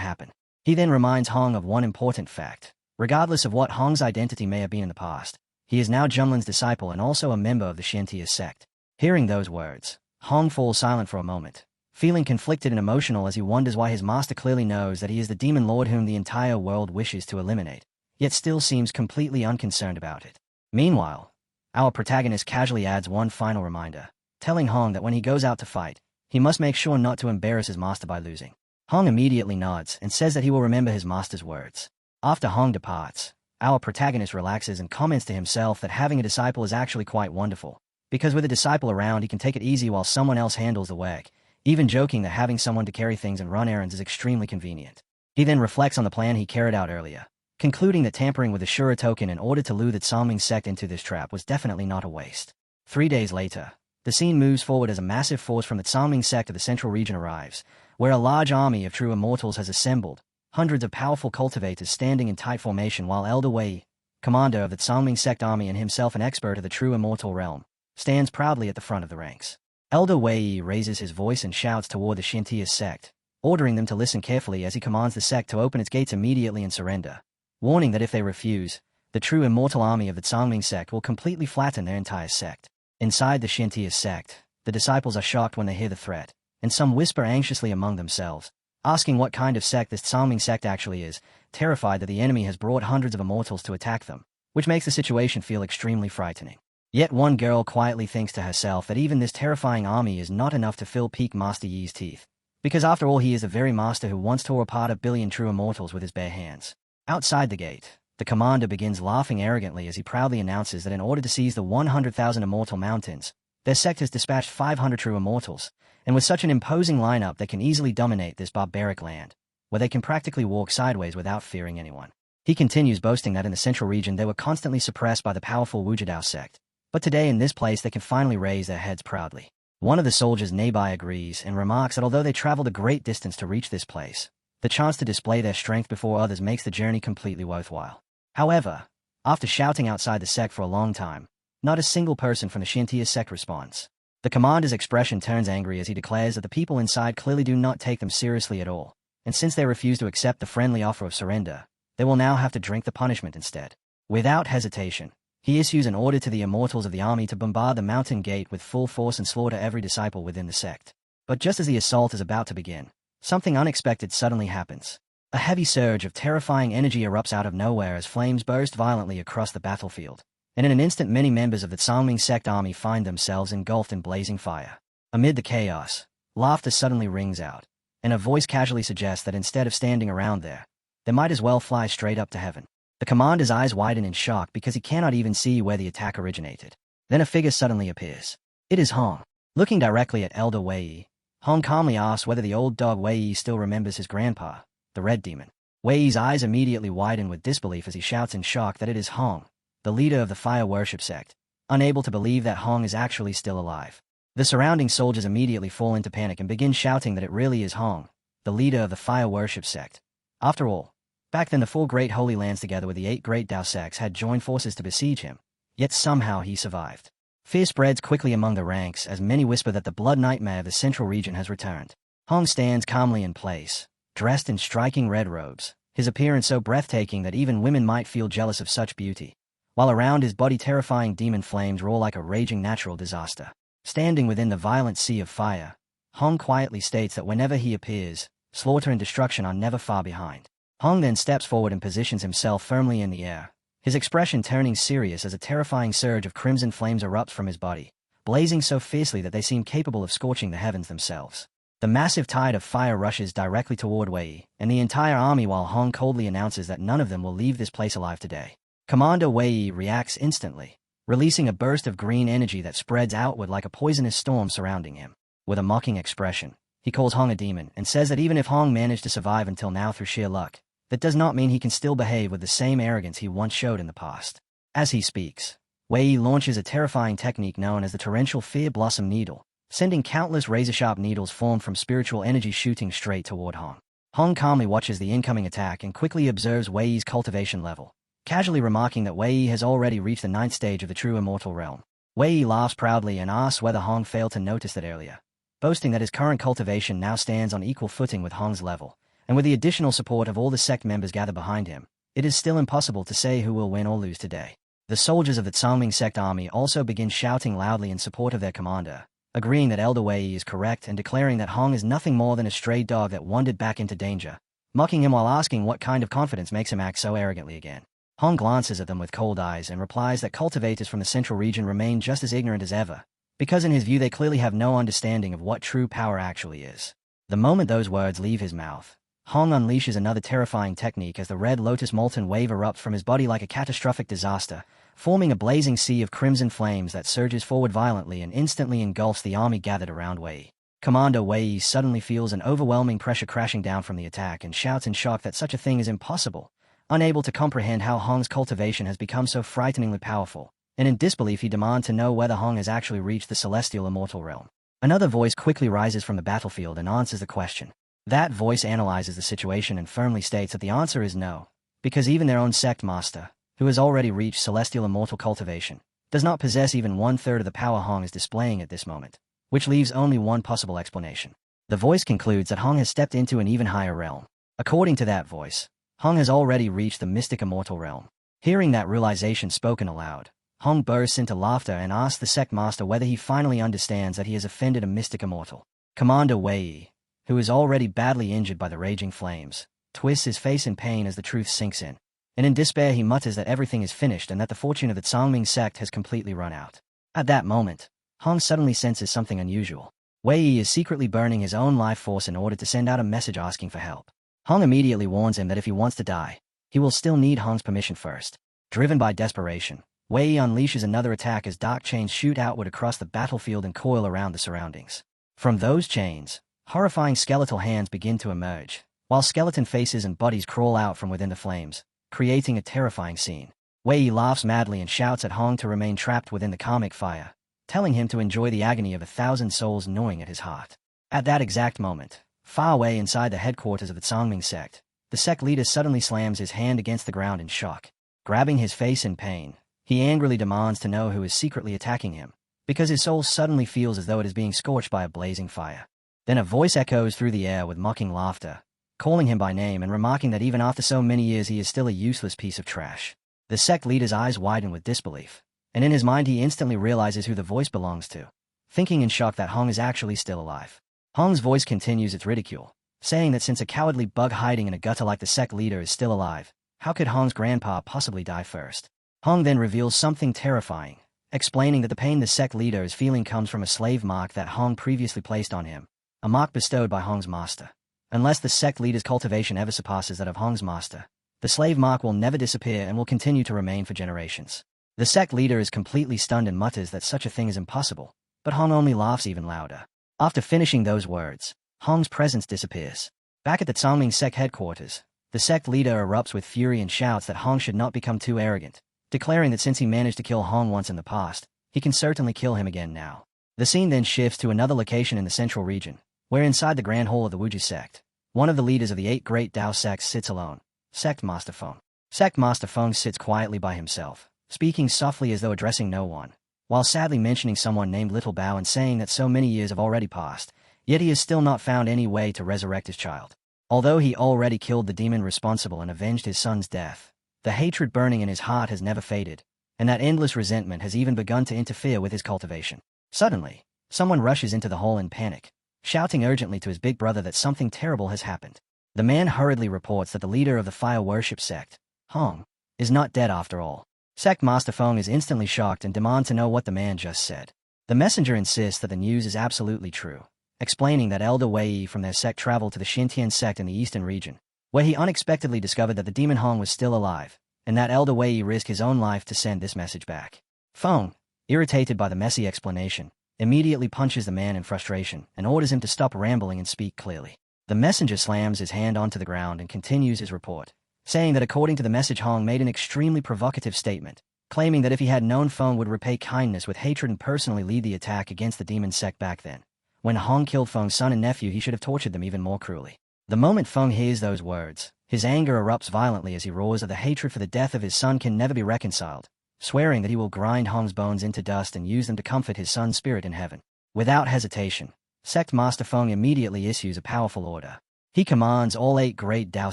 happen. He then reminds Hong of one important fact. Regardless of what Hong's identity may have been in the past, he is now Junlin's disciple and also a member of the Shintia sect. Hearing those words, Hong falls silent for a moment, feeling conflicted and emotional as he wonders why his master clearly knows that he is the demon lord whom the entire world wishes to eliminate, yet still seems completely unconcerned about it. Meanwhile, our protagonist casually adds one final reminder, telling Hong that when he goes out to fight, he must make sure not to embarrass his master by losing. Hong immediately nods and says that he will remember his master's words. After Hong departs, our protagonist relaxes and comments to himself that having a disciple is actually quite wonderful, because with a disciple around he can take it easy while someone else handles the work, even joking that having someone to carry things and run errands is extremely convenient. He then reflects on the plan he carried out earlier, concluding that tampering with the Shura token in order to lure the Tsangming sect into this trap was definitely not a waste. 3 days later, the scene moves forward as a massive force from the Tsangming sect of the central region arrives, where a large army of true immortals has assembled, hundreds of powerful cultivators standing in tight formation while Elder Wei, commander of the Tsangming sect army and himself an expert of the true immortal realm, stands proudly at the front of the ranks. Elder Wei raises his voice and shouts toward the Shintia sect, ordering them to listen carefully as he commands the sect to open its gates immediately and surrender, warning that if they refuse, the true immortal army of the Tsangming sect will completely flatten their entire sect. Inside the Shintia sect, the disciples are shocked when they hear the threat, and some whisper anxiously among themselves, asking what kind of sect this Tsangming sect actually is, terrified that the enemy has brought hundreds of immortals to attack them, which makes the situation feel extremely frightening. Yet one girl quietly thinks to herself that even this terrifying army is not enough to fill Peak Master Yi's teeth, because after all he is the very master who once tore apart 1 billion true immortals with his bare hands. Outside the gate, the commander begins laughing arrogantly as he proudly announces that in order to seize the 100,000 immortal mountains, their sect has dispatched 500 true immortals, and with such an imposing lineup they can easily dominate this barbaric land, where they can practically walk sideways without fearing anyone. He continues boasting that in the central region they were constantly suppressed by the powerful Wujidao sect, but today in this place they can finally raise their heads proudly. One of the soldiers nearby agrees and remarks that although they traveled a great distance to reach this place, the chance to display their strength before others makes the journey completely worthwhile. However, after shouting outside the sect for a long time, not a single person from the Shintia sect responds. The commander's expression turns angry as he declares that the people inside clearly do not take them seriously at all, and since they refuse to accept the friendly offer of surrender, they will now have to drink the punishment instead. Without hesitation, he issues an order to the immortals of the army to bombard the mountain gate with full force and slaughter every disciple within the sect. But just as the assault is about to begin, something unexpected suddenly happens. A heavy surge of terrifying energy erupts out of nowhere as flames burst violently across the battlefield, and in an instant many members of the Tsangming sect army find themselves engulfed in blazing fire. Amid the chaos, laughter suddenly rings out, and a voice casually suggests that instead of standing around there, they might as well fly straight up to heaven. The commander's eyes widen in shock because he cannot even see where the attack originated. Then a figure suddenly appears. It is Hong. Looking directly at Elder Wei, Hong calmly asks whether the old dog Wei still remembers his grandpa, the Red Demon. Wei's eyes immediately widen with disbelief as he shouts in shock that it is Hong, the leader of the fire worship sect, unable to believe that Hong is actually still alive. The surrounding soldiers immediately fall into panic and begin shouting that it really is Hong, the leader of the fire worship sect. After all, back then the 4 great holy lands together with the 8 great Dao sects had joined forces to besiege him, yet somehow he survived. Fear spreads quickly among the ranks as many whisper that the blood nightmare of the central region has returned. Hong stands calmly in place, dressed in striking red robes, his appearance so breathtaking that even women might feel jealous of such beauty, while around his body terrifying demon flames roar like a raging natural disaster. Standing within the violent sea of fire, Hong quietly states that whenever he appears, slaughter and destruction are never far behind. Hong then steps forward and positions himself firmly in the air, his expression turning serious as a terrifying surge of crimson flames erupts from his body, blazing so fiercely that they seem capable of scorching the heavens themselves. The massive tide of fire rushes directly toward Wei and the entire army while Hong coldly announces that none of them will leave this place alive today. Commander Wei reacts instantly, releasing a burst of green energy that spreads outward like a poisonous storm surrounding him. With a mocking expression, he calls Hong a demon and says that even if Hong managed to survive until now through sheer luck, that does not mean he can still behave with the same arrogance he once showed in the past. As he speaks, Wei launches a terrifying technique known as the torrential fear blossom needle, sending countless razor-sharp needles formed from spiritual energy shooting straight toward Hong. Hong calmly watches the incoming attack and quickly observes Wei's cultivation level, casually remarking that Wei has already reached the 9th stage of the true immortal realm. Wei laughs proudly and asks whether Hong failed to notice that earlier, boasting that his current cultivation now stands on equal footing with Hong's level, and with the additional support of all the sect members gathered behind him, it is still impossible to say who will win or lose today. The soldiers of the Transmigrated sect army also begin shouting loudly in support of their commander, agreeing that Elder Wei is correct and declaring that Hong is nothing more than a stray dog that wandered back into danger, mocking him while asking what kind of confidence makes him act so arrogantly again. Hong glances at them with cold eyes and replies that cultivators from the central region remain just as ignorant as ever, because in his view they clearly have no understanding of what true power actually is. The moment those words leave his mouth, Hong unleashes another terrifying technique as the red lotus molten wave erupts from his body like a catastrophic disaster, forming a blazing sea of crimson flames that surges forward violently and instantly engulfs the army gathered around Wei. Commander Wei suddenly feels an overwhelming pressure crashing down from the attack and shouts in shock that such a thing is impossible, unable to comprehend how Hong's cultivation has become so frighteningly powerful, and in disbelief he demands to know whether Hong has actually reached the celestial immortal realm. Another voice quickly rises from the battlefield and answers the question. That voice analyzes the situation and firmly states that the answer is no, because even their own sect master, who has already reached celestial immortal cultivation, does not possess even 1/3 of the power Hong is displaying at this moment, which leaves only one possible explanation. The voice concludes that Hong has stepped into an even higher realm. According to that voice, Hong has already reached the mystic immortal realm. Hearing that realization spoken aloud, Hong bursts into laughter and asks the sect master whether he finally understands that he has offended a mystic immortal. Commander Wei, who is already badly injured by the raging flames, twists his face in pain as the truth sinks in, and in despair he mutters that everything is finished and that the fortune of the Transmigrated sect has completely run out. At that moment, Hong suddenly senses something unusual. Wei is secretly burning his own life force in order to send out a message asking for help. Hong immediately warns him that if he wants to die, he will still need Hong's permission first. Driven by desperation, Wei unleashes another attack as dark chains shoot outward across the battlefield and coil around the surroundings. From those chains, horrifying skeletal hands begin to emerge, while skeleton faces and bodies crawl out from within the flames, creating a terrifying scene. Wei laughs madly and shouts at Hong to remain trapped within the karmic fire, telling him to enjoy the agony of 1,000 souls gnawing at his heart. At that exact moment, far away inside the headquarters of the Transmigrated sect, the sect leader suddenly slams his hand against the ground in shock. Grabbing his face in pain, he angrily demands to know who is secretly attacking him, because his soul suddenly feels as though it is being scorched by a blazing fire. Then a voice echoes through the air with mocking laughter, calling him by name and remarking that even after so many years he is still a useless piece of trash. The sect leader's eyes widen with disbelief, and in his mind he instantly realizes who the voice belongs to, thinking in shock that Hong is actually still alive. Hong's voice continues its ridicule, saying that since a cowardly bug hiding in a gutter like the sect leader is still alive, how could Hong's grandpa possibly die first? Hong then reveals something terrifying, explaining that the pain the sect leader is feeling comes from a slave mark that Hong previously placed on him, a mark bestowed by Hong's master. Unless the sect leader's cultivation ever surpasses that of Hong's master, the slave mark will never disappear and will continue to remain for generations. The sect leader is completely stunned and mutters that such a thing is impossible, but Hong only laughs even louder. After finishing those words, Hong's presence disappears. Back at the Transmigrated sect headquarters, the sect leader erupts with fury and shouts that Hong should not become too arrogant, declaring that since he managed to kill Hong once in the past, he can certainly kill him again now. The scene then shifts to another location in the central region, where inside the Grand Hall of the Wuju sect, one of the leaders of the 8 great Dao sects sits alone, Sect Master Feng. Sect Master Feng sits quietly by himself, speaking softly as though addressing no one, while sadly mentioning someone named Little Bao and saying that so many years have already passed, yet he has still not found any way to resurrect his child. Although he already killed the demon responsible and avenged his son's death, the hatred burning in his heart has never faded, and that endless resentment has even begun to interfere with his cultivation. Suddenly, someone rushes into the hall in panic, shouting urgently to his big brother that something terrible has happened. The man hurriedly reports that the leader of the fire worship sect, Hong, is not dead after all. Sect Master Feng is instantly shocked and demands to know what the man just said. The messenger insists that the news is absolutely true, explaining that Elder Wei from their sect traveled to the Xintian sect in the eastern region, where he unexpectedly discovered that the demon Hong was still alive, and that Elder Wei risked his own life to send this message back. Feng, irritated by the messy explanation, immediately punches the man in frustration and orders him to stop rambling and speak clearly. The messenger slams his hand onto the ground and continues his report, saying that according to the message Hong made an extremely provocative statement, claiming that if he had known Feng would repay kindness with hatred and personally lead the attack against the demon sect back then. When Hong killed Feng's son and nephew, he should have tortured them even more cruelly. The moment Feng hears those words, his anger erupts violently as he roars that the hatred for the death of his son can never be reconciled, swearing that he will grind Hong's bones into dust and use them to comfort his son's spirit in heaven. Without hesitation, Sect Master Feng immediately issues a powerful order. He commands all 8 great Dao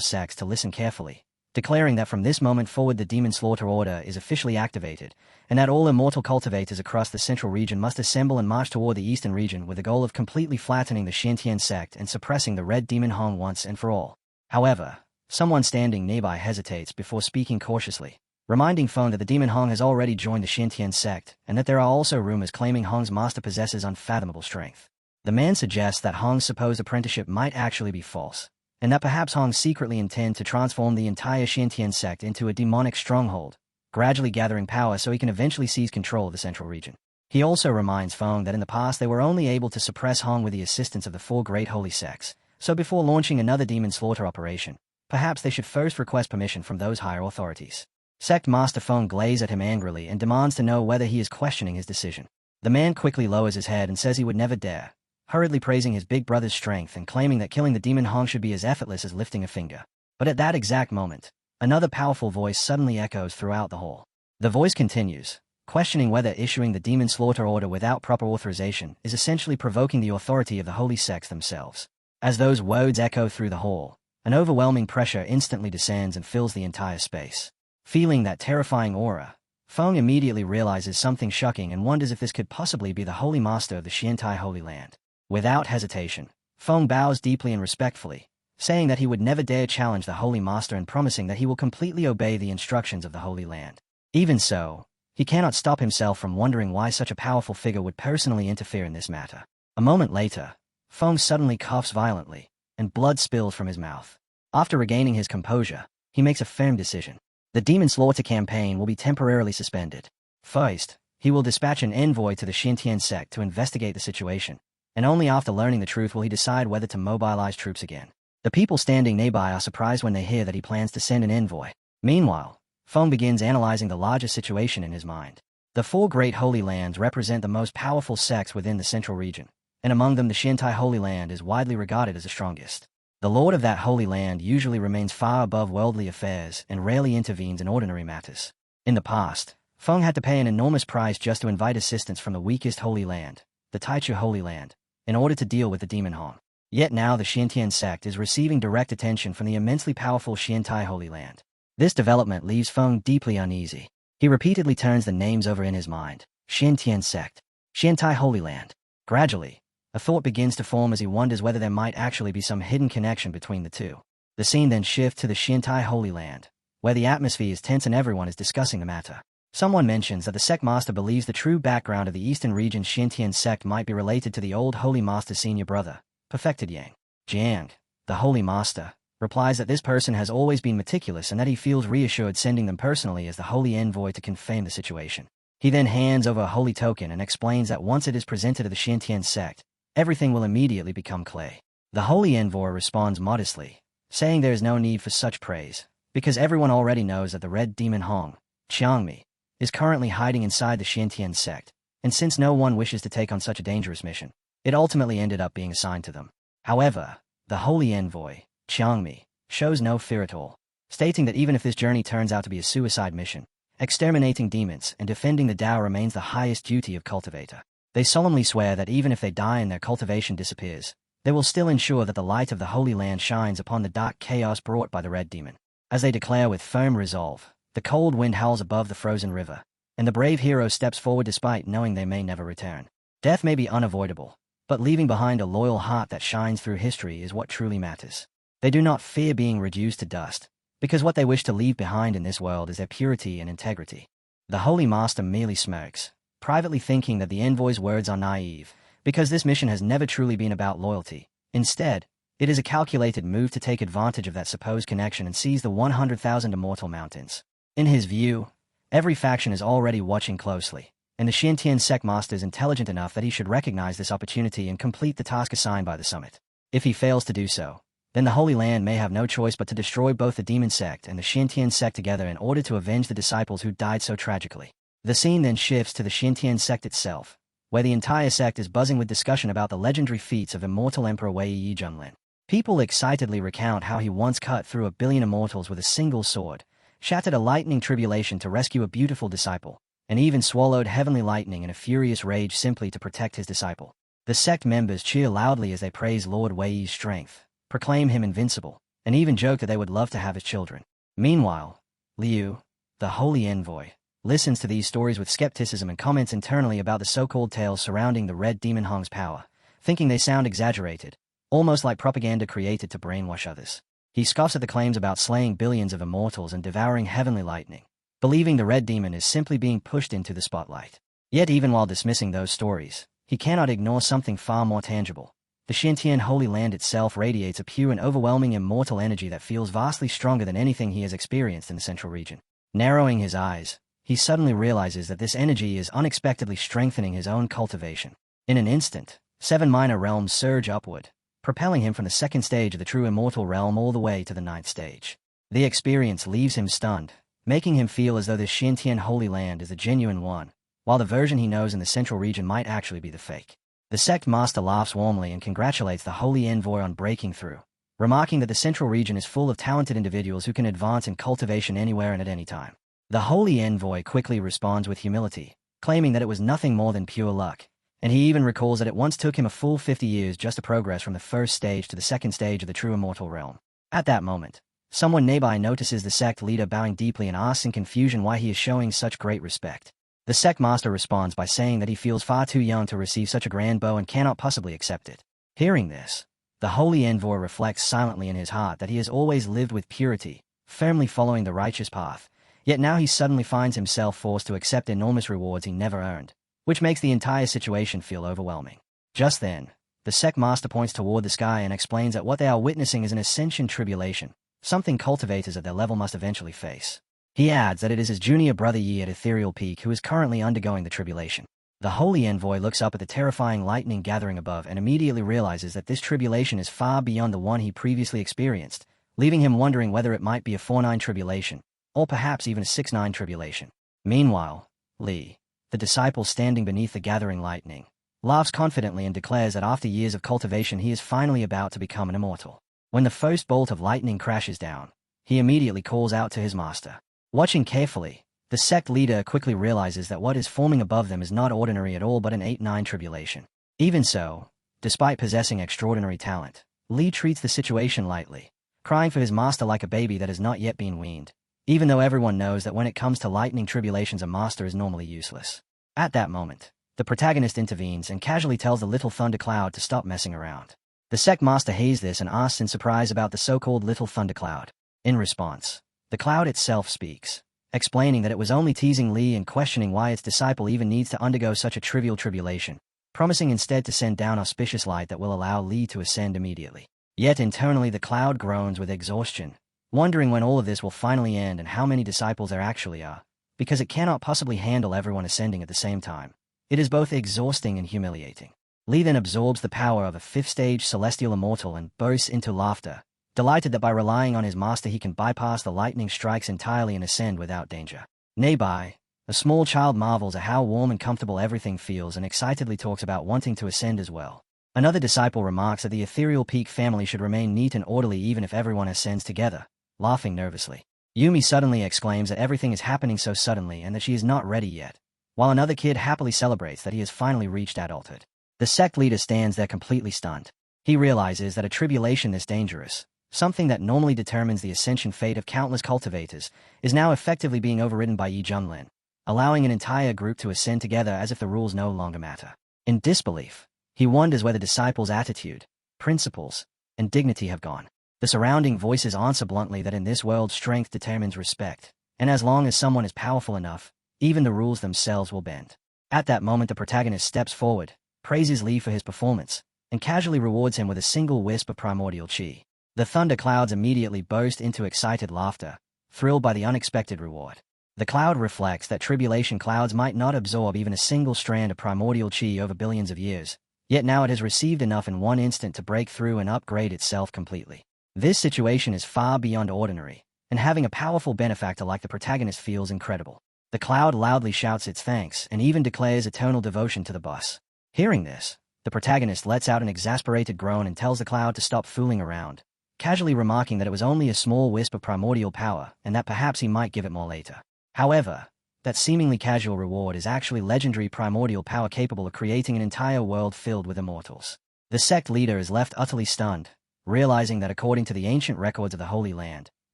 sects to listen carefully, declaring that from this moment forward the Demon Slaughter Order is officially activated, and that all immortal cultivators across the central region must assemble and march toward the eastern region with the goal of completely flattening the Shintian sect and suppressing the Red Demon Hong once and for all. However, someone standing nearby hesitates before speaking cautiously, reminding Feng that the Demon Hong has already joined the Shintian sect and that there are also rumors claiming Hong's master possesses unfathomable strength. The man suggests that Hong's supposed apprenticeship might actually be false, and that perhaps Hong secretly intends to transform the entire Shintian sect into a demonic stronghold, gradually gathering power so he can eventually seize control of the central region. He also reminds Feng that in the past they were only able to suppress Hong with the assistance of the 4 great holy sects, so before launching another demon slaughter operation, perhaps they should first request permission from those higher authorities. Sect Master Feng glazes at him angrily and demands to know whether he is questioning his decision. The man quickly lowers his head and says he would never dare, hurriedly praising his big brother's strength and claiming that killing the Demon Hong should be as effortless as lifting a finger. But at that exact moment, another powerful voice suddenly echoes throughout the hall. The voice continues, questioning whether issuing the Demon Slaughter Order without proper authorization is essentially provoking the authority of the holy sects themselves. As those words echo through the hall, an overwhelming pressure instantly descends and fills the entire space. Feeling that terrifying aura, Feng immediately realizes something shocking and wonders if this could possibly be the Holy Master of the Xiantai Holy Land. Without hesitation, Feng bows deeply and respectfully, saying that he would never dare challenge the Holy Master and promising that he will completely obey the instructions of the Holy Land. Even so, he cannot stop himself from wondering why such a powerful figure would personally interfere in this matter. A moment later, Feng suddenly coughs violently, and blood spills from his mouth. After regaining his composure, he makes a firm decision. The Demon Slaughter campaign will be temporarily suspended. First, he will dispatch an envoy to the Shintian sect to investigate the situation, and only after learning the truth will he decide whether to mobilize troops again. The people standing nearby are surprised when they hear that he plans to send an envoy. Meanwhile, Feng begins analyzing the larger situation in his mind. The 4 great holy lands represent the most powerful sects within the central region, and among them the Shintai Holy Land is widely regarded as the strongest. The lord of that holy land usually remains far above worldly affairs and rarely intervenes in ordinary matters. In the past, Feng had to pay an enormous price just to invite assistance from the weakest holy land, the Taichu Holy Land, in order to deal with the Demon Hong. Yet now the Shintian sect is receiving direct attention from the immensely powerful Shintai Holy Land. This development leaves Feng deeply uneasy. He repeatedly turns the names over in his mind. Shintian sect, Shintai Holy Land. Gradually, a thought begins to form as he wonders whether there might actually be some hidden connection between the two. The scene then shifts to the Shintai Holy Land, where the atmosphere is tense and everyone is discussing the matter. Someone mentions that the sect master believes the true background of the eastern region's Shintian sect might be related to the old holy master's senior brother, Perfected Yang. Jiang, the holy master, replies that this person has always been meticulous and that he feels reassured sending them personally as the holy envoy to confirm the situation. He then hands over a holy token and explains that once it is presented to the Shintian sect, everything will immediately become clear. The holy envoy responds modestly, saying there is no need for such praise, because everyone already knows that the Red Demon Hong, Qiangmi, is currently hiding inside the Shintian sect, and since no one wishes to take on such a dangerous mission, it ultimately ended up being assigned to them. However, the holy envoy, Qiangmi, shows no fear at all, stating that even if this journey turns out to be a suicide mission, exterminating demons and defending the Tao remains the highest duty of cultivator. They solemnly swear that even if they die and their cultivation disappears, they will still ensure that the light of the Holy Land shines upon the dark chaos brought by the Red Demon. As they declare with firm resolve, the cold wind howls above the frozen river, and the brave hero steps forward despite knowing they may never return. Death may be unavoidable, but leaving behind a loyal heart that shines through history is what truly matters. They do not fear being reduced to dust, because what they wish to leave behind in this world is their purity and integrity. The Holy Master merely smirks, privately thinking that the envoy's words are naive, because this mission has never truly been about loyalty. Instead, it is a calculated move to take advantage of that supposed connection and seize the 100,000 immortal mountains. In his view, Every faction is already watching closely, and the Xintian sect master is intelligent enough that he should recognize this opportunity and complete the task assigned by the summit. If he fails to do so, then the Holy Land may have no choice but to destroy both the demon sect and the Xintian sect together in order to avenge the disciples who died so tragically. The scene then shifts to the Xintian sect itself, where the entire sect is buzzing with discussion about the legendary feats of immortal Emperor Wei Yizhenlin. People excitedly recount how he once cut through 1 billion immortals with a single sword, shattered a lightning tribulation to rescue a beautiful disciple, and even swallowed heavenly lightning in a furious rage simply to protect his disciple. The sect members cheer loudly as they praise Lord Wei Yi's strength, proclaim him invincible, and even joke that they would love to have his children. Meanwhile, Liu, the holy envoy, listens to these stories with skepticism and comments internally about the so-called tales surrounding the Red Demon Hong's power, thinking they sound exaggerated, almost like propaganda created to brainwash others. He scoffs at the claims about slaying billions of immortals and devouring heavenly lightning, believing the Red Demon is simply being pushed into the spotlight. Yet even while dismissing those stories, he cannot ignore something far more tangible. The Xintian Holy Land itself radiates a pure and overwhelming immortal energy that feels vastly stronger than anything he has experienced in the central region. Narrowing his eyes, he suddenly realizes that this energy is unexpectedly strengthening his own cultivation. In an instant, 7 minor realms surge upward, propelling him from the 2nd stage of the true immortal realm all the way to the 9th stage. The experience leaves him stunned, making him feel as though this Xintian Holy Land is the genuine one, while the version he knows in the central region might actually be the fake. The sect master laughs warmly and congratulates the holy envoy on breaking through, remarking that the central region is full of talented individuals who can advance in cultivation anywhere and at any time. The holy envoy quickly responds with humility, claiming that it was nothing more than pure luck, and he even recalls that it once took him a full 50 years just to progress from the 1st stage to the 2nd stage of the true immortal realm. At that moment, someone nearby notices the sect leader bowing deeply and asks in confusion why he is showing such great respect. The sect master responds by saying that he feels far too young to receive such a grand bow and cannot possibly accept it. Hearing this, the holy envoy reflects silently in his heart that he has always lived with purity, firmly following the righteous path, yet now he suddenly finds himself forced to accept enormous rewards he never earned, which makes the entire situation feel overwhelming. Just then, the sect master points toward the sky and explains that what they are witnessing is an Ascension tribulation, something cultivators at their level must eventually face. He adds that it is his junior brother Yi at Ethereal Peak who is currently undergoing the tribulation. The holy envoy looks up at the terrifying lightning gathering above and immediately realizes that this tribulation is far beyond the one he previously experienced, leaving him wondering whether it might be a 4-9 tribulation, or perhaps even a 6-9 tribulation. Meanwhile, Li, the disciple standing beneath the gathering lightning, laughs confidently and declares that after years of cultivation he is finally about to become an immortal. When the first bolt of lightning crashes down, he immediately calls out to his master. Watching carefully, the sect leader quickly realizes that what is forming above them is not ordinary at all but an 8-9 tribulation. Even so, despite possessing extraordinary talent, Li treats the situation lightly, crying for his master like a baby that has not yet been weaned, even though everyone knows that when it comes to lightning tribulations a master is normally useless. At that moment, the protagonist intervenes and casually tells the little thundercloud to stop messing around. The sect master hears this and asks in surprise about the so-called little thundercloud. In response, the cloud itself speaks, explaining that it was only teasing Li and questioning why its disciple even needs to undergo such a trivial tribulation, promising instead to send down auspicious light that will allow Li to ascend immediately. Yet internally the cloud groans with exhaustion, wondering when all of this will finally end and how many disciples there actually are, because it cannot possibly handle everyone ascending at the same time. It is both exhausting and humiliating. Li then absorbs the power of a 5th-stage celestial immortal and bursts into laughter, delighted that by relying on his master he can bypass the lightning strikes entirely and ascend without danger. Nearby, a small child marvels at how warm and comfortable everything feels and excitedly talks about wanting to ascend as well. Another disciple remarks that the Ethereal Peak family should remain neat and orderly even if everyone ascends together, laughing nervously. Yumi suddenly exclaims that everything is happening so suddenly and that she is not ready yet, while another kid happily celebrates that he has finally reached adulthood. The sect leader stands there completely stunned. He realizes that a tribulation this dangerous, something that normally determines the ascension fate of countless cultivators, is now effectively being overridden by Yizhenlin, allowing an entire group to ascend together as if the rules no longer matter. In disbelief, he wonders where the disciples' attitude, principles, and dignity have gone. The surrounding voices answer bluntly that in this world strength determines respect, and as long as someone is powerful enough, even the rules themselves will bend. At that moment the protagonist steps forward, praises Li for his performance, and casually rewards him with a single wisp of primordial chi. The thunderclouds immediately burst into excited laughter, thrilled by the unexpected reward. The cloud reflects that tribulation clouds might not absorb even a single strand of primordial chi over billions of years, yet now it has received enough in one instant to break through and upgrade itself completely. This situation is far beyond ordinary, and having a powerful benefactor like the protagonist feels incredible. The cloud loudly shouts its thanks and even declares eternal devotion to the boss. Hearing this, the protagonist lets out an exasperated groan and tells the cloud to stop fooling around, casually remarking that it was only a small wisp of primordial power and that perhaps he might give it more later. However, that seemingly casual reward is actually legendary primordial power capable of creating an entire world filled with immortals. The sect leader is left utterly stunned, realizing that according to the ancient records of the Holy Land,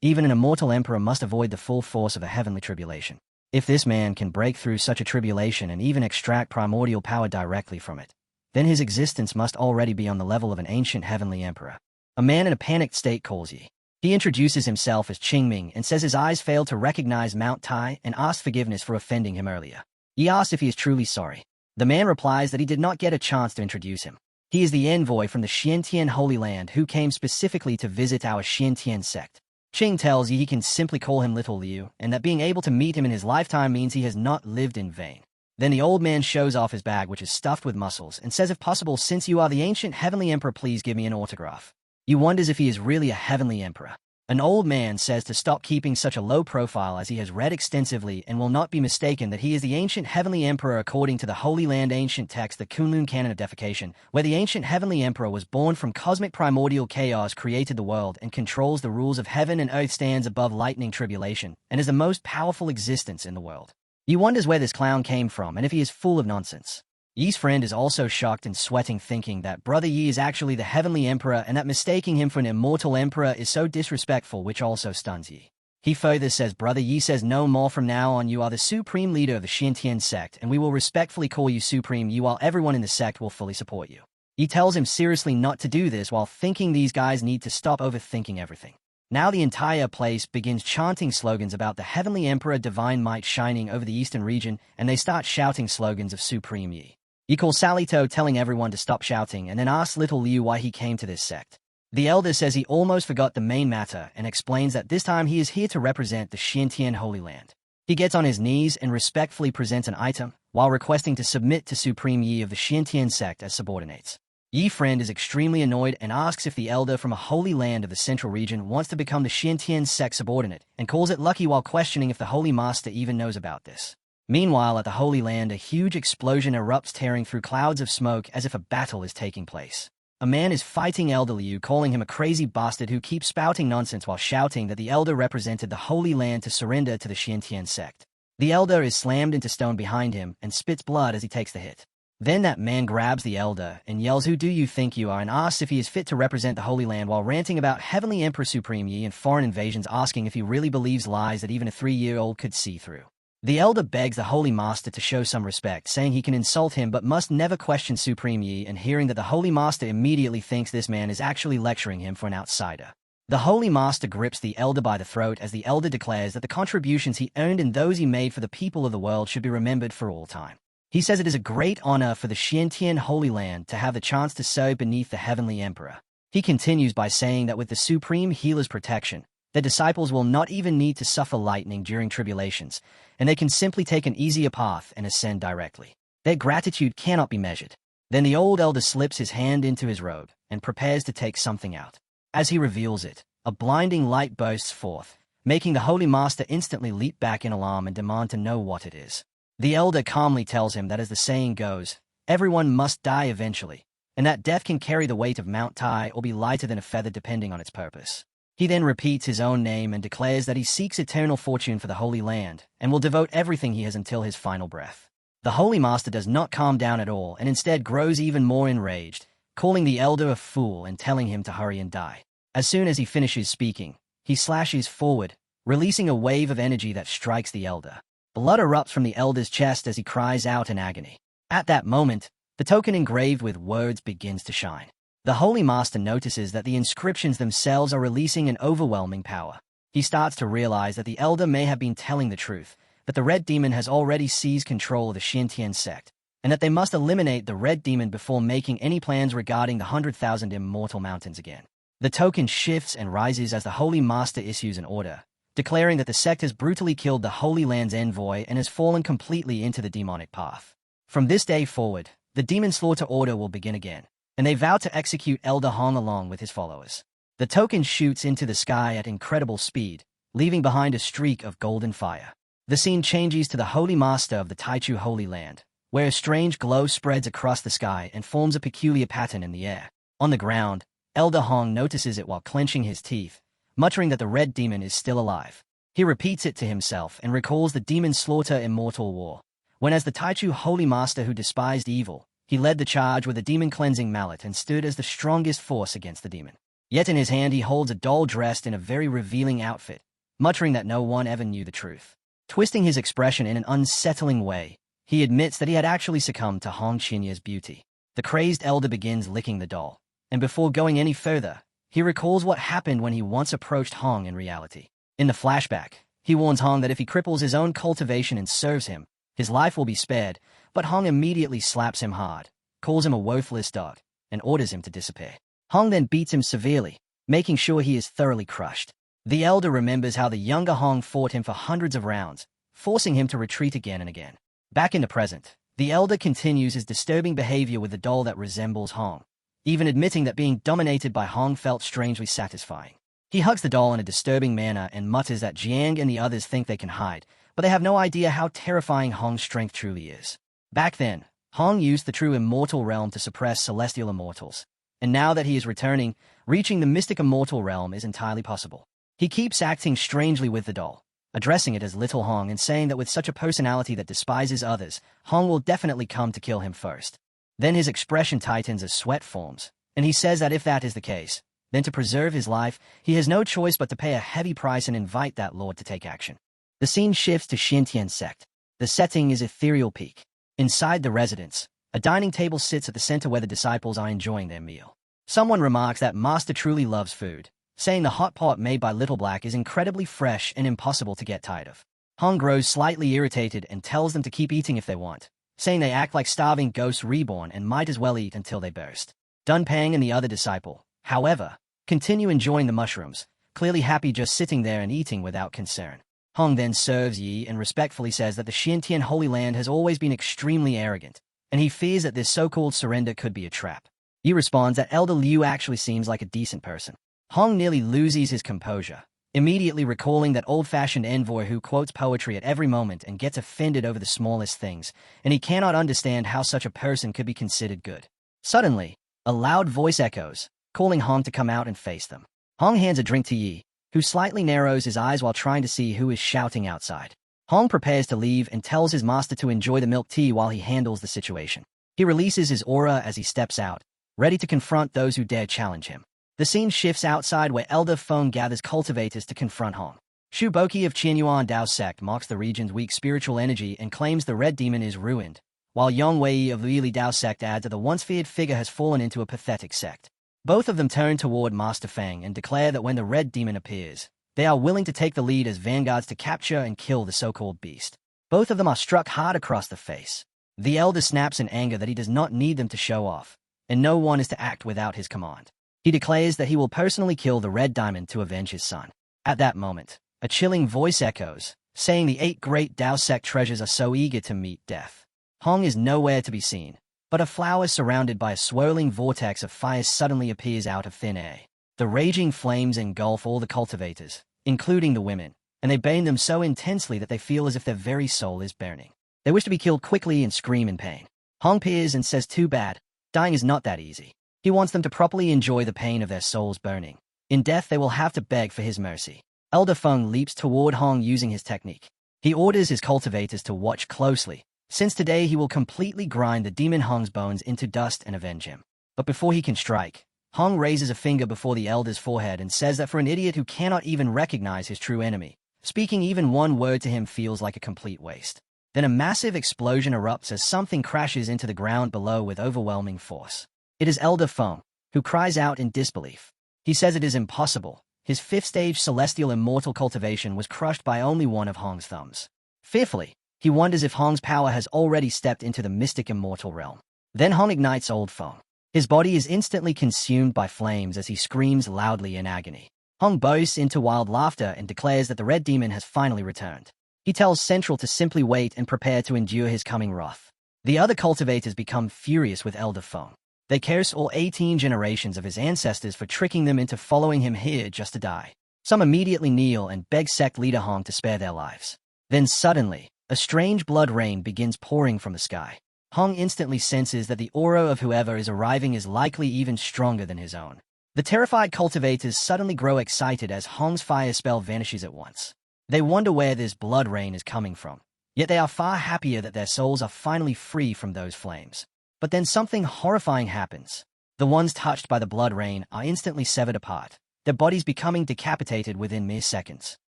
even an immortal emperor must avoid the full force of a heavenly tribulation. If this man can break through such a tribulation and even extract primordial power directly from it, then his existence must already be on the level of an ancient heavenly emperor. A man in a panicked state calls Yi. He introduces himself as Qingming and says his eyes failed to recognize Mount Tai and asks forgiveness for offending him earlier. He asks if he is truly sorry. The man replies that he did not get a chance to introduce him. He is the envoy from the Xiantian Holy Land who came specifically to visit our Xiantian sect. Qing tells Yi he can simply call him Little Liu, and that being able to meet him in his lifetime means he has not lived in vain. Then the old man shows off his bag, which is stuffed with mussels, and says if possible, since you are the ancient heavenly emperor, please give me an autograph. He wonders if he is really a heavenly emperor. An old man says to stop keeping such a low profile as he has read extensively and will not be mistaken that he is the ancient heavenly emperor according to the Holy Land ancient text, the Kunlun Canon of Defecation, where the ancient heavenly emperor was born from cosmic primordial chaos, created the world, and controls the rules of heaven and earth, stands above lightning tribulation, and is the most powerful existence in the world. He wonders where this clown came from and if he is full of nonsense. Yi's friend is also shocked and sweating, thinking that Brother Yi is actually the heavenly emperor and that mistaking him for an immortal emperor is so disrespectful, which also stuns Yi. He further says Brother Yi says no more from now on, you are the supreme leader of the Xiantian sect and we will respectfully call you Supreme Yi, while everyone in the sect will fully support you. He tells him seriously not to do this while thinking these guys need to stop overthinking everything. Now the entire place begins chanting slogans about the heavenly emperor divine might shining over the eastern region, and they start shouting slogans of Supreme Yi. He calls Salito, telling everyone to stop shouting, and then asks Little Liu why he came to this sect. The elder says he almost forgot the main matter and explains that this time he is here to represent the Xiantian Holy Land. He gets on his knees and respectfully presents an item, while requesting to submit to Supreme Yi of the Xiantian sect as subordinates. Yi's friend is extremely annoyed and asks if the elder from a holy land of the central region wants to become the Xiantian sect subordinate, and calls it lucky while questioning if the Holy Master even knows about this. Meanwhile, at the Holy Land, a huge explosion erupts, tearing through clouds of smoke as if a battle is taking place. A man is fighting Elder Liu, calling him a crazy bastard who keeps spouting nonsense while shouting that the elder represented the Holy Land to surrender to the Xiantian sect. The elder is slammed into stone behind him and spits blood as he takes the hit. Then that man grabs the elder and yells, "Who do you think you are?" and asks if he is fit to represent the Holy Land, while ranting about Heavenly Emperor Supreme Yi and foreign invasions, asking if he really believes lies that even a 3-year-old could see through. The elder begs the Holy Master to show some respect, saying he can insult him but must never question Supreme Yi, and hearing that the Holy Master immediately thinks this man is actually lecturing him for an outsider. The Holy Master grips the elder by the throat as the elder declares that the contributions he earned and those he made for the people of the world should be remembered for all time. He says it is a great honor for the Xiantian Holy Land to have the chance to serve beneath the Heavenly Emperor. He continues by saying that with the Supreme Healer's protection, the disciples will not even need to suffer lightning during tribulations, and they can simply take an easier path and ascend directly. Their gratitude cannot be measured. Then the old elder slips his hand into his robe and prepares to take something out. As he reveals it, a blinding light bursts forth, making the Holy Master instantly leap back in alarm and demand to know what it is. The elder calmly tells him that, as the saying goes, everyone must die eventually, and that death can carry the weight of Mount Tai or be lighter than a feather depending on its purpose. He then repeats his own name and declares that he seeks eternal fortune for the Holy Land and will devote everything he has until his final breath. The Holy Master does not calm down at all and instead grows even more enraged, calling the elder a fool and telling him to hurry and die. As soon as he finishes speaking, he slashes forward, releasing a wave of energy that strikes the elder. Blood erupts from the elder's chest as he cries out in agony. At that moment, the token engraved with words begins to shine. The Holy Master notices that the inscriptions themselves are releasing an overwhelming power. He starts to realize that the elder may have been telling the truth, that the Red Demon has already seized control of the Xiantian sect, and that they must eliminate the Red Demon before making any plans regarding the 100,000 Immortal Mountains again. The token shifts and rises as the Holy Master issues an order, declaring that the sect has brutally killed the Holy Land's envoy and has fallen completely into the demonic path. From this day forward, the demon slaughter order will begin again, and they vow to execute Elder Hong along with his followers. The token shoots into the sky at incredible speed, leaving behind a streak of golden fire. The scene changes to the Holy Master of the Taichu Holy Land, where a strange glow spreads across the sky and forms a peculiar pattern in the air. On the ground, Elder Hong notices it while clenching his teeth, muttering that the red demon is still alive. He repeats it to himself and recalls the demon slaughter immortal war, when as the Taichu Holy Master who despised evil, he led the charge with a demon-cleansing mallet and stood as the strongest force against the demon. Yet in his hand he holds a doll dressed in a very revealing outfit, muttering that no one ever knew the truth. Twisting his expression in an unsettling way, he admits that he had actually succumbed to Hong Chinya's beauty. The crazed elder begins licking the doll, and before going any further, he recalls what happened when he once approached Hong in reality. In the flashback, he warns Hong that if he cripples his own cultivation and serves him, his life will be spared, but Hong immediately slaps him hard, calls him a worthless dog, and orders him to disappear. Hong then beats him severely, making sure he is thoroughly crushed. The elder remembers how the younger Hong fought him for hundreds of rounds, forcing him to retreat again and again. Back in the present, the elder continues his disturbing behavior with the doll that resembles Hong, even admitting that being dominated by Hong felt strangely satisfying. He hugs the doll in a disturbing manner and mutters that Jiang and the others think they can hide, but they have no idea how terrifying Hong's strength truly is. Back then, Hong used the true immortal realm to suppress celestial immortals, and now that he is returning, reaching the mystic immortal realm is entirely possible. He keeps acting strangely with the doll, addressing it as Little Hong and saying that with such a personality that despises others, Hong will definitely come to kill him first. Then his expression tightens as sweat forms, and he says that if that is the case, then to preserve his life, he has no choice but to pay a heavy price and invite that lord to take action. The scene shifts to Xintian's sect. The setting is Ethereal Peak. Inside the residence, a dining table sits at the center where the disciples are enjoying their meal. Someone remarks that Master truly loves food, saying the hot pot made by Little Black is incredibly fresh and impossible to get tired of. Hong grows slightly irritated and tells them to keep eating if they want, saying they act like starving ghosts reborn and might as well eat until they burst. Dunpang and the other disciple, however, continue enjoying the mushrooms, clearly happy just sitting there and eating without concern. Hong then serves Yi and respectfully says that the Xintian Holy Land has always been extremely arrogant, and he fears that this so-called surrender could be a trap. Yi responds that Elder Liu actually seems like a decent person. Hong nearly loses his composure, immediately recalling that old-fashioned envoy who quotes poetry at every moment and gets offended over the smallest things, and he cannot understand how such a person could be considered good. Suddenly, a loud voice echoes, calling Hong to come out and face them. Hong hands a drink to Yi, who slightly narrows his eyes while trying to see who is shouting outside. Hong prepares to leave and tells his master to enjoy the milk tea while he handles the situation. He releases his aura as he steps out, ready to confront those who dare challenge him. The scene shifts outside where Elder Feng gathers cultivators to confront Hong. Shu Boki of Qianyuan Dao sect mocks the region's weak spiritual energy and claims the red demon is ruined, while Yang Wei of Lili Dao sect adds that the once feared figure has fallen into a pathetic sect. Both of them turn toward Master Feng and declare that when the red demon appears, they are willing to take the lead as vanguards to capture and kill the so-called beast. Both of them are struck hard across the face. The elder snaps in anger that he does not need them to show off, and no one is to act without his command. He declares that he will personally kill the red diamond to avenge his son. At that moment, a chilling voice echoes, saying the 8 great Dao sect treasures are so eager to meet death. Hong is nowhere to be seen, but a flower surrounded by a swirling vortex of fire suddenly appears out of thin air. The raging flames engulf all the cultivators, including the women, and they burn them so intensely that they feel as if their very soul is burning. They wish to be killed quickly and scream in pain. Hong peers and says too bad, dying is not that easy. He wants them to properly enjoy the pain of their souls burning. In death they will have to beg for his mercy. Elder Feng leaps toward Hong using his technique. He orders his cultivators to watch closely, since today he will completely grind the demon Hong's bones into dust and avenge him. But before he can strike, Hong raises a finger before the elder's forehead and says that for an idiot who cannot even recognize his true enemy, speaking even one word to him feels like a complete waste. Then a massive explosion erupts as something crashes into the ground below with overwhelming force. It is Elder Feng, who cries out in disbelief. He says it is impossible. His 5th-stage celestial immortal cultivation was crushed by only one of Hong's thumbs. Fearfully, he wonders if Hong's power has already stepped into the mystic immortal realm. Then Hong ignites Old Feng. His body is instantly consumed by flames as he screams loudly in agony. Hong boasts into wild laughter and declares that the red demon has finally returned. He tells Central to simply wait and prepare to endure his coming wrath. The other cultivators become furious with Elder Feng. They curse all 18 generations of his ancestors for tricking them into following him here just to die. Some immediately kneel and beg sect leader Hong to spare their lives. Then suddenly, a strange blood rain begins pouring from the sky. Hong instantly senses that the aura of whoever is arriving is likely even stronger than his own. The terrified cultivators suddenly grow excited as Hong's fire spell vanishes at once. They wonder where this blood rain is coming from, yet they are far happier that their souls are finally free from those flames. But then something horrifying happens. The ones touched by the blood rain are instantly severed apart, their bodies becoming decapitated within mere seconds.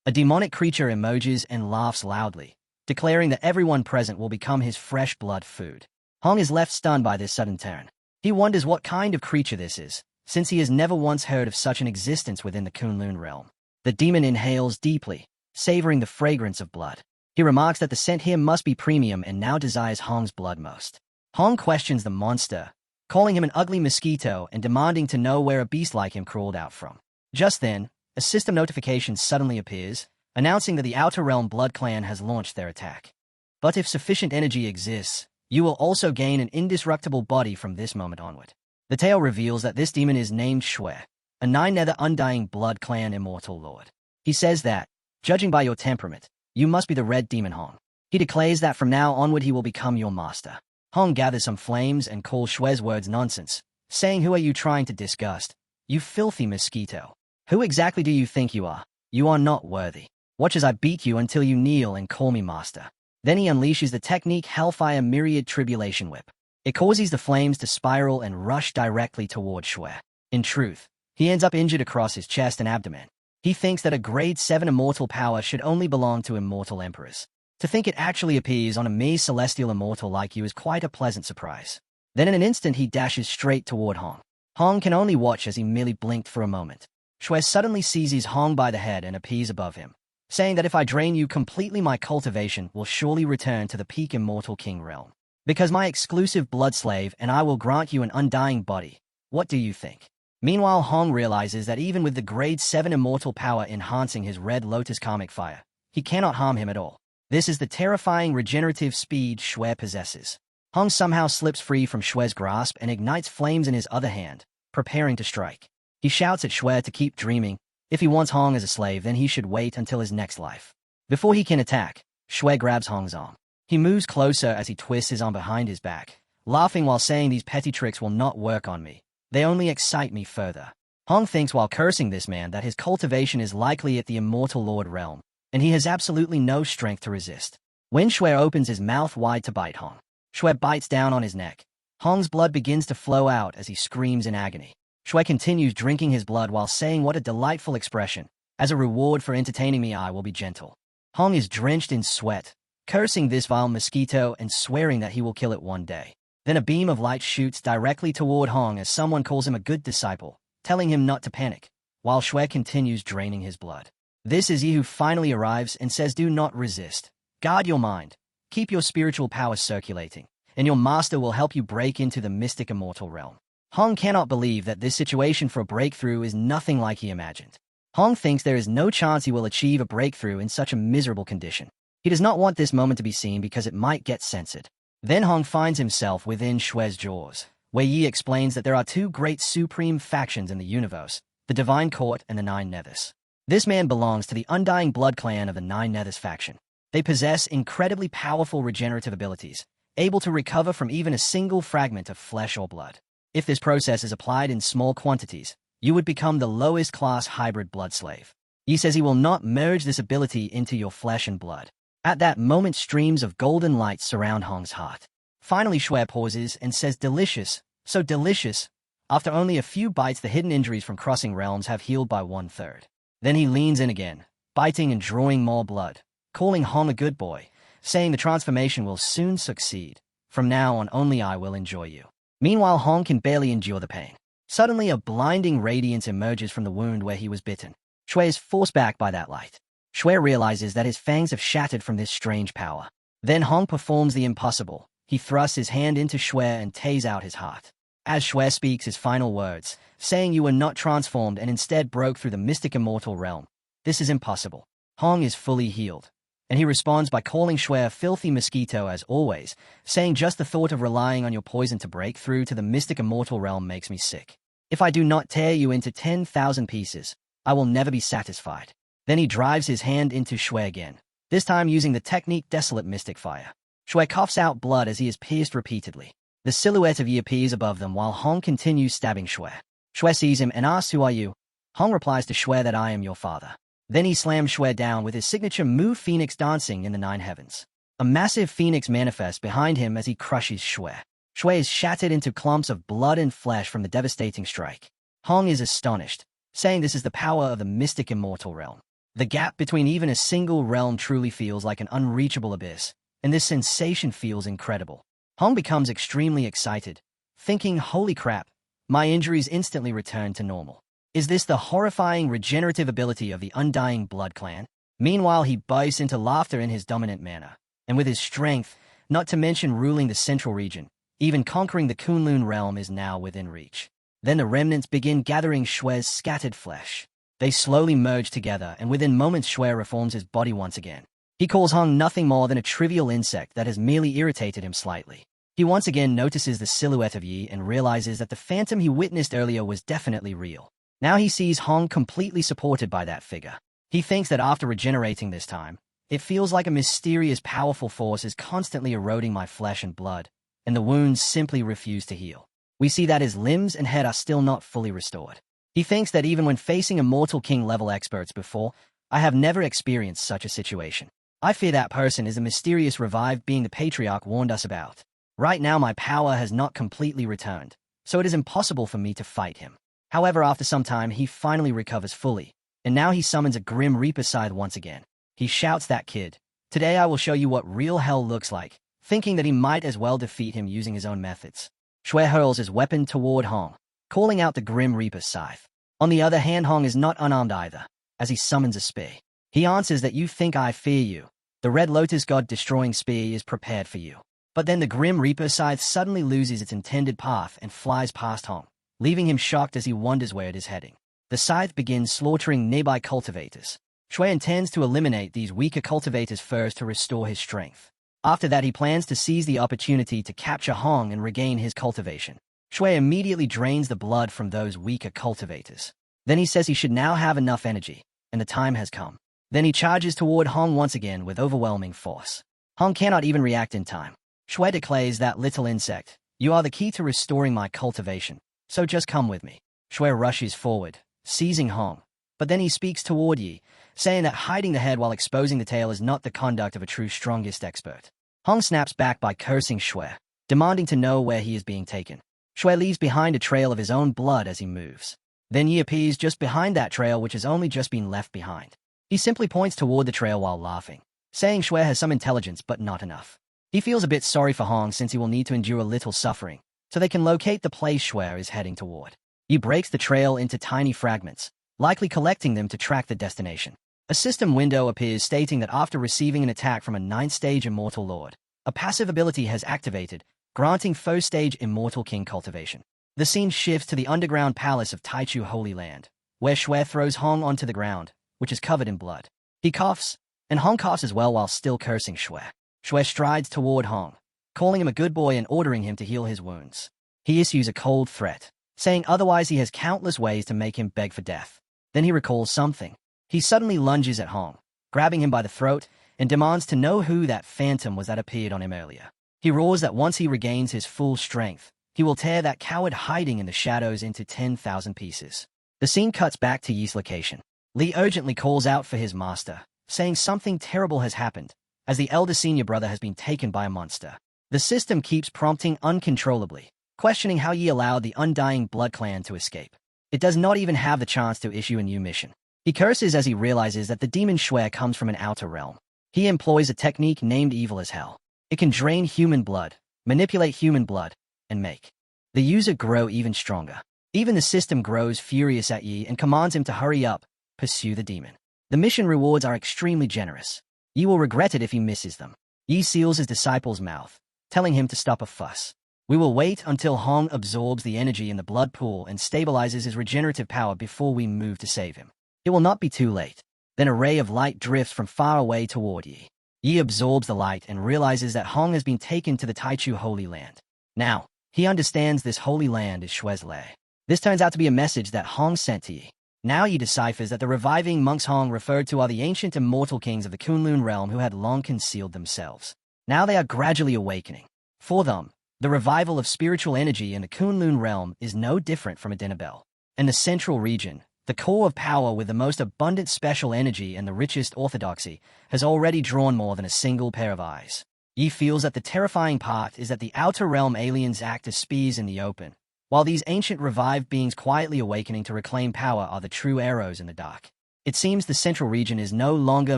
A demonic creature emerges and laughs loudly, declaring that everyone present will become his fresh blood food. Hong is left stunned by this sudden turn. He wonders what kind of creature this is, since he has never once heard of such an existence within the Kunlun realm. The demon inhales deeply, savoring the fragrance of blood. He remarks that the scent here must be premium and now desires Hong's blood most. Hong questions the monster, calling him an ugly mosquito and demanding to know where a beast like him crawled out from. Just then, a system notification suddenly appears, announcing that the Outer Realm Blood Clan has launched their attack. But if sufficient energy exists, you will also gain an indestructible body from this moment onward. The tale reveals that this demon is named Shui, a Nine-Nether Undying Blood Clan immortal lord. He says that, judging by your temperament, you must be the Red Demon Hong. He declares that from now onward he will become your master. Hong gathers some flames and calls Shui's words nonsense, saying, "Who are you trying to disgust? You filthy mosquito. Who exactly do you think you are? You are not worthy. Watch as I beat you until you kneel and call me master." Then he unleashes the technique Hellfire Myriad Tribulation Whip. It causes the flames to spiral and rush directly toward Shui. In truth, he ends up injured across his chest and abdomen. He thinks that a grade 7 immortal power should only belong to immortal emperors. To think it actually appears on a mere celestial immortal like you is quite a pleasant surprise. Then in an instant he dashes straight toward Hong. Hong can only watch as he merely blinked for a moment. Shui suddenly seizes Hong by the head and appears above him, saying that if I drain you completely, my cultivation will surely return to the peak immortal king realm. Because my exclusive blood slave and I will grant you an undying body. What do you think? Meanwhile, Hong realizes that even with the grade 7 immortal power enhancing his red lotus karmic fire, he cannot harm him at all. This is the terrifying regenerative speed Shui possesses. Hong somehow slips free from Shui's grasp and ignites flames in his other hand, preparing to strike. He shouts at Shui to keep dreaming. If he wants Hong as a slave, then he should wait until his next life. Before he can attack, Shui grabs Hong's arm. He moves closer as he twists his arm behind his back, laughing while saying, "These petty tricks will not work on me. They only excite me further." Hong thinks while cursing this man that his cultivation is likely at the immortal lord realm, and he has absolutely no strength to resist. When Shui opens his mouth wide to bite Hong, Shui bites down on his neck. Hong's blood begins to flow out as he screams in agony. Shui continues drinking his blood while saying, "What a delightful expression. As a reward for entertaining me, I will be gentle." Hong is drenched in sweat, cursing this vile mosquito and swearing that he will kill it one day. Then a beam of light shoots directly toward Hong as someone calls him a good disciple, telling him not to panic, while Shui continues draining his blood. This is he who finally arrives and says, "Do not resist. Guard your mind. Keep your spiritual power circulating, and your master will help you break into the mystic immortal realm." Hong cannot believe that this situation for a breakthrough is nothing like he imagined. Hong thinks there is no chance he will achieve a breakthrough in such a miserable condition. He does not want this moment to be seen because it might get censored. Then Hong finds himself within Shui's jaws, where Yi explains that there are two great supreme factions in the universe, the Divine Court and the Nine Nethers. This man belongs to the Undying Blood Clan of the Nine Nethers faction. They possess incredibly powerful regenerative abilities, able to recover from even a single fragment of flesh or blood. If this process is applied in small quantities, you would become the lowest class hybrid blood slave. Yi says he will not merge this ability into your flesh and blood. At that moment, streams of golden light surround Hong's heart. Finally, Shui pauses and says, "Delicious, so delicious." After only a few bites, the hidden injuries from crossing realms have healed by 1/3. Then he leans in again, biting and drawing more blood, calling Hong a good boy, saying the transformation will soon succeed. From now on, only I will enjoy you. Meanwhile, Hong can barely endure the pain. Suddenly, a blinding radiance emerges from the wound where he was bitten. Shui is forced back by that light. Shui realizes that his fangs have shattered from this strange power. Then Hong performs the impossible. He thrusts his hand into Shui and tears out his heart. As Xue speaks his final words, saying you were not transformed and instead broke through the mystic immortal realm. This is impossible. Hong is fully healed. And he responds by calling Xue a filthy mosquito as always, saying just the thought of relying on your poison to break through to the mystic immortal realm makes me sick. If I do not tear you into 10,000 pieces, I will never be satisfied. Then he drives his hand into Xue again, this time using the technique Desolate Mystic Fire. Xue coughs out blood as he is pierced repeatedly. The silhouette of Yi appears above them while Hong continues stabbing Xue. Xue sees him and asks, "Who are you?" Hong replies to Xue that I am your father. Then he slams Xue down with his signature move Phoenix dancing in the 9 heavens. A massive phoenix manifests behind him as he crushes Xue. Xue is shattered into clumps of blood and flesh from the devastating strike. Hong is astonished, saying this is the power of the mystic immortal realm. The gap between even a single realm truly feels like an unreachable abyss, and this sensation feels incredible. Hong becomes extremely excited, thinking, holy crap, my injuries instantly return to normal. Is this the horrifying regenerative ability of the Undying Blood Clan? Meanwhile, he bursts into laughter in his dominant manner, and with his strength, not to mention ruling the central region, even conquering the Kunlun realm is now within reach. Then the remnants begin gathering Xue's scattered flesh. They slowly merge together, and within moments Xue reforms his body once again. He calls Hong nothing more than a trivial insect that has merely irritated him slightly. He once again notices the silhouette of Yi and realizes that the phantom he witnessed earlier was definitely real. Now he sees Hong completely supported by that figure. He thinks that after regenerating this time, it feels like a mysterious, powerful force is constantly eroding my flesh and blood, and the wounds simply refuse to heal. We see that his limbs and head are still not fully restored. He thinks that even when facing Immortal King-level experts before, I have never experienced such a situation. I fear that person is the mysterious revived being the Patriarch warned us about. Right now my power has not completely returned, so it is impossible for me to fight him. However, after some time, he finally recovers fully, and now he summons a Grim Reaper scythe once again. He shouts that kid, "Today I will show you what real hell looks like," thinking that he might as well defeat him using his own methods. Xue hurls his weapon toward Hong, calling out the Grim Reaper scythe. On the other hand, Hong is not unarmed either, as he summons a spear. He answers that you think I fear you. The Red Lotus God-destroying spear is prepared for you. But then the Grim Reaper scythe suddenly loses its intended path and flies past Hong, leaving him shocked as he wonders where it is heading. The scythe begins slaughtering nearby cultivators. Xue intends to eliminate these weaker cultivators first to restore his strength. After that, he plans to seize the opportunity to capture Hong and regain his cultivation. Xue immediately drains the blood from those weaker cultivators. Then he says he should now have enough energy, and the time has come. Then he charges toward Hong once again with overwhelming force. Hong cannot even react in time. Xue declares that little insect, "You are the key to restoring my cultivation, so just come with me." Xue rushes forward, seizing Hong, but then he speaks toward Yi, saying that hiding the head while exposing the tail is not the conduct of a true strongest expert. Hong snaps back by cursing Xue, demanding to know where he is being taken. Xue leaves behind a trail of his own blood as he moves. Then Yi appears just behind that trail which has only just been left behind. He simply points toward the trail while laughing, saying Xue has some intelligence but not enough. He feels a bit sorry for Hong since he will need to endure a little suffering, so they can locate the place Xue is heading toward. Yi breaks the trail into tiny fragments, likely collecting them to track the destination. A system window appears stating that after receiving an attack from a 9th-stage Immortal Lord, a passive ability has activated, granting 1st-stage Immortal King cultivation. The scene shifts to the underground palace of Taichu Holy Land, where Xue throws Hong onto the ground, which is covered in blood. He coughs, and Hong coughs as well while still cursing Xue. Xue strides toward Hong, calling him a good boy and ordering him to heal his wounds. He issues a cold threat, saying otherwise he has countless ways to make him beg for death. Then he recalls something. He suddenly lunges at Hong, grabbing him by the throat, and demands to know who that phantom was that appeared on him earlier. He roars that once he regains his full strength, he will tear that coward hiding in the shadows into 10,000 pieces. The scene cuts back to Yi's location. Li urgently calls out for his master, saying something terrible has happened, as the elder senior brother has been taken by a monster. The system keeps prompting uncontrollably, questioning how Yi allowed the Undying Blood Clan to escape. It does not even have the chance to issue a new mission. He curses as he realizes that the demon Xue comes from an outer realm. He employs a technique named Evil as Hell. It can drain human blood, manipulate human blood, and make the user grow even stronger. Even the system grows furious at Yi and commands him to hurry up, pursue the demon. The mission rewards are extremely generous. Yi will regret it if he misses them. Yi seals his disciple's mouth, telling him to stop a fuss. We will wait until Hong absorbs the energy in the blood pool and stabilizes his regenerative power before we move to save him. It will not be too late. Then a ray of light drifts from far away toward Yi. Yi absorbs the light and realizes that Hong has been taken to the Taichu Holy Land. Now, he understands this holy land is Shuezle. This turns out to be a message that Hong sent to Yi. Now Yi deciphers that the reviving monks Hong referred to are the ancient immortal kings of the Kunlun realm who had long concealed themselves. Now they are gradually awakening. For them, the revival of spiritual energy in the Kunlun realm is no different from a dinner bell. In the central region, the core of power with the most abundant special energy and the richest orthodoxy has already drawn more than a single pair of eyes. Yi feels that the terrifying part is that the outer realm aliens act as spies in the open, while these ancient revived beings quietly awakening to reclaim power are the true arrows in the dark. It seems the central region is no longer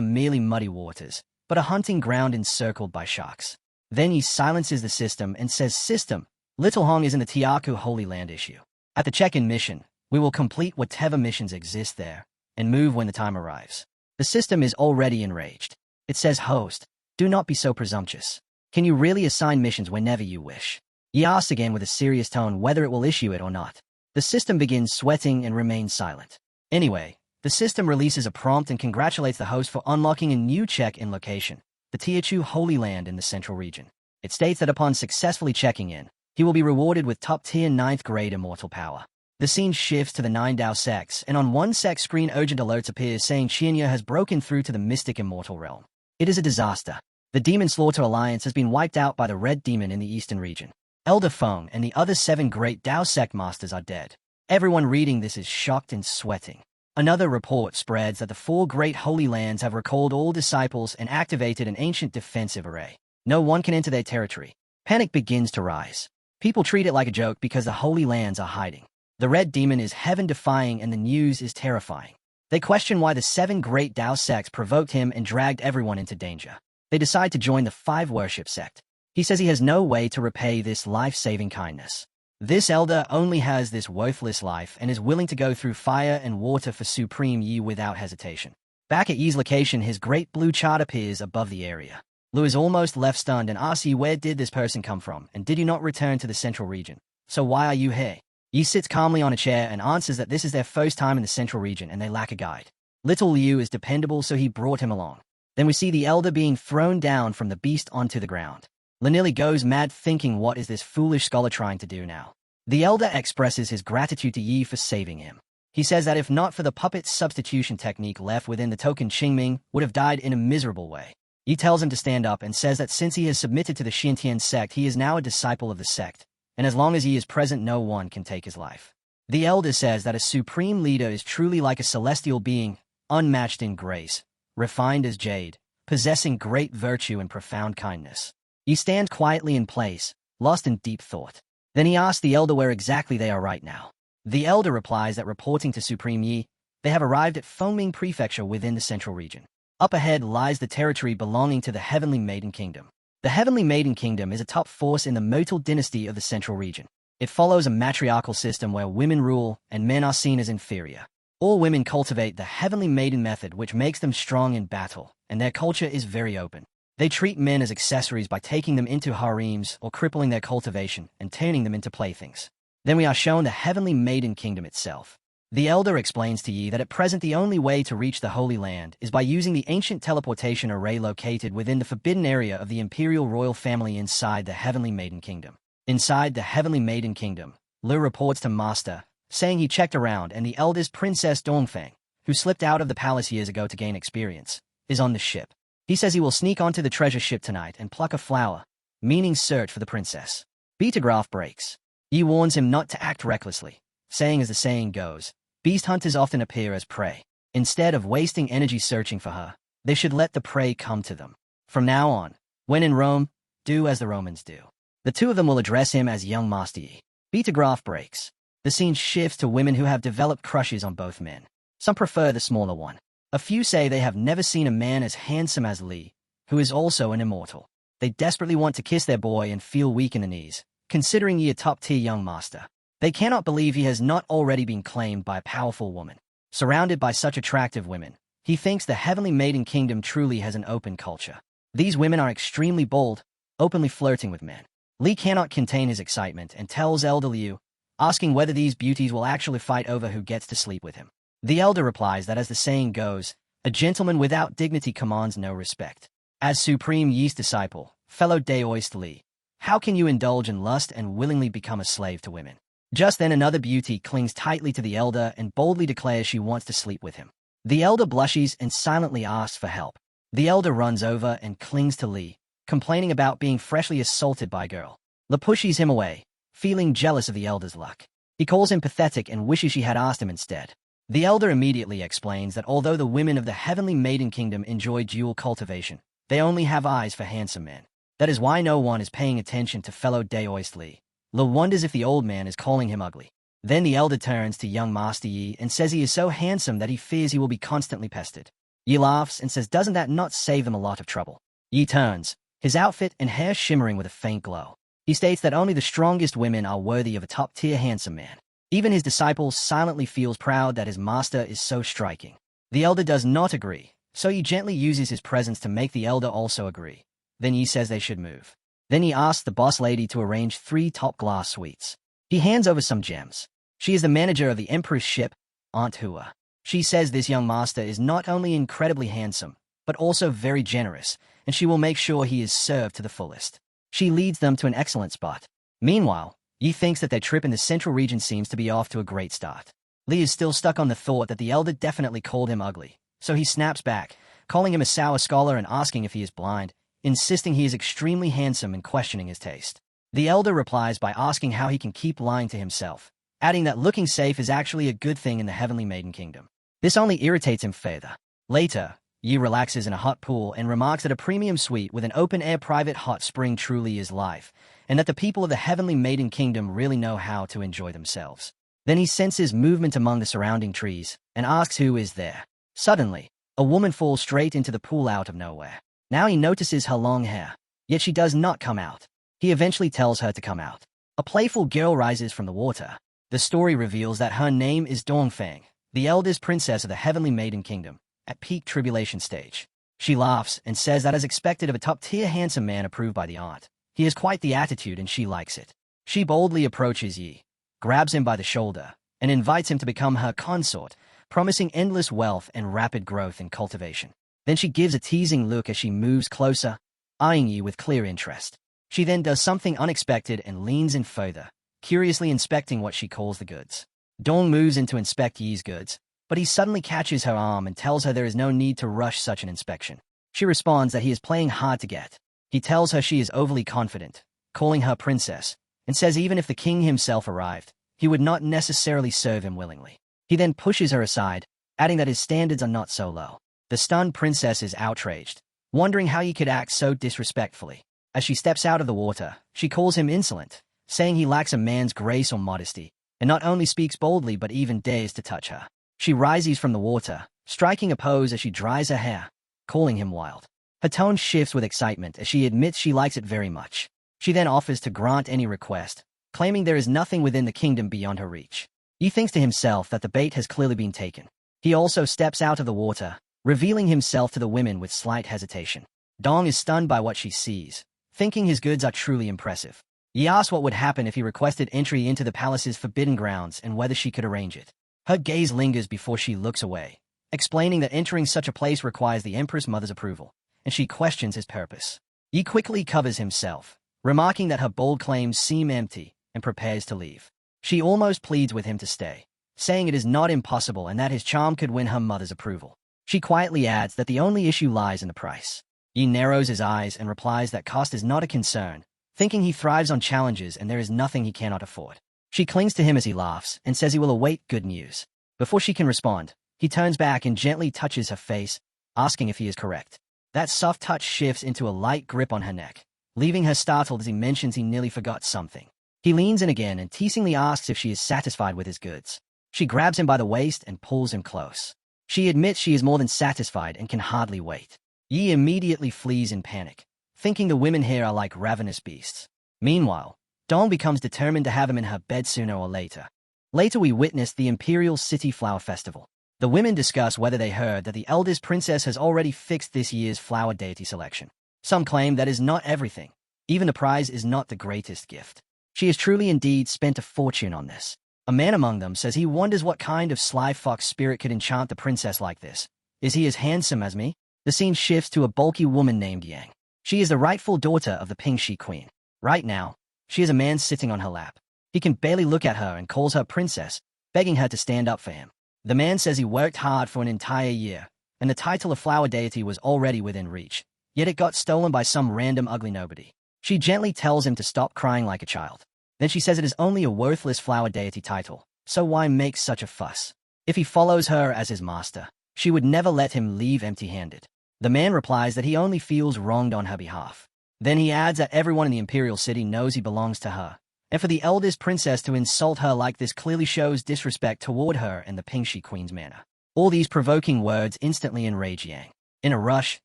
merely muddy waters, but a hunting ground encircled by sharks. Then he silences the system and says, "System, Little Hong is in the Tiaku Holy Land issue. At the check-in mission, we will complete whatever missions exist there, and move when the time arrives." The system is already enraged. It says, "Host, do not be so presumptuous. Can you really assign missions whenever you wish?" He asks again with a serious tone whether it will issue it or not. The system begins sweating and remains silent. Anyway, the system releases a prompt and congratulates the host for unlocking a new check-in location, the Tiachu Holy Land in the central region. It states that upon successfully checking in, he will be rewarded with top-tier 9th grade immortal power. The scene shifts to the 9 Dao sects, and on one sect screen urgent alerts appear saying Qianya has broken through to the mystic immortal realm. It is a disaster. The Demon Slaughter Alliance has been wiped out by the Red Demon in the eastern region. Elder Feng and the other 7 great Dao sect masters are dead. Everyone reading this is shocked and sweating. Another report spreads that the 4 great holy lands have recalled all disciples and activated an ancient defensive array. No one can enter their territory. Panic begins to rise. People treat it like a joke because the holy lands are hiding. The Red Demon is heaven-defying and the news is terrifying. They question why the 7 great Dao sects provoked him and dragged everyone into danger. They decide to join the 5 Worship sect. He says he has no way to repay this life-saving kindness. This elder only has this worthless life and is willing to go through fire and water for Supreme Yi without hesitation. Back at Yi's location, his great blue chart appears above the area. Lu is almost left stunned and asks Yi, "Where did this person come from, and did you not return to the central region? So why are you here?" Yi sits calmly on a chair and answers that this is their first time in the central region and they lack a guide. Little Liu is dependable, so he brought him along. Then we see the elder being thrown down from the beast onto the ground. Lanili goes mad thinking, what is this foolish scholar trying to do now? The elder expresses his gratitude to Yi for saving him. He says that if not for the puppet substitution technique left within the token, Qingming would have died in a miserable way. Yi tells him to stand up and says that since he has submitted to the Xintian sect, he is now a disciple of the sect, and as long as he is present, no one can take his life. The elder says that a supreme leader is truly like a celestial being, unmatched in grace, refined as jade, possessing great virtue and profound kindness. He stands quietly in place, lost in deep thought. Then he asks the elder where exactly they are right now. The elder replies that reporting to Supreme Yi, they have arrived at Fengming Prefecture within the central region. Up ahead lies the territory belonging to the Heavenly Maiden Kingdom. The Heavenly Maiden Kingdom is a top force in the Motal dynasty of the central region. It follows a matriarchal system where women rule and men are seen as inferior. All women cultivate the Heavenly Maiden method, which makes them strong in battle, and their culture is very open. They treat men as accessories by taking them into harems or crippling their cultivation and turning them into playthings. Then we are shown the Heavenly Maiden Kingdom itself. The elder explains to Yi that at present the only way to reach the Holy Land is by using the ancient teleportation array located within the forbidden area of the Imperial Royal Family inside the Heavenly Maiden Kingdom. Inside the Heavenly Maiden Kingdom, Lu reports to Master, saying he checked around and the eldest Princess Dongfeng, who slipped out of the palace years ago to gain experience, is on the ship. He says he will sneak onto the treasure ship tonight and pluck a flower, meaning search for the princess. Beta graph breaks. Yi warns him not to act recklessly, saying as the saying goes, beast hunters often appear as prey. Instead of wasting energy searching for her, they should let the prey come to them. From now on, when in Rome, do as the Romans do. The two of them will address him as young Master Yi. Beta graph breaks. The scene shifts to women who have developed crushes on both men. Some prefer the smaller one. A few say they have never seen a man as handsome as Li, who is also an immortal. They desperately want to kiss their boy and feel weak in the knees, considering Yi a top-tier young master. They cannot believe he has not already been claimed by a powerful woman. Surrounded by such attractive women, he thinks the Heavenly Maiden Kingdom truly has an open culture. These women are extremely bold, openly flirting with men. Li cannot contain his excitement and tells Elder Liu, asking whether these beauties will actually fight over who gets to sleep with him. The elder replies that as the saying goes, a gentleman without dignity commands no respect. As Supreme Yi's disciple, fellow Daoist Li, how can you indulge in lust and willingly become a slave to women? Just then another beauty clings tightly to the elder and boldly declares she wants to sleep with him. The elder blushes and silently asks for help. The elder runs over and clings to Li, complaining about being freshly assaulted by a girl. Li pushes him away, feeling jealous of the elder's luck. He calls him pathetic and wishes she had asked him instead. The elder immediately explains that although the women of the Heavenly Maiden Kingdom enjoy dual cultivation, they only have eyes for handsome men. That is why no one is paying attention to fellow Daoist Li. Li wonders if the old man is calling him ugly. Then the elder turns to young Master Yi and says he is so handsome that he fears he will be constantly pestered. Yi laughs and says doesn't that not save him a lot of trouble? Yi turns, his outfit and hair shimmering with a faint glow. He states that only the strongest women are worthy of a top-tier handsome man. Even his disciple silently feels proud that his master is so striking. The elder does not agree, so Yi gently uses his presence to make the elder also agree. Then Yi says they should move. Then he asks the boss lady to arrange 3 top-glass suites. He hands over some gems. She is the manager of the Emperor's ship, Manhua. She says this young master is not only incredibly handsome, but also very generous, and she will make sure he is served to the fullest. She leads them to an excellent spot. Meanwhile, Yi thinks that their trip in the central region seems to be off to a great start. Li is still stuck on the thought that the elder definitely called him ugly, so he snaps back, calling him a sour scholar and asking if he is blind, insisting he is extremely handsome and questioning his taste. The elder replies by asking how he can keep lying to himself, adding that looking safe is actually a good thing in the Heavenly Maiden Kingdom. This only irritates him further. Later, Yi relaxes in a hot pool and remarks that a premium suite with an open-air private hot spring truly is life, and that the people of the Heavenly Maiden Kingdom really know how to enjoy themselves. Then he senses movement among the surrounding trees and asks who is there. Suddenly, a woman falls straight into the pool out of nowhere. Now he notices her long hair, yet she does not come out. He eventually tells her to come out. A playful girl rises from the water. The story reveals that her name is Dongfang, the eldest princess of the Heavenly Maiden Kingdom, at peak tribulation stage. She laughs and says that as expected of a top-tier handsome man approved by the aunt, he has quite the attitude and she likes it. She boldly approaches Yi, grabs him by the shoulder, and invites him to become her consort, promising endless wealth and rapid growth in cultivation. Then she gives a teasing look as she moves closer, eyeing Yi with clear interest. She then does something unexpected and leans in further, curiously inspecting what she calls the goods. Dong moves in to inspect Yi's goods, but he suddenly catches her arm and tells her there is no need to rush such an inspection. She responds that he is playing hard to get. He tells her she is overly confident, calling her princess, and says even if the king himself arrived, he would not necessarily serve him willingly. He then pushes her aside, adding that his standards are not so low. The stunned princess is outraged, wondering how he could act so disrespectfully. As she steps out of the water, she calls him insolent, saying he lacks a man's grace or modesty, and not only speaks boldly but even dares to touch her. She rises from the water, striking a pose as she dries her hair, calling him wild. Her tone shifts with excitement as she admits she likes it very much. She then offers to grant any request, claiming there is nothing within the kingdom beyond her reach. He thinks to himself that the bait has clearly been taken. He also steps out of the water, revealing himself to the women with slight hesitation. Dong is stunned by what she sees, thinking his goods are truly impressive. He asks what would happen if he requested entry into the palace's forbidden grounds and whether she could arrange it. Her gaze lingers before she looks away, explaining that entering such a place requires the Empress Mother's approval, and she questions his purpose. He quickly covers himself, remarking that her bold claims seem empty, and prepares to leave. She almost pleads with him to stay, saying it is not impossible and that his charm could win her mother's approval. She quietly adds that the only issue lies in the price. He narrows his eyes and replies that cost is not a concern, thinking he thrives on challenges and there is nothing he cannot afford. She clings to him as he laughs and says he will await good news. Before she can respond, he turns back and gently touches her face, asking if he is correct. That soft touch shifts into a light grip on her neck, leaving her startled as he mentions he nearly forgot something. He leans in again and teasingly asks if she is satisfied with his goods. She grabs him by the waist and pulls him close. She admits she is more than satisfied and can hardly wait. Yi immediately flees in panic, thinking the women here are like ravenous beasts. Meanwhile, Dong becomes determined to have him in her bed sooner or later. Later we witness the Imperial City Flower Festival. The women discuss whether they heard that the eldest princess has already fixed this year's flower deity selection. Some claim that is not everything. Even the prize is not the greatest gift. She has truly indeed spent a fortune on this. A man among them says he wonders what kind of sly fox spirit could enchant the princess like this. Is he as handsome as me? The scene shifts to a bulky woman named Yang. She is the rightful daughter of the Pingxi queen. Right now, she is a man sitting on her lap. He can barely look at her and calls her princess, begging her to stand up for him. The man says he worked hard for an entire year, and the title of flower deity was already within reach, yet it got stolen by some random ugly nobody. She gently tells him to stop crying like a child. Then she says it is only a worthless flower deity title, so why make such a fuss? If he follows her as his master, she would never let him leave empty-handed. The man replies that he only feels wronged on her behalf. Then he adds that everyone in the imperial city knows he belongs to her, and for the eldest princess to insult her like this clearly shows disrespect toward her and the Pingxi queen's manner. All these provoking words instantly enrage Yang. In a rush,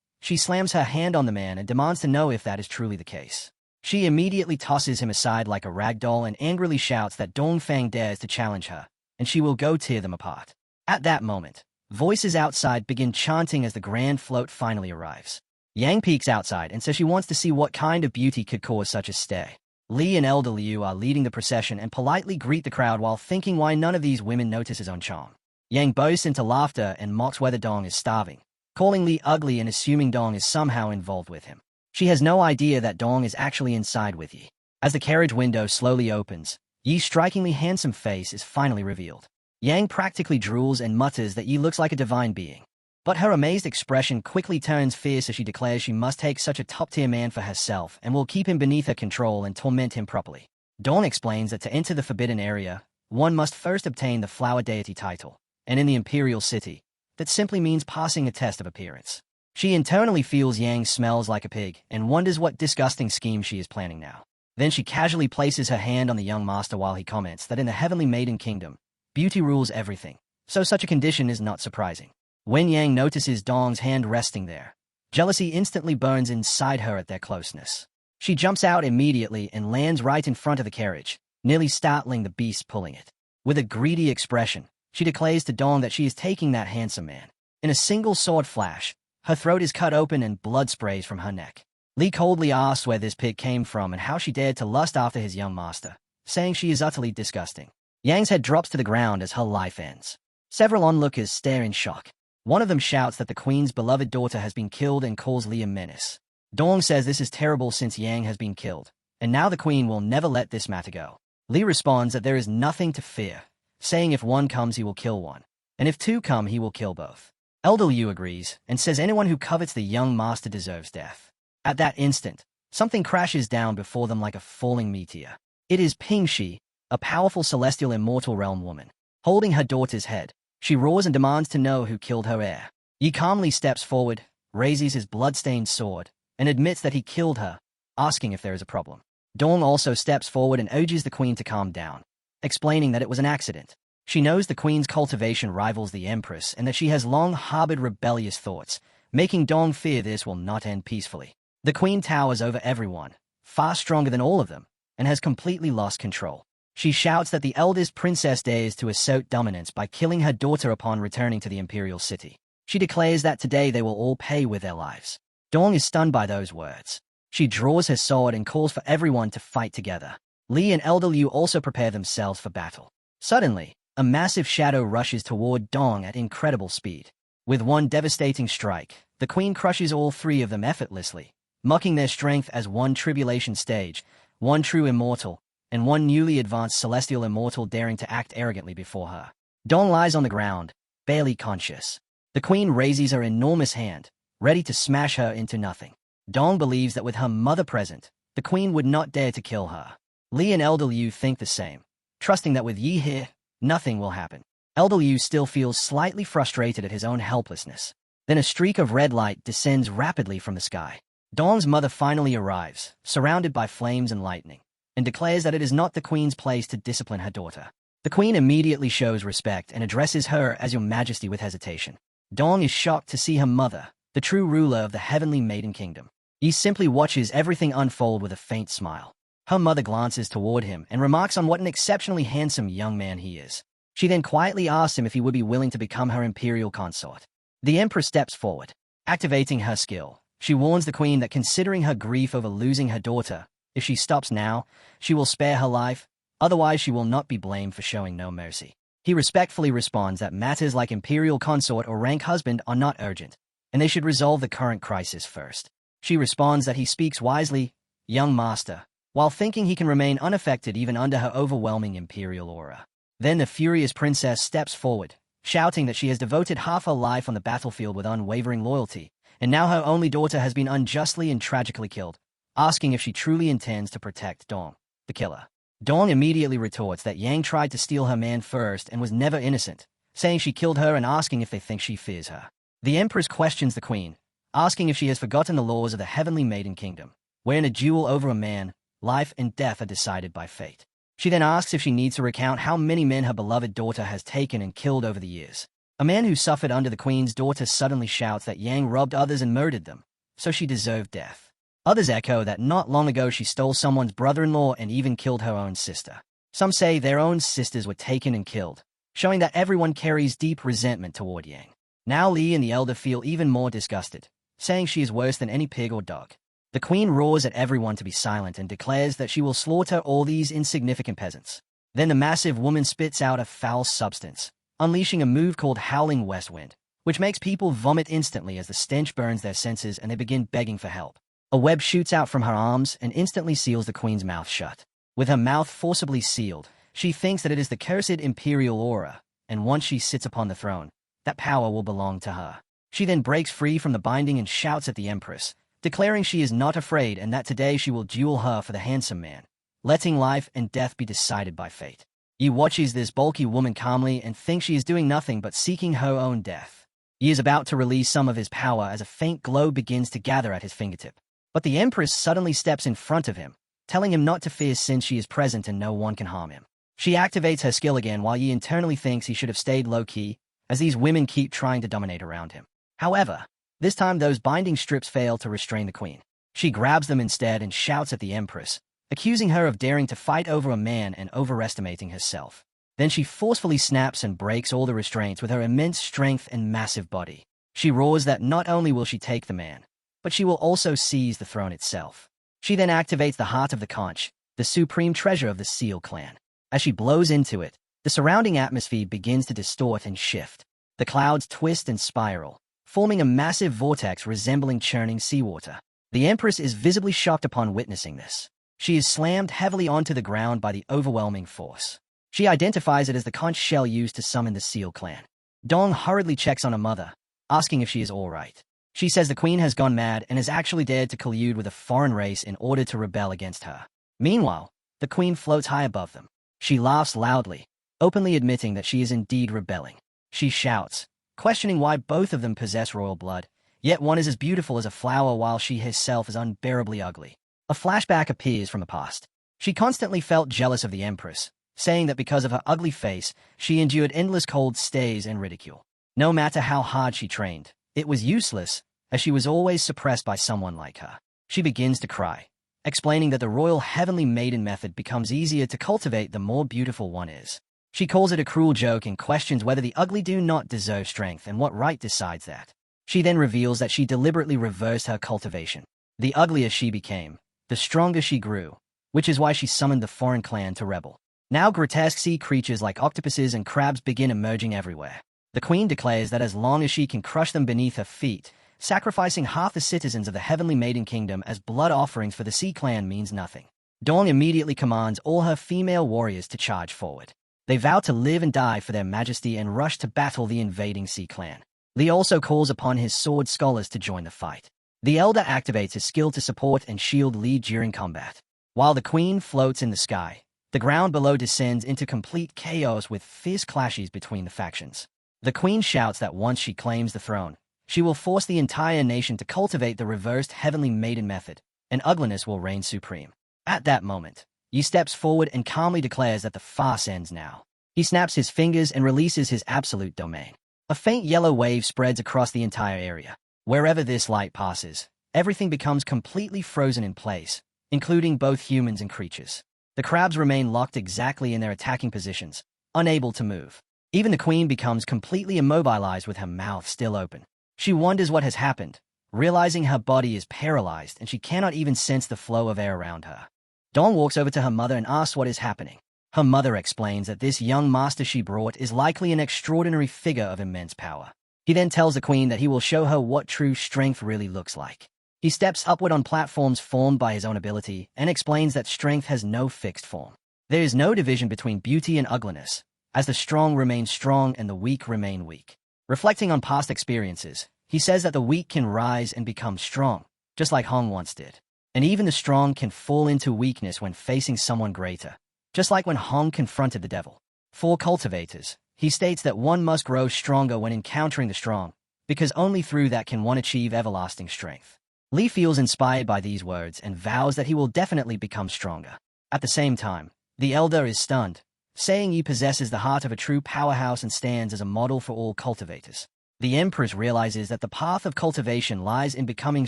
she slams her hand on the man and demands to know if that is truly the case. She immediately tosses him aside like a rag doll and angrily shouts that Dongfang dares to challenge her, and she will go tear them apart. At that moment, voices outside begin chanting as the grand float finally arrives. Yang peeks outside and says she wants to see what kind of beauty could cause such a stay. Li and Elder Liu are leading the procession and politely greet the crowd while thinking why none of these women notice his own charm. Yang bursts into laughter and mocks whether Dong is starving, calling Li ugly and assuming Dong is somehow involved with him. She has no idea that Dong is actually inside with Yi. As the carriage window slowly opens, Yi's strikingly handsome face is finally revealed. Yang practically drools and mutters that Yi looks like a divine being. But her amazed expression quickly turns fierce as she declares she must take such a top-tier man for herself and will keep him beneath her control and torment him properly. Dawn explains that to enter the forbidden area, one must first obtain the flower deity title, and in the imperial city, that simply means passing a test of appearance. She internally feels Yang smells like a pig and wonders what disgusting scheme she is planning now. Then she casually places her hand on the young master while he comments that in the heavenly maiden kingdom, beauty rules everything, so such a condition is not surprising. When Yang notices Dong's hand resting there, jealousy instantly burns inside her at their closeness. She jumps out immediately and lands right in front of the carriage, nearly startling the beast pulling it. With a greedy expression, she declares to Dong that she is taking that handsome man. In a single sword flash, her throat is cut open and blood sprays from her neck. Li coldly asks where this pig came from and how she dared to lust after his young master, saying she is utterly disgusting. Yang's head drops to the ground as her life ends. Several onlookers stare in shock. One of them shouts that the queen's beloved daughter has been killed and calls Li a menace. Dong says this is terrible since Yang has been killed, and now the queen will never let this matter go. Li responds that there is nothing to fear, saying if one comes he will kill one, and if two come he will kill both. Elder Liu agrees and says anyone who covets the young master deserves death. At that instant, something crashes down before them like a falling meteor. It is Pingxi, a powerful celestial immortal realm woman. Holding her daughter's head, she roars and demands to know who killed her heir. Yi calmly steps forward, raises his blood-stained sword, and admits that he killed her, asking if there is a problem. Dong also steps forward and urges the queen to calm down, explaining that it was an accident. She knows the queen's cultivation rivals the empress and that she has long harbored rebellious thoughts, making Dong fear this will not end peacefully. The queen towers over everyone, far stronger than all of them, and has completely lost control. She shouts that the eldest princess dares to assert dominance by killing her daughter upon returning to the imperial city. She declares that today they will all pay with their lives. Dong is stunned by those words. She draws her sword and calls for everyone to fight together. Li and Elder Liu also prepare themselves for battle. Suddenly, a massive shadow rushes toward Dong at incredible speed. With one devastating strike, the queen crushes all three of them effortlessly, mocking their strength as one tribulation stage, one true immortal, and one newly advanced celestial immortal daring to act arrogantly before her. Dong lies on the ground, barely conscious. The queen raises her enormous hand, ready to smash her into nothing. Dong believes that with her mother present, the queen would not dare to kill her. Li and Elder Liu think the same, trusting that with Yi here, nothing will happen. Elder Liu still feels slightly frustrated at his own helplessness. Then a streak of red light descends rapidly from the sky. Dong's mother finally arrives, surrounded by flames and lightning, and declares that it is not the queen's place to discipline her daughter. The queen immediately shows respect and addresses her as Your Majesty with hesitation. Dong is shocked to see her mother, the true ruler of the heavenly maiden kingdom. He simply watches everything unfold with a faint smile. Her mother glances toward him and remarks on what an exceptionally handsome young man he is. She then quietly asks him if he would be willing to become her imperial consort. The empress steps forward. Activating her skill, she warns the queen that considering her grief over losing her daughter, If she stops now, she will spare her life, otherwise she will not be blamed for showing no mercy. He respectfully responds that matters like imperial consort or rank husband are not urgent, and they should resolve the current crisis first. She responds that he speaks wisely, young master, while thinking he can remain unaffected even under her overwhelming imperial aura. Then the furious princess steps forward, shouting that she has devoted half her life on the battlefield with unwavering loyalty, and now her only daughter has been unjustly and tragically killed, asking if she truly intends to protect Dong, the killer. Dong immediately retorts that Yang tried to steal her man first and was never innocent, saying she killed her and asking if they think she fears her. The Empress questions the queen, asking if she has forgotten the laws of the Heavenly Maiden Kingdom, where in a duel over a man, life and death are decided by fate. She then asks if she needs to recount how many men her beloved daughter has taken and killed over the years. A man who suffered under the queen's daughter suddenly shouts that Yang robbed others and murdered them, so she deserved death. Others echo that not long ago she stole someone's brother-in-law and even killed her own sister. Some say their own sisters were taken and killed, showing that everyone carries deep resentment toward Yang. Now Li and the elder feel even more disgusted, saying she is worse than any pig or dog. The queen roars at everyone to be silent and declares that she will slaughter all these insignificant peasants. Then the massive woman spits out a foul substance, unleashing a move called Howling West Wind, which makes people vomit instantly as the stench burns their senses and they begin begging for help. A web shoots out from her arms and instantly seals the queen's mouth shut. With her mouth forcibly sealed, she thinks that it is the cursed imperial aura, and once she sits upon the throne, that power will belong to her. She then breaks free from the binding and shouts at the Empress, declaring she is not afraid and that today she will duel her for the handsome man, letting life and death be decided by fate. Yi watches this bulky woman calmly and thinks she is doing nothing but seeking her own death. Yi is about to release some of his power as a faint glow begins to gather at his fingertip. But the Empress suddenly steps in front of him, telling him not to fear since she is present and no one can harm him. She activates her skill again while Yi internally thinks he should have stayed low-key, as these women keep trying to dominate around him. However, this time those binding strips fail to restrain the queen. She grabs them instead and shouts at the Empress, accusing her of daring to fight over a man and overestimating herself. Then she forcefully snaps and breaks all the restraints with her immense strength and massive body. She roars that not only will she take the man, but she will also seize the throne itself. She then activates the Heart of the Conch, the supreme treasure of the Seal clan. As she blows into it, the surrounding atmosphere begins to distort and shift. The clouds twist and spiral, forming a massive vortex resembling churning seawater. The Empress is visibly shocked upon witnessing this. She is slammed heavily onto the ground by the overwhelming force. She identifies it as the conch shell used to summon the Seal clan. Dong hurriedly checks on her mother, asking if she is all right. She says the queen has gone mad and has actually dared to collude with a foreign race in order to rebel against her. Meanwhile, the queen floats high above them. She laughs loudly, openly admitting that she is indeed rebelling. She shouts, questioning why both of them possess royal blood, yet one is as beautiful as a flower while she herself is unbearably ugly. A flashback appears from the past. She constantly felt jealous of the Empress, saying that because of her ugly face, she endured endless cold stays and ridicule. No matter how hard she trained, it was useless, as she was always suppressed by someone like her. She begins to cry, explaining that the royal heavenly maiden method becomes easier to cultivate the more beautiful one is. She calls it a cruel joke and questions whether the ugly do not deserve strength and what right decides that. She then reveals that she deliberately reversed her cultivation. The uglier she became, the stronger she grew, which is why she summoned the foreign clan to rebel. Now grotesque sea creatures like octopuses and crabs begin emerging everywhere. The queen declares that as long as she can crush them beneath her feet, sacrificing half the citizens of the Heavenly Maiden Kingdom as blood offerings for the Sea Clan means nothing. Dong immediately commands all her female warriors to charge forward. They vow to live and die for their majesty and rush to battle the invading Sea Clan. Li also calls upon his sword scholars to join the fight. The Elder activates his skill to support and shield Li during combat. While the queen floats in the sky, the ground below descends into complete chaos with fierce clashes between the factions. The queen shouts that once she claims the throne, she will force the entire nation to cultivate the reversed Heavenly Maiden method, and ugliness will reign supreme. At that moment, Yi steps forward and calmly declares that the farce ends now. He snaps his fingers and releases his absolute domain. A faint yellow wave spreads across the entire area. Wherever this light passes, everything becomes completely frozen in place, including both humans and creatures. The crabs remain locked exactly in their attacking positions, unable to move. Even the queen becomes completely immobilized with her mouth still open. She wonders what has happened, realizing her body is paralyzed and she cannot even sense the flow of air around her. Dong walks over to her mother and asks what is happening. Her mother explains that this young master she brought is likely an extraordinary figure of immense power. He then tells the queen that he will show her what true strength really looks like. He steps upward on platforms formed by his own ability and explains that strength has no fixed form. There is no division between beauty and ugliness, as the strong remain strong and the weak remain weak. Reflecting on past experiences, he says that the weak can rise and become strong, just like Hong once did. And even the strong can fall into weakness when facing someone greater, just like when Hong confronted the devil. For cultivators, he states that one must grow stronger when encountering the strong, because only through that can one achieve everlasting strength. Li feels inspired by these words and vows that he will definitely become stronger. At the same time, the elder is stunned, saying he possesses the heart of a true powerhouse and stands as a model for all cultivators. The Empress realizes that the path of cultivation lies in becoming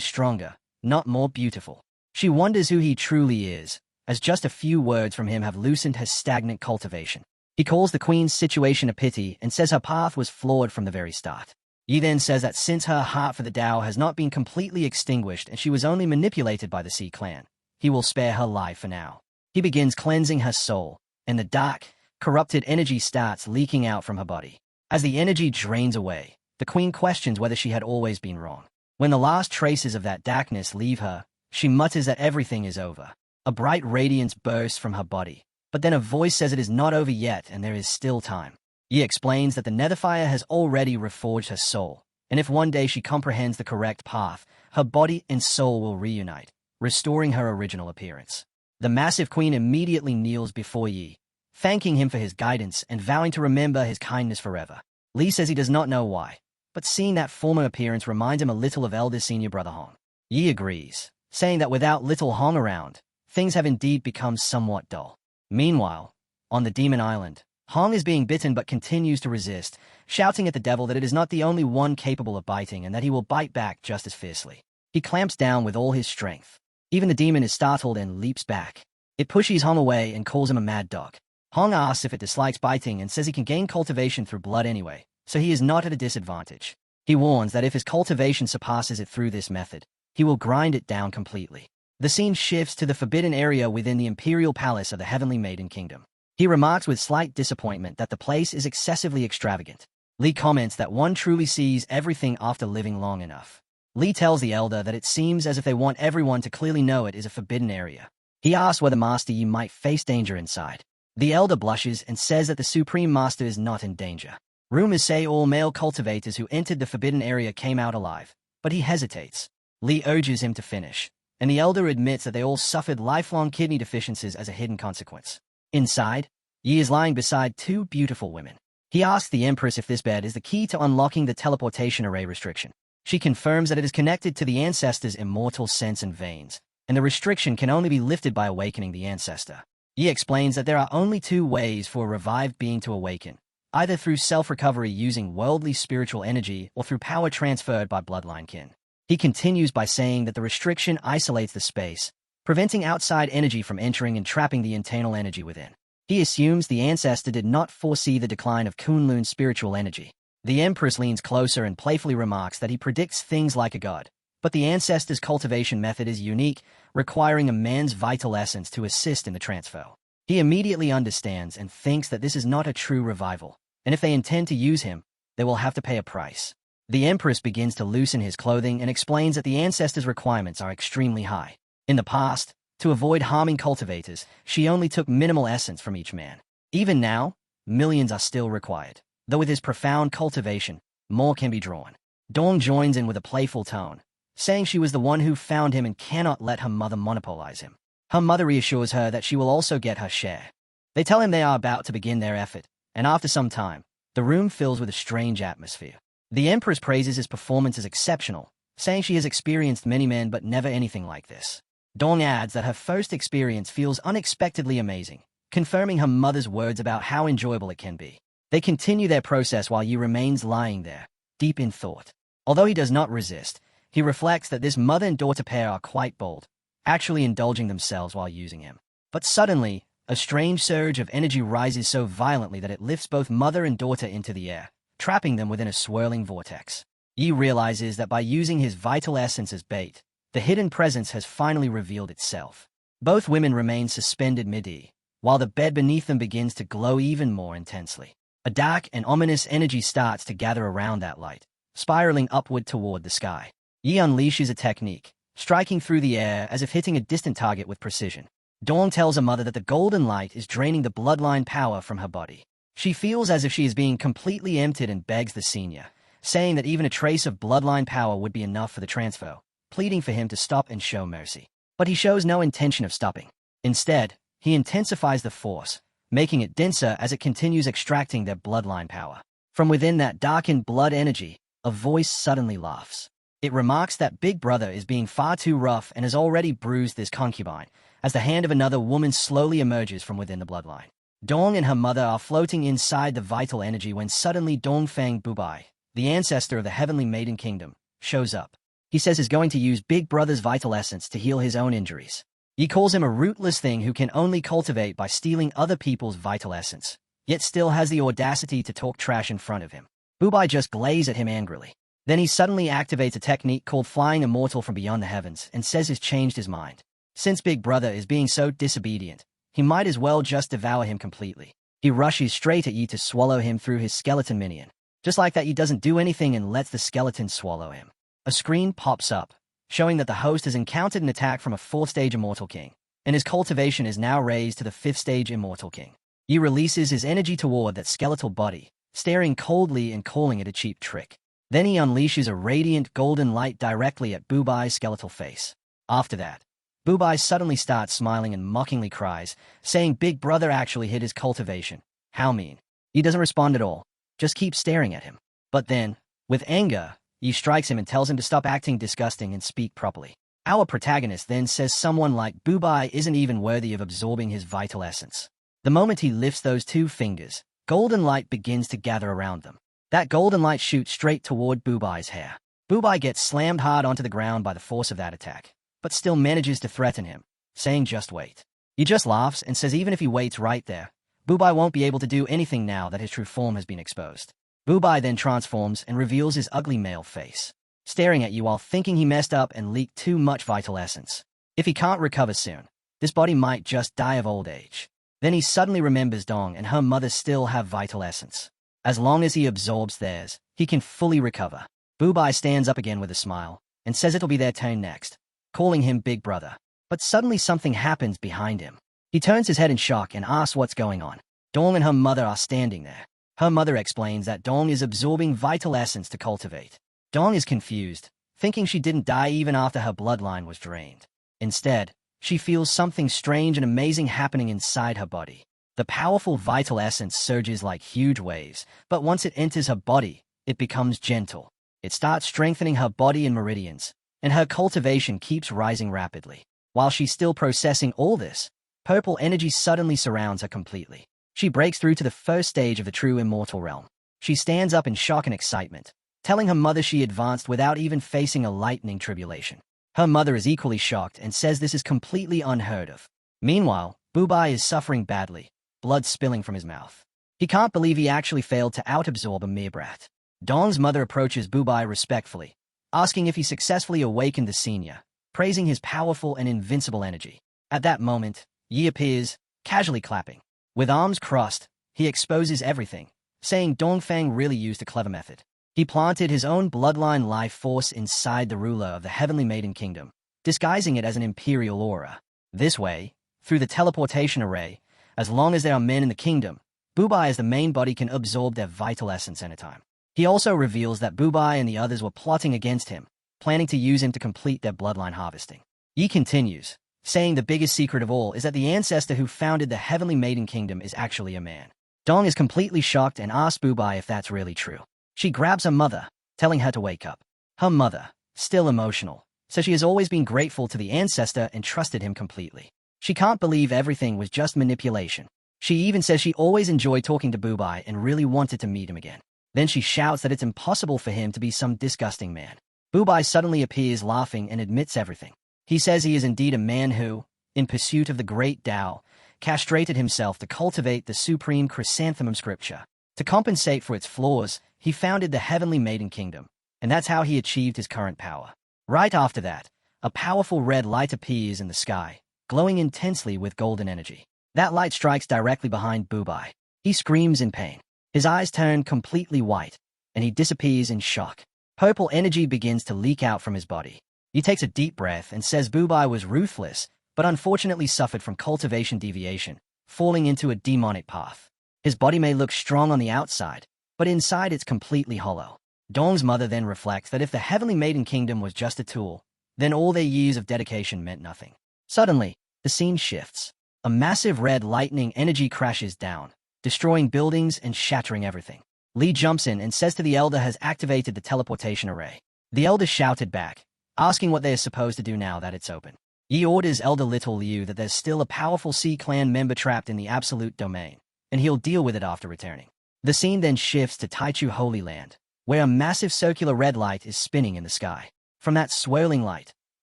stronger, not more beautiful. She wonders who he truly is, as just a few words from him have loosened her stagnant cultivation. He calls the queen's situation a pity and says her path was flawed from the very start. Yi then says that since her heart for the Tao has not been completely extinguished and she was only manipulated by the Sea clan, he will spare her life for now. He begins cleansing her soul, and the dark, corrupted energy starts leaking out from her body. As the energy drains away, the queen questions whether she had always been wrong. When the last traces of that darkness leave her, she mutters that everything is over. A bright radiance bursts from her body, but then a voice says it is not over yet and there is still time. Yi explains that the Netherfire has already reforged her soul, and if one day she comprehends the correct path, her body and soul will reunite, restoring her original appearance. The massive queen immediately kneels before Yi, thanking him for his guidance and vowing to remember his kindness forever. Li says he does not know why, but seeing that former appearance reminds him a little of elder senior brother Hong. Yi agrees, saying that without little Hong around, things have indeed become somewhat dull. Meanwhile, on the Demon Island, Hong is being bitten but continues to resist, shouting at the devil that it is not the only one capable of biting and that he will bite back just as fiercely. He clamps down with all his strength. Even the demon is startled and leaps back. It pushes Hong away and calls him a mad dog. Hong asks if it dislikes biting and says he can gain cultivation through blood anyway, so he is not at a disadvantage. He warns that if his cultivation surpasses it through this method, he will grind it down completely. The scene shifts to the forbidden area within the imperial palace of the Heavenly Maiden Kingdom. He remarks with slight disappointment that the place is excessively extravagant. Li comments that one truly sees everything after living long enough. Li tells the elder that it seems as if they want everyone to clearly know it is a forbidden area. He asks whether Master Yi might face danger inside. The elder blushes and says that the Supreme Master is not in danger. Rumors say all male cultivators who entered the forbidden area came out alive, but he hesitates. Li urges him to finish, and the elder admits that they all suffered lifelong kidney deficiencies as a hidden consequence. Inside, Yi is lying beside two beautiful women. He asks the Empress if this bed is the key to unlocking the teleportation array restriction. She confirms that it is connected to the ancestor's immortal sense and veins, and the restriction can only be lifted by awakening the ancestor. Yi explains that there are only two ways for a revived being to awaken, either through self-recovery using worldly spiritual energy or through power transferred by bloodline kin. He continues by saying that the restriction isolates the space, preventing outside energy from entering and trapping the internal energy within. He assumes the ancestor did not foresee the decline of Kunlun's spiritual energy. The Empress leans closer and playfully remarks that he predicts things like a god, but the ancestor's cultivation method is unique, requiring a man's vital essence to assist in the transfer. He immediately understands and thinks that this is not a true revival, and if they intend to use him, they will have to pay a price. The Empress begins to loosen his clothing and explains that the ancestor's requirements are extremely high. In the past, to avoid harming cultivators, she only took minimal essence from each man. Even now, millions are still required, though with his profound cultivation, more can be drawn. Dong joins in with a playful tone, saying she was the one who found him and cannot let her mother monopolize him. Her mother reassures her that she will also get her share. They tell him they are about to begin their effort, and after some time, the room fills with a strange atmosphere. The Empress praises his performance as exceptional, saying she has experienced many men but never anything like this. Dong adds that her first experience feels unexpectedly amazing, confirming her mother's words about how enjoyable it can be. They continue their process while Yi remains lying there, deep in thought. Although he does not resist, he reflects that this mother and daughter pair are quite bold, actually indulging themselves while using him. But suddenly, a strange surge of energy rises so violently that it lifts both mother and daughter into the air, trapping them within a swirling vortex. Yi realizes that by using his vital essence as bait, the hidden presence has finally revealed itself. Both women remain suspended mid-air, while the bed beneath them begins to glow even more intensely. A dark and ominous energy starts to gather around that light, spiraling upward toward the sky. Yi unleashes a technique, striking through the air as if hitting a distant target with precision. Dawn tells her mother that the golden light is draining the bloodline power from her body. She feels as if she is being completely emptied and begs the senior, saying that even a trace of bloodline power would be enough for the transfer, pleading for him to stop and show mercy. But he shows no intention of stopping. Instead, he intensifies the force, making it denser as it continues extracting their bloodline power. From within that darkened blood energy, a voice suddenly laughs. It remarks that Big Brother is being far too rough and has already bruised this concubine, as the hand of another woman slowly emerges from within the bloodline. Dong and her mother are floating inside the vital energy when suddenly Dongfang Bubai, the ancestor of the Heavenly Maiden Kingdom, shows up. He says he's going to use Big Brother's vital essence to heal his own injuries. He calls him a rootless thing who can only cultivate by stealing other people's vital essence, yet still has the audacity to talk trash in front of him. Bubai just glazes at him angrily. Then he suddenly activates a technique called Flying Immortal from beyond the heavens and says he's changed his mind. Since Big Brother is being so disobedient, he might as well just devour him completely. He rushes straight at Yi to swallow him through his skeleton minion. Just like that, Yi doesn't do anything and lets the skeleton swallow him. A screen pops up, showing that the host has encountered an attack from a 4th-stage Immortal King, and his cultivation is now raised to the 5th-stage Immortal King. Yi releases his energy toward that skeletal body, staring coldly and calling it a cheap trick. Then he unleashes a radiant golden light directly at Bubai's skeletal face. After that, Bubai suddenly starts smiling and mockingly cries, saying Big Brother actually hit his cultivation. How mean. He doesn't respond at all, just keeps staring at him. But then, with anger, Yi strikes him and tells him to stop acting disgusting and speak properly. Our protagonist then says someone like Bubai isn't even worthy of absorbing his vital essence. The moment he lifts those 2 fingers, golden light begins to gather around them. That golden light shoots straight toward Bubai's hair. Bubai gets slammed hard onto the ground by the force of that attack, but still manages to threaten him, saying just wait. He just laughs and says even if he waits right there, Bubai won't be able to do anything now that his true form has been exposed. Bubai then transforms and reveals his ugly male face, staring at you while thinking he messed up and leaked too much vital essence. If he can't recover soon, this body might just die of old age. Then he suddenly remembers Dong and her mother still have vital essence. As long as he absorbs theirs, he can fully recover. Bubai stands up again with a smile and says it'll be their turn next, calling him Big Brother. But suddenly something happens behind him. He turns his head in shock and asks what's going on. Dong and her mother are standing there. Her mother explains that Dong is absorbing vital essence to cultivate. Dong is confused, thinking she didn't die even after her bloodline was drained. Instead, she feels something strange and amazing happening inside her body. The powerful vital essence surges like huge waves, but once it enters her body, it becomes gentle. It starts strengthening her body and meridians, and her cultivation keeps rising rapidly. While she's still processing all this, purple energy suddenly surrounds her completely. She breaks through to the 1st stage of the true immortal realm. She stands up in shock and excitement, telling her mother she advanced without even facing a lightning tribulation. Her mother is equally shocked and says this is completely unheard of. Meanwhile, Bubai is suffering badly, blood spilling from his mouth. He can't believe he actually failed to out-absorb a mere brat. Dong's mother approaches Bubai respectfully, asking if he successfully awakened the senior, praising his powerful and invincible energy. At that moment, Yi appears, casually clapping. With arms crossed, he exposes everything, saying Dongfang really used a clever method. He planted his own bloodline life force inside the ruler of the Heavenly Maiden Kingdom, disguising it as an imperial aura. This way, through the teleportation array, as long as there are men in the kingdom, Bubai as the main body can absorb their vital essence anytime. He also reveals that Bubai and the others were plotting against him, planning to use him to complete their bloodline harvesting. Yi continues, saying the biggest secret of all is that the ancestor who founded the Heavenly Maiden Kingdom is actually a man. Dong is completely shocked and asks Bubai if that's really true. She grabs her mother, telling her to wake up. Her mother, still emotional, says she has always been grateful to the ancestor and trusted him completely. She can't believe everything was just manipulation. She even says she always enjoyed talking to Bubai and really wanted to meet him again. Then she shouts that it's impossible for him to be some disgusting man. Bubai suddenly appears laughing and admits everything. He says he is indeed a man who, in pursuit of the great Tao, castrated himself to cultivate the supreme chrysanthemum scripture. To compensate for its flaws, he founded the Heavenly Maiden Kingdom, and that's how he achieved his current power. Right after that, a powerful red light appears in the sky, glowing intensely with golden energy. That light strikes directly behind Bubai. He screams in pain. His eyes turn completely white, and he disappears in shock. Purple energy begins to leak out from his body. He takes a deep breath and says Bubai was ruthless, but unfortunately suffered from cultivation deviation, falling into a demonic path. His body may look strong on the outside, but inside it's completely hollow. Dong's mother then reflects that if the Heavenly Maiden Kingdom was just a tool, then all their years of dedication meant nothing. Suddenly, the scene shifts. A massive red lightning energy crashes down, destroying buildings and shattering everything. Li jumps in and says to the elder has activated the teleportation array. The elder shouted back, asking what they are supposed to do now that it's open. Yi orders Elder Little Liu that there's still a powerful Sea Clan member trapped in the Absolute Domain, and he'll deal with it after returning. The scene then shifts to Taichu Holy Land, where a massive circular red light is spinning in the sky. From that swirling light,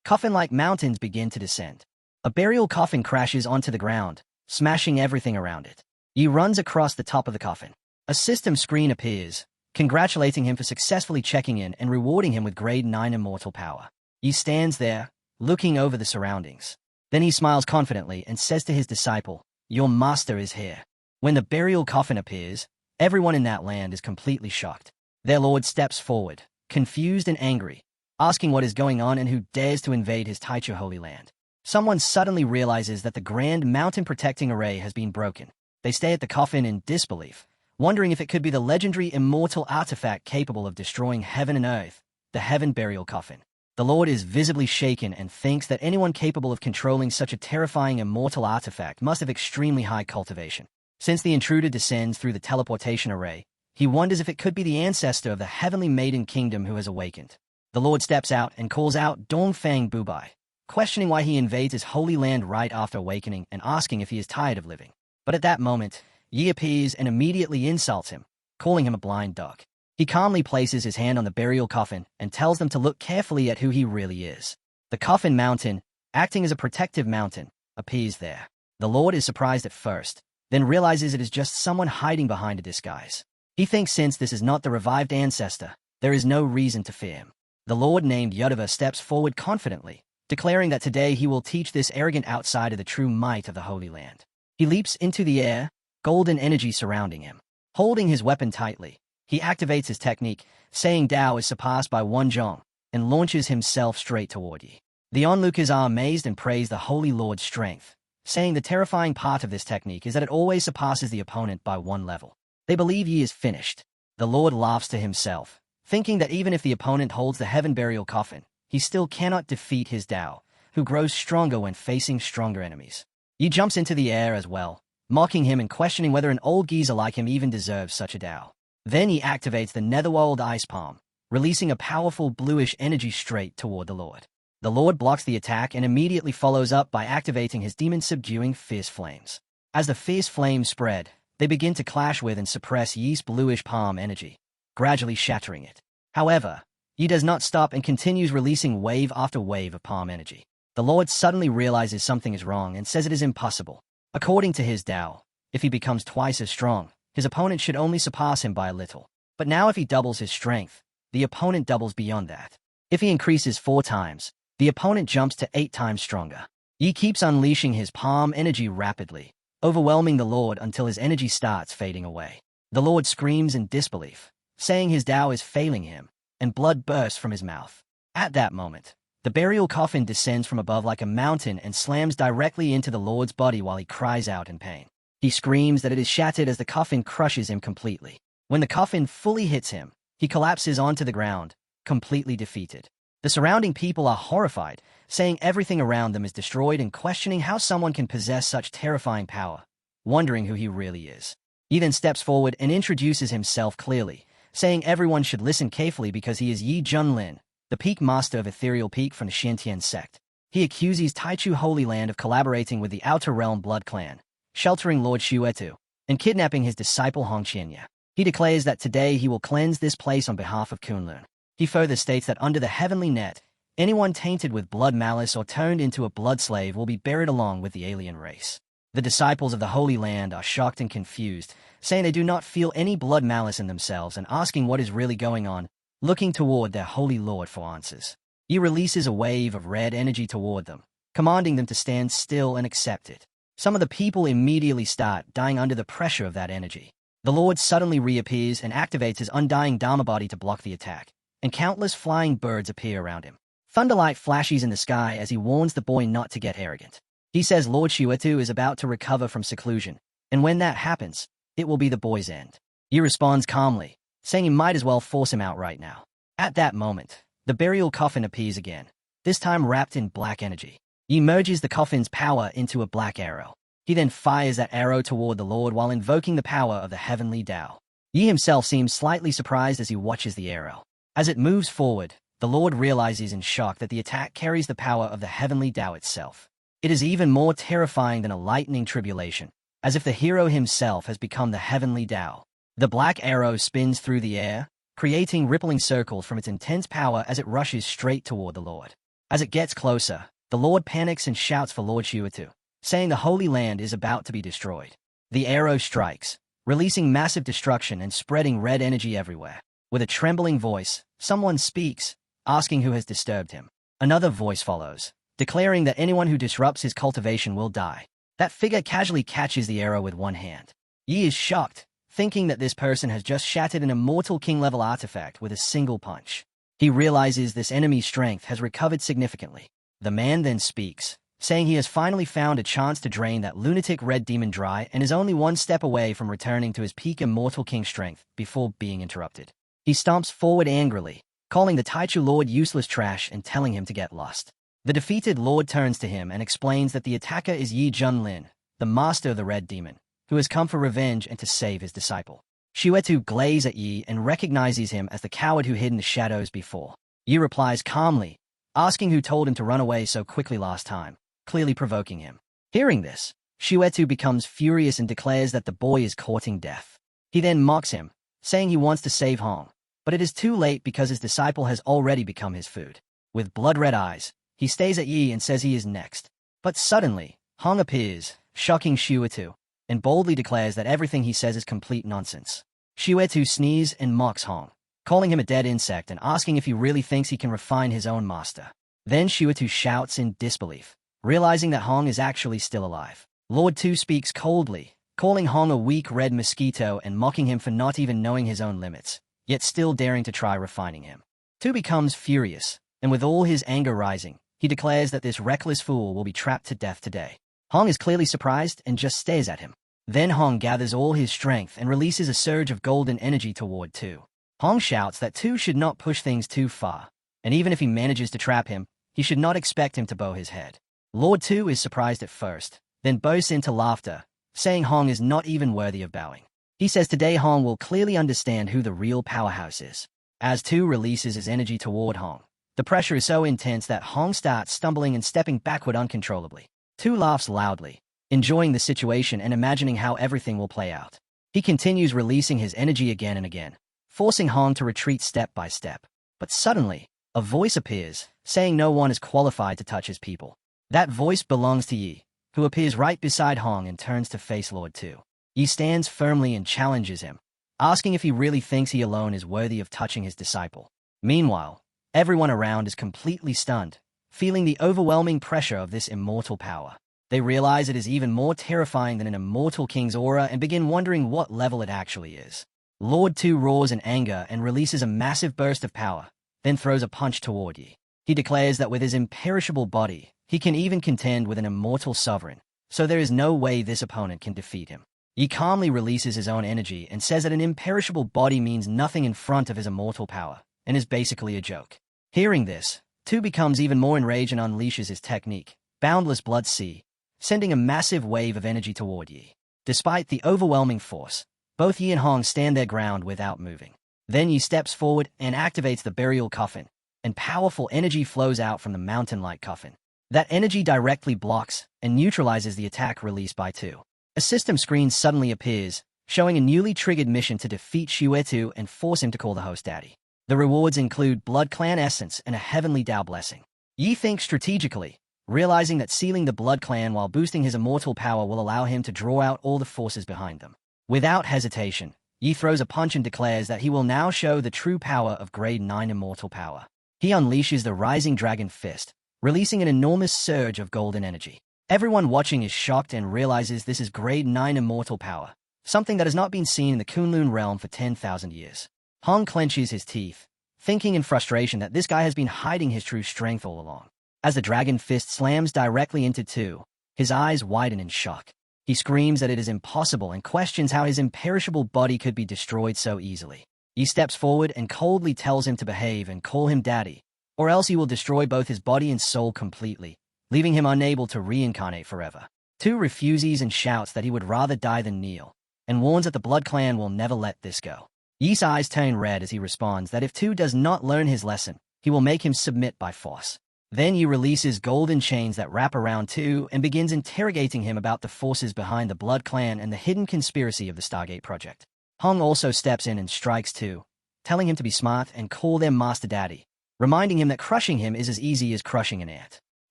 coffin-like mountains begin to descend. A burial coffin crashes onto the ground, smashing everything around it. Yi runs across the top of the coffin. A system screen appears, congratulating him for successfully checking in and rewarding him with grade 9 immortal power. Yi stands there, looking over the surroundings. Then he smiles confidently and says to his disciple, "Your master is here." When the burial coffin appears, everyone in that land is completely shocked. Their lord steps forward, confused and angry, asking what is going on and who dares to invade his Taichu Holy Land. Someone suddenly realizes that the grand mountain protecting array has been broken. They stay at the coffin in disbelief, wondering if it could be the legendary immortal artifact capable of destroying heaven and earth, the Heaven Burial Coffin. The Lord is visibly shaken and thinks that anyone capable of controlling such a terrifying immortal artifact must have extremely high cultivation. Since the intruder descends through the teleportation array, he wonders if it could be the ancestor of the Heavenly Maiden Kingdom who has awakened. The Lord steps out and calls out Dongfang Bubai, questioning why he invades his holy land right after awakening and asking if he is tired of living. But at that moment, Yi appears and immediately insults him, calling him a blind dog. He calmly places his hand on the burial coffin and tells them to look carefully at who he really is. The coffin mountain, acting as a protective mountain, appears there. The Lord is surprised at first, then realizes it is just someone hiding behind a disguise. He thinks since this is not the revived ancestor, there is no reason to fear him. The Lord named Yudava steps forward confidently, declaring that today he will teach this arrogant outsider the true might of the Holy Land. He leaps into the air, golden energy surrounding him. Holding his weapon tightly, he activates his technique, saying Dao is surpassed by one Zhong, and launches himself straight toward Yi. The onlookers are amazed and praise the Holy Lord's strength, saying the terrifying part of this technique is that it always surpasses the opponent by one level. They believe Yi is finished. The Lord laughs to himself, thinking that even if the opponent holds the Heaven Burial Coffin, he still cannot defeat his Dao, who grows stronger when facing stronger enemies. Yi jumps into the air as well, mocking him and questioning whether an old geezer like him even deserves such a Dao. Then he activates the Netherworld Ice Palm, releasing a powerful bluish energy straight toward the Lord. The Lord blocks the attack and immediately follows up by activating his demon-subduing fierce flames. As the fierce flames spread, they begin to clash with and suppress Yi's bluish palm energy, gradually shattering it. However, Yi does not stop and continues releasing wave after wave of palm energy. The Lord suddenly realizes something is wrong and says it is impossible. According to his Dao, if he becomes twice as strong, his opponent should only surpass him by a little. But now if he doubles his strength, the opponent doubles beyond that. If he increases 4 times, the opponent jumps to 8 times stronger. Yi keeps unleashing his palm energy rapidly, overwhelming the Lord until his energy starts fading away. The Lord screams in disbelief, saying his Dao is failing him, and blood bursts from his mouth. At that moment, the burial coffin descends from above like a mountain and slams directly into the Lord's body while he cries out in pain. He screams that it is shattered as the coffin crushes him completely. When the coffin fully hits him, he collapses onto the ground, completely defeated. The surrounding people are horrified, saying everything around them is destroyed and questioning how someone can possess such terrifying power, wondering who he really is. He then steps forward and introduces himself clearly, saying everyone should listen carefully because he is Yi Junlin, the peak master of Ethereal Peak from the Shintian sect. He accuses Taichu Holy Land of collaborating with the Outer Realm Blood Clan, sheltering Lord Xuetu, and kidnapping his disciple Hong Qianya. He declares that today he will cleanse this place on behalf of Kunlun. He further states that under the heavenly net, anyone tainted with blood malice or turned into a blood slave will be buried along with the alien race. The disciples of the Holy Land are shocked and confused, saying they do not feel any blood malice in themselves and asking what is really going on, looking toward their Holy Lord for answers. He releases a wave of red energy toward them, commanding them to stand still and accept it. Some of the people immediately start dying under the pressure of that energy. The Lord suddenly reappears and activates his undying Dharma body to block the attack, and countless flying birds appear around him. Thunderlight flashes in the sky as he warns the boy not to get arrogant. He says Lord Shuetu is about to recover from seclusion, and when that happens, it will be the boy's end. Yi responds calmly, saying he might as well force him out right now. At that moment, the burial coffin appears again, this time wrapped in black energy. Yi merges the coffin's power into a black arrow. He then fires that arrow toward the Lord while invoking the power of the heavenly Tao. Yi himself seems slightly surprised as he watches the arrow. As it moves forward, the Lord realizes in shock that the attack carries the power of the heavenly Tao itself. It is even more terrifying than a lightning tribulation, as if the hero himself has become the heavenly Tao. The black arrow spins through the air, creating rippling circles from its intense power as it rushes straight toward the Lord. As it gets closer, the Lord panics and shouts for Lord Shuetu, saying the Holy Land is about to be destroyed. The arrow strikes, releasing massive destruction and spreading red energy everywhere. With a trembling voice, someone speaks, asking who has disturbed him. Another voice follows, declaring that anyone who disrupts his cultivation will die. That figure casually catches the arrow with one hand. Yi is shocked, thinking that this person has just shattered an immortal king-level artifact with a single punch. He realizes this enemy's strength has recovered significantly. The man then speaks, saying he has finally found a chance to drain that lunatic red demon dry and is only one step away from returning to his peak immortal king strength before being interrupted. He stomps forward angrily, calling the Taichu Lord useless trash and telling him to get lost. The defeated Lord turns to him and explains that the attacker is Yi Junlin, the master of the red demon, who has come for revenge and to save his disciple. Shuetu glazes at Yi and recognizes him as the coward who hid in the shadows before. Yi replies calmly, asking who told him to run away so quickly last time, clearly provoking him. Hearing this, Shuetu becomes furious and declares that the boy is courting death. He then mocks him, saying he wants to save Hong, but it is too late because his disciple has already become his food. With blood-red eyes, he stays at Yi and says he is next. But suddenly, Hong appears, shocking Shuetu, and boldly declares that everything he says is complete nonsense. Shuetu sneezes and mocks Hong, calling him a dead insect and asking if he really thinks he can refine his own master. Then Shuetu shouts in disbelief, realizing that Hong is actually still alive. Lord Tu speaks coldly, calling Hong a weak red mosquito and mocking him for not even knowing his own limits, yet still daring to try refining him. Tu becomes furious, and with all his anger rising, he declares that this reckless fool will be trapped to death today. Hong is clearly surprised and just stares at him. Then Hong gathers all his strength and releases a surge of golden energy toward Tu. Hong shouts that Tu should not push things too far, and even if he manages to trap him, he should not expect him to bow his head. Lord Tu is surprised at first, then bursts into laughter, saying Hong is not even worthy of bowing. He says today Hong will clearly understand who the real powerhouse is. As Tu releases his energy toward Hong, the pressure is so intense that Hong starts stumbling and stepping backward uncontrollably. Tu laughs loudly, enjoying the situation and imagining how everything will play out. He continues releasing his energy again and again, forcing Hong to retreat step by step. But suddenly, a voice appears, saying no one is qualified to touch his people. That voice belongs to Yi, who appears right beside Hong and turns to face Lord Tu. Yi stands firmly and challenges him, asking if he really thinks he alone is worthy of touching his disciple. Meanwhile, everyone around is completely stunned, feeling the overwhelming pressure of this immortal power. They realize it is even more terrifying than an immortal king's aura and begin wondering what level it actually is. Lord Tu roars in anger and releases a massive burst of power, then throws a punch toward Yi. He declares that with his imperishable body, he can even contend with an immortal sovereign, so there is no way this opponent can defeat him. Yi calmly releases his own energy and says that an imperishable body means nothing in front of his immortal power, and is basically a joke. Hearing this, Tu becomes even more enraged and unleashes his technique, Boundless Blood Sea, sending a massive wave of energy toward Yi. Despite the overwhelming force, both Yi and Hong stand their ground without moving. Then Yi steps forward and activates the burial coffin, and powerful energy flows out from the mountain-like coffin. That energy directly blocks and neutralizes the attack released by Tu. A system screen suddenly appears, showing a newly triggered mission to defeat Shuetu and force him to call the host daddy. The rewards include Blood Clan Essence and a Heavenly Tao Blessing. Yi thinks strategically, realizing that sealing the Blood Clan while boosting his immortal power will allow him to draw out all the forces behind them. Without hesitation, Yi throws a punch and declares that he will now show the true power of Grade 9 immortal power. He unleashes the Rising Dragon Fist, releasing an enormous surge of golden energy. Everyone watching is shocked and realizes this is grade 9 immortal power, something that has not been seen in the Kunlun realm for 10,000 years. Hong clenches his teeth, thinking in frustration that this guy has been hiding his true strength all along. As the dragon fist slams directly into two, his eyes widen in shock. He screams that it is impossible and questions how his imperishable body could be destroyed so easily. He steps forward and coldly tells him to behave and call him daddy, or else he will destroy both his body and soul completely, leaving him unable to reincarnate forever. Tu refuses and shouts that he would rather die than kneel, and warns that the Blood Clan will never let this go. Yi's eyes turn red as he responds that if Tu does not learn his lesson, he will make him submit by force. Then Yi releases golden chains that wrap around Tu and begins interrogating him about the forces behind the Blood Clan and the hidden conspiracy of the Stargate Project. Hong also steps in and strikes Tu, telling him to be smart and call them Master Daddy, reminding him that crushing him is as easy as crushing an ant.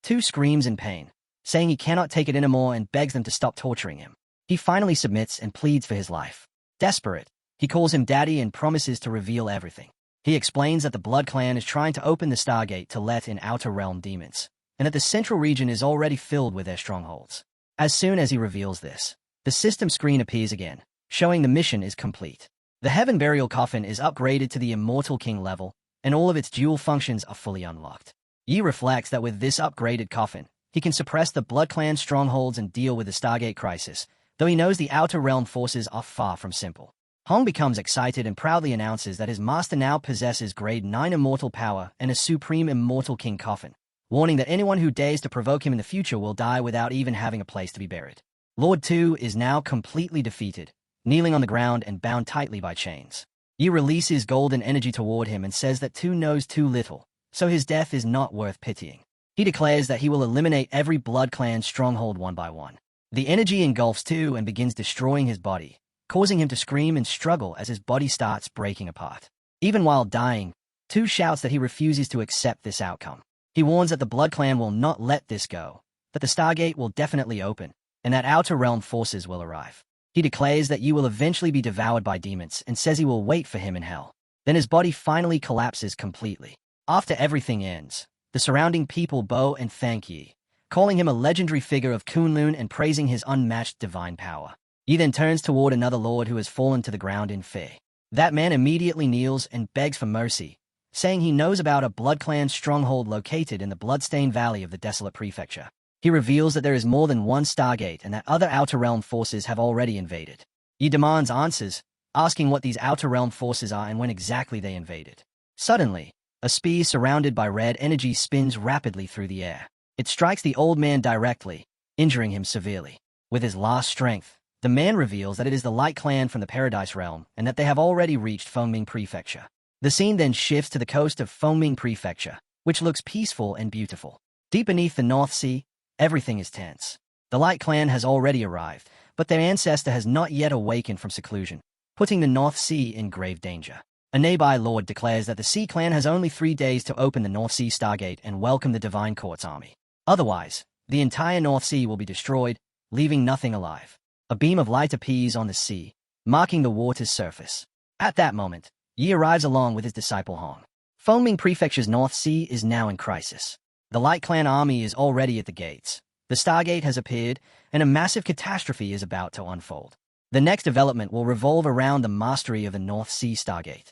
Tu screams in pain, saying he cannot take it anymore and begs them to stop torturing him. He finally submits and pleads for his life. Desperate, he calls him Daddy and promises to reveal everything. He explains that the Blood Clan is trying to open the Stargate to let in Outer Realm demons, and that the central region is already filled with their strongholds. As soon as he reveals this, the system screen appears again, showing the mission is complete. The Heaven Burial Coffin is upgraded to the Immortal King level, and all of its dual functions are fully unlocked. Yi reflects that with this upgraded coffin, he can suppress the Blood Clan strongholds and deal with the Stargate crisis, though he knows the Outer Realm forces are far from simple. Hong becomes excited and proudly announces that his master now possesses grade 9 immortal power and a supreme Immortal King coffin, warning that anyone who dares to provoke him in the future will die without even having a place to be buried. Lord Tu is now completely defeated, kneeling on the ground and bound tightly by chains. Yi releases golden energy toward him and says that Tu knows too little, so his death is not worth pitying. He declares that he will eliminate every Blood Clan stronghold one by one. The energy engulfs Tu and begins destroying his body, causing him to scream and struggle as his body starts breaking apart. Even while dying, Tu shouts that he refuses to accept this outcome. He warns that the Blood Clan will not let this go, that the Stargate will definitely open, and that Outer Realm forces will arrive. He declares that Yi will eventually be devoured by demons and says he will wait for him in hell. Then his body finally collapses completely. After everything ends, the surrounding people bow and thank Yi, calling him a legendary figure of Kunlun and praising his unmatched divine power. Yi then turns toward another lord who has fallen to the ground in fear. That man immediately kneels and begs for mercy, saying he knows about a Blood Clan stronghold located in the bloodstained valley of the Desolate Prefecture. He reveals that there is more than one Stargate and that other Outer Realm forces have already invaded. Yi demands answers, asking what these Outer Realm forces are and when exactly they invaded. Suddenly, a spear surrounded by red energy spins rapidly through the air. It strikes the old man directly, injuring him severely. With his last strength, the man reveals that it is the Light Clan from the Paradise Realm and that they have already reached Fengming Prefecture. The scene then shifts to the coast of Fengming Prefecture, which looks peaceful and beautiful. Deep beneath the North Sea, everything is tense. The Light Clan has already arrived, but their ancestor has not yet awakened from seclusion, putting the North Sea in grave danger. A nearby lord declares that the Sea Clan has only 3 days to open the North Sea Stargate and welcome the Divine Court's army. Otherwise, the entire North Sea will be destroyed, leaving nothing alive. A beam of light appears on the sea, marking the water's surface. At that moment, Yi arrives along with his disciple Hong. Fengming Prefecture's North Sea is now in crisis. The Light Clan army is already at the gates. The Stargate has appeared, and a massive catastrophe is about to unfold. The next development will revolve around the mastery of the North Sea Stargate.